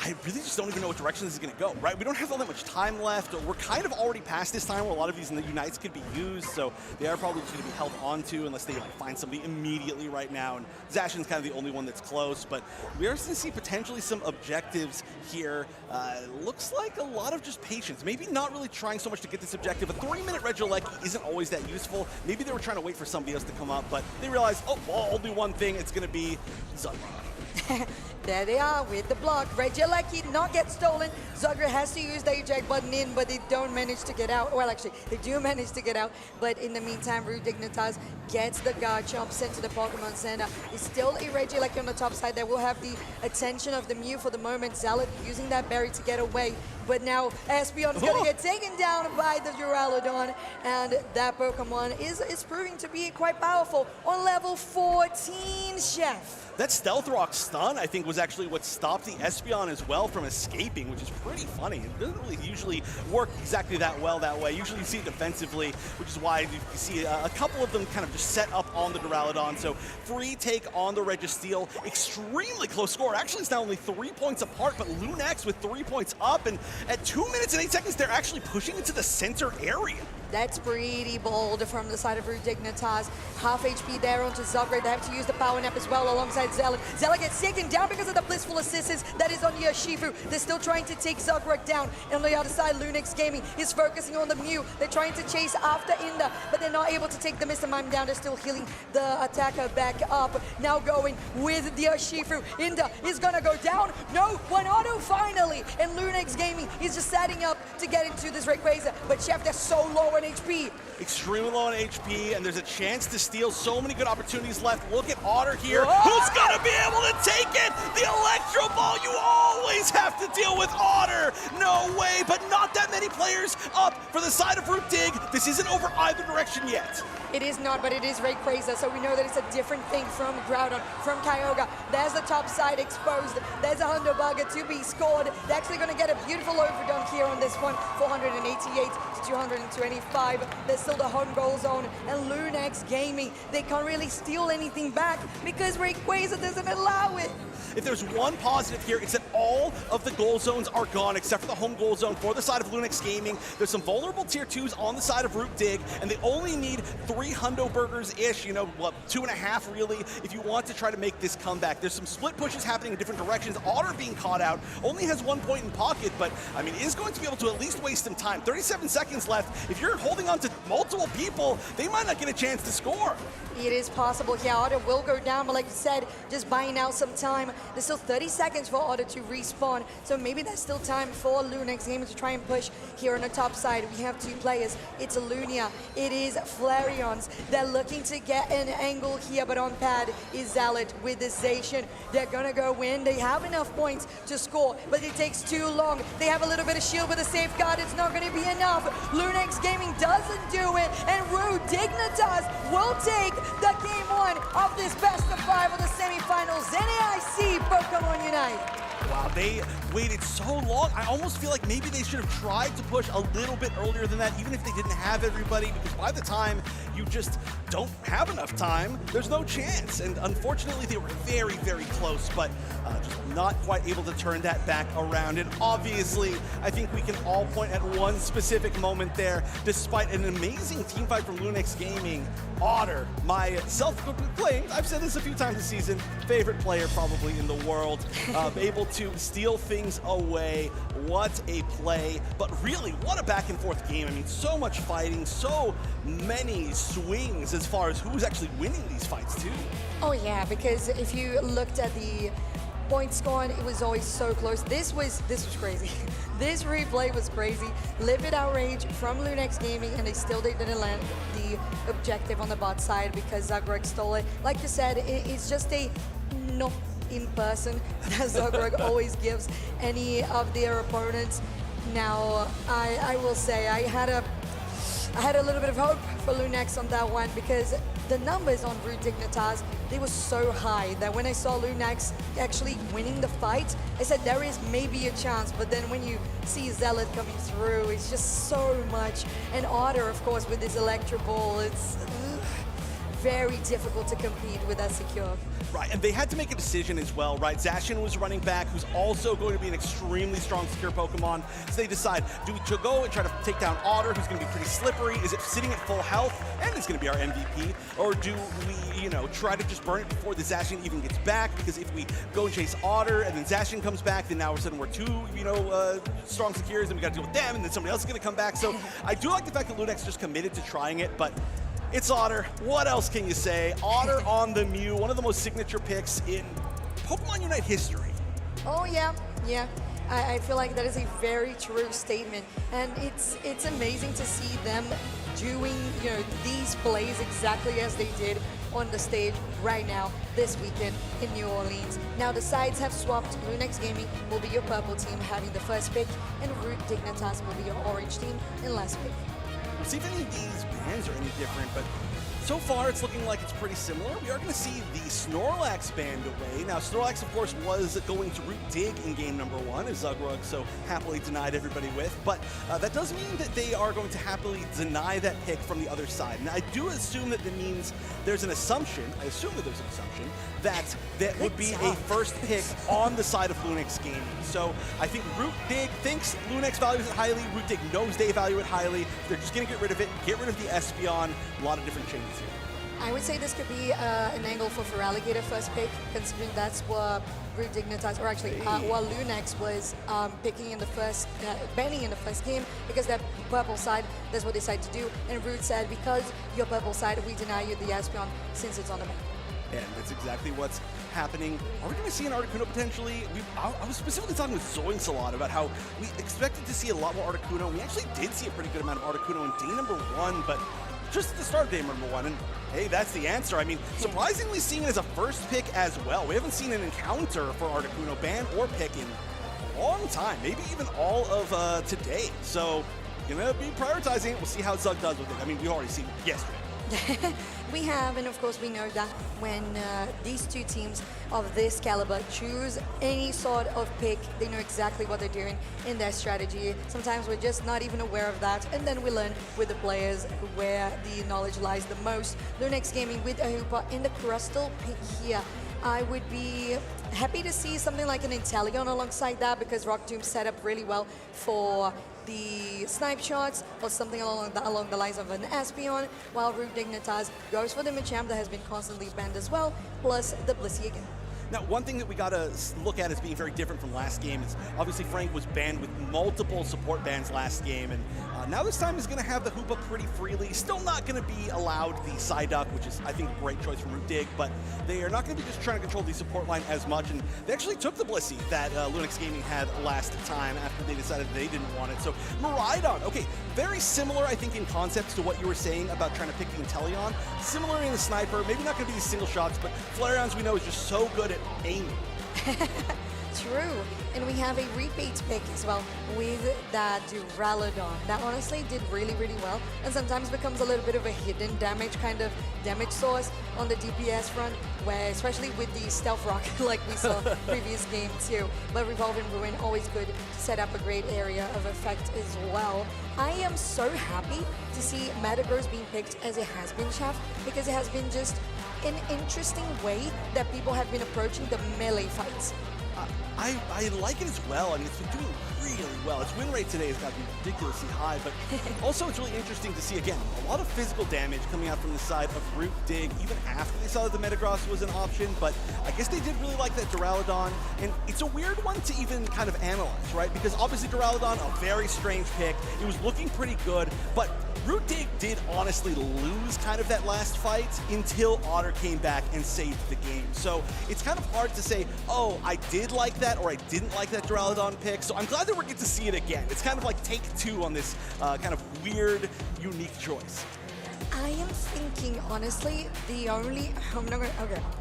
N: I really just don't even know what direction this is going to go, right? We don't have all that much time left. We're kind of already past this time where a lot of these Unites could be used, so they are probably just going to be held onto unless they find somebody immediately right now. And Zacian's kind of the only one that's close, but we are going to see potentially some objectives here. Looks like a lot of just patience. Maybe not really trying so much to get this objective. A 3-minute Regieleki isn't always that useful. Maybe they were trying to wait for somebody else to come up, but they realized, oh, well, I'll do one thing. It's going to be Zugrook.
M: There they are with the block. Regieleki not get stolen. Zugrook has to use the eject button in, but they don't manage to get out. Well, actually, they do manage to get out, but in the meantime, Root Dignitas gets the Garchomp sent to the Pokemon Center. It's still a Regieleki on the top side that will have the attention of the Mew for the moment. Zealot using that berry to get away, but now Espeon is going to get taken down by the Duraludon, and that Pokemon is proving to be quite powerful on level 14, Chef.
N: That Stealth Rock stun, I think, was actually what stopped the Espeon as well from escaping, which is pretty funny. It doesn't really usually work exactly that well that way. Usually you see it defensively, which is why you see a couple of them kind of just set up on the Duraludon. So free take on the Registeel. Extremely close score. Actually, it's now only 3 points apart, but Lunex with 3 points up. And at 2 minutes and 8 seconds, they're actually pushing into the center area.
M: That's pretty bold from the side of Root Dignitas. Half HP there onto Zugrook. They have to use the Power Nap as well alongside Zealot. Zealot gets taken down because of the blissful assistance that is on Urshifu. They're still trying to take Zugrook down. And on the other side, Lunex Gaming is focusing on the Mew. They're trying to chase after Inda, but they're not able to take the Mr. Mime down. They're still healing the attacker back up. Now going with the Urshifu. Inda is gonna go down. No, one auto finally. And Lunex Gaming is just setting up to get into this Rayquaza. But Chef, they're so low
S: on HP.
N: Extremely low on HP, and there's a chance to steal. So many good opportunities left. Look at Otter here, who's gonna be able to take it. The Electro Ball, you always have to deal with Otter. No way, but not that many players up for the side of Root Dig. This isn't over either direction yet.
M: It is not, but it is Rayquaza, so we know that it's a different thing from Groudon, from Kyogre. There's the top side exposed. There's a Hundo Burger to be scored. They're actually going to get a beautiful overdunk here on this one, 488 to 225. There's still the home goal zone, and Lunex Gaming, they can't really steal anything back because Rayquaza doesn't allow it.
N: If there's one positive here, it's that all of the goal zones are gone except for the home goal zone for the side of Lunex Gaming. There's some vulnerable tier 2s on the side of Root Dig, and they only need 3 Hundo Burgers-ish, you know, what, 2.5 really, if you want to try to make this comeback. There's some split pushes happening in different directions. Otter being caught out, only has 1 point in pocket, but, I mean, is going to be able to at least waste some time. 37 seconds left. If you're holding on to multiple people, they might not get a chance to score.
M: It is possible here. Otter will go down, but like you said, just buying out some time. There's still 30 seconds for Otter to respawn, so maybe there's still time for Lunex Gaming to try and push here on the top side. We have 2 players. It's Lunia. It is Flareons. They're looking to get an angle here, but on pad is Zealot with the Zacian. They're gonna go win. They have enough points to score, but it takes too long. They have a little bit of shield with a safeguard. It's not gonna be enough. Lunex Gaming doesn't do it, and Rude Dignitas will take the game 1 of this best of 5 of the semifinals. NAIC Pokémon UNITE.
N: Wow, they waited so long. I almost feel like maybe they should have tried to push a little bit earlier than that, even if they didn't have everybody, because by the time you just don't have enough time, there's no chance. And unfortunately, they were very, very close, but just not quite able to turn that back around. And obviously, I think we can all point at one specific moment there, despite an amazing team fight from Lunex Gaming. Otter, my self-proclaimed, I've said this a few times this season, favorite player probably in the world, able to steal things away. What a play, but really, what a back and forth game. I mean, so much fighting, so many swings as far as who's actually winning these fights too.
M: Oh yeah, because if you looked at the points scored, it was always so close. This was crazy. This replay was crazy. Livid outrage from Lunex Gaming, and they still didn't land the objective on the bot side because Zagreg stole it. Like you said, it's just a not in person that Zagreg always gives any of their opponents. Now, I will say I had a little bit of hope for Lunex on that one because the numbers on Root Dignitas, they were so high that when I saw Lunex actually winning the fight, I said there is maybe a chance, but then when you see Zealot coming through, it's just so much. And Otter, of course, with his Electro Ball, it's very difficult to compete with that secure.
N: Right, and they had to make a decision as well, right? Zacian was running back, who's also going to be an extremely strong secure Pokemon. So they decide, do we go and try to take down Otter, who's going to be pretty slippery? Is it sitting at full health and is going to be our MVP? Or do we, you know, try to just burn it before the Zacian even gets back? Because if we go and chase Otter and then Zacian comes back, then now all of a sudden we're 2, you know, strong secures, and we got to deal with them, and then somebody else is going to come back. So I do like the fact that Lunex just committed to trying it, but it's Otter. What else can you say? Otter on the Mew, one of the most signature picks in Pokemon Unite history.
M: Oh yeah. I feel like that is a very true statement, and it's amazing to see them doing, you know, these plays exactly as they did on the stage right now this weekend in New Orleans. Now the sides have swapped. Lunex Gaming will be your purple team having the first pick, and Root Dignitas will be your orange team in last pick.
N: We'll see if any of these bands are any different, but so far it's looking like it's pretty similar. We are going to see the Snorlax band away. Now, Snorlax, of course, was going to Root Dig in game number 1, as Zagreg so happily denied everybody with, but that does mean that they are going to happily deny that pick from the other side. And I do assume that means there's an assumption, that would be a first pick on the side of Lunex Gaming. So I think Root Dig thinks Lunex values it highly, Root Dig knows they value it highly. They're just going to get rid of it, get rid of the Espeon. A lot of different changes here.
M: I would say this could be an angle for Feraligatr first pick, considering that's what Root Dignitas, or actually what Lunex was picking in the first, banning in the first game, because that purple side, that's what they decided to do. And Root said, because you're purple side, we deny you the Espeon since it's on the back.
N: And that's exactly what's happening. Are we going to see an Articuno potentially? I was specifically talking with Zoinks a lot about how we expected to see a lot more Articuno. We actually did see a pretty good amount of Articuno in day number 1, but just at the start of day number 1. And hey, that's the answer. I mean, surprisingly seeing it as a first pick as well. We haven't seen an encounter for Articuno ban or pick in a long time, maybe even all of today. So, gonna be prioritizing it. We'll see how Zug does with it. I mean, we already seen yesterday.
M: We have, and of course we know that when these two teams of this caliber choose any sort of pick, they know exactly what they're doing in their strategy. Sometimes we're just not even aware of that, and then we learn with the players where the knowledge lies the most. Lunex Gaming with a Hooper in the Crustal pick here. I would be happy to see something like an Inteleon alongside that, because Rock Tomb set up really well for the snipe shots or something along the lines of an Espeon, while Root Dignitas goes for the Machamp that has been constantly banned as well, plus the Blissey again.
N: Now, one thing that we got to look at as being very different from last game is obviously Frank was banned with multiple support bans last game, and now this time he's going to have the Hoopa pretty freely. Still not going to be allowed the Psyduck, which is, I think, a great choice from Root Dig, but they are not going to be just trying to control the support line as much, and they actually took the Blissey that Lunex Gaming had last time after they decided they didn't want it. So Miraidon, okay, very similar, I think, in concepts to what you were saying about trying to pick the Inteleon. Similar in the Sniper, maybe not going to be these single shots, but Flareon's, we know, is just so good at aiming.
M: True, and we have a repeat pick as well with that Duraludon. That honestly did really, really well, and sometimes becomes a little bit of a hidden damage kind of damage source on the DPS front, where especially with the Stealth Rock like we saw previous game too. But Revolve and Ruin, always good to set up a great area of effect as well. I am so happy to see Metagross being picked as it has been, Chef, because it has been just an interesting way that people have been approaching the melee fights.
N: I like it as well. I mean, it's been doing really well. Its win rate today has got to be ridiculously high, but also it's really interesting to see, again, a lot of physical damage coming out from the side of Root Dig, even after they saw that the Metagross was an option, but I guess they did really like that Duraludon, and it's a weird one to even kind of analyze, right? Because obviously Duraludon, a very strange pick. It was looking pretty good, but Root Dig did honestly lose kind of that last fight until Otter came back and saved the game. So it's kind of hard to say, oh, I did like that or I didn't like that Duraludon pick. So I'm glad that we're getting to see it again. It's kind of like take two on this kind of weird, unique choice.
M: I am thinking, honestly, the only,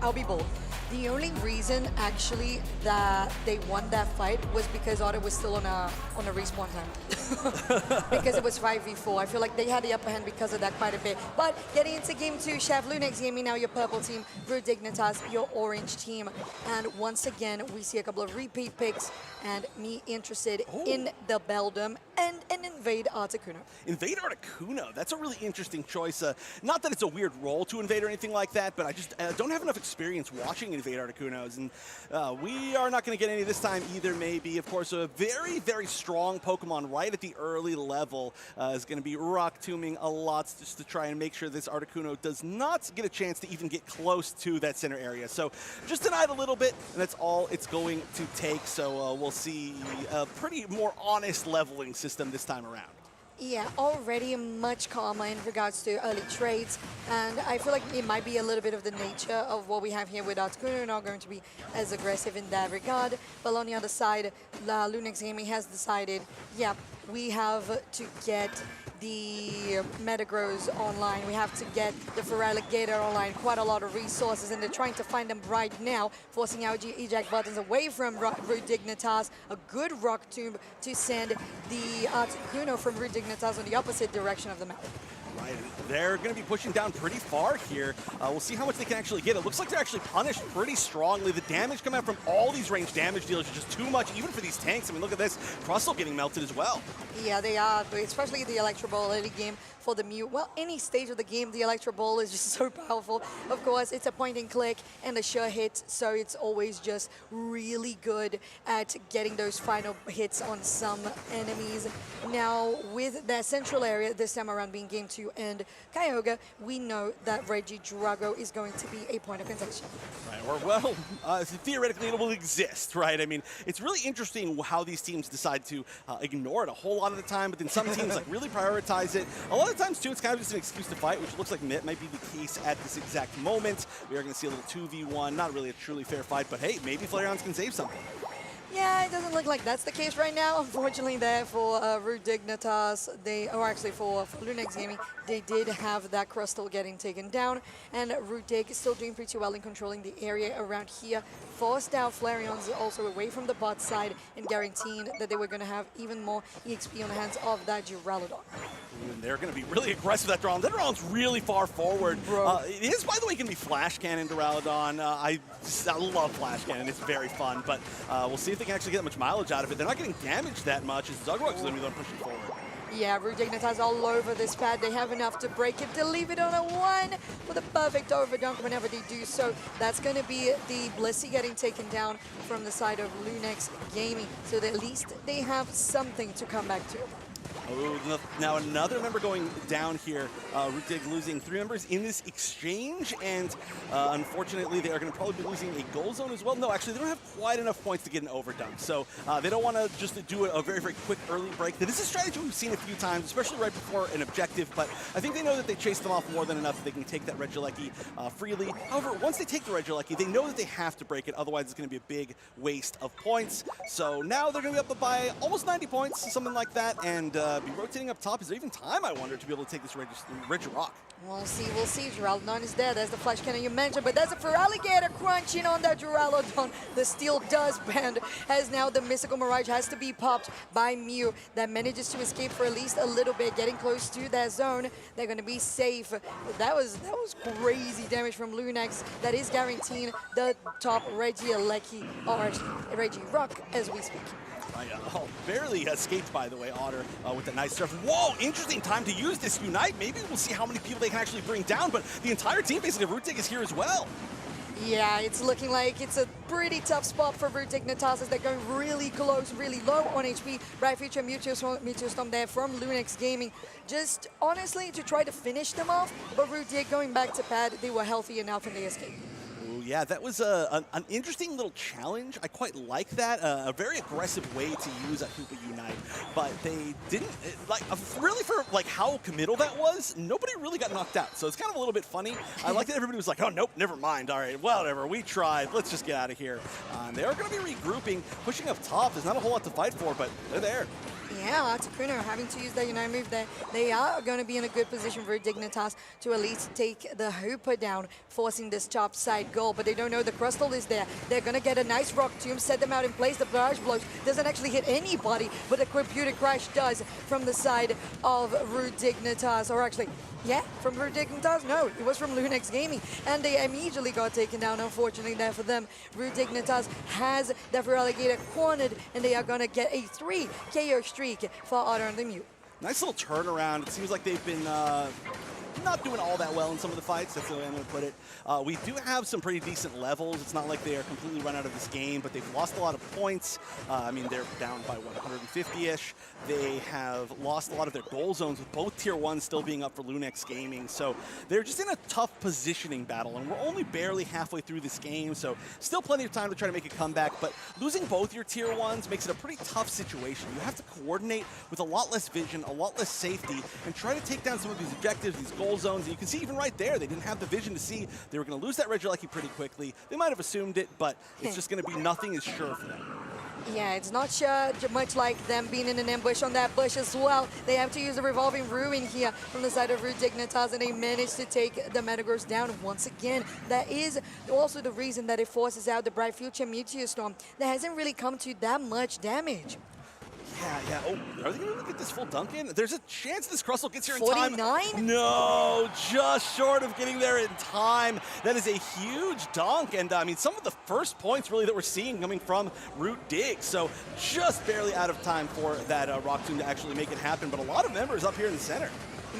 M: I'll be bold. The only reason actually that they won that fight was because Otter was still on a respawn time. Because it was 5v4. I feel like they had the upper hand because of that quite a bit. But getting into game 2, Chef, Lunex Gaming, now your purple team, Root Dignitas, your orange team. And once again, we see a couple of repeat picks and me interested in the Beldum and an Invade Articuno.
N: Invade Articuno, that's a really interesting choice. Not that it's a weird role to invade or anything like that, but I just don't have enough experience watching Invade Articunos, and we are not going to get any this time either, maybe. Of course, a very, very strong Pokemon right at the early level is going to be Rock Tombing a lot just to try and make sure this Articuno does not get a chance to even get close to that center area. So just deny it a little bit, and that's all it's going to take. So we'll see a pretty more honest leveling system this time around.
M: Yeah, already much calmer in regards to early trades, and I feel like it might be a little bit of the nature of what we have here with Articuno. We're not going to be as aggressive in that regard, but on the other side, Lunex Gaming has decided, yeah, we have to get the Metagross online, we have to get the Feraligatr online, quite a lot of resources, and they're trying to find them right now, forcing out eject buttons away from Root Dignitas, a good Rock Tomb to send the Articuno from Root Dignitas on the opposite direction of the map.
N: Right, they're going to be pushing down pretty far here. We'll see how much they can actually get. It looks like they're actually punished pretty strongly. The damage coming out from all these ranged damage dealers is just too much, even for these tanks. I mean, look at this. Crustle getting melted as well.
M: Yeah, they are, especially the Electro Ball early game for the Mew. Well, any stage of the game, the Electro Ball is just so powerful. Of course, it's a point and click and a sure hit, so it's always just really good at getting those final hits on some enemies. Now, with that central area this time around being game 2, Mewtwo and Kyogre, we know that Regidrago is going to be a point of contention.
N: Right, or well, theoretically it will exist, right? I mean, it's really interesting how these teams decide to ignore it a whole lot of the time, but then some teams like really prioritize it. A lot of times too, it's kind of just an excuse to fight, which looks like might be the case at this exact moment. We are going to see a little 2v1, not really a truly fair fight, but hey, maybe Flareons can save something.
M: Yeah, it doesn't look like that's the case right now. Unfortunately, there for Root Dignitas, for Lunex Gaming, they did have that Crustle getting taken down, and Root Dig is still doing pretty well in controlling the area around here. Forced out Flareons also away from the bot side and guaranteeing that they were going to have even more EXP on the hands of that Duraludon.
N: And they're going to be really aggressive with that Duraludon. That Duraludon's really far forward. It is, by the way, going to be Flash Cannon Duraludon. I love Flash Cannon. It's very fun, but we'll see if they can actually get much mileage out of it. They're not getting damaged that much as Zugrock's going to be the one pushing forward.
M: Yeah, Root Dignitas all over this pad. They have enough to break it, to leave it on a 1 for the perfect overdunk whenever they do so. That's going to be the Blissey getting taken down from the side of Lunex Gaming. So at least they have something to come back to.
N: Oh, now another member going down here. Root Dig losing 3 members in this exchange, and unfortunately they are going to probably be losing a goal zone as well. No, actually they don't have quite enough points to get an overdunk, so they don't want to just do a very, very quick early break. This is a strategy we've seen a few times, especially right before an objective, but I think they know that they chased them off more than enough that they can take that Regieleki freely. However, once they take the Regieleki, they know that they have to break it, otherwise it's going to be a big waste of points. So now they're going to be up by almost 90 points, something like that, and be rotating up top. Is there even time, I wonder, to be able to take this Regirock?
M: We'll see, we'll see. Duraludon is there. There's the Flash Cannon you mentioned, but there's a Feraligatr crunching on that Duraludon. The steel does bend, as now the Mystical Mirage has to be popped by Mew. That manages to escape for at least a little bit, getting close to that zone. They're going to be safe. That was crazy damage from Lunex. That is guaranteeing the top Regieleki, or Regirock, as we speak.
N: Barely escaped, by the way, Otter, with a nice surf. Whoa, interesting time to use this Unite. Maybe we'll see how many people they can actually bring down, but the entire team, basically, Root Dig is here as well.
M: Yeah, it's looking like it's a pretty tough spot for Root Dignitas as they're going really close, really low on HP. Bright Future Meteor Storm there from Lunex Gaming. Just honestly to try to finish them off, but Root Dig going back to pad, they were healthy enough and they escaped.
N: Yeah, that was an interesting little challenge. I quite like that. A very aggressive way to use a Hoopa Unite, but they didn't, really for how committal that was, nobody really got knocked out. So it's kind of a little bit funny. I like that everybody was like, oh, nope, never mind. All right, whatever, we tried. Let's just get out of here. They are going to be regrouping, pushing up top. There's not a whole lot to fight for, but they're there.
M: Yeah, Articuno having to use that Unite move there. They are going to be in a good position for Dignitas to at least take the Hooper down, forcing this top side goal, but they don't know the Crustle is there. They're going to get a nice Rock Tomb, set them out in place. The Barrage Blows doesn't actually hit anybody, but the Computer Crash does from the side of Root Dignitas, or actually, yeah, from Root Dignitas? No, it was from Lunex Gaming, and they immediately got taken down, unfortunately there for them. Root Dignitas has the Feraligatr cornered, and they are going to get a 3 KO streak for Otter and the Mew.
N: Nice little turnaround. It seems like they've been not doing all that well in some of the fights. That's the way I'm going to put it. We do have some pretty decent levels. It's not like they are completely run out of this game, but they've lost a lot of points. I mean, they're down by, what, 150-ish. They have lost a lot of their goal zones, with both Tier 1s still being up for Lunex Gaming. So they're just in a tough positioning battle, and we're only barely halfway through this game, so still plenty of time to try to make a comeback. But losing both your Tier 1s makes it a pretty tough situation. You have to coordinate with a lot less vision, a lot less safety, and try to take down some of these objectives, these goal zones. And you can see even right there, they didn't have the vision to see they were going to lose that Regieleki pretty quickly. They might have assumed it, but it's just going to be nothing is sure for them.
M: Yeah, it's not much like them being in an ambush on that bush as well. They have to use a Revolving Ruin here from the side of Root Dignitas, and they manage to take the Metagross down once again. That is also the reason that it forces out the Bright Future Meteor Storm. That hasn't really come to that much damage.
N: Yeah. Oh, are they going to get this full dunk in? There's a chance this Crustle gets here in
M: 49?
N: time. No, just short of getting there in time. That is a huge dunk, and I mean, some of the first points really that we're seeing coming from Root Dig. So just barely out of time for that Rock Tomb to actually make it happen, but a lot of members up here in the center.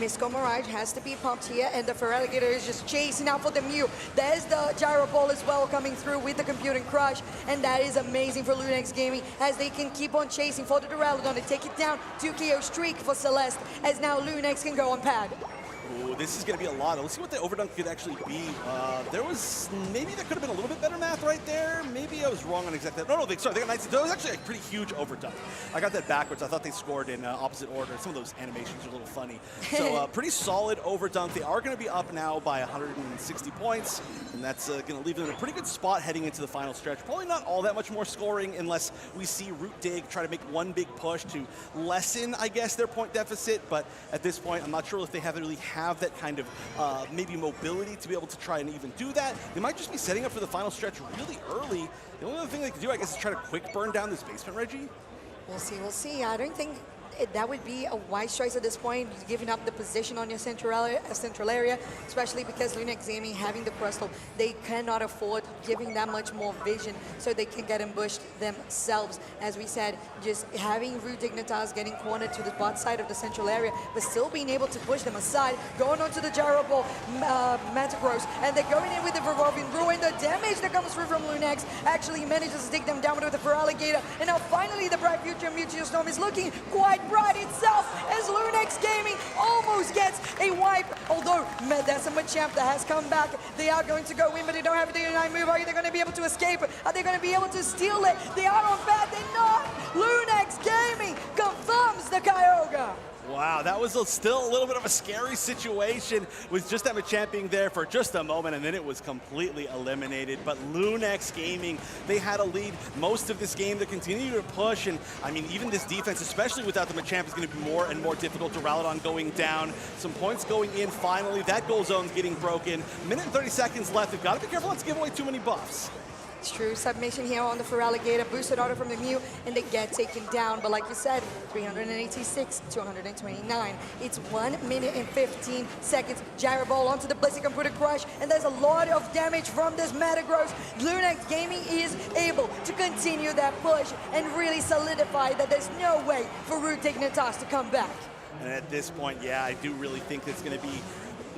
M: Mystical Mirage has to be pumped here, and the Feraligatr is just chasing out for the Mew. There's the Gyro Ball as well coming through with the Computing Crush, and that is amazing for Lunex Gaming as they can keep on chasing for the Duraludon to take it down. 2 KO streak for Celeste, as now Lunex can go on pad.
N: Ooh, this is going to be a lot. Let's see what the overdunk could actually be. Maybe there could have been a little bit better math right there. Maybe I was wrong on exactly. No, they got 19. That was actually a pretty huge overdunk. I got that backwards. I thought they scored in opposite order. Some of those animations are a little funny. So pretty solid overdunk. They are going to be up now by 160 points, and that's going to leave them in a pretty good spot heading into the final stretch. Probably not all that much more scoring unless we see Root Dig try to make one big push to lessen, I guess, their point deficit. But at this point, I'm not sure if they really have that kind of maybe mobility to be able to try and even do that. They might just be setting up for the final stretch really early. The only other thing they can do, I guess, is try to quick burn down this basement, Reggie.
M: We'll see. I don't think that would be a wise choice at this point, giving up the position on your central area, especially because Lunex Gaming having the Crystal, they cannot afford giving that much more vision so they can get ambushed themselves. As we said, just having Root Dignitas getting cornered to the bot side of the central area, but still being able to push them aside, going onto the Gyro Ball, Metagross, and they're going in with the Revolving Ruin. The damage that comes through from Lunex actually manages to take them down with the Feraligatr, and now finally the Bright Future Meteor Storm is looking quite bright itself as Lunex Gaming almost gets a wipe. Although that's a Machamp that has come back. They are going to go in, but they don't have a day-to-night move. Are they going to be able to escape? Are they going to be able to steal it? They are on bad. They're not. Lunex Gaming confirms the Kyogre.
N: Wow, that was still a little bit of a scary situation with just that Machamp being there for just a moment, and then it was completely eliminated. But Lunex Gaming, they had a lead most of this game. They continue to push, and I mean, even this defense, especially without the Machamp, is going to be more and more difficult to Ralladon going down. Some points going in finally. That goal zone's getting broken. Minute and 30 seconds left. They've got to be careful not to give away too many buffs.
M: It's true. Submission here on the Feraligatr, boosted auto from the Mew, and they get taken down. But like you said, 386 to 129. It's 1 minute and 15 seconds. Gyro Ball onto the Blaziken, put a crush, and there's a lot of damage from this Metagross. Lunex Gaming is able to continue that push and really solidify that there's no way for Root Dignitas to come back.
N: And at this point, yeah, I do really think it's going to be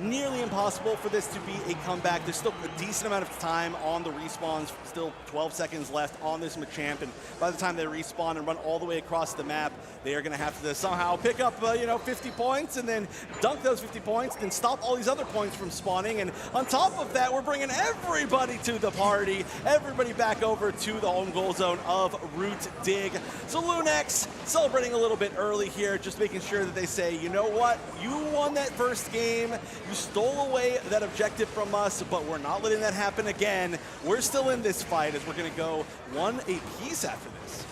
N: nearly impossible for this to be a comeback. There's still a decent amount of time on the respawns, still 12 seconds left on this Machamp, and by the time they respawn and run all the way across the map, they are going to have to somehow pick up, 50 points and then dunk those 50 points, then stop all these other points from spawning. And on top of that, we're bringing everybody to the party, everybody back over to the home goal zone of Root Dig. So Lunex celebrating a little bit early here, just making sure that they say, you know what, you won that first game, you stole away that objective from us, but we're not letting that happen again. We're still in this fight as we're going to go 1 apiece after this.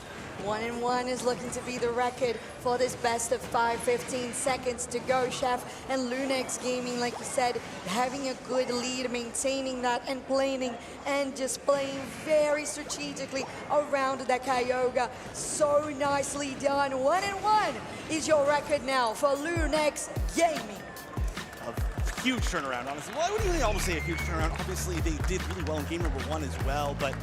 M: 1-1 is looking to be the record for this best of 5, 15 seconds to go, Chef. And Lunex Gaming, like you said, having a good lead, maintaining that and planning and just playing very strategically around that Kyogre. So nicely done. 1-1 is your record now for Lunex Gaming.
N: A huge turnaround, honestly. Well, I wouldn't even almost say a huge turnaround. Obviously, they did really well in game number 1 as well, but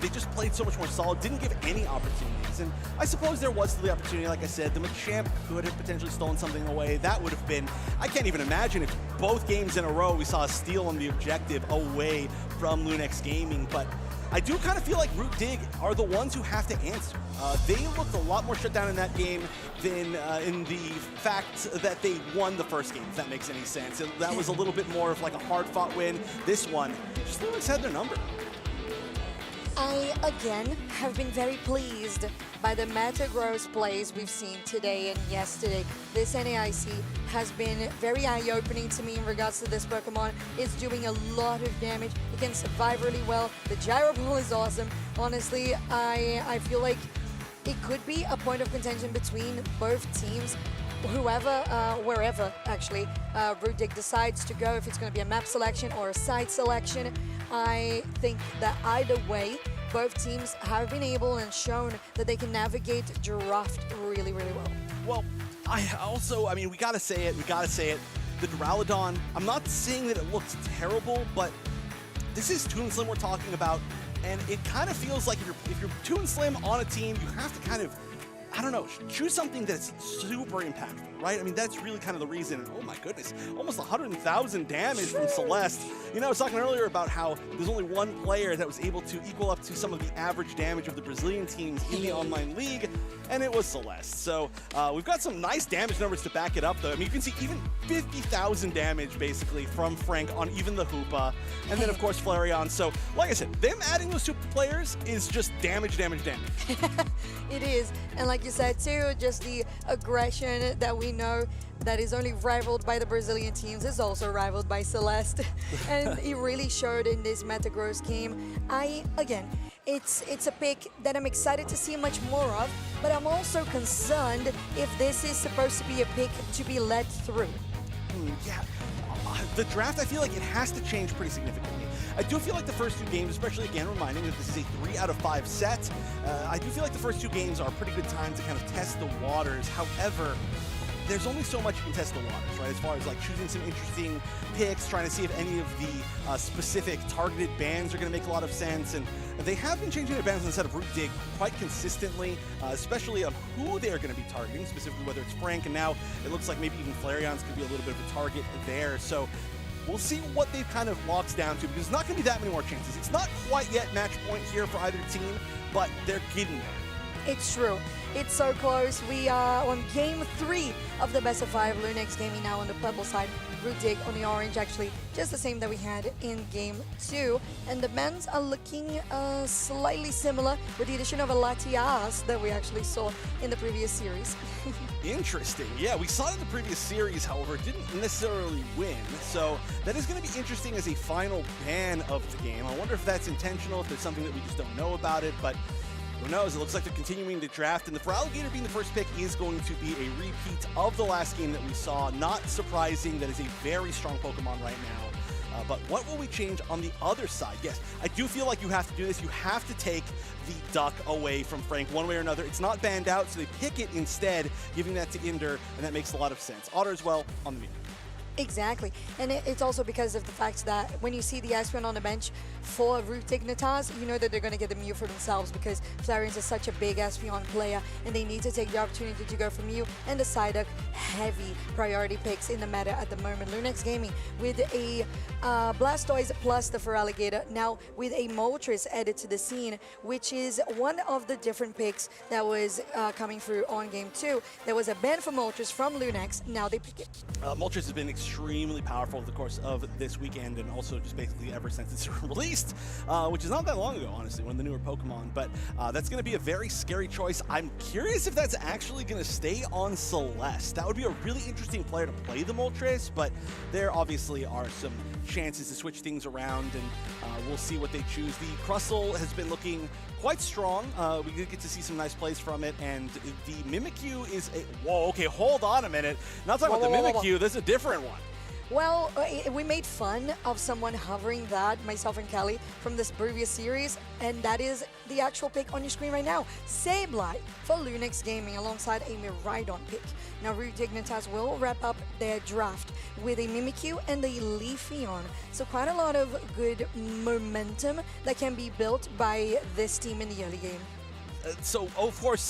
N: they just played so much more solid, didn't give any opportunities. And I suppose there was still the opportunity, like I said, the Machamp could have potentially stolen something away. That would have been, I can't even imagine if both games in a row we saw a steal on the objective away from Lunex Gaming. But I do kind of feel like Root Dig are the ones who have to answer. They looked a lot more shut down in that game than in the fact that they won the first game, if that makes any sense. And that was a little bit more of like a hard-fought win. This one, just Lunex had their number.
M: I, again, have been very pleased by the Metagross plays we've seen today and yesterday. This NAIC has been very eye-opening to me in regards to this Pokemon. It's doing a lot of damage. It can survive really well. The Gyro Ball is awesome. Honestly, I feel like it could be a point of contention between both teams. Wherever actually Root Dig decides to go, if it's going to be a map selection or a side selection. I think that either way, both teams have been able and shown that they can navigate draft really, really well.
N: Well, I mean, we gotta say it. The Duraludon, I'm not saying that it looks terrible, but this is Toon Slim we're talking about, and it kind of feels like if you're Toon Slim on a team, you have to kind of, I don't know, choose something that's super impactful, right? I mean, that's really kind of the reason. And oh my goodness, almost 100,000 damage from Celeste. You know, I was talking earlier about how there's only one player that was able to equal up to some of the average damage of the Brazilian teams in the online league. and it was Celeste. So we've got some nice damage numbers to back it up, though. I mean, you can see even 50,000 damage, basically, from Frank on even the Hoopa, and then, of course, Flareon. So, like I said, them adding those two players is just damage, damage, damage.
M: It is, and like you said too, just the aggression that we know that is only rivaled by the Brazilian teams is also rivaled by Celeste, and it really showed in this Metagross game. Again, it's a pick that I'm excited to see much more of, but I'm also concerned if this is supposed to be a pick to be led through.
N: Yeah, the draft, I feel like it has to change pretty significantly. I do feel like the first two games, especially again reminding that this is a 3 out of 5 set, I do feel like the first two games are a pretty good time to kind of test the waters. However, there's only so much you can test the waters, right? As far as like choosing some interesting picks, trying to see if any of the specific targeted bans are going to make a lot of sense. And they have been changing their bans on the set of Root Dig quite consistently, especially on who they're going to be targeting, specifically whether it's Frank, and now it looks like maybe even Flareon's could be a little bit of a target there. So we'll see what they've kind of locked down to, because there's not going to be that many more chances. It's not quite yet match point here for either team, but they're getting there.
M: It's true. It's so close. We are on game 3 of the best of 5. Lunex Gaming now on the purple side. Root Dig on the orange, actually just the same that we had in game 2. And the bans are looking slightly similar with the addition of a Latias that we actually saw in the previous series.
N: Interesting. Yeah, we saw it in the previous series, however, it didn't necessarily win. So that is going to be interesting as a final ban of the game. I wonder if that's intentional, if there's something that we just don't know about it, but who knows? It looks like they're continuing to draft, and the Feraligatr being the first pick is going to be a repeat of the last game that we saw. Not surprising, that is a very strong Pokemon right now. But what will we change on the other side? Yes, I do feel like you have to do this. You have to take the Duck away from Frank one way or another. It's not banned out, so they pick it instead, giving that to Inder, and that makes a lot of sense. Otter as well on the meter.
M: Exactly, and it's also because of the fact that when you see the Espeon on the bench for Root Dignitas, you know that they're going to get the Mew for themselves, because Flareon is such a big Espeon player, and they need to take the opportunity to go for Mew and the Psyduck, heavy priority picks in the meta at the moment. Lunex Gaming with a Blastoise plus the Feraligatr, now with a Moltres added to the scene, which is one of the different picks that was coming through on game 2. There was a ban for Moltres from Lunex, now they pick it.
N: Moltres has been extremely powerful over the course of this weekend, and also just basically ever since it's released, which is not that long ago, honestly, one of the newer Pokemon. But that's going to be a very scary choice. I'm curious if that's actually going to stay on Celeste. That would be a really interesting player to play the Moltres, but there obviously are some chances to switch things around, and we'll see what they choose. The Crustle has been looking quite strong. We did get to see some nice plays from it, and the Mimikyu is a... Whoa, okay, hold on a minute. Not talking about the Mimikyu, this is a different one.
M: Well, we made fun of someone hovering that, myself and Kelly, from this previous series, and that is the actual pick on your screen right now. Sableye for Lunex Gaming alongside a Miraidon pick. Now, Root Dignitas will wrap up their draft with a Mimikyu and a Leafeon. So quite a lot of good momentum that can be built by this team in the early game.
N: So, of course,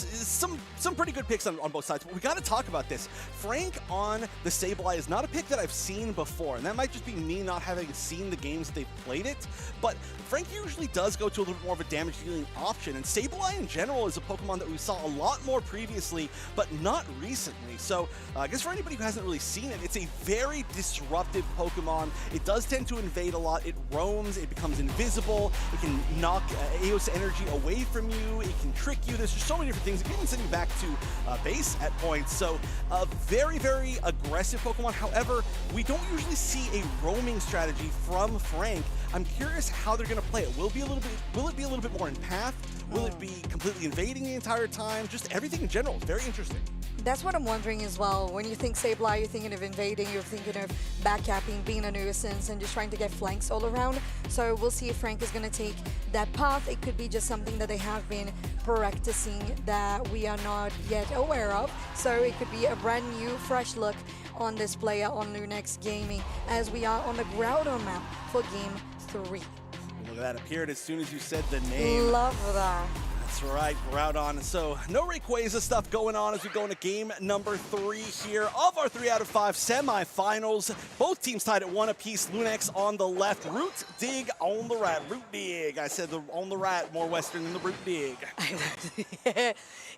N: some pretty good picks on both sides, but we got to talk about this. Frank on the Sableye is not a pick that I've seen before, and that might just be me not having seen the games they've played it, but Frank usually does go to a little bit more of a damage-dealing option, and Sableye in general is a Pokemon that we saw a lot more previously, but not recently. So, I guess for anybody who hasn't really seen it, it's a very disruptive Pokemon. It does tend to invade a lot. It roams, it becomes invisible, it can knock Eos energy away from you, it can trick you. There's just so many different things. It can even send you back to base at points. So a very, very aggressive Pokemon. However, we don't usually see a roaming strategy from Frank. I'm curious how they're going to play it. Will it be a little bit more in path? Will it be completely invading the entire time? Just everything in general. It's very interesting.
M: That's what I'm wondering as well. When you think Sableye, you're thinking of invading, you're thinking of backcapping, being a nuisance, and just trying to get flanks all around. So we'll see if Frank is going to take that path. It could be just something that they have been practicing that we are not yet aware of. So it could be a brand new, fresh look on this player on Lunex Gaming as we are on the Groudon map for Game 3.
N: Look at that, appeared as soon as you said the name.
M: Love that.
N: That's right, Groudon. So no Rayquaza stuff going on as we go into game number 3 here of our 3 out of 5 semifinals. Both teams tied at 1 apiece. Lunex on the left, Root Dig on the right. Root Dig. I said on the right, more Western than the Root Dig.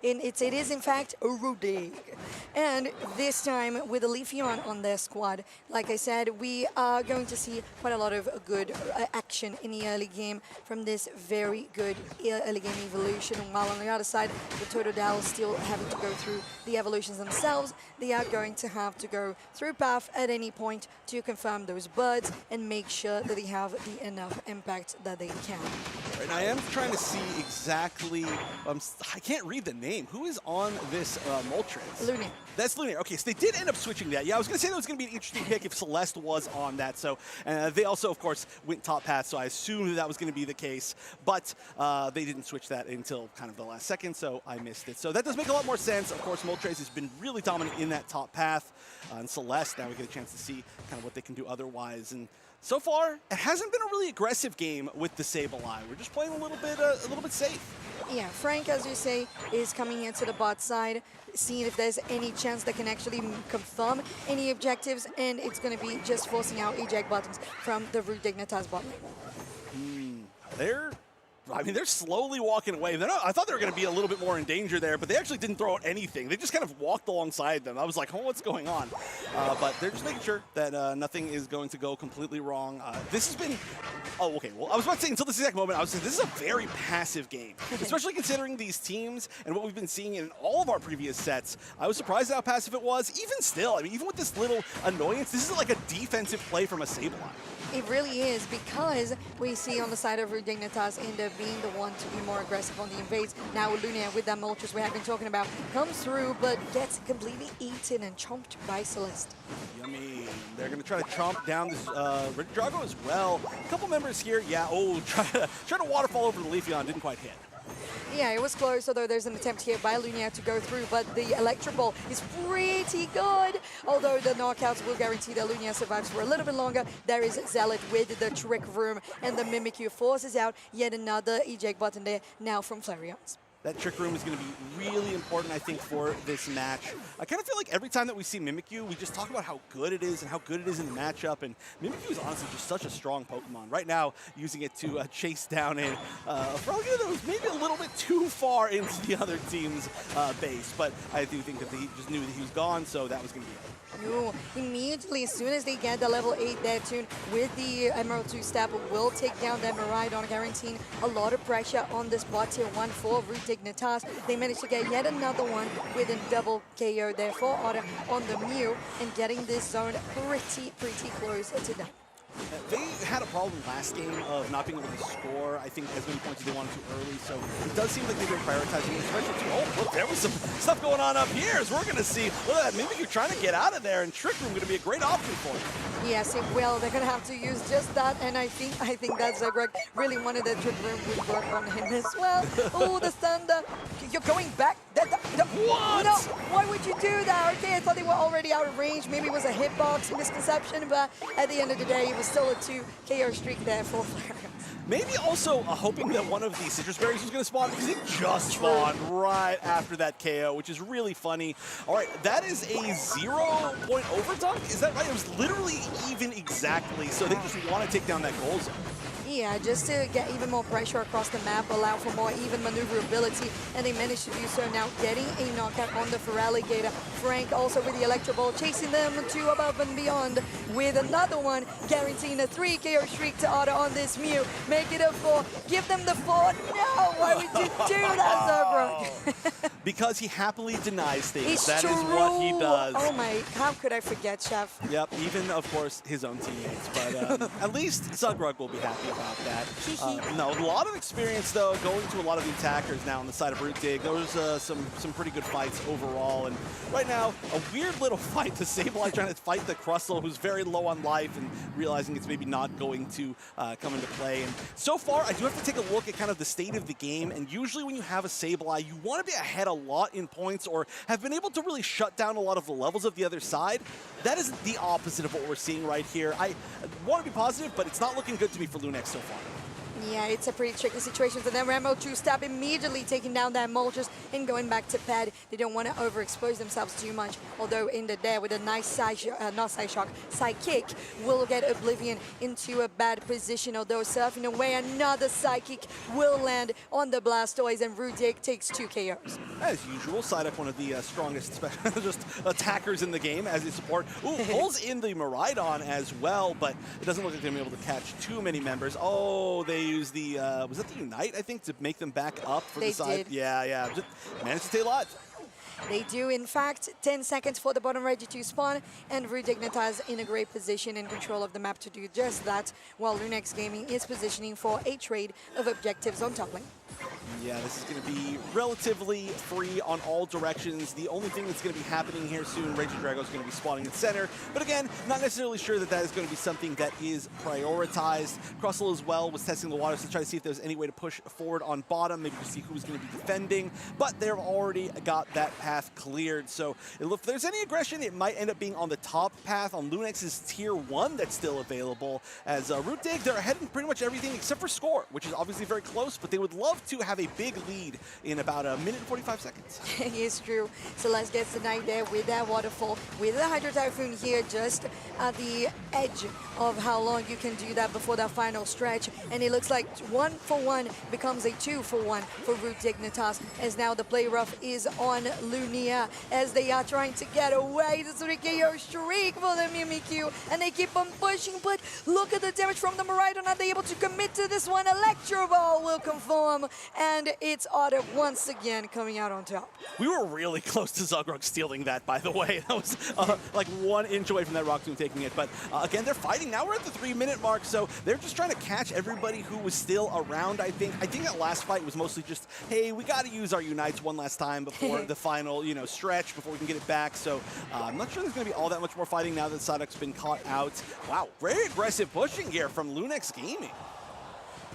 M: It is in fact a Rudig. And this time with the Leafeon on their squad, like I said, we are going to see quite a lot of good action in the early game from this very good early game evolution. While on the other side, the Totodile still having to go through the evolutions themselves. They are going to have to go through path at any point to confirm those birds and make sure that they have the enough impact that they can.
N: And I am trying to see exactly, I can't read the name. Who is on this Moltres?
M: Lunia.
N: That's Lunia. Okay, so they did end up switching that. Yeah, I was going to say that was going to be an interesting pick if Celeste was on that. So they also, of course, went top path, so I assumed that was going to be the case. But they didn't switch that until kind of the last second, so I missed it. So that does make a lot more sense. Of course, Moltres has been really dominant in that top path. And Celeste, now we get a chance to see kind of what they can do otherwise. And so far, it hasn't been a really aggressive game with the Sableye. We're just playing a little bit safe.
M: Yeah, Frank, as you say, is coming into the bot side, seeing if there's any chance that can actually confirm any objectives, and it's going to be just forcing out eject buttons from the Root Dignitas bot lane.
N: They're slowly walking away. I thought they were going to be a little bit more in danger there, but they actually didn't throw out anything. They just kind of walked alongside them. I was like, oh, what's going on? But they're just making sure that nothing is going to go completely wrong. This has been... Oh, okay. Well, I was about to say, until this exact moment, I was saying this is a very passive game, especially considering these teams and what we've been seeing in all of our previous sets. I was surprised at how passive it was. Even still, I mean, even with this little annoyance, this is like a defensive play from a Sableye.
M: It really is, because we see on the side of Root Dignitas end up being the one to be more aggressive on the invades. Now Lunia, with that Moltres we have been talking about, comes through but gets completely eaten and chomped by Celeste.
N: Yummy. They're going to try to chomp down this Red Drago as well. A couple members here, yeah, try to waterfall over the Leafeon, didn't quite hit.
M: Yeah, it was close, although there's an attempt here by Lunia to go through, but the Electro Ball is pretty good. Although the knockouts will guarantee that Lunia survives for a little bit longer, there is Zealot with the Trick Room, and the Mimikyu forces out yet another eject button there, now from Flareon's.
N: That Trick Room is going to be really important, I think, for this match. I kind of feel like every time that we see Mimikyu, we just talk about how good it is and how good it is in the matchup. And Mimikyu is honestly just such a strong Pokemon. Right now, using it to chase down in Froggy that was maybe a little bit too far into the other team's base. But I do think that he just knew that he was gone, so that was going to be it.
M: No, immediately, as soon as they get the level 8 there tune with the Emerald 2 step, will take down that Miraidon, guaranteeing a lot of pressure on this bot tier 1 for Root Dignitas. They managed to get yet another one with a double KO there for Otter on the Mew, and getting this zone pretty close to them.
N: They had a problem last game of not being able to score, I think, as many points as they wanted to early, so it does seem like they've been prioritizing it, especially too. Oh, look, there was some stuff going on up here, as we're going to see. Look at that, maybe you're trying to get out of there, and Trick Room going to be a great option for it.
M: Yes, it will. They're going to have to use just that, and I think that Zagrak really wanted that Trick Room would work on him as well. Oh, the Thunder. You're going back.
N: What?
M: No, why would you do that? Okay, I thought they were already out of range. Maybe it was a hitbox misconception, but at the end of the day, it was still a 2 KO streak there for Flareon.
N: Maybe also hoping that one of the Citrus Berries was going to spawn, because it just spawned right after that KO, which is really funny. All right, that is a 0-point overdunk. Is that right? It was literally even exactly, so they just want to take down that goal zone.
M: Yeah, just to get even more pressure across the map, allow for more even maneuverability, and they managed to do so now, getting a knockout on the Feraligatr. Frank also with the Electro Ball, chasing them to above and beyond with another one, guaranteeing a 3 KO streak to Otter on this Mew. Make it a 4, give them the 4. No, why would you do that, Zagrak?
N: Because he happily denies things.
M: It's
N: that
M: true.
N: is what he does.
M: Oh my, how could I forget, Chef?
N: Yep, even, of course, his own teammates. But at least Zagrak will be happy about that. No, a lot of experience, though, going to a lot of the attackers now on the side of Root Dig. There was some pretty good fights overall. And right now, a weird little fight. The Sableye trying to fight the Crustle, who's very low on life, and realizing it's maybe not going to come into play. And so far, I do have to take a look at kind of the state of the game. And usually when you have a Sableye, you want to be ahead a lot in points or have been able to really shut down a lot of the levels of the other side. That is the opposite of what we're seeing right here. I want to be positive, but it's not looking good to me for Lunex so far.
M: Yeah, it's a pretty tricky situation for them. Rambo two-step immediately taking down that Moltres and going back to pad. They don't want to overexpose themselves too much, although in the there with a nice side kick will get Oblivion into a bad position, although surfing away another side kick will land on the Blastoise and Rudik takes 2 KOs.
N: As usual, Psyduck, one of the strongest just attackers in the game as a support. Ooh, pulls in the Miraidon as well, but it doesn't look like they're going to be able to catch too many members. Oh, they use the, was that the Unite, I think, to make them back up for the side?
M: Did.
N: Yeah, just managed to stay alive.
M: They do, in fact. 10 seconds for the bottom Reggie to spawn, and Rudignita's in a great position in control of the map to do just that, while Lunex Gaming is positioning for a trade of objectives on top lane.
N: Yeah, this is going to be relatively free on all directions. The only thing that's going to be happening here soon, Raging Drago is going to be spawning in center. But again, not necessarily sure that that is going to be something that is prioritized. Crustle as well was testing the waters to try to see if there's any way to push forward on bottom, maybe to see who's going to be defending. But they've already got that path cleared. So if there's any aggression, it might end up being on the top path on Lunex's tier 1 that's still available. As Rudig, they're ahead in pretty much everything except for score, which is obviously very close, but they would love to have a big lead in about a minute and 45 seconds.
M: It's true. Celeste gets the night there with that waterfall, with the Hydro Typhoon here just at the edge of how long you can do that before that final stretch. And it looks like 1-for-1 becomes a 2-for-1 for Rudignitas, as now the play rough is on Lunia as they are trying to get away. The 3 KO streak for the Mimikyu, and they keep on pushing, but look at the damage from the Miraidon. Are they able to commit to this one? Electro Ball will conform, and it's Otter once again coming out on top.
N: We were really close to Zugrug stealing that, by the way. That was like 1 inch away from that Rock Tomb taking it. But again, they're fighting. Now we're at the 3-minute mark, so they're just trying to catch everybody who was still around, I think. I think that last fight was mostly just, hey, we got to use our Unites one last time before the final, stretch, before we can get it back. So I'm not sure there's going to be all that much more fighting now that Psyduck's been caught out. Wow, very aggressive pushing here from Lunex Gaming.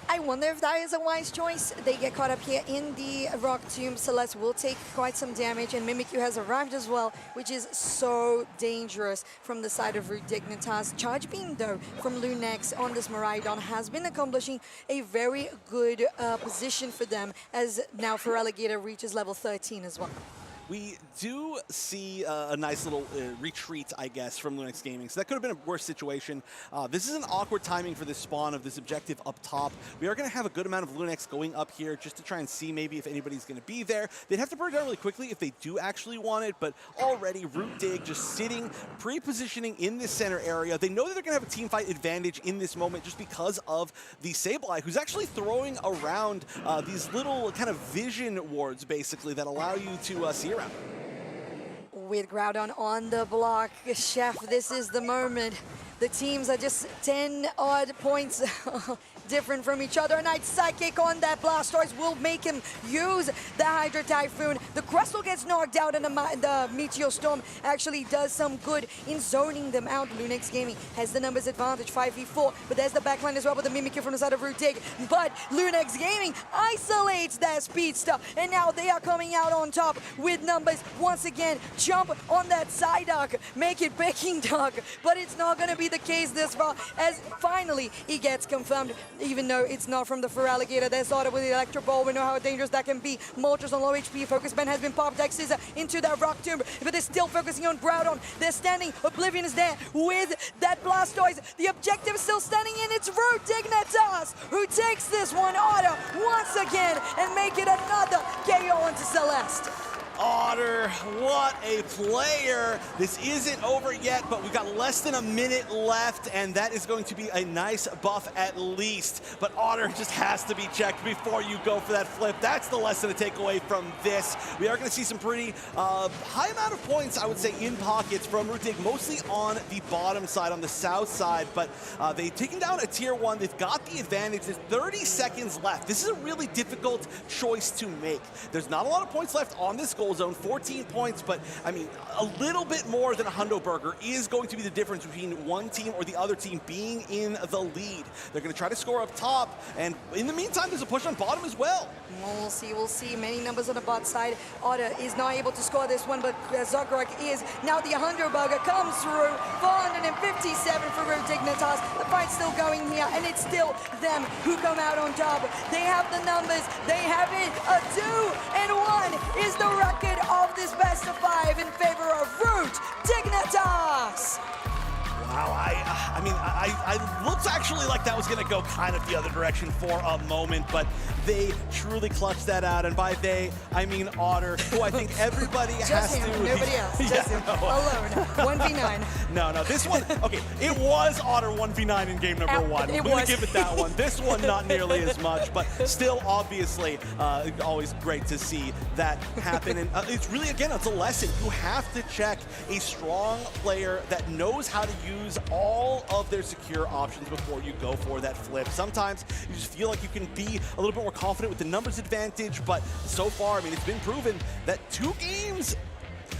M: I wonder if that is a wise choice. They get caught up here in the Rock Tomb. Celeste will take quite some damage, and Mimikyu has arrived as well, which is so dangerous from the side of Rudignitas. Charge Beam, though, from Lunex on this Miraidon has been accomplishing a very good position for them, as now Feraligatr reaches level 13 as well.
N: We do see a nice little retreat, I guess, from Lunex Gaming. So that could have been a worse situation. This is an awkward timing for this spawn of this objective up top. We are going to have a good amount of Lunex going up here just to try and see maybe if anybody's going to be there. They'd have to burn it down really quickly if they do actually want it, but already Root Dig just sitting, pre-positioning in this center area. They know that they're going to have a team fight advantage in this moment just because of the Sableye, who's actually throwing around these little kind of vision wards, basically, that allow you to see around.
M: With Groudon on the block, Chef, this is the moment. The teams are just 10 odd points different from each other. Night Psychic on that Blastoise will make him use the Hydro Typhoon. The Crustle gets knocked out, and the Meteor Storm actually does some good in zoning them out. Lunex Gaming has the numbers advantage, 5v4, but there's the backline as well with the Mimikyu from the side of Rudig. But Lunex Gaming isolates that Speedster, and now they are coming out on top with numbers once again. Jump on that Psyduck, make it Peking Duck, but it's not going to be the case this far, as finally he gets confirmed, even though it's not from the Feraligatr. They started with the Electro Ball. We know how dangerous that can be. Moltres on low HP. Focus Band has been popped. Dex Scissor into that Rock Tomb, but they're still focusing on Groudon. They're standing. Oblivion is there with that Blastoise. The objective is still standing in. It's Rudignitas who takes this one. Otter once again and make it another KO into Celeste.
N: Otter, what a player. This isn't over yet, but we've got less than a minute left, and that is going to be a nice buff at least. But Otter just has to be checked before you go for that flip. That's the lesson to take away from this. We are going to see some pretty high amount of points, I would say, in pockets from Rudig, mostly on the bottom side, on the south side, but they've taken down a tier 1. They've got the advantage. There's 30 seconds left. This is a really difficult choice to make. There's not a lot of points left on this goal. goal zone, 14 points, but I mean, a little bit more than a hundo burger is going to be the difference between one team or the other team being in the lead. They're going to try to score up top, and in the meantime, there's a push on bottom as well.
M: We'll see. Many numbers on the bot side. Otter is not able to score this one, but Zagreb is. Now the hundo burger comes through. 457 for Root Dignitas. The fight's still going here, and it's still them who come out on top. They have the numbers. They have it. A 2-1 is the record of this best of 5 in favor of Root Dignitas.
N: Wow, I mean, I looked actually like that was going to go kind of the other direction for a moment, but they truly clutched that out, and by they, I mean Otter, who I think everybody has
M: him,
N: to...
M: nobody else, just him, alone, 1v9.
N: No, this one, okay, it was Otter 1v9 in game number 1. I'm going to give it that one. This one, not nearly as much, but still, obviously, always great to see that happen, and it's really, again, it's a lesson. You have to check a strong player that knows how to use all of their secure options before you go for that flip. Sometimes you just feel like you can be a little bit more confident with the numbers advantage, but so far, I mean, it's been proven that 2 games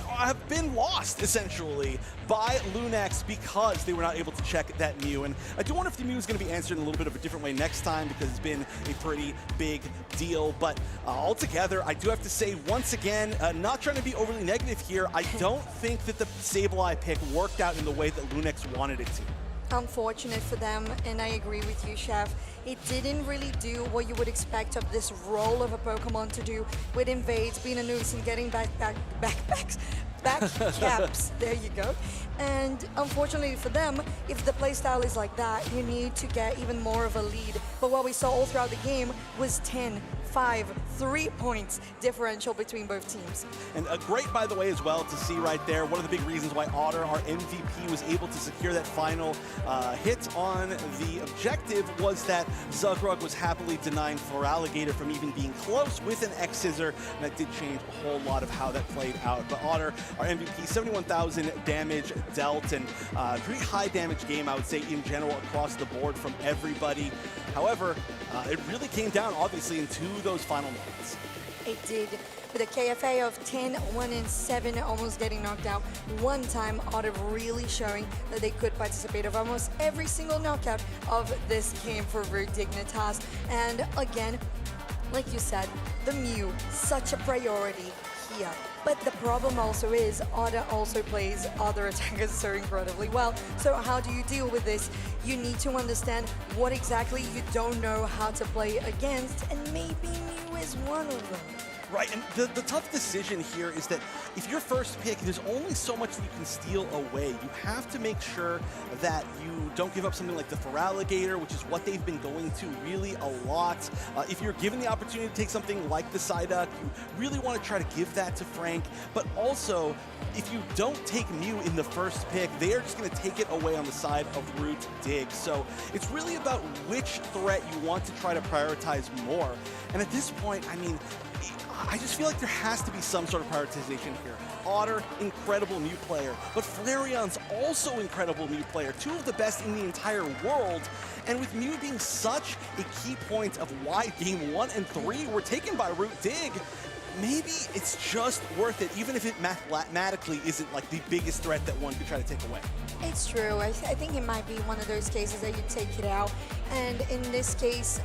N: have been lost, essentially, by Lunex because they were not able to check that Mew. And I do wonder if the Mew is going to be answered in a little bit of a different way next time because it's been a pretty big deal. But altogether, I do have to say, once again, not trying to be overly negative here, I don't think that the Sableye pick worked out in the way that Lunex wanted it to.
M: Unfortunate for them, and I agree with you, Chef. It didn't really do what you would expect of this role of a Pokemon to do with invades, being a nuisance, and getting back caps. There you go. And unfortunately for them, if the playstyle is like that, you need to get even more of a lead. But what we saw all throughout the game was 10, 5, 3 points differential between both teams.
N: And great, by the way, as well, to see right there, one of the big reasons why Otter, our MVP, was able to secure that final hit on the objective was that Zagreb was happily denying Floraligator from even being close with an X-Scissor, and that did change a whole lot of how that played out. But Otter, our MVP, 71,000 damage dealt, and pretty high damage game, I would say, in general, across the board from everybody. However, it really came down, obviously, into those final moments.
M: It did. With a KFA of 10, 1, and 7, almost getting knocked out. One time, Otter really showing that they could participate of almost every single knockout of this game for Root Dignitas. And again, like you said, the Mew, such a priority here. But the problem also is Otter also plays other attackers so incredibly well. So how do you deal with this? You need to understand what exactly you don't know how to play against, and maybe Mew is one of them.
N: Right, and the tough decision here is that if your first pick, there's only so much that you can steal away. You have to make sure that you don't give up something like the Floraligator, which is what they've been going to really a lot. If you're given the opportunity to take something like the Psyduck, you really want to try to give that to Frank. But also, if you don't take Mew in the first pick, they are just going to take it away on the side of Root Dig. So it's really about which threat you want to try to prioritize more. And at this point, I mean, I just feel like there has to be some sort of prioritization here. Otter, incredible Mew player, but Flareon's also incredible Mew player, 2 of the best in the entire world. And with Mew being such a key point of why game 1 and 3 were taken by Root Dig, maybe it's just worth it, even if it mathematically isn't like the biggest threat that one could try to take away.
M: It's true. I think it might be one of those cases that you take it out. And in this case,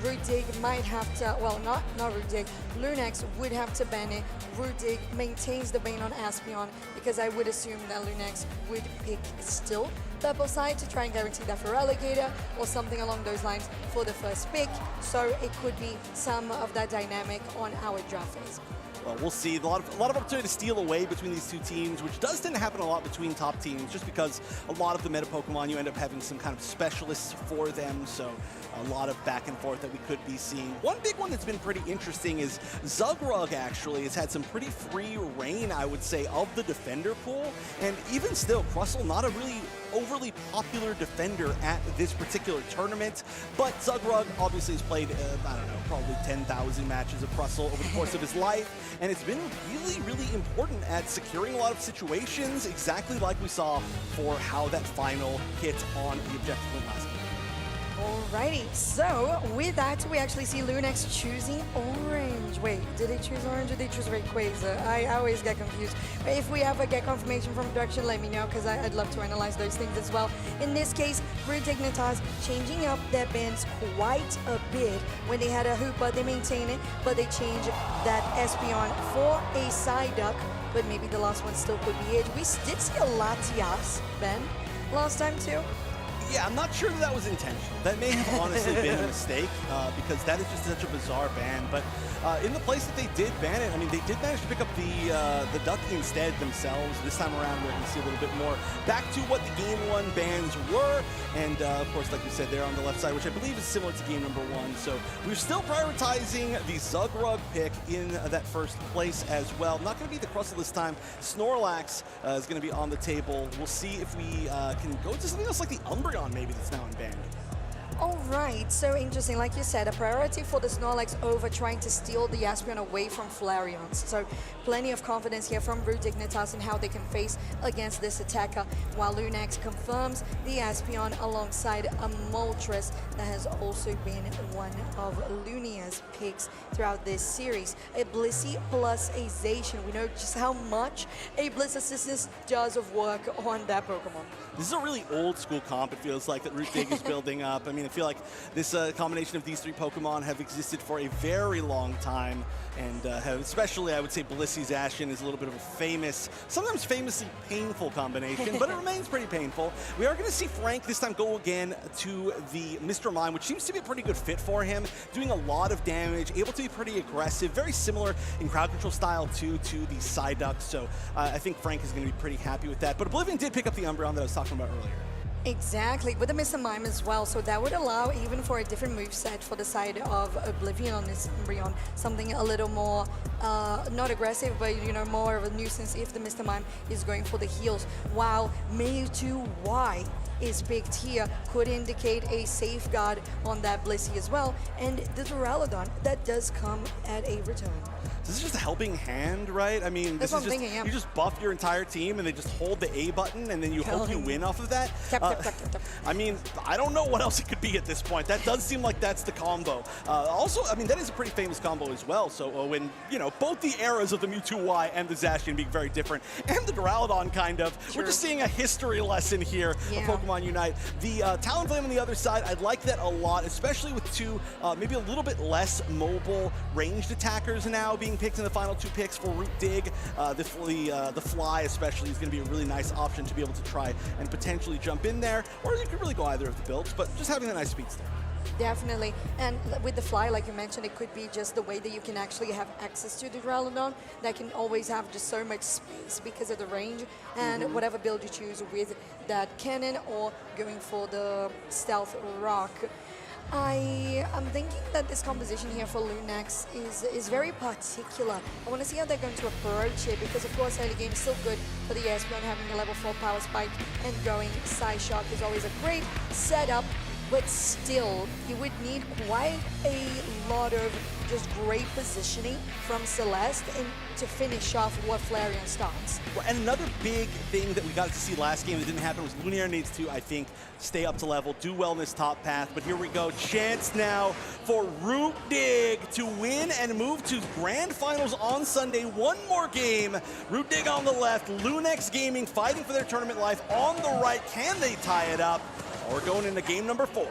M: Root Dig might have to, well, not Root Dig, Lunex would have to ban it. Root Dig maintains the ban on Aspeon because I would assume that Lunex would pick still Purple side to try and guarantee that for Alligator or something along those lines for the first pick. So it could be some of that dynamic on our draft phase.
N: Well, we'll see. A lot of opportunity to steal away between these two teams, which does tend to happen a lot between top teams, just because a lot of the meta Pokemon, you end up having some kind of specialists for them, so a lot of back and forth that we could be seeing. One big one that's been pretty interesting is Zagreb actually has had some pretty free reign, I would say, of the defender pool, and even still, Crustle, not a really overly popular defender at this particular tournament, but Zagreb obviously has played, I don't know, probably 10,000 matches of Crustle over the course of his life, and it's been really, really important at securing a lot of situations, exactly like we saw for how that final hit on the objective went last game.
M: Alrighty, so with that, we actually see Lunex choosing orange. Wait, did they choose orange or did they choose Rayquaza? I always get confused. But if we ever get confirmation from production, let me know, because I'd love to analyze those things as well. In this case, Dignitas changing up their bands quite a bit. When they had a Hoopa, they maintain it, but they change that Espeon for a Psyduck, but maybe the last one still could be it. We did see a Latias, Ben, last time too.
N: Yeah, I'm not sure that was intentional. That may have honestly been a mistake because that is just such a bizarre ban. But in the place that they did ban it, I mean, they did manage to pick up the Duck instead themselves. This time around, we're going to see a little bit more back to what the Game 1 bans were. And of course, like you said, there on the left side, which I believe is similar to Game number 1. So we're still prioritizing the Zugrug pick in that first place as well. Not going to be the Crustle this time. Snorlax is going to be on the table. We'll see if we can go to something else like the Umbreon maybe that's now unbanned.
M: All right, so interesting. Like you said, a priority for the Snorlax over trying to steal the Espeon away from Flareon. So plenty of confidence here from Dignitas in how they can face against this attacker, while Lunex confirms the Espeon alongside a Moltres that has also been one of Lunia's picks throughout this series. A Blissey plus a Zacian. We know just how much a Bliss Assistance does of work on that Pokemon.
N: This is a really old school comp, it feels like, that Dig is building up. I mean, I feel like this combination of these three Pokemon have existed for a very long time, and have especially, I would say, Blissey's Ashen is a little bit of a famous, sometimes famously painful combination, but it remains pretty painful. We are going to see Frank this time go again to the Mr. Mime, which seems to be a pretty good fit for him, doing a lot of damage, able to be pretty aggressive, very similar in crowd control style to the Psyduck, so I think Frank is going to be pretty happy with that. But Oblivion did pick up the Umbreon that I was talking about earlier.
M: Exactly, with the Mr. Mime as well, so that would allow even for a different moveset for the side of Oblivion on this Umbreon, something a little more, not aggressive, but you know, more of a nuisance if the Mr. Mime is going for the heals, while Mewtwo is picked here, could indicate a safeguard on that Blissey as well, and the Duraludon, that does come at a return.
N: This is just a helping hand, right? I mean, this is just, you just buff your entire team and they just hold the A button and then you hope you win off of that. I mean, I don't know what else it could be at this point. That does seem like that's the combo. Also, I mean, that is a pretty famous combo as well. So when, you know, both the eras of the Mewtwo Y and the Zacian being very different, and the Duraludon kind of, we're just seeing a history lesson here of Pokemon Unite. The Talonflame on the other side, I like that a lot, especially with two maybe a little bit less mobile ranged attackers now being picked in the final two picks for Root Dig. The Fly especially is going to be a really nice option to be able to try and potentially jump in there, or you could really go either of the builds, but just having a nice speedster.
M: Definitely, and with the Fly, like you mentioned, it could be just the way that you can actually have access to the Duraludon that can always have just so much space because of the range, and whatever build you choose with that cannon or going for the Stealth Rock. I'm thinking that this composition here for Lunex is very particular. I want to see how they're going to approach it, because of course early game is still good for the Espeon having a level 4 power spike, and going Psyshock is always a great setup, but still you would need quite a lot of just great positioning from Celeste and to finish off what Flareon starts.
N: Well, and another big thing that we got to see last game that didn't happen was Lunaire needs to, I think, stay up to level, do well in this top path. But here we go, chance now for Root Dig to win and move to grand finals on Sunday. One more game. Root Dig on the left, Lunex Gaming fighting for their tournament life on the right. Can they tie it up? We're going into game number 4.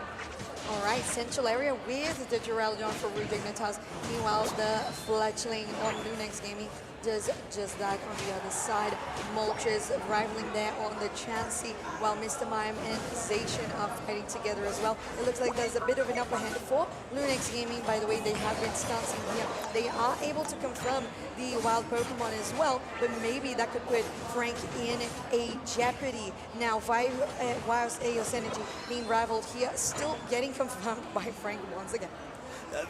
M: All right, central area with the Duraludon for Dignitas. Meanwhile, the Fletchling on Lunex Gaming does just that on the other side. Moltres rivaling there on the Chansey, while Mr. Mime and Zacian are fighting together as well. It looks like there's a bit of an upper hand for Lunex Gaming. By the way, they have been stancing here. They are able to confirm the wild Pokemon as well, but maybe that could put Frank in a jeopardy. Now, whilst Aeos Energy being rivaled here, still getting confirmed by Frank once again.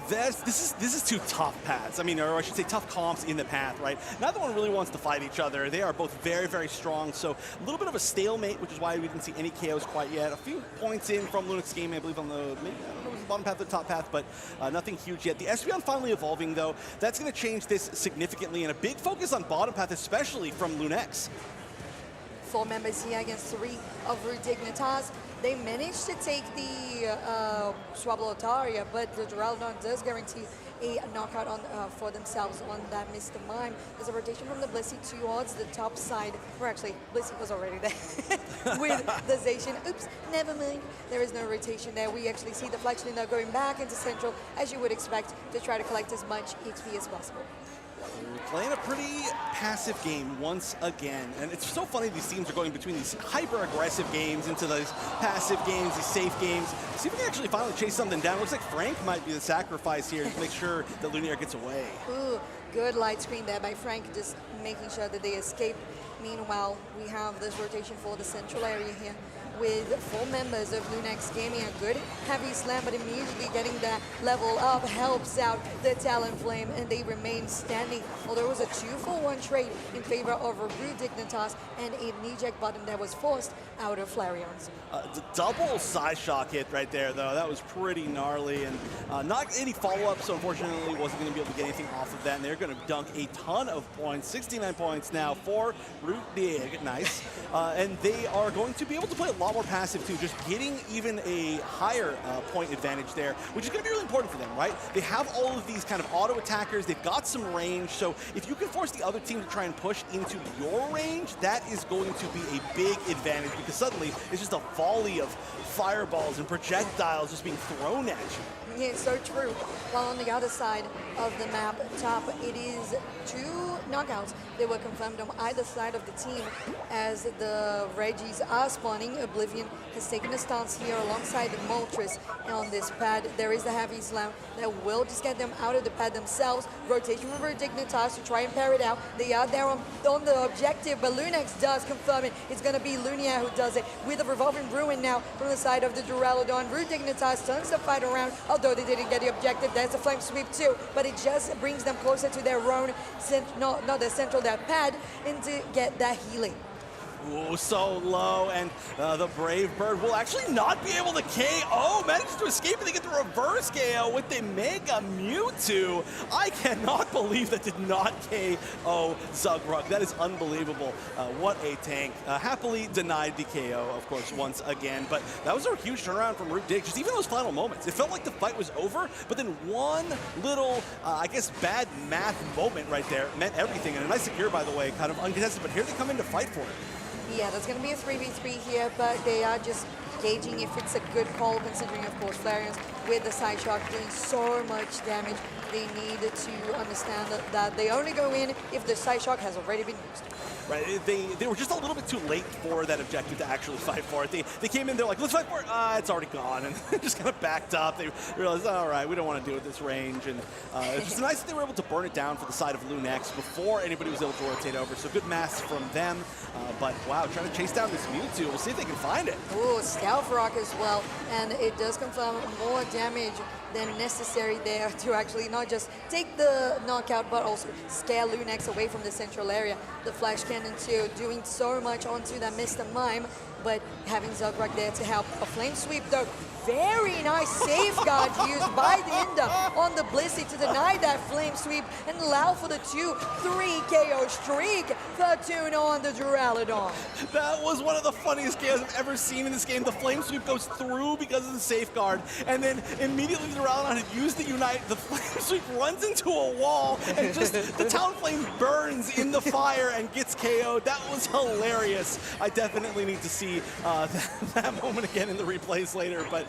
N: This is two tough paths. I mean, or I should say tough comps in the path, right? Neither one really wants to fight each other. They are both very, very strong. So a little bit of a stalemate, which is why we didn't see any KOs quite yet. A few points in from Lunex Gaming, I believe, on the maybe, I don't know, it was the bottom path or the top path, but nothing huge yet. The Espeon finally evolving, though. That's going to change this significantly, and a big focus on bottom path, especially from Lunex.
M: 4 members here against 3 of Dignitas. They managed to take the Swablotaria, but the Duraludon does guarantee a knockout on for themselves on that Mr. Mime. There's a rotation from the Blissey towards the top side, or actually, Blissey was already there with the Zacian. Oops, never mind. There is no rotation there. We actually see the Fletchling now going back into Central, as you would expect, to try to collect as much XP as possible.
N: We're playing a pretty passive game once again, and it's so funny these teams are going between these hyper-aggressive games into these passive games, these safe games. See if we can actually finally chase something down. Looks like Frank might be the sacrifice here to make sure that Lunaire gets away.
M: Ooh, good light screen there by Frank, just making sure that they escape. Meanwhile, we have this rotation for the central area here with 4 members of Lunex Gaming. A good heavy slam, but immediately getting that level up helps out the Talonflame, and they remain standing. Well, there was a 2-for-1 trade in favor of a Rude Dignitas and a knee-jack button that was forced out of Flareon's.
N: The double side shock hit right there, though. That was pretty gnarly, and not any follow-up, so unfortunately wasn't going to be able to get anything off of that, and they're going to dunk a ton of points. 69 points now for Root Dig. Nice. And they are going to be able to play a lot more passive, too, just getting even a higher point advantage there, which is going to be really important for them, right? They have all of these kind of auto attackers. They've got some range, so if you can force the other team to try and push into your range, that is going to be a big advantage, because suddenly it's just a volley of fireballs and projectiles just being thrown at you.
M: Yeah, it's so true. While on the other side of the map, top, it is 2 knockouts that were confirmed on either side of the team as the Reggies are spawning. Oblivion has taken a stance here alongside the Moltres on this pad. There is a heavy slam that will just get them out of the pad themselves. Rotation from Dignitas to try and pair it out. They are there on the objective, but Lunex does confirm it. It's going to be Lunia who does it with a Revolving Ruin now from the side of the Duraludon. Rude Dignitas turns the fight around, although they didn't get the objective. There's a Flame Sweep too, but it just brings them closer to their own, not their central, their pad, and to get that healing.
N: Ooh, so low, and the Brave Bird will actually not be able to KO. Manages to escape, and they get the reverse KO with the Mega Mewtwo. I cannot believe that did not KO Zugrug. That is unbelievable. What a tank. Happily denied the KO, of course, once again, but that was a huge turnaround from Root Dig. Just even those final moments, it felt like the fight was over, but then one little, I guess, bad math moment right there meant everything. And a nice secure, by the way, kind of uncontested, but here they come in to fight for it.
M: Yeah, there's going to be a 3v3 here, but they are just gauging if it's a good call, considering, of course, Flareon's with the side shock doing so much damage. They need to understand that they only go in if the side shock has already been used.
N: Right, they were just a little bit too late for that objective to actually fight for it. They came in, they're like, let's fight for it. It's already gone, and just kind of backed up. They realized, all right, we don't want to deal with this range, and it's just nice that they were able to burn it down for the side of Lunex before anybody was able to rotate over. So good mass from them, but wow, trying to chase down this Mewtwo. We'll see if they can find it.
M: Ooh, Stealth Rock as well, and it does confirm more damage than necessary there to actually not just take the knockout, but also scare Lunex away from the central area. The Flash Cannon too, doing so much onto that Mr. Mime, but having Zugrug there to help. A Flame Sweep though, very nice safeguard used by the Ender on the Blissey to deny that Flame Sweep and allow for the 2-3 KO streak for Tuna on the Duraludon.
N: That was one of the funniest KOs I've ever seen in this game. The Flame Sweep goes through because of the safeguard, and then immediately the Duraludon had used the Unite. The Flame Sweep runs into a wall, and just the Talonflame burns in the fire and gets KO'd. That was hilarious. I definitely need to see that moment again in the replays later, but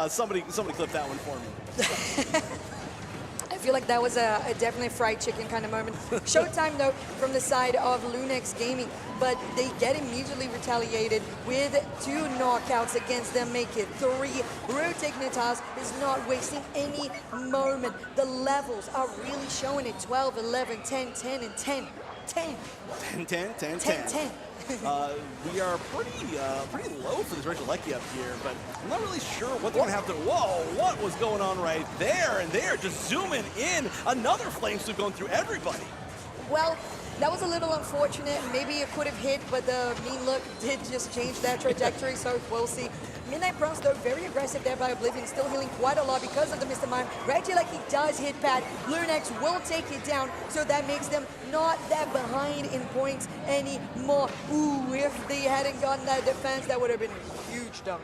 N: somebody clip that one for me.
M: I feel like that was a definitely fried chicken kind of moment. Showtime though from the side of Lunex Gaming, but they get immediately retaliated with 2 knockouts against them, make it 3. Root Dignitas is not wasting any moment. The levels are really showing it. 12, 11, 10, 10, and 10. 10.
N: 10, 10, 10,
M: 10, 10.
N: We are pretty low for this Rachel Lecky up here, but I'm not really sure what they're going to have to... Whoa, what was going on right there? And they're just zooming in. Another Flame Sweep going through everybody.
M: Well, that was a little unfortunate. Maybe it could have hit, but the mean look did just change that trajectory, so we'll see. Midnight Bronze, though, very aggressive there by Oblivion, still healing quite a lot because of the Mr. Mime. Reggie, like he does hit pad. Lunex will take it down, so that makes them not that behind in points anymore. Ooh, if they hadn't gotten that defense, that would have been a huge dunk.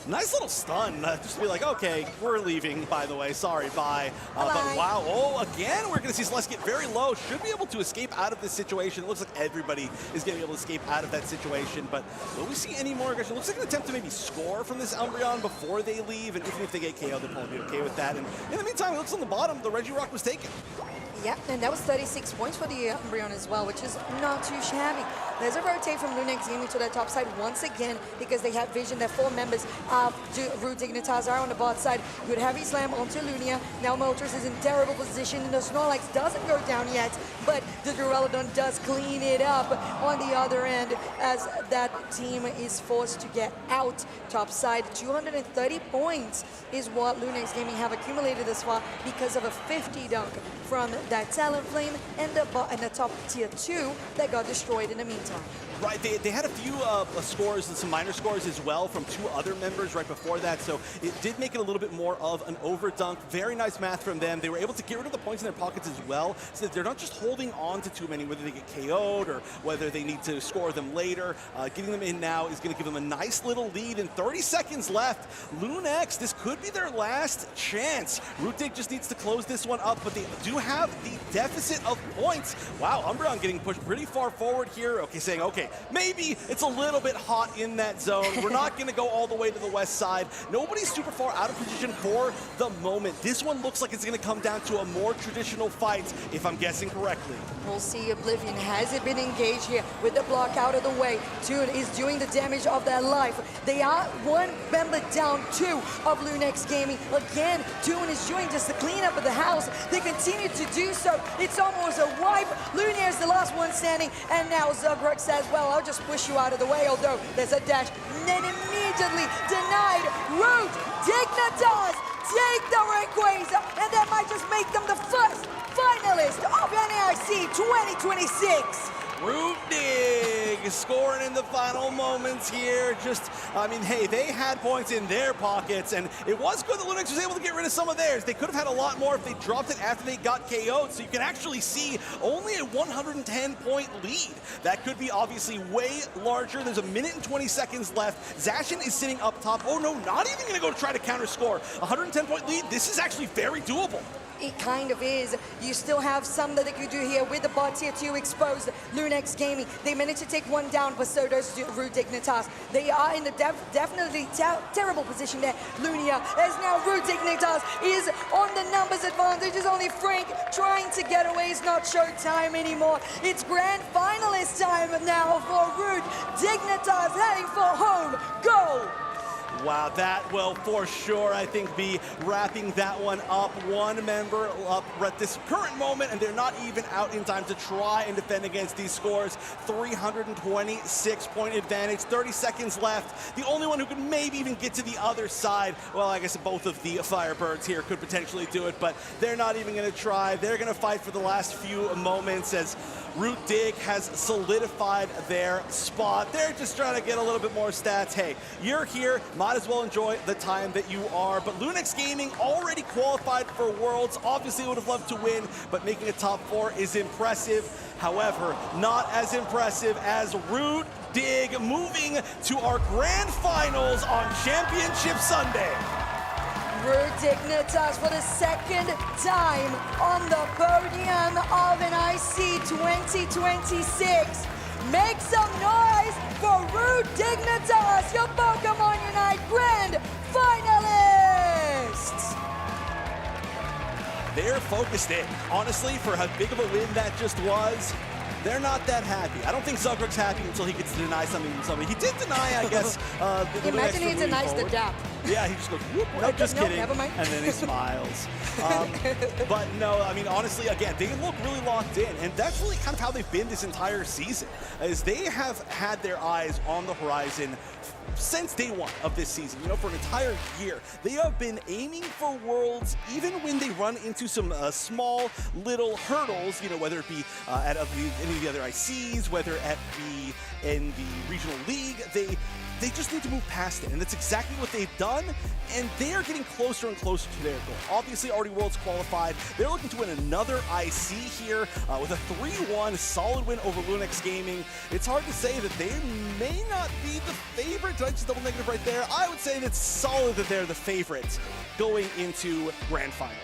N: Nice little stun. Just to be like, okay, we're leaving, by the way. Sorry, bye. But wow, again, we're going to see Celeste get very low. Should be able to escape out of this situation. It looks like everybody is going to be able to escape out of that situation. But will we see any more aggression? Looks like an attempt to maybe score from this Umbreon before they leave. And even if they get KO'd, they'll probably be okay with that. And in the meantime, it looks on the bottom, the Regirock was taken.
M: Yeah, and that was 36 points for the Umbreon as well, which is not too shabby. There's a rotate from Lunex Gaming to the top side once again because they have vision that 4 members of Root Dignitas are on the bot side. Good heavy slam onto Lunia. Now Moltres is in terrible position and the Snorlax doesn't go down yet, but the Duraludon does clean it up on the other end as that team is forced to get out. Top side, 230 points is what Lunex Gaming have accumulated this far because of a 50 dunk from that Talonflame and the top tier 2 that got destroyed in the meantime.
N: Right, they had a few scores and some minor scores as well from 2 other members right before that, so it did make it a little bit more of an overdunk. Very nice math from them. They were able to get rid of the points in their pockets as well, so that they're not just holding on to too many, whether they get KO'd or whether they need to score them later. Getting them in now is going to give them a nice little lead, and 30 seconds left. Lunex, this could be their last chance. Root Dig just needs to close this one up, but they do have the deficit of points. Wow, Umbreon getting pushed pretty far forward here. Okay, saying, okay, maybe it's a little bit hot in that zone. We're not going to go all the way to the west side. Nobody's super far out of position for the moment. This one looks like it's going to come down to a more traditional fight, if I'm guessing correctly.
M: We'll see. Oblivion hasn't been engaged here with the block out of the way. Toon is doing the damage of their life. They are 1 member down, 2 of Lunex Gaming. Again, Toon is doing just the cleanup of the house. They continue to do so. It's almost a wipe. Lunia is the last one standing, and now Zugrux says, well, I'll just push you out of the way, although there's a dash. And then immediately denied. Root Dignitas take the Rayquaza, and that might just make them the first finalist of NAIC 2026.
N: Root Dig scoring in the final moments here. Just, I mean, hey, they had points in their pockets, and it was good that Lunex was able to get rid of some of theirs. They could have had a lot more if they dropped it after they got KO'd, so you can actually see only a 110-point lead. That could be obviously way larger. There's 1 minute and 20 seconds left. Zacian is sitting up top. Oh no, not even going to go try to counter score. 110-point lead, this is actually very doable.
M: It kind of is. You still have some that they could do here with the bot tier 2 exposed. Lunex Gaming, they managed to take 1 down, but so does Root Dignitas. They are in a definitely terrible position there. Lunia, as now Root Dignitas is on the numbers advantage. It's only Frank trying to get away. It's not showtime anymore. It's grand finalist time now for Root Dignitas heading for home. Go!
N: Wow, that will for sure, I think, be wrapping that one up. 1 member up at this current moment, and they're not even out in time to try and defend against these scores. 326-point advantage, 30 seconds left. The only one who could maybe even get to the other side, well, I guess both of the Firebirds here could potentially do it, but they're not even going to try. They're going to fight for the last few moments as Root Dig has solidified their spot. They're just trying to get a little bit more stats. Hey, you're here, might as well enjoy the time that you are. But Lunex Gaming already qualified for Worlds. Obviously would have loved to win, but making a top 4 is impressive. However, not as impressive as Root Dig moving to our grand finals on Championship Sunday.
M: Root Dignitas for the 2nd time on the podium of NIC 2026. Make some noise for Root Dignitas, your Pokémon UNITE Grand Finalists!
N: They're focused in. Honestly, for how big of a win that just was, they're not that happy. I don't think Zugrug's happy until he gets to deny something from somebody. He did deny, I guess,
M: Imagine he denies the dap.
N: Yeah, he just goes, whoop, nope, just kidding.
M: Never mind.
N: And then he smiles. But no, I mean, honestly, again, they look really locked in. And that's really kind of how they've been this entire season, is they have had their eyes on the horizon since day 1 of this season, you know, for an entire year. They have been aiming for Worlds, even when they run into some small little hurdles, you know, whether it be at any of the other ICs, whether in the regional league, they just need to move past it, and that's exactly what they've done, and they are getting closer and closer to their goal. Obviously, already Worlds qualified. They're looking to win another IC here with a 3-1 solid win over Lunex Gaming. It's hard to say that they may not be the favorite Did I just double negative right there? I would say it's solid that they're the favorites going into grand finals.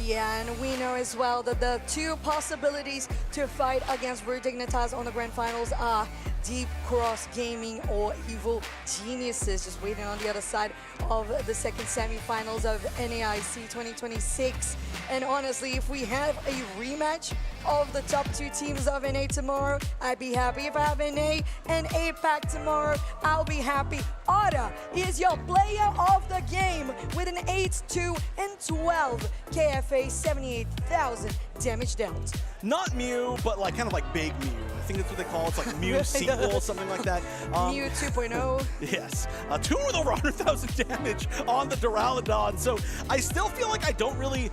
M: Yeah, and we know as well that the two possibilities to fight against Root Dignitas on the grand finals are Deep Cross Gaming or Evil Geniuses, just waiting on the other side of the second semifinals of NAIC 2026. And honestly, if we have a rematch of the top two teams of NA tomorrow, I'd be happy. If I have NA and APAC tomorrow, I'll be happy. Otter is your player of the game with an 8-2 and 12 KFA 78,000 damage dealt.
N: Not Mew, but like kind of like Big Mew. I think that's what they call it. It's like Mew sequel, something like that.
M: Mew 2.0.
N: Yes. Two with over 100,000 damage on the Duraludon. So I still feel like I don't really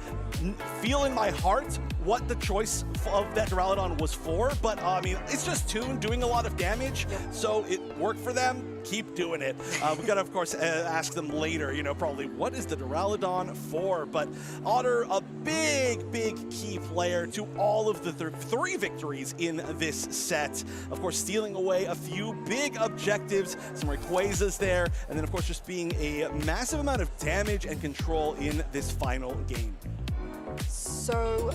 N: feel in my heart what the choice of that Duraludon was for. But I mean, it's just Toon doing a lot of damage. So it worked for them. Keep doing it. We got to, of course, ask them later, you know, probably what is the Duraludon for? But Otter, a big, big key player to all of the three victories in this set. Of course, stealing away a few big objectives, some Rayquazas there, and then, of course, just being a massive amount of damage and control in this final game.
M: So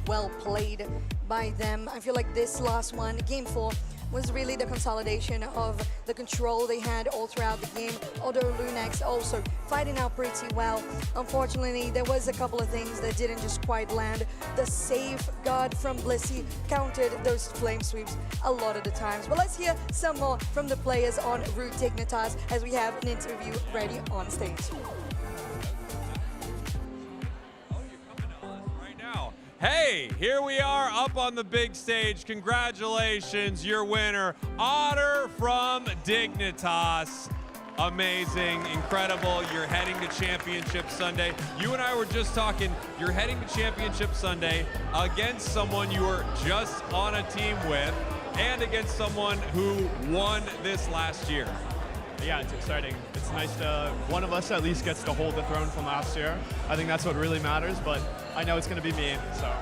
M: well played by them. I feel like this last one, game 4, was really the consolidation of the control they had all throughout the game, although Lunax also fighting out pretty well. Unfortunately, there was a couple of things that didn't just quite land. The safeguard from Blissey countered those flame sweeps a lot of the times. But let's hear some more from the players on Root Dignitas as we have an interview ready on stage.
A: Hey, here we are up on the big stage. Congratulations, your winner, Otter from Dignitas. Amazing, incredible. You're heading to Championship Sunday. You and I were just talking, you're heading to Championship Sunday against someone you were just on a team with and against someone who won this last year.
C: Yeah, it's exciting. It's nice to, one of us at least gets to hold the throne from last year. I think that's what really matters, but I know it's going to be me, so.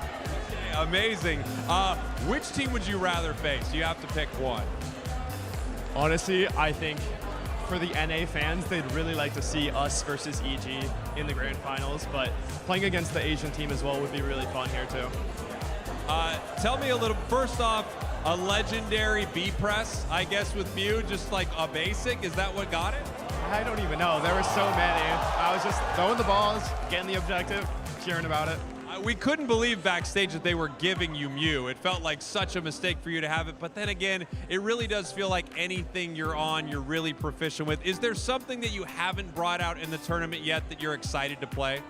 A: Okay, amazing. Which team would you rather face? You have to pick one.
C: Honestly, I think for the NA fans, they'd really like to see us versus EG in the grand finals, but playing against the Asian team as well would be really fun here too.
A: Tell me a little, first off, a legendary B-press, I guess, with Mew, just like a basic. Is that what got it?
C: I don't even know. There were so many. I was just throwing the balls, getting the objective, cheering about it.
A: We couldn't believe backstage that they were giving you Mew. It felt like such a mistake for you to have it. But then again, it really does feel like anything you're on, you're really proficient with. Is there something that you haven't brought out in the tournament yet that you're excited to play?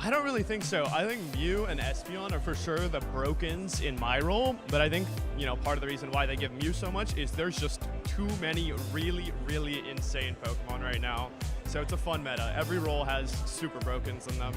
C: I don't really think so. I think Mew and Espeon are for sure the brokens in my role, but I think, you know, part of the reason why they give Mew so much is there's just too many really, really insane Pokemon right now. So it's a fun meta. Every role has super brokens in them.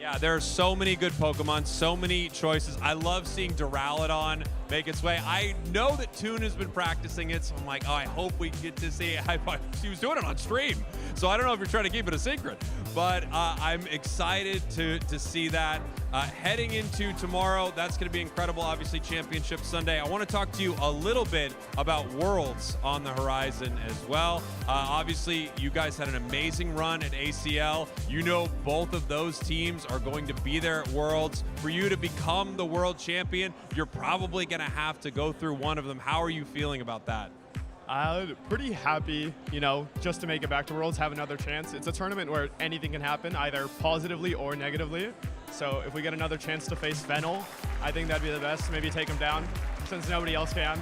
A: Yeah, there are so many good Pokemon, so many choices. I love seeing Duraludon make its way. I know that Toon has been practicing it, so I'm like, oh, I hope we get to see it. She was doing it on stream, so I don't know if you're trying to keep it a secret. But I'm excited to see that. Heading into tomorrow, that's going to be incredible, obviously, Championship Sunday. I want to talk to you a little bit about Worlds on the horizon as well. Obviously, you guys had an amazing run at ACL. You know both of those teams are going to be there at Worlds. For you to become the world champion, you're probably going to have to go through one of them. How are you feeling about that?
C: Pretty happy, you know, just to make it back to Worlds, have another chance. It's a tournament where anything can happen, either positively or negatively. So if we get another chance to face Fennel, I think that'd be the best. Maybe take him down, since nobody else can.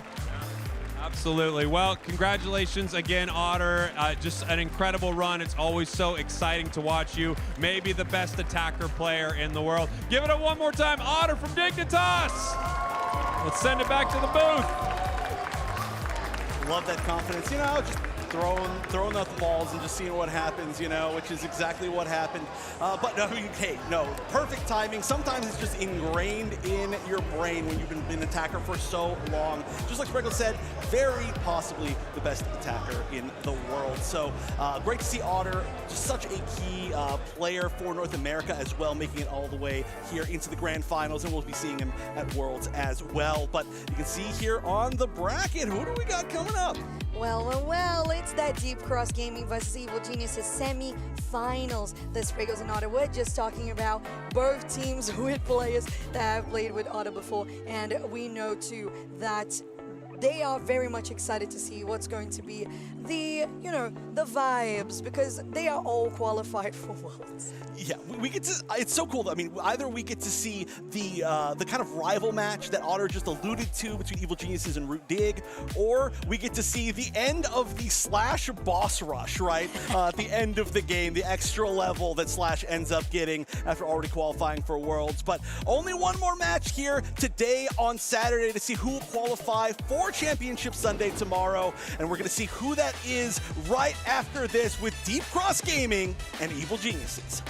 A: Absolutely. Well, congratulations again, Otter. Just an incredible run. It's always so exciting to watch you. Maybe the best attacker player in the world. Give it up one more time. Otter from Dignitas. Let's send it back to the booth.
N: Love that confidence, you know, just throwing out the balls and just seeing what happens, you know, which is exactly what happened. But no, hey, no, perfect timing. Sometimes it's just ingrained in your brain when you've been an attacker for so long. Just like Sprinkle said, very possibly the best attacker in the world. So great to see Otter, just such a key player for North America as well, making it all the way here into the grand finals, and we'll be seeing him at Worlds as well. But you can see here on the bracket, who do we got coming up?
M: Well, it's that Deep Cross Gaming versus Evil Geniuses semi-finals. This goes in Ottawa. We're just talking about both teams with players that have played with Ottawa before, and we know too that they are very much excited to see what's going to be the vibes, because they are all qualified for Worlds.
N: Yeah, we get to. It's so cool. I mean, either we get to see the kind of rival match that Otter just alluded to between Evil Geniuses and Root Dig, or we get to see the end of the Slash boss rush, right? At the end of the game, the extra level that Slash ends up getting after already qualifying for Worlds. But only one more match here today on Saturday to see who will qualify for Championship Sunday tomorrow, and we're going to see who that is right after this with Deep Cross Gaming and Evil Geniuses.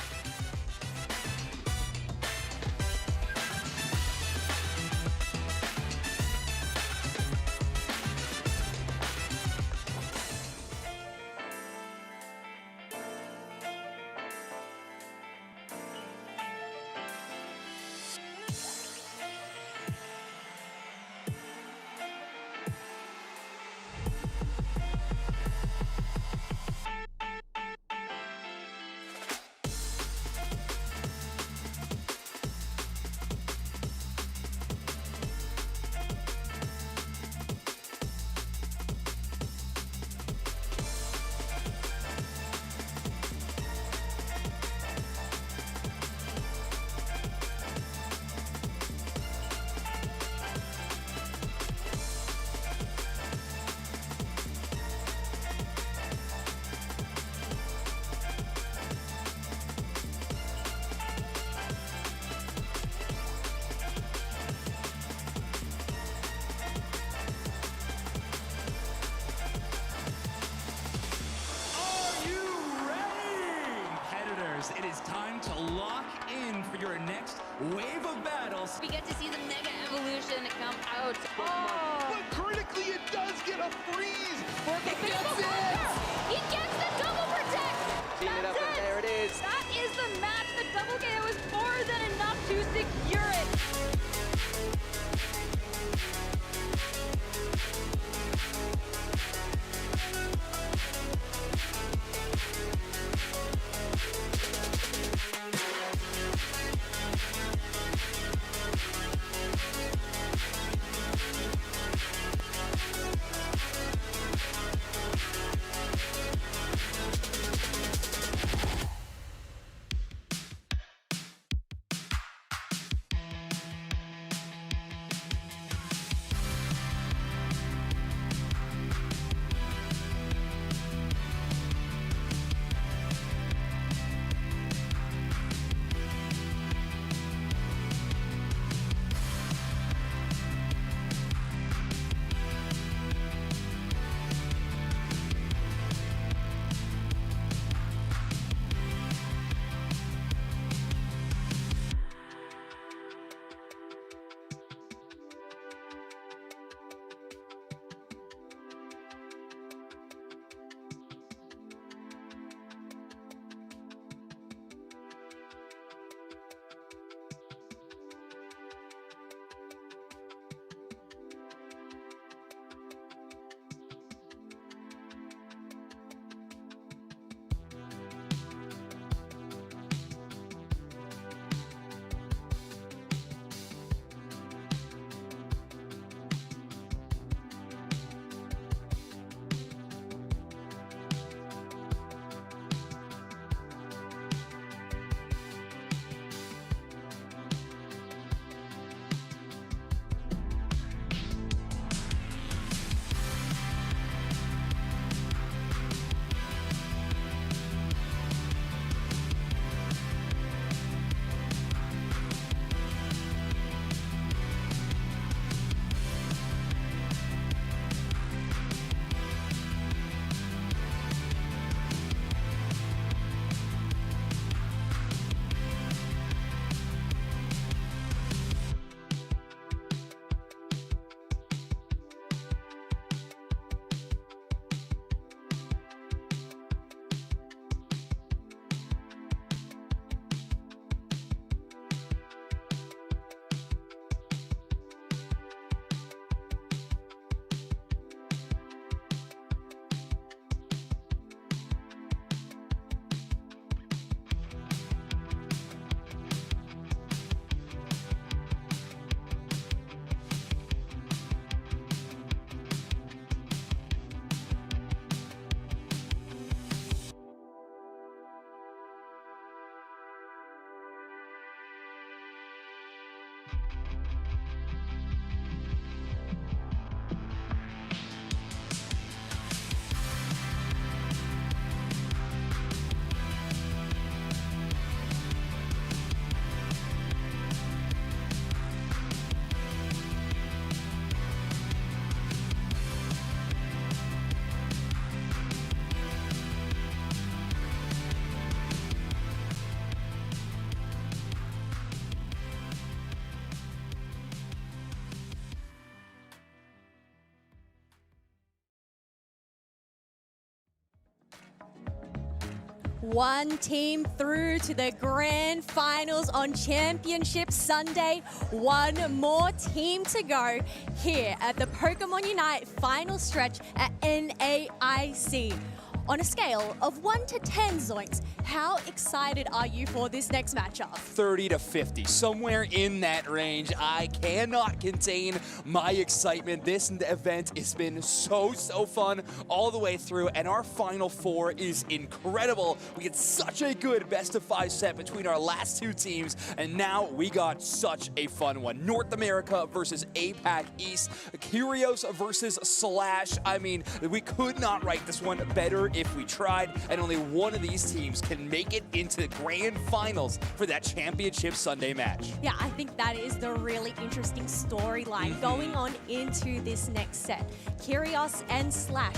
O: It is time to lock in for your next wave of battles.
U: We get to see the Mega Evolution come out.
V: But critically, it does get a freeze.
U: He gets the double protect.
V: Team it up, and there it is.
U: That is the match. The double KO was more than enough to secure it.
Q: One team through to the grand finals on Championship Sunday. One more team to go here at the Pokemon Unite final stretch at NAIC. On a scale of 1 to 10, Zoinks, how excited are you for this next matchup?
R: 30 to 50, somewhere in that range. I cannot contain my excitement. This event has been so fun all the way through, and our Final Four is incredible. We had such a good best-of-5 set between our last two teams, and now we got such a fun one. North America versus APAC East, Kyrios versus Slash. I mean, we could not write this one better if we tried, and only one of these teams can make it into the grand finals for that Championship Sunday match.
Q: Yeah, I think that is the really interesting storyline going on into this next set. Kyrios and Slash,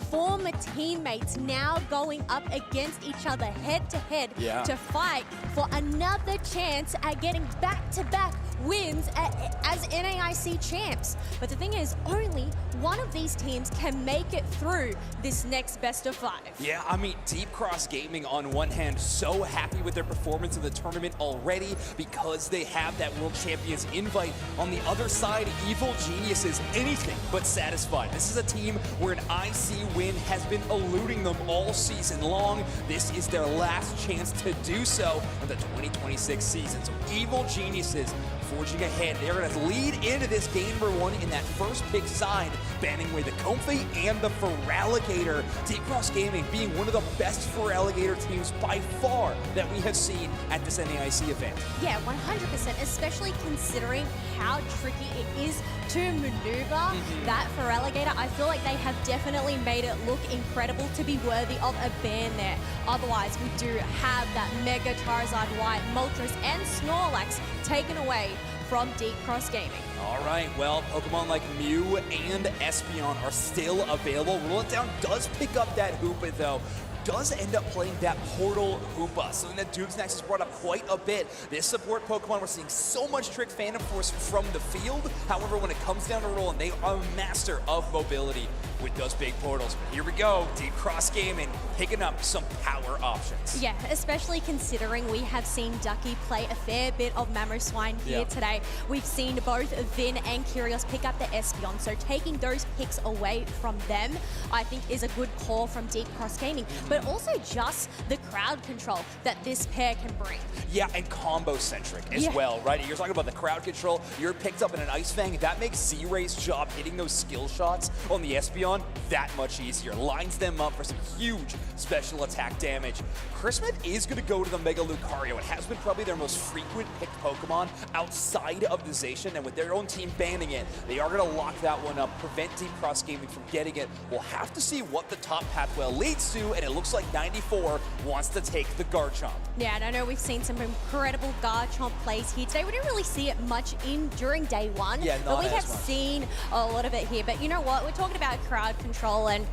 Q: former teammates, now going up against each other head-to-head to fight for another chance at getting back-to-back wins as NAIC champs. But the thing is, only one of these teams can make it through this next best-of-5.
R: Yeah, I mean, Deep Cross Gaming on one hand, so happy with their performance in the tournament already because they have that World Champions invite. On the other side, Evil Genius is anything but satisfied. This is a team where an IC win has been eluding them all season long. This is their last chance to do so in the 2026 season. So Evil Geniuses forging ahead. They're going to lead into this game number 1 in that first pick side, banning away the Comfy and the Feraligatr. Deep Cross Gaming being one of the best Feraligatr teams by far that we have seen at this NAIC event.
Q: Yeah, 100%, especially considering how tricky it is to maneuver that Feraligatr. I feel like they have definitely made it look incredible to be worthy of a ban there. Otherwise, we do have that Mega Charizard White, Moltres, and Snorlax taken away from Deep Cross Gaming.
R: All right, well, Pokemon like Mew and Espeon are still available. Roll It Down does pick up that Hoopa, though. Does end up playing that Portal Hoopa, something that Dukes Next has brought up quite a bit. This support Pokemon, we're seeing so much Trick Phantom Force from the field. However, when it comes down to rolling, they are a master of mobility with those big portals. But here we go, Deep Cross Gaming picking up some power options.
Q: Yeah, especially considering we have seen Ducky play a fair bit of Mamoswine here today. We've seen both Vin and Kyrios pick up the Espeon, so taking those picks away from them, I think is a good call from Deep Cross Gaming. But also just the crowd control that this pair can bring.
R: Yeah, and combo-centric as well, right? You're talking about the crowd control. You're picked up in an Ice Fang. That makes Z-Ray's job hitting those skill shots on the Espeon that much easier. Lines them up for some huge special attack damage. Christmas is going to go to the Mega Lucario. It has been probably their most frequent picked Pokemon outside of the Zacian, and with their own team banning it, they are going to lock that one up, prevent Deep Cross Gaming from getting it. We'll have to see what the top pathway leads to, and it looks like 94 wants to take the Garchomp.
Q: Yeah, and I know we've seen some incredible Garchomp plays here today. We didn't really see it much during day one, but we have seen a lot of it here. But you know what? We're talking about crowd control and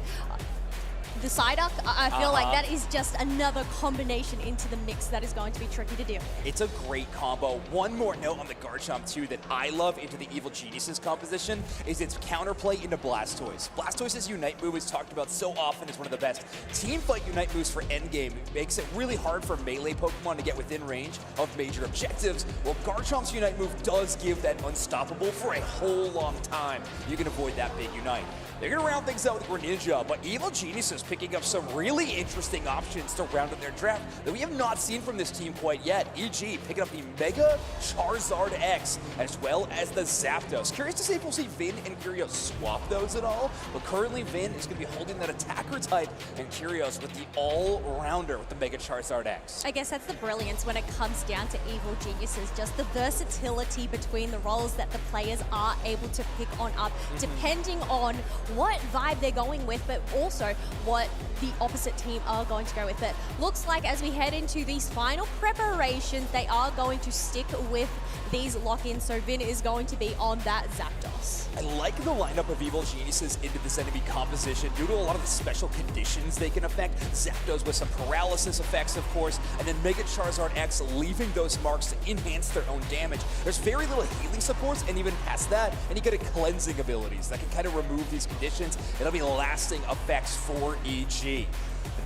Q: the Psyduck, I feel like that is just another combination into the mix that is going to be tricky to do.
R: It's a great combo. One more note on the Garchomp, too, that I love into the Evil Geniuses composition is its counterplay into Blastoise. Blastoise's Unite move is talked about so often as one of the best teamfight Unite moves for endgame. It makes it really hard for melee Pokemon to get within range of major objectives. Well, Garchomp's Unite move does give that unstoppable for a whole long time. You can avoid that big Unite. They're going to round things out with Greninja, but Evil Geniuses picking up some really interesting options to round out their draft that we have not seen from this team quite yet. E.g. picking up the Mega Charizard X as well as the Zapdos. Curious to see if we'll see Vin and Kyrios swap those at all, but currently Vin is going to be holding that attacker type and Kyrios with the all-rounder with the Mega Charizard X.
Q: I guess that's the brilliance when it comes down to Evil Geniuses, just the versatility between the roles that the players are able to pick on up, depending on what vibe they're going with, but also what the opposite team are going to go with. It looks like as we head into these final preparations, they are going to stick with these lock-ins, so Vin is going to be on that Zapdos.
R: I like the lineup of Evil Geniuses into this enemy composition due to a lot of the special conditions they can affect. Zapdos with some paralysis effects, of course, and then Mega Charizard X leaving those marks to enhance their own damage. There's very little healing supports, and even past that, and you get a cleansing abilities that can kind of remove these conditions. It'll be lasting effects for EG.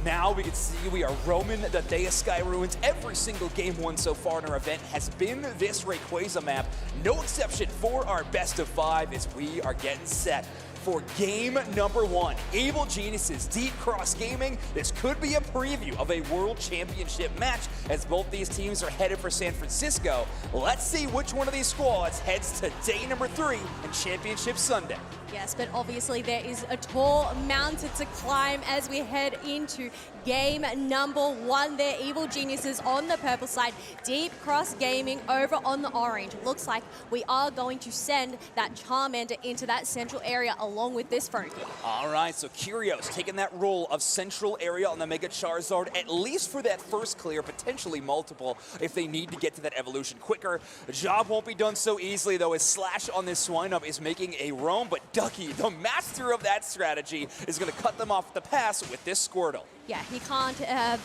R: now we can see we are roaming the Day of Sky Ruins. Every single game won so far in our event has been this Rayquaza map. No exception for our best of 5 as we are getting set for game number 1. Evil Geniuses, Deep Cross Gaming. This could be a preview of a World Championship match as both these teams are headed for San Francisco. Let's see which one of these squads heads to day number 3 and Championship Sunday.
Q: Yes, but obviously there is a tall mountain to climb as we head into game number 1 there. Evil Geniuses on the purple side, Deep Cross Gaming over on the orange. Looks like we are going to send that Charmander into that central area along with this Froakie.
R: All right, so Curios taking that role of central area on the Mega Charizard, at least for that first clear, potentially multiple if they need to get to that evolution quicker. The job won't be done so easily, though, as Slash on this Swinub is making a roam, but Ducky, the master of that strategy, is going to cut them off the pass with this Squirtle.
Q: Yeah, he can't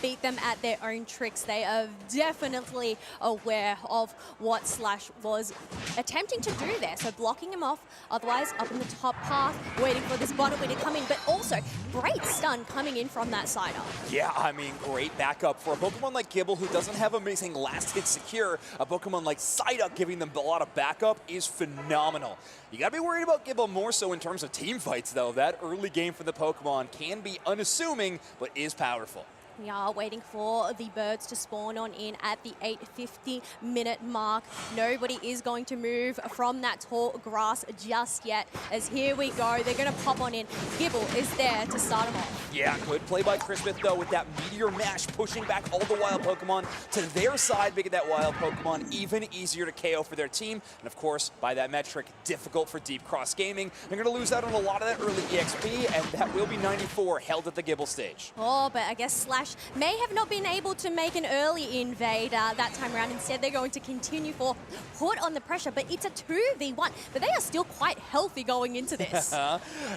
Q: beat them at their own tricks. They are definitely aware of what Slash was attempting to do there. So blocking him off, otherwise up in the top path, waiting for this Bonnetway to come in, but also great stun coming in from that side up.
R: Yeah, I mean, great backup for a Pokemon like Gibble, who doesn't have amazing last hit secure. A Pokemon like Psyduck giving them a lot of backup is phenomenal. You gotta be worried about Gibble more so in terms of team fights, though. That early game for the Pokemon can be unassuming, but is powerful.
Q: We are waiting for the birds to spawn on in at the 8:50-minute mark. Nobody is going to move from that tall grass just yet, as here we go. They're going to pop on in. Gibble is there to start them off.
R: Yeah, good play by Christmas, though, with that Meteor Mash pushing back all the wild Pokemon to their side, making that wild Pokemon even easier to KO for their team. And, of course, by that metric, difficult for Deep Cross Gaming. They're going to lose out on a lot of that early EXP, and that will be 94 held at the Gibble stage.
Q: Oh, but I guess Slash may have not been able to make an early invade that time around. Instead, they're going to continue for put on the pressure, but it's a 2v1. But they are still quite healthy going into this.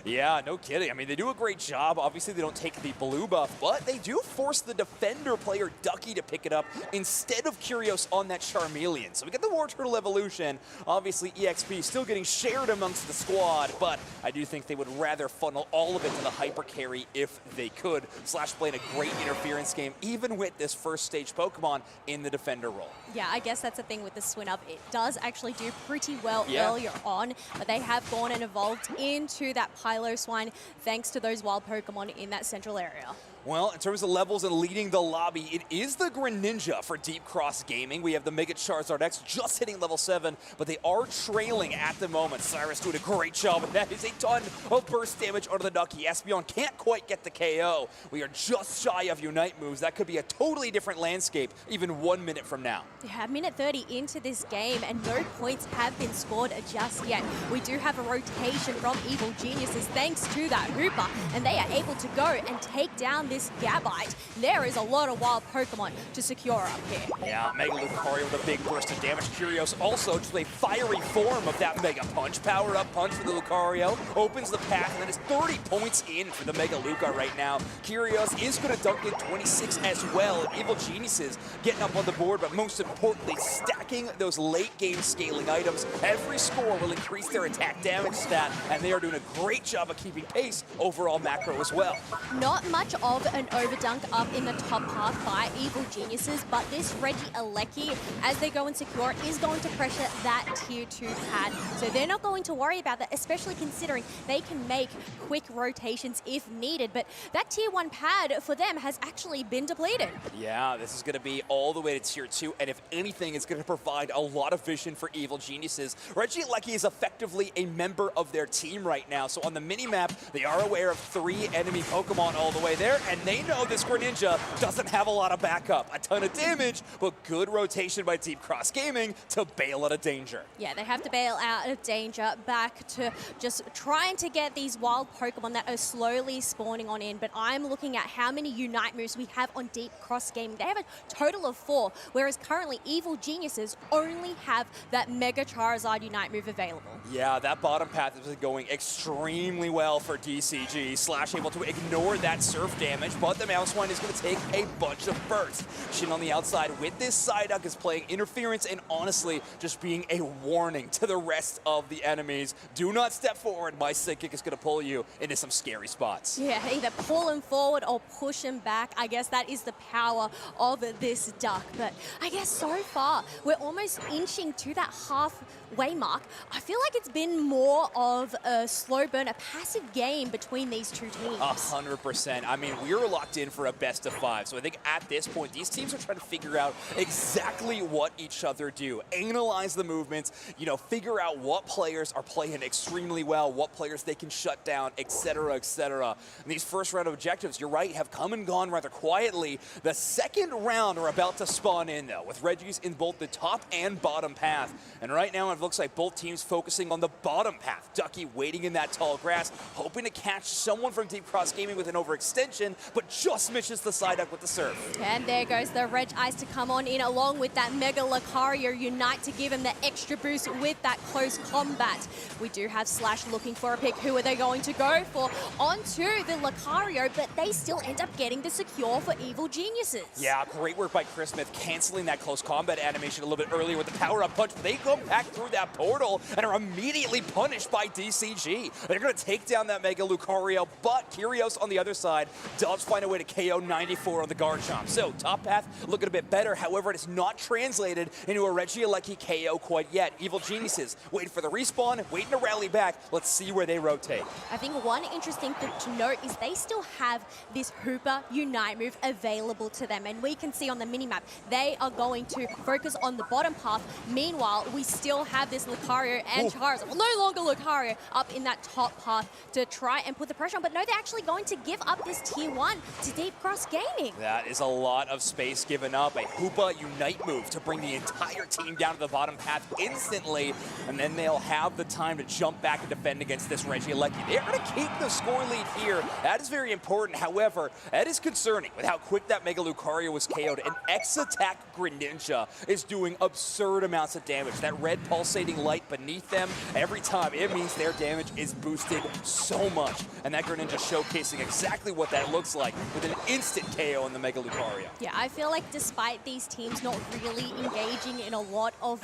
R: Yeah, no kidding. I mean, they do a great job. Obviously, they don't take the blue buff, but they do force the defender player Ducky to pick it up instead of Curios on that Charmeleon. So we get the War Turtle evolution. Obviously, EXP still getting shared amongst the squad, but I do think they would rather funnel all of it to the Hyper Carry if they could. Slash playing a great interference game, even with this first stage Pokemon in the defender role.
Q: Yeah, I guess that's the thing with the Swinub. It does actually do pretty well earlier on, but they have gone and evolved into that Piloswine thanks to those wild Pokemon in that central area.
R: Well, in terms of levels and leading the lobby, it is the Greninja for Deep Cross Gaming. We have the Mega Charizard X just hitting level 7, but they are trailing at the moment. Cyrus doing a great job, and that is a ton of burst damage onto the Ducky. Espeon can't quite get the KO. We are just shy of Unite moves. That could be a totally different landscape even 1 minute from now.
Q: Yeah, minute 30 into this game, and no points have been scored just yet. We do have a rotation from Evil Geniuses thanks to that Hooper, and they are able to go and take down this Gabite. There is a lot of wild Pokemon to secure up here.
R: Yeah, Mega Lucario with a big burst of damage. Curios also to a fiery form of that Mega Punch. Power up punch for the Lucario. Opens the path, and then it's 30 points in for the Mega Luca right now. Curios is going to dunk in 26 as well. And Evil Geniuses getting up on the board, but most importantly, stacking those late game scaling items. Every score will increase their attack damage stat, and they are doing a great job of keeping pace overall macro as well.
Q: Not much of an overdunk up in the top half by Evil Geniuses, but this Regieleki, as they go and secure, is going to pressure that tier 2 pad. So they're not going to worry about that, especially considering they can make quick rotations if needed. But that tier 1 pad for them has actually been depleted.
R: Yeah, this is going to be all the way to tier 2, and if anything, it's going to provide a lot of vision for Evil Geniuses. Regieleki is effectively a member of their team right now, so on the mini-map, they are aware of 3 enemy Pokemon all the way there, and they know this Greninja doesn't have a lot of backup. A ton of damage, but good rotation by Deep Cross Gaming to bail out of danger.
Q: Yeah, they have to bail out of danger back to just trying to get these wild Pokemon that are slowly spawning on in. But I'm looking at how many Unite moves we have on Deep Cross Gaming. They have a total of 4, whereas currently Evil Geniuses only have that Mega Charizard Unite move available.
R: Yeah, that bottom path is going extremely well for DCG. Slash able to ignore that surf damage, but the Mousewine is going to take a bunch of bursts. Shin on the outside with this Psyduck is playing interference and honestly just being a warning to the rest of the enemies. Do not step forward. My Psychic is going to pull you into some scary spots.
Q: Yeah, either pull him forward or push him back. I guess that is the power of this duck. But I guess so far, we're almost inching to that halfway mark. I feel like it's been more of a slow burn, a passive game between these two teams.
R: 100%. I mean, we're locked in for a best of 5. So I think at this point, these teams are trying to figure out exactly what each other do. Analyze the movements, you know, figure out what players are playing extremely well, what players they can shut down, etc., etc. And these first round objectives, you're right, have come and gone rather quietly. The second round are about to spawn in, though, with Reggie's in both the top and bottom path. And right now, it looks like both teams focusing on the bottom path. Ducky waiting in that tall grass, hoping to catch someone from Deep Cross Gaming with an overextension, but just misses the Psyduck with the surf.
Q: And there goes the Reg Ice to come on in along with that Mega Lucario Unite to give him the extra boost with that close combat. We do have Slash looking for a pick. Who are they going to go for? Onto the Lucario, but they still end up getting the secure for Evil Geniuses.
R: Yeah, great work by Chris Smith canceling that close combat animation a little bit earlier with the power-up punch. They come back through that portal and are immediately punished by DCG. They're going to take down that Mega Lucario, but Kyrios on the other side does find a way to KO 94 on the Garchomp. So top path looking a bit better. However, it is not translated into a Regieleki KO quite yet. Evil Geniuses waiting for the respawn, waiting to rally back. Let's see where they rotate.
Q: I think one interesting thing to note is they still have this Hooper Unite move available to them. And we can see on the minimap, they are going to focus on the bottom path. Meanwhile, we still have this Lucario and Charizard, well, no longer Lucario, up in that top path to try and put the pressure on. But no, they're actually going to give up this tier 1 to Deep Cross Gaming.
R: That is a lot of space given up. A Hoopa Unite move to bring the entire team down to the bottom path instantly, and then they'll have the time to jump back and defend against this Regieleki. They're going to keep the score lead here. That is very important. However, that is concerning with how quick that Mega Lucario was KO'd. An X-Attack Greninja is doing absurd amounts of damage. That red pulsating light beneath them, every time, it means their damage is boosted so much. And that Greninja showcasing exactly what that looks like with an instant KO on the Mega Lucario.
Q: Yeah, I feel like despite these teams not really engaging in a lot of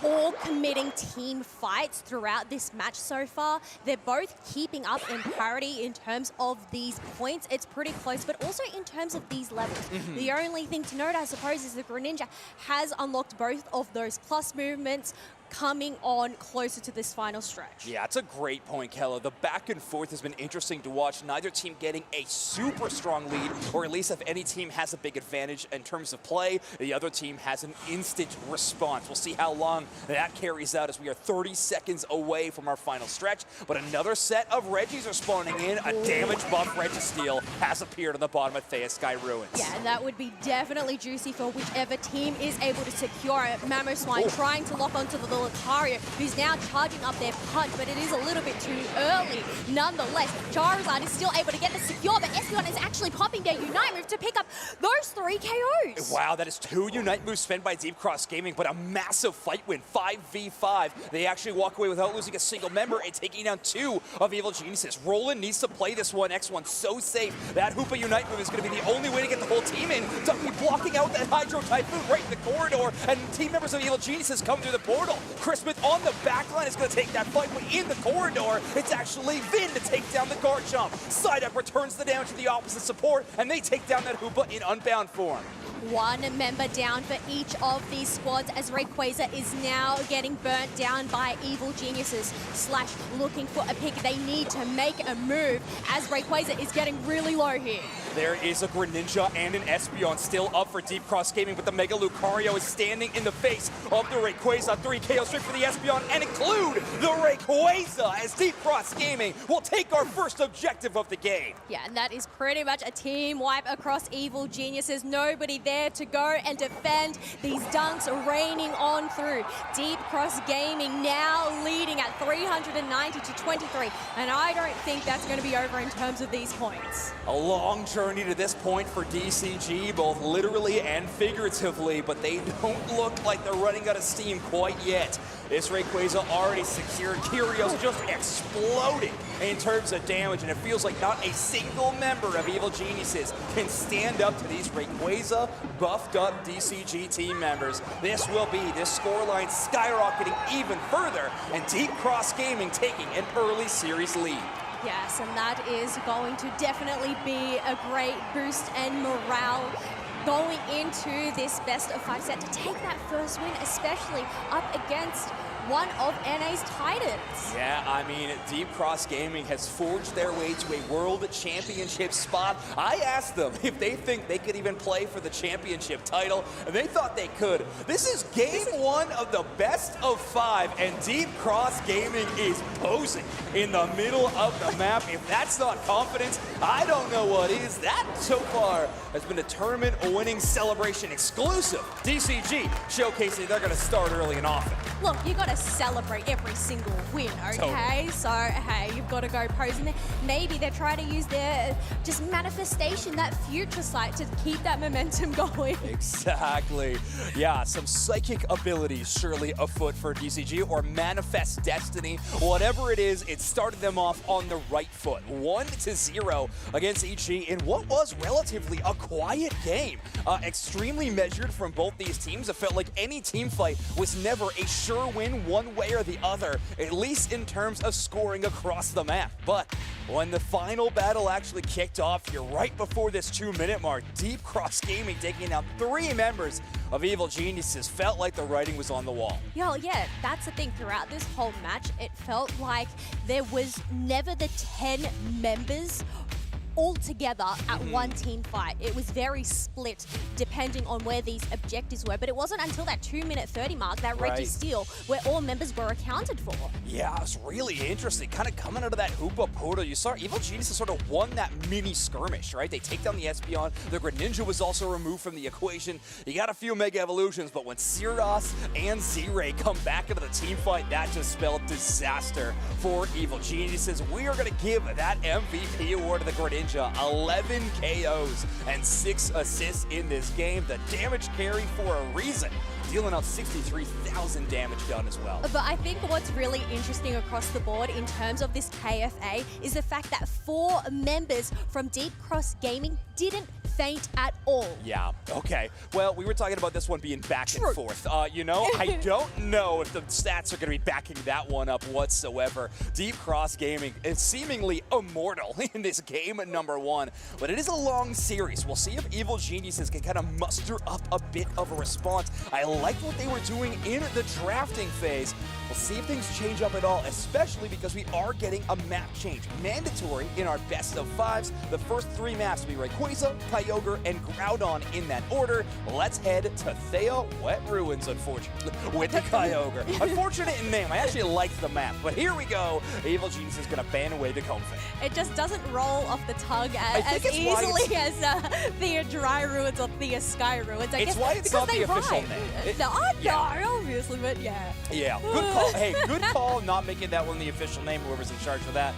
Q: all-committing team fights throughout this match so far, they're both keeping up in parity in terms of these points. It's pretty close, but also in terms of these levels. The only thing to note, I suppose, is the Greninja has unlocked both of those plus movements, coming on closer to this final stretch.
R: Yeah, it's a great point, Kello. The back and forth has been interesting to watch. Neither team getting a super strong lead, or at least if any team has a big advantage in terms of play, the other team has an instant response. We'll see how long that carries out as we are 30 seconds away from our final stretch. But another set of Reggies are spawning in. A damage buff Registeel has appeared on the bottom of Thea Sky Ruins.
Q: Yeah, and that would be definitely juicy for whichever team is able to secure it. Mamoswine trying to lock onto the Lucario, who's now charging up their punch, but it is a little bit too early. Nonetheless, Charizard is still able to get the secure, but Espeon is actually popping their Unite move to pick up those 3 KOs.
R: Wow, that is 2 Unite moves spent by Deep Cross Gaming, but a massive fight win, 5v5. They actually walk away without losing a single member and taking down 2 of Evil Geniuses. Roland needs to play this one, X1 so safe. That Hoopa Unite move is going to be the only way to get the whole team in. Ducky blocking out that Hydro Typhoon right in the corridor, and team members of Evil Geniuses come through the portal. Chris Smith on the backline is going to take that fight, but in the corridor, it's actually Vin to take down the Garchomp. Psyduck returns the damage to the opposite support, and they take down that Hoopa in unbound form.
Q: 1 member down for each of these squads as Rayquaza is now getting burnt down by Evil Geniuses. Slash looking for a pick. They need to make a move as Rayquaza is getting really low here.
R: There is a Greninja and an Espeon still up for Deep Cross Gaming, but the Mega Lucario is standing in the face of the Rayquaza. 3 KO straight for the Espeon and include the Rayquaza as Deep Cross Gaming will take our first objective of the game.
Q: Yeah, and that is pretty much a team wipe across Evil Geniuses. Nobody there to go and defend. These dunks raining on through. Deep Cross Gaming now leading at 390 to 23, and I don't think that's going to be over in terms of these points.
R: A long journey to this point for DCG, both literally and figuratively, but they don't look like they're running out of steam quite yet. This Rayquaza already secured. Kyrios just exploding in terms of damage, and it feels like not a single member of Evil Geniuses can stand up to these Rayquaza buffed up DCG team members. This scoreline skyrocketing even further, and Deep Cross Gaming taking an early series lead.
Q: Yes, and that is going to definitely be a great boost and morale going into this best of 5 set to take that first win, especially up against one of NA's Titans.
R: Yeah, I mean, Deep Cross Gaming has forged their way to a World Championship spot. I asked them if they think they could even play for the championship title, and they thought they could. This is game 1 of the best of 5, and Deep Cross Gaming is posing in the middle of the map. If that's not confidence, I don't know what is. That, so far, has been a tournament-winning celebration exclusive. DCG showcasing they're going to start early and often.
Q: Look, you got to celebrate every single win, okay?
R: Totally.
Q: So, hey, you've got to go posing there. Maybe they're trying to use their just manifestation, that future sight, to keep that momentum going.
R: Exactly. Yeah, some psychic abilities surely afoot for DCG, or manifest destiny. Whatever it is, it started them off on the right foot. 1-0 against EG in what was relatively a quiet game. Extremely measured from both these teams. It felt like any team fight was never a sure win one way or the other, at least in terms of scoring across the map. But when the final battle actually kicked off here right before this 2-minute mark, Deep Cross Gaming taking out 3 members of Evil Geniuses, felt like the writing was on the wall.
Q: Yo, yeah, that's the thing. Throughout this whole match, it felt like there was never the 10 members all together at one team fight. It was very split depending on where these objectives were, but it wasn't until that 2-minute 30 mark, that Reggie Steele, where all members were accounted for.
R: Yeah, it was really interesting. Kind of coming out of that Hoopa portal, you saw Evil Geniuses sort of won that mini skirmish, right? They take down the Espeon. The Greninja was also removed from the equation. You got a few Mega Evolutions, but when Cyros and Z-Ray come back into the team fight, that just spelled disaster for Evil Geniuses. We are going to give that MVP award to the Greninja. 11 KOs and 6 assists in this game. The damage carry for a reason, dealing out 63,000 damage done as well.
Q: But I think what's really interesting across the board in terms of this KFA is the fact that 4 members from Deep Cross Gaming didn't faint at all.
R: Yeah, okay. Well, we were talking about this one being back and forth. You know, I don't know if the stats are going to be backing that one up whatsoever. Deep Cross Gaming is seemingly immortal in this game number 1, but it is a long series. We'll see if Evil Geniuses can kind of muster up a bit of a response. I like what they were doing in the drafting phase. We'll see if things change up at all, especially because we are getting a map change. Mandatory in our best of 5s. The first 3 maps will be Rayquaza, Kyogre, and Groudon in that order. Let's head to Thea Wet Ruins, unfortunately, with the Kyogre. Unfortunate in name. I actually liked the map, but here we go. Evil Genius is going to ban away the Comfort.
Q: It just doesn't roll off the tongue as easily as Thea Dry Ruins or Thea Sky Ruins. I guess
R: why it's not the official name.
Q: No, obviously, but yeah.
R: Yeah, good call. Hey, good call not making that one the official name, whoever's in charge of that.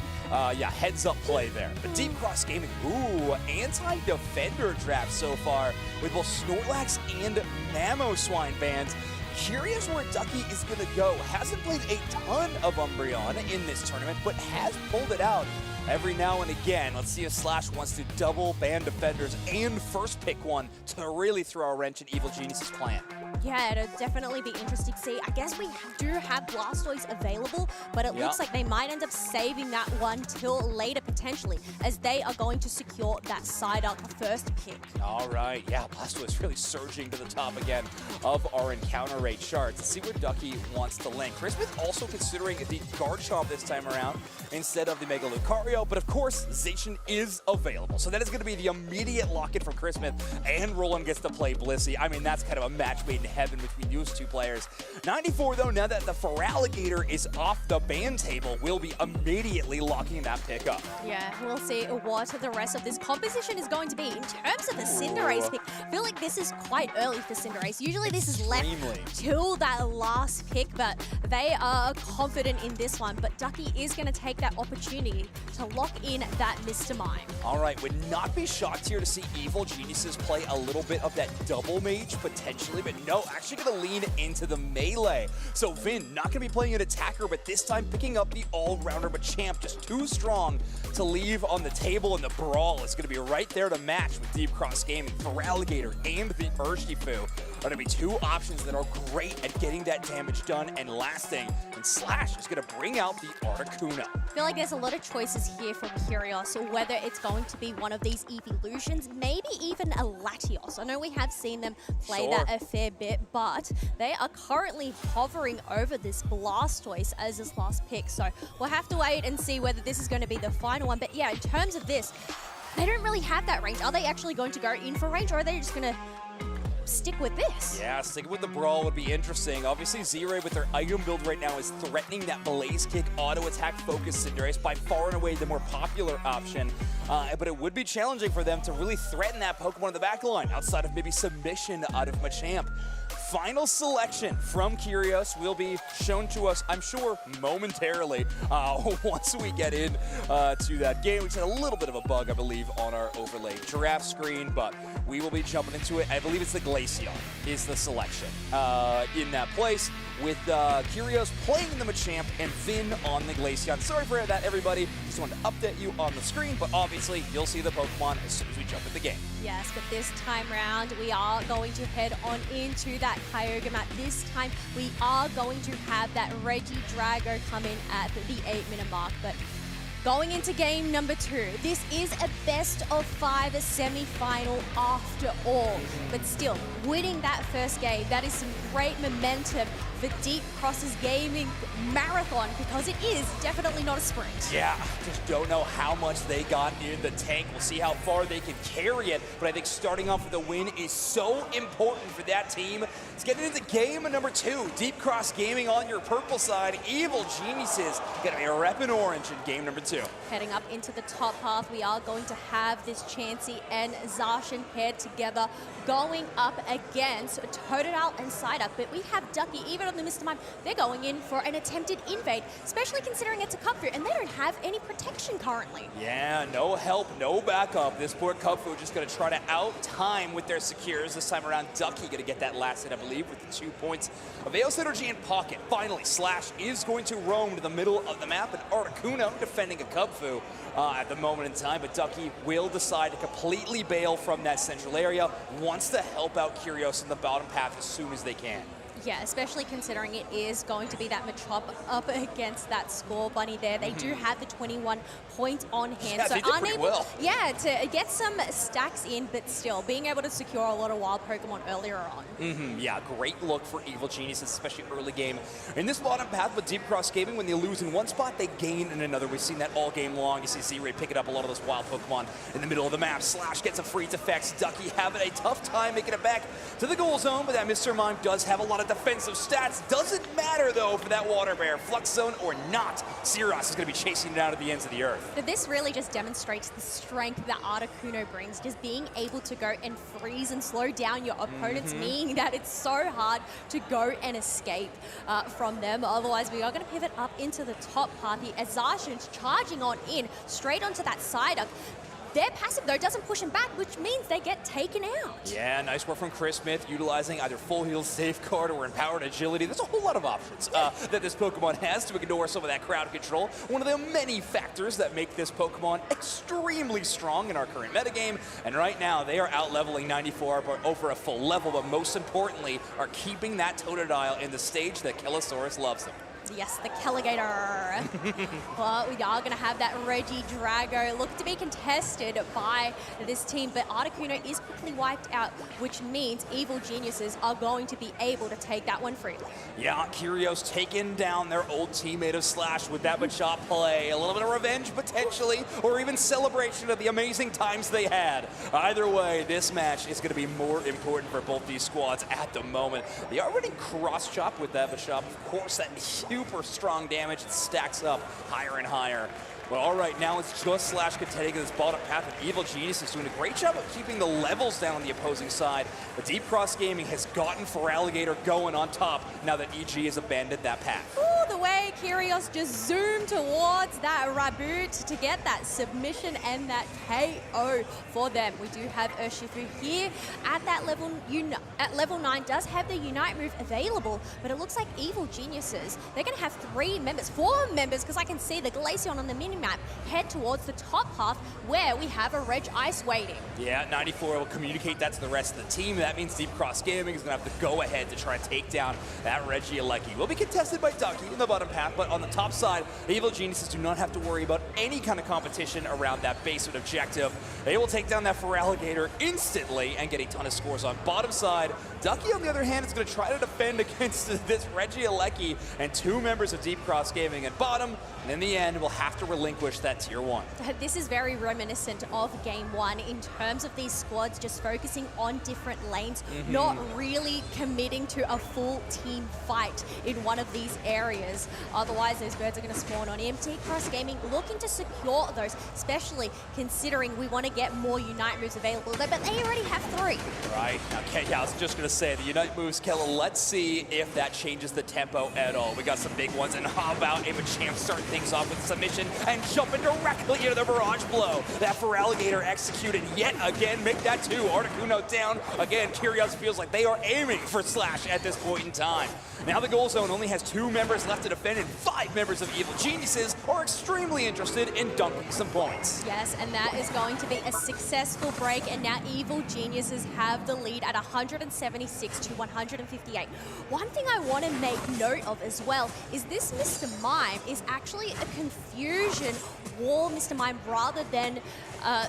R: Yeah, heads up play there. But Deep Cross Gaming, ooh, anti-defender draft so far with both Snorlax and Mamoswine bans. Curious where Ducky is going to go. Hasn't played a ton of Umbreon in this tournament, but has pulled it out every now and again. Let's see if Slash wants to double ban defenders and first pick one to really throw a wrench in Evil Genius's plan.
Q: Yeah, it'll definitely be interesting to see. I guess we do have Blastoise available, but it looks like they might end up saving that one till later potentially, as they are going to secure that side-up first pick.
R: All right, yeah, Blastoise really surging to the top again of our encounter rate charts. Let's see where Ducky wants to link. Chris Smith also considering the Garchomp this time around instead of the Mega Lucario, but of course, Zacian is available. So that is going to be the immediate lock-in from Chris Smith, and Roland gets to play Blissey. I mean, that's kind of a match made in heaven between those two players. 94, though, now that the Feraligatr is off the ban table, will be immediately locking that pick up.
Q: Yeah, we'll see what the rest of this composition is going to be. In terms of the Cinderace pick, I feel like this is quite early for Cinderace. Usually this is left till that last pick, but they are confident in this one. But Ducky is going to take that opportunity to lock in that Mr. Mime.
R: All right, would not be shocked here to see Evil Geniuses play a little bit of that double mage potentially, but no, actually gonna lean into the melee. So Vin not gonna be playing an attacker, but this time picking up the all-rounder Machamp, just too strong to leave on the table, and the brawl is gonna be right there to match with Deep Cross Gaming. Feraligatr and the Urshifu are gonna be two options that are great at getting that damage done and lasting, and Slash is gonna bring out the Articuno.
Q: I feel like there's a lot of choices here from Curios, whether it's going to be one of these evolutions, maybe even a Latios. I know we have seen them play that a fair bit, but they are currently hovering over this Blastoise as this last pick. So we'll have to wait and see whether this is going to be the final one. But yeah, in terms of this, they don't really have that range. Are they actually going to go in for range, or are they just going to stick with this?
R: Yeah, sticking with the brawl would be interesting. Obviously, Z-Ray with their item build right now is threatening that Blaze Kick auto attack focus Cinderace, by far and away the more popular option. But it would be challenging for them to really threaten that Pokemon in the back line outside of maybe submission out of Machamp. Final selection from Curios will be shown to us, I'm sure, momentarily once we get in to that game. We just had a little bit of a bug, I believe, on our overlay giraffe screen, but we will be jumping into it. I believe it's the Glaceon is the selection in that place, with Curios playing the Machamp and Vin on the Glaceon. Sorry for that, everybody. Just wanted to update you on the screen, but obviously you'll see the Pokemon as soon as we jump in the game.
Q: Yes, but this time round, we are going to head on into that Kyogre map. This time, we are going to have that Regidrago come in at the 8-minute mark. But going into game number 2, this is a best-of-5 semi-final after all. But still, winning that first game, that is some great momentum for Deep Cross's gaming marathon, because it is definitely not a sprint.
R: Yeah, just don't know how much they got in the tank. We'll see how far they can carry it, but I think starting off with a win is so important for that team. Let's get into game number 2. Deep Cross Gaming on your purple side. Evil Geniuses gonna be repping orange in game number 2.
Q: Heading up into the top half, we are going to have this Chansey and Zacian paired together, going up against Totodile and Psyduck. But we have Ducky, even on the Mr. Mime, they're going in for an attempted invade, especially considering it's a Cubfu, and they don't have any protection currently.
R: Yeah, no help, no backup. This poor Cubfu just gonna try to out-time with their secures. This time around, Ducky gonna get that last hit, I believe, with the 2 points of Eos Energy in pocket. Finally, Slash is going to roam to the middle of the map, and Articuno defending a Cubfu at the moment in time, but Ducky will decide to completely bail from that central area, wants to help out Curios in the bottom path as soon as they can.
Q: Yeah, especially considering it is going to be that Machop up against that Score Bunny there. They do have the 21 points on hand,
R: yeah,
Q: so
R: they did
Q: unable
R: well.
Q: to get some stacks in, but still being able to secure a lot of wild Pokemon earlier on.
R: Yeah, great look for Evil Geniuses, especially early game. In this bottom path with Deep Cross Gaming, when they lose in one spot, they gain in another. We've seen that all game long. You see Z-Ray picking up a lot of those wild Pokemon in the middle of the map. Slash gets a freeze effects. Ducky having a tough time making it back to the goal zone, but that Mr. Mime does have a lot of defensive stats. Doesn't matter, though, for that Water Bear. Flux Zone or not, Siras is going to be chasing it out at the ends of the earth.
Q: But this really just demonstrates the strength that Articuno brings, just being able to go and freeze and slow down your opponents, meaning that it's so hard to go and escape from them. Otherwise, we are going to pivot up into the top path here as Zacian's charging on in, straight onto that Psyduck. Their passive, though, doesn't push them back, which means they get taken out.
R: Yeah, nice work from Chris Smith, utilizing either Full Heal Safeguard or Empowered Agility. There's a whole lot of options that this Pokemon has to ignore some of that crowd control. One of the many factors that make this Pokemon extremely strong in our current metagame. And right now, they are out-leveling 94 over a full level, but most importantly, are keeping that Totodile in the stage that Kellosaurus loves them.
Q: Yes, the Kelligator. But we are going to have that Regidrago look to be contested by this team, but Articuno is quickly wiped out, which means Evil Geniuses are going to be able to take that one freely.
R: Yeah, Curios taking down their old teammate of Slash with that Machop play. A little bit of revenge, potentially, or even celebration of the amazing times they had. Either way, this match is going to be more important for both these squads at the moment. They are running cross-chop with that Machop. Of course, that super strong damage. It stacks up higher and higher. Well, all right, now it's just Slash contending this bottom path, and Evil Genius is doing a great job of keeping the levels down on the opposing side. But Deep Cross Gaming has gotten Feraligatr going on top now that EG has abandoned that path.
Q: Ooh, the the way, Kyrgios just zoomed towards that Raboot to get that submission and that KO for them. We do have Urshifu here at that level. At level 9 does have the Unite move available, but it looks like Evil Geniuses, they're going to have 4 members, because I can see the Glaceon on the minimap head towards the top half where we have a Reg Ice waiting.
R: Yeah, 94 will communicate that to the rest of the team. That means Deep Cross Gaming is going to have to go ahead to try and take down that Regieleki. Will be contested by Ducky in the bottom path, but on the top side, the Evil Geniuses do not have to worry about any kind of competition around that base objective. They will take down that Feraligatr instantly and get a ton of scores on bottom side. Ducky, on the other hand, is going to try to defend against this Regieleki and 2 members of Deep Cross Gaming at bottom, and in the end, will have to relinquish that tier 1.
Q: This is very reminiscent of Game 1 in terms of these squads just focusing on different lanes, not really committing to a full team fight in one of these areas. Otherwise, those birds are going to spawn on him. Deep Cross Gaming looking to secure those, especially considering we want to get more Unite moves available, but they already have 3.
R: Right. Okay, yeah, I was just going to say, the Unite moves, Kella, let's see if that changes the tempo at all. We got some big ones, and how about a Machamp starting things off with submission and jumping directly into the Barrage Blow. That Feraligatr executed yet again, make that 2. Articuno down. Again, Kyrgios feels like they are aiming for Slash at this point in time. Now the goal zone only has 2 members left to defend, and 5 members of Evil Geniuses are extremely interested in dunking some points.
Q: Yes, and that is going to be a successful break, and now Evil Geniuses have the lead at 176 to 158. One thing I want to make note of as well is this Mr. Mime is actually a confusion wall Mr. Mime rather than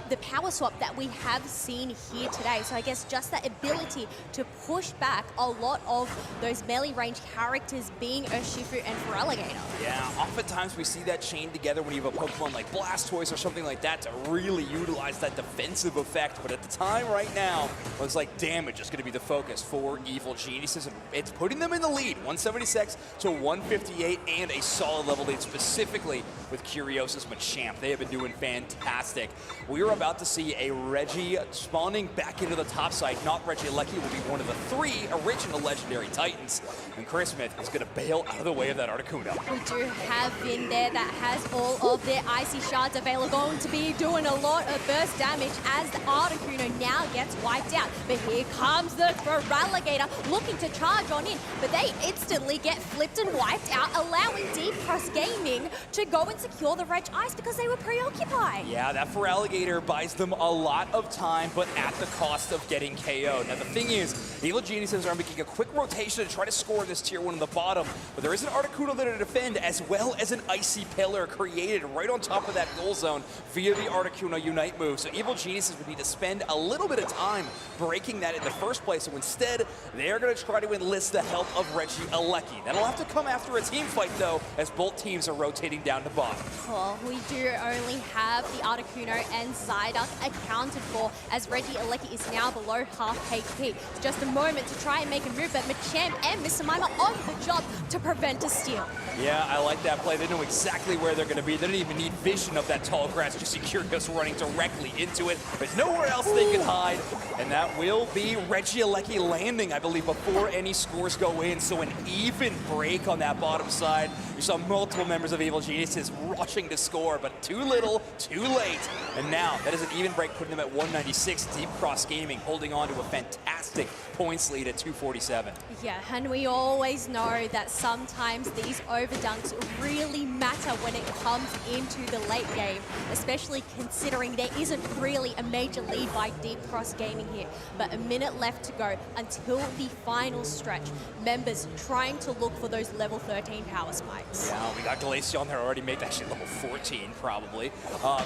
Q: the power swap that we have seen here today. So I guess just that ability to push back a lot of those melee range characters being Urshifu and Feraligatr.
R: Yeah, oftentimes we see that chain together when you have a Pokemon like Blastoise or something like that to really utilize that defensive effect. But at the time right now, it looks like damage is going to be the focus for Evil Geniuses, and it's putting them in the lead, 176 to 158, and a solid level lead specifically with Kyrgios' Machamp. They have been doing fantastic. We are about to see a Reggie spawning back into the top side. Not Regieleki will be one of the 3 original Legendary Titans. And Chris Smith is going to bail out of the way of that Articuno.
Q: We do have Vin there that has all of their Icy Shards available. Going to be doing a lot of burst damage as the Articuno now gets wiped out. But here comes the Feraligatr looking to charge on in. But they instantly get flipped and wiped out, allowing Deep Cross Gaming to go and secure the Reg Ice because they were preoccupied.
R: Yeah, that Feraligatr buys them a lot of time, but at the cost of getting KO'd. Now the thing is, Evil Geniuses are making a quick rotation to try to score this tier 1 in the bottom, but there is an Articuno there to defend, as well as an Icy Pillar created right on top of that goal zone via the Articuno Unite move. So Evil Geniuses would need to spend a little bit of time breaking that in the first place, so instead, they're going to try to enlist the help of Regieleki. That'll have to come after a team fight, though, as both teams are rotating down to bottom.
Q: Well, we do only have the Articuno and Psyduck accounted for, as Regieleki is now below half HP. It's just a moment to try and make a move, but Machamp and Mr. Mime are on the job to prevent a steal.
R: Yeah, I like that play. They know exactly where they're going to be. They don't even need vision of that tall grass. Just see Kyrgios running directly into it. There's nowhere else they can hide, and that will be Regieleki landing, I believe, before any scores go in. So an even break on that bottom side. You saw multiple members of Evil Geniuses rushing to score, but too little, too late. And now, that is an even break, putting them at 196. Deep Cross Gaming holding on to a fantastic points lead at 247.
Q: Yeah, and we always know that sometimes these overdunks really matter when it comes into the late game, especially considering there isn't really a major lead by Deep Cross Gaming here. But a minute left to go until the final stretch. Members trying to look for those level 13 power spikes.
R: Yeah, we got Glaceon there already, made actually level 14 probably.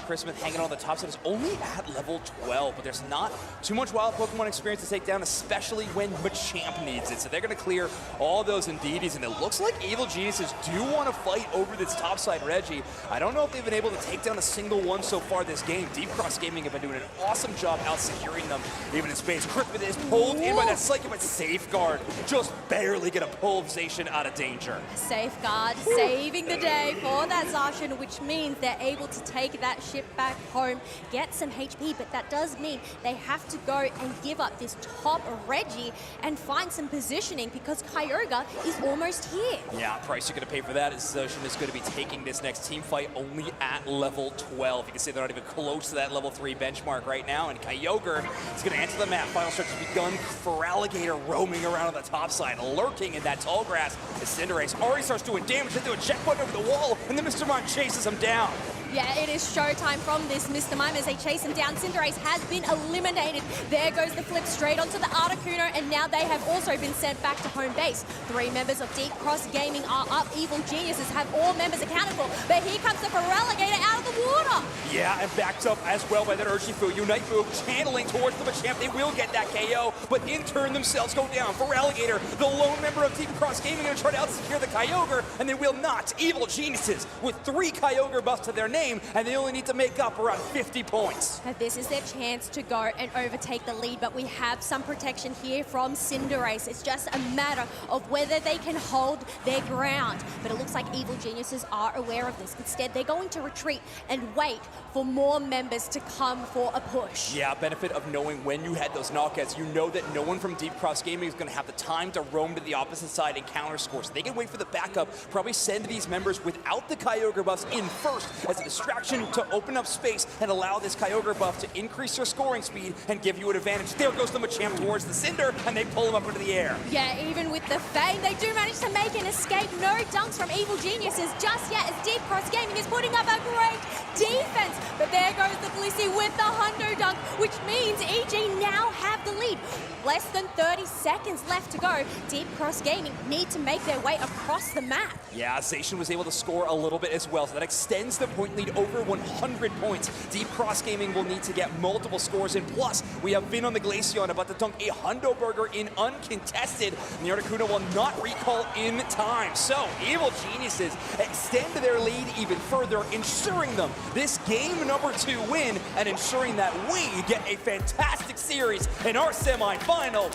R: Chris Smith hanging on the top side is only at level 12, but there's not too much wild Pokemon experience to take down, especially when Machamp needs it. So they're going to clear all those Indeedys, and it looks like Evil Geniuses do want to fight over this topside Reggie. I don't know if they've been able to take down a single one so far this game. Deep Cross Gaming have been doing an awesome job out securing them, even in space. Chris Smith is pulled in by that Psychic, but Safeguard just barely get a pulverization out of danger.
Q: Safeguard saving the day for that Zacian, which means they're able to take that ship back home get some HP, but that does mean they have to go and give up this top Reggie and find some positioning because Kyogre is almost here.
R: Yeah, price you're going to pay for that is Zoshin is going to be taking this next team fight only at level 12. You can see they're not even close to that level 3 benchmark right now, and Kyogre is going to enter the map. Final stretch has begun for Alligator roaming around on the top side, lurking in that tall grass as Cinderace already starts doing damage into a check button over the wall, and then Mr. Mime chases him down.
Q: Yeah, it is showtime from this Mr. Mime as they chase him down. Cinderace has been eliminated. There goes the flip straight onto the Articuno, and now they have also been sent back to home base. 3 members of Deep Cross Gaming are up. Evil Geniuses have all members accounted for, but here comes the Feraligatr out of the water.
R: Yeah, and backed up as well by that Urshifu. Unite move channeling towards the Machamp. They will get that KO, but in turn themselves go down. Feraligatr, the lone member of Deep Cross Gaming, going to try to out-secure the Kyogre, and they will not. Evil Geniuses with 3 Kyogre buffs to their name, and they only need to make up around 50 points.
Q: And this is their chance to go and overtake the lead, but we have some protection here from Cinderace. It's just a matter of whether they can hold their ground. But it looks like Evil Geniuses are aware of this. Instead, they're going to retreat and wait for more members to come for a push.
R: Yeah, benefit of knowing when you had those knockouts, you know that no one from Deep Cross Gaming is going to have the time to roam to the opposite side and counter score. So they can wait for the backup, probably send these members without the Kyogre buffs in first as a distraction to open up space and allow this Kyogre buff to increase your scoring speed and give you an advantage. There goes the Machamp towards the Cinder, and they pull him up into the air.
Q: Yeah, even with the Fang, they do manage to make an escape. No dunks from Evil Geniuses just yet as Deep Cross Gaming is putting up a great defense. But there goes the Blissey with the Hundo dunk, which means EG now have the lead. Less than 30 seconds left to go. Deep Cross Gaming need to make their way across the map.
R: Yeah, Zacian was able to score a little bit as well, so that extends the point lead over 100 points. Deep Cross Gaming will need to get multiple scores in. Plus, we have Vin on the Glaceon about to dunk a Hundo Burger in uncontested, and the Articuno will not recall in time. So, Evil Geniuses extend their lead even further, ensuring them this game number 2 win, and ensuring that we get a fantastic series in our semi-final.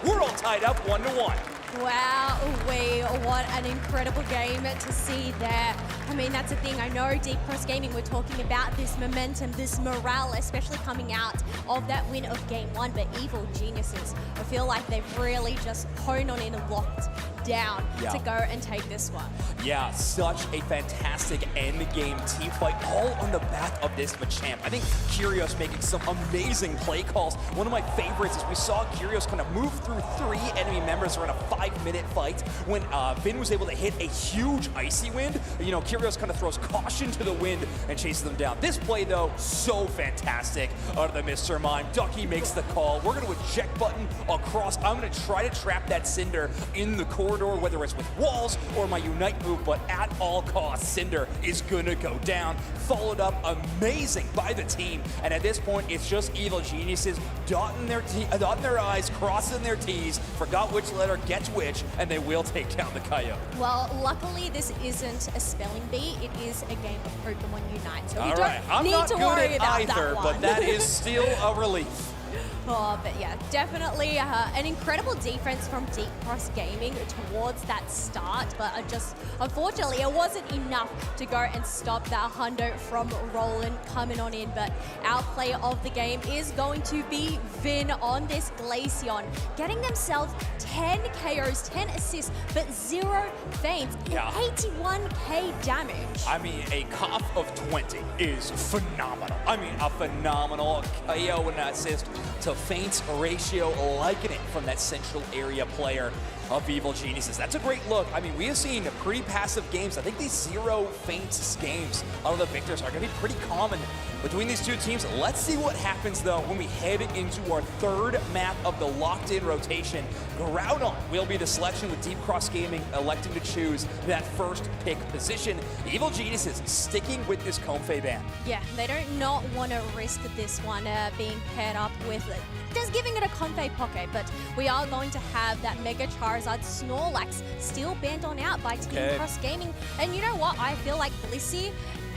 R: We're all tied up 1-1.
Q: Wow, what an incredible game to see there. I mean, that's the thing. I know Deep Cross Gaming, we're talking about this momentum, this morale, especially coming out of that win of Game 1, but Evil Geniuses, I feel like they've really just honed on in and locked down to go and take this one.
R: Yeah, such a fantastic end-game team fight, all on the back of this Machamp. I think Curios making some amazing play calls. One of my favorites is we saw Curios kind of move through 3 enemy members around a 5-minute fight when Vin was able to hit a huge Icy Wind. You know, Curios kind of throws caution to the wind and chases them down. This play, though, so fantastic out of the Mr. Mime. Ducky makes the call. We're going to eject button across. I'm going to try to trap that Cinder in the corridor, whether it's with walls or my Unite move, but at all costs, Cinder is going to go down. Followed up amazing by the team. And at this point, it's just Evil Geniuses dotting their I's, crossing their T's, forgot which letter gets which, and they will take down the Coyote.
Q: Well, luckily, this isn't a spelling bee. It is a game of Pokémon UNITE. So we
R: I'm
Q: don't need to worry about
R: either,
Q: that one.
R: but that is still a relief.
Q: Oh, but yeah, definitely an incredible defense from Deep Cross Gaming towards that start, but unfortunately, it wasn't enough to go and stop that Hundo from Roland coming on in. But our player of the game is going to be Vin on this Glaceon, getting themselves 10 KOs, 10 assists, but 0 feints, and 81k damage.
R: I mean, a cough of 20 is phenomenal. I mean, a phenomenal KO and assist to feint ratio, liking it from that central area player of Evil Geniuses. That's a great look. I mean, we have seen pretty passive games. I think these 0 feints games out of the victors are going to be pretty common between these two teams. Let's see what happens, though, when we head into our 3rd map of the locked-in rotation. Groudon will be the selection, with Deep Cross Gaming electing to choose that first pick position. Evil Geniuses sticking with this Comfey ban.
Q: Yeah, they don't not want to risk this one being paired up with just giving it a Comfey Poke, but we are going to have that Mega Charizard Snorlax still banned on out by Team Cross Gaming. And you know what? I feel like Blissey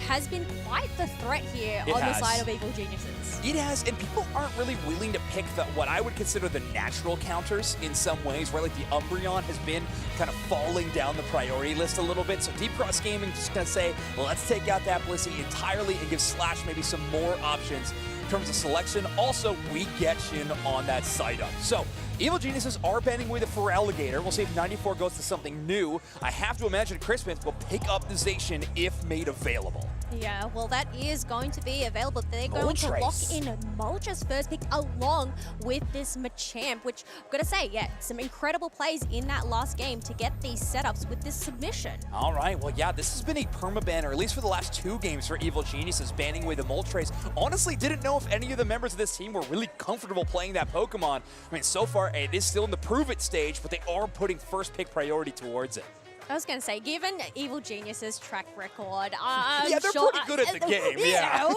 Q: has been quite the threat here on the side of Evil Geniuses.
R: It has, and people aren't really willing to pick what I would consider the natural counters in some ways, right? Like the Umbreon has been kind of falling down the priority list a little bit. So Deep Cross Gaming just going to say, well, let's take out that Blissey entirely and give Slash maybe some more options terms of selection. Also, we get Shin on that side up. So, Evil Geniuses are banning away the Feraligatr. We'll see if 94 goes to something new. I have to imagine Chris Smith will pick up the Zacian if made available.
Q: Yeah, well, that is going to be available. They're going to lock in Moltres first pick along with this Machamp, which I've got to say, yeah, some incredible plays in that last game to get these setups with this submission.
R: All right, well, yeah, this has been a permaban, or at least for the last 2 games for Evil Geniuses, banning away the Moltres. Honestly, didn't know if any of the members of this team were really comfortable playing that Pokemon. I mean, so far, it is still in the prove it stage, but they are putting first pick priority towards it.
Q: I was going to say, given Evil Geniuses' track record,
R: yeah, they're
Q: sure,
R: pretty good at the game, yeah.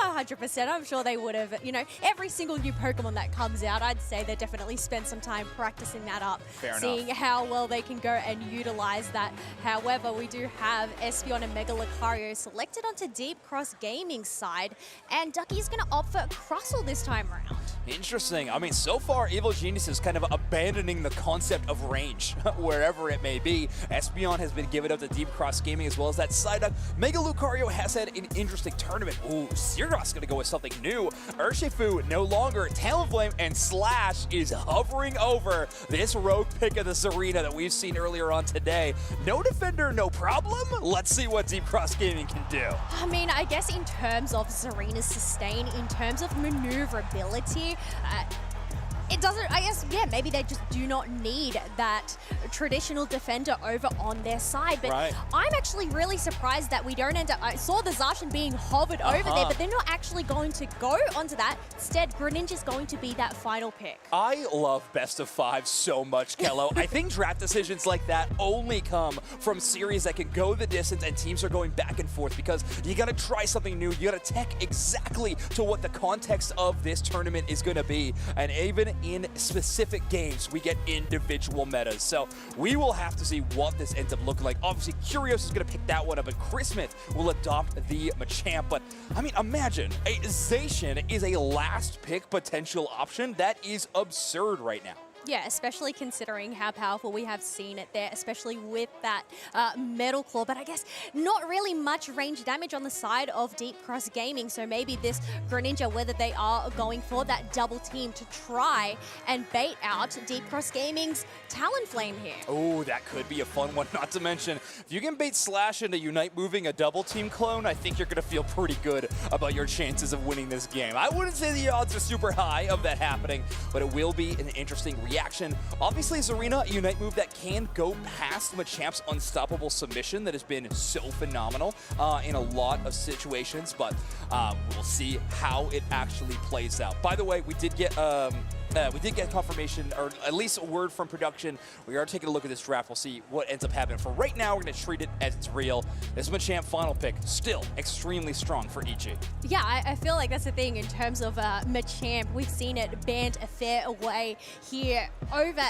Q: 100%. I'm sure they would have, you know, every single new Pokemon that comes out, I'd say they definitely spend some time practicing that up, seeing how well they can go and utilize that. However, we do have Espeon and Mega Lucario selected onto Deep Cross Gaming's side, and Ducky's going to opt for Crustle this time around.
R: Interesting. I mean, so far, Evil Genius is kind of abandoning the concept of range, wherever it may be. Espeon has been given up to Deep Cross Gaming as well as that side up. Mega Lucario has had an interesting tournament. Ooh, Sirgas going to go with something new. Urshifu no longer. Talonflame and Slash is hovering over this rogue pick of the Serena that we've seen earlier on today. No defender, no problem. Let's see what Deep Cross Gaming can do.
Q: I mean, I guess in terms of Serena's sustain, in terms of maneuverability, it doesn't, I guess, yeah, maybe they just do not need that traditional defender over on their side. But I'm actually really surprised that we don't end up, I saw the Zacian being hovered over there, but they're not actually going to go onto that. Instead, Greninja's going to be that final pick.
R: I love best of 5 so much, Kello. I think draft decisions like that only come from series that can go the distance and teams are going back and forth because you got to try something new. You got to tech exactly to what the context of this tournament is going to be. And even in specific games, we get individual metas. So we will have to see what this ends up looking like. Obviously, Curios is going to pick that one up, and Chris Smith will adopt the Machamp. But, I mean, imagine a Zacian is a last pick potential option. That is absurd right now.
Q: Yeah, especially considering how powerful we have seen it there, especially with that Metal Claw. But I guess not really much range damage on the side of Deep Cross Gaming. So maybe this Greninja, whether they are going for that double team to try and bait out Deep Cross Gaming's Talonflame here.
R: Oh, that could be a fun one. Not to mention, if you can bait Slash into Unite moving a double team clone, I think you're going to feel pretty good about your chances of winning this game. I wouldn't say the odds are super high of that happening, but it will be an interesting reaction. Obviously, Zarina, a Unite move that can go past Machamp's unstoppable submission that has been so phenomenal in a lot of situations, but we'll see how it actually plays out. By the way, we did get confirmation, or at least a word from production. We are taking a look at this draft. We'll see what ends up happening. For right now, we're going to treat it as it's real. This Machamp final pick, still extremely strong for EG.
Q: Yeah, I feel like that's the thing in terms of Machamp. We've seen it banned a fair way here over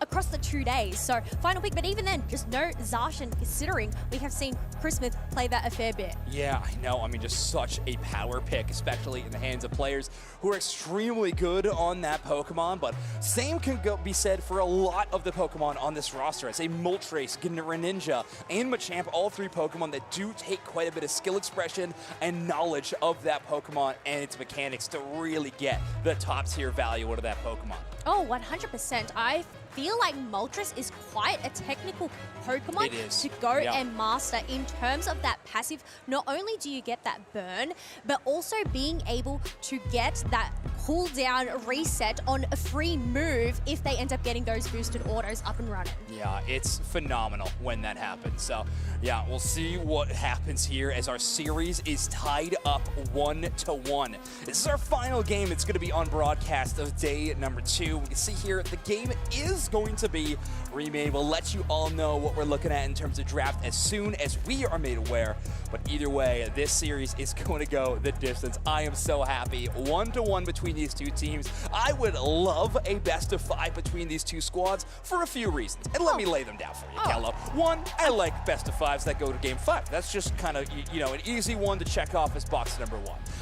Q: across the 2 days. So final pick, but even then, just no Zacian, considering we have seen Chris Smith play that a fair bit.
R: Yeah, I know. I mean, just such a power pick, especially in the hands of players who are extremely good on that Pokemon, but same can be said for a lot of the Pokemon on this roster. I say Moltres, Greninja, and Machamp, all 3 Pokemon that do take quite a bit of skill expression and knowledge of that Pokemon and its mechanics to really get the top tier value out of that Pokemon.
Q: Oh, 100%. I feel like Moltres is quite a technical Pokemon to go and master in terms of that passive. Not only do you get that burn, but also being able to get that cooldown reset on a free move if they end up getting those boosted autos up and running.
R: Yeah, it's phenomenal when that happens. So, yeah, we'll see what happens here as our series is tied up 1-1. This is our final game. It's going to be on broadcast of day number 2. We can see here the game is going to be remade. We'll let you all know what we're looking at in terms of draft as soon as we are made aware. But either way, this series is going to go the distance. I am so happy. 1-1 between between these two teams. I would love a best of 5 between these two squads for a few reasons. And let me lay them down for you, Kello. One, I like best of 5s that go to game 5. That's just kind of, you know, an easy one to check off as box number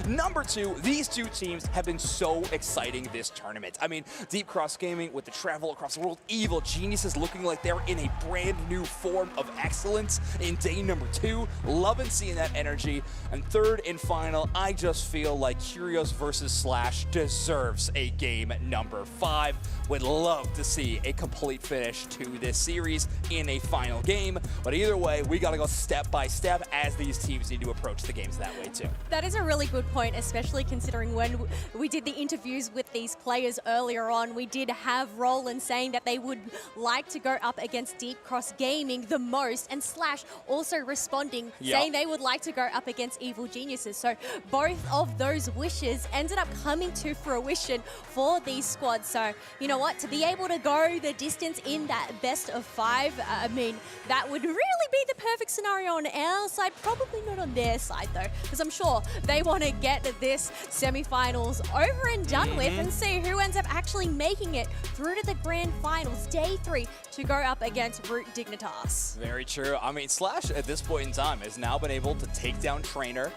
R: 1. Number 2, these two teams have been so exciting this tournament. I mean, Deep Cross Gaming with the travel across the world, Evil Geniuses looking like they're in a brand new form of excellence in day number 2. Loving seeing that energy. And third and final, I just feel like Curios versus Slash deserves a game number 5. Would love to see a complete finish to this series in a final game. But either way, we got to go step by step as these teams need to approach the games that way too.
Q: That is a really good point, especially considering when we did the interviews with these players earlier on, we did have Roland saying that they would like to go up against Deep Cross Gaming the most, and Slash also responding, saying they would like to go up against Evil Geniuses. So both of those wishes ended up coming to fruition for these squads. So, you know what, to be able to go the distance in that best of 5, I mean, that would really be the perfect scenario on our side, probably not on their side though, because I'm sure they want to get this semi-finals over and done with and see who ends up actually making it through to the grand finals, day 3, to go up against Root Dignitas.
R: Very true. I mean, Slash at this point in time has now been able to take down Trainer.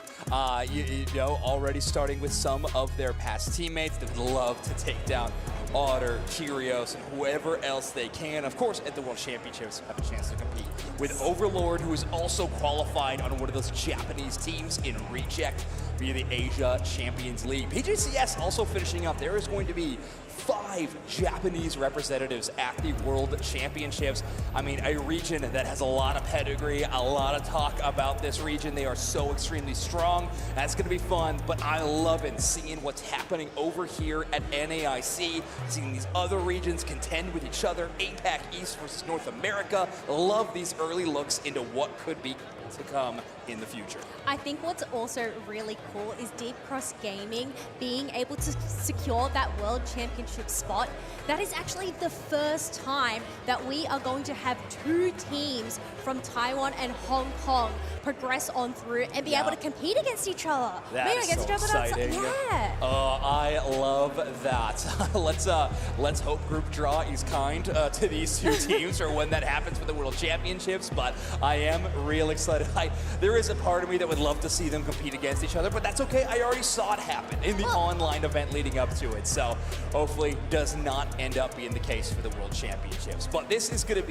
R: You know, already starting with some of their past teammates that would love to take down Otter, Curios, and whoever else they can. Of course, at the World Championships, have a chance to compete with Overlord, who is also qualified on one of those Japanese teams in Reject via the Asia Champions League. PJCS also finishing up. There is going to be 5 Japanese representatives at the World Championships. I mean, a region that has a lot of pedigree, a lot of talk about this region. They are so extremely strong. That's going to be fun, but I love it seeing what's happening over here at NAIC, seeing these other regions contend with each other, APAC East versus North America. Love these early looks into what could be to come in the future.
Q: I think what's also really cool is Deep Cross Gaming being able to secure that World Championship spot. That is actually the first time that we are going to have 2 teams from Taiwan and Hong Kong progress on through and be able to compete against each other.
R: That is so exciting.
Q: Yeah.
R: I love that. Let's hope Group Draw is kind to these 2 teams for when that happens for the World Championships, but I am real excited. There is a part of me that would love to see them compete against each other, but that's okay. I already saw it happen in the online event leading up to it, so hopefully does not end up being the case for the World Championships. But this is gonna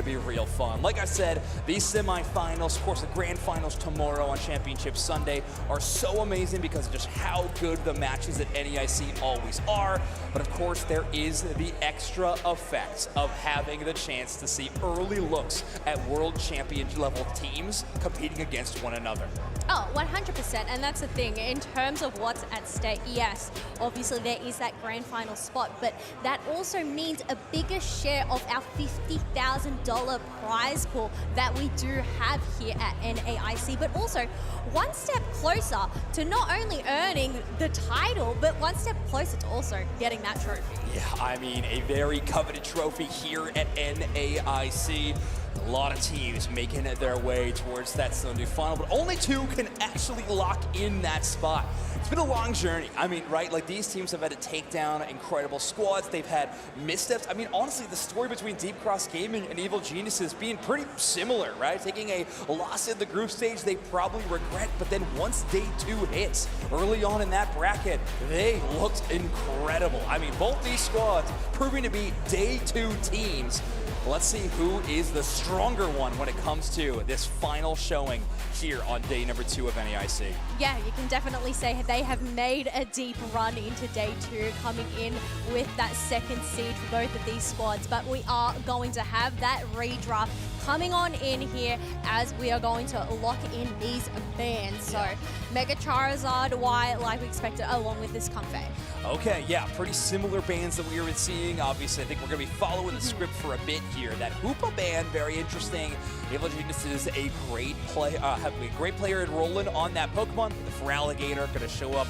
R: be real fun. Like I said, these semifinals, of course the grand finals tomorrow on Championship Sunday, are so amazing because of just how good the matches at NAIC always are. But of course there is the extra effects of having the chance to see early looks at World Champion level teams competing against one another.
Q: Oh, 100%, and that's the thing. In terms of what's at stake, yes, obviously there is that grand final spot, but that also means a bigger share of our $50,000 prize pool that we do have here at NAIC, but also one step closer to not only earning the title, but one step closer to also getting that trophy.
R: Yeah, I mean, a very coveted trophy here at NAIC. A lot of teams making their way towards that Sunday final, but only 2 can actually lock in that spot. It's been a long journey. I mean, right, like these teams have had to take down incredible squads. They've had missteps. I mean, honestly, the story between Deep Cross Gaming and Evil Geniuses being pretty similar, right? Taking a loss in the group stage they probably regret, but then once day 2 hits, early on in that bracket, they looked incredible. I mean, both these squads proving to be day 2 teams. Let's see who is the stronger one when it comes to this final showing here on day number 2 of NAIC.
Q: Yeah, you can definitely say they have made a deep run into day 2, coming in with that 2nd seed for both of these squads. But we are going to have that redraft coming on in here as we are going to lock in these bans. So Mega Charizard, Y, like we expected, along with this Comfey.
R: Okay, yeah, pretty similar bans that we were seeing. Obviously, I think we're going to be following the script for a bit here. That Hoopa ban, very interesting. Evil Genius is a great player enrolling on that Pokemon. The Feraligatr going to show up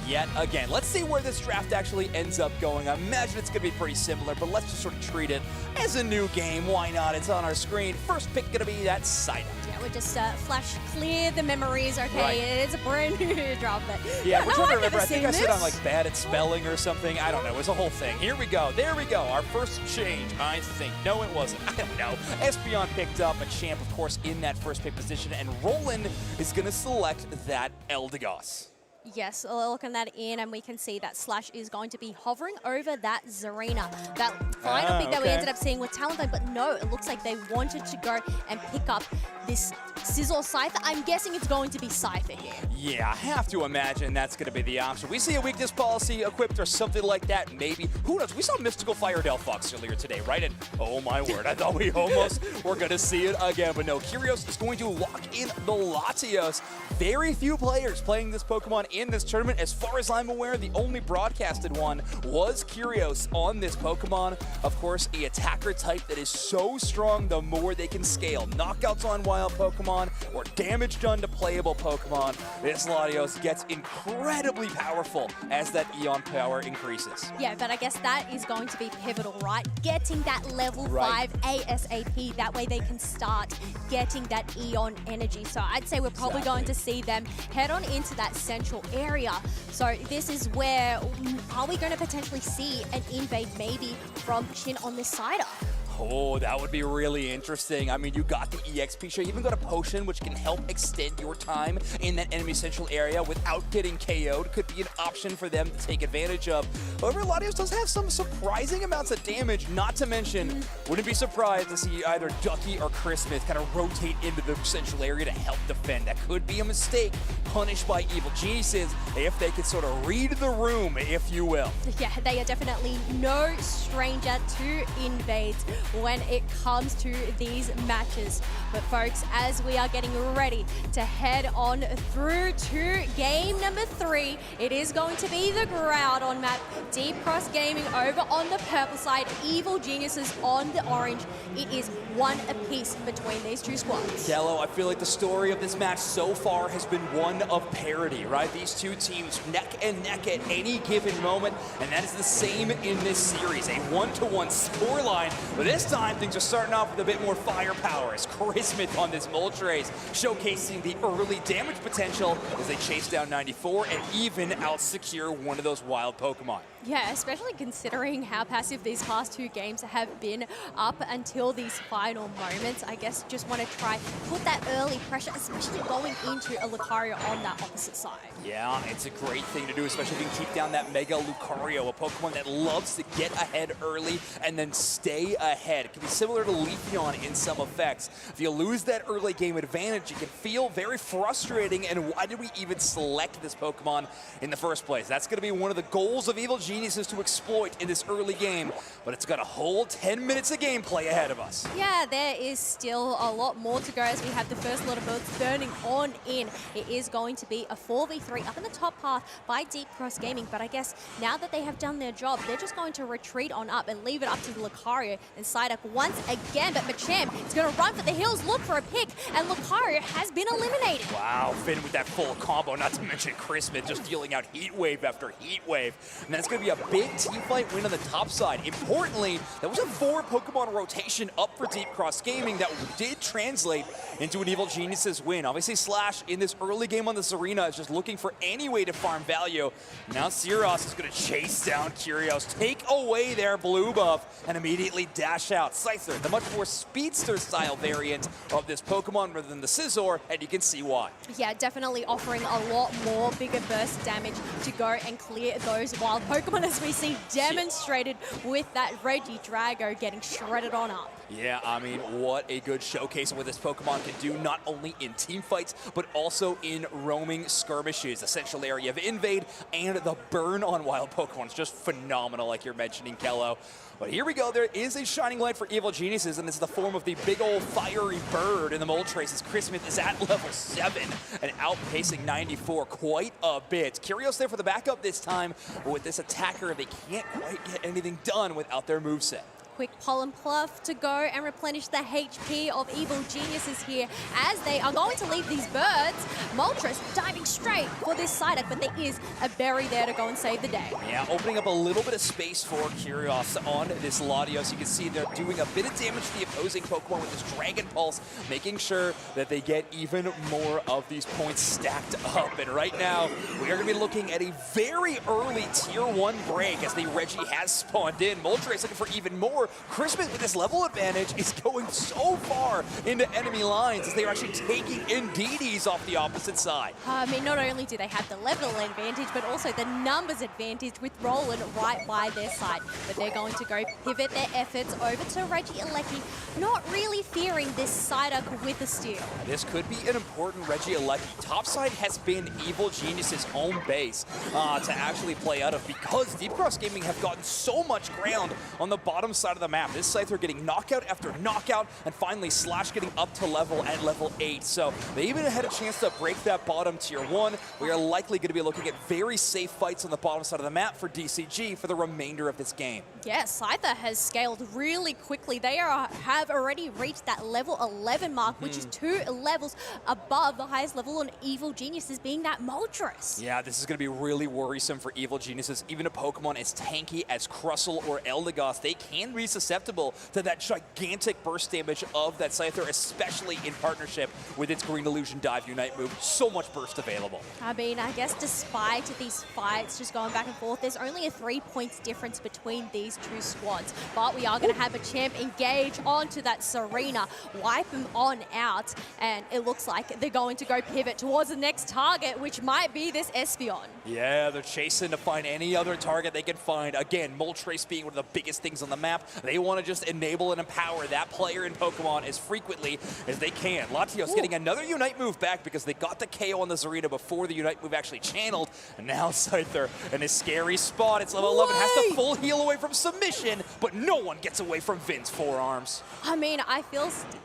R: yet again. Let's see where this draft actually ends up going. I imagine it's going to be pretty similar, but let's just sort of treat it as a new game. Why not? It's on our screen. First pick going to be that Psyduck.
Q: Yeah, we just flash clear the memories, okay?
R: Right.
Q: It's a brand new draft, but
R: Yeah, we're trying to
Q: I've
R: remember.
Q: never
R: I think
Q: seen
R: I said I'm
Q: this.
R: like bad at spelling or something. I don't know. It was a whole thing. Here we go. There we go. Our first change, I think. No, it wasn't. I don't know. Espeon picked up a champ, of course, in that first pick position, and Roland is going to select that Eldegoss.
Q: Yes, looking that in, and we can see that Slash is going to be hovering over that Zarina. That final pick that we ended up seeing with Talonflame, but no, it looks like they wanted to go and pick up this Sizzle Scyther. I'm guessing it's going to be Scyther here.
R: Yeah, I have to imagine that's going to be the option. We see a weakness policy equipped or something like that, maybe. Who knows? We saw Mystical Fire Delphox earlier today, right? And oh my word, I thought we almost were going to see it again. But no, Kyrios is going to lock in the Latios. Very few players playing this Pokemon in this tournament. As far as I'm aware, the only broadcasted one was Kyrios on this Pokemon. Of course, the attacker type that is so strong, the more they can scale. Knockouts on wild Pokemon or damage done to playable Pokemon. This Latios gets incredibly powerful as that Eon power increases.
Q: Yeah, but I guess that is going to be pivotal, right? Getting that level 5 ASAP. That way they can start getting that Eon energy. So I'd say we're probably going to see them head on into that central area. So this is where, are we going to potentially see an invade maybe from Chin on this Cider?
R: Oh, that would be really interesting. I mean, you got the EXP share, you even got a potion which can help extend your time in that enemy central area without getting KO'd. Could be an option for them to take advantage of. However, Latios does have some surprising amounts of damage, not to mention, wouldn't be surprised to see either Ducky or Chris Smith kind of rotate into the central area to help defend. That could be a mistake punished by Evil Geniuses if they could sort of read the room, if you will.
Q: Yeah, they are definitely no stranger to invades when it comes to these matches. But folks, as we are getting ready to head on through to game number 3, it is going to be the Groudon map. Deep Cross Gaming over on the purple side, Evil Geniuses on the orange. It is one apiece between these two squads.
R: Dello, I feel like the story of this match so far has been one of parity, right? These two teams neck and neck at any given moment, and that is the same in this series. A 1-to-1 scoreline, but this time things are starting off with a bit more firepower as Chris Smith on this Moltres showcasing the early damage potential as they chase down 94 and even out-secure one of those wild Pokemon.
Q: Yeah, especially considering how passive these past 2 games have been up until these final moments. I guess just want to try put that early pressure, especially going into a Lucario on that opposite side.
R: Yeah, it's a great thing to do, especially if you can keep down that Mega Lucario, a Pokemon that loves to get ahead early and then stay ahead. It can be similar to Leafeon in some effects. If you lose that early game advantage, it can feel very frustrating, and why did we even select this Pokemon in the first place? That's going to be one of the goals of Evil Geniuses to exploit in this early game, but it's got a whole 10 minutes of gameplay ahead of us.
Q: Yeah, there is still a lot more to go as we have the first lot of builds burning on in. It is going to be a 4v3 up in the top path by Deep Cross Gaming, but I guess now that they have done their job, they're just going to retreat on up and leave it up to the Lucario and Psyduck once again, but Machamp is going to run for the hills, look for a pick, and Lucario has been eliminated.
R: Wow, Finn with that full combo, not to mention Chris Smith just dealing out Heat Wave after Heat Wave. And that's going to be a big team fight win on the top side. Importantly, that was a 4 Pokemon rotation up for Deep Cross Gaming that did translate into an Evil Geniuses win. Obviously, Slash in this early game on this arena is just looking for any way to farm value. Now Siros is going to chase down Kyrios, take away their blue buff, and immediately dash out. Scyther, the much more speedster-style variant of this Pokemon rather than the Scizor, and you can see why.
Q: Yeah, definitely offering a lot more bigger burst damage to go and clear those wild Pokemon, as we see demonstrated with that Regidrago getting shredded on up.
R: Yeah, I mean, what a good showcase of what this Pokemon can do, not only in team fights, but also in roaming skirmishes. The central area of Invade and the burn on wild Pokemon is just phenomenal, like you're mentioning, Kello. But here we go, there is a shining light for Evil Geniuses, and it's the form of the big old fiery bird in the Moltres as Chris Smith is at level 7 and outpacing 94 quite a bit. Kyrios there for the backup this time, but with this attacker, they can't quite get anything done without their moveset.
Q: quick Pollen Pluff to go and replenish the HP of Evil Geniuses here as they are going to leave these birds. Moltres diving straight for this Psyduck, but there is a berry there to go and save the day.
R: Yeah, opening up a little bit of space for Curios on this Latios. You can see they're doing a bit of damage to the opposing Pokemon with this Dragon Pulse, making sure that they get even more of these points stacked up. And right now, we are going to be looking at a very early Tier 1 break as the Reggie has spawned in. Moltres looking for even more. Crispin with this level advantage is going so far into enemy lines as they are actually taking Indeedee off the opposite side.
Q: I mean, not only do they have the level advantage, but also the numbers advantage with Roland right by their side. But they're going to go pivot their efforts over to Reggie Alecki, not really fearing this Psyduck with the steal.
R: This could be an important Reggie Alecki. Topside has been Evil Genius's home base to actually play out of because Deep Cross Gaming have gotten so much ground on the bottom side of the map. This Scyther getting knockout after knockout, and finally Slash getting up to level at level 8. So they even had a chance to break that bottom Tier 1. We are likely going to be looking at very safe fights on the bottom side of the map for DCG for the remainder of this game.
Q: Yes, Scyther has scaled really quickly. They have already reached that level 11 mark, which is 2 levels above the highest level on Evil Geniuses, being that Moltres.
R: Yeah, this is going to be really worrisome for Evil Geniuses. Even a Pokemon as tanky as Crustle or Eldegoss, they can be susceptible to that gigantic burst damage of that Scyther, especially in partnership with its Green Illusion Dive Unite move. So much burst available.
Q: I mean, I guess despite these fights just going back and forth, there's only a 3 points difference between these two squads. But we are going to have a champ engage onto that Serena, wipe him on out, and it looks like they're going to go pivot towards the next target, which might be this Espeon.
R: Yeah, they're chasing to find any other target they can find. Again, Moltres being one of the biggest things on the map. They want to just enable and empower that player in Pokemon as frequently as they can. Latios getting another Unite move back because they got the KO on the Zarina before the Unite move actually channeled. And now Scyther in a scary spot. It's level 11, has to full heal away from submission, but no one gets away from Vin's forearms.
Q: I mean, I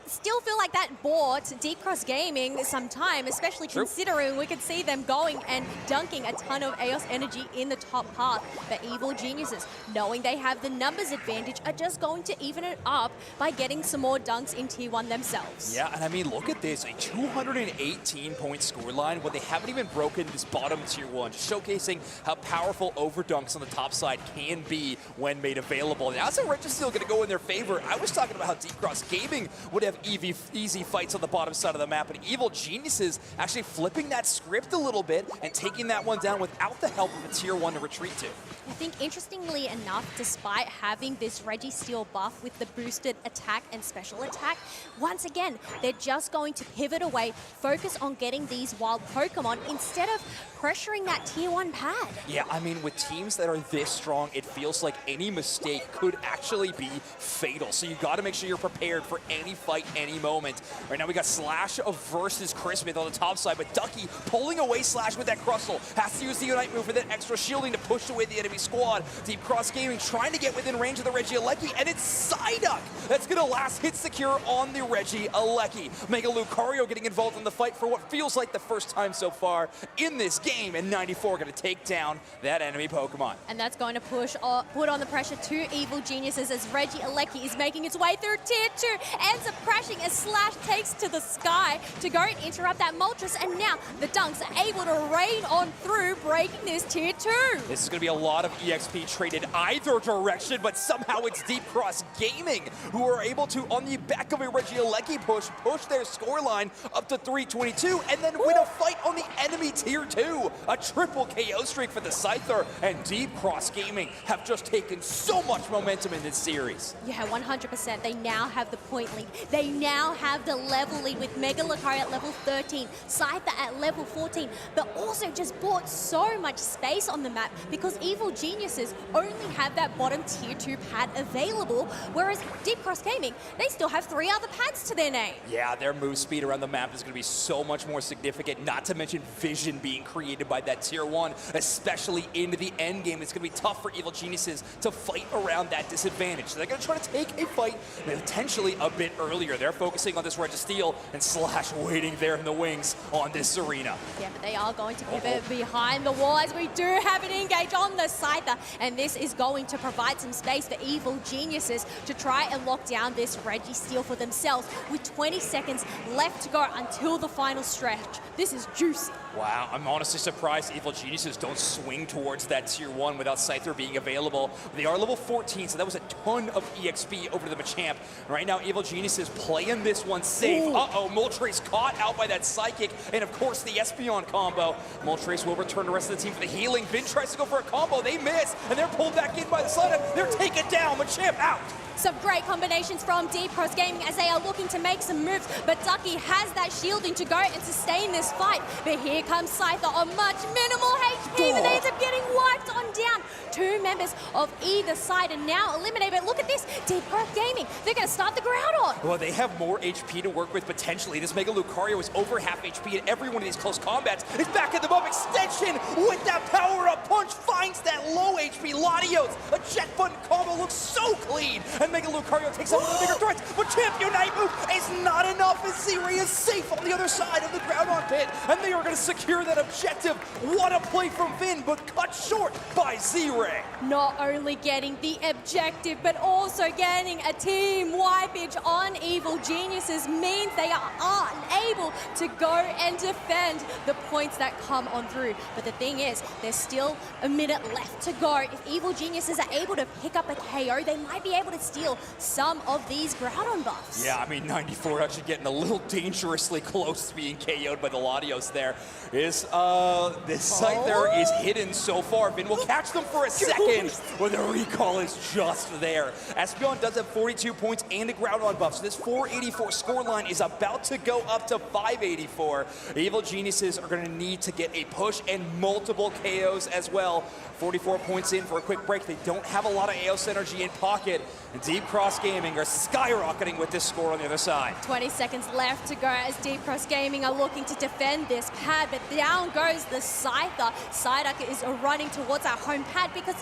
Q: still feel like that bought Deep Cross Gaming some time, especially considering we could see them going and dunking a ton of Eos energy in the top path. But Evil Geniuses, knowing they have the numbers advantage, are just going to even it up by getting some more dunks in Tier 1 themselves.
R: Yeah, and I mean, look at this, a 218-point scoreline when they haven't even broken this bottom Tier 1, just showcasing how powerful overdunks on the top side can be when made available. Now, that's a Registeel going to go in their favor. I was talking about how Deep Cross Gaming would have easy fights on the bottom side of the map, and Evil Geniuses actually flipping that script a little bit and taking that one down without the help of a Tier 1 to retreat to.
Q: I think, interestingly enough, despite having this Registeel buff with the boosted attack and special attack, once again, they're just going to pivot away, focus on getting these wild Pokemon instead of pressuring that Tier 1 pad.
R: Yeah, I mean, with teams that are this strong, it feels like any mistake could actually be fatal. So you got to make sure you're prepared for any fight, any moment. Right now we got Slash versus Christmas on the top side, but Ducky pulling away Slash with that Crustle. Has to use the Unite move for that extra shielding to push away the enemy squad. Deep Cross Gaming trying to get within range of the Reggie Alecki, and it's Psyduck that's going to last hit secure on the Reggie Alecki. Mega Lucario getting involved in the fight for what feels like the first time so far in this game, and 94 going to take down that enemy Pokemon.
Q: And that's going to put on the pressure to Evil Geniuses as Reggie Alecki is making its way through Tier 2, ends up crashing as Slash takes to the sky to go and interrupt that Moltres, and now the Dunks are able to rain on through, breaking this Tier 2.
R: This is going to be a lot of EXP traded either direction, but somehow it's Deep Cross Gaming who are able to, on the back of a Reggie Alecki push their scoreline up to 322, and then win a fight on the enemy Tier 2. A triple KO streak for the Scyther, and Deep Cross Gaming have just taken so much momentum in this series.
Q: Yeah, 100%. They now have the point lead. They now have the level lead with Mega Lucario at level 13, Scyther at level 14, but also just bought so much space on the map because Evil Geniuses only have that bottom Tier 2 pad available, whereas Deep Cross Gaming, they still have 3 other pads to their name.
R: Yeah, their move speed around the map is going to be so much more significant, not to mention vision being created by that Tier 1, especially into the end game. It's going to be tough for Evil Geniuses to fight around that disadvantage. So they're going to try to take a fight potentially a bit earlier. They're focusing on this Registeel, and Slash waiting there in the wings on this Serena.
Q: Yeah, but they are going to pivot behind the wall as we do have an engage on the Scyther, and this is going to provide some space for Evil Geniuses to try and lock down this Registeel for themselves with 20 seconds left to go until the final stretch. This is juicy.
R: Wow, I'm honestly surprised Evil Geniuses don't swing towards that tier 1 without Scyther being available. They are level 14, so that was a ton of EXP over to the Machamp. Right now, Evil Geniuses playing this one safe. Uh-oh, Moltres caught out by that Psychic, and of course the Espeon combo. Moltres will return the rest of the team for the healing. Vin tries to go for a combo, they miss, and they're pulled back in by the side. They're taken down, Machamp out.
Q: Some great combinations from Deep Cross Gaming as they are looking to make some moves, but Ducky has that shielding to go and sustain this fight. But here comes Scyther on much minimal HP, but they end up getting wiped on down. Two members of either side are now eliminated, but look at this, Deep Cross Gaming, they're going to start the Groudon.
R: Well, they have more HP to work with potentially. This Mega Lucario is over half HP, and every one of these close combats is back at the bump. Extension with that power-up punch finds that low HP Latios. A check button combo looks so clean. And Mega Lucario takes out one of the bigger threats, but Champ Unite move is not enough as Z-Ray is safe on the other side of the Groudon pit, and they are going to secure that objective. What a play from Vin, but cut short by Z-Ray.
Q: Not only getting the objective, but also getting a team wipage on Evil Geniuses means they are unable to go and defend the points that come on through. But the thing is, there's still a minute left to go. If Evil Geniuses are able to pick up a KO, they might be able to steal some of these Groudon buffs.
R: Yeah, I mean, 94 actually getting a little dangerously close to being KO'd by the Latios there. This Scyther is hidden so far. Vin will catch them for a second, but the recall is just there. Espeon does have 42 points and a Groudon buff, so this 484 scoreline is about to go up to 584. Evil Geniuses are going to need to get a push and multiple KOs as well. 44 points in for a quick break. They don't have a lot of AOS energy in pocket. And Deep Cross Gaming are skyrocketing with this score on the other side.
Q: 20 seconds left to go as Deep Cross Gaming are looking to defend this pad, but down goes the Scyther. Psyduck is running towards our home pad because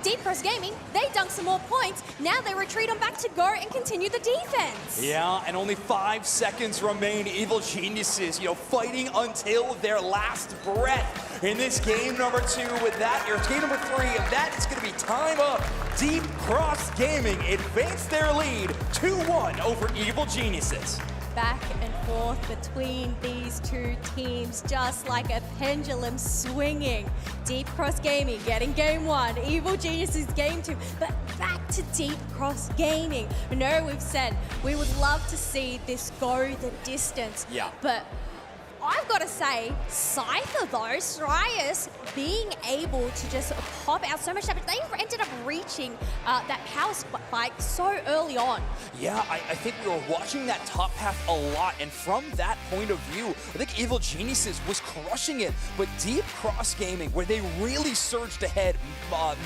Q: Deep Cross Gaming, they dunk some more points. Now they retreat on back to go and continue the defense.
R: Yeah, and only 5 seconds remain. Evil Geniuses, fighting until their last breath in this game number 2. With that, your game number 3, and that is going to be time up. Deep Cross Gaming advance their lead 2-1 over Evil Geniuses.
Q: Back and forth between these two teams, just like a pendulum swinging. Deep Cross Gaming getting game 1, Evil Geniuses game 2, but back to Deep Cross Gaming. I know we've said we would love to see this go the distance, but I've got to say, Scyther though, Srias being able to just pop out so much damage, they ended up reaching that power spike so early on.
R: Yeah, I think we were watching that top path a lot, and from that point of view, I think Evil Geniuses was crushing it, but Deep Cross Gaming, where they really surged ahead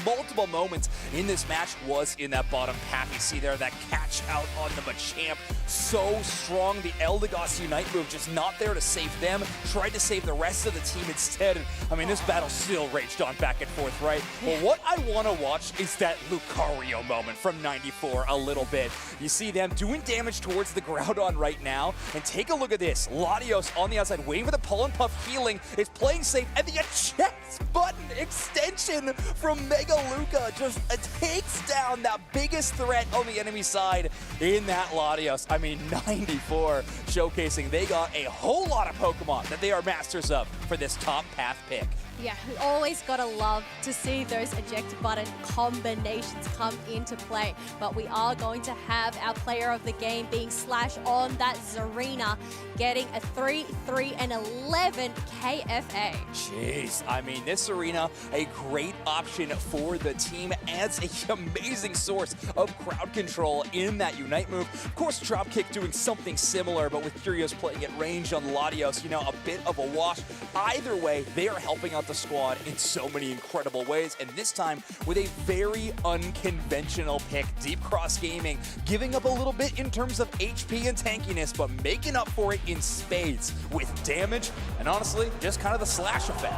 R: multiple moments in this match, was in that bottom path. You see there, that catch out on the Machamp, so strong. The Eldegoss Unite move just not there to save them, tried to save the rest of the team instead. I mean, this battle still raged on back and forth, right? Well, what I want to watch is that Lucario moment from 94 a little bit. You see them doing damage towards the Groudon right now, and take a look at this. Latios on the outside, waiting for the Pollen Puff healing, is playing safe, and the chest button extension from Mega Luca just takes down that biggest threat on the enemy side in that Latios. I mean, 94 showcasing they got a whole lot of Pokemon that they are masters of for this top path pick.
Q: Yeah, we always gotta love to see those eject button combinations come into play. But we are going to have our player of the game being Slash on that Zarina, getting a 3, 3, and 11 KFA.
R: Jeez, I mean, this Zarina, a great option for the team, adds an amazing source of crowd control in that Unite move. Of course, Dropkick doing something similar, but with Curios playing at range on Latios, a bit of a wash. Either way, they are helping out the squad in so many incredible ways, and this time with a very unconventional pick. Deep Cross Gaming giving up a little bit in terms of HP and tankiness, but making up for it in spades with damage and honestly just kind of the Slash effect.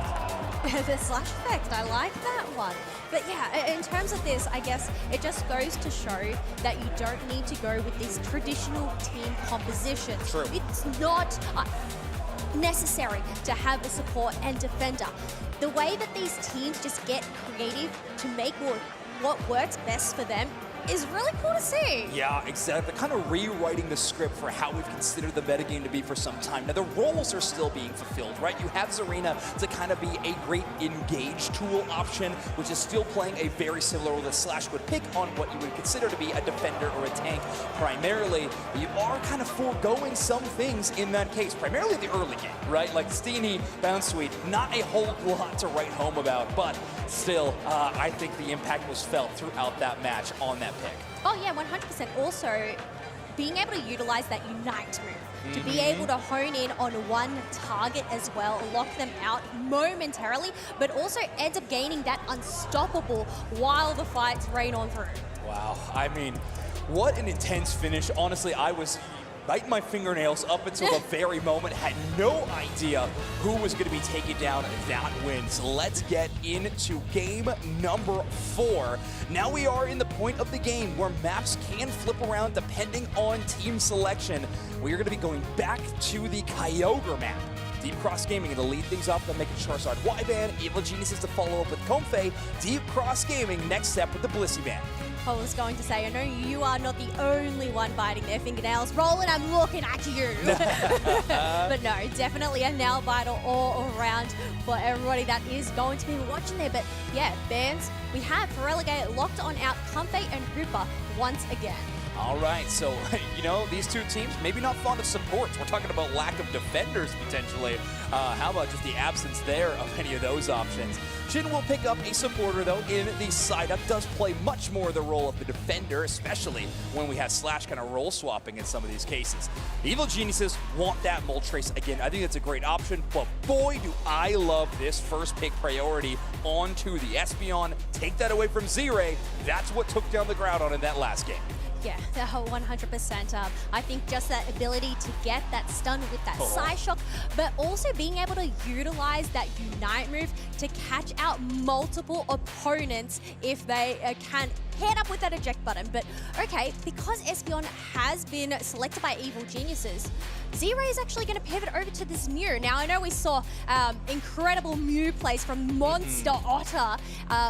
Q: The Slash effect, I like that one. But yeah, in terms of this, I guess it just goes to show that you don't need to go with these traditional team compositions.
R: True.
Q: It's not necessary to have a support and defender. The way that these teams just get creative to make what works best for them is really cool to see.
R: Yeah, exactly. Kind of rewriting the script for how we've considered the metagame to be for some time. Now, the roles are still being fulfilled, right? You have Zarina to kind of be a great engage tool option, which is still playing a very similar role that Slash would pick on what you would consider to be a defender or a tank primarily. But you are kind of foregoing some things in that case, primarily the early game, right? Like Steenie, Bounce Suite, not a whole lot to write home about, but still, I think the impact was felt throughout that match on that pick.
Q: Oh yeah, 100%. Also, being able to utilize that Unite move, to be able to hone in on one target as well, lock them out momentarily, but also ends up gaining that unstoppable while the fights rain on through.
R: Wow, I mean, what an intense finish. Honestly, I was biting my fingernails up until the very moment, had no idea who was going to be taking down that win. So let's get into game number 4. Now we are in the point of the game where maps can flip around depending on team selection. We are going to be going back to the Kyogre map. Deep Cross Gaming to lead things off, then making Charizard Y-Band, Evil Geniuses to follow up with Comfey, Deep Cross Gaming next step with the Blissey Band.
Q: I was going to say, I know you are not the only one biting their fingernails. Roland, I'm looking at you. But no, definitely a nail biter all around for everybody that is going to be watching there. But yeah, bands, we have Relegate locked on out Comfey and Hooper once again.
R: All right, so, you know, these two teams, maybe not fond of supports. We're talking about lack of defenders, potentially. How about just the absence there of any of those options? Jin will pick up a supporter, though, in the side-up. Does play much more the role of the defender, especially when we have Slash kind of role swapping in some of these cases. Evil Geniuses want that Moltres again. I think that's a great option, but boy, do I love this first pick priority onto the Espeon. Take that away from Z-Ray. That's what took down the ground on in that last game.
Q: Yeah, 100%. I think just that ability to get that stun with that side shock, but also being able to utilize that Unite move to catch out multiple opponents if they can head up with that eject button. But okay, because Espeon has been selected by Evil Geniuses, Z-Ray is actually going to pivot over to this Mew. Now, I know we saw incredible Mew plays from Monster Otter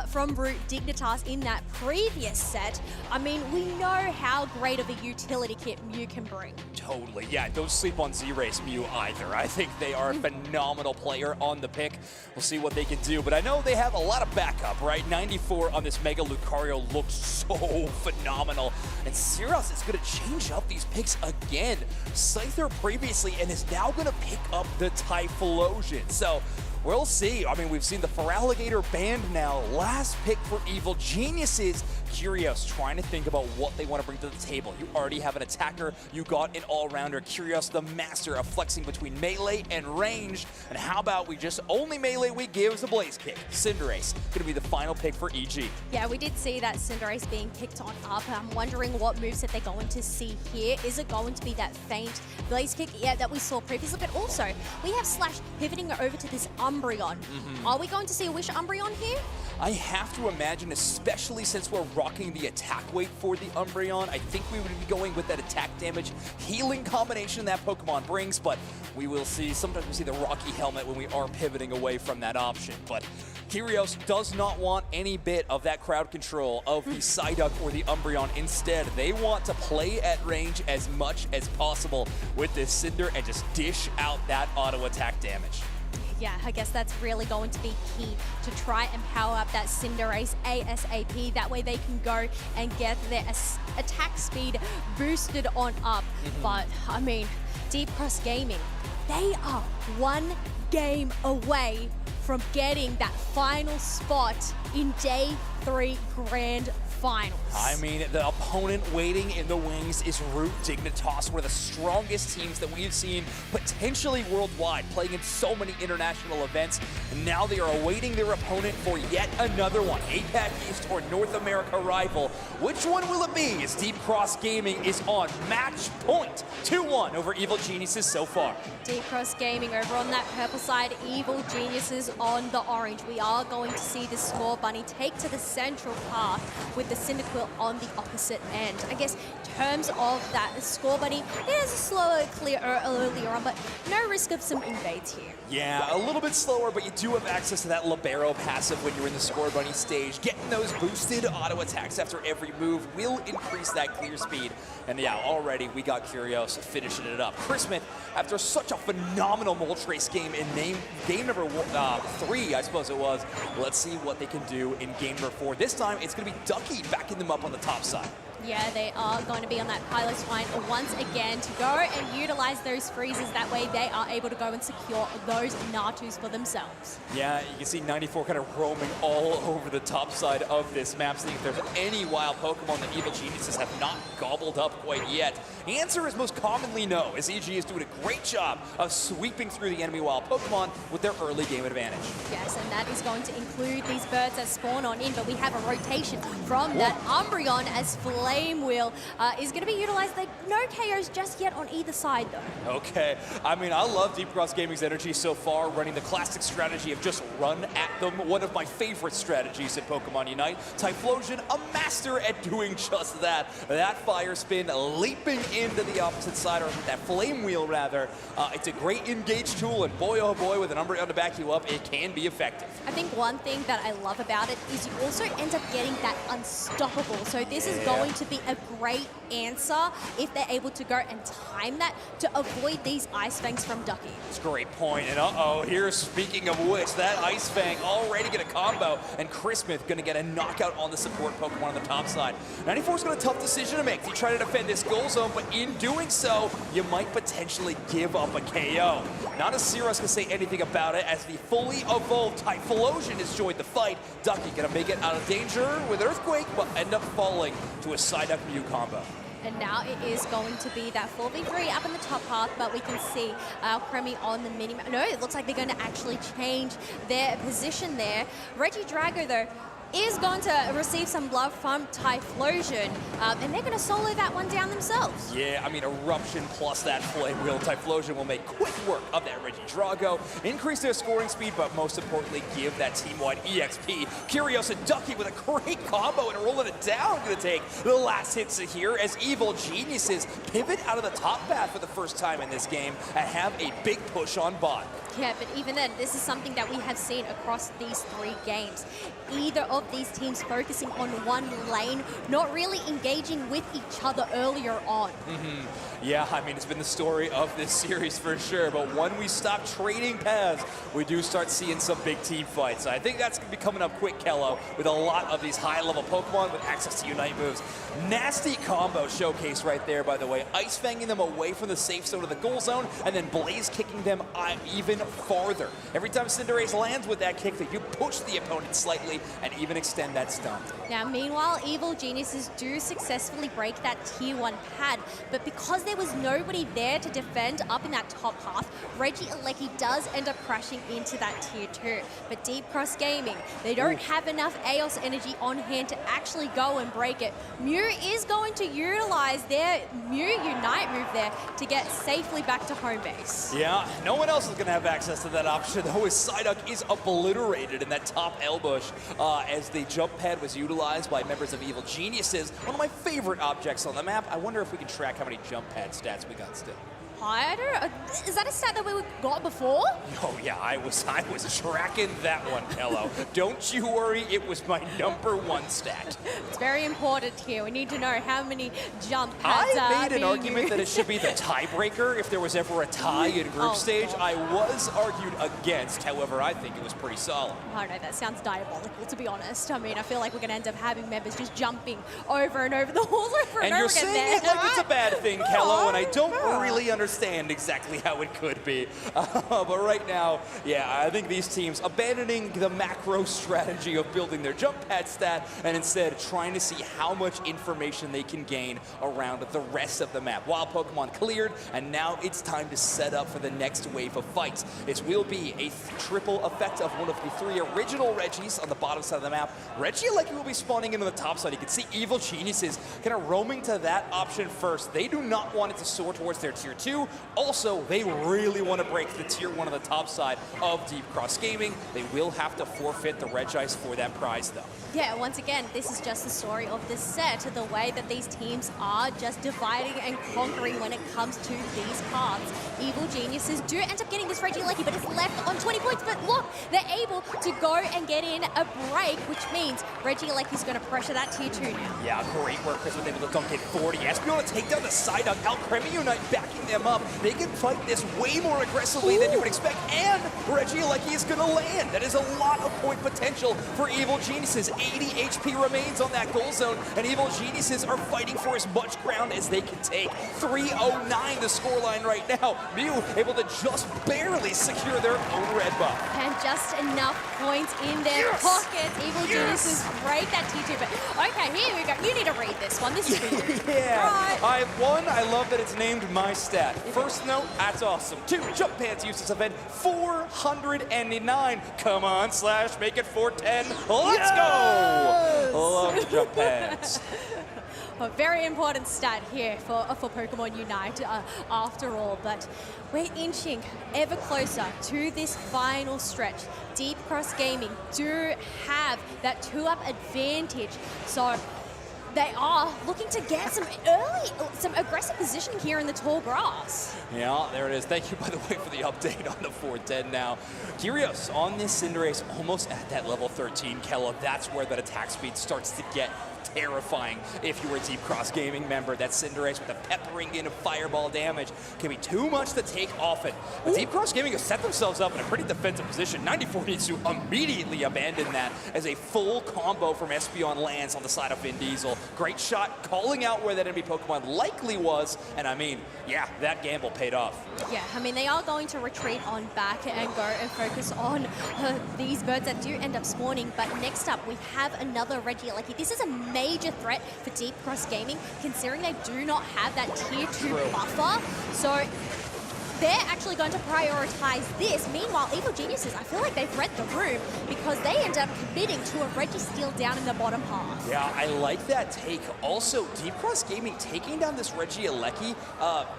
Q: from Brute Dignitas in that previous set. I mean, we know how great of a utility kit Mew can bring.
R: Totally, yeah, don't sleep on Z-Ray's Mew either. I think they are a phenomenal player on the pick. We'll see what they can do, but I know they have a lot of backup, right? 94 on this Mega Lucario looks so phenomenal, and Zeros is going to change up these picks again. Scyther previously and is now going to pick up the Typhlosion. So we'll see. I mean, we've seen the Feraligatr banned now. Last pick for Evil Geniuses. Curios trying to think about what they want to bring to the table. You already have an attacker. You got an all-rounder. Curios, the master of flexing between melee and range. And how about we just only melee we give is a Blaze Kick. Cinderace going to be the final pick for EG.
Q: Yeah, we did see that Cinderace being picked on up. I'm wondering what moves that they're going to see here. Is it going to be that faint Blaze Kick that we saw previously? But also, we have Slash pivoting over to this Umbreon. Are we going to see a Wish Umbreon here?
R: I have to imagine, especially since we're rocking the attack weight for the Umbreon, I think we would be going with that attack damage healing combination that Pokemon brings, but we will see. Sometimes we see the Rocky Helmet when we are pivoting away from that option. But Curios does not want any bit of that crowd control of the Psyduck or the Umbreon. Instead, they want to play at range as much as possible with this Cinder and just dish out that auto attack damage.
Q: Yeah, I guess that's really going to be key to try and power up that Cinderace ASAP. That way they can go and get their attack speed boosted on up. But, I mean, Deep Cross Gaming, they are one game away from getting that final spot in Day 3 Grand Finals.
R: I mean, the opponent waiting in the wings is Root Dignitas, one of the strongest teams that we've seen potentially worldwide, playing in so many international events. And now they are awaiting their opponent for yet another one, APAC East or North America rival. Which one will it be as Deep Cross Gaming is on match point? 2-1 over Evil Geniuses so far.
Q: Deep Cross Gaming over on that purple side, Evil Geniuses on the orange. We are going to see the Small Bunny take to the central path with with the Cyndaquil on the opposite end. I guess in terms of that score buddy, it is a slower clear earlier on, but no risk of some invades here.
R: Yeah, a little bit slower, but you do have access to that Libero passive when you're in the Score Bunny stage. Getting those boosted auto attacks after every move will increase that clear speed. And yeah, already we got Curios finishing it up. Chris Smith, after such a phenomenal Moltres game in game number 3, I suppose it was, let's see what they can do in game number 4. This time, it's going to be Ducky backing them up on the top side.
Q: Yeah, they are going to be on that pilot line once again to go and utilize those freezes. That way they are able to go and secure those Natus for themselves.
R: Yeah, you can see 94 kind of roaming all over the top side of this map, seeing if there's any wild Pokemon that Evil Geniuses have not gobbled up quite yet. The answer is most commonly no, as EG is doing a great job of sweeping through the enemy wild Pokemon with their early game advantage.
Q: Yes, and that is going to include these birds that spawn on in, but we have a rotation from that Umbreon as Flame Wheel is going to be utilized. No KOs just yet on either side, though.
R: Okay. I mean, I love Deep Cross Gaming's energy so far, running the classic strategy of just run at them. One of my favorite strategies in Pokemon Unite. Typhlosion, a master at doing just that. That Fire Spin leaping into the opposite side, or that Flame Wheel, rather. It's a great engage tool, and boy, oh boy, with an Umbreon to back you up, it can be effective.
Q: I think one thing that I love about it is you also end up getting that unstoppable. So this is going to be a great answer if they're able to go and time that to avoid these Ice Fangs from Ducky.
R: It's a great point. And uh-oh, here, speaking of which, that Ice Fang already get a combo, and Chris Smith going to get a knockout on the support Pokemon on the top side. 94's got a tough decision to make. They try to defend this goal zone, but in doing so, you might potentially give up a KO. Not a Cirrus can say anything about it, as the fully evolved Typhlosion has joined the fight. Ducky going to make it out of danger with Earthquake, but end up falling to a Psyduck Mew combo.
Q: And now it is going to be that 4v3 up in the top path, but we can see Kremi on the mini-map. No, it looks like they're going to actually change their position there. Regidrago, though, is going to receive some love from Typhlosion, and they're going to solo that one down themselves.
R: Yeah, I mean, Eruption plus that Flame Wheel. Typhlosion will make quick work of that Regidrago, increase their scoring speed, but most importantly, give that team-wide EXP. Curios and Ducky with a great combo and rolling it down, going to take the last hits here as Evil Geniuses pivot out of the top path for the first time in this game and have a big push on bot.
Q: Yeah, but even then, this is something that we have seen across these 3 games. Either of these teams focusing on one lane, not really engaging with each other earlier on.
R: Yeah, I mean, it's been the story of this series for sure, but when we stop trading paths, we do start seeing some big team fights. I think that's going to be coming up quick, Kello, with a lot of these high-level Pokemon with access to Unite moves. Nasty combo showcase right there, by the way. Ice Fanging them away from the safe zone of the goal zone, and then Blaze kicking them even farther. Every time Cinderace lands with that kick, you push the opponent slightly and even extend that stun.
Q: Now, meanwhile, Evil Geniuses do successfully break that tier 1 pad, but because there was nobody there to defend up in that top half, Regieleki does end up crashing into that tier 2. But Deep Cross Gaming, they don't have enough Eos energy on hand to actually go and break it. Mew is going to utilize their Mew Unite move there to get safely back to home base.
R: Yeah, no one else is going to have access to that option, though, as Psyduck is obliterated in that top Elbush as the jump pad was utilized by members of Evil Geniuses. One of my favorite objects on the map. I wonder if we can track how many jump pad stats we got still.
Q: I don't. Is that a stat that we got before?
R: Oh yeah, I was tracking that one, Hello. Don't you worry, it was my #1 stat.
Q: It's very important here. We need to know how many jump pads
R: I made an
Q: being
R: argument
Q: used.
R: that it should be the tiebreaker if there was ever a tie in group stage. I was argued against, however, I think it was pretty solid.
Q: Oh no, that sounds diabolical, to be honest. I mean, I feel like we're going to end up having members just jumping over and over the walls over and over
R: you're
Q: again
R: saying
Q: there.
R: it like it's a bad thing, Kello, and I don't really understand exactly how it could be. But right now, yeah, I think these teams abandoning the macro strategy of building their jump pad stat and instead trying to see how much information they can gain around the rest of the map. Wild Pokemon cleared, and now it's time to set up for the next wave of fights. It will be a triple effect of one of the 3 original Regis on the bottom side of the map. Regieleki will be spawning into the top side. You can see Evil Geniuses kind of roaming to that option first. They do not want it to soar towards their tier 2. 2. Also, they really want to break the tier 1 on the top side of Deep Cross Gaming. They will have to forfeit the Regice for that prize, though.
Q: Yeah, once again, this is just the story of this set, the way that these teams are just dividing and conquering when it comes to these cards. Evil Geniuses do end up getting this Regieleki, but it's left on 20 points. But look, they're able to go and get in a break, which means Regieleki's going to pressure that tier 2 now.
R: Yeah, great work, Chris, with able to dunk it 40. SB want to take down the side up. Alcremie Unite backing them up. They can fight this way more aggressively than you would expect, and Regieleki is going to land. That is a lot of point potential for Evil Geniuses. 80 HP remains on that goal zone, and Evil Geniuses are fighting for as much ground as they can take. 309 the scoreline right now. Mew able to just barely secure their own red buff.
Q: And just enough points in their pockets. Evil Geniuses break that T2, but okay, here we go. You need to read this one. This is for you.
R: Yeah. I love that it's named my stat. First note, that's awesome. 2, Jump Pads use this event 409. Come on, Slash, make it 410. Let's go! Love Jump Pads.
Q: A very important stat here for Pokemon Unite after all, but we're inching ever closer to this final stretch. Deep Cross Gaming do have that 2-up advantage, so they are looking to get some aggressive positioning here in the tall grass.
R: Yeah, there it is. Thank you, by the way, for the update on the 410 now. Curious, on this Cinderace, almost at that level 13, Kella, that's where that attack speed starts to get terrifying. If you were a Deep Cross Gaming member, that Cinderace with the peppering in of fireball damage can be too much to take often. But Deep Cross Gaming has set themselves up in a pretty defensive position. 94 needs to immediately abandon that as a full combo from Espeon lands on the side of Vin Diesel. Great shot, calling out where that enemy Pokemon likely was, and I mean, yeah, that gamble paid off.
Q: Yeah, I mean, they are going to retreat on back and go and focus on these birds that do end up spawning, but next up, we have another Regieleki. This is a major threat for Deep Cross Gaming, considering they do not have that tier 2 buffer. So they're actually going to prioritize this. Meanwhile, Evil Geniuses, I feel like they've read the room because they end up committing to a Registeel down in the bottom half.
R: Yeah, I like that take. Also, Deep Cross Gaming taking down this Regieleki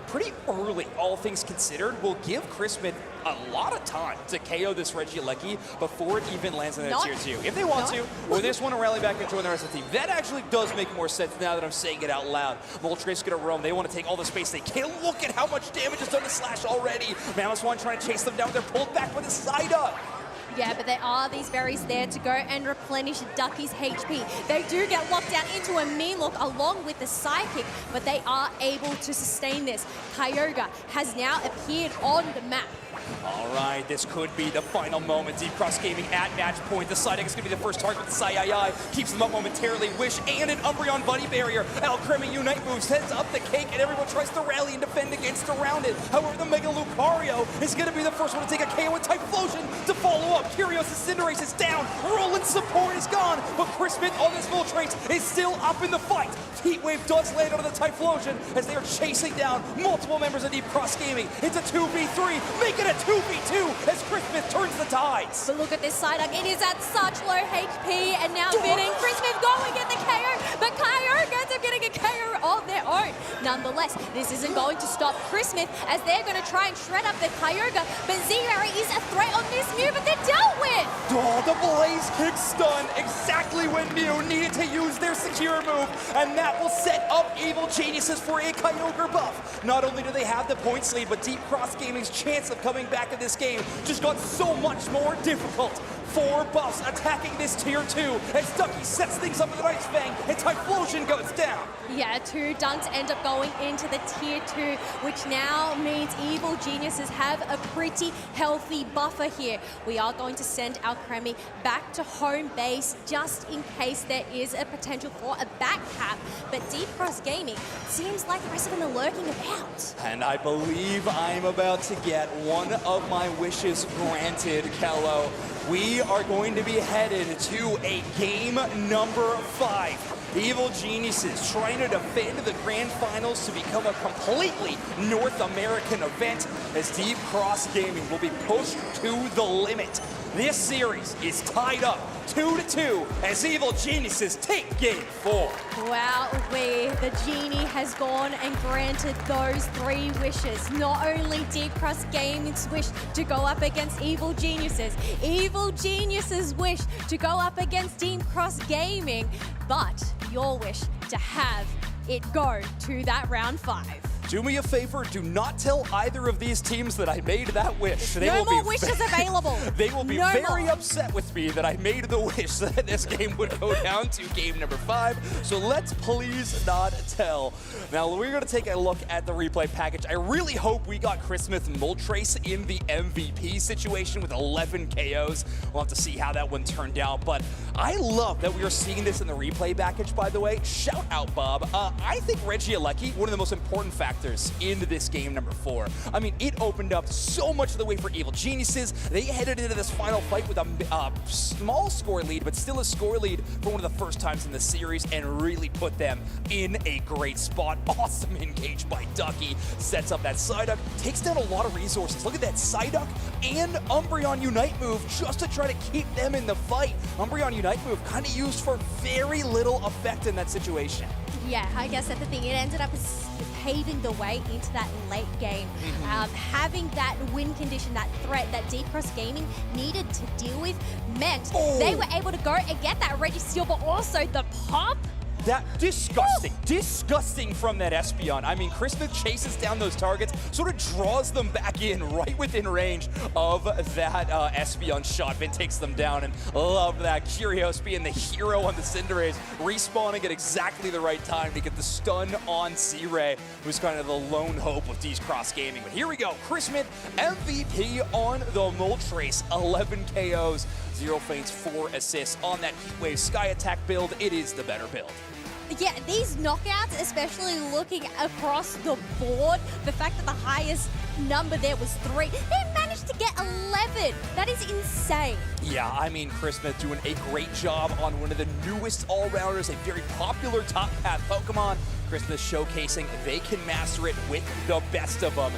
R: pretty early, all things considered, will give Chrisman a lot of time to KO this Regieleki before it even lands in their tier 2. If they want to, or they just want to rally back and join the rest of the team. That actually does make more sense now that I'm saying it out loud. Moltres gonna roam. They want to take all the space they can. Look at how much damage is done to Slash already. Mamoswine trying to chase them down. They're pulled back with a side up.
Q: Yeah, but there are these berries there to go and replenish Ducky's HP. They do get locked down into a mean look along with the Psychic, but they are able to sustain this. Kyogre has now appeared on the map.
R: All right, this could be the final moment. Deep Cross Gaming at match point. The Psyduck is going to be the first target with the Sai-Ai. Keeps them up momentarily. Wish and an Umbreon Buddy Barrier. Alcremie Unite moves, heads up the cake, and everyone tries to rally and defend against around it. However, the Mega Lucario is going to be the first one to take a KO with Typhlosion to follow up. Curious' Cinderace is down. Roland's support is gone, but Chris Smith on this Moltres is still up in the fight. Heat Wave does land onto the Typhlosion as they are chasing down multiple members of Deep Cross Gaming. It's a 2v3, make it a 2v2 as Chris Smith turns the tides.
Q: But look at this Psyduck, it is at such low HP, and now Vinning, Chris Smith go and get the KO, but Kyogre ends up getting a KO of their own. Nonetheless, this isn't going to stop Chris Smith as they're going to try and shred up the Kyogre, but Z-Berry is a threat on this Mew, but they're dealt with.
R: Oh, the Blaze Kick stun exactly when Mew needed to use their secure move, and that will set up Evil Geniuses for a Kyogre buff. Not only do they have the points lead, but Deep Cross Gaming's chance of coming back in this game just got so much more difficult. 4 buffs attacking this tier 2 as Ducky sets things up with an Ice Fang and Typhlosion goes down.
Q: Yeah, 2 dunks end up going into the tier 2, which now means Evil Geniuses have a pretty healthy buffer here. We are going to send Alcremie back to home base just in case there is a potential for a back cap. But Deep Cross Gaming seems like the rest of them are lurking about.
R: And I believe I'm about to get one of my wishes granted, Kello. We are going to be headed to a game number 5. Evil Geniuses trying to defend the grand finals to become a completely North American event as Deep Cross Gaming will be pushed to the limit. This series is tied up 2-2 as Evil Geniuses take game 4.
Q: Wow, the Genie has gone and granted those 3 wishes. Not only did Cross Gaming's wish to go up against Evil Geniuses wish to go up against Team Cross Gaming, but your wish to have it go to that round 5.
R: Do me a favor, do not tell either of these teams that I made that wish.
Q: No more wishes available.
R: They will be very upset with me that I made the wish that this game would go down to game number 5. So let's please not tell. Now, we're going to take a look at the replay package. I really hope we got Chris Smith Moltres in the MVP situation with 11 KOs. We'll have to see how that one turned out. But I love that we are seeing this in the replay package, by the way. Shout out, Bob. I think Reggie Alecki, one of the most important factors into this game number 4. I mean, it opened up so much of the way for Evil Geniuses. They headed into this final fight with a small score lead, but still a score lead for one of the first times in the series, and really put them in a great spot. Awesome engage by Ducky. Sets up that Psyduck, takes down a lot of resources. Look at that Psyduck and Umbreon Unite move just to try to keep them in the fight. Umbreon Unite move kind of used for very little effect in that situation.
Q: Yeah, I guess that's the thing. It ended up paving the way into that late game. Having that win condition, that threat that Deep Cross Gaming needed to deal with meant they were able to go and get that Registeel, but also the pop.
R: That disgusting from that Espeon. I mean, Chris Smith chases down those targets, sort of draws them back in right within range of that Espeon shot. Vin takes them down, and love that. Curios being the hero on the Cinderace, respawning at exactly the right time to get the stun on C-Ray, who's kind of the lone hope with Deep Cross Gaming. But here we go. Chris Smith, MVP on the Moltres, 11 KOs, 0 feints, 4 assists on that Heatwave Sky Attack build. It is the better build.
Q: Yeah, these knockouts, especially looking across the board, the fact that the highest number there was 3, they managed to get 11. That is insane.
R: Yeah, I mean, Chris Smith doing a great job on one of the newest all-rounders, a very popular top path Pokemon. Chris Smith showcasing they can master it with the best of them.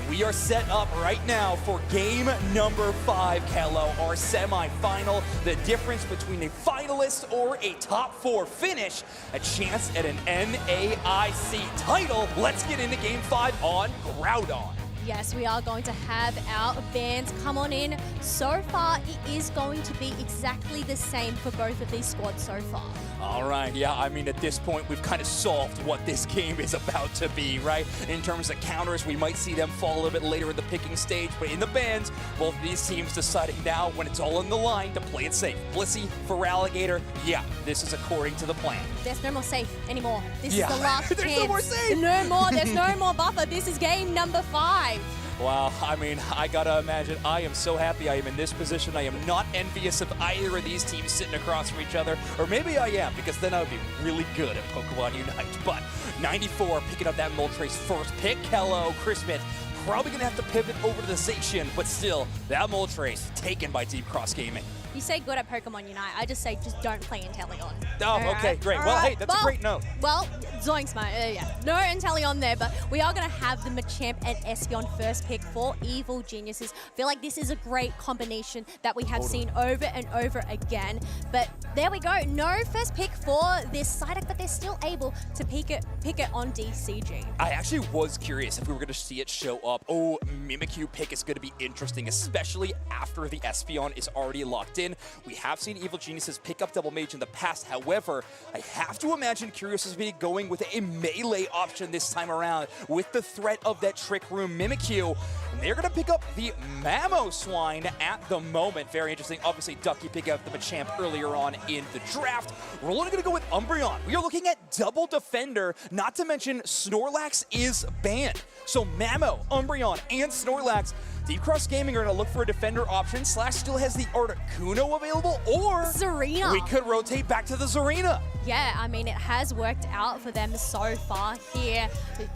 R: We are set up right now for game number 5, Kello, our semi-final. The difference between a finalist or a top 4 finish, a chance at an NAIC title. Let's get into game 5 on Groudon.
Q: Yes, we are going to have our bands come on in. So far, it is going to be exactly the same for both of these squads so far.
R: All right, yeah, I mean, at this point, we've kind of solved what this game is about to be, right? In terms of counters, we might see them fall a little bit later in the picking stage, but in the bands, both of these teams deciding now, when it's all in the line, to play it safe. Blissey for Alligator, yeah, this is according to the plan.
Q: There's no more safe anymore. This is the last
R: There's
Q: chance.
R: no more safe!
Q: No more, there's no more buffer. This is game number 5.
R: Wow, I mean, I gotta imagine, I am so happy I am in this position. I am not envious of either of these teams sitting across from each other. Or maybe I am, because then I would be really good at Pokémon Unite. But 94 picking up that Moltres first pick. Kello, Chris Smith, probably gonna have to pivot over to the Zacian, but still, that Moltres taken by Deep Cross Gaming.
Q: You say good at Pokemon Unite. I just say just don't play Inteleon.
R: Oh, okay, great. Well, hey, that's a great note.
Q: Well, Zoinks, mate. Yeah, no Inteleon there, but we are going to have the Machamp and Espeon first pick for Evil Geniuses. I feel like this is a great combination that we have seen over and over again. But there we go. No first pick for this Psyduck, but they're still able to pick it on DCG.
R: I actually was curious if we were going to see it show up. Oh, Mimikyu pick is going to be interesting, especially after the Espeon is already locked in. We have seen Evil Geniuses pick up Double Mage in the past. However, I have to imagine Curious is be going with a melee option this time around with the threat of that Trick Room Mimikyu. And they're going to pick up the Mamoswine at the moment. Very interesting. Obviously, Ducky picking up the Machamp earlier on in the draft. We're only going to go with Umbreon. We are looking at double defender, not to mention Snorlax is banned. So Mamo, Umbreon, and Snorlax. Deep Cross Gaming are going to look for a defender option. Slash still has the Articuno available, or
Q: Zarina.
R: We could rotate back to the Zarina.
Q: Yeah, I mean, it has worked out for them so far here.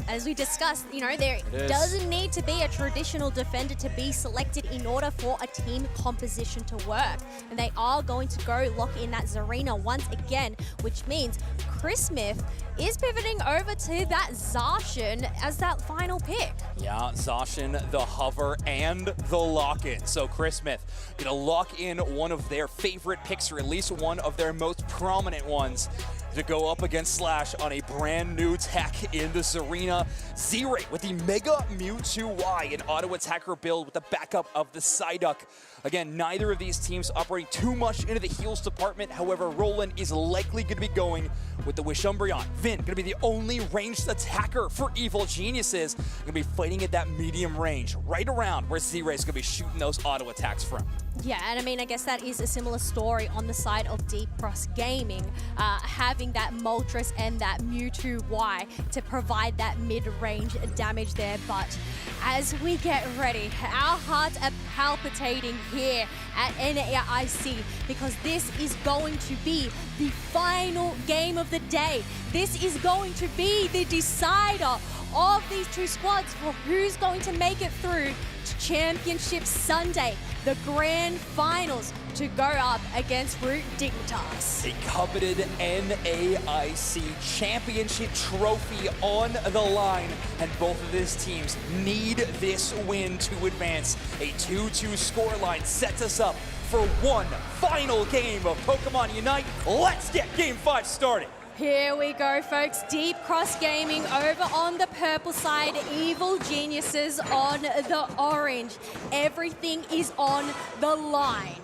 Q: As we discussed, you know, there doesn't need to be a traditional defender to be selected in order for a team composition to work. And they are going to go lock in that Zarina once again, which means Chris Smith is pivoting over to that Zacian as that final pick.
R: Yeah, Zacian, the hover, and the lock-in. So Chris Smith gonna lock in one of their favorite picks, or at least one of their most prominent ones, to go up against Slash on a brand new tech in the Zarina. Z-Ray with the Mega Mewtwo Y, an auto attacker build with the backup of the Psyduck. Again, neither of these teams operating too much into the heals department. However, Roland is likely going to be going with the Wish Umbreon. Vin going to be the only ranged attacker for Evil Geniuses. Going to be fighting at that medium range, right around where Z-Ray is going to be shooting those auto attacks from.
Q: Yeah, and I mean, I guess that is a similar story on the side of Deep Cross Gaming, having that Moltres and that Mewtwo Y to provide that mid-range damage there. But as we get ready, our hearts are palpitating here at NAIC because this is going to be the final game of the day. This is going to be the decider of these two squads for who's going to make it through to Championship Sunday, the grand finals, to go up against Root Dignitas.
R: A coveted NAIC championship trophy on the line, and both of these teams need this win to advance. A 2-2 scoreline sets us up for one final game of Pokemon Unite. Let's get Game 5 started.
Q: Here we go, folks. Deep Cross Gaming over on the purple side, Evil Geniuses on the orange. Everything is on the line.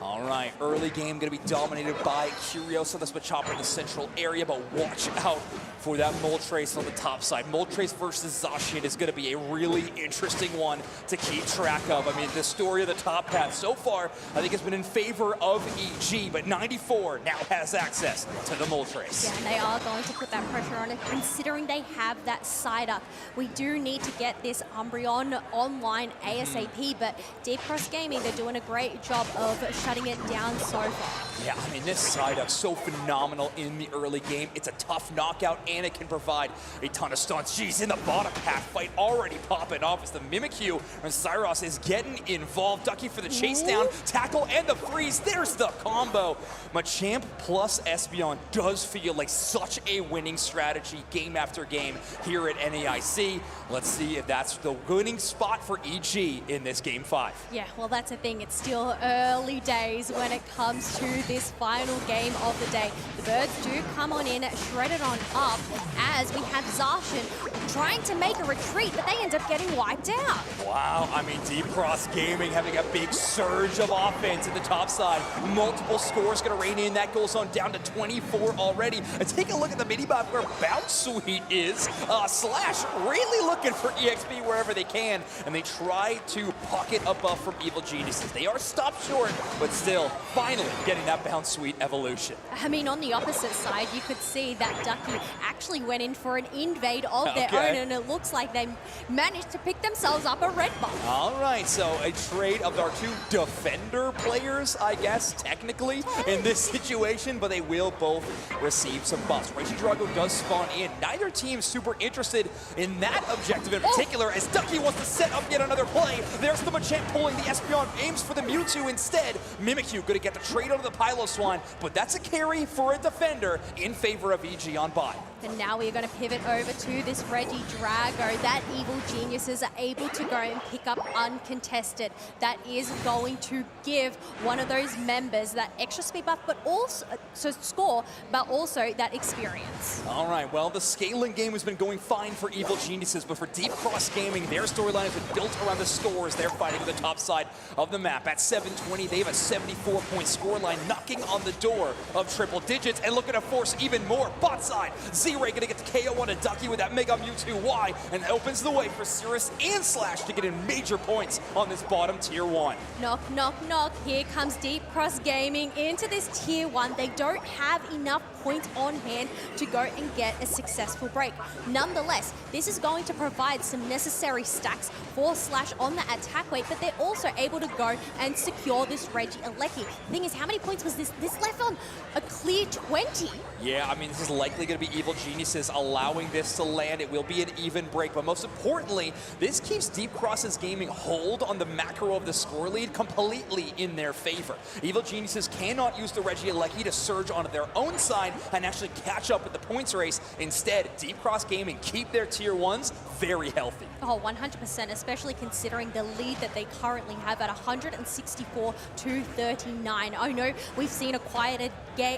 R: All right, early game going to be dominated by Curioso, that's Machopper in the central area, but watch out for that Moltres on the top side. Moltres versus Zacian is going to be a really interesting one to keep track of. I mean, the story of the top path so far, I think, has been in favor of EG, but 94 now has access to the Moltres.
Q: Yeah, and they are going to put that pressure on it, considering they have that side up. We do need to get this Umbreon online ASAP, but Deep Cross Gaming, they're doing a great job of shutting it down so far.
R: Yeah, I mean, this side up so phenomenal in the early game. It's a tough knockout, and it can provide a ton of stunts. Jeez, in the bottom half fight already popping off as the Mimikyu and Zyros is getting involved. Ducky for the chase down, tackle, and the freeze. There's the combo. Machamp plus Espeon does feel like such a winning strategy game after game here at NAIC. Let's see if that's the winning spot for EG in this Game 5.
Q: Yeah, well, that's the thing. It's still early days when it comes to this final game of the day. The birds do come on in, shredded on up, as we have Zacian trying to make a retreat, but they end up getting wiped out.
R: Wow, I mean, Deep Cross Gaming having a big surge of offense at the top side. Multiple scores going to rain in. That goes on down to 24 already. And take a look at the mini-map where Bounce Suite is. Slash really looking for EXP wherever they can, and they try to pocket a buff from Evil Geniuses. They are stopped short, but still, finally getting that Bounce Suite evolution.
Q: I mean, on the opposite side, you could see that Ducky actually went in for an invade of their own, and it looks like they managed to pick themselves up a red buff.
R: All right, so a trade of our two defender players, I guess, technically, in this situation, but they will both receive some buffs. Regidrago does spawn in. Neither team super interested in that objective in particular, as Ducky wants to set up yet another play. There's the Machamp pulling the Espeon, aims for the Mewtwo instead. Mimikyu going to get the trade out of the Piloswine, but that's a carry for a defender in favor of EG on bot.
Q: And now we're going to pivot over to this Regidrago. That Evil Geniuses are able to go and pick up uncontested. That is going to give one of those members that extra speed buff, but also score, but also that experience.
R: All right, well, the scaling game has been going fine for Evil Geniuses, but for Deep Cross Gaming, their storyline has been built around the scores they're fighting at the top side of the map. At 720, they have a 74-point scoreline, knocking on the door of triple digits and looking to force even more. Bot side, Z-Ray gonna get the KO on a Ducky with that Mega Mewtwo Y, and opens the way for Cirrus and Slash to get in major points on this bottom tier 1.
Q: Knock, knock, knock. Here comes Deep Cross Gaming into this tier 1. They don't have enough points on hand to go and get a successful break. Nonetheless, this is going to provide some necessary stacks for Slash on the attack weight, but they're also able to go and secure this Regieleki. The thing is, how many points was this? This left on a clear 20.
R: Yeah, I mean, this is likely going to be Evil Geniuses allowing this to land. It will be an even break, but most importantly, this keeps Deep Cross's gaming hold on the macro of the score lead completely in their favor. Evil Geniuses cannot use the Regieleki to surge onto their own side and actually catch up with the points race. Instead, Deep Cross Gaming keep their tier 1s very healthy.
Q: Oh, 100%, especially considering the lead that they currently have at 164 to 39. I know we've seen a quieter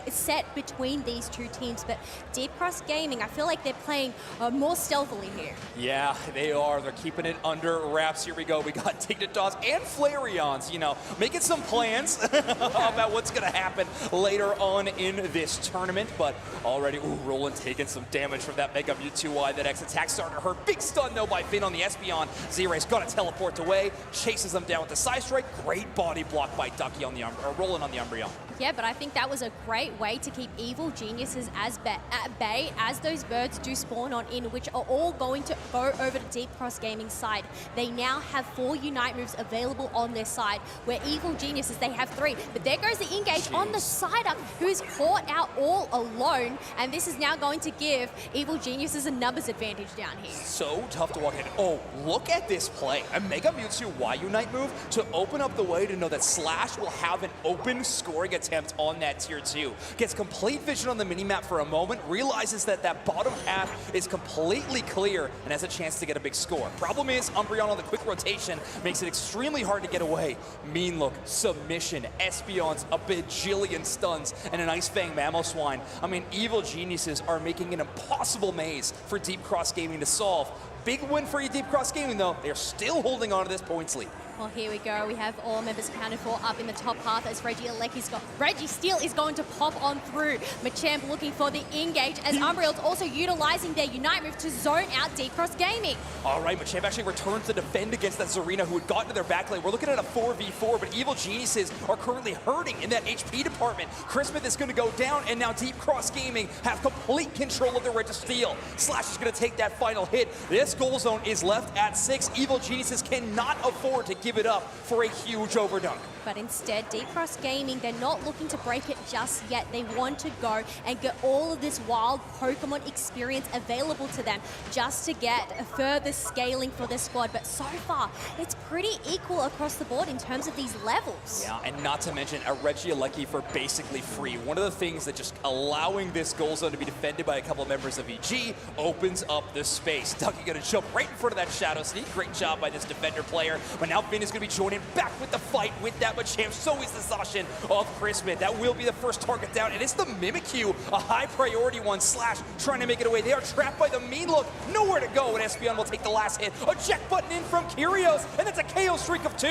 Q: set between these two teams, but Deep Cross Gaming, I feel like they're playing more stealthily here.
R: Yeah, they are. They're keeping it under wraps. Here we go. We got Dignitas and Flareons, you know, making some plans about what's going to happen later on in this tournament. But already, Roland taking some damage from that Mega Mewtwo. That X attack starting to hurt. Big stun, though, by Finn on the Espeon. Z-Ray's got to teleport away, chases them down with the side strike. Great body block by Ducky on the Roland on the Umbreon.
Q: Yeah, but I think that was a great way to keep Evil Geniuses at bay as those birds do spawn on in, which are all going to go over to Deep Cross Gaming's side. They now have 4 Unite moves available on their side, where Evil Geniuses, they have 3. But there goes the engage on the side up, who is caught out all alone, and this is now going to give Evil Geniuses a numbers advantage down here.
R: So tough to walk in. Oh, look at this play. A Mega Mewtwo Y Unite move to open up the way to know that Slash will have an open scoring attempt on that tier 2. Gets complete vision on the minimap for a moment, realizes that that bottom half is completely clear and has a chance to get a big score. Problem is, Umbreon on the quick rotation makes it extremely hard to get away. Mean Look, submission, Espeons, a bajillion stuns, and an Ice Fang Mamoswine. I mean, Evil Geniuses are making an impossible maze for Deep Cross Gaming to solve. Big win for Deep Cross Gaming, though. They're still holding on to this points lead.
Q: Well, here we go. We have all members accounted for up in the top half as Registeel is going to pop on through. Machamp looking for the engage as Umbreon's also utilizing their Unite move to zone out Deep Cross Gaming.
R: All right, Machamp actually returns to defend against that Zarina who had gotten to their backlane. We're looking at a 4v4, but Evil Geniuses are currently hurting in that HP department. Christmas is going to go down, and now Deep Cross Gaming have complete control of the Registeel. Slash is going to take that final hit. This goal zone is left at 6. Evil Geniuses cannot afford to give it up for a huge overdunk.
Q: But instead, Deep Cross Gaming, they're not looking to break it just yet. They want to go and get all of this wild Pokemon experience available to them just to get a further scaling for their squad. But so far, it's pretty equal across the board in terms of these levels.
R: Yeah, and not to mention a Regieleki for basically free. One of the things that just allowing this goal zone to be defended by a couple of members of EG opens up the space. Ducky gonna jump right in front of that Shadow Sneak. Great job by this defender player. But now Finn is gonna be joining back with the fight with that Machamp. So is the Zacian of Christmas. That will be the first target down, and it's the Mimikyu, a high priority one. Slash trying to make it away. They are trapped by the Mean Look. Nowhere to go, and Espeon will take the last hit. A check button in from Kyrios, and that's a KO streak of 2.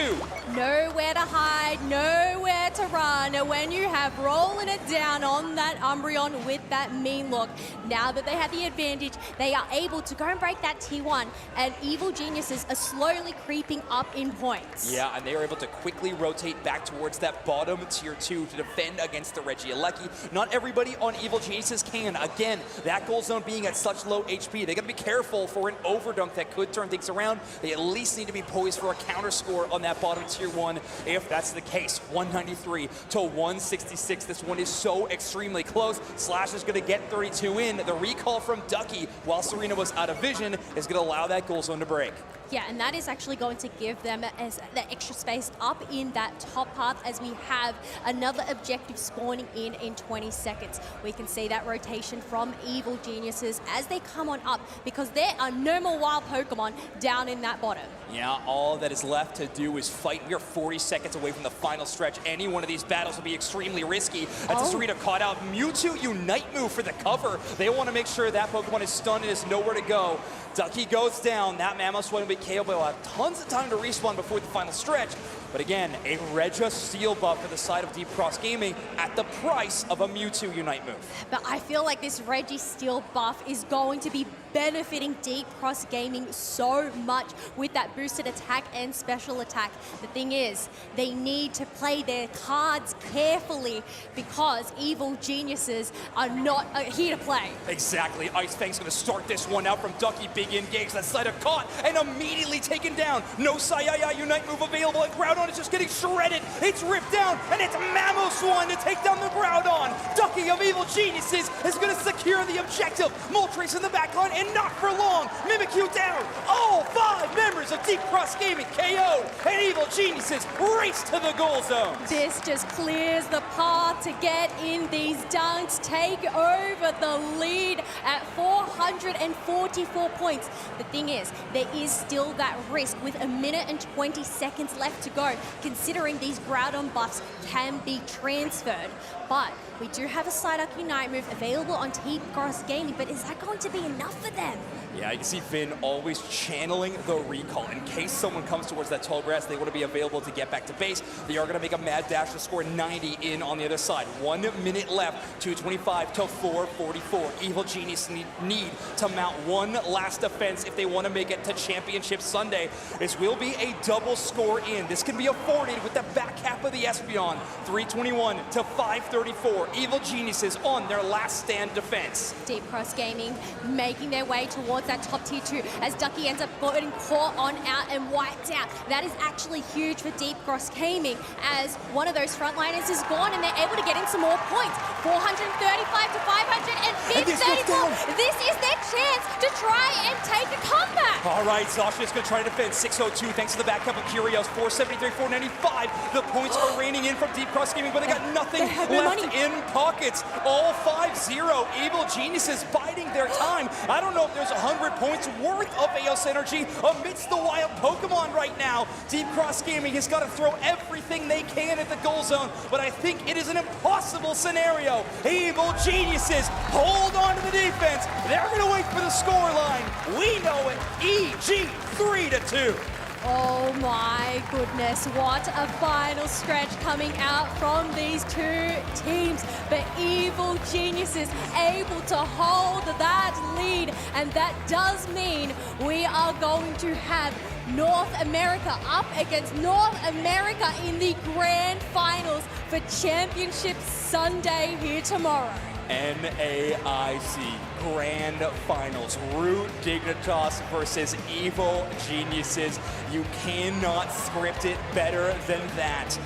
Q: Nowhere to hide, nowhere to run when you have rolling it down on that Umbreon with that Mean Look. Now that they have the advantage, they are able to go and break that T1, and Evil Geniuses are slowly creeping up in points.
R: Yeah, and they are able to quickly rotate back towards that bottom tier 2 to defend against the Regieleki. Not everybody on Evil Geniuses can. Again, that goal zone being at such low HP, they got to be careful for an overdunk that could turn things around. They at least need to be poised for a counter score on that bottom tier 1. If that's the case, 193 to 166. This one is so extremely close. Slash is going to get 32 in. The recall from Ducky, while Serena was out of vision, is going to allow that goal zone to break.
Q: Yeah, and that is actually going to give them as that extra space up in that top path as we have another objective spawning in 20 seconds. We can see that rotation from Evil Geniuses as they come on up because there are no more wild Pokemon down in that bottom.
R: Yeah, all that is left to do is fight. We are 40 seconds away from the final stretch. Any one of these battles will be extremely risky. That's Serena caught out. Mewtwo Unite move for the cover. They want to make sure that Pokemon is stunned and is nowhere to go. Ducky goes down. That Mamoswine will be KO, but will have tons of time to respawn before the final stretch. But again, a Registeel buff for the side of Deep Cross Gaming at the price of a Mewtwo Unite move.
Q: But I feel like this Registeel buff is going to be benefiting Deep Cross Gaming so much with that boosted attack and special attack. The thing is, they need to play their cards carefully because Evil Geniuses are not here to play.
R: Exactly. Ice Fang's going to start this one out from Ducky. Big engage. That side of caught and immediately taken down. No Sayaya Unite move available, and Groudon is just getting shredded. It's ripped down, and it's Mamoswine to take down the Groudon. Ducky of Evil Geniuses is going to secure the objective. Moltres in the backline, and not for long. Mimikyu down. All 5 members of Deep Cross Gaming KO, and Evil Geniuses race to the goal zone.
Q: This just clears the path to get in these dunks, take over the lead at 444 points. The thing is, there is still that risk with 1 minute and 20 seconds left to go, considering these Groudon buffs can be transferred. But we do have a Psyduck Unite move available on Deep Cross Gaming, but is that going to be enough for them?
R: Yeah, you can see Vin always channeling the recall. In case someone comes towards that tall grass, they want to be available to get back to base. They are going to make a mad dash to score 90 in on the other side. 1 minute left, 2:25 to 4:44. Evil Genius need to mount one last defense if they want to make it to Championship Sunday. This will be a double score in. This can be afforded with the back half of the Espeon. 3:21 to 5:34. Evil Geniuses on their last stand defense.
Q: Deep Cross Gaming making their way towards that top tier 2 as Ducky ends up getting caught on out and wiped out. That is actually huge for Deep Cross Gaming as one of those frontliners is gone and they're able to get in some more points. 435 to 534. This is their chance to try and take a comeback.
R: All right, Sasha's going to try to defend 602 thanks to the back up of Curios. 473, 495. The points are raining in from Deep Cross Gaming, but they got nothing left in pockets. All 5-0. Evil Geniuses biding their time. I don't know if there's 100 points worth of Eos energy amidst the wild Pokemon right now. Deep Cross Gaming has got to throw everything they can at the goal zone, but I think it is an impossible scenario. Evil Geniuses hold on to the defense. They're going to wait for the score line. We know it. EG 3-2.
Q: Oh my goodness, what a final stretch coming out from these two teams. But Evil Geniuses able to hold that lead, and that does mean we are going to have North America up against North America in the grand finals for Championship Sunday here tomorrow.
R: NAIC Grand Finals. Root Dignitas versus Evil Geniuses. You cannot script it better than that.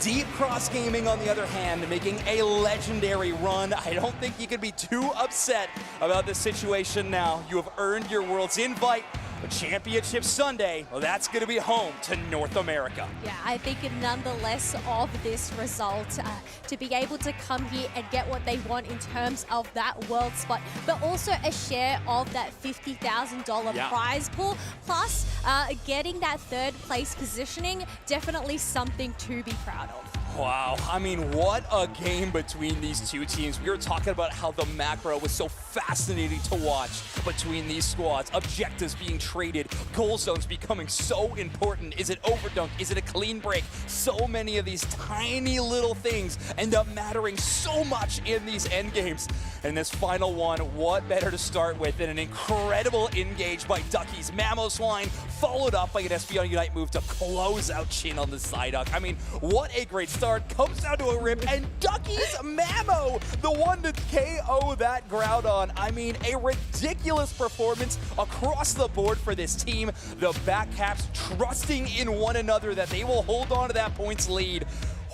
R: Deep Cross Gaming, on the other hand, making a legendary run. I don't think you can be too upset about this situation now. You have earned your World's invite. But Championship Sunday, well, that's going to be home to North America.
Q: Yeah, I think nonetheless of this result, to be able to come here and get what they want in terms of that world spot, but also a share of that $50,000 prize pool, plus getting that 3rd place positioning, definitely something to be proud of.
R: Wow, I mean, what a game between these two teams. We were talking about how the macro was so fascinating to watch between these squads. Objectives being traded, goal zones becoming so important. Is it overdunk? Is it a clean break? So many of these tiny little things end up mattering so much in these end games. And this final one, what better to start with than an incredible engage by Ducky's Mamoswine, followed up by an Espeon Unite move to close out Chin on the Psyduck. I mean, what a great start. Comes down to a rip, and Ducky's Mamo, the one to KO that Groudon. I mean, a ridiculous performance across the board for this team. The back caps trusting in one another that they will hold on to that points lead.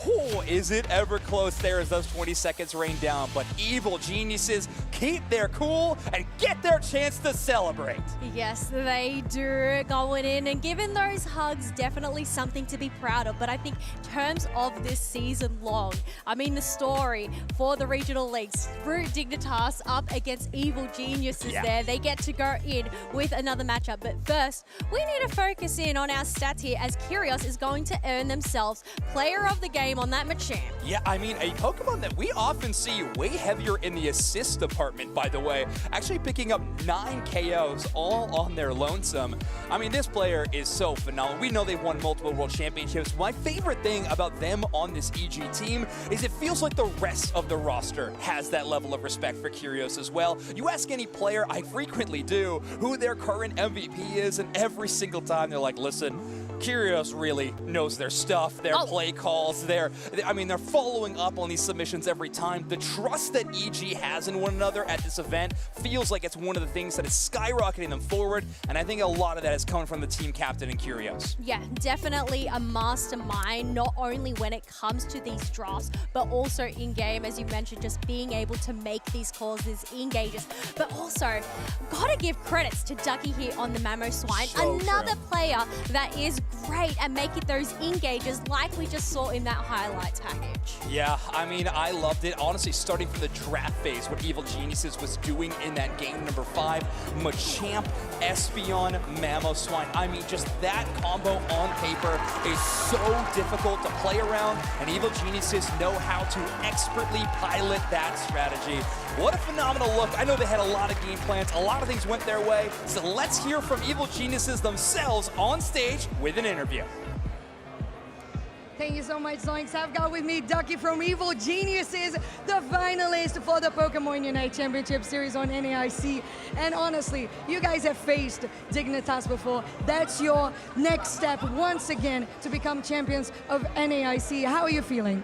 R: Oh, is it ever close there as those 20 seconds rain down, but Evil Geniuses keep their cool and get their chance to celebrate.
Q: Yes, they do, going in and giving those hugs, definitely something to be proud of. But I think in terms of this season long, I mean, the story for the regional leagues, Root Dignitas up against Evil Geniuses there. They get to go in with another matchup. But first, we need to focus in on our stats here as Curios is going to earn themselves Player of the Game name on that Machamp.
R: Yeah, I mean, a Pokemon that we often see way heavier in the assist department, by the way, actually picking up 9 KOs all on their lonesome. I mean, this player is so phenomenal. We know they've won multiple world championships. My favorite thing about them on this EG team is it feels like the rest of the roster has that level of respect for Curios as well. You ask any player, I frequently do, who their current MVP is, and every single time they're like, listen, Curios really knows their stuff, their play calls, they're following up on these submissions every time. The trust that EG has in one another at this event feels like it's one of the things that is skyrocketing them forward, and I think a lot of that is coming from the team captain and Curios.
Q: Yeah, definitely a mastermind, not only when it comes to these drafts, but also in-game, as you mentioned, just being able to make these calls, these engages. But also, gotta give credits to Ducky here on the Mamoswine, another player that is great at making those engages like we just saw in that highlights package.
R: Yeah, I mean, I loved it. Honestly, starting from the draft phase, what Evil Geniuses was doing in that game number 5, Machamp, Espeon, Mamoswine. I mean, just that combo on paper is so difficult to play around, and Evil Geniuses know how to expertly pilot that strategy. What a phenomenal look. I know they had a lot of game plans. A lot of things went their way. So let's hear from Evil Geniuses themselves on stage with an interview.
S: Thank you so much, Zoinks. I've got with me Ducky from Evil Geniuses, the finalist for the Pokémon UNITE Championship Series on NAIC. And honestly, you guys have faced Dignitas before. That's your next step once again to become champions of NAIC. How are you feeling?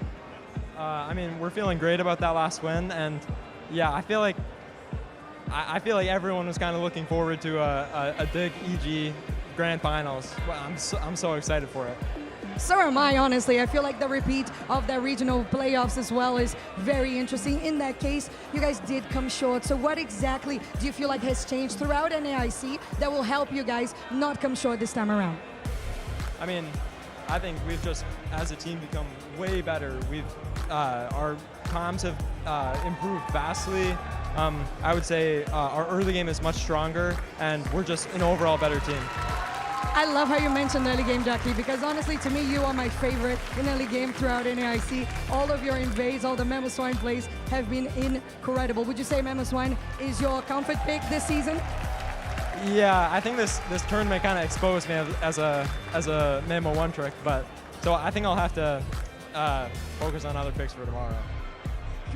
F: I mean, we're feeling great about that last win, and yeah, I feel like everyone was kind of looking forward to a big EG Grand Finals. Well, I'm so excited for it.
S: So am I, honestly. I feel like the repeat of the regional playoffs as well is very interesting. In that case, you guys did come short. So what exactly do you feel like has changed throughout NAIC that will help you guys not come short this time around?
F: I mean, I think we've just, as a team, become way better. Our comms have improved vastly. I would say our early game is much stronger, and we're just an overall better team.
S: I love how you mentioned early game, Ducky, because honestly, to me, you are my favorite in early game throughout NAIC. All of your invades, all the Mamoswine plays have been incredible. Would you say Mamoswine is your comfort pick this season?
F: Yeah, I think this tournament kind of exposed me as a Mamo 1 trick, but so I think I'll have to focus on other picks for tomorrow.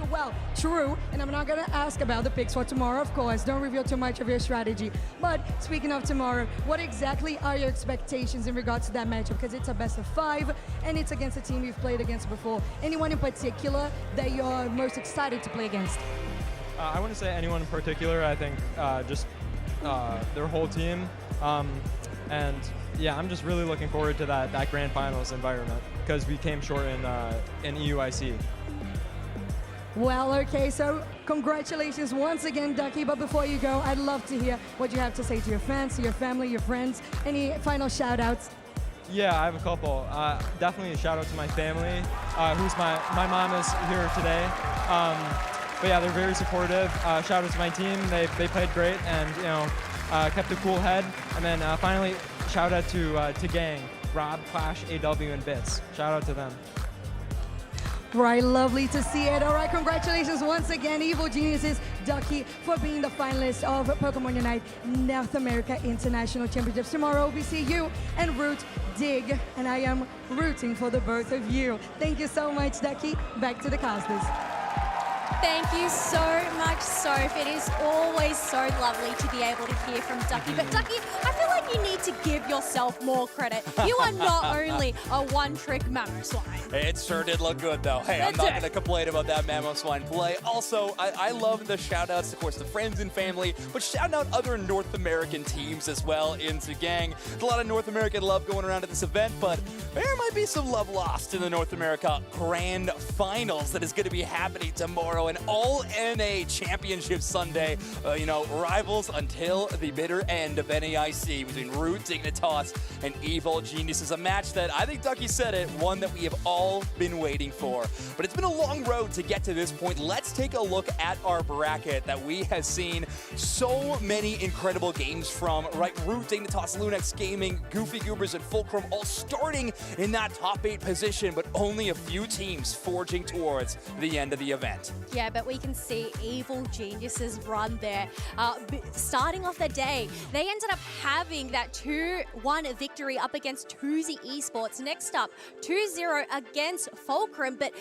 S: Well, true, and I'm not going to ask about the picks for tomorrow, of course. Don't reveal too much of your strategy. But speaking of tomorrow, what exactly are your expectations in regards to that matchup? Because it's a best of 5, and it's against a team you've played against before. Anyone in particular that you're most excited to play against?
F: I wouldn't say anyone in particular. I think just their whole team. And yeah, I'm just really looking forward to that Grand Finals environment because we came short in EUIC.
S: Well, okay, so congratulations once again, Ducky. But before you go, I'd love to hear what you have to say to your fans, to your family, your friends. Any final shout-outs?
F: Yeah, I have a couple. Definitely a shout-out to my family, who's my mom is here today. But yeah, they're very supportive. Shout-out to my team. They played great and, kept a cool head. And then finally, shout-out to Gang, Rob, Clash, AW, and Bits. Shout-out to them.
S: Right, lovely to see it. All right, congratulations once again, Evil Geniuses, Ducky, for being the finalist of Pokémon UNITE North America International Championships. Tomorrow we see you and Root Dig, and I am rooting for the both of you. Thank you so much, Ducky. Back to the casters.
Q: Thank you so much, Soph. It is always so lovely to be able to hear from Ducky. But Ducky, I feel like you need to give yourself more credit. You are not only a one-trick Mamoswine.
R: It sure did look good, though. Hey, I'm not going to complain about that Mamoswine play. Also, I love the shout-outs, of course, to friends and family, but shout out other North American teams as well into Gang. There's a lot of North American love going around at this event, but there might be some love lost in the North America Grand Finals that is going to be happening tomorrow. An all-NA Championship Sunday, rivals until the bitter end of NAIC between between Root, Dignitas, and Evil Geniuses. A match that, I think Ducky said it, one that we have all been waiting for. But it's been a long road to get to this point. Let's take a look at our bracket that we have seen so many incredible games from, right? Root, Dignitas, Lunex Gaming, Goofy Goobers, and Fulcrum all starting in that top 8 position, but only a few teams forging towards the end of the event.
Q: Yeah, but we can see Evil Geniuses run there. Starting off the day, they ended up having that 2-1 victory up against Tuzi Esports. Next up, 2-0 against Fulcrum, but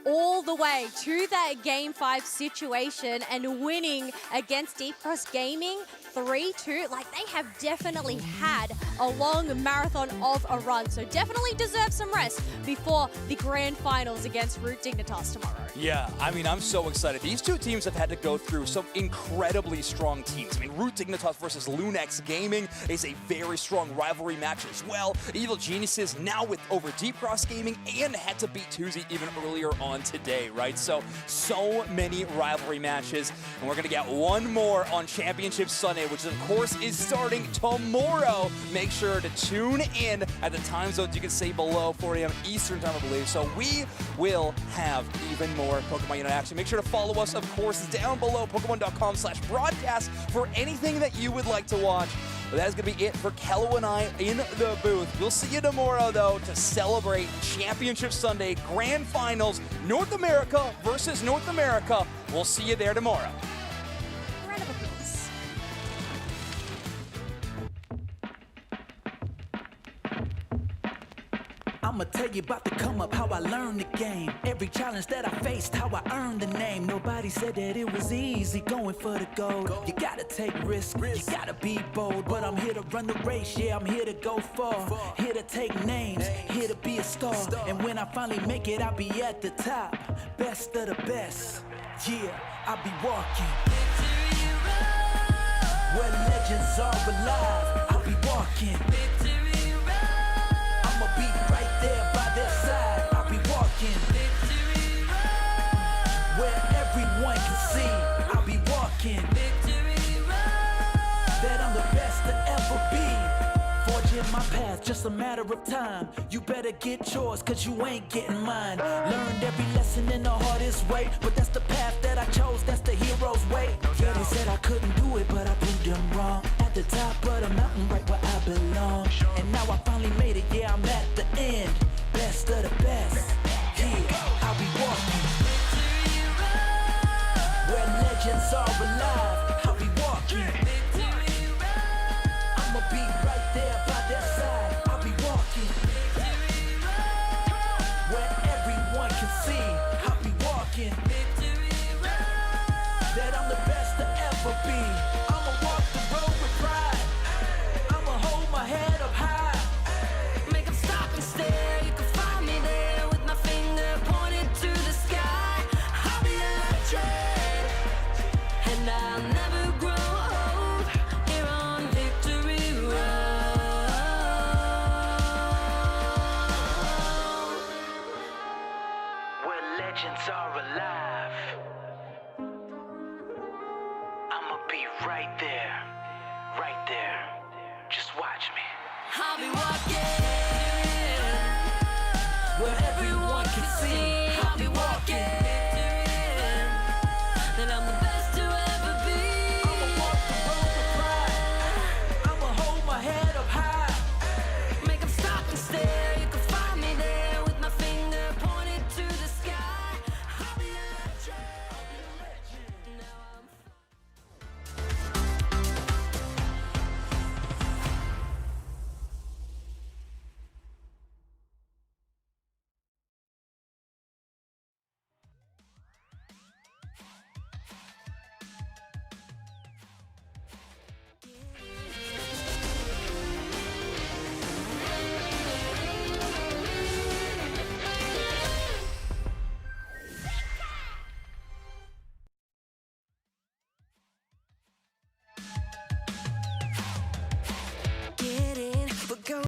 Q: all the way to that Game 5 situation and winning against Deep Cross Gaming 3-2. Like, they have definitely had a long marathon of a run, so definitely deserve some rest before the grand finals against Root Dignitas tomorrow.
R: Yeah, I mean, I'm so excited. These two teams have had to go through some incredibly strong teams. I mean, Root Dignitas versus Lunex Gaming is a very strong rivalry match as well. Evil Geniuses now with over Deep Cross Gaming and had to beat Tuzi even earlier on today, right? So many rivalry matches, and we're going to get one more on Championship Sunday, which of course is starting tomorrow. Make sure to tune in at the time zones you can say below, 4 a.m. Eastern time, I believe. So we will have even more Pokemon Unite action. Make sure to follow us, of course, down below, Pokemon.com/broadcast for anything that you would like to watch. But that is going to be it for Kello and I in the booth. We'll see you tomorrow, though, to celebrate Championship Sunday Grand Finals, North America versus North America. We'll see you there tomorrow.
Q: Round of applause.
I: I'ma tell you about the come up, how I learned the game. Every challenge that I faced, how I earned the name. Nobody said that it was easy going for the gold. You gotta take risks, you gotta be bold. But I'm here to run the race, yeah, I'm here to go far. Here to take names, here to be a star. And when I finally make it, I'll be at the top. Best of the best, yeah, I'll be walking. Where legends are alive, I'll be walking. I'ma be right there by their side, I'll be walking. Where everyone can see, I'll be walking. That I'm the best to ever be. Forging my path, just a matter of time. You better get yours, cause you ain't getting mine. Learned every lesson in the hardest way, but that's the path that I chose, that's the hero's way. Yeah, they said I couldn't do it, but I proved them wrong. At the top of the mountain, right where I belong. And now I finally made it, yeah, I'm at the end. Best of the best, yeah, I'll be walking. Where legends are alive, I'll be walking. I'ma be right there by their side, I'll be walking. Where everyone can see, I'll be walking. That I'm the best to ever be. I'ma walk the road with pride. I'ma hold my head up high. Make them stop and stare. You can find me there with my finger pointed to the sky. I'll be electric, and I'll never grow old. Here on Victory Road, where legends are alive, I'ma be right there, right there. Just watch me. I'll be walking where everyone can see. I'll be walking.